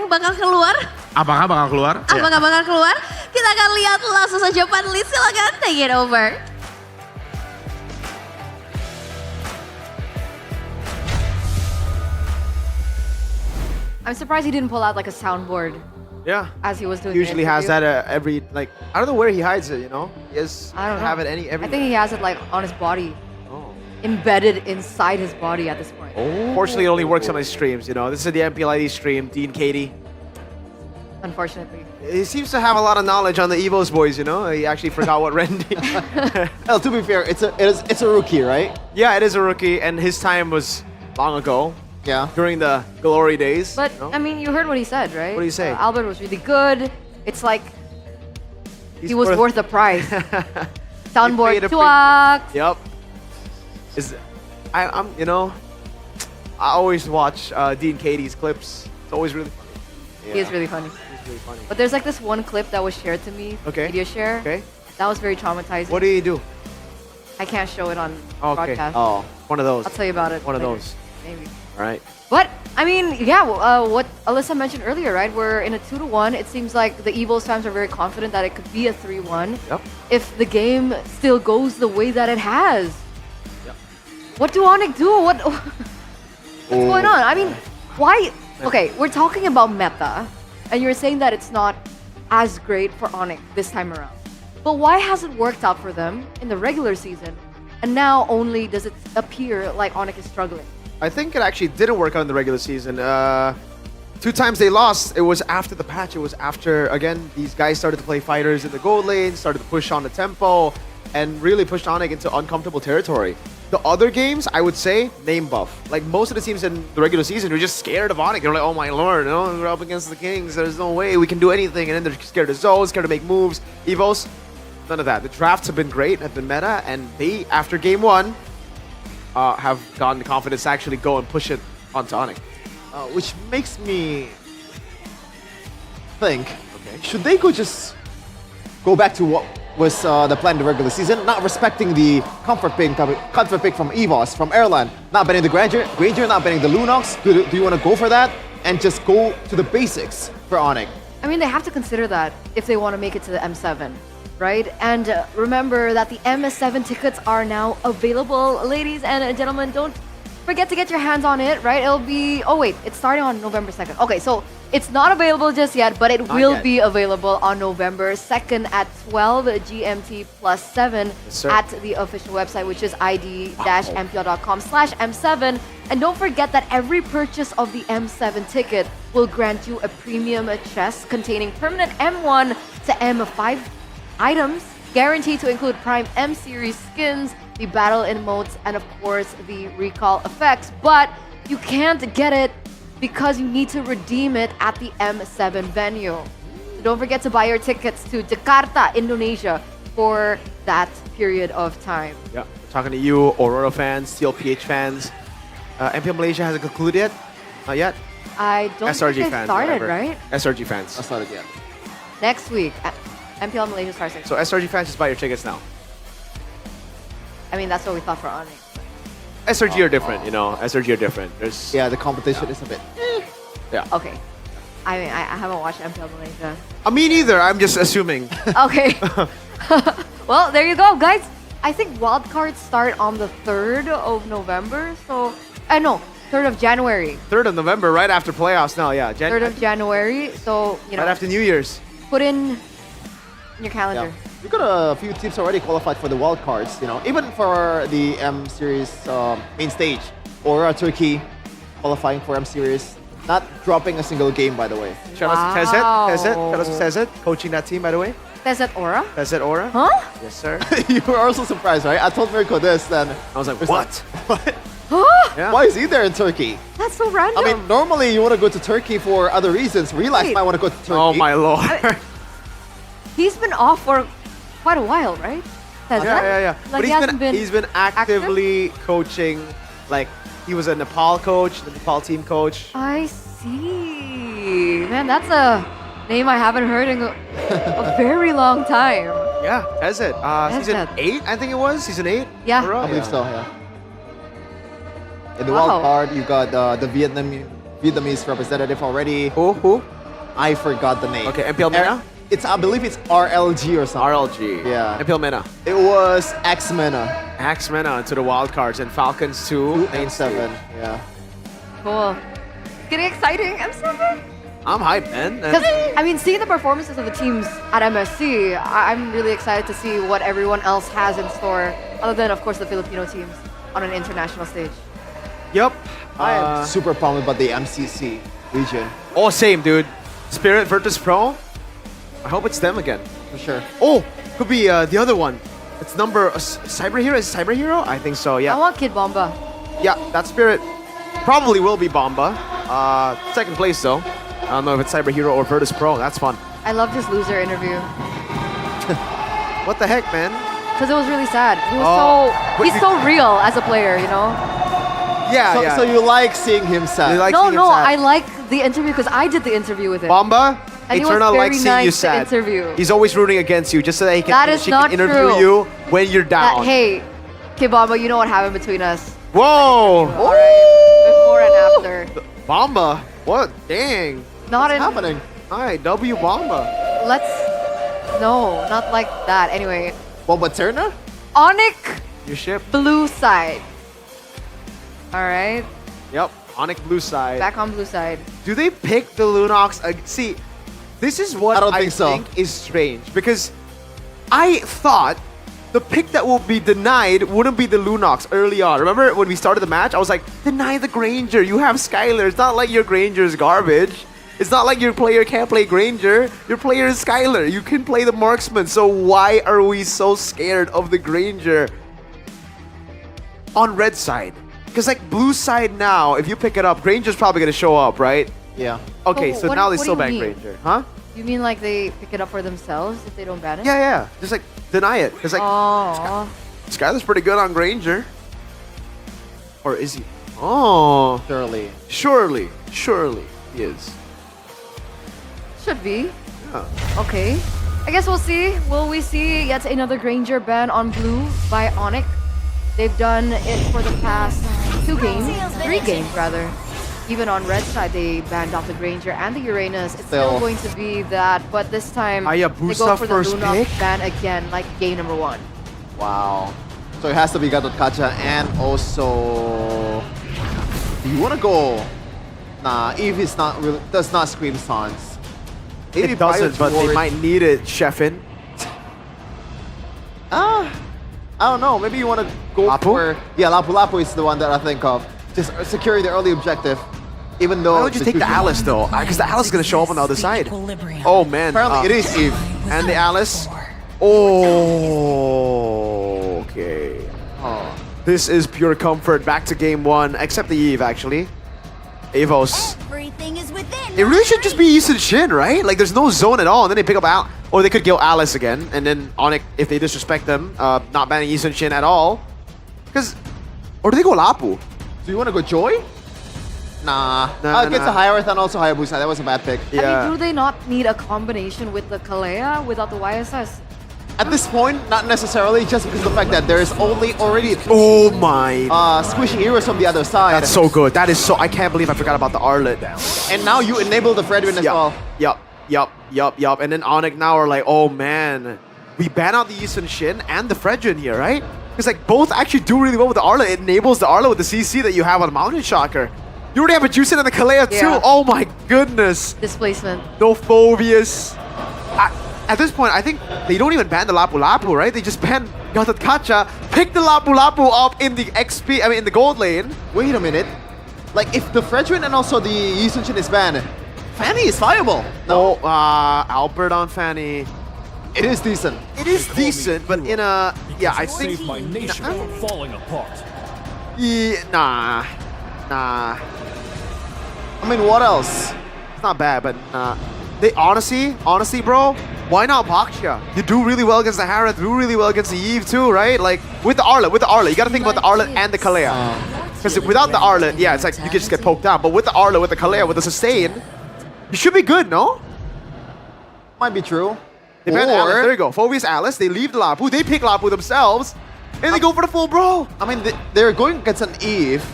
bakal keluar. Apakah bakal keluar? Apakah bakal keluar? Kita akan lihat langsung saja panelis, silakan take it over. I'm surprised he didn't pull out like a soundboard. Yeah. As he was doing. Usually has that every I don't know where he hides it. He has I don't know. have it every. I think he has it like on his body. Embedded inside his body at this point. Fortunately, it only works on his streams. This is the MPL ID stream. Dean Katie. Unfortunately. He seems to have a lot of knowledge on the EVOS boys. He actually forgot what Randy. Well, to be fair, it's a rookie, right? Yeah, it is a rookie, and his time was long ago. Yeah. During the glory days. But I mean, you heard what he said, right? What did he say? Albert was really good. It's like he was worth the price. Soundboard twack. Yep. I always watch Dean Katie's clips. It's always really funny. Yeah. He is really funny. He's really funny. But there's like this one clip that was shared to me. Video share. That was very traumatizing. What did he do? I can't show it on broadcast. Oh, one of those. I'll tell you about it. One later. of those. Maybe. All right. But I mean, yeah, what Alyssa mentioned earlier, right? We're in a 2-1. It seems like the EVOS fans are very confident that it could be a 3-1 if the game still goes the way that it has. What do ONIC do? What's going on? I mean, why? Okay, we're talking about meta, and you're saying that it's not as great for ONIC this time around. But why has it worked out for them in the regular season, and now only does it appear like ONIC is struggling? I think it actually didn't work out in the regular season. 2 times they lost, it was after the patch. It was after, again, these guys started to play fighters in the gold lane, started to push on the tempo, and really pushed ONIC into uncomfortable territory. The other games, I would say, name buff. Like most of the teams in the regular season were just scared of ONIC. They're like, oh my lord, we're up against the Kings. There's no way we can do anything. And then they're scared of Zoe, scared to make moves. EVOS, none of that. The drafts have been great, have been meta, and they, after game 1, have gotten the confidence to actually go and push it onto ONIC. Which makes me think, should they go back to what was the plan in the regular season, not respecting the comfort pick from EVOS, from Airland, not banning the Granger, not banning the Lunox? Do you want to go for that and just go to the basics for ONIC? I mean, they have to consider that if they want to make it to the M7. right? And remember that the MS7 tickets are now available. Ladies and gentlemen, don't forget to get your hands on it, right? It'll be, oh wait, it's starting on November 2nd. Okay, so it's not available just yet, but it will be available on November 2nd at 12 GMT plus 7 at the official website, which is id-mpl.com/M7. And don't forget that every purchase of the M7 ticket will grant you a premium chest containing permanent M1 to M5 items, guaranteed to include Prime M Series skins, the battle emotes, and of course the recall effects. But you can't get it because you need to redeem it at the M7 venue. So don't forget to buy your tickets to Jakarta, Indonesia for that period of time. Yeah, we're talking to you, Aurora fans, TLPH fans. MPL Malaysia hasn't concluded yet? Not yet? I don't SRG think they fans, started, whatever. right? SRG fans. Not started yet. Next week, MPL Malaysia starts next So SRG fans, just buy your tickets now. I mean, that's what we thought for ONIC. SRG are different, you know. SRG are different. There's the competition is a bit. Yeah. Okay. I mean, I haven't watched MPL Malaysia. Me neither. I'm just assuming. Okay. Well, there you go, guys. I think wildcards start on the 3rd of November. So, no, 3rd of January. 3rd of November, right after playoffs now. Yeah. 3rd of January. So, you know. Right after New Year's. Put in your calendar. Yeah. We got a few teams already qualified for the wild cards, you know, even for the M Series main stage. Or Turkey qualifying for M Series. Not dropping a single game, by the way. Shout out to Tezet. Shout out to Tezet, coaching that team, by the way. Tezet Aura? Tezet Aura. Huh? Yes, sir. You were also surprised, right? I told Mirko this, then I was like, what? Yeah. Why is he there in Turkey? That's so random. I mean, normally you want to go to Turkey for other reasons. Realize might want to go to Turkey. Oh my lord. He's been off for quite a while, right? Yeah. Like But he's been actively coaching. Like he was a Nepal coach, the Nepal team coach. I see. Man, that's a name I haven't heard in a very long time. Yeah, Tezet. Season 8, I think it was. Season 8. Yeah. I believe so. Yeah. In the wild card, you got the Vietnamese representative already. Who? I forgot the name. Okay, MPL Mena? I believe it's RLG or something. RLG. Yeah. MPL Mena. It was X-Mena. X-Mena to the wild cards and Falcons 2 and 7. Yeah. Cool. Getting exciting. I'm so good. I'm hyped, man. Because, I mean, seeing the performances of the teams at MSC, I'm really excited to see what everyone else has in store, other than, of course, the Filipino teams on an international stage. Yep. I am super pumped about the MCC region. Oh, same, dude. Spirit Virtus Pro. I hope it's them again. For sure. Oh, could be the other one. It's Cyber Hero. Is it Cyber Hero? I think so, yeah. I want Kid Bomba. Yeah, that Spirit probably will be Bomba. Second place, though. I don't know if it's Cyber Hero or Virtus Pro. That's fun. I loved his loser interview. What the heck, man? Because it was really sad. He was he's so real as a player, you know? Yeah, So you like seeing him sad? You like No, seeing him sad. I like the interview because I did the interview with him. Bomba? And he was Eternal very likes seeing nice you to sad. interview. He's always rooting against you just so that he can, That is not interview true. you when you're down. Hey, Kid Bomba, you know what happened between us. Whoa! Before and after. Bomba? What? Dang. Not What's happening? Hi, W Bomba. No, not like that. Anyway. Bomba Turner? ONIC Your ship. blue side. Alright. Yep. ONIC blue side. Back on blue side. Do they pick the Lunox? See, this is what I think is strange because I thought the pick that will be denied wouldn't be the Lunox early on. Remember when we started the match? I was like, deny the Granger. You have Skylar. It's not like your Granger's garbage. It's not like your player can't play Granger. Your player is Skylar. You can play the Marksman. So why are we so scared of the Granger on red side? Because like blue side now, if you pick it up, Granger's probably going to show up, right? Yeah. Okay, so now they what still do you ban mean? Granger. Huh? You mean like they pick it up for themselves if they don't ban it? Yeah. Just like deny it. Because like Skylar's pretty good on Granger. Or is he? Oh. Surely he is. Should be. Yeah. Okay. I guess we'll see. Will we see yet another Granger ban on blue by ONIC? They've done it for the past 3 games rather. even on red side, they banned off the Granger and the Uranus. It's still going to be that, but this time they Hayabusa go for the first Luna pick? ban again, like game number 1. Wow. So it has to be Gatot Kaca and also... Do you want to go... Nah, Eve is not really, does not scream Sans. Maybe It doesn't, but they might need it, Sheffin. I don't know. Maybe you want to go for... Yeah, Lapu Lapu is the one that I think of. Just securing the early objective. Even though... Why would you take the Alice though? Because the Alice is going to show up on the other side. Oh man. Apparently it is Eve. And the Alice. Oh, okay. Oh. This is pure comfort. Back to game 1, except the Eve actually. EVOS. Everything is within. It really should just be Yi Sun-shin, right? Like there's no zone at all, and then they pick up Al, or they could kill Alice again, and then ONIC, if they disrespect them, not banning Yi Sun-shin at all. Or do they go Lapu? Do you want to go Joy? Nah. It gets a higher Earth and also Hayabusa. That was a bad pick. I mean, do they not need a combination with the Kalea without the YSS? At this point, not necessarily, just because of the fact that there is already oh my squishy heroes from the other side. That's so good. That is so. I can't believe I forgot about the Arlet. And now you enable the Fredwin as well. Yup. And then ONIC now are like, oh man, we ban out the Yi Sun-shin and the Fredwin here, right? Because like both actually do really well with the Arlet. It enables the Arlet with the CC that you have on Mountain Shocker. You already have a Juicin and the Kalea too. Oh my goodness. Displacement. No Phobias. At this point, I think they don't even ban the Lapu Lapu, right? They just ban Gatot Kaca, pick the Lapu Lapu up in the XP, in the gold lane. Wait a minute. Like, if the Fredwin and also the Yi Sun-shin is banned, Fanny is viable. No, Albert on Fanny. It is decent. It is decent, but in a... Yeah, I think... Save my nation from falling apart. Yeah, nah. I mean, what else? It's not bad, but they honestly, bro, why not Baksha? You do really well against the Harith, do really well against the Eve too, right? Like, with the Arlet, you gotta think about the Arlet and the Kalea. Because without the Arlet, yeah, it's like you can just get poked out. But with the Arlet, with the Kalea, with the sustain, you should be good, no? Might be true. They ban Alice, there you go. Phobias Alice, they leave the Lapu, they pick Lapu themselves, and they go for the full bro. I mean, they're going against an Eve.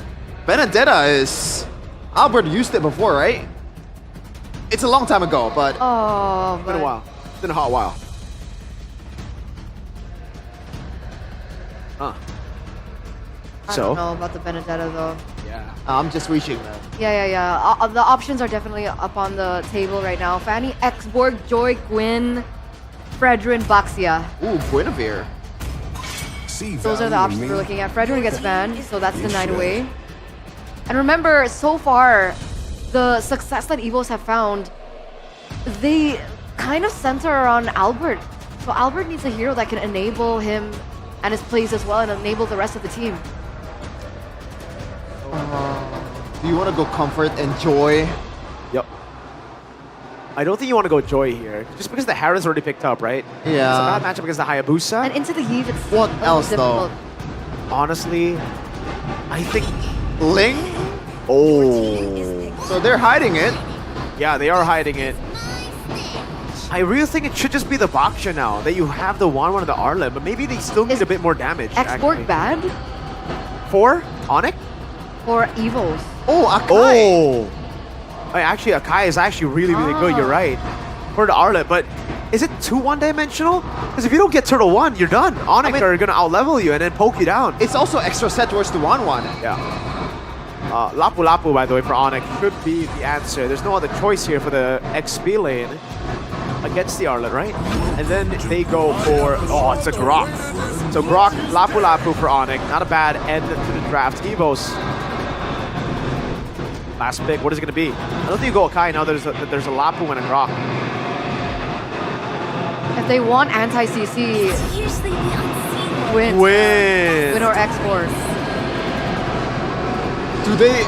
Benedetta is... Albert used it before, right? It's a long time ago, but... Oh, it's been a while. It's been a hot while. Huh. I don't know about the Benedetta though. Yeah. I'm just reaching now. Yeah. The options are definitely up on the table right now. Fanny, Xborg, Joy, Gwyn, Fredrin, Baxia. Ooh, Guinevere. Those are the options we're looking at. Fredrin gets banned, so that's the 9 away. And remember, so far, the success that EVOS have found, they kind of center around Albert. So Albert needs a hero that can enable him and his plays as well and enable the rest of the team. Do you want to go Comfort and Joy? Yep. I don't think you want to go Joy here, just because the Harris already picked up, right? Yeah. It's a bad matchup against the Hayabusa. And into the Eve, it's what else difficult. though? Honestly, I think Ling? Oh. So they're hiding it. Yeah, they are hiding it. I really think it should just be the Baksha now, that you have the 1-1 of the Arlen, but maybe they still need a bit more damage. Xborg bad? For ONIC? For EVOS. Oh, Akai. Oh. Actually, Akai is actually really good, you're right. For the Arlet, but is it too one-dimensional? Because if you don't get Turtle 1, you're done. ONIC are going to out-level you and then poke you down. It's also extra set towards the 1-1. Yeah. Lapu Lapu, by the way, for ONIC should be the answer. There's no other choice here for the XP lane against the Arlet, right? And then they go for, oh, it's a Grok. So Grok, Lapu Lapu for ONIC. Not a bad end to the draft. EVOS. Last pick, what is it going to be? I don't think you go Akai now. There's a Lapu and a Grok. If they want anti-CC, Win or Xborg. Do they...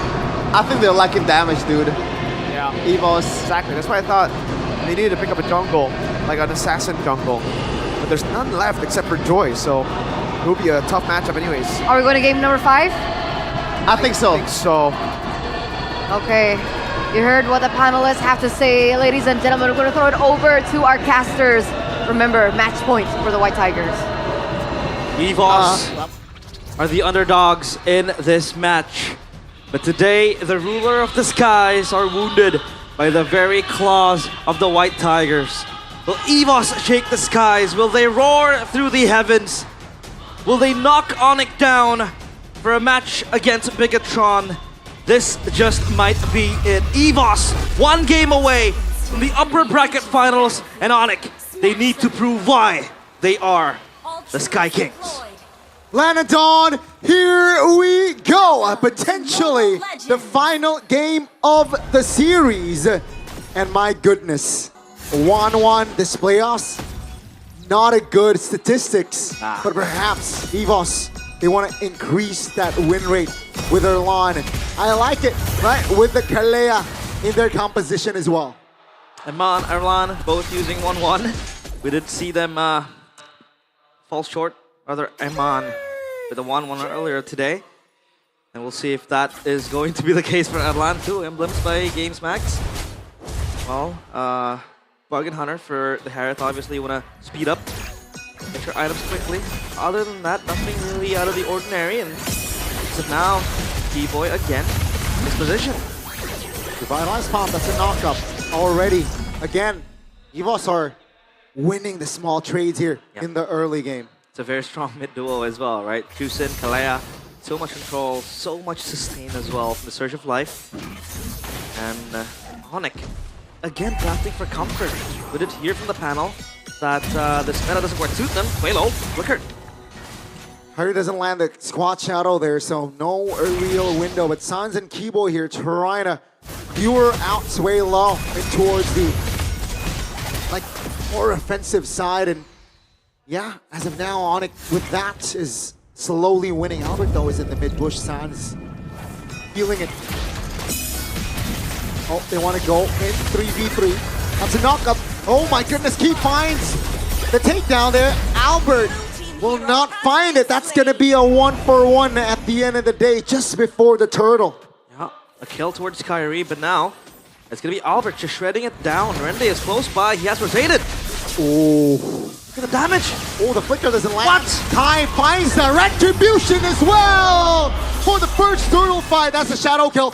I think they're lacking damage, dude. Yeah. EVOS. Exactly. That's why I thought they needed to pick up a jungle, like an assassin jungle. But there's none left except for Joy, so it will be a tough matchup anyways. Are we going to game number 5? I think so. Okay. You heard what the panelists have to say. Ladies and gentlemen, we're going to throw it over to our casters. Remember, match point for the White Tigers. EVOS are the underdogs in this match. But today, the ruler of the skies are wounded by the very claws of the White Tigers. Will EVOS shake the skies? Will they roar through the heavens? Will they knock ONIC down for a match against Bigatron? This just might be it. EVOS, one game away from the upper bracket finals, and ONIC, they need to prove why they are the Sky Kings. Lanadon, here we go. Potentially the final game of the series. And my goodness, 1-1 this playoffs. Not a good statistics, but perhaps EVOS, they want to increase that win rate with Erlan. I like it, right? With the Kalea in their composition as well. Eman, Erlan, both using 1-1. We did see them fall short, rather Eman with a 1-1 earlier today. And we'll see if that is going to be the case for Erlan. 2 emblems by Games Max. Well, Bargain Hunter for the Harith, obviously you want to speed up, get your items quickly. Other than that, nothing really out of the ordinary. And so now, D-Boy again in his position. Revitalize Pop, that's a knockup already. Again, EVOS are winning the small trades here in the early game. It's a very strong mid duo as well, right? Kusin, Kalea, so much control, so much sustain as well from the Surge of Life. And ONIC, again drafting for comfort. We did hear from the panel that this meta doesn't quite suit them. Way low, flickered. Harry doesn't land the squat shadow there, so no real window. But Sans and Kibo here trying to lure out Sway low and towards the more offensive side. And yeah, as of now, ONIC with that is slowly winning. Albert though is in the mid bush. Sans feeling it. Oh, they want to go in 3v3. That's a knockup. Oh my goodness, Key finds the takedown there. Albert will not find it. That's going to be a 1-for-1 at the end of the day, just before the turtle. Yeah, a kill towards Kyrie, but now it's going to be Albert just shredding it down. Rende is close by. He has rotated. Oh. Look at the damage. Oh, the flicker doesn't land. What? Kai finds the retribution as well for the first turtle fight. That's a shadow kill.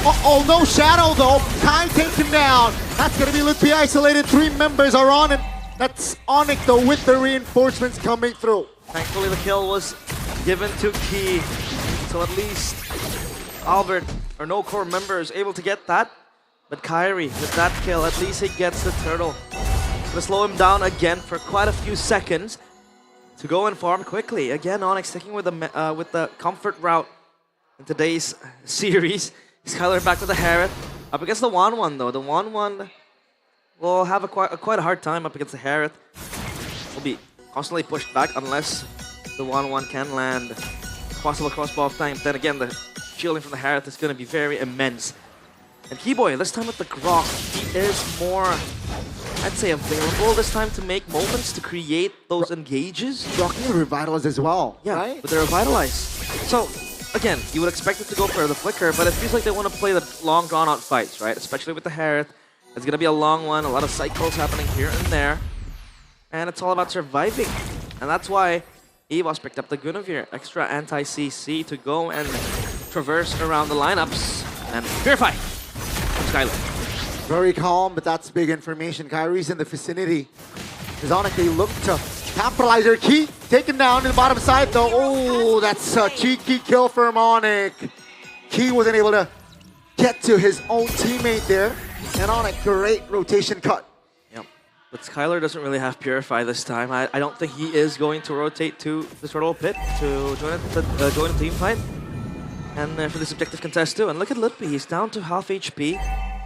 Uh-oh, no shadow though. Kai taken down. That's going to be Lutfi isolated. 3 members are on it. That's ONIC though with the reinforcements coming through. Thankfully the kill was given to Key. So at least Albert, or no core member, is able to get that. But Kyrie, with that kill, at least he gets the turtle. Gonna slow him down again for quite a few seconds to go and farm quickly. Again, ONIC sticking with the comfort route in today's series. Skylar back with the Harith. Up against the 1-1 though. The 1-1 will have quite a hard time up against the Harith. Will be constantly pushed back unless the 1-1 can land possible crossbow of time. Then again, the shielding from the Harith is going to be very immense. And Keyboy, this time with the Grok, he is more, I'd say, available this time to make moments, to create those engages. Grok need Revitalize as well, yeah, right? With the Revitalize. So, again, you would expect it to go for the flicker, but it feels like they want to play the long drawn-out fights, right? Especially with the Harith. It's going to be a long one, a lot of cycles happening here and there. And it's all about surviving. And that's why EVOS picked up the Guinevere, extra anti-CC to go and traverse around the lineups and purify from Skylar. Very calm, but that's big information. Kyrie's in the vicinity. As ONIC, they look to capitalize their Key. Taken down in the bottom side though. Oh, that's a cheeky kill from ONIC. Key wasn't able to get to his own teammate there. And ONIC, great rotation cut. Yep. But Skylar doesn't really have Purify this time. I don't think he is going to rotate to the Turtle Pit to join the team fight. And for this objective contest too. And look at Lutfi, he's down to half HP.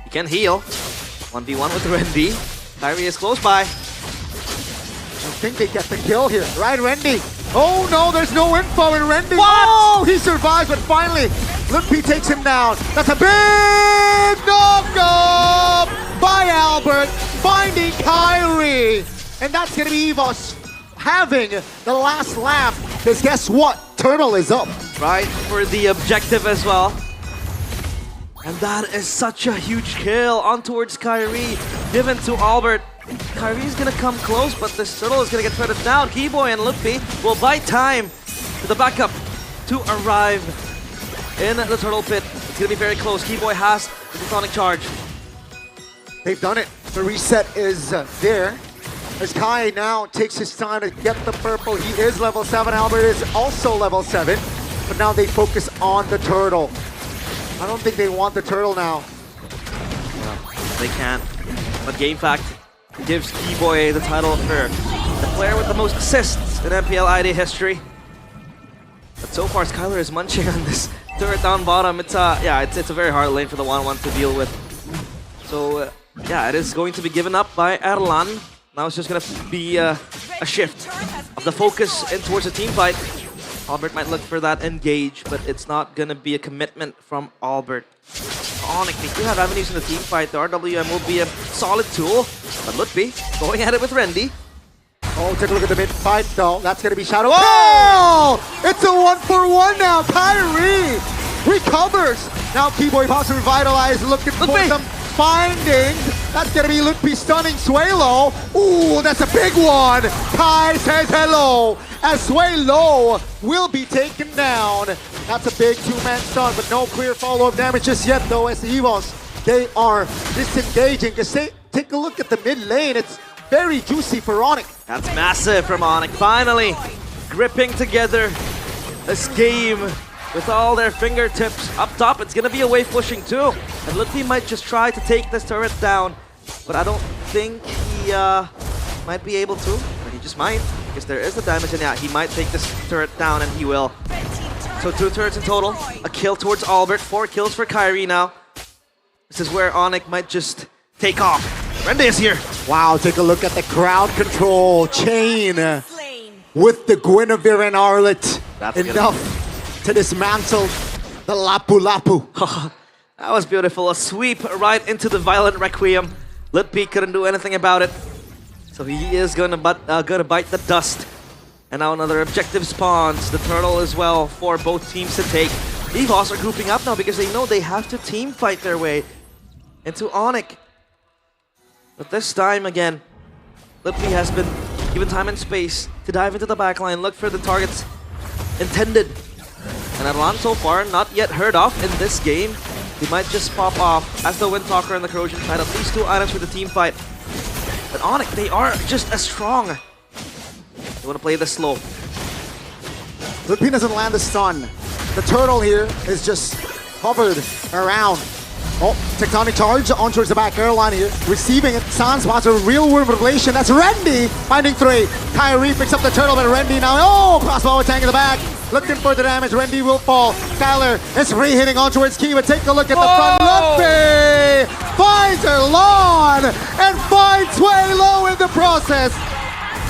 He can heal. 1v1 with Rendy. Kyrie is close by. I think they get the kill here, right, Rendy? Oh no, there's no info in Rendy. What? Oh, he survives, but finally, Lutfi takes him down. That's a big knock-up by Albert, finding Kyrie. And that's gonna be EVOS having the last lap, because guess what? Turtle is up. Right, for the objective as well. And that is such a huge kill on towards Kyrie, given to Albert. Kyrie's gonna come close, but this turtle is gonna get threaded down. Keyboy and Lutfi will buy time to the backup to arrive in the turtle pit. It's gonna be very close. Keyboy has the Sonic charge. They've done it. The reset is there. As Kai now takes his time to get the purple. He is level 7. Albert is also level 7. But now they focus on the turtle. I don't think they want the turtle now. They can't. But GameFact gives Keyboy the title for the player with the most assists in MPL ID history. But so far, Skylar is munching on this turret down bottom. It's a very hard lane for the 1-1 to deal with. So yeah, it is going to be given up by Erlan. Now it's just gonna be a shift of the focus in towards a team fight. Albert might look for that engage, but it's not gonna be a commitment from Albert. ONIC, they do have avenues in the team fight. The RWM will be a solid tool, but Lutfi going at it with Rendy. Oh, take a look at the mid fight though. That's gonna be Shadow. Oh! It's a 1-for-1 now. Kyrie recovers. Now Keyboy pops revitalize, looking for some findings. That's gonna be Lutfi stunning Suelo. Ooh, that's a big one. Kai says hello as Suelo will be taken down. That's a big two-man stun, but no clear follow-up damage just yet though as the EVOS, they are disengaging. Because take a look at the mid lane. It's very juicy for ONIC. That's massive from ONIC. Finally gripping together this game with all their fingertips. Up top, it's gonna be a wave pushing too. And Lutfi might just try to take this turret down, but I don't think he might be able to. But he just might, because there is the damage, and yeah, he might take this turret down, and he will. So 2 turrets in total, a kill towards Albert, 4 kills for Kyrie now. This is where ONIC might just take off. Rendy is here. Wow, take a look at the crowd control chain with the Guinevere and Arlet. That's enough to dismantle the Lapu Lapu. That was beautiful. A sweep right into the Violent Requiem. Lutfi couldn't do anything about it. So he is gonna bite the dust. And now another objective spawns. The turtle as well for both teams to take. EVOS are grouping up now because they know they have to team fight their way into ONIC. But this time again, Lutfi has been given time and space to dive into the backline, look for the targets intended. And Erlan so far not yet heard of in this game. He might just pop off as the Windtalker and the Corrosion find at least 2 items for the team fight. But ONIC, they are just as strong. They want to play this slow. Lutfi doesn't land the stun. The turtle here is just hovered around. Oh, Tectonic Charge on towards the back airline here. Receiving it. Sans spots a real world revelation. That's Rendy finding 3. Kyrie picks up the turtle, but Rendy now. Oh, crossbow attack in the back. Looking for the damage. Rendy will fall. Skylar is re-hitting on towards Key, but take a look at the front. Lutfi finds Erlan and finds Suelo in the process.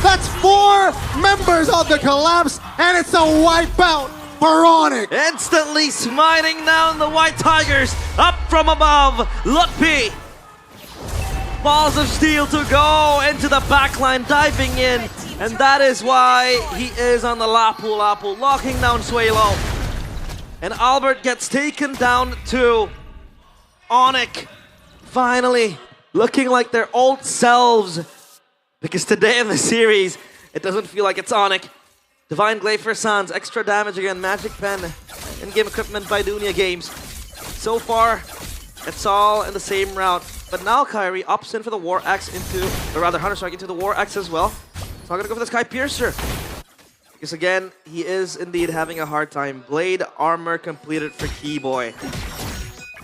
That's 4 members of the collapse, and it's a wipeout for ONIC. Instantly smiting down the White Tigers up from above. Lutfi. Balls of steel to go into the backline, diving in. And that is why he is on the Lapu Lapu, locking down Suelo. And Albert gets taken down to ONIC. Finally, looking like their old selves. Because today in the series, it doesn't feel like it's ONIC. Divine Glaive for Sans, extra damage again, Magic Pen, in-game equipment by Dunia Games. So far, it's all in the same route. But now Kyrie opts in for the War Axe into, or rather Hunter Strike into the War Axe as well. So I'm gonna go for the Sky Piercer. Because again, he is indeed having a hard time. Blade armor completed for Keyboy.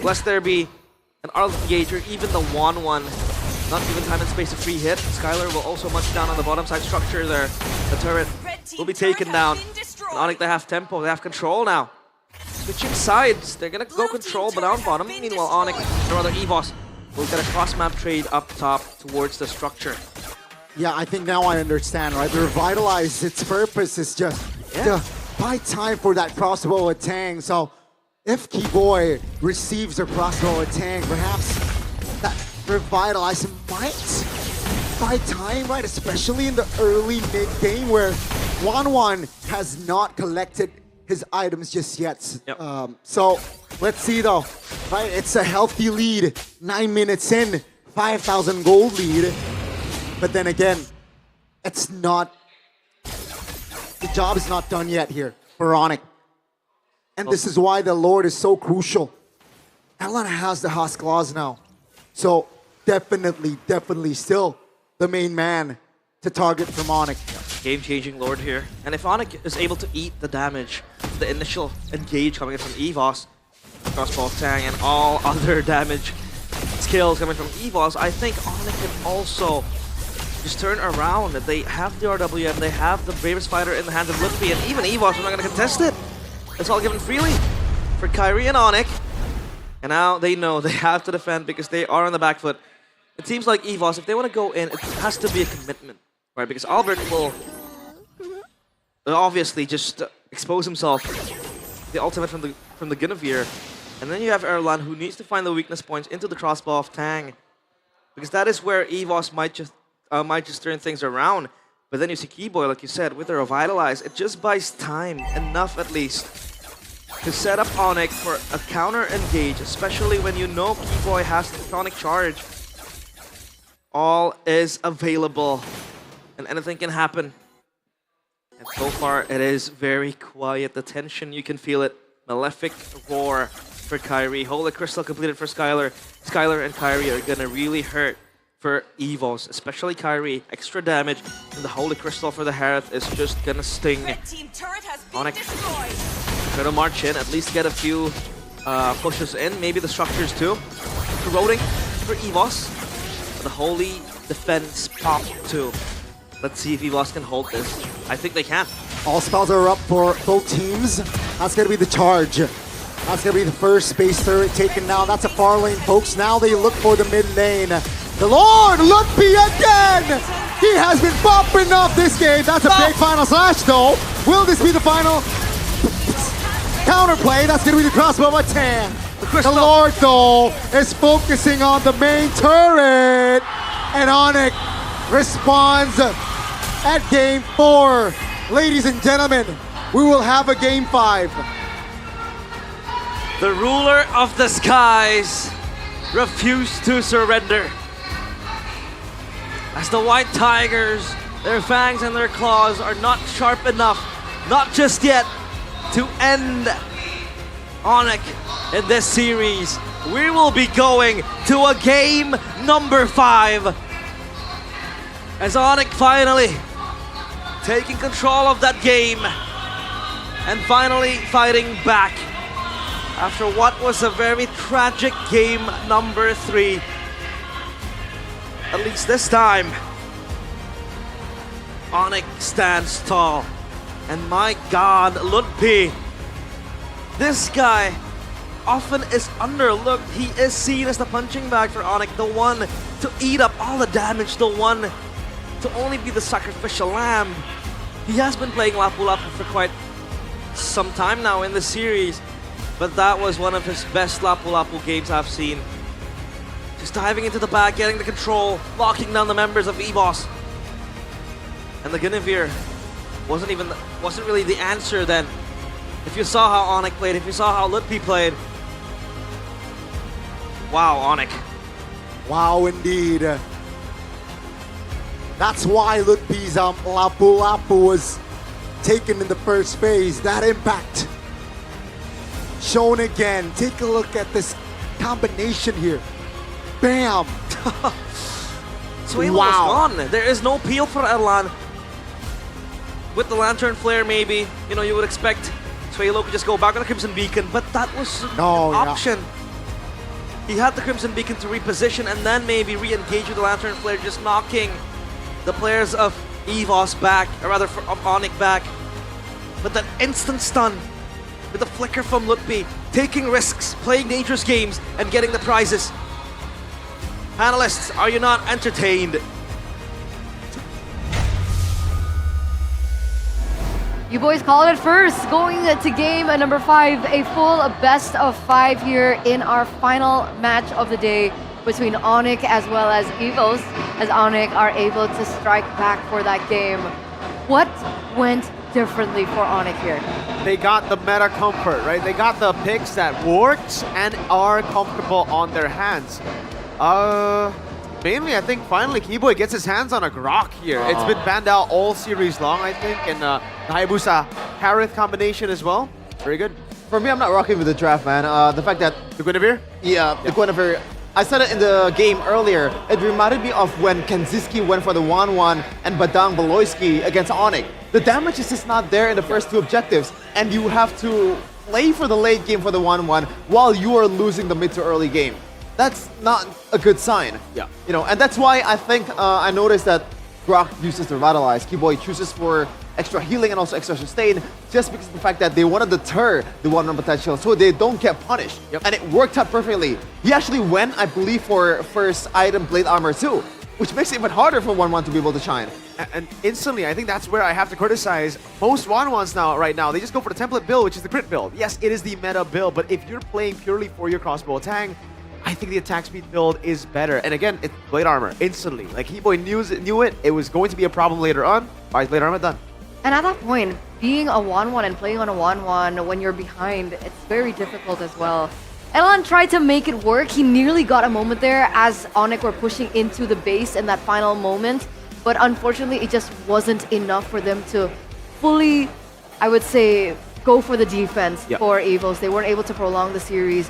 Lest there be an Arlet Engage or even the 1-1. Not given time and space to free hit. Skylar will also munch down on the bottom side structure there. The turret will be taken down. And ONIC, they have tempo, they have control now. Switching sides, they're gonna go control but down bottom. Meanwhile, ONIC, or rather EVOS, will get a cross-map trade up top towards the structure. Yeah, I think now I understand, right? The Revitalize, its purpose is just to buy time for that crossbow attack. So if Keyboy receives a crossbow attack, perhaps that Revitalize might buy time, right? Especially in the early mid-game where 1-1 has not collected his items just yet. Yep. So let's see though, right? It's a healthy lead, 9 minutes in, 5,000 gold lead. But then again, it's not, the job is not done yet here for ONIC. And this is why the Lord is so crucial. Erlan has the Haas claws now. So definitely still the main man to target from ONIC. Game-changing Lord here. And if ONIC is able to eat the damage, the initial engage coming in from EVOS, crossbow Tang, and all other damage skills coming from EVOS, I think ONIC can also just turn around. They have the RWM, they have the bravest fighter in the hands of Lutfi, and even EVOS are not going to contest it. It's all given freely for Kairi and ONIC. And now they know they have to defend because they are on the back foot. It seems like EVOS, if they want to go in, it has to be a commitment, right? Because Albert will obviously just expose himself, the ultimate from the Guinevere. And then you have Erlan, who needs to find the weakness points into the crossbow of Tang. Because that is where EVOS might just turn things around. But then you see Keyboy, like you said, with the Revitalize, it just buys time, enough at least, to set up ONIC for a counter engage, especially when you know Keyboy has the Tonic Charge. All is available, and anything can happen. And so far, it is very quiet. The tension, you can feel it. Malefic Roar for Kairi. Holy Crystal completed for Skylar. Skylar and Kairi are gonna really hurt for EVOS, especially Kairi. Extra damage, and the Holy Crystal for the Harith is just gonna sting. ONIC try to march in, at least get a few pushes in, maybe the structures too. Corroding for EVOS. The Holy Defense pop too. Let's see if EVOS can hold this. I think they can. All spells are up for both teams. That's going to be the charge. That's going to be the first space turret taken now. That's a far lane, folks. Now they look for the mid lane. The Lord, Lutfi again! He has been popping off this game. That's a big final slash though. Will this be the final counterplay? That's going to be the crossbow by Tan. The Lord, though, is focusing on the main turret. And ONIC responds at game 4. Ladies and gentlemen, we will have a game 5. The ruler of the skies refused to surrender. As the White Tigers, their fangs and their claws are not sharp enough, not just yet, to end ONIC in this series. We will be going to a game number 5 as ONIC finally taking control of that game and finally fighting back after what was a very tragic game number 3. At least this time, ONIC stands tall. And my God, Lutfi, this guy often is underlooked. He is seen as the punching bag for ONIC, the one to eat up all the damage, the one to only be the sacrificial lamb. He has been playing Lapu Lapu for quite some time now in the series, but that was one of his best Lapu Lapu games I've seen. Just diving into the back, getting the control, locking down the members of EVOS. And the Guinevere wasn't really the answer then. If you saw how ONIC played, if you saw how Lutfi played. Wow, ONIC. Wow, indeed. That's why Lutfi's Lapu Lapu was taken in the first phase. That impact shown again. Take a look at this combination here. Bam! Suelo was gone. There is no peel for Erlan. With the Lantern Flare, maybe, you know, you would expect Suelo could just go back on the Crimson Beacon, but that was an option. He had the Crimson Beacon to reposition and then maybe re-engage with the Lantern Flare, just knocking the players of EVOS back, or rather of ONIC back. But that instant stun with the flicker from Lutfi, taking risks, playing dangerous games, and getting the prizes. Panelists, are you not entertained? You boys called it first. Going to game number 5, a full best of 5 here in our final match of the day between ONIC as well as EVOS, as ONIC are able to strike back for that game. What went differently for ONIC here? They got the meta comfort, right? They got the picks that worked and are comfortable on their hands. Mainly, I think finally Keyboy gets his hands on a Grok here. It's been banned out all series long, I think, and the Hayabusa Harith combination as well. Very good. For me, I'm not rocking with the draft, man. The fact that the Guinevere? Yeah, the Guinevere. I said it in the game earlier. It reminded me of when Kenziski went for the 1-1 and Badang Beloyski against ONIC. The damage is just not there in the first two objectives, and you have to play for the late game for the 1-1 while you are losing the mid to early game. That's not a good sign. Yeah. You know, and that's why I think I noticed that Grok uses the Revitalize. Keyboy chooses for extra healing and also extra sustain just because of the fact that they want to deter the 1-1 potential so they don't get punished. And it worked out perfectly. He actually went, I believe, for first item Blade Armor too, which makes it even harder for 1-1 to be able to shine. And instantly, I think that's where I have to criticize most 1-1s right now. They just go for the template build, which is the crit build. Yes, it is the meta build, but if you're playing purely for your crossbow tang, I think the attack speed build is better. And again, it's Blade Armor, instantly. Like, Keyboy knew it was going to be a problem later on. Buys Blade Armor, done. And at that point, being a 1-1 and playing on a 1-1 when you're behind, it's very difficult as well. Elan tried to make it work. He nearly got a moment there as ONIC were pushing into the base in that final moment. But unfortunately, it just wasn't enough for them to fully, I would say, go for the defense for EVOS. They weren't able to prolong the series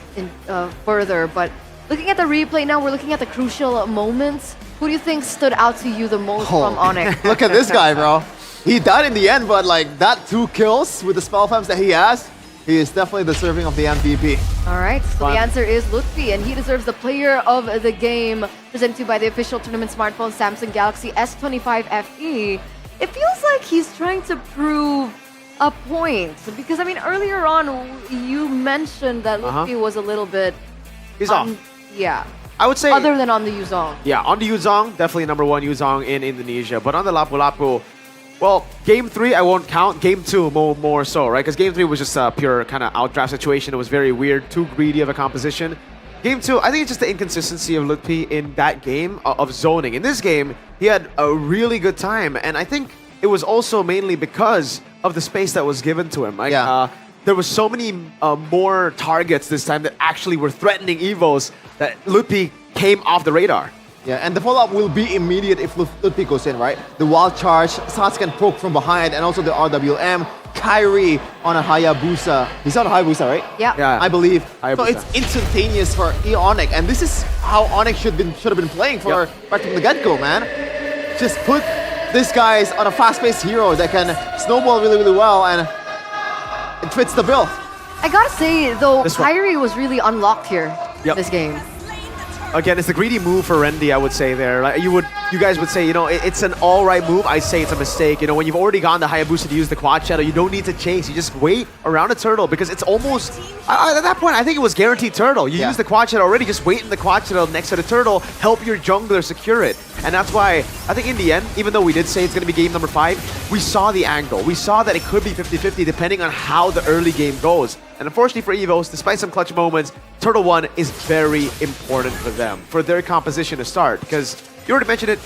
further. But looking at the replay now, we're looking at the crucial moments. Who do you think stood out to you the most from ONIC? Look at this guy, bro. He died in the end, but like that 2 kills with the spell farms that he has, he is definitely deserving of the MVP. All right, so the answer is Lutfi, and he deserves the player of the game, presented to you by the official tournament smartphone Samsung Galaxy S25 FE. It feels like he's trying to prove a point, because I mean earlier on you mentioned that Lutfi was a little bit... He's off. Yeah. I would say... Other than on the Yuzong. Yeah, on the Yuzong, definitely number 1 Yuzong in Indonesia. But on the Lapu-Lapu, well, Game 3 I won't count. Game 2 more so, right? Because Game 3 was just a pure kind of outdraft situation. It was very weird, too greedy of a composition. Game 2, I think it's just the inconsistency of Lutfi in that game of zoning. In this game, he had a really good time. And I think it was also mainly because of the space that was given to him. Like, there was so many more targets this time that actually were threatening EVOS that Lutfi came off the radar. Yeah, and the follow-up will be immediate if Lutfi goes in, right? The Wild Charge, Sats can poke from behind, and also the RWM, Kyrie on a Hayabusa. He's on a Hayabusa, right? Yeah. I believe. Hayabusa. So it's instantaneous for ONIC, and this is how ONIC should have been playing for right from the get-go, man. Just put these guys on a fast-paced hero that can snowball really, really well, and it fits the bill. I gotta say, though, Kyrie was really unlocked here in this game. Again, it's a greedy move for Rendy, I would say there. Like, you guys would say, you know, it's an all-right move. I say it's a mistake. You know, when you've already gotten the Hayabusa to use the Quad Shadow, you don't need to chase. You just wait around a turtle because it's almost... at that point, I think it was guaranteed turtle. You use the Quad Shadow already, just wait in the Quad Shadow next to the turtle, help your jungler secure it. And that's why, I think in the end, even though we did say it's going to be game number 5, we saw the angle. We saw that it could be 50-50 depending on how the early game goes. And unfortunately for EVOS, despite some clutch moments, Turtle 1 is very important for them, for their composition to start. Because you already mentioned it,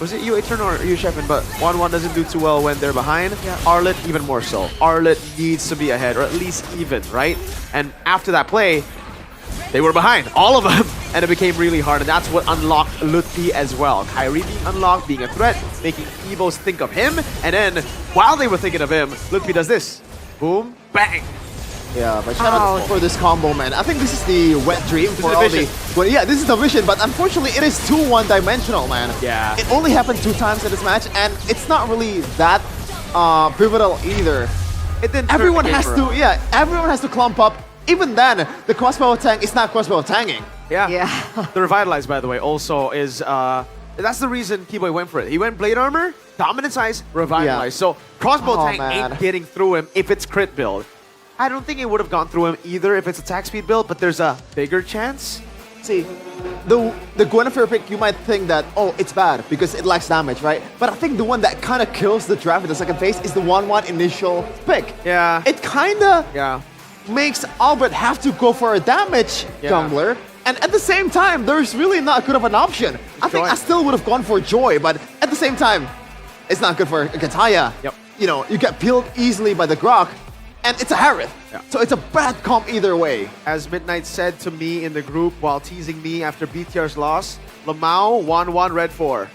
was it you, Eternal, or you, Shepin? But 1-1 doesn't do too well when they're behind. Arlet, even more so. Arlet needs to be ahead, or at least even, right? And after that play, they were behind, all of them, and it became really hard, and that's what unlocked Lutfi as well. Kyrie being unlocked, being a threat, making EVOS think of him, and then, while they were thinking of him, Lutfi does this. Boom, bang. Yeah, but shout out for this combo, man. I think this is the wet dream for all the... Well, yeah, this is the vision, but unfortunately, it is too one-dimensional, man. Yeah. It only happened 2 times in this match, and it's not really that pivotal either. It didn't everyone has to, everyone has to clump up. Even then, the crossbow tang is not crossbow tanging. Yeah. The Revitalize, by the way, also is... that's the reason Keyboy went for it. He went Blade Armor, Dominant Size, Revitalize. So crossbow tang ain't getting through him if it's crit build. I don't think it would have gone through him either if it's attack speed build, but there's a bigger chance. See, the Guinevere pick, you might think that, oh, it's bad because it lacks damage, right? But I think the one that kind of kills the draft in the second phase is the 1-1 initial pick. Yeah. It kind of makes Albert have to go for a damage jungler. And at the same time, there's really not good of an option. I think I still would have gone for Joy, but at the same time, it's not good for against Haya. You know, you get peeled easily by the Grok. And it's a Harith, so it's a bad comp either way. As Midnight said to me in the group while teasing me after BTR's loss, Lamau, 1-1, red 4.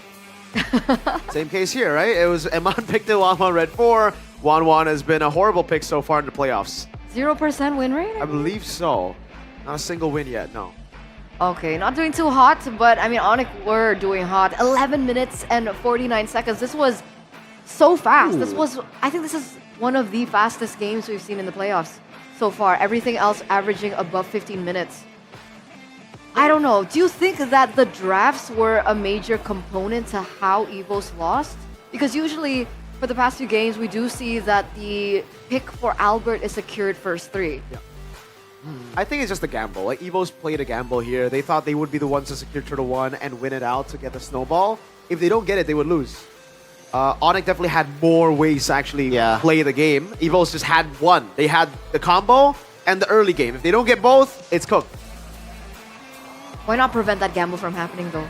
Same case here, right? It was Eman picked it, 1-1, red 4. 1-1 has been a horrible pick so far in the playoffs. 0% win rate? I believe so. Not a single win yet, no. Okay, not doing too hot, but I mean, ONIC were doing hot. 11 minutes and 49 seconds. This was so fast. I think this is one of the fastest games we've seen in the playoffs so far. Everything else averaging above 15 minutes. I don't know. Do you think that the drafts were a major component to how EVOS lost? Because usually, for the past few games, we do see that the pick for Albert is secured first 3. Yeah. I think it's just a gamble. Like, EVOS played a gamble here. They thought they would be the ones to secure Turtle 1 and win it out to get the snowball. If they don't get it, they would lose. ONIC definitely had more ways to actually play the game. EVOS just had one. They had the combo and the early game. If they don't get both, it's cooked. Why not prevent that gamble from happening, though?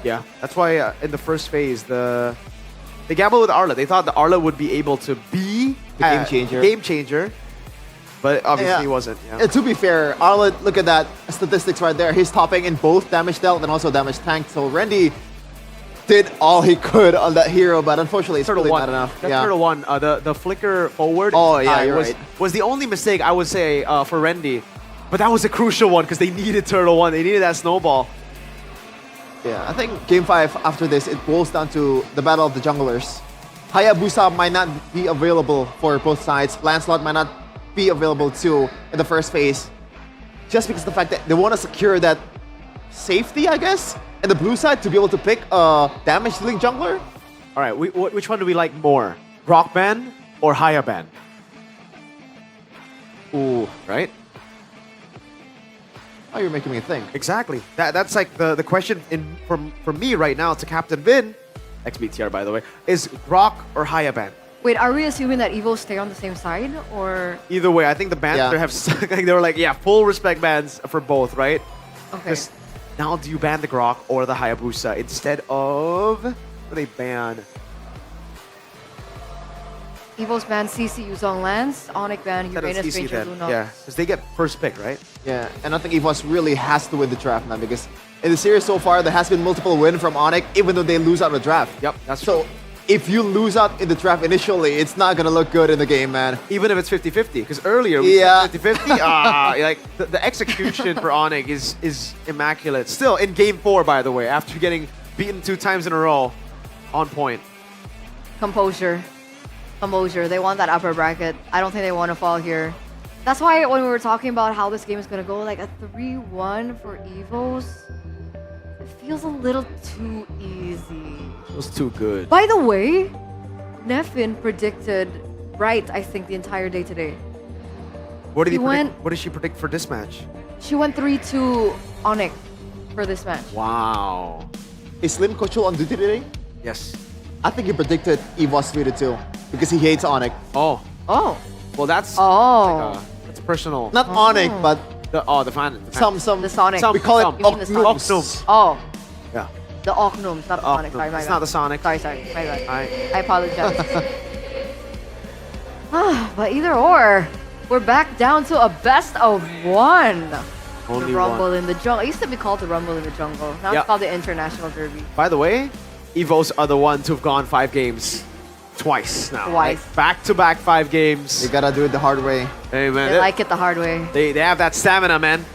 Yeah, that's why in the first phase, they gambled with Arla. They thought the Arla would be able to be the game changer. But obviously he wasn't. Yeah. To be fair, Arla, look at that statistics right there. He's topping in both damage dealt and also damage tanked. So Randy did all he could on that hero, but unfortunately it's really not enough. That Turtle 1, the flicker forward was the only mistake I would say for Randy. But that was a crucial one because they needed Turtle 1. They needed that snowball. Yeah, I think Game 5 after this, it boils down to the battle of the junglers. Hayabusa might not be available for both sides. Lancelot might not be available too in the first phase. Just because of the fact that they want to secure that safety, I guess, and the blue side to be able to pick a damage dealing jungler. All right, which one do we like more? Rock Band or Haya Band? Ooh, right? Oh, you're making me think. Exactly. That's like the question from me right now to Captain Vin, XBTR by the way, is Rock or Haya Band? Wait, are we assuming that EVO stay on the same side, or? Either way, I think the bands they were like, full respect bans for both, right? Okay. Now, do you ban the Grok or the Hayabusa instead of? What do they ban? EVO's ban CC Yuzong Lance, ONIC ban Uranus Ranger Luna. Yeah, because they get first pick, right? Yeah, and I think EVOS really has to win the draft now because in the series so far, there has been multiple wins from ONIC, even though they lose out the draft. Yep, that's so. True. If you lose out in the draft initially, it's not going to look good in the game, man. Even if it's 50-50, because earlier we said 50-50. Like the execution for ONIC is immaculate. Still, in Game 4, by the way, after getting beaten 2 times in a row, on point. Composure. They want that upper bracket. I don't think they want to fall here. That's why when we were talking about how this game is going to go, like a 3-1 for EVOS, it feels a little too easy. It was too good. By the way, Nefin predicted right, I think, the entire day today. What did What did she predict for this match? She went 3-2 ONIC for this match. Wow. Is Slim Kochul on duty today? Yes. I think he predicted EVOS 3-2 because he hates ONIC. Oh. Well, that's that's personal. Not ONIC, but the fan. Some the Sonic. We call it Oknums. Oh. Yeah. The Oknums, not the Sonic. Sorry, my It's bad. not the Sonic. Sorry, my bad. I apologize. But either or, we're back down to a best of 1. Only the Rumble one. in the Jungle. It used to be called the Rumble in the Jungle. Now it's called the International Derby. By the way, EVOS are the ones who've gone 5 games twice now. Back-to-back 5 games. You gotta do it the hard way. Hey, man. They like it the hard way. They have that stamina, man.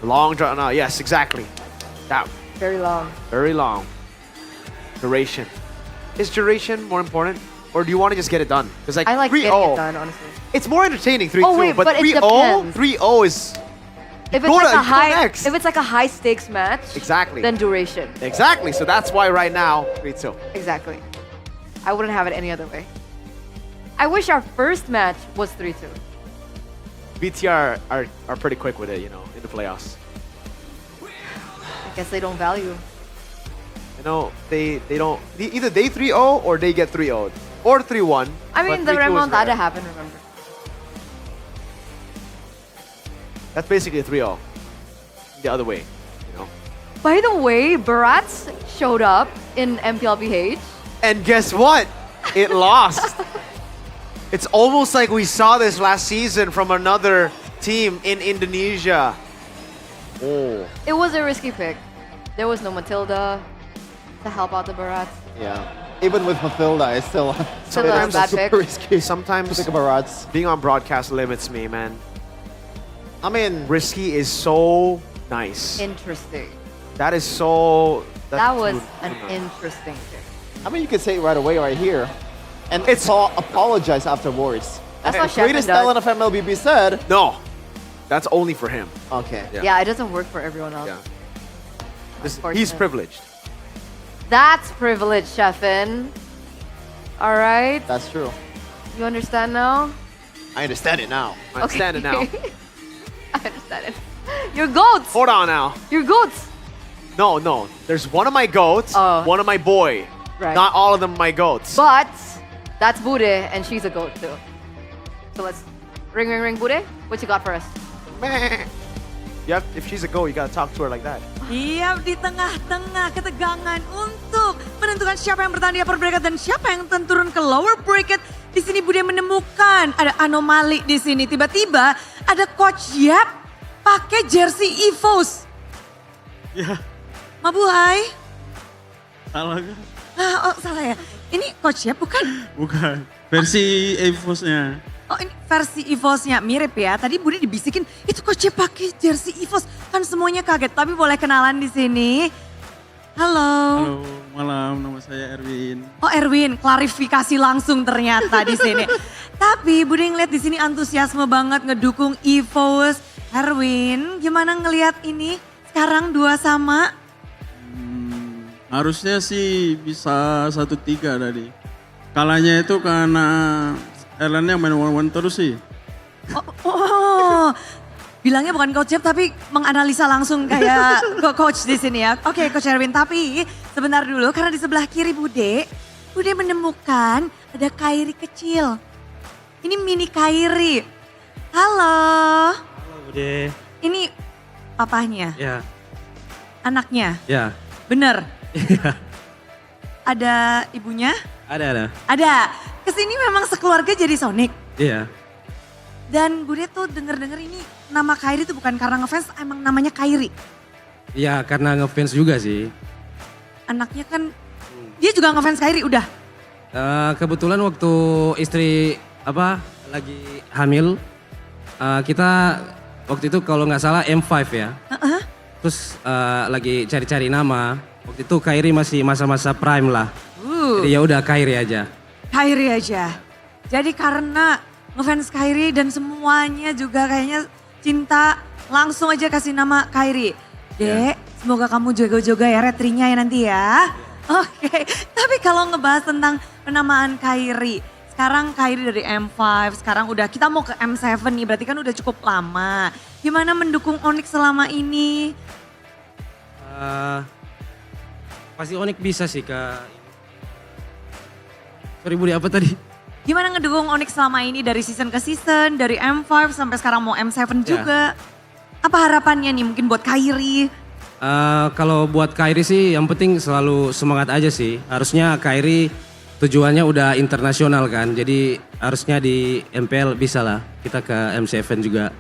Long draw. No, yes, exactly. That. Very long. Very long. Duration. Is duration more important? Or do you want to just get it done? Because like I like 3-0. getting it done, honestly. It's more entertaining 3-2. Oh, wait, but it 3-0, depends. 3-0 is... If it's like a high stakes match, exactly. Then duration. Exactly. So that's why right now 3-2. Exactly. I wouldn't have it any other way. I wish our first match was 3-2. BTR are pretty quick with it, you know, in the playoffs. I guess they don't value. You know, they don't... Either they 3-0 or they get 3-0'd. Or 3-1. I mean, the remontada happened, remember? That's basically a 3-0. The other way, you know. By the way, Barats showed up in MPL BH. And guess what? It lost. It's almost like we saw this last season from another team in Indonesia. Oh. It was a risky pick. There was no Matilda to help out the Barats. Yeah. even with Mathilda, I still Sometimes it's super risky. Sometimes Think about rods. being on broadcast limits me, man. I mean, risky is so nice. Interesting. That is so. That was an interesting pick. I mean, you could say it right away, right here, and it's all apologize afterwards. That's what greatest Shepard talent of MLBB said. No, that's only for him. Okay. Yeah, it doesn't work for everyone else. Yeah. He's privileged. That's privilege, Sheffin. All right. That's true. You understand now? I understand it now. I understand it now. I understand it. Your goats. Hold on now. Your goats. No. There's one of my goats, one of my boy. Right. Not all of them my goats. But that's Bude, and she's a goat too. So let's ring, Bude. What you got for us? If she's a goat, you gotta talk to her like that. Iya, di tengah-tengah ketegangan untuk menentukan siapa yang bertahan di upper bracket dan siapa yang akan turun ke lower bracket. Di sini Bude menemukan ada anomali di sini. Tiba-tiba ada Coach Yap pakai jersey EVOS. Ya, Mabuhay. salah kan? Oh, salah ya. Ini Coach Yap bukan? Bukan, versi EVOS-nya. Oh, ini versi EVOS-nya mirip ya. Tadi Bude dibisikin itu Coach Yap pakai jersey EVOS. Kan semuanya kaget, tapi boleh kenalan di sini. Halo. Halo, malam, nama saya Erwin. Oh Erwin, klarifikasi langsung ternyata di sini. Tapi Bude ngeliat di sini antusiasme banget ngedukung EVOS. Erwin, gimana ngelihat ini sekarang 2 sama? Harusnya sih bisa 1-3 tadi. Kalahnya itu karena Erlennya main one-one terus sih. Oh, bilangnya bukan Coach Yap tapi menganalisa langsung kayak coach di sini ya. Oke Coach Erwin, tapi sebentar dulu karena di sebelah kiri Bude menemukan ada Kairi kecil. Ini mini Kairi. Halo. Halo Bude. Ini papahnya? Ya. Anaknya? Ya. Bener? Iya. Ada ibunya? Ada. Ada. Kesini memang sekeluarga jadi Sonic. Iya. Dan Bude tuh denger-denger ini nama Kairi tuh bukan karena ngefans, emang namanya Kairi. Iya karena ngefans juga sih. Anaknya kan, dia juga ngefans Kairi udah? Kebetulan waktu istri lagi hamil, kita waktu itu kalau nggak salah M5 ya. Terus lagi cari-cari nama, waktu itu Kairi masih masa-masa prime lah. Jadi ya udah Kairi aja. Kairi aja. Jadi karena ngefans Kairi dan semuanya juga kayaknya cinta, langsung aja kasih nama Kairi. Dek, semoga kamu jaga-jaga ya retrinya ya nanti ya. Oke, tapi kalau ngebahas tentang penamaan Kairi. Sekarang Kairi dari M5, sekarang udah kita mau ke M7 nih, berarti kan udah cukup lama. Gimana mendukung ONIC selama ini? Pasti ONIC bisa sih Sorry Bude, apa tadi? Gimana ngedukung ONIC selama ini dari season ke season, dari M5 sampai sekarang mau M7 juga. Apa harapannya nih mungkin buat Kairi? Kalau buat Kairi sih yang penting selalu semangat aja sih. Harusnya Kairi tujuannya udah internasional kan. Jadi harusnya di MPL bisa lah kita ke M7 juga.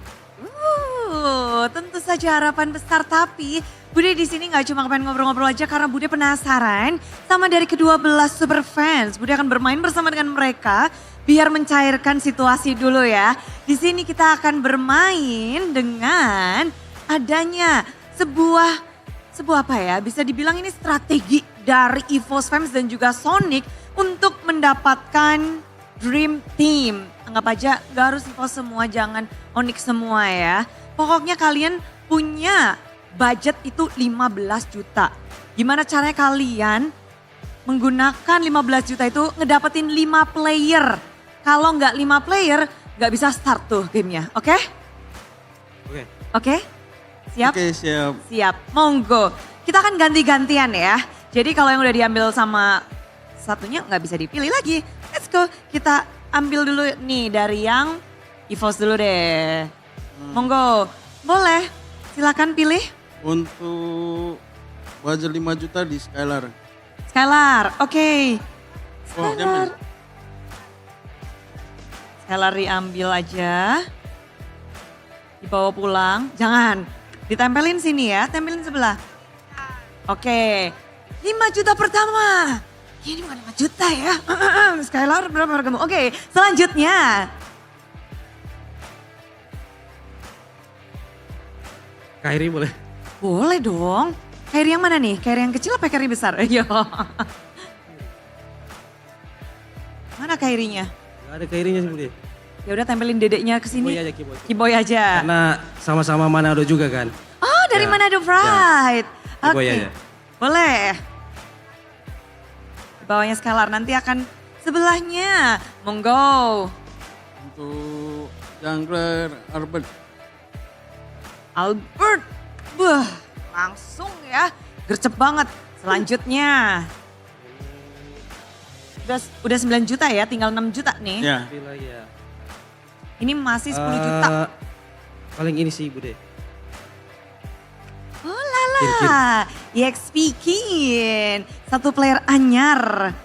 Tentu saja harapan besar, tapi Bude di sini nggak cuma pengen ngobrol-ngobrol aja karena Bude penasaran sama dari kedua belas super fans. Bude akan bermain bersama dengan mereka biar mencairkan situasi dulu ya. Di sini kita akan bermain dengan adanya sebuah apa ya? Bisa dibilang ini strategi dari EVOS fans dan juga Sonic untuk mendapatkan dream team. Anggap aja nggak harus EVOS semua, jangan ONIC semua ya. Pokoknya kalian punya budget itu 15 juta. Gimana caranya kalian menggunakan 15 juta itu ngedapetin 5 player. Kalau nggak 5 player nggak bisa start tuh gamenya, oke? Oke? Siap? Oke, siap. Siap, monggo. Kita akan ganti-gantian ya. Jadi kalau yang udah diambil sama satunya nggak bisa dipilih lagi. Let's go, kita ambil dulu nih dari yang EVOS dulu deh. Monggo, boleh. Silakan pilih. Untuk budget 5 juta di Skylar. Skylar, oke. Oh, Skylar. Skylar diambil aja. Dibawa pulang. Jangan, ditempelin sini ya, tempelin sebelah. Oke, 5 juta pertama. Ini bukan 5 juta ya. Skylar berapa hargamu? Oke, selanjutnya. Kairi boleh? Boleh dong. Kairi yang mana nih? Kairi yang kecil apa kairi besar? Ayo. Mana kairinya? Gak ada kairinya sih Bude. Ya udah tempelin dedeknya ke sini. Kiboy aja, Kiboy aja. Karena sama-sama Manado juga kan. Oh, dari Manado Pride. Kiboy Oke. aja. Boleh. Di bawahnya Skylar, nanti akan sebelahnya. Monggo. Untuk jungler Albert. Albert. Wah, langsung ya. Gercep banget. Selanjutnya. Udah 9 juta ya, tinggal 6 juta nih. Ya. Ini masih 10 juta. Paling ini sih Bude. Oh lala, EXP Kin. Satu player anyar.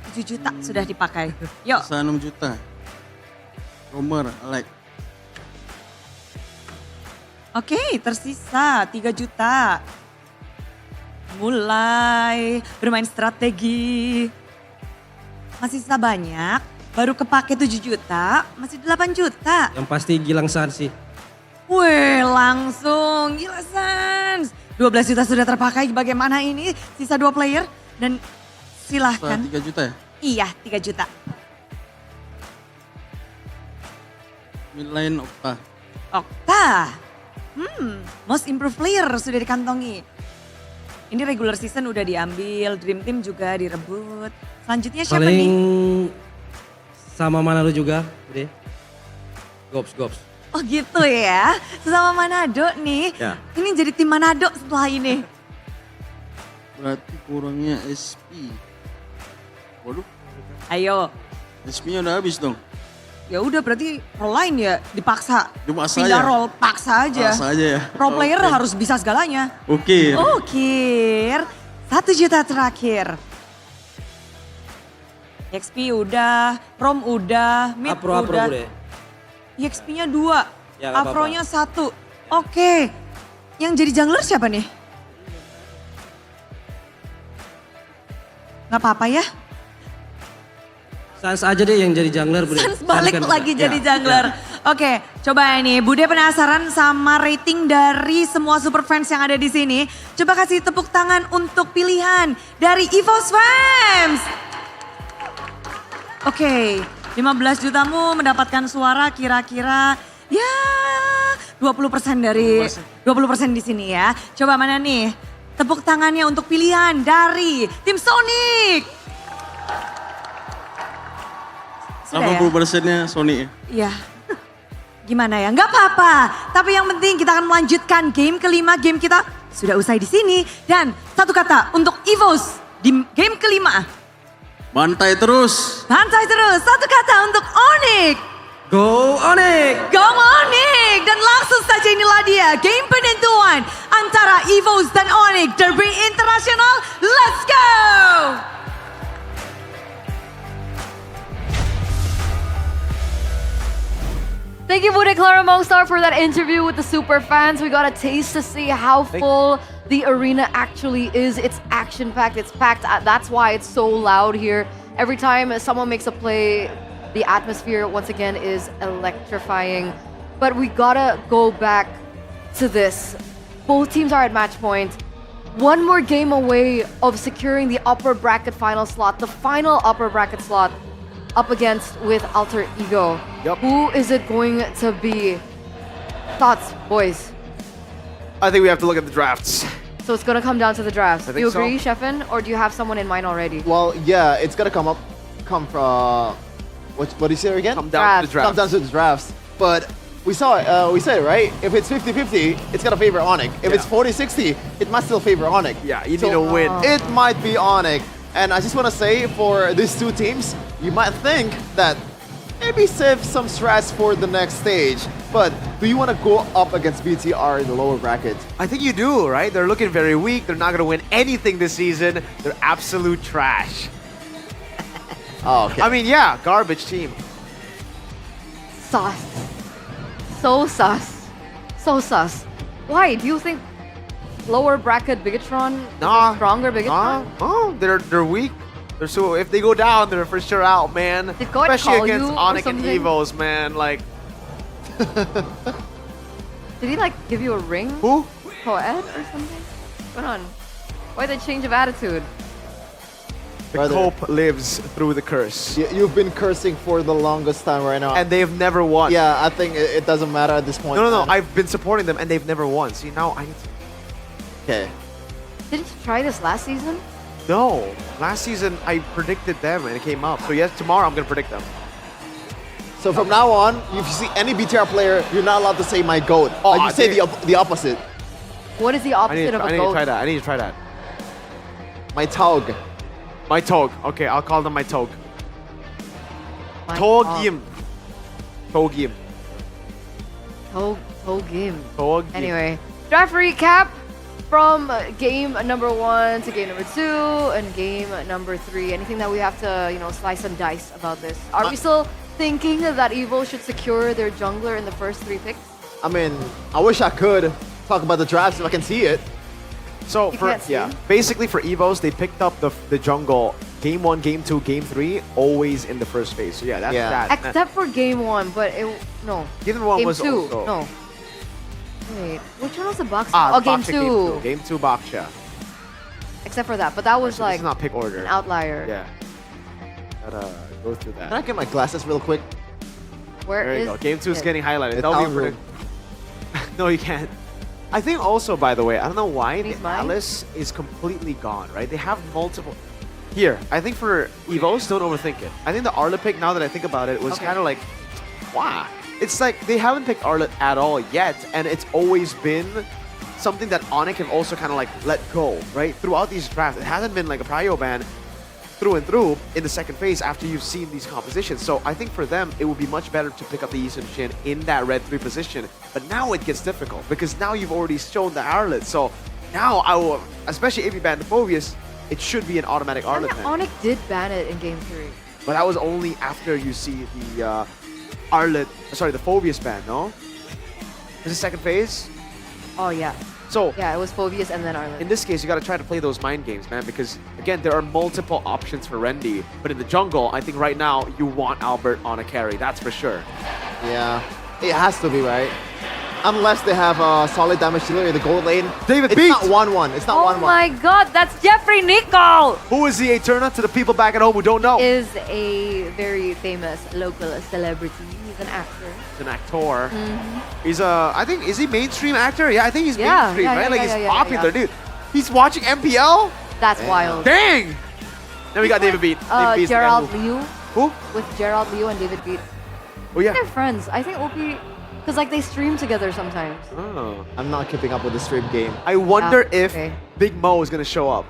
7 juta sudah dipakai. Yuk. Sisa 6 juta. Romer, Alek. Oke, tersisa 3 juta. Mulai bermain strategi. Masih sisa banyak. Baru kepake 7 juta, masih 8 juta. Yang pasti Gilang San sih. Wih, langsung gila Sans. 12 juta sudah terpakai, bagaimana ini? Sisa 2 player dan silahkan. 3 juta ya? Iya, 3 juta. Midline Okta. Okta. Most improved player sudah dikantongi. Ini regular season udah diambil, Dream Team juga direbut. Selanjutnya siapa Paling nih? sama Manado juga, Bude. Gops. Oh gitu ya, sesama Manado nih. Ya. Ini jadi tim Manado setelah ini. Berarti kurangnya SP. Waduh. Ayo. SP-nya udah habis dong. Ya udah berarti role lain ya dipaksa. Dipaksa Pindah aja. role, paksa aja. Paksa aja ya. Pro player Oke. harus bisa segalanya. Oke. Oke. 1 juta terakhir. XP udah, Rom udah, Mid Apro udah. Bude. EXP-nya 2, Ya, nggak Afro-nya 1. Oke. Yang jadi jungler siapa nih? Gak apa-apa ya? Sans aja deh yang jadi jungler Bude. Sans balik Kan- lagi ya, jadi jungler. Oke, coba ini Bude penasaran sama rating dari semua super fans yang ada di sini. Coba kasih tepuk tangan untuk pilihan dari EVOS Fans. Oke, 15 jutamu mendapatkan suara kira-kira ya 20% dari 20% di sini ya. Coba mana nih? Tepuk tangannya untuk pilihan dari tim Sonic. Sudah ya? 80%-nya Sony ya? Iya. Gimana ya? Nggak apa-apa. Tapi yang penting kita akan melanjutkan game kelima. Game kita sudah usai di sini. Dan satu kata untuk EVOS di game kelima. Bantai terus. Bantai terus. Satu kata untuk ONIC. Go ONIC! Go ONIC! Dan langsung saja inilah dia game penentuan antara EVOS dan ONIC Derby Internasional. Let's go! Thank you, Bude Clara Mongstar, for that interview with the super fans. We got a taste to see how full the arena actually is. It's action-packed, it's packed. That's why it's so loud here. Every time someone makes a play, the atmosphere, once again, is electrifying. But we gotta go back to this. Both teams are at match point. One more game away of securing the upper bracket final slot, the final upper bracket slot, up against with Alter Ego. Yep. Who is it going to be? Thoughts, boys? I think we have to look at the drafts. So it's gonna come down to the drafts. I Do you think so. agree, Sheffin? Or do you have someone in mind already? Well, yeah, it's gonna come from what do you say again? Come down to the drafts. Come down to the drafts. But we said it, right? If it's 50-50, it's gonna favor ONIC. If it's 40-60, it must still favor ONIC. Yeah, you need to win. It might be ONIC. And I just want to say, for these two teams, you might think that maybe save some stress for the next stage. But do you want to go up against BTR in the lower bracket? I think you do, right? They're looking very weak. They're not going to win anything this season. They're absolute trash. Oh, okay. I mean, yeah, garbage team. Sus. So sus. So sus. Why? Do you think... lower bracket Bigatron? Nah. Stronger Bigatron? Oh, they're weak. They're so if they go down, they're for sure out, man. Did God Especially call against you or ONIC and something? EVOS, man. Like, Did he like give you a ring? Who? Coed or something? What's going on? Why the change of attitude? the Brother. cope lives through the curse, You've been cursing for the longest time right now. and they've never won. yeah, I think it doesn't matter at this point. No. man. I've been supporting them, and they've never won. See, now I need to. Okay. Didn't you try this last season? No, last season I predicted them, and it came up. So yes, tomorrow I'm gonna predict them. So from now on, if you see any BTR player, you're not allowed to say my goat. Oh, You say dude. the opposite. What is the I need opposite to of a goat? try that. I need to try that. My Taug. My Tog. Okay, I'll call them my Tog. My Togim. Togim. Togim. Togim. Anyway, draft recap from game number 1 to game number 2 and game number 3. Anything that we have to, slice and dice about this? Are we still thinking that Evo should secure their jungler in the first 3 picks? I mean, I wish I could talk about the drafts if I can see it. So You for can't see? basically for EVOS, they picked up the jungle game 1, game 2, game 3, always in the first phase. So yeah, that's that. Except for game 1, but no. Game 1 game was 2. also No. Wait, which one was the box? Game Baksha 2. Game 2 Baksha. Except for that, but that was So like this is not pick order. an outlier. Yeah. Gotta go through that. Can I get my glasses real quick? Where There you is go. Game 2 is it? getting highlighted. It's That'll be out pretty- No, you can't. I think also, by the way, I don't know why the mine? Alice is completely gone, right? They have multiple. Here, I think for EVOS, don't overthink it. I think the Arlet pick, now that I think about it, was Okay. kind of like, wow. It's like they haven't picked Arlet at all yet, and it's always been something that ONIC have also kind of like let go, right? Throughout these drafts, it hasn't been like a prio ban through and through in the second phase after you've seen these compositions. So I think for them, it would be much better to pick up the Eastern Shin in that red 3 position. But now it gets difficult because now you've already shown the Arlet. So now I will, especially if you ban the Phobius, it should be an automatic And Arlet ban. ONIC did ban it in game 3. But that was only after you see the Arlet, sorry, the Phobius ban, no? Is the second phase? Oh yeah. So Yeah, it was Phobius and then Arlen. in this case, you got to try to play those mind games, man, because again, there are multiple options for Rendy. But in the jungle, I think right now you want Albert on a carry. That's for sure. Yeah, it has to be, right? Unless they have a solid damage dealer in the gold lane. David It's Beat! not 1-1. It's not 1-1. Oh my god, that's Jeffrey Nicol! Who is the Eterna to the people back at home who don't know? Is a very famous local celebrity. He's an actor. He's an actor. He's a, I think, is he mainstream actor? Yeah, I think he's Yeah, mainstream, yeah, right? yeah, Like yeah, he's yeah, popular, yeah. dude. He's watching MPL? That's wild. Dang! Then we got David Beat. David Beat's the guy Gerald who- Liu. Who? With Gerald Liu and David Beat. Oh yeah. They're friends. I think OP, because like they stream together sometimes. Oh. I'm not keeping up with the stream game. I wonder if okay. Big Mo is gonna show up.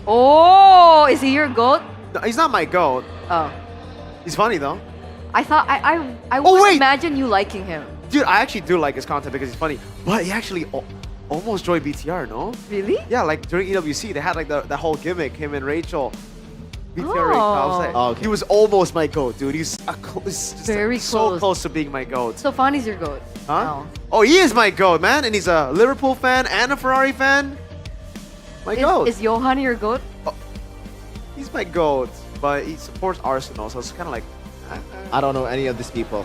Oh, is he your goat? No, he's not my goat. Oh. He's funny though. I thought, I Oh, would wait! imagine you liking him. Dude, I actually do like his content because he's funny. But he actually almost joined BTR, no? Really? Yeah, like during EWC, they had like the whole gimmick, him and Rachel. BTR Oh. Rachel. I was like, Oh, okay. he was almost my goat, dude. He's just Very so close. close to being my goat. So Fani's your goat. Huh? now. Oh, he is my goat, man. And he's a Liverpool fan and a Ferrari fan. My goat. Is Johan your goat? He's my goat, but he supports Arsenal, so it's kind of like, I don't know any of these people.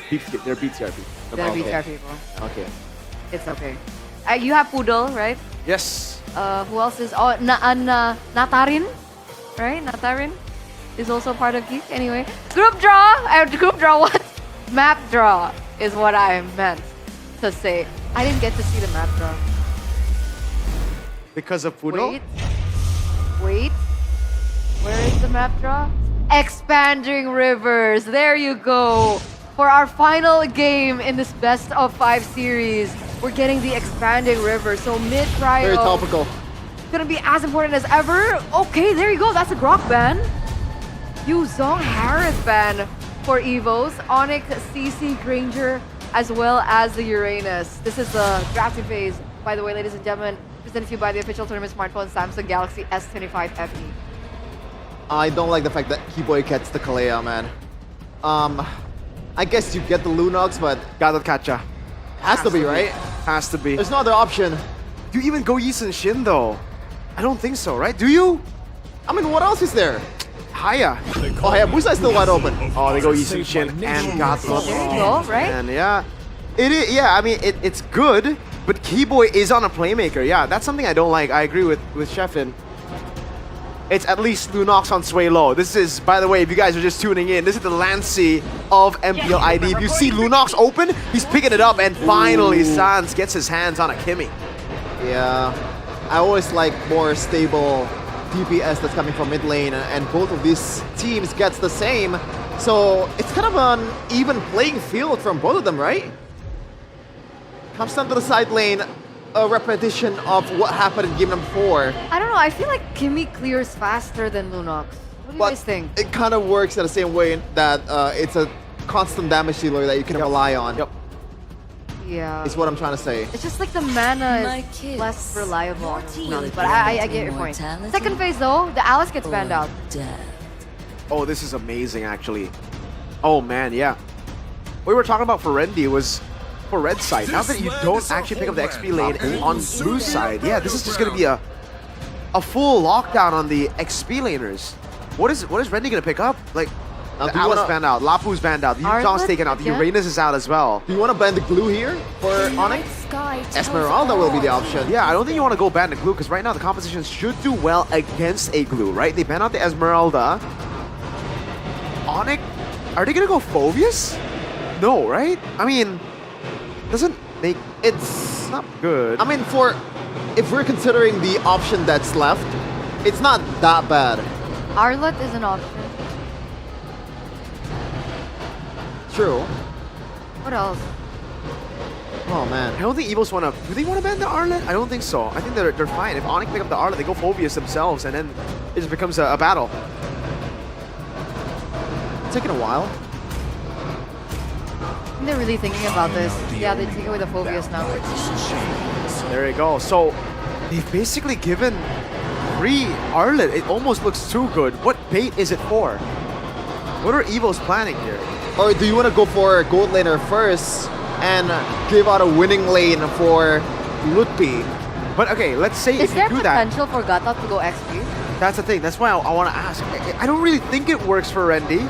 they're BTR people. They're Okay. BTR people. Okay. It's okay. You have Poodle, right? Yes. Who else is? Oh, Natarin, right? Natarin is also part of Geek. Anyway, group draw. Group draw. What? Map draw is what I meant to say. I didn't get to see the map draw. Because of Poodle? Wait. Where is the map draw? Expanding Rivers. There you go. For our final game in this best of 5 series, we're getting the Expanding River. So mid-trio. Very topical. Gonna be as important as ever. Okay, there you go. That's a Grok ban. Yuzong Harris ban for EVOS. ONIC, CC, Granger, as well as the Uranus. This is the drafting phase, by the way, ladies and gentlemen. Presented to you by the official tournament smartphone Samsung Galaxy S25 FE. I don't like the fact that Keyboy gets the Kalea, man. I guess you get the Lunox, but Gotta catcha. has to be, right? Has to be. There's no other option. you even go Yi Shin though? I don't think so, right? Do you? I mean, what else is there? Haya. Oh, Hayabusa is still wide open. Oh, they go Yi Shin and Gatlop. There you go, right? And yeah, it is. Yeah, I mean, it's good, but Keyboy is on a playmaker. Yeah, that's something I don't like. I agree with Sheffin. It's at least Lunox on Sway Low. This is, by the way, if you guys are just tuning in, this is the Lancy of MPL ID. If you see Lunox open, he's picking it up, and finally Sans gets his hands on a Kimmy. Yeah, I always like more stable DPS that's coming from mid lane, and both of these teams gets the same. So it's kind of an even playing field from both of them, right? Comes down to the side lane, a repetition of what happened in game number 4. I don't know, I feel like Kimmy clears faster than Lunox. What do you guys think? It kind of works in the same way that it's a constant damage dealer that you can rely on. Yep. Yeah. Is what I'm trying to say. It's just like the mana is less reliable on Lunox, but I get your point. Second phase though, the Alice gets banned out. Oh, this is amazing, actually. Oh, man, yeah. What we were talking about for Rendy was for red side. Now that you don't actually pick up the XP lane on blue side, yeah, this is just going to be a full lockdown on the XP laners. What is Rendy going to pick up? Like, now, the Alice banned out, Lapu's banned out, the Yutong's taken out, the Uranus is out as well. Do you want to ban the glue here for ONIC? Esmeralda will be the option. Yeah, I don't think you want to go ban the glue because right now the composition should do well against a glue, right? They ban out the Esmeralda. ONIC, are they going to go Phobius? No, right? I mean, doesn't make it's not good. I mean, if we're considering the option that's left, it's not that bad. Arlet is an option. True. What else? Oh man. I don't think EVOS want to. Do they want to ban the Arlet? I don't think so. I think they're fine. If ONIC pick up the Arlet, they go Phobius themselves, and then it just becomes a battle. It's taking a while. I think they're really thinking about this. Yeah, they take away the Phobius now. There you go. So they've basically given free Arlet. It almost looks too good. What bait is it for? What are EVOS planning here? Or do you want to go for gold laner first and give out a winning lane for Lutpi? But okay, let's say is if there you do that. potential for Gata to go XP? That's the thing. That's why I want to ask. I don't really think it works for Rendy.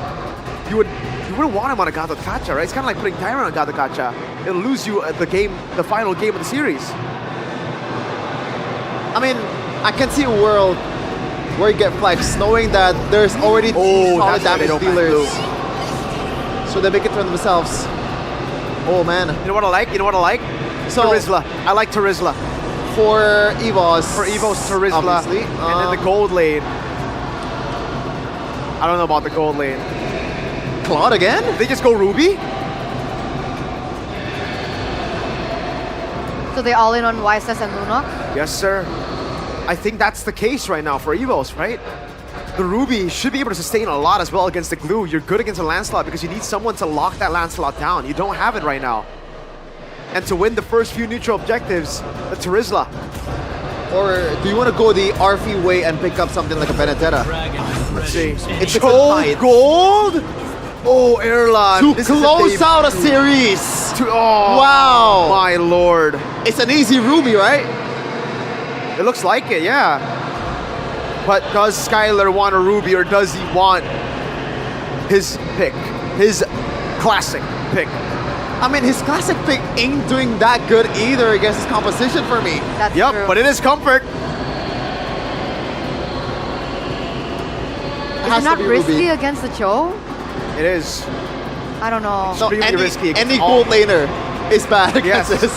You wouldn't want him on a Gata Kacha, right? It's kind of like putting Tyron on Gata Kacha. It'll lose you the final game of the series. I mean, I can see a world where you get flex, knowing that there's already two solid damage dealers. So they make it for themselves. Oh man. You know what I like? So, Terizla. I like Terizla. For EVOS. For EVOS, Terizla. Obviously. And then the gold lane. I don't know about the gold lane. Claude again? They just go Ruby? So they all in on YSS and Lunox? Yes, sir. I think that's the case right now for EVOS, right? The Ruby should be able to sustain a lot as well against the glue. You're good against a Lancelot because you need someone to lock that Lancelot down. You don't have it right now. And to win the first few neutral objectives, the Terizla. Or do you want to go the RF way and pick up something like a Benedetta? Let's see. It's gold? Oh, Erlan. To close out a series. Oh, wow. My lord. It's an easy Ruby, right? It looks like it, yeah. But does Skylar want a Ruby or does he want his pick? His classic pick? I mean, his classic pick ain't doing that good either against his composition for me. That's yep, true. But it is comfort. Is it not risky Ruby against the Cho? It is. I don't know. No, risky. Any gold laner is bad against this.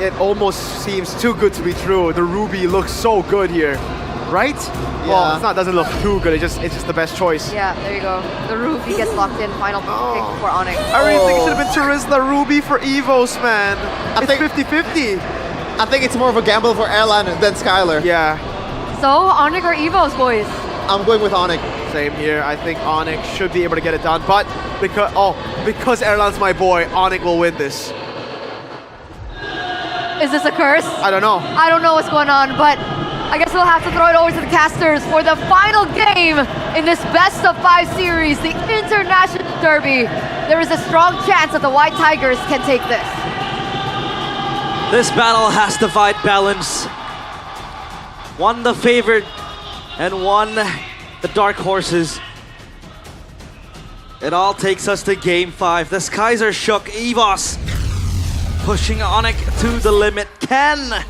It almost seems too good to be true. The Ruby looks so good here, right? Yeah. Well, it doesn't look too good. It's just the best choice. Yeah, there you go. The Ruby gets locked in. Final pick for ONIC. I really think it should have been Terizla Ruby for EVOS, man. I think 50-50. I think it's more of a gamble for Erlan than Skylar. Yeah. So, ONIC or EVOS, boys? I'm going with ONIC. Same here. I think ONIC should be able to get it done, but because Erlan's my boy, ONIC will win this. Is this a curse? I don't know. I don't know what's going on, but I guess we'll have to throw it over to the casters for the final game in this best of 5 series, the International Derby. There is a strong chance that the White Tigers can take this. This battle has divide balance. One the favored and one the dark horses. It all takes us to game 5. The skies are shook. EVOS pushing ONIC to the limit. Can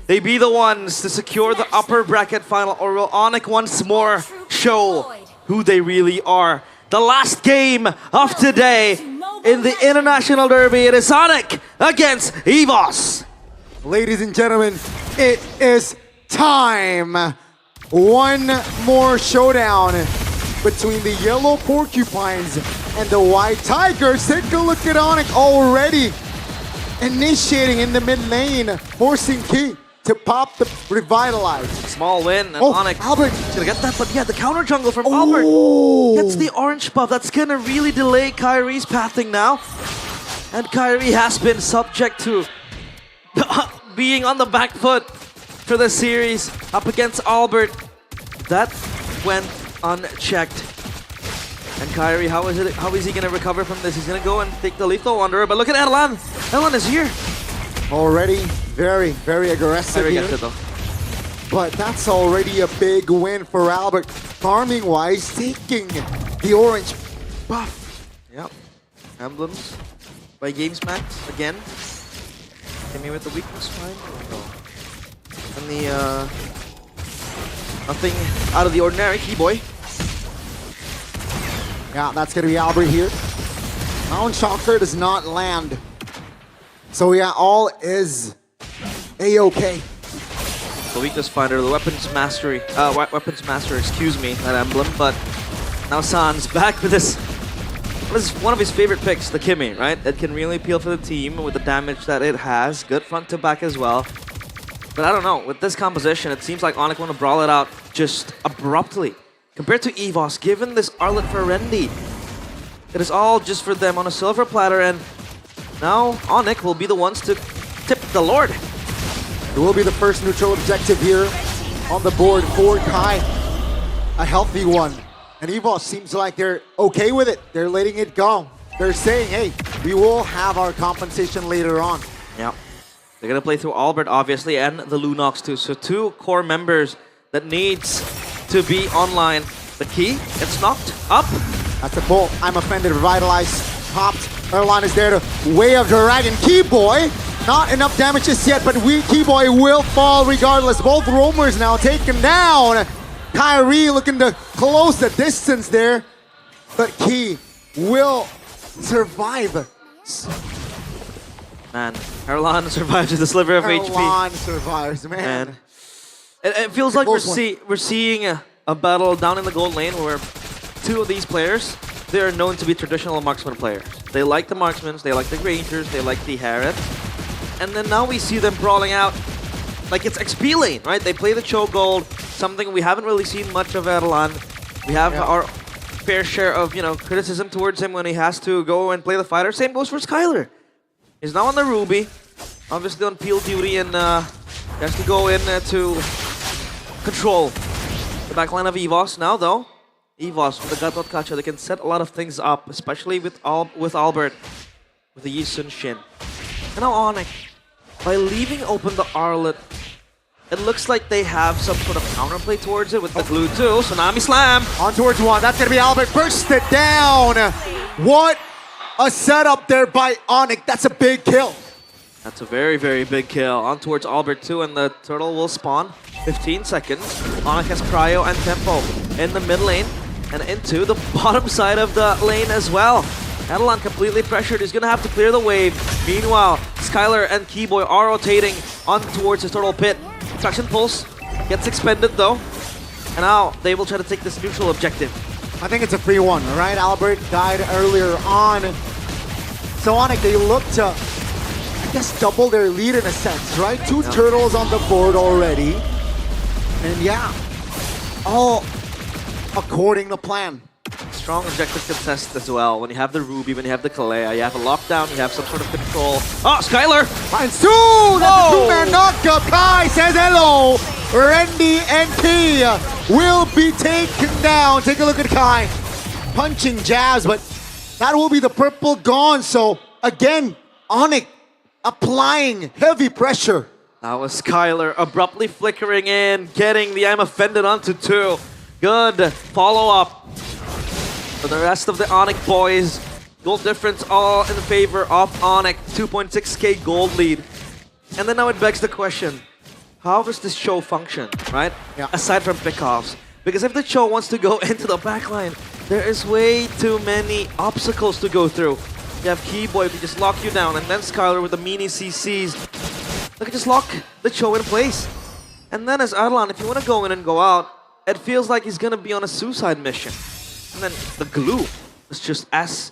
they be the ones to secure the upper bracket final, or will ONIC once more show who they really are? The last game of today in the International Derby, it is ONIC against EVOS. Ladies and gentlemen, it is time. One more showdown between the yellow porcupines and the white tigers. Take a look at ONIC already initiating in the mid lane, forcing Key to pop the revitalize. Small win, and ONIC Albert gonna get that, but yeah, the counter jungle from Albert gets the orange buff. That's gonna really delay Kyrie's pathing now. And Kyrie has been subject to being on the back foot for the series up against Albert. That went unchecked. And Kyrie, how is he gonna recover from this? He's gonna go and take the lethal wanderer, but look at Erlan. Erlan is here. Already very, very aggressive here. Gets it, though. But that's already a big win for Albert. Farming wise, taking the orange buff. Yep. Emblems by Games Max again. Hit me with the weakness find. And the nothing out of the ordinary, Keyboy. Yeah, that's gonna be Albert here. Mount Shocker does not land. So yeah, all is A-okay. The weakness finder, the weapons master, excuse me, that emblem, but now San's back with this. This is one of his favorite picks, the Kimmy, right? It can really appeal for the team with the damage that it has. Good front to back as well. But I don't know, with this composition, it seems like ONIC want to brawl it out just abruptly. Compared to EVOS, given this Arlet for Rendy, it is all just for them on a silver platter, and now ONIC will be the ones to tip the Lord. It will be the first neutral objective here on the board for Kai. A healthy one. And EVOS seems like they're okay with it. They're letting it go. They're saying, hey, we will have our compensation later on. Yeah. They're going to play through Albert, obviously, and the Lunox too. So 2 core members that needs to be online. The Key gets knocked up. That's a pull. I'm offended. Revitalize. Popped. Erlan is there to Way of Dragon. Keyboy, not enough damage just yet, but Keyboy will fall regardless. Both roamers now taken down. Kyrie looking to close the distance there, but Key will survive. Man, Erlan survives with a sliver of HP. Erlan survives, man. It feels like we're seeing a battle down in the gold lane where 2 of these players, they are known to be traditional marksman players. They like the marksmen, they like the rangers, they like the Harriet. And then now we see them brawling out like it's XP lane, right? They play the choke gold, something we haven't really seen much of Erlan. We have our fair share of, criticism towards him when he has to go and play the fighter. Same goes for Skylar. He's now on the Ruby, obviously on peel duty, and he has to go in to control the backline of EVOS. Now though, EVOS with the Gatot Kacha, they can set a lot of things up, especially with Albert, with the Yi Sun Shin. And now ONIC, by leaving open the Arlet, it looks like they have some sort of counterplay towards it with the glue too. Tsunami Slam! On towards one, that's gonna be Albert, burst it down! What a setup there by ONIC, that's a big kill. That's a very, very big kill. On towards Albert too, and the turtle will spawn. 15 seconds. ONIC has Cryo and Tempo in the mid lane and into the bottom side of the lane as well. Adelan completely pressured. He's going to have to clear the wave. Meanwhile, Skylar and Keyboy are rotating on towards his turtle pit. Traction Pulse gets expended though. And now they will try to take this neutral objective. I think it's a free one, right? Albert died earlier on. So ONIC, they look to, I guess, double their lead in a sense, right? 2 turtles on the board already. And yeah, all according to plan. Strong objective contest as well. When you have the Ruby, when you have the Kalea, you have a lockdown, you have some sort of control. Oh, Skylar! Finds 2! That's a 2-man knockup. Kai says hello. Rendy and Key will be taken down. Take a look at Kai. Punching jabs, but that will be the purple gone. So again, ONIC applying heavy pressure. That was Skylar abruptly flickering in, getting the I'm offended onto 2. Good follow-up for the rest of the ONIC boys. Gold difference all in favor of ONIC. 2.6k gold lead. And then now it begs the question, how does this show function, right? Yeah. Aside from pickoffs. Because if the show wants to go into the backline, there is way too many obstacles to go through. You have Keyboy who just lock you down, and then Skylar with the mini CCs. They can just lock the show in place. And then as Arlan, if you want to go in and go out, it feels like he's going to be on a suicide mission. And then the glue is just as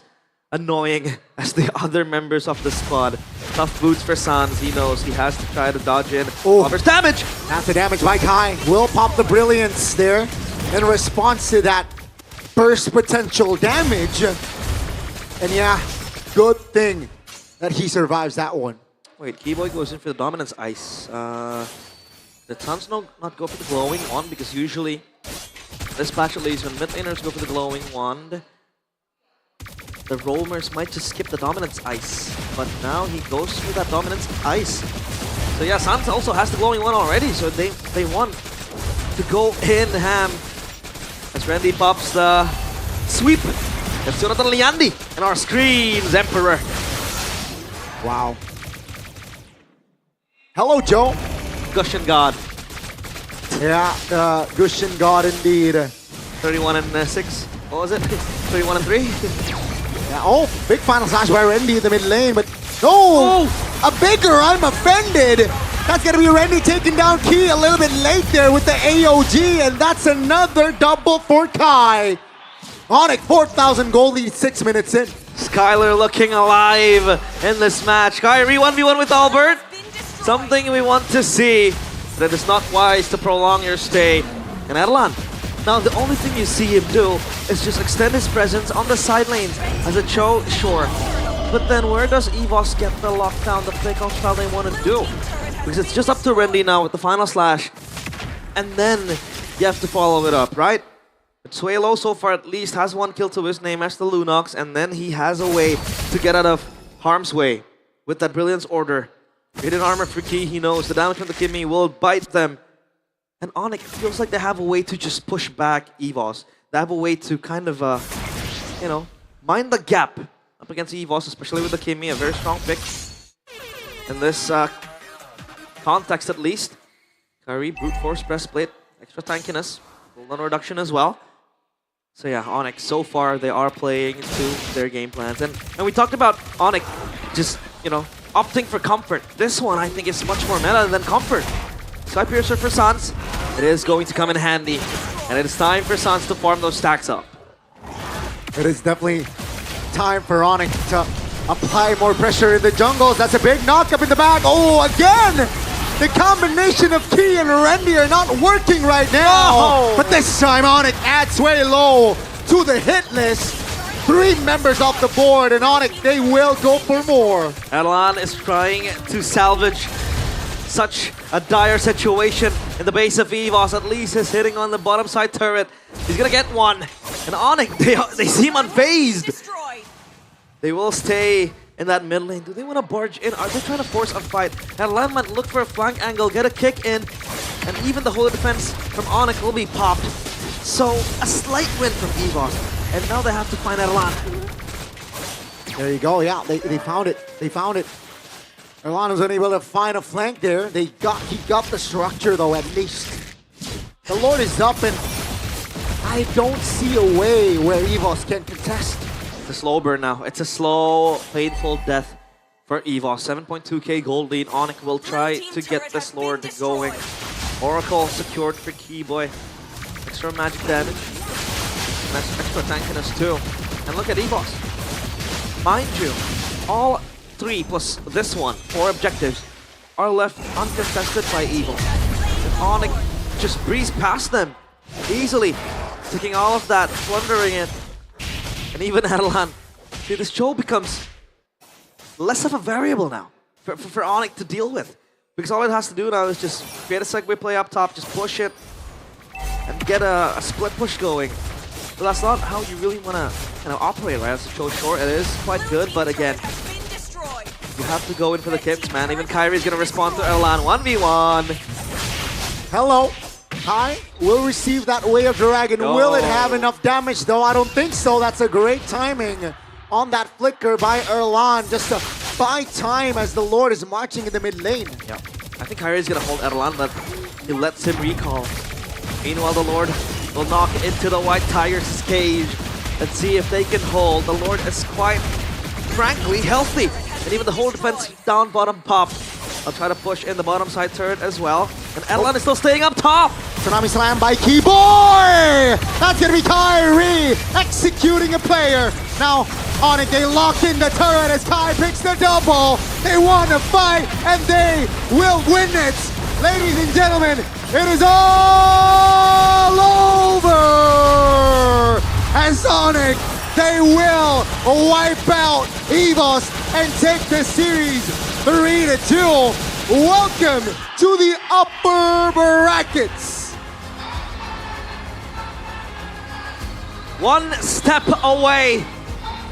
annoying as the other members of the squad. Tough boots for Sans. He knows he has to try to dodge in. Oh, offers damage! That's the damage by Kai. Will pop the brilliance there in response to that burst potential damage. And yeah, good thing that he survives that one. Wait, Keyboy goes in for the dominance ice. The Suns not go for the glowing wand because usually this patch at least when mid laners go for the glowing wand, the roamers might just skip the dominance ice. But now he goes for that dominance ice. So yeah, Suns also has the glowing wand already, so they want to go in ham. As Randy pops the sweep. That's Jonathan Liandi and our screams Emperor. Wow. Hello, Joe. Gushin God. Yeah, Gushin God indeed. 31 and 6. What was it? 31 and 3? Yeah, oh, big final slash by Randy in the mid lane, but no! A bigger I'm offended! That's gonna be Randy taking down Key a little bit late there with the AOG, and that's another double for Kai. ONIC, 4,000 gold lead 6 minutes in. Skylar looking alive in this match. Kyrie 1v1 with Albert. Something we want to see. That it's not wise to prolong your stay. And Erlan, now the only thing you see him do is just extend his presence on the side lanes as a Cho, sure. But then where does EVOS get the lockdown, the pickoff style they want to do? Because it's just up to Randy now with the final slash. And then you have to follow it up, right? But Suelo so far at least has 1 kill to his name as the Lunox, and then he has a way to get out of harm's way with that Brilliance Order. Hidden armor for Key, he knows the damage from the Kimmy will bite them. And ONIC feels like they have a way to just push back EVOS. They have a way to kind of, you know, mind the gap up against EVOS, especially with the Kimmy, a very strong pick. In this context at least. Kyrie, brute force, breastplate, extra tankiness, cooldown reduction as well. So yeah, ONIC, so far they are playing to their game plans. And we talked about ONIC just, you know, opting for comfort. This one I think is much more meta than comfort. Sky Piercer for Sans. It is going to come in handy. And it is time for Sans to farm those stacks up. It is definitely time for ONIC to apply more pressure in the jungles. That's a big knock up in the back. Oh, again! The combination of Key and Randy are not working right now. Oh. But this time ONIC adds way low to the hit list. 3 members off the board, and ONIC, they will go for more. Erlan is trying to salvage such a dire situation in the base of EVOS. At least is hitting on the bottom side turret. He's gonna get one. And ONIC, they seem unfazed. They will stay in that mid lane. Do they want to barge in? Are they trying to force a fight? Erlan might look for a flank angle, get a kick in, and even the holy defense from ONIC will be popped. So a slight win from EVOS. And now they have to find Erlan. There you go, yeah, they found it. They found it. Erlan was unable to find a flank there. He got the structure though, at least. The Lord is up, and I don't see a way where EVOS can contest. It's a slow burn now. It's a slow, painful death for EVOS. 7.2k gold lead. ONIC will try to get this Lord going. Oracle secured for Keyboy. Extra magic damage. And that's extra tankiness too. And look at EVOS. Mind you, all 3 plus this one, 4 objectives, are left uncontested by EVOS. And ONIC just breezed past them easily, taking all of that, plundering it. And even Erlan, see, this Joe becomes less of a variable now for ONIC to deal with. Because all it has to do now is just create a segue play up top, just push it, and get a split push going. But that's not how you really want to kind of operate, right? As a Joe short, it is quite good, but again, You have to go in for the kicks, man. Even Kyrie's gonna respond to Erlan 1v1. Hello. Kai will receive that Way of Dragon. No. Will it have enough damage though? I don't think so. That's a great timing on that flicker by Erlan. Just to buy time as the Lord is marching in the mid lane. Yeah, I think Kyrie's gonna hold Erlan, but he lets him recall. Meanwhile, the Lord will knock into the White Tigers' cage. Let's see if they can hold. The Lord is quite, frankly, healthy. And even the whole defense down bottom pop. I'll try to push in the bottom side turret as well. And Erlan is still staying up top. Tsunami slam by Keyboy! That's gonna be Kyrie executing a player. Now, ONIC, they lock in the turret as Kai picks the double. They want to fight and they will win it. Ladies and gentlemen, it is all over! As ONIC, they will wipe out EVOS and take the series 3-2. Welcome to the upper brackets. One step away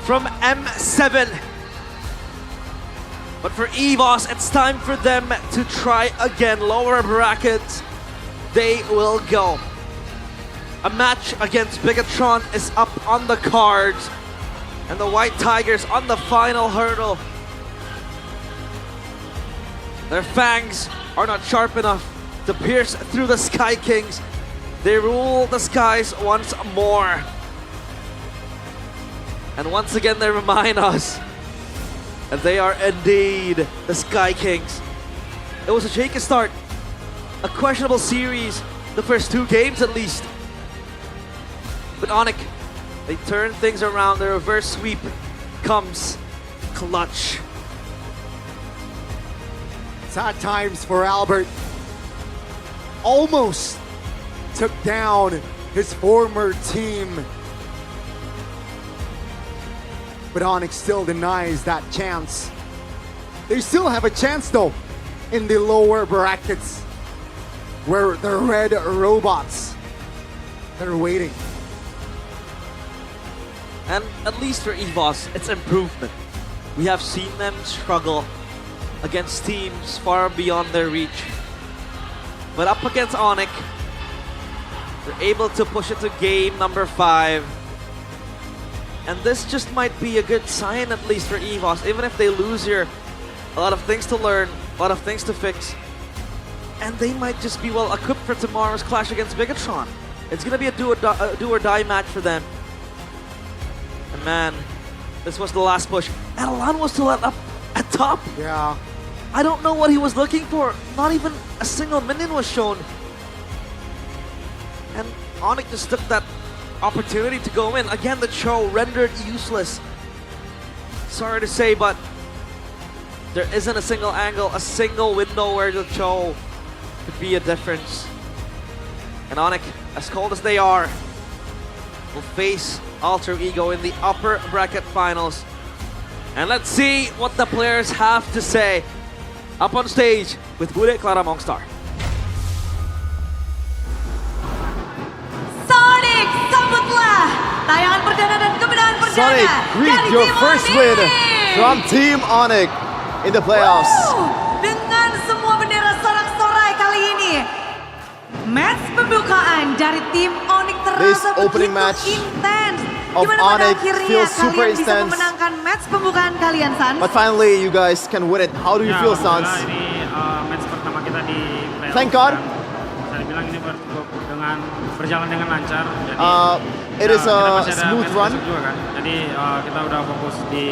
from M7. But for EVOS, it's time for them to try again. Lower brackets, they will go. A match against Bigatron is up on the cards. And the White Tigers on the final hurdle. Their fangs are not sharp enough to pierce through the Sky Kings. They rule the skies once more. And once again, they remind us that they are indeed the Sky Kings. It was a shaky start, a questionable series, the first 2 games at least. But ONIC, they turn things around. The reverse sweep comes clutch. Sad times for Albert. Almost took down his former team. But ONIC still denies that chance. They still have a chance though in the lower brackets where the red robots, they're waiting. And at least for EVOS, it's improvement. We have seen them struggle against teams far beyond their reach. But up against ONIC, they're able to push it to game number 5. And this just might be a good sign at least for EVOS. Even if they lose here, a lot of things to learn, a lot of things to fix. And they might just be well equipped for tomorrow's clash against Bigatron. It's gonna be a do or die match for them. And man, this was the last push. Erlan was still up at top. Yeah. I don't know what he was looking for. Not even a single minion was shown. And ONIC just took that opportunity to go in. Again, the Cho rendered useless. Sorry to say, but there isn't a single angle, a single window where the Cho could be a difference. And ONIC, as cold as they are, will face Alter Ego in the upper bracket finals. And let's see what the players have to say. Up on stage with Bude, Clara, Mongstar. Sonic, sambutlah tayangan perdana dan kemenangan perdana Sonic, greet dari your tim first ONIC. win from Team ONIC in the playoffs. Dengan semua bendera sorak-sorai kali ini, match pembukaan dari tim ONIC This terasa opening begitu match intens. of Dimana pada ONIC akhirnya feels super kalian bisa intense. memenangkan match pembukaan kalian, Sans. But finally, you guys can win it. How do you feel, Sans? Ini match pertama kita di playoff. Thank God. Bisa dibilang ini berjalan dengan lancar. Jadi It is kita a masih ada smooth match run. besok juga kan. Jadi kita udah fokus di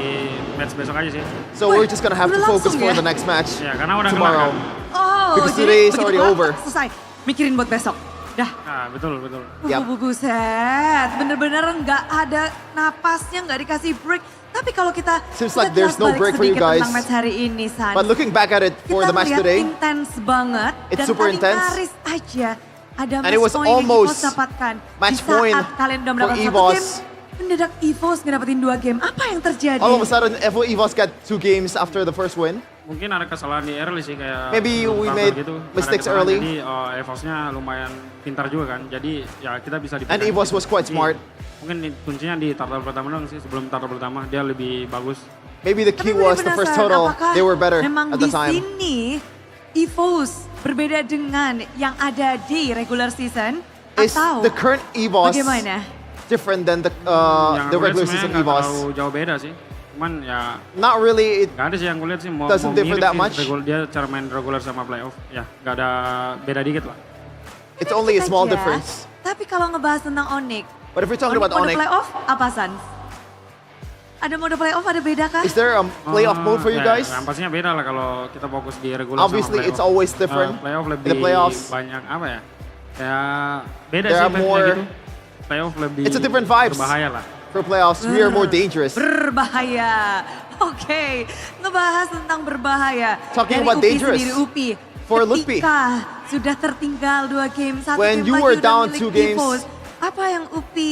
match besok aja sih. So we're just gonna have to focus for the next match Ya, karena udah tomorrow. Oh, Because jadi today is begitu already kelar, over. Selesai. Mikirin buat besok. Dah. Nah, betul. Yap. Buset, bener-bener nggak ada napasnya, nggak dikasih break. Tapi kalau kita Seems like lihat there's no balik break for you sedikit guys. tentang match hari ini, San. But looking back at it for kita the match melihat today, intens banget. it's dan super tadi intense. nyaris aja ada And it was match point yang almost EVOS dapatkan. match Di point saat kalian udah for mendapatkan 1 EVOS. game, mendadak EVOS ngedapetin 2 game. Apa yang terjadi? all of a sudden, EVOS got 2 games after the first win. Mungkin ada kesalahan di early sih kayak Maybe we counter made gitu. Ada mistakes kesalahan, early. Jadi EVOS-nya lumayan pintar juga kan. Jadi ya kita bisa And EVOS was quite smart. Mungkin kuncinya di turtle pertama dong sih. Sebelum turtle pertama dia lebih bagus Maybe the key Tapi was the first total. apakah They were better memang at the di time. sini EVOS berbeda dengan yang ada di regular season Is atau the current EVOS bagaimana? different than the Yang aku lihat regular sebenarnya season nggak EVOS? terlalu jauh beda sih. Cuman ya Not really. It nggak ada sih yang gue lihat sih mau doesn't differ mirip that sih much. dia cara main regular sama playoff. Ya nggak ada beda dikit lah. It's only a small Aja. difference. Tapi kalau ngebahas tentang ONIC, But if we're talking about mode ONIC, playoff apa Sans? Ada mode playoff, ada beda kah? is there a playoff mode for you guys? Yang pastinya beda lah kalau kita fokus di regular Obviously, sama it's always different. playoff lebih In the playoffs, banyak apa ya? Ya beda there sih are vibe-nya more. gitu. Playoff lebih It's a different vibes. berbahaya lah. For playoffs, we are more dangerous. Berbahaya. Oke, ngebahas tentang berbahaya. Talking Dari about UPI dangerous. sendiri, UPI. For Lutfi. Ketika sudah tertinggal 2 game, 1 When game you lagi were udah down milik 2 games, EVOS, apa yang UPI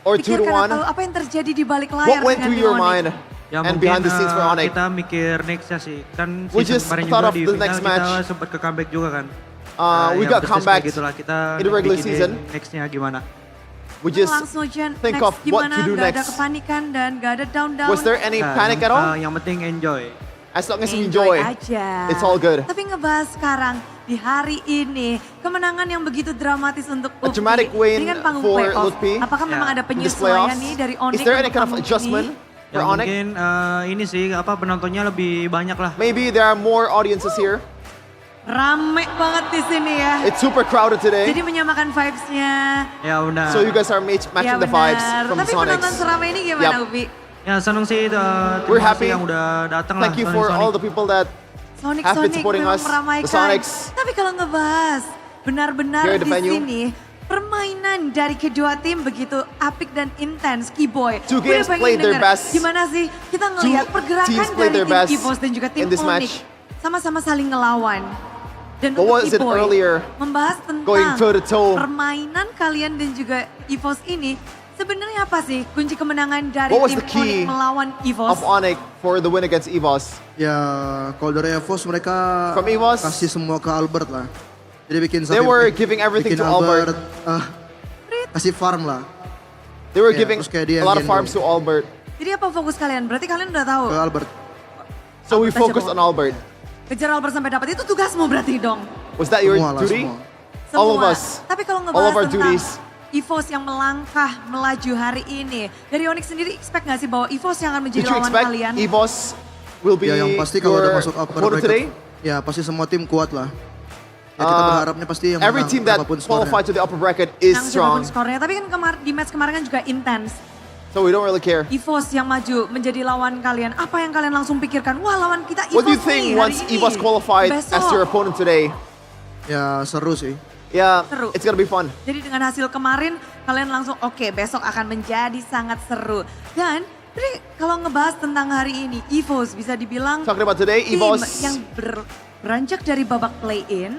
or 2 to pikirkan 1, atau apa yang terjadi di balik layar what went dengan through your Onyx? mind Ya and mungkin behind the scenes for ONIC? kita mikir nextnya sih. Kan We season just kemarin thought juga of di the final next kita match. sempat ke comeback juga kan. We Ya got bisnis comeback kayak gitulah kita in the regular bikin season. Nextnya gimana. We just langsung aja think next of what gimana, to do gak ada next. kepanikan dan gak ada down-down. Was there any Nah, panic at all? Yang penting enjoy. As long as you enjoy, aja. it's all good. Tapi ngebahas sekarang di hari ini kemenangan yang begitu dramatis untuk A UPI dramatic win dengan panggung for playoff. Lutfi. Apakah memang ada In this penyesuaian playoffs. nih dari ONIC Is there any untuk kind of panggung adjustment ini? for Ya ONIC? mungkin ini sih apa penontonnya lebih banyak lah. Maybe there are more audiences here. Rame banget di sini ya. It's super crowded today. Jadi menyamakan vibes-nya. Ya benar. So you guys are matching Ya the vibes benar. from Tapi Sonics. penonton seramai ini gimana Yap. Upi? Ya seneng sih We're terima happy. kasih yang udah datang lah. Thank you for all the people that Sonic have been supporting memang us. The meramaikan. Sonics. Tapi kalau ngebahas benar-benar Here at the di venue. sini permainan dari kedua tim begitu apik dan intens. Keyboy. Two Gue games pengen played their denger best. gimana sih kita ngelihat Two pergerakan teams dari played their tim best EVOS dan juga tim in this ONIC match. sama-sama saling ngelawan. Dan What untuk was it Keyboy, earlier? membahas tentang Going toe-to-toe. permainan kalian dan juga EVOS ini sebenarnya apa sih kunci kemenangan dari What was tim the key ONIC melawan EVOS? of ONIC for the win against EVOS? Ya, kalau dari EVOS mereka From EVOS, kasih semua ke Albert lah. Jadi bikin they were giving everything bikin to Albert. Kasih farm lah. They were Ya, giving terus kayak dia a lot of yang farms to Albert. Jadi apa fokus kalian? Berarti kalian udah tahu. Ke Albert. So we Albert aja, focused Bang. on Albert. Kejar Albert sampai dapat itu tugasmu berarti dong. Was that your Semua lah, duty? semua. All of Semua. us. Tapi kalau All of ngebahas our tentang duties. EVOS yang melangkah melaju hari ini, dari ONIC sendiri expect nggak sih bahwa EVOS yang akan menjadi Did you lawan expect kalian? EVOS will be Ya yang pasti kalau udah your masuk upper opponent today? bracket, ya pasti semua tim kuat lah. Ya kita berharapnya pasti yang Every menang, team that apapun skornya. qualified to the upper bracket is Yang strong. siapapun skornya, tapi kan di match kemarin kan juga intens. So we don't really care. EVOS yang maju menjadi lawan kalian, apa yang kalian langsung pikirkan? Wah lawan kita EVOS What do you nih think hari once ini. EVOS qualified as Besok. your opponent today? Ya seru sih. Yeah, Seru. it's gonna be fun. Jadi dengan hasil kemarin kalian langsung oke, besok akan menjadi sangat seru. Dan jadi kalau ngebahas tentang hari ini EVOS bisa dibilang Talking about today, tim EVOS yang beranjak dari babak play-in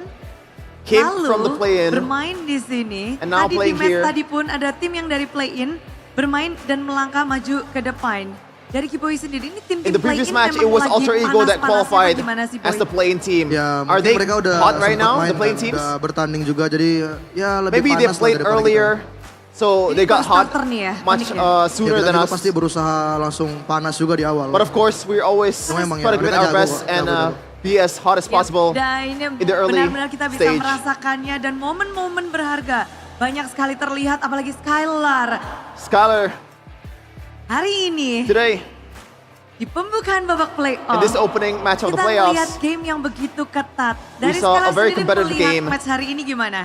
came lalu from the play-in bermain di sini. and now Tadi di playing match here. tadi pun ada tim yang dari play-in bermain dan melangkah maju ke depan. Dari Keyboy sendiri ini tim-tim In the previous play-in match, memang it was lagi Alter Ego that panas-panasnya qualified gimana sih, as Boy? the playing team. Ya, Are mungkin they mereka udah hot right sempat now, main the playing kan, teams? udah bertanding juga jadi ya lebih Maybe panas they lah played daripada earlier, so Jadi they got baru hot starter nih ya, much uniknya. sooner kita than juga us. pasti berusaha langsung panas juga di awal. But of course, we're always Cuma emang try ya, to give it mereka our jago best kok, and jago. be as hot as possible Dan ini in the early benar-benar kita bisa stage. merasakannya dan momen-momen berharga banyak sekali terlihat apalagi Skylar Skylar, hari ini today, di pembukaan babak playoff. in this opening match of the kita melihat playoffs, game yang begitu ketat. We Dari saw Skylar a very sendiri competitive melihat game. match hari ini gimana?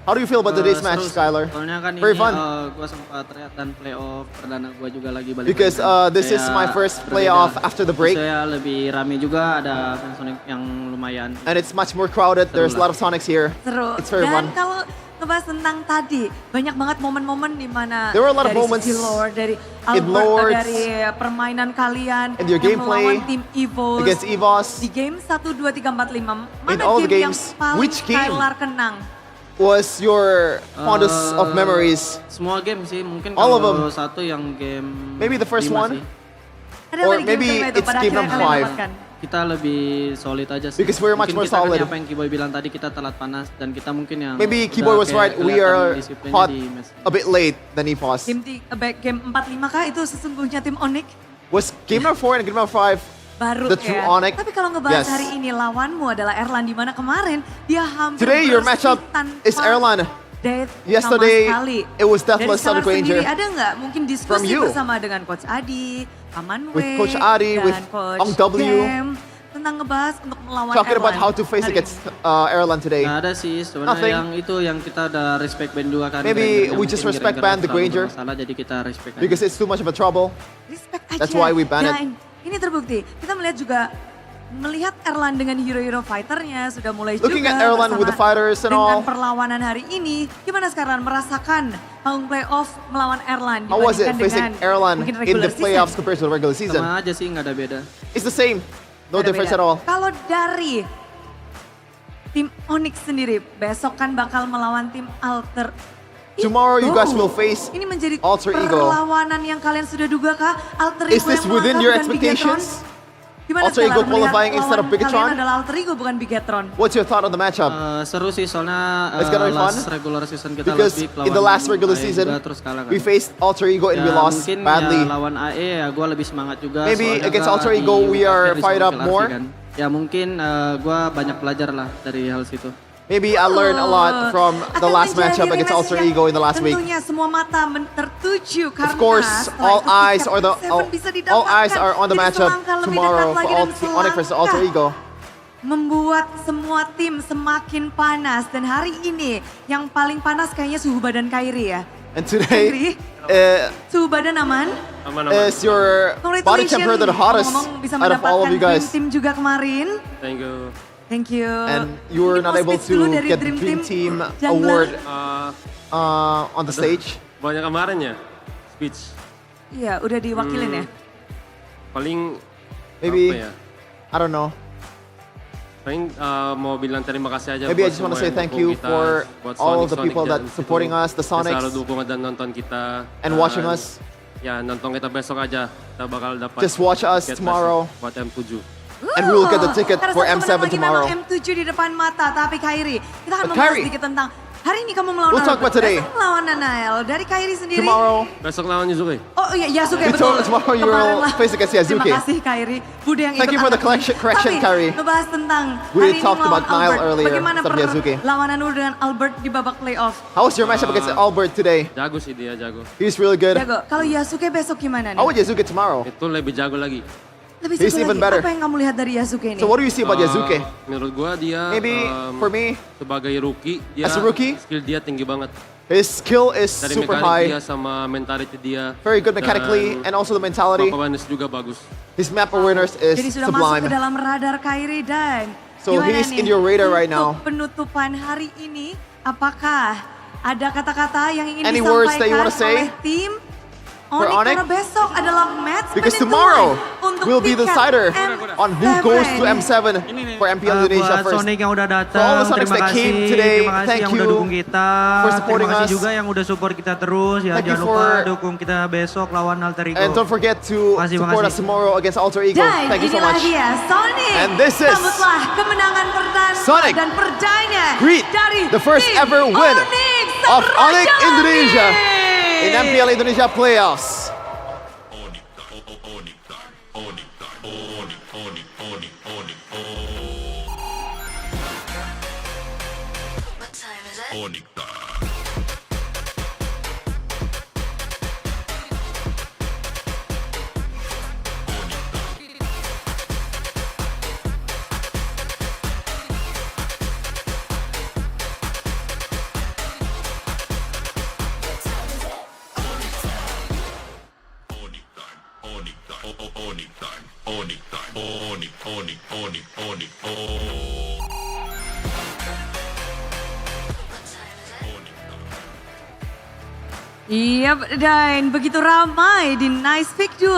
how do you feel about today's match, Seru sih. Skylar? Soalnya kan Very ini fun. gue sempat lihat dan playoff perdana gue juga lagi balik. Because this is my first playoff after the break. Saya lebih rame juga, ada fans Sonic yang lumayan. And it's much more crowded. There's a lot of Sonics here. Seru. It's very Dan fun. kalau ngebahas tentang tadi, banyak banget momen-momen di mana There were a lot of dari moments sisi lore, dari in Albert, Lords, dari permainan kalian and your yang gameplay melawan tim EVOS. against EVOS. Di game 1, 2, 3, 4, 5, mana In all the game yang games, paling which game? Skylar kenang? Was your fondest of memories? Semua game sih, mungkin All of kalau them. satu yang game Maybe the first 5 one? sih. Ada Or apa di game maybe kelima itu it's pada game akhirnya number kalian 5. dapatkan? Kita lebih solid aja sih. Because we're much Mungkin more kita kan solid. apa yang Keyboy bilang tadi, kita telat panas dan kita mungkin yang Maybe udah Keyboy was kayak right. We kelihatan are disiplinnya hot di match. a bit late than EVOS. Game 4-5 kah itu sesungguhnya tim ONIC? Was game number 4 and game number 5 Baru the true ya. ONIC? Tapi kalau ngebahas Yes. hari ini lawanmu adalah Erlan, di mana kemarin dia hampir Today your bersih matchup tanpa is Erlan. death Yesterday sama sekali. it was Dari deathless Scalar Sonic Ranger. sendiri ada nggak mungkin From diskusi you. bersama dengan Coach Adi, Aman With Wei, Coach Adi, dan with Coach Ong W. Game tentang ngebahas untuk melawan Talking about Erlan how to face hari against Erlan today. Nggak ada sih sebenarnya Nothing. yang itu yang kita udah respect band juga kan. Maybe Granger, we yang just mungkin respect Granger ban the selalu Granger. bermasalah, jadi kita respect aja. Because it's too much of a trouble. Respect aja. That's why we ban it. Dan ini terbukti. Kita melihat Erlan dengan hero-hero fighternya sudah mulai Looking juga at Erlan with the fighters and dengan all. perlawanan hari ini. Gimana sekarang merasakan panggung playoff melawan Erlan How was it dibandingkan facing dengan Erlan mungkin in regular the playoffs season? compared to the regular season? Sama aja sih, nggak ada beda. It's the same. No Ada difference beda. at all. Kalau dari tim ONIC sendiri besok kan bakal melawan tim Alter Tomorrow you Ego. guys will face Ini menjadi Alter Ego. perlawanan yang kalian sudah duga kah? Alter Is Ego this yang within melangkah your bukan Bigetron? expectations? Gimana Alter Ego Scalar melihat qualifying instead of lawan Bigetron? Kalian adalah Alter Ego bukan Bigetron. What's your thought on the matchup? Seru sih soalnya It's gonna be fun. last regular season kita Because last week in the last regular AE season, juga, terus kalah kan. we faced Alter Ego and we Ya, lost mungkin badly. ya lawan AE ya gue lebih semangat juga. Maybe soalnya against gua Alter di Ego we are akhir fired up disuruh more. LRC kan. Ya mungkin gue banyak belajar lah dari hal situ. Maybe I learned a lot from the Akan last menjadi matchup against rematch Alter yang Ego in the last week. Tentunya semua mata tertuju karena Of course, setelah all itu eyes tiket are F7 bisa all eyes didapatkan. are on the Jadi matchup selangkah lebih tomorrow dekat lagi for dan ONIC versus Alter selangkah Ego. membuat semua tim semakin panas. Dan hari ini yang paling panas kayaknya suhu badan Kairi ya. And today Suhu badan aman? is your body temperature the hottest Ngomong-ngomong bisa out of all of mendapatkan you guys. Dream Team juga kemarin. Thank you. Thank you. And you were not able speech dulu to dari get the Dream Dream Team Team Jungler. award on the stage. Banyak kemarin ya, speech. Iya, udah diwakilin ya. Paling Maybe, apa ya? I don't know. Paling mau bilang terima kasih aja. Maybe I buat just want to semua say yang thank dukung you kita, for buat all Sonic, of the people Sonic that dan supporting itu, us, the yang Sonics, selalu dukung dan nonton kita. and watching us. Ya, nonton kita besok aja. Kita bakal dapat. Just watch us tiket tomorrow. Buat M7. And we will get the ticket Karena for satu M7 menit lagi tomorrow. memang M7 di depan mata, tapi Kairi, kita akan But membahas Kairi, sedikit tentang hari ini kamu melawan we'll talk about today. Besok melawan Nanael. Dari Kairi sendiri. Tomorrow, Besok lawan Yuzuki. Oh iya, Yasuke You betul. told us tomorrow you Kemarin will lah. face against Yasuke. Terima kasih Kairi. Bude yang Thank ikut you for the angkat correction, ini. Kairi. Tapi ngebahas tentang We hari ini talked melawan about Nile Albert. earlier Bagaimana instead of Yasuke. perlawanan lu dengan Albert di babak playoff? how was your matchup against Albert today? Jago sih dia, jago. He's really good. Jago. Kalau Yasuke besok gimana nih? How would Yasuke tomorrow? Itu lebih jago lagi. Lebih He's jago even lagi. better. Apa yang kamu lihat dari Yasuke ini? So what do you see about Yasuke? Menurut gua dia Maybe for me, sebagai rookie, dia as a rookie, skill dia tinggi banget. his skill is Dari super mekanik dia high. sama mentality dia. Very good mechanically and also the mentality. Map awareness juga bagus. His map awareness is Jadi sudah masuk ke sublime. dalam radar Kairi dan So gimana he's nih in your radar right now. Untuk penutupan hari ini, apakah ada kata-kata yang ingin Any words that you disampaikan wanna say oleh tim for ONIC? ONIC? Karena besok adalah match Because penentuan tomorrow untuk will be the tiket decider M7. on who goes to M7 for MPL Indonesia buat first. Sonic yang udah For all datang, the Sonics terima that kasih, came today, terima kasih thank yang udah you dukung kita, for supporting terima kasih us. juga yang udah support kita terus ya, Thank you jangan lupa for- dukung kita besok lawan Alter Ego. And don't forget to support us tomorrow against Alter Ego. Dan Thank you so inilah much. dia Sonic. And this is Sambutlah kemenangan pertama Sonic. dan perdana Greet dari the first tim ever win ONIC of sang ONIC Raja Indonesia Langit. in MPL Indonesia playoffs. Iya, dan begitu ramai di Nice Pick 2.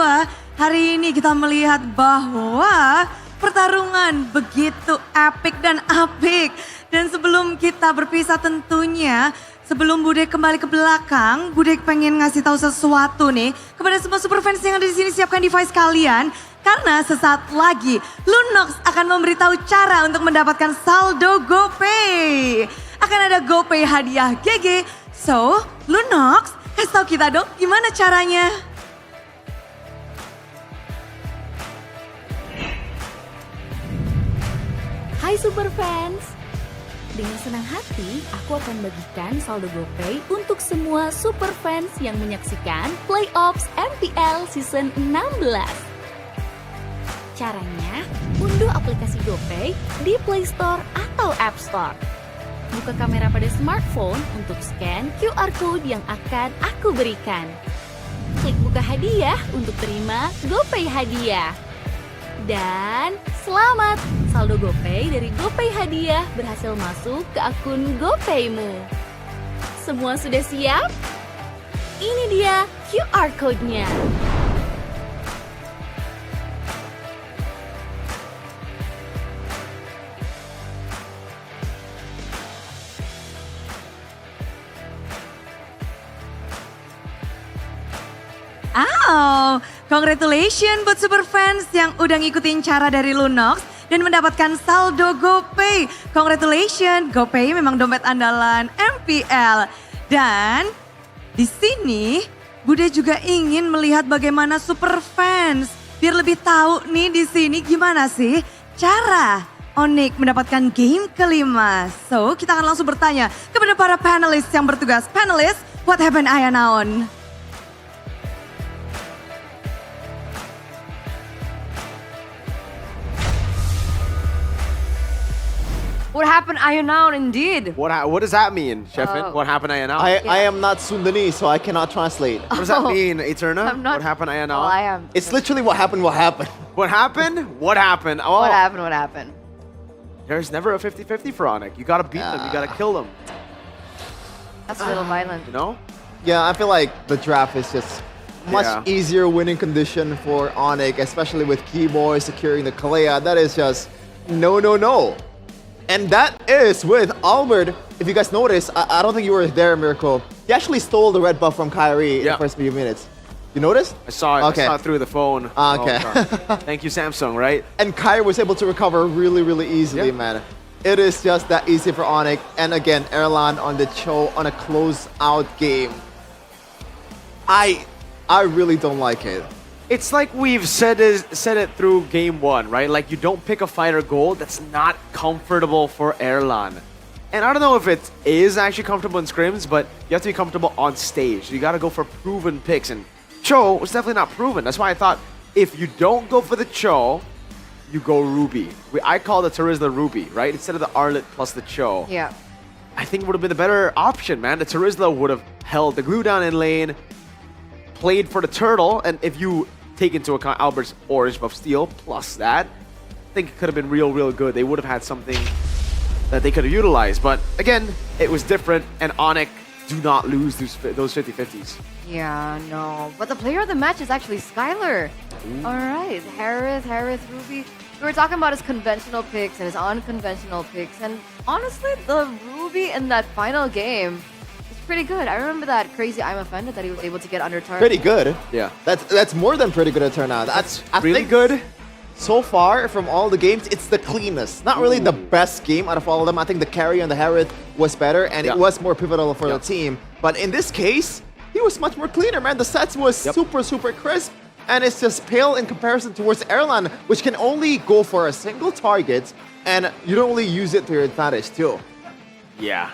Hari ini kita melihat bahwa pertarungan begitu epic dan apik. Dan sebelum kita berpisah tentunya, sebelum Bude kembali ke belakang, Bude pengen ngasih tahu sesuatu nih kepada semua super fans yang ada di sini. Siapkan device kalian. Karena sesaat lagi Lunox akan memberitahu cara untuk mendapatkan saldo GoPay. Akan ada GoPay hadiah GG. So, Lunox, kasih tau kita dong gimana caranya. Hai Super Fans. Dengan senang hati, aku akan bagikan saldo GoPay untuk semua Super Fans yang menyaksikan Playoffs MPL Season 16. Caranya, unduh aplikasi GoPay di Play Store atau App Store. Buka kamera pada smartphone untuk scan QR Code yang akan aku berikan. Klik buka hadiah untuk terima GoPay hadiah. Dan selamat, saldo GoPay dari GoPay hadiah berhasil masuk ke akun GoPaymu. Semua sudah siap? Ini dia QR Code-nya. Congratulations buat super fans yang udah ngikutin cara dari Lunox dan mendapatkan saldo GoPay. Congratulations, GoPay memang dompet andalan MPL. Dan di sini Bude juga ingin melihat bagaimana super fans biar lebih tahu nih di sini gimana sih cara ONIC mendapatkan game kelima. So, kita akan langsung bertanya kepada para panelis yang bertugas. Panelis, what happened Aya naon? What happened, Ionao, indeed? What does that mean, Sheffin? What happened, Ayanao? I am not Sundanese, so I cannot translate. What does that mean, Eterna? What happened, Ayanao? Well, I am. It's literally what happened, what happened. What happened? What happened? Oh, What happened, what happened? There's never a 50-50 for ONIC. You gotta beat them, you gotta kill them. That's a little violent. You know? Yeah, I feel like the draft is just much easier winning condition for ONIC, especially with Keyboy securing the Kalea. That is just no. And that is with Albert. If you guys notice, I don't think you were there, Miracle. He actually stole the red buff from Kyrie in the first few minutes. You noticed? I saw it. Okay. I saw it through the phone. Okay. Oh, thank you, Samsung, right? And Kyrie was able to recover really easily, man. It is just that easy for ONIC. And again, Erlan on the show on a close-out game. I really don't like it. It's like we've said it through game one, right? Like you don't pick a fighter goal that's not comfortable for Erlan. And I don't know if it is actually comfortable in scrims, but you have to be comfortable on stage. You got to go for proven picks, and Cho was definitely not proven. That's why I thought if you don't go for the Cho, you go Ruby. I call the Terizla Ruby, right? Instead of the Arlet plus the Cho. Yeah. I think it would have been the better option, man. The Terizla would have held the glue down in lane, played for the turtle, and if you take into account Albert's orange buff steal plus that, I think it could have been real good. They would have had something that they could have utilized. But again, it was different, and ONIC do not lose those 50-50s. Yeah, no. But the player of the match is actually Skylar. All right, Harris, Ruby. We were talking about his conventional picks and his unconventional picks, and honestly, the Ruby in that final game is pretty good. I remember that crazy I'm offended that he was able to get under target. Pretty good. Yeah. That's more than pretty good a turnout. That's really good. So far from all the games, it's the cleanest. Not really the best game out of all of them. I think the carry on the Harith was better, and it was more pivotal for the team. But in this case, he was much more cleaner, man. The sets was super crisp, and it's just pale in comparison towards Erlan, which can only go for a single target, and you don't really use it to your advantage too. Yeah.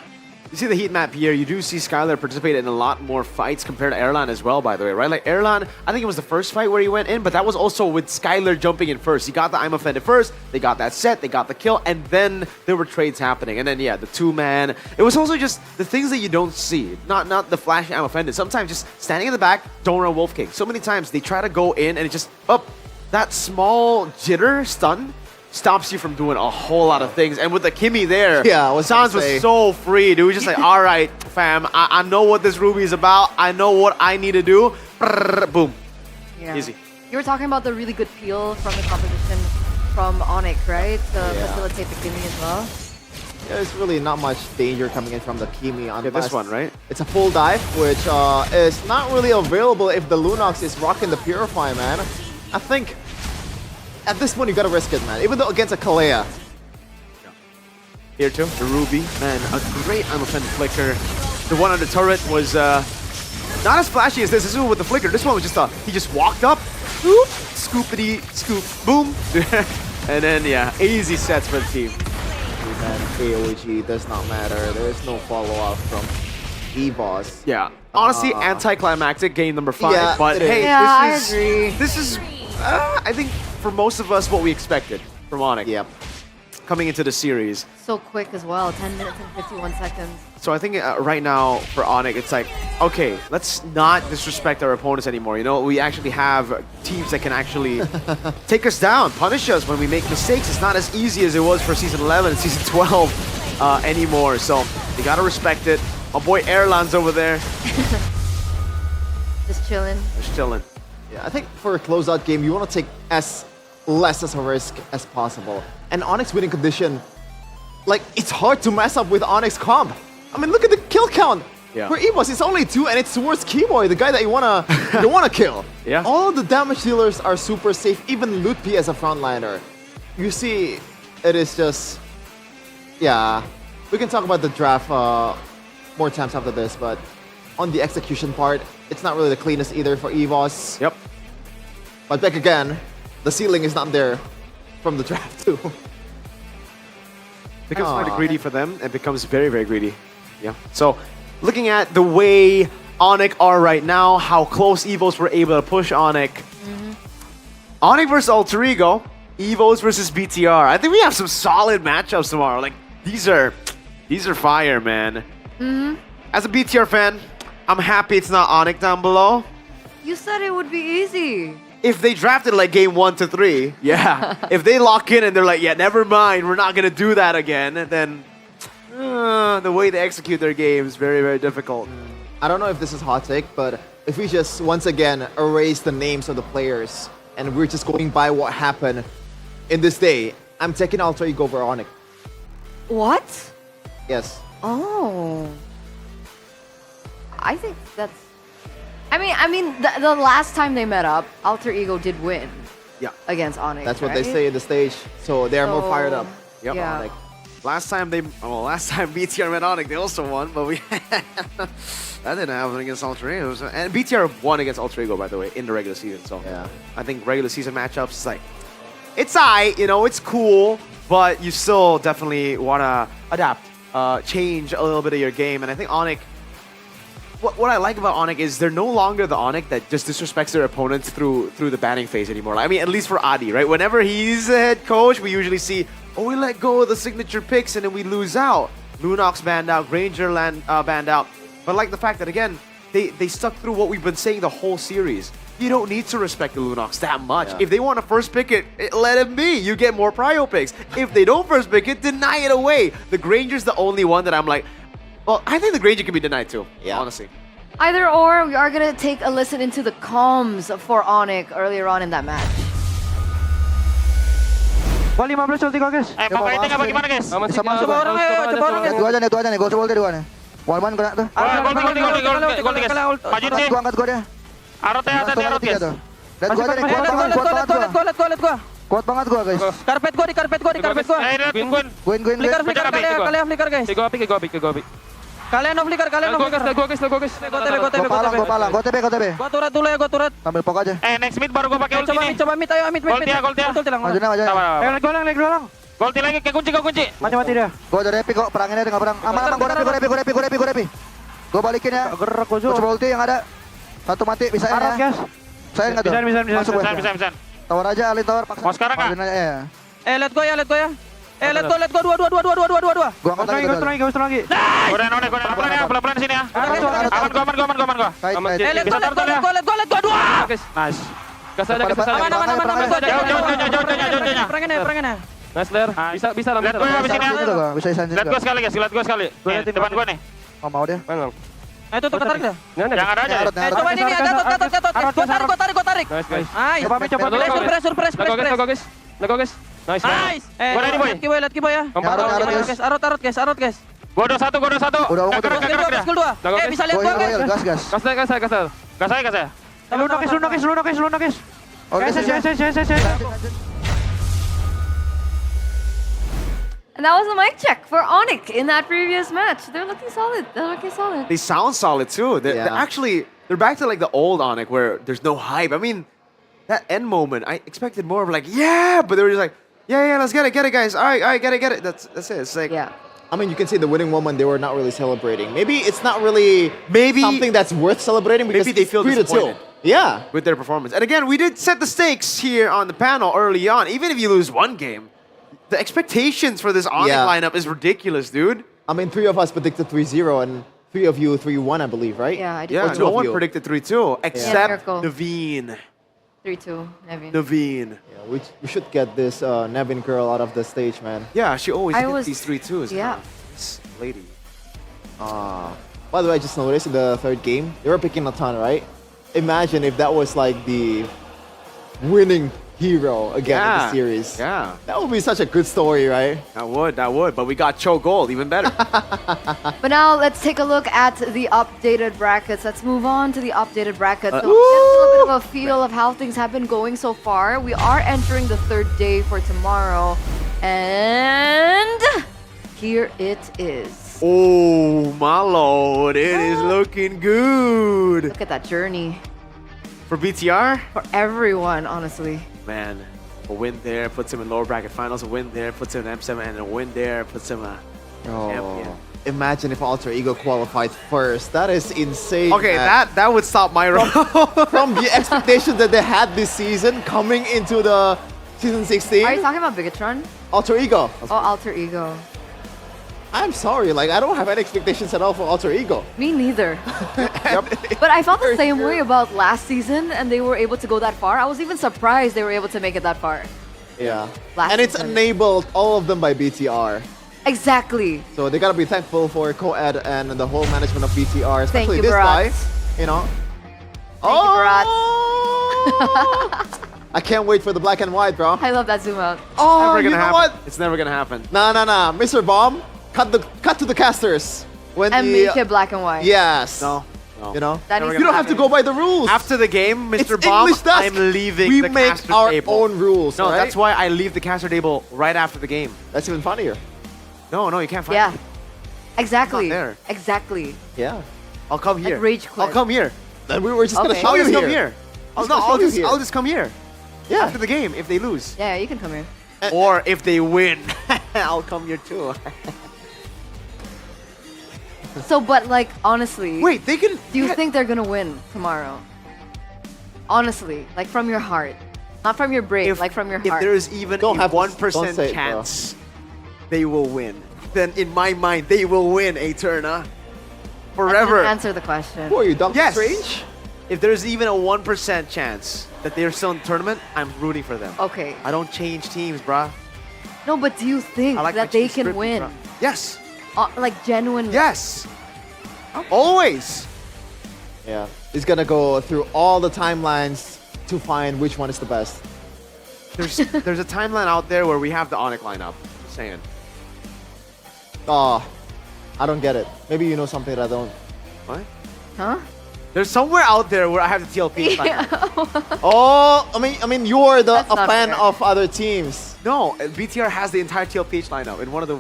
You see the heat map here, you do see Skylar participate in a lot more fights compared to Erlan as well, by the way, right? Like Erlan, I think it was the first fight where he went in, but that was also with Skylar jumping in first. He got the I'm offended first, they got that set, they got the kill, and then there were trades happening. And then, yeah, the two-man. It was also just the things that you don't see. Not the flash I'm offended. Sometimes just standing in the back, don't run Wolf King. So many times they try to go in and it just, that small jitter stun stops you from doing a whole lot of things. And with the Kimmy there, Sans was so free, dude. Just like, all right, fam, I know what this Ruby is about. I know what I need to do. Boom. Yeah. Easy. You were talking about the really good peel from the competition from ONIC, right? To facilitate the Kimmy as well. Yeah, there's really not much danger coming in from the Kimi on this one, right? It's a full dive, which is not really available if the Lunox is rocking the Purify, man. I think at this point, you gotta risk it, man. Even though against a Kalea. Here too, the Ruby. Man, a great I'm offended flicker. The one on the turret was not as flashy as this. This one with the flicker. This one was just he just walked up, scoop, scoopity, scoop, boom. And then, yeah, easy sets for the team. man. AOG does not matter. There is no follow-up from EVOS. Yeah. Honestly, anticlimactic game number 5. Yeah, but it is. hey, Yeah, I agree. This is, I think, for most of us, what we expected from ONIC. Yep. Coming into the series. So quick as well, 10 minutes and 51 seconds. So I think right now for ONIC, it's like, okay, let's not disrespect our opponents anymore. You know, we actually have teams that can actually take us down, punish us when we make mistakes. It's not as easy as it was for Season 11 and Season 12 anymore. So you gotta respect it. My boy Erlan's over there. Just chilling. Just chilling. Yeah, I think for a closeout game, you want to take as less as a risk as possible. And ONIC's winning condition, like, it's hard to mess up with ONIC's comp. I mean, look at the kill count. Yeah. For EVOS, it's only 2, and it's towards Keyboy, the guy that you wanna kill. Yeah. All the damage dealers are super safe, even Lutpi as a frontliner. You see, it is just, yeah. We can talk about the draft more times after this, but on the execution part, it's not really the cleanest either for EVOS. Yep. But back again, the ceiling is not there from the draft too. Becomes quite greedy for them and becomes very, very greedy. Yeah. So looking at the way ONIC are right now, how close EVOS were able to push ONIC. ONIC versus Alter Ego, EVOS versus BTR. I think we have some solid matchups tomorrow. Like these are fire, man. As a BTR fan, I'm happy it's not ONIC down below. You said it would be easy. If they drafted like game 1 to 3, yeah. If they lock in and they're like, yeah, never mind, we're not gonna do that again, then the way they execute their game is very, very difficult. I don't know if this is hot take, but if we just once again erase the names of the players and we're just going by what happened in this day, I'm taking Alter Ego over ONIC. What? Yes. Oh. I think that's... I mean, the last time they met up, Alter Ego did win. Yeah. Against ONIC. That's what right? they say in the stage, so they're more fired up. Yep. Yeah. ONIC. Last time BTR met ONIC, they also won, but that didn't happen against Alter Ego. And BTR won against Alter Ego, by the way, in the regular season. So yeah. I think regular season matchups, it's like, it's aight, you know, it's cool, but you still definitely want to adapt, change a little bit of your game. And I think ONIC, what I like about ONIC is they're no longer the ONIC that just disrespects their opponents through the banning phase anymore. I mean, at least for Adi, right? Whenever he's the head coach, we usually see, we let go of the signature picks and then we lose out. Lunox banned out, Granger banned out. But I like the fact that, again, they stuck through what we've been saying the whole series. You don't need to respect the Lunox that much. Yeah. If they want to first pick it, let it be. You get more prio picks. If they don't first pick it, deny it away. The Granger's the only one that I'm like, well, I think the Granger can be denied too, honestly. Either or, we are going to take a listen into the comms for ONIC earlier on in that match. Wah 15 ulti kok guys. Papa ini nggak bagaimana guys? Coba orang ya, coba orang ya. Itu aja nih, gua coba ulti dua nih. Walman kena tuh. Gol guys. Majuin sih. Angkat gua deh. Arot ya, arot guys. Lihat gua aja nih, Let gua. kuat banget gua guys. Karpet gua. Win. Flicker guys. Go pick. Kalian off flicker. Gua palang. Gua TB. Gua turret dulu ya, Ambil pok aja. Next mid baru gue pakai ulti nih. Coba mid, ayo mid. Gol dia. Maju. Leg doang. Ulti lagi, kayak kunci. Mati dia. Gua ada repi kok, perangnya tinggal perang. Aman, gua repi. Gua balikin ya. Gerak gua. Gua coba ulti yang ada. Satu mati, bisa Arot ya. guys. Saya enggak tuh. Masuk gua. Bisa. Tawar aja, alin tawar paksa. Mau sekarang nggak? Majuin aja, ya. Let go ya. Let go. Dua. Gua angkat lagi. Gua lagi. Gue pelan-pelan sini ya. Aman gua. Kait. Let go. Dua. Nice. Gas aja. Aman. Jauh. Perangin ya. Nice Ler. Bisa lah. Lihat gue habis ini ya. Bisa isan Lihat gue sekali guys. Nih, depan gue nih. Oh, mau dia. Bang. Itu ketarik dah. Yang ada aja. Coba ini Gatot. Gua tarik. Nice. Coba pressure. Let go guys. Nice. Gua ready boy. Let Kiboy ya. Arot guys. Gua udah satu. Udah ungu tuh. Skill 2. Bisa lihat gua guys. Gas. Gas aja. Lu guys. And that was a mic check for ONIC in that previous match. They're looking solid. They sound solid too. They're back to like the old ONIC where there's no hype. I mean, that end moment, I expected more of like, yeah, but they were just like, Yeah, let's get it, guys. All right, get it. That's it. It's like, yeah. I mean, you can see the winning moment, they were not really celebrating. Maybe it's not really something that's worth celebrating because maybe they feel disappointed. Yeah. With their performance. And again, we did set the stakes here on the panel early on. Even if you lose one game, the expectations for this ONIC lineup is ridiculous, dude. I mean, 3 of us predicted 3-0 and 3 of you 3-1, I believe, right? Yeah, I did. Yeah, no one predicted 3-2 except Miracle. Naveen. 3-2, Nevin. Naveen. Yeah, we should get this Nevin girl out of the stage, man. Yeah, she always hits these 3-2s. Yeah. This lady. By the way, I just noticed in the third game, they were picking a ton, right? Imagine if that was like the winning hero again in the series. Yeah. That would be such a good story, right? That would. But we got Cho Gold, even better. But now let's take a look at the updated brackets. Let's move on to the updated brackets. So get a little bit of a feel of how things have been going so far. We are entering the third day for tomorrow. And here it is. Oh, my lord. It is looking good. Look at that journey. For BTR? For everyone, honestly. Man, a win there puts him in lower bracket finals. A win there puts him in M7. And a win there puts him a champion. Imagine if Alter Ego qualified first. That is insane. Okay, that would stop my run. From the expectations that they had this season coming into the season 16. Are you talking about Bigatron? Alter Ego. Oh, Alter Ego. I'm sorry, like I don't have any expectations at all for Alter Ego. Me neither. But I felt the same way about last season and they were able to go that far. I was even surprised they were able to make it that far. Yeah. And it's enabled all of them by BTR. Exactly. So they gotta be thankful for Co-Ed and the whole management of BTR, especially Thank you, this guy. Barats. You know. Thank you, Barats. I can't wait for the black and white, bro. I love that zoom out. Oh, you know what? It's never gonna happen. Nah, Mr. Bomb, cut to the casters. When And make it black and white. Yes. No. You know, That you don't have to go by the rules. After the game, Mr. It's Bomb, English dusk. I'm leaving We the make caster our table. own rules. No, right? that's why I leave the caster table right after the game. That's even funnier. No, you can't find Yeah. me. Exactly. I'm not there. Exactly. Yeah. I'll come here. Like rage quit. I'll come here. Then we were just gonna Okay. show I'll you just here. come here. I'll just come here. Yeah. After the game, if they lose. Yeah, you can come here. Or if they win, I'll come here too. So, but like, honestly. Wait, they can. Do you think they're gonna win tomorrow? Honestly, like from your heart. Not from your brain, like from your If heart. there's even Don't a have to- 1% don't say it, bro. chance they will win, then in my mind, they will win Eterna. Forever. Answer the question. Who are you, Doctor Yes. Strange? If there's even a 1% chance that they're still in the tournament, I'm rooting for them. Okay. I don't change teams, bruh. No, but do you think I like that my they team can script, win? bruh. Yes. Like genuine. Yes. Always. Yeah. He's gonna go through all the timelines to find which one is the best. There's a timeline out there where we have the ONIC lineup. Just saying. Oh, I don't get it. Maybe you know something that I don't. What? Huh? There's somewhere out there where I have the TLP. Oh, I mean, you're That's a not fan fair. of other teams. No, BTR has the entire TLPH lineup in one of the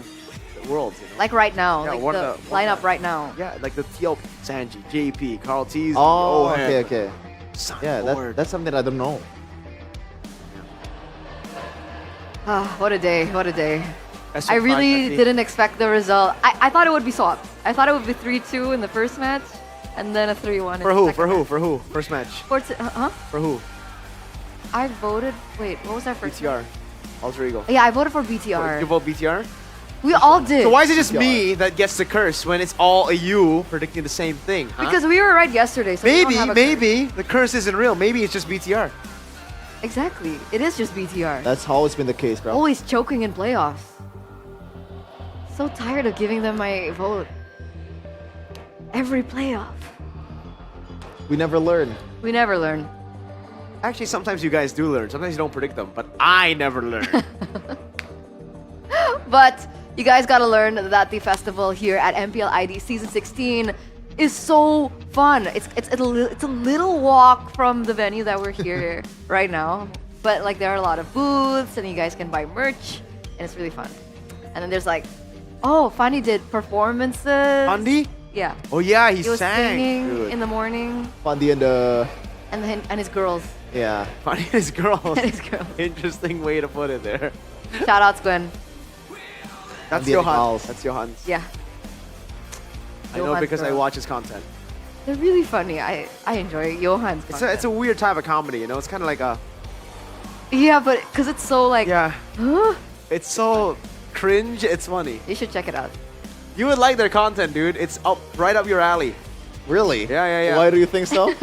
worlds. You know? Like right now, Yeah, like one the of the- lineup right now. Yeah, like the TL Sanji, JP, Carl T's. Oh, okay. Son Yeah, Lord. that's something I don't know. Ah, what a day, what a day. That's I so really fun, Jackie. didn't expect the result. I thought it would be swapped. I thought it would be 3-2 in the first match, and then a 3-1 in For the who? second For who? match. For who? First match. Huh? For who? I voted, wait, what was our first BTR. match? Alter Ego. Yeah, I voted for BTR. You vote BTR? We all did. So why is it just me that gets the curse when it's all you predicting the same thing? Huh? Because we were right yesterday, so we don't have a curse. maybe the curse isn't real. Maybe it's just BTR. Exactly. It is just BTR. That's always been the case, bro. Always choking in playoffs. So tired of giving them my vote. Every playoff. We never learn. We never learn. Actually, sometimes you guys do learn. Sometimes you don't predict them, but I never learn. But you guys gotta learn that the festival here at MPL ID Season 16 is so fun. It's a little walk from the venue that we're here right now. But like there are a lot of booths and you guys can buy merch and it's really fun. And then there's like, oh, Fanny did performances. Fanny? Yeah. Oh yeah, he was sang. singing Dude. in the morning. Fundy and And his girls. yeah. Funny as girls. And his girls. Interesting way to put it there. Shout out, Gwen. That's Being Johan. Owls. That's Johan's. Yeah. I know Johan's because I girl. watch his content. They're really funny. I enjoy Johan's content. It's a weird type of comedy, you know? It's kind of like a... Yeah, but because it's so like... Yeah. Huh? It's so cringe, it's funny. You should check it out. You would like their content, dude. It's right up your alley. Really? Yeah. Why do you think so?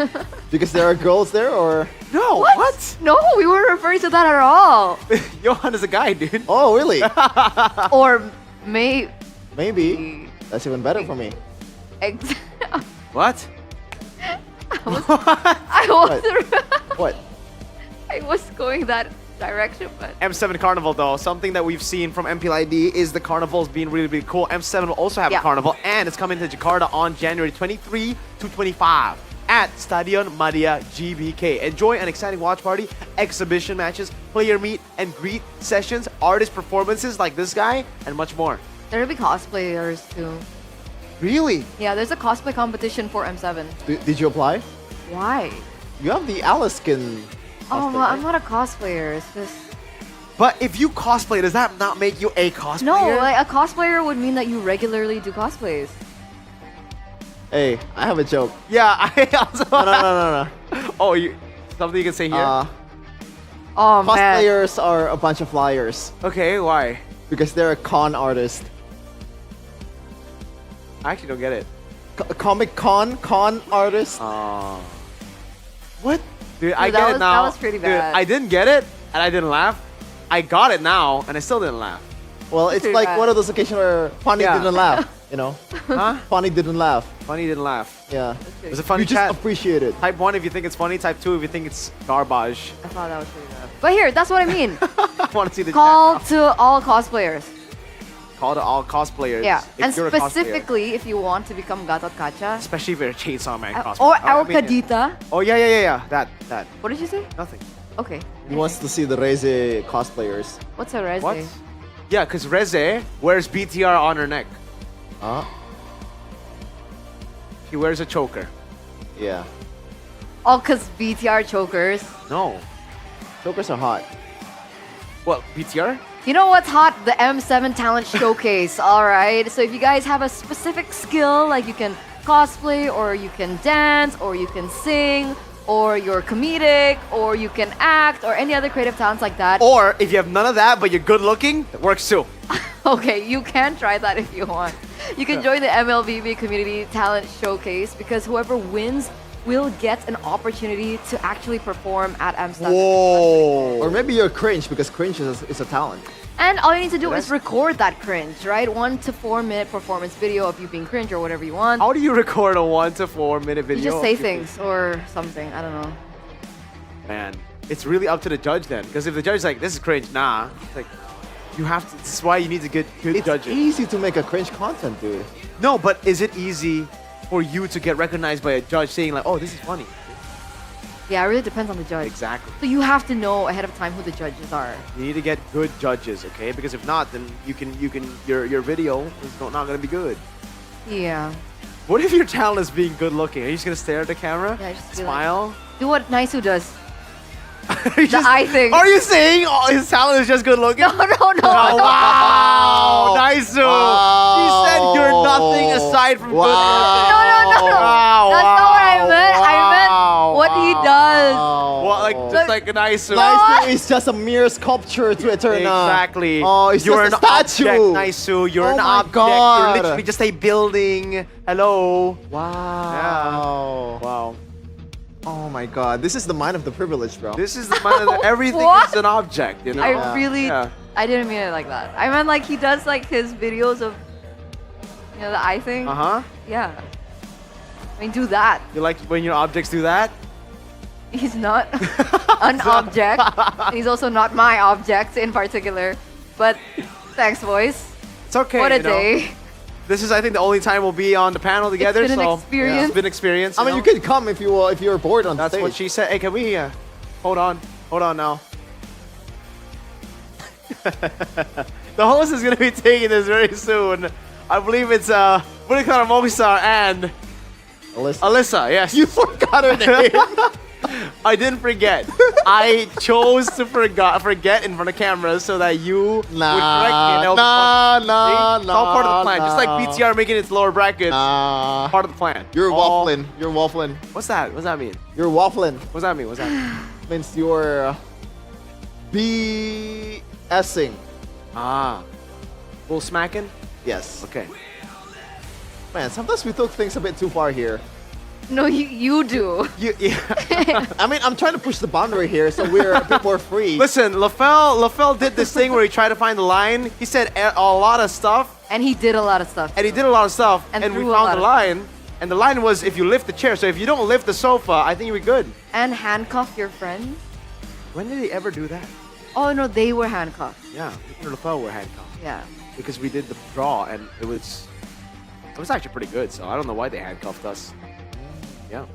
Because there are girls there, or? No, what? No, we weren't referring to that at all. Johan is a guy, dude. Oh, really? Or Maybe. That's even better for me. What? I wasn't. What? I was going that direction, but M7 Carnival, though, something that we've seen from MPL ID is the carnivals being really, really cool. M7 will also have a carnival, and it's coming to Jakarta on January 23 to 25 at Stadion Madia GBK. Enjoy an exciting watch party, exhibition matches, player meet and greet sessions, artist performances like this guy, and much more. there'll be cosplayers too. Really? Yeah, there's a cosplay competition for M7. Did you apply? Why? You have the Alice skin. Oh, cosplay, well, right? I'm not a cosplayer. It's just But if you cosplay, does that not make you a cosplayer? no. Like a cosplayer would mean that you regularly do cosplays. Hey, I have a joke. Yeah, I also... No. Oh, something you can say here? Oh, man. Cosplayers are a bunch of liars. Okay, why? Because they're a con artist. I actually don't get it. Comic con artist. What? Dude, I Dude, get it now. that was pretty bad. Dude, I didn't get it, and I didn't laugh. I got it now, and I still didn't laugh. Well, it's Pretty like bad. one of those occasions where Funny Yeah. didn't laugh. You know, Huh? Funny didn't laugh. Funny didn't laugh. Yeah. It was a funny You just chat. appreciate it. Type 1 if you think it's funny, type 2 if you think it's garbage. I thought that was pretty bad. But here, that's what I mean. I want to see the Call chat. to all cosplayers. Call to all cosplayers. Yeah, if and you're a cosplayer. specifically if you want to become Gatot Kaca Especially if you're a Chainsaw Man cosplayer. or I mean, Alcadita. Oh, yeah. That. What did you say? Nothing. Okay. He wants to see the Reze cosplayers. What's a Reze? What? Yeah, because Reze wears BTR on her neck. Huh? She wears a choker. Yeah. Oh, cause BTR chokers. No. Chokers are hot. What, BTR? You know what's hot? The M7 Talent Showcase, alright? So if you guys have a specific skill, like you can cosplay, or you can dance, or you can sing, or you're comedic, or you can act, or any other creative talents like that. Or if you have none of that, but you're good looking, it works too. Okay, you can try that if you want. You can join the MLBB Community Talent Showcase because whoever wins will get an opportunity to actually perform at M7. Whoa. Or maybe you're cringe because cringe is a talent. And all you need to do is record that cringe, right? 1 to 4 minute performance video of you being cringe or whatever you want. How do you record a 1 to 4 minute video? You just say things or something. I don't know. Man, it's really up to the judge then. Because if the judge is like, this is cringe, nah. It's like, you have to, this is why you need to get good It's judges. easy to make a cringe content, dude. No, but is it easy for you to get recognized by a judge saying like, oh, this is funny? Yeah, it really depends on the judge. Exactly. So you have to know ahead of time who the judges are. You need to get good judges, okay? Because if not, then your video is not going to be good. Yeah. What if your talent is being good looking? Are you just going to stare at the camera? Yeah, just be smile? Like, do what Naisu does. The eye thing. Are you saying his talent is just good looking? No. Oh, wow. Nice. Wow. He said you're nothing aside from good. No. Wow. That's not what I meant. I meant what he does. Well, like just like a nice. Naisu is just a mere sculpture to Eterna. Exactly. Oh, it's you're just an a statue. object, Naisu. You're Oh an my object. God. You're literally just a building. Hello. Wow. Yeah. Wow. Oh my God. This is the mind of the privileged, bro. This is the mind of everything What? is an object, you know? I really, Yeah. I didn't mean it like that. I meant like he does like his videos of, you know, the eye thing. Uh-huh. Yeah. I mean, do that. You like when your objects do that? He's not an object. He's also not my object in particular. But thanks, boys. It's okay. What a you know. day. This is, I think, the only time we'll be on the panel together. been an so experience. It's been an experience. I mean, you can come if you're bored on That's stage. what she said. Hey, can we? Hold on now. The host is gonna be taking this very soon. I believe it's Bunikara Mogisar and Alyssa. Alyssa. Yes. You forgot her name. I didn't forget. I chose to forget in front of cameras so that you would correct me. And it's all part of the plan. Just like PTR making its lower brackets. Part of the plan. You're waffling. You're waffling. What's that? What's that mean? You're waffling. What's that mean? What's that mean? Means you're BSing. Bull smacking? Yes. Okay. Man, sometimes we took things a bit too far here. No, you do. I mean, I'm trying to push the boundary here so we're a bit more free. Listen, LaFell did this thing where he tried to find the line. He said a lot of stuff. And he did a lot of stuff. And he did a lot of stuff. And we threw a found lot the of line. And the line was if you lift the chair. So if you don't lift the sofa, I think you're good. And handcuff your friends. When did he ever do that? Oh no, they were handcuffed. Yeah, me and LaFell were handcuffed. Yeah. Because we did the draw and it was actually pretty good. So I don't know why they handcuffed us. Yeah.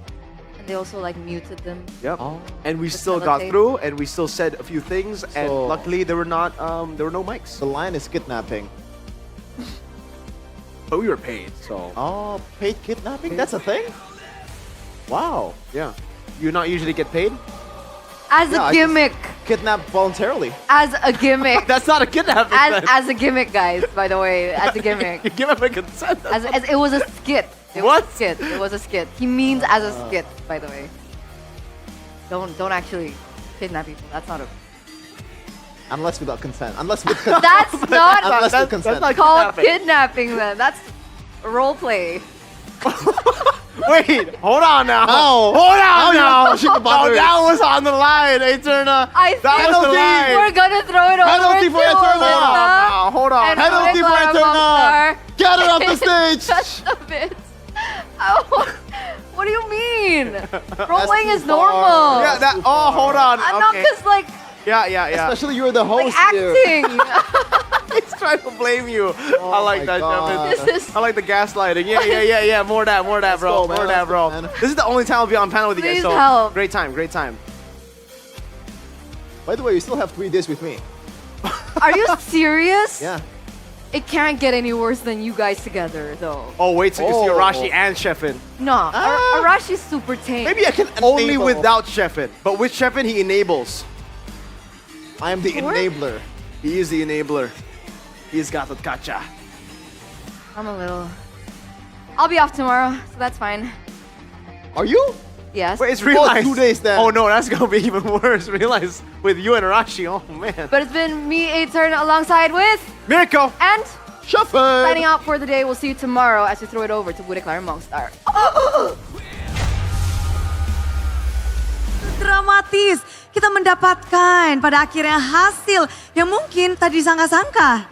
And they also like muted them. Yep. And we still got through, and we still said a few things, and So- luckily there were no mics. The line is kidnapping. But we were paid, so. Oh, paid kidnapping? That's a thing? Wow. Yeah. You not usually get paid? As Yeah, a I gimmick. Kidnapped voluntarily. As a gimmick. That's not a kidnapping. as a gimmick, guys, by the way. As a gimmick. You give him a consent. As it was a skit. It What? Was a skit. It was a skit. He means as a skit, by the way. Don't actually kidnap people. That's not a. Unless without consent. Unless with consent. That's not Unless with consent. not called kidnapping. kidnapping. Then that's role play. Wait, hold on now. No. Hold on you're now. pushing the boundaries. that was on the line, Eterna. I think That was the line. we're gonna throw it over Penalty for to Eterna. Alyssa Hold on. and Penalty for Nicola Eterna. Mokhtar. Get her off the stage. Just a bit. Oh, what do you mean? Role playing is normal. Yeah, that. Oh, hold on. I'm not Okay. just like Yeah. Especially you're the host here. acting. He's trying to blame you. I like my that, God. Shepard. This is- I like the gaslighting. Yeah. More that, bro. Let's go, man. More that, bro. Let's go, man. This is the only time I'll be on panel with you guys. Please So help. great time. By the way, you still have 3 days with me. Are you serious? Yeah. It can't get any worse than you guys together, though. Oh, wait till you see Oh. Arashi and Sheffin. No, Arashi's super tame. Maybe I can Only enable. without Sheffin. But with Sheffin, he enables. I am the Sure. enabler. He is the enabler. He's got the kacha. I'm a little. I'll be off tomorrow, so that's fine. Are you? Yes. Wait, it's realized. 2 days then. Oh no, that's gonna be even worse. Realize with you and Arashi. Oh man. But it's been me, A-Turn, alongside with Miracle. and Shuffle. signing out for the day. We'll see you tomorrow as we throw it over to Budeklar Mongstar. Dramatis, kita mendapatkan pada akhirnya hasil yang mungkin tadi disangka-sangka.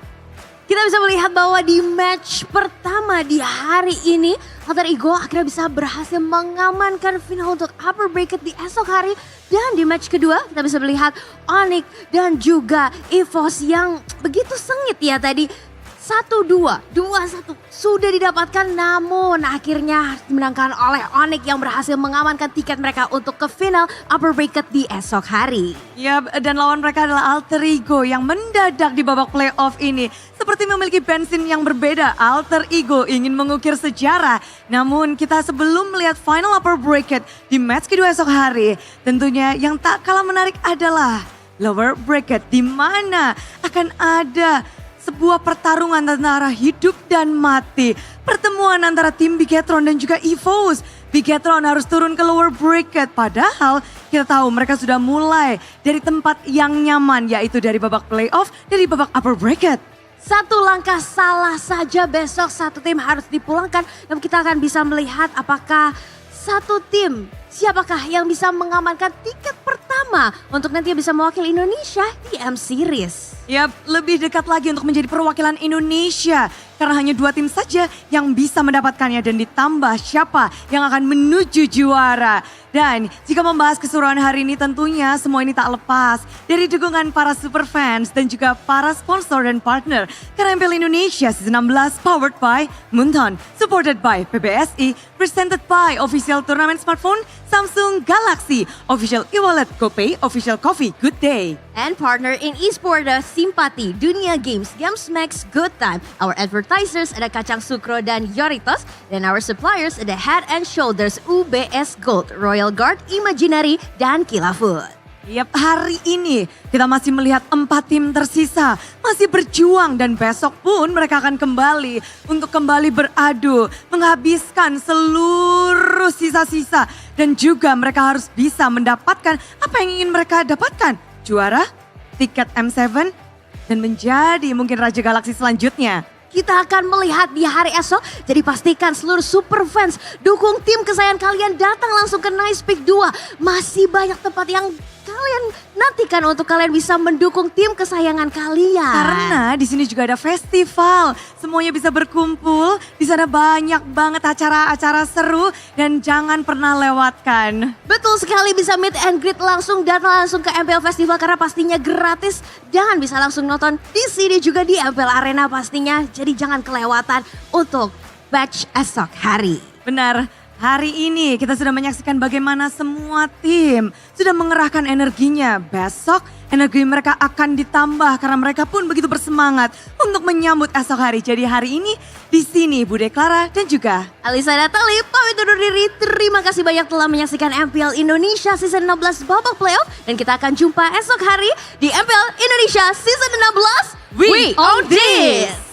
Kita bisa melihat bahwa di match pertama di hari ini, Alter Ego akhirnya bisa berhasil mengamankan final untuk upper bracket di esok hari. Dan di match kedua kita bisa melihat ONIC dan juga EVOS yang begitu sengit ya tadi. 1-2, 2-1 sudah didapatkan, namun akhirnya dimenangkan oleh ONIC yang berhasil mengamankan tiket mereka untuk ke final upper bracket di esok hari. Ya, dan lawan mereka adalah Alter Ego yang mendadak di babak playoff ini. Seperti memiliki bensin yang berbeda, Alter Ego ingin mengukir sejarah. Namun kita sebelum melihat final upper bracket di match kedua esok hari, tentunya yang tak kalah menarik adalah lower bracket di mana akan ada sebuah pertarungan antara hidup dan mati. Pertemuan antara tim Bigetron dan juga EVOS. Bigetron harus turun ke lower bracket. Padahal kita tahu mereka sudah mulai dari tempat yang nyaman, yaitu dari babak playoff, dari babak upper bracket. Satu langkah salah saja besok satu tim harus dipulangkan. Dan kita akan bisa melihat apakah satu tim siapakah yang bisa mengamankan tiket pertama untuk nanti bisa mewakili Indonesia di M-Series. Yap, lebih dekat lagi untuk menjadi perwakilan Indonesia. Karena hanya 2 tim saja yang bisa mendapatkannya dan ditambah siapa yang akan menuju juara. Dan jika membahas keseruan hari ini tentunya semua ini tak lepas dari dukungan para superfans dan juga para sponsor dan partner. Karena MPL Indonesia Season 16 powered by Munton, supported by PBSI, presented by official turnamen smartphone Samsung Galaxy, official e-wallet GoPay Official Coffee Good Day. And partner in e-sport ada Simpati, Dunia Games, Games Max, Good Time. Our advertisers ada Kacang Sukro dan Yoritos. Dan our suppliers ada Head and Shoulders, UBS Gold, Royal Guard, Imaginary, dan Kilafood. Yap, hari ini kita masih melihat 4 tim tersisa masih berjuang dan besok pun mereka akan kembali untuk kembali beradu, menghabiskan seluruh sisa-sisa dan juga mereka harus bisa mendapatkan apa yang ingin mereka dapatkan. Juara, tiket M7 dan menjadi mungkin Raja Galaksi selanjutnya. Kita akan melihat di hari esok, jadi pastikan seluruh super fans dukung tim kesayangan kalian datang langsung ke Nice Peak 2. Masih banyak tempat yang kalian nantikan untuk kalian bisa mendukung tim kesayangan kalian. Karena di sini juga ada festival, semuanya bisa berkumpul. Di sana banyak banget acara-acara seru dan jangan pernah lewatkan. Betul sekali, bisa meet and greet langsung, datang langsung ke MPL Festival karena pastinya gratis. Jangan bisa langsung nonton di sini juga di MPL Arena pastinya. Jadi jangan kelewatan untuk batch esok hari. Benar. Hari ini kita sudah menyaksikan bagaimana semua tim sudah mengerahkan energinya. Besok energi mereka akan ditambah karena mereka pun begitu bersemangat untuk menyambut esok hari. Jadi hari ini di sini Bude Clara dan juga Alisa Natali pamit undur diri. Terima kasih banyak telah menyaksikan MPL Indonesia Season 16 babak playoff. Dan kita akan jumpa esok hari di MPL Indonesia Season 16. We own this!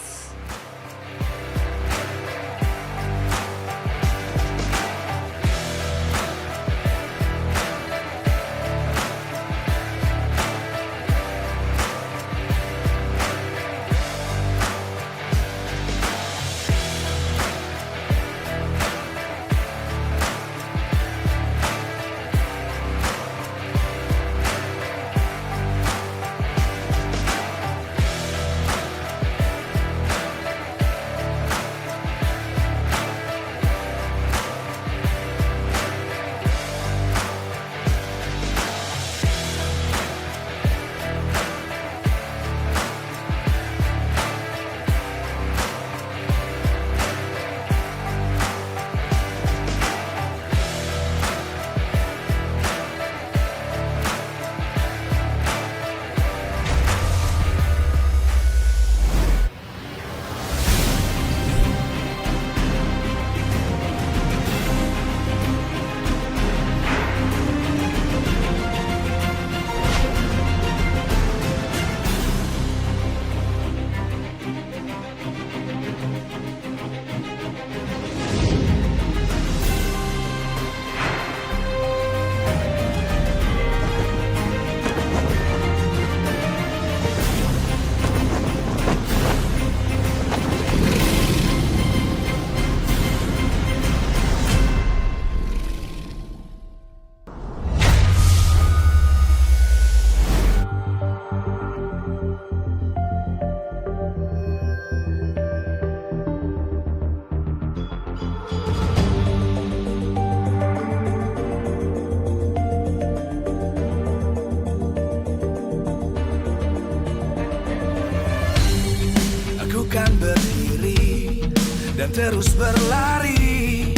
dan terus berlari,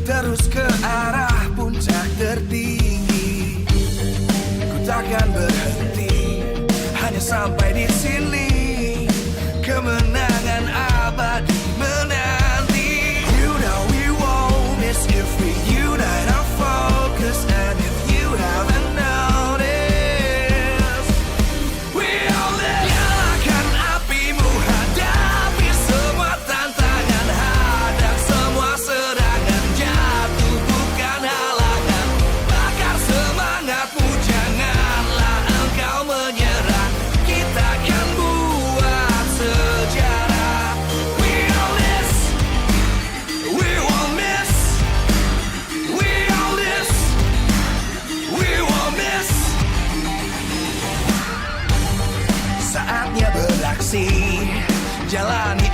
terus ke arah puncak tertinggi. Ku takkan berhenti, hanya sampai di sini. Kemenangan abadi menanti. You know we won't miss if we unite our focus. And if you haven't noticed, we all nyalakan apimu, hadapi semua tantangan, hadang semua serangan, jatuh bukan halangan. Bakar semangatmu, janganlah engkau menyerah. Kita akan buat sejarah. We all this, we won't miss. We all this, we won't miss. Saatnya beraksi, jalani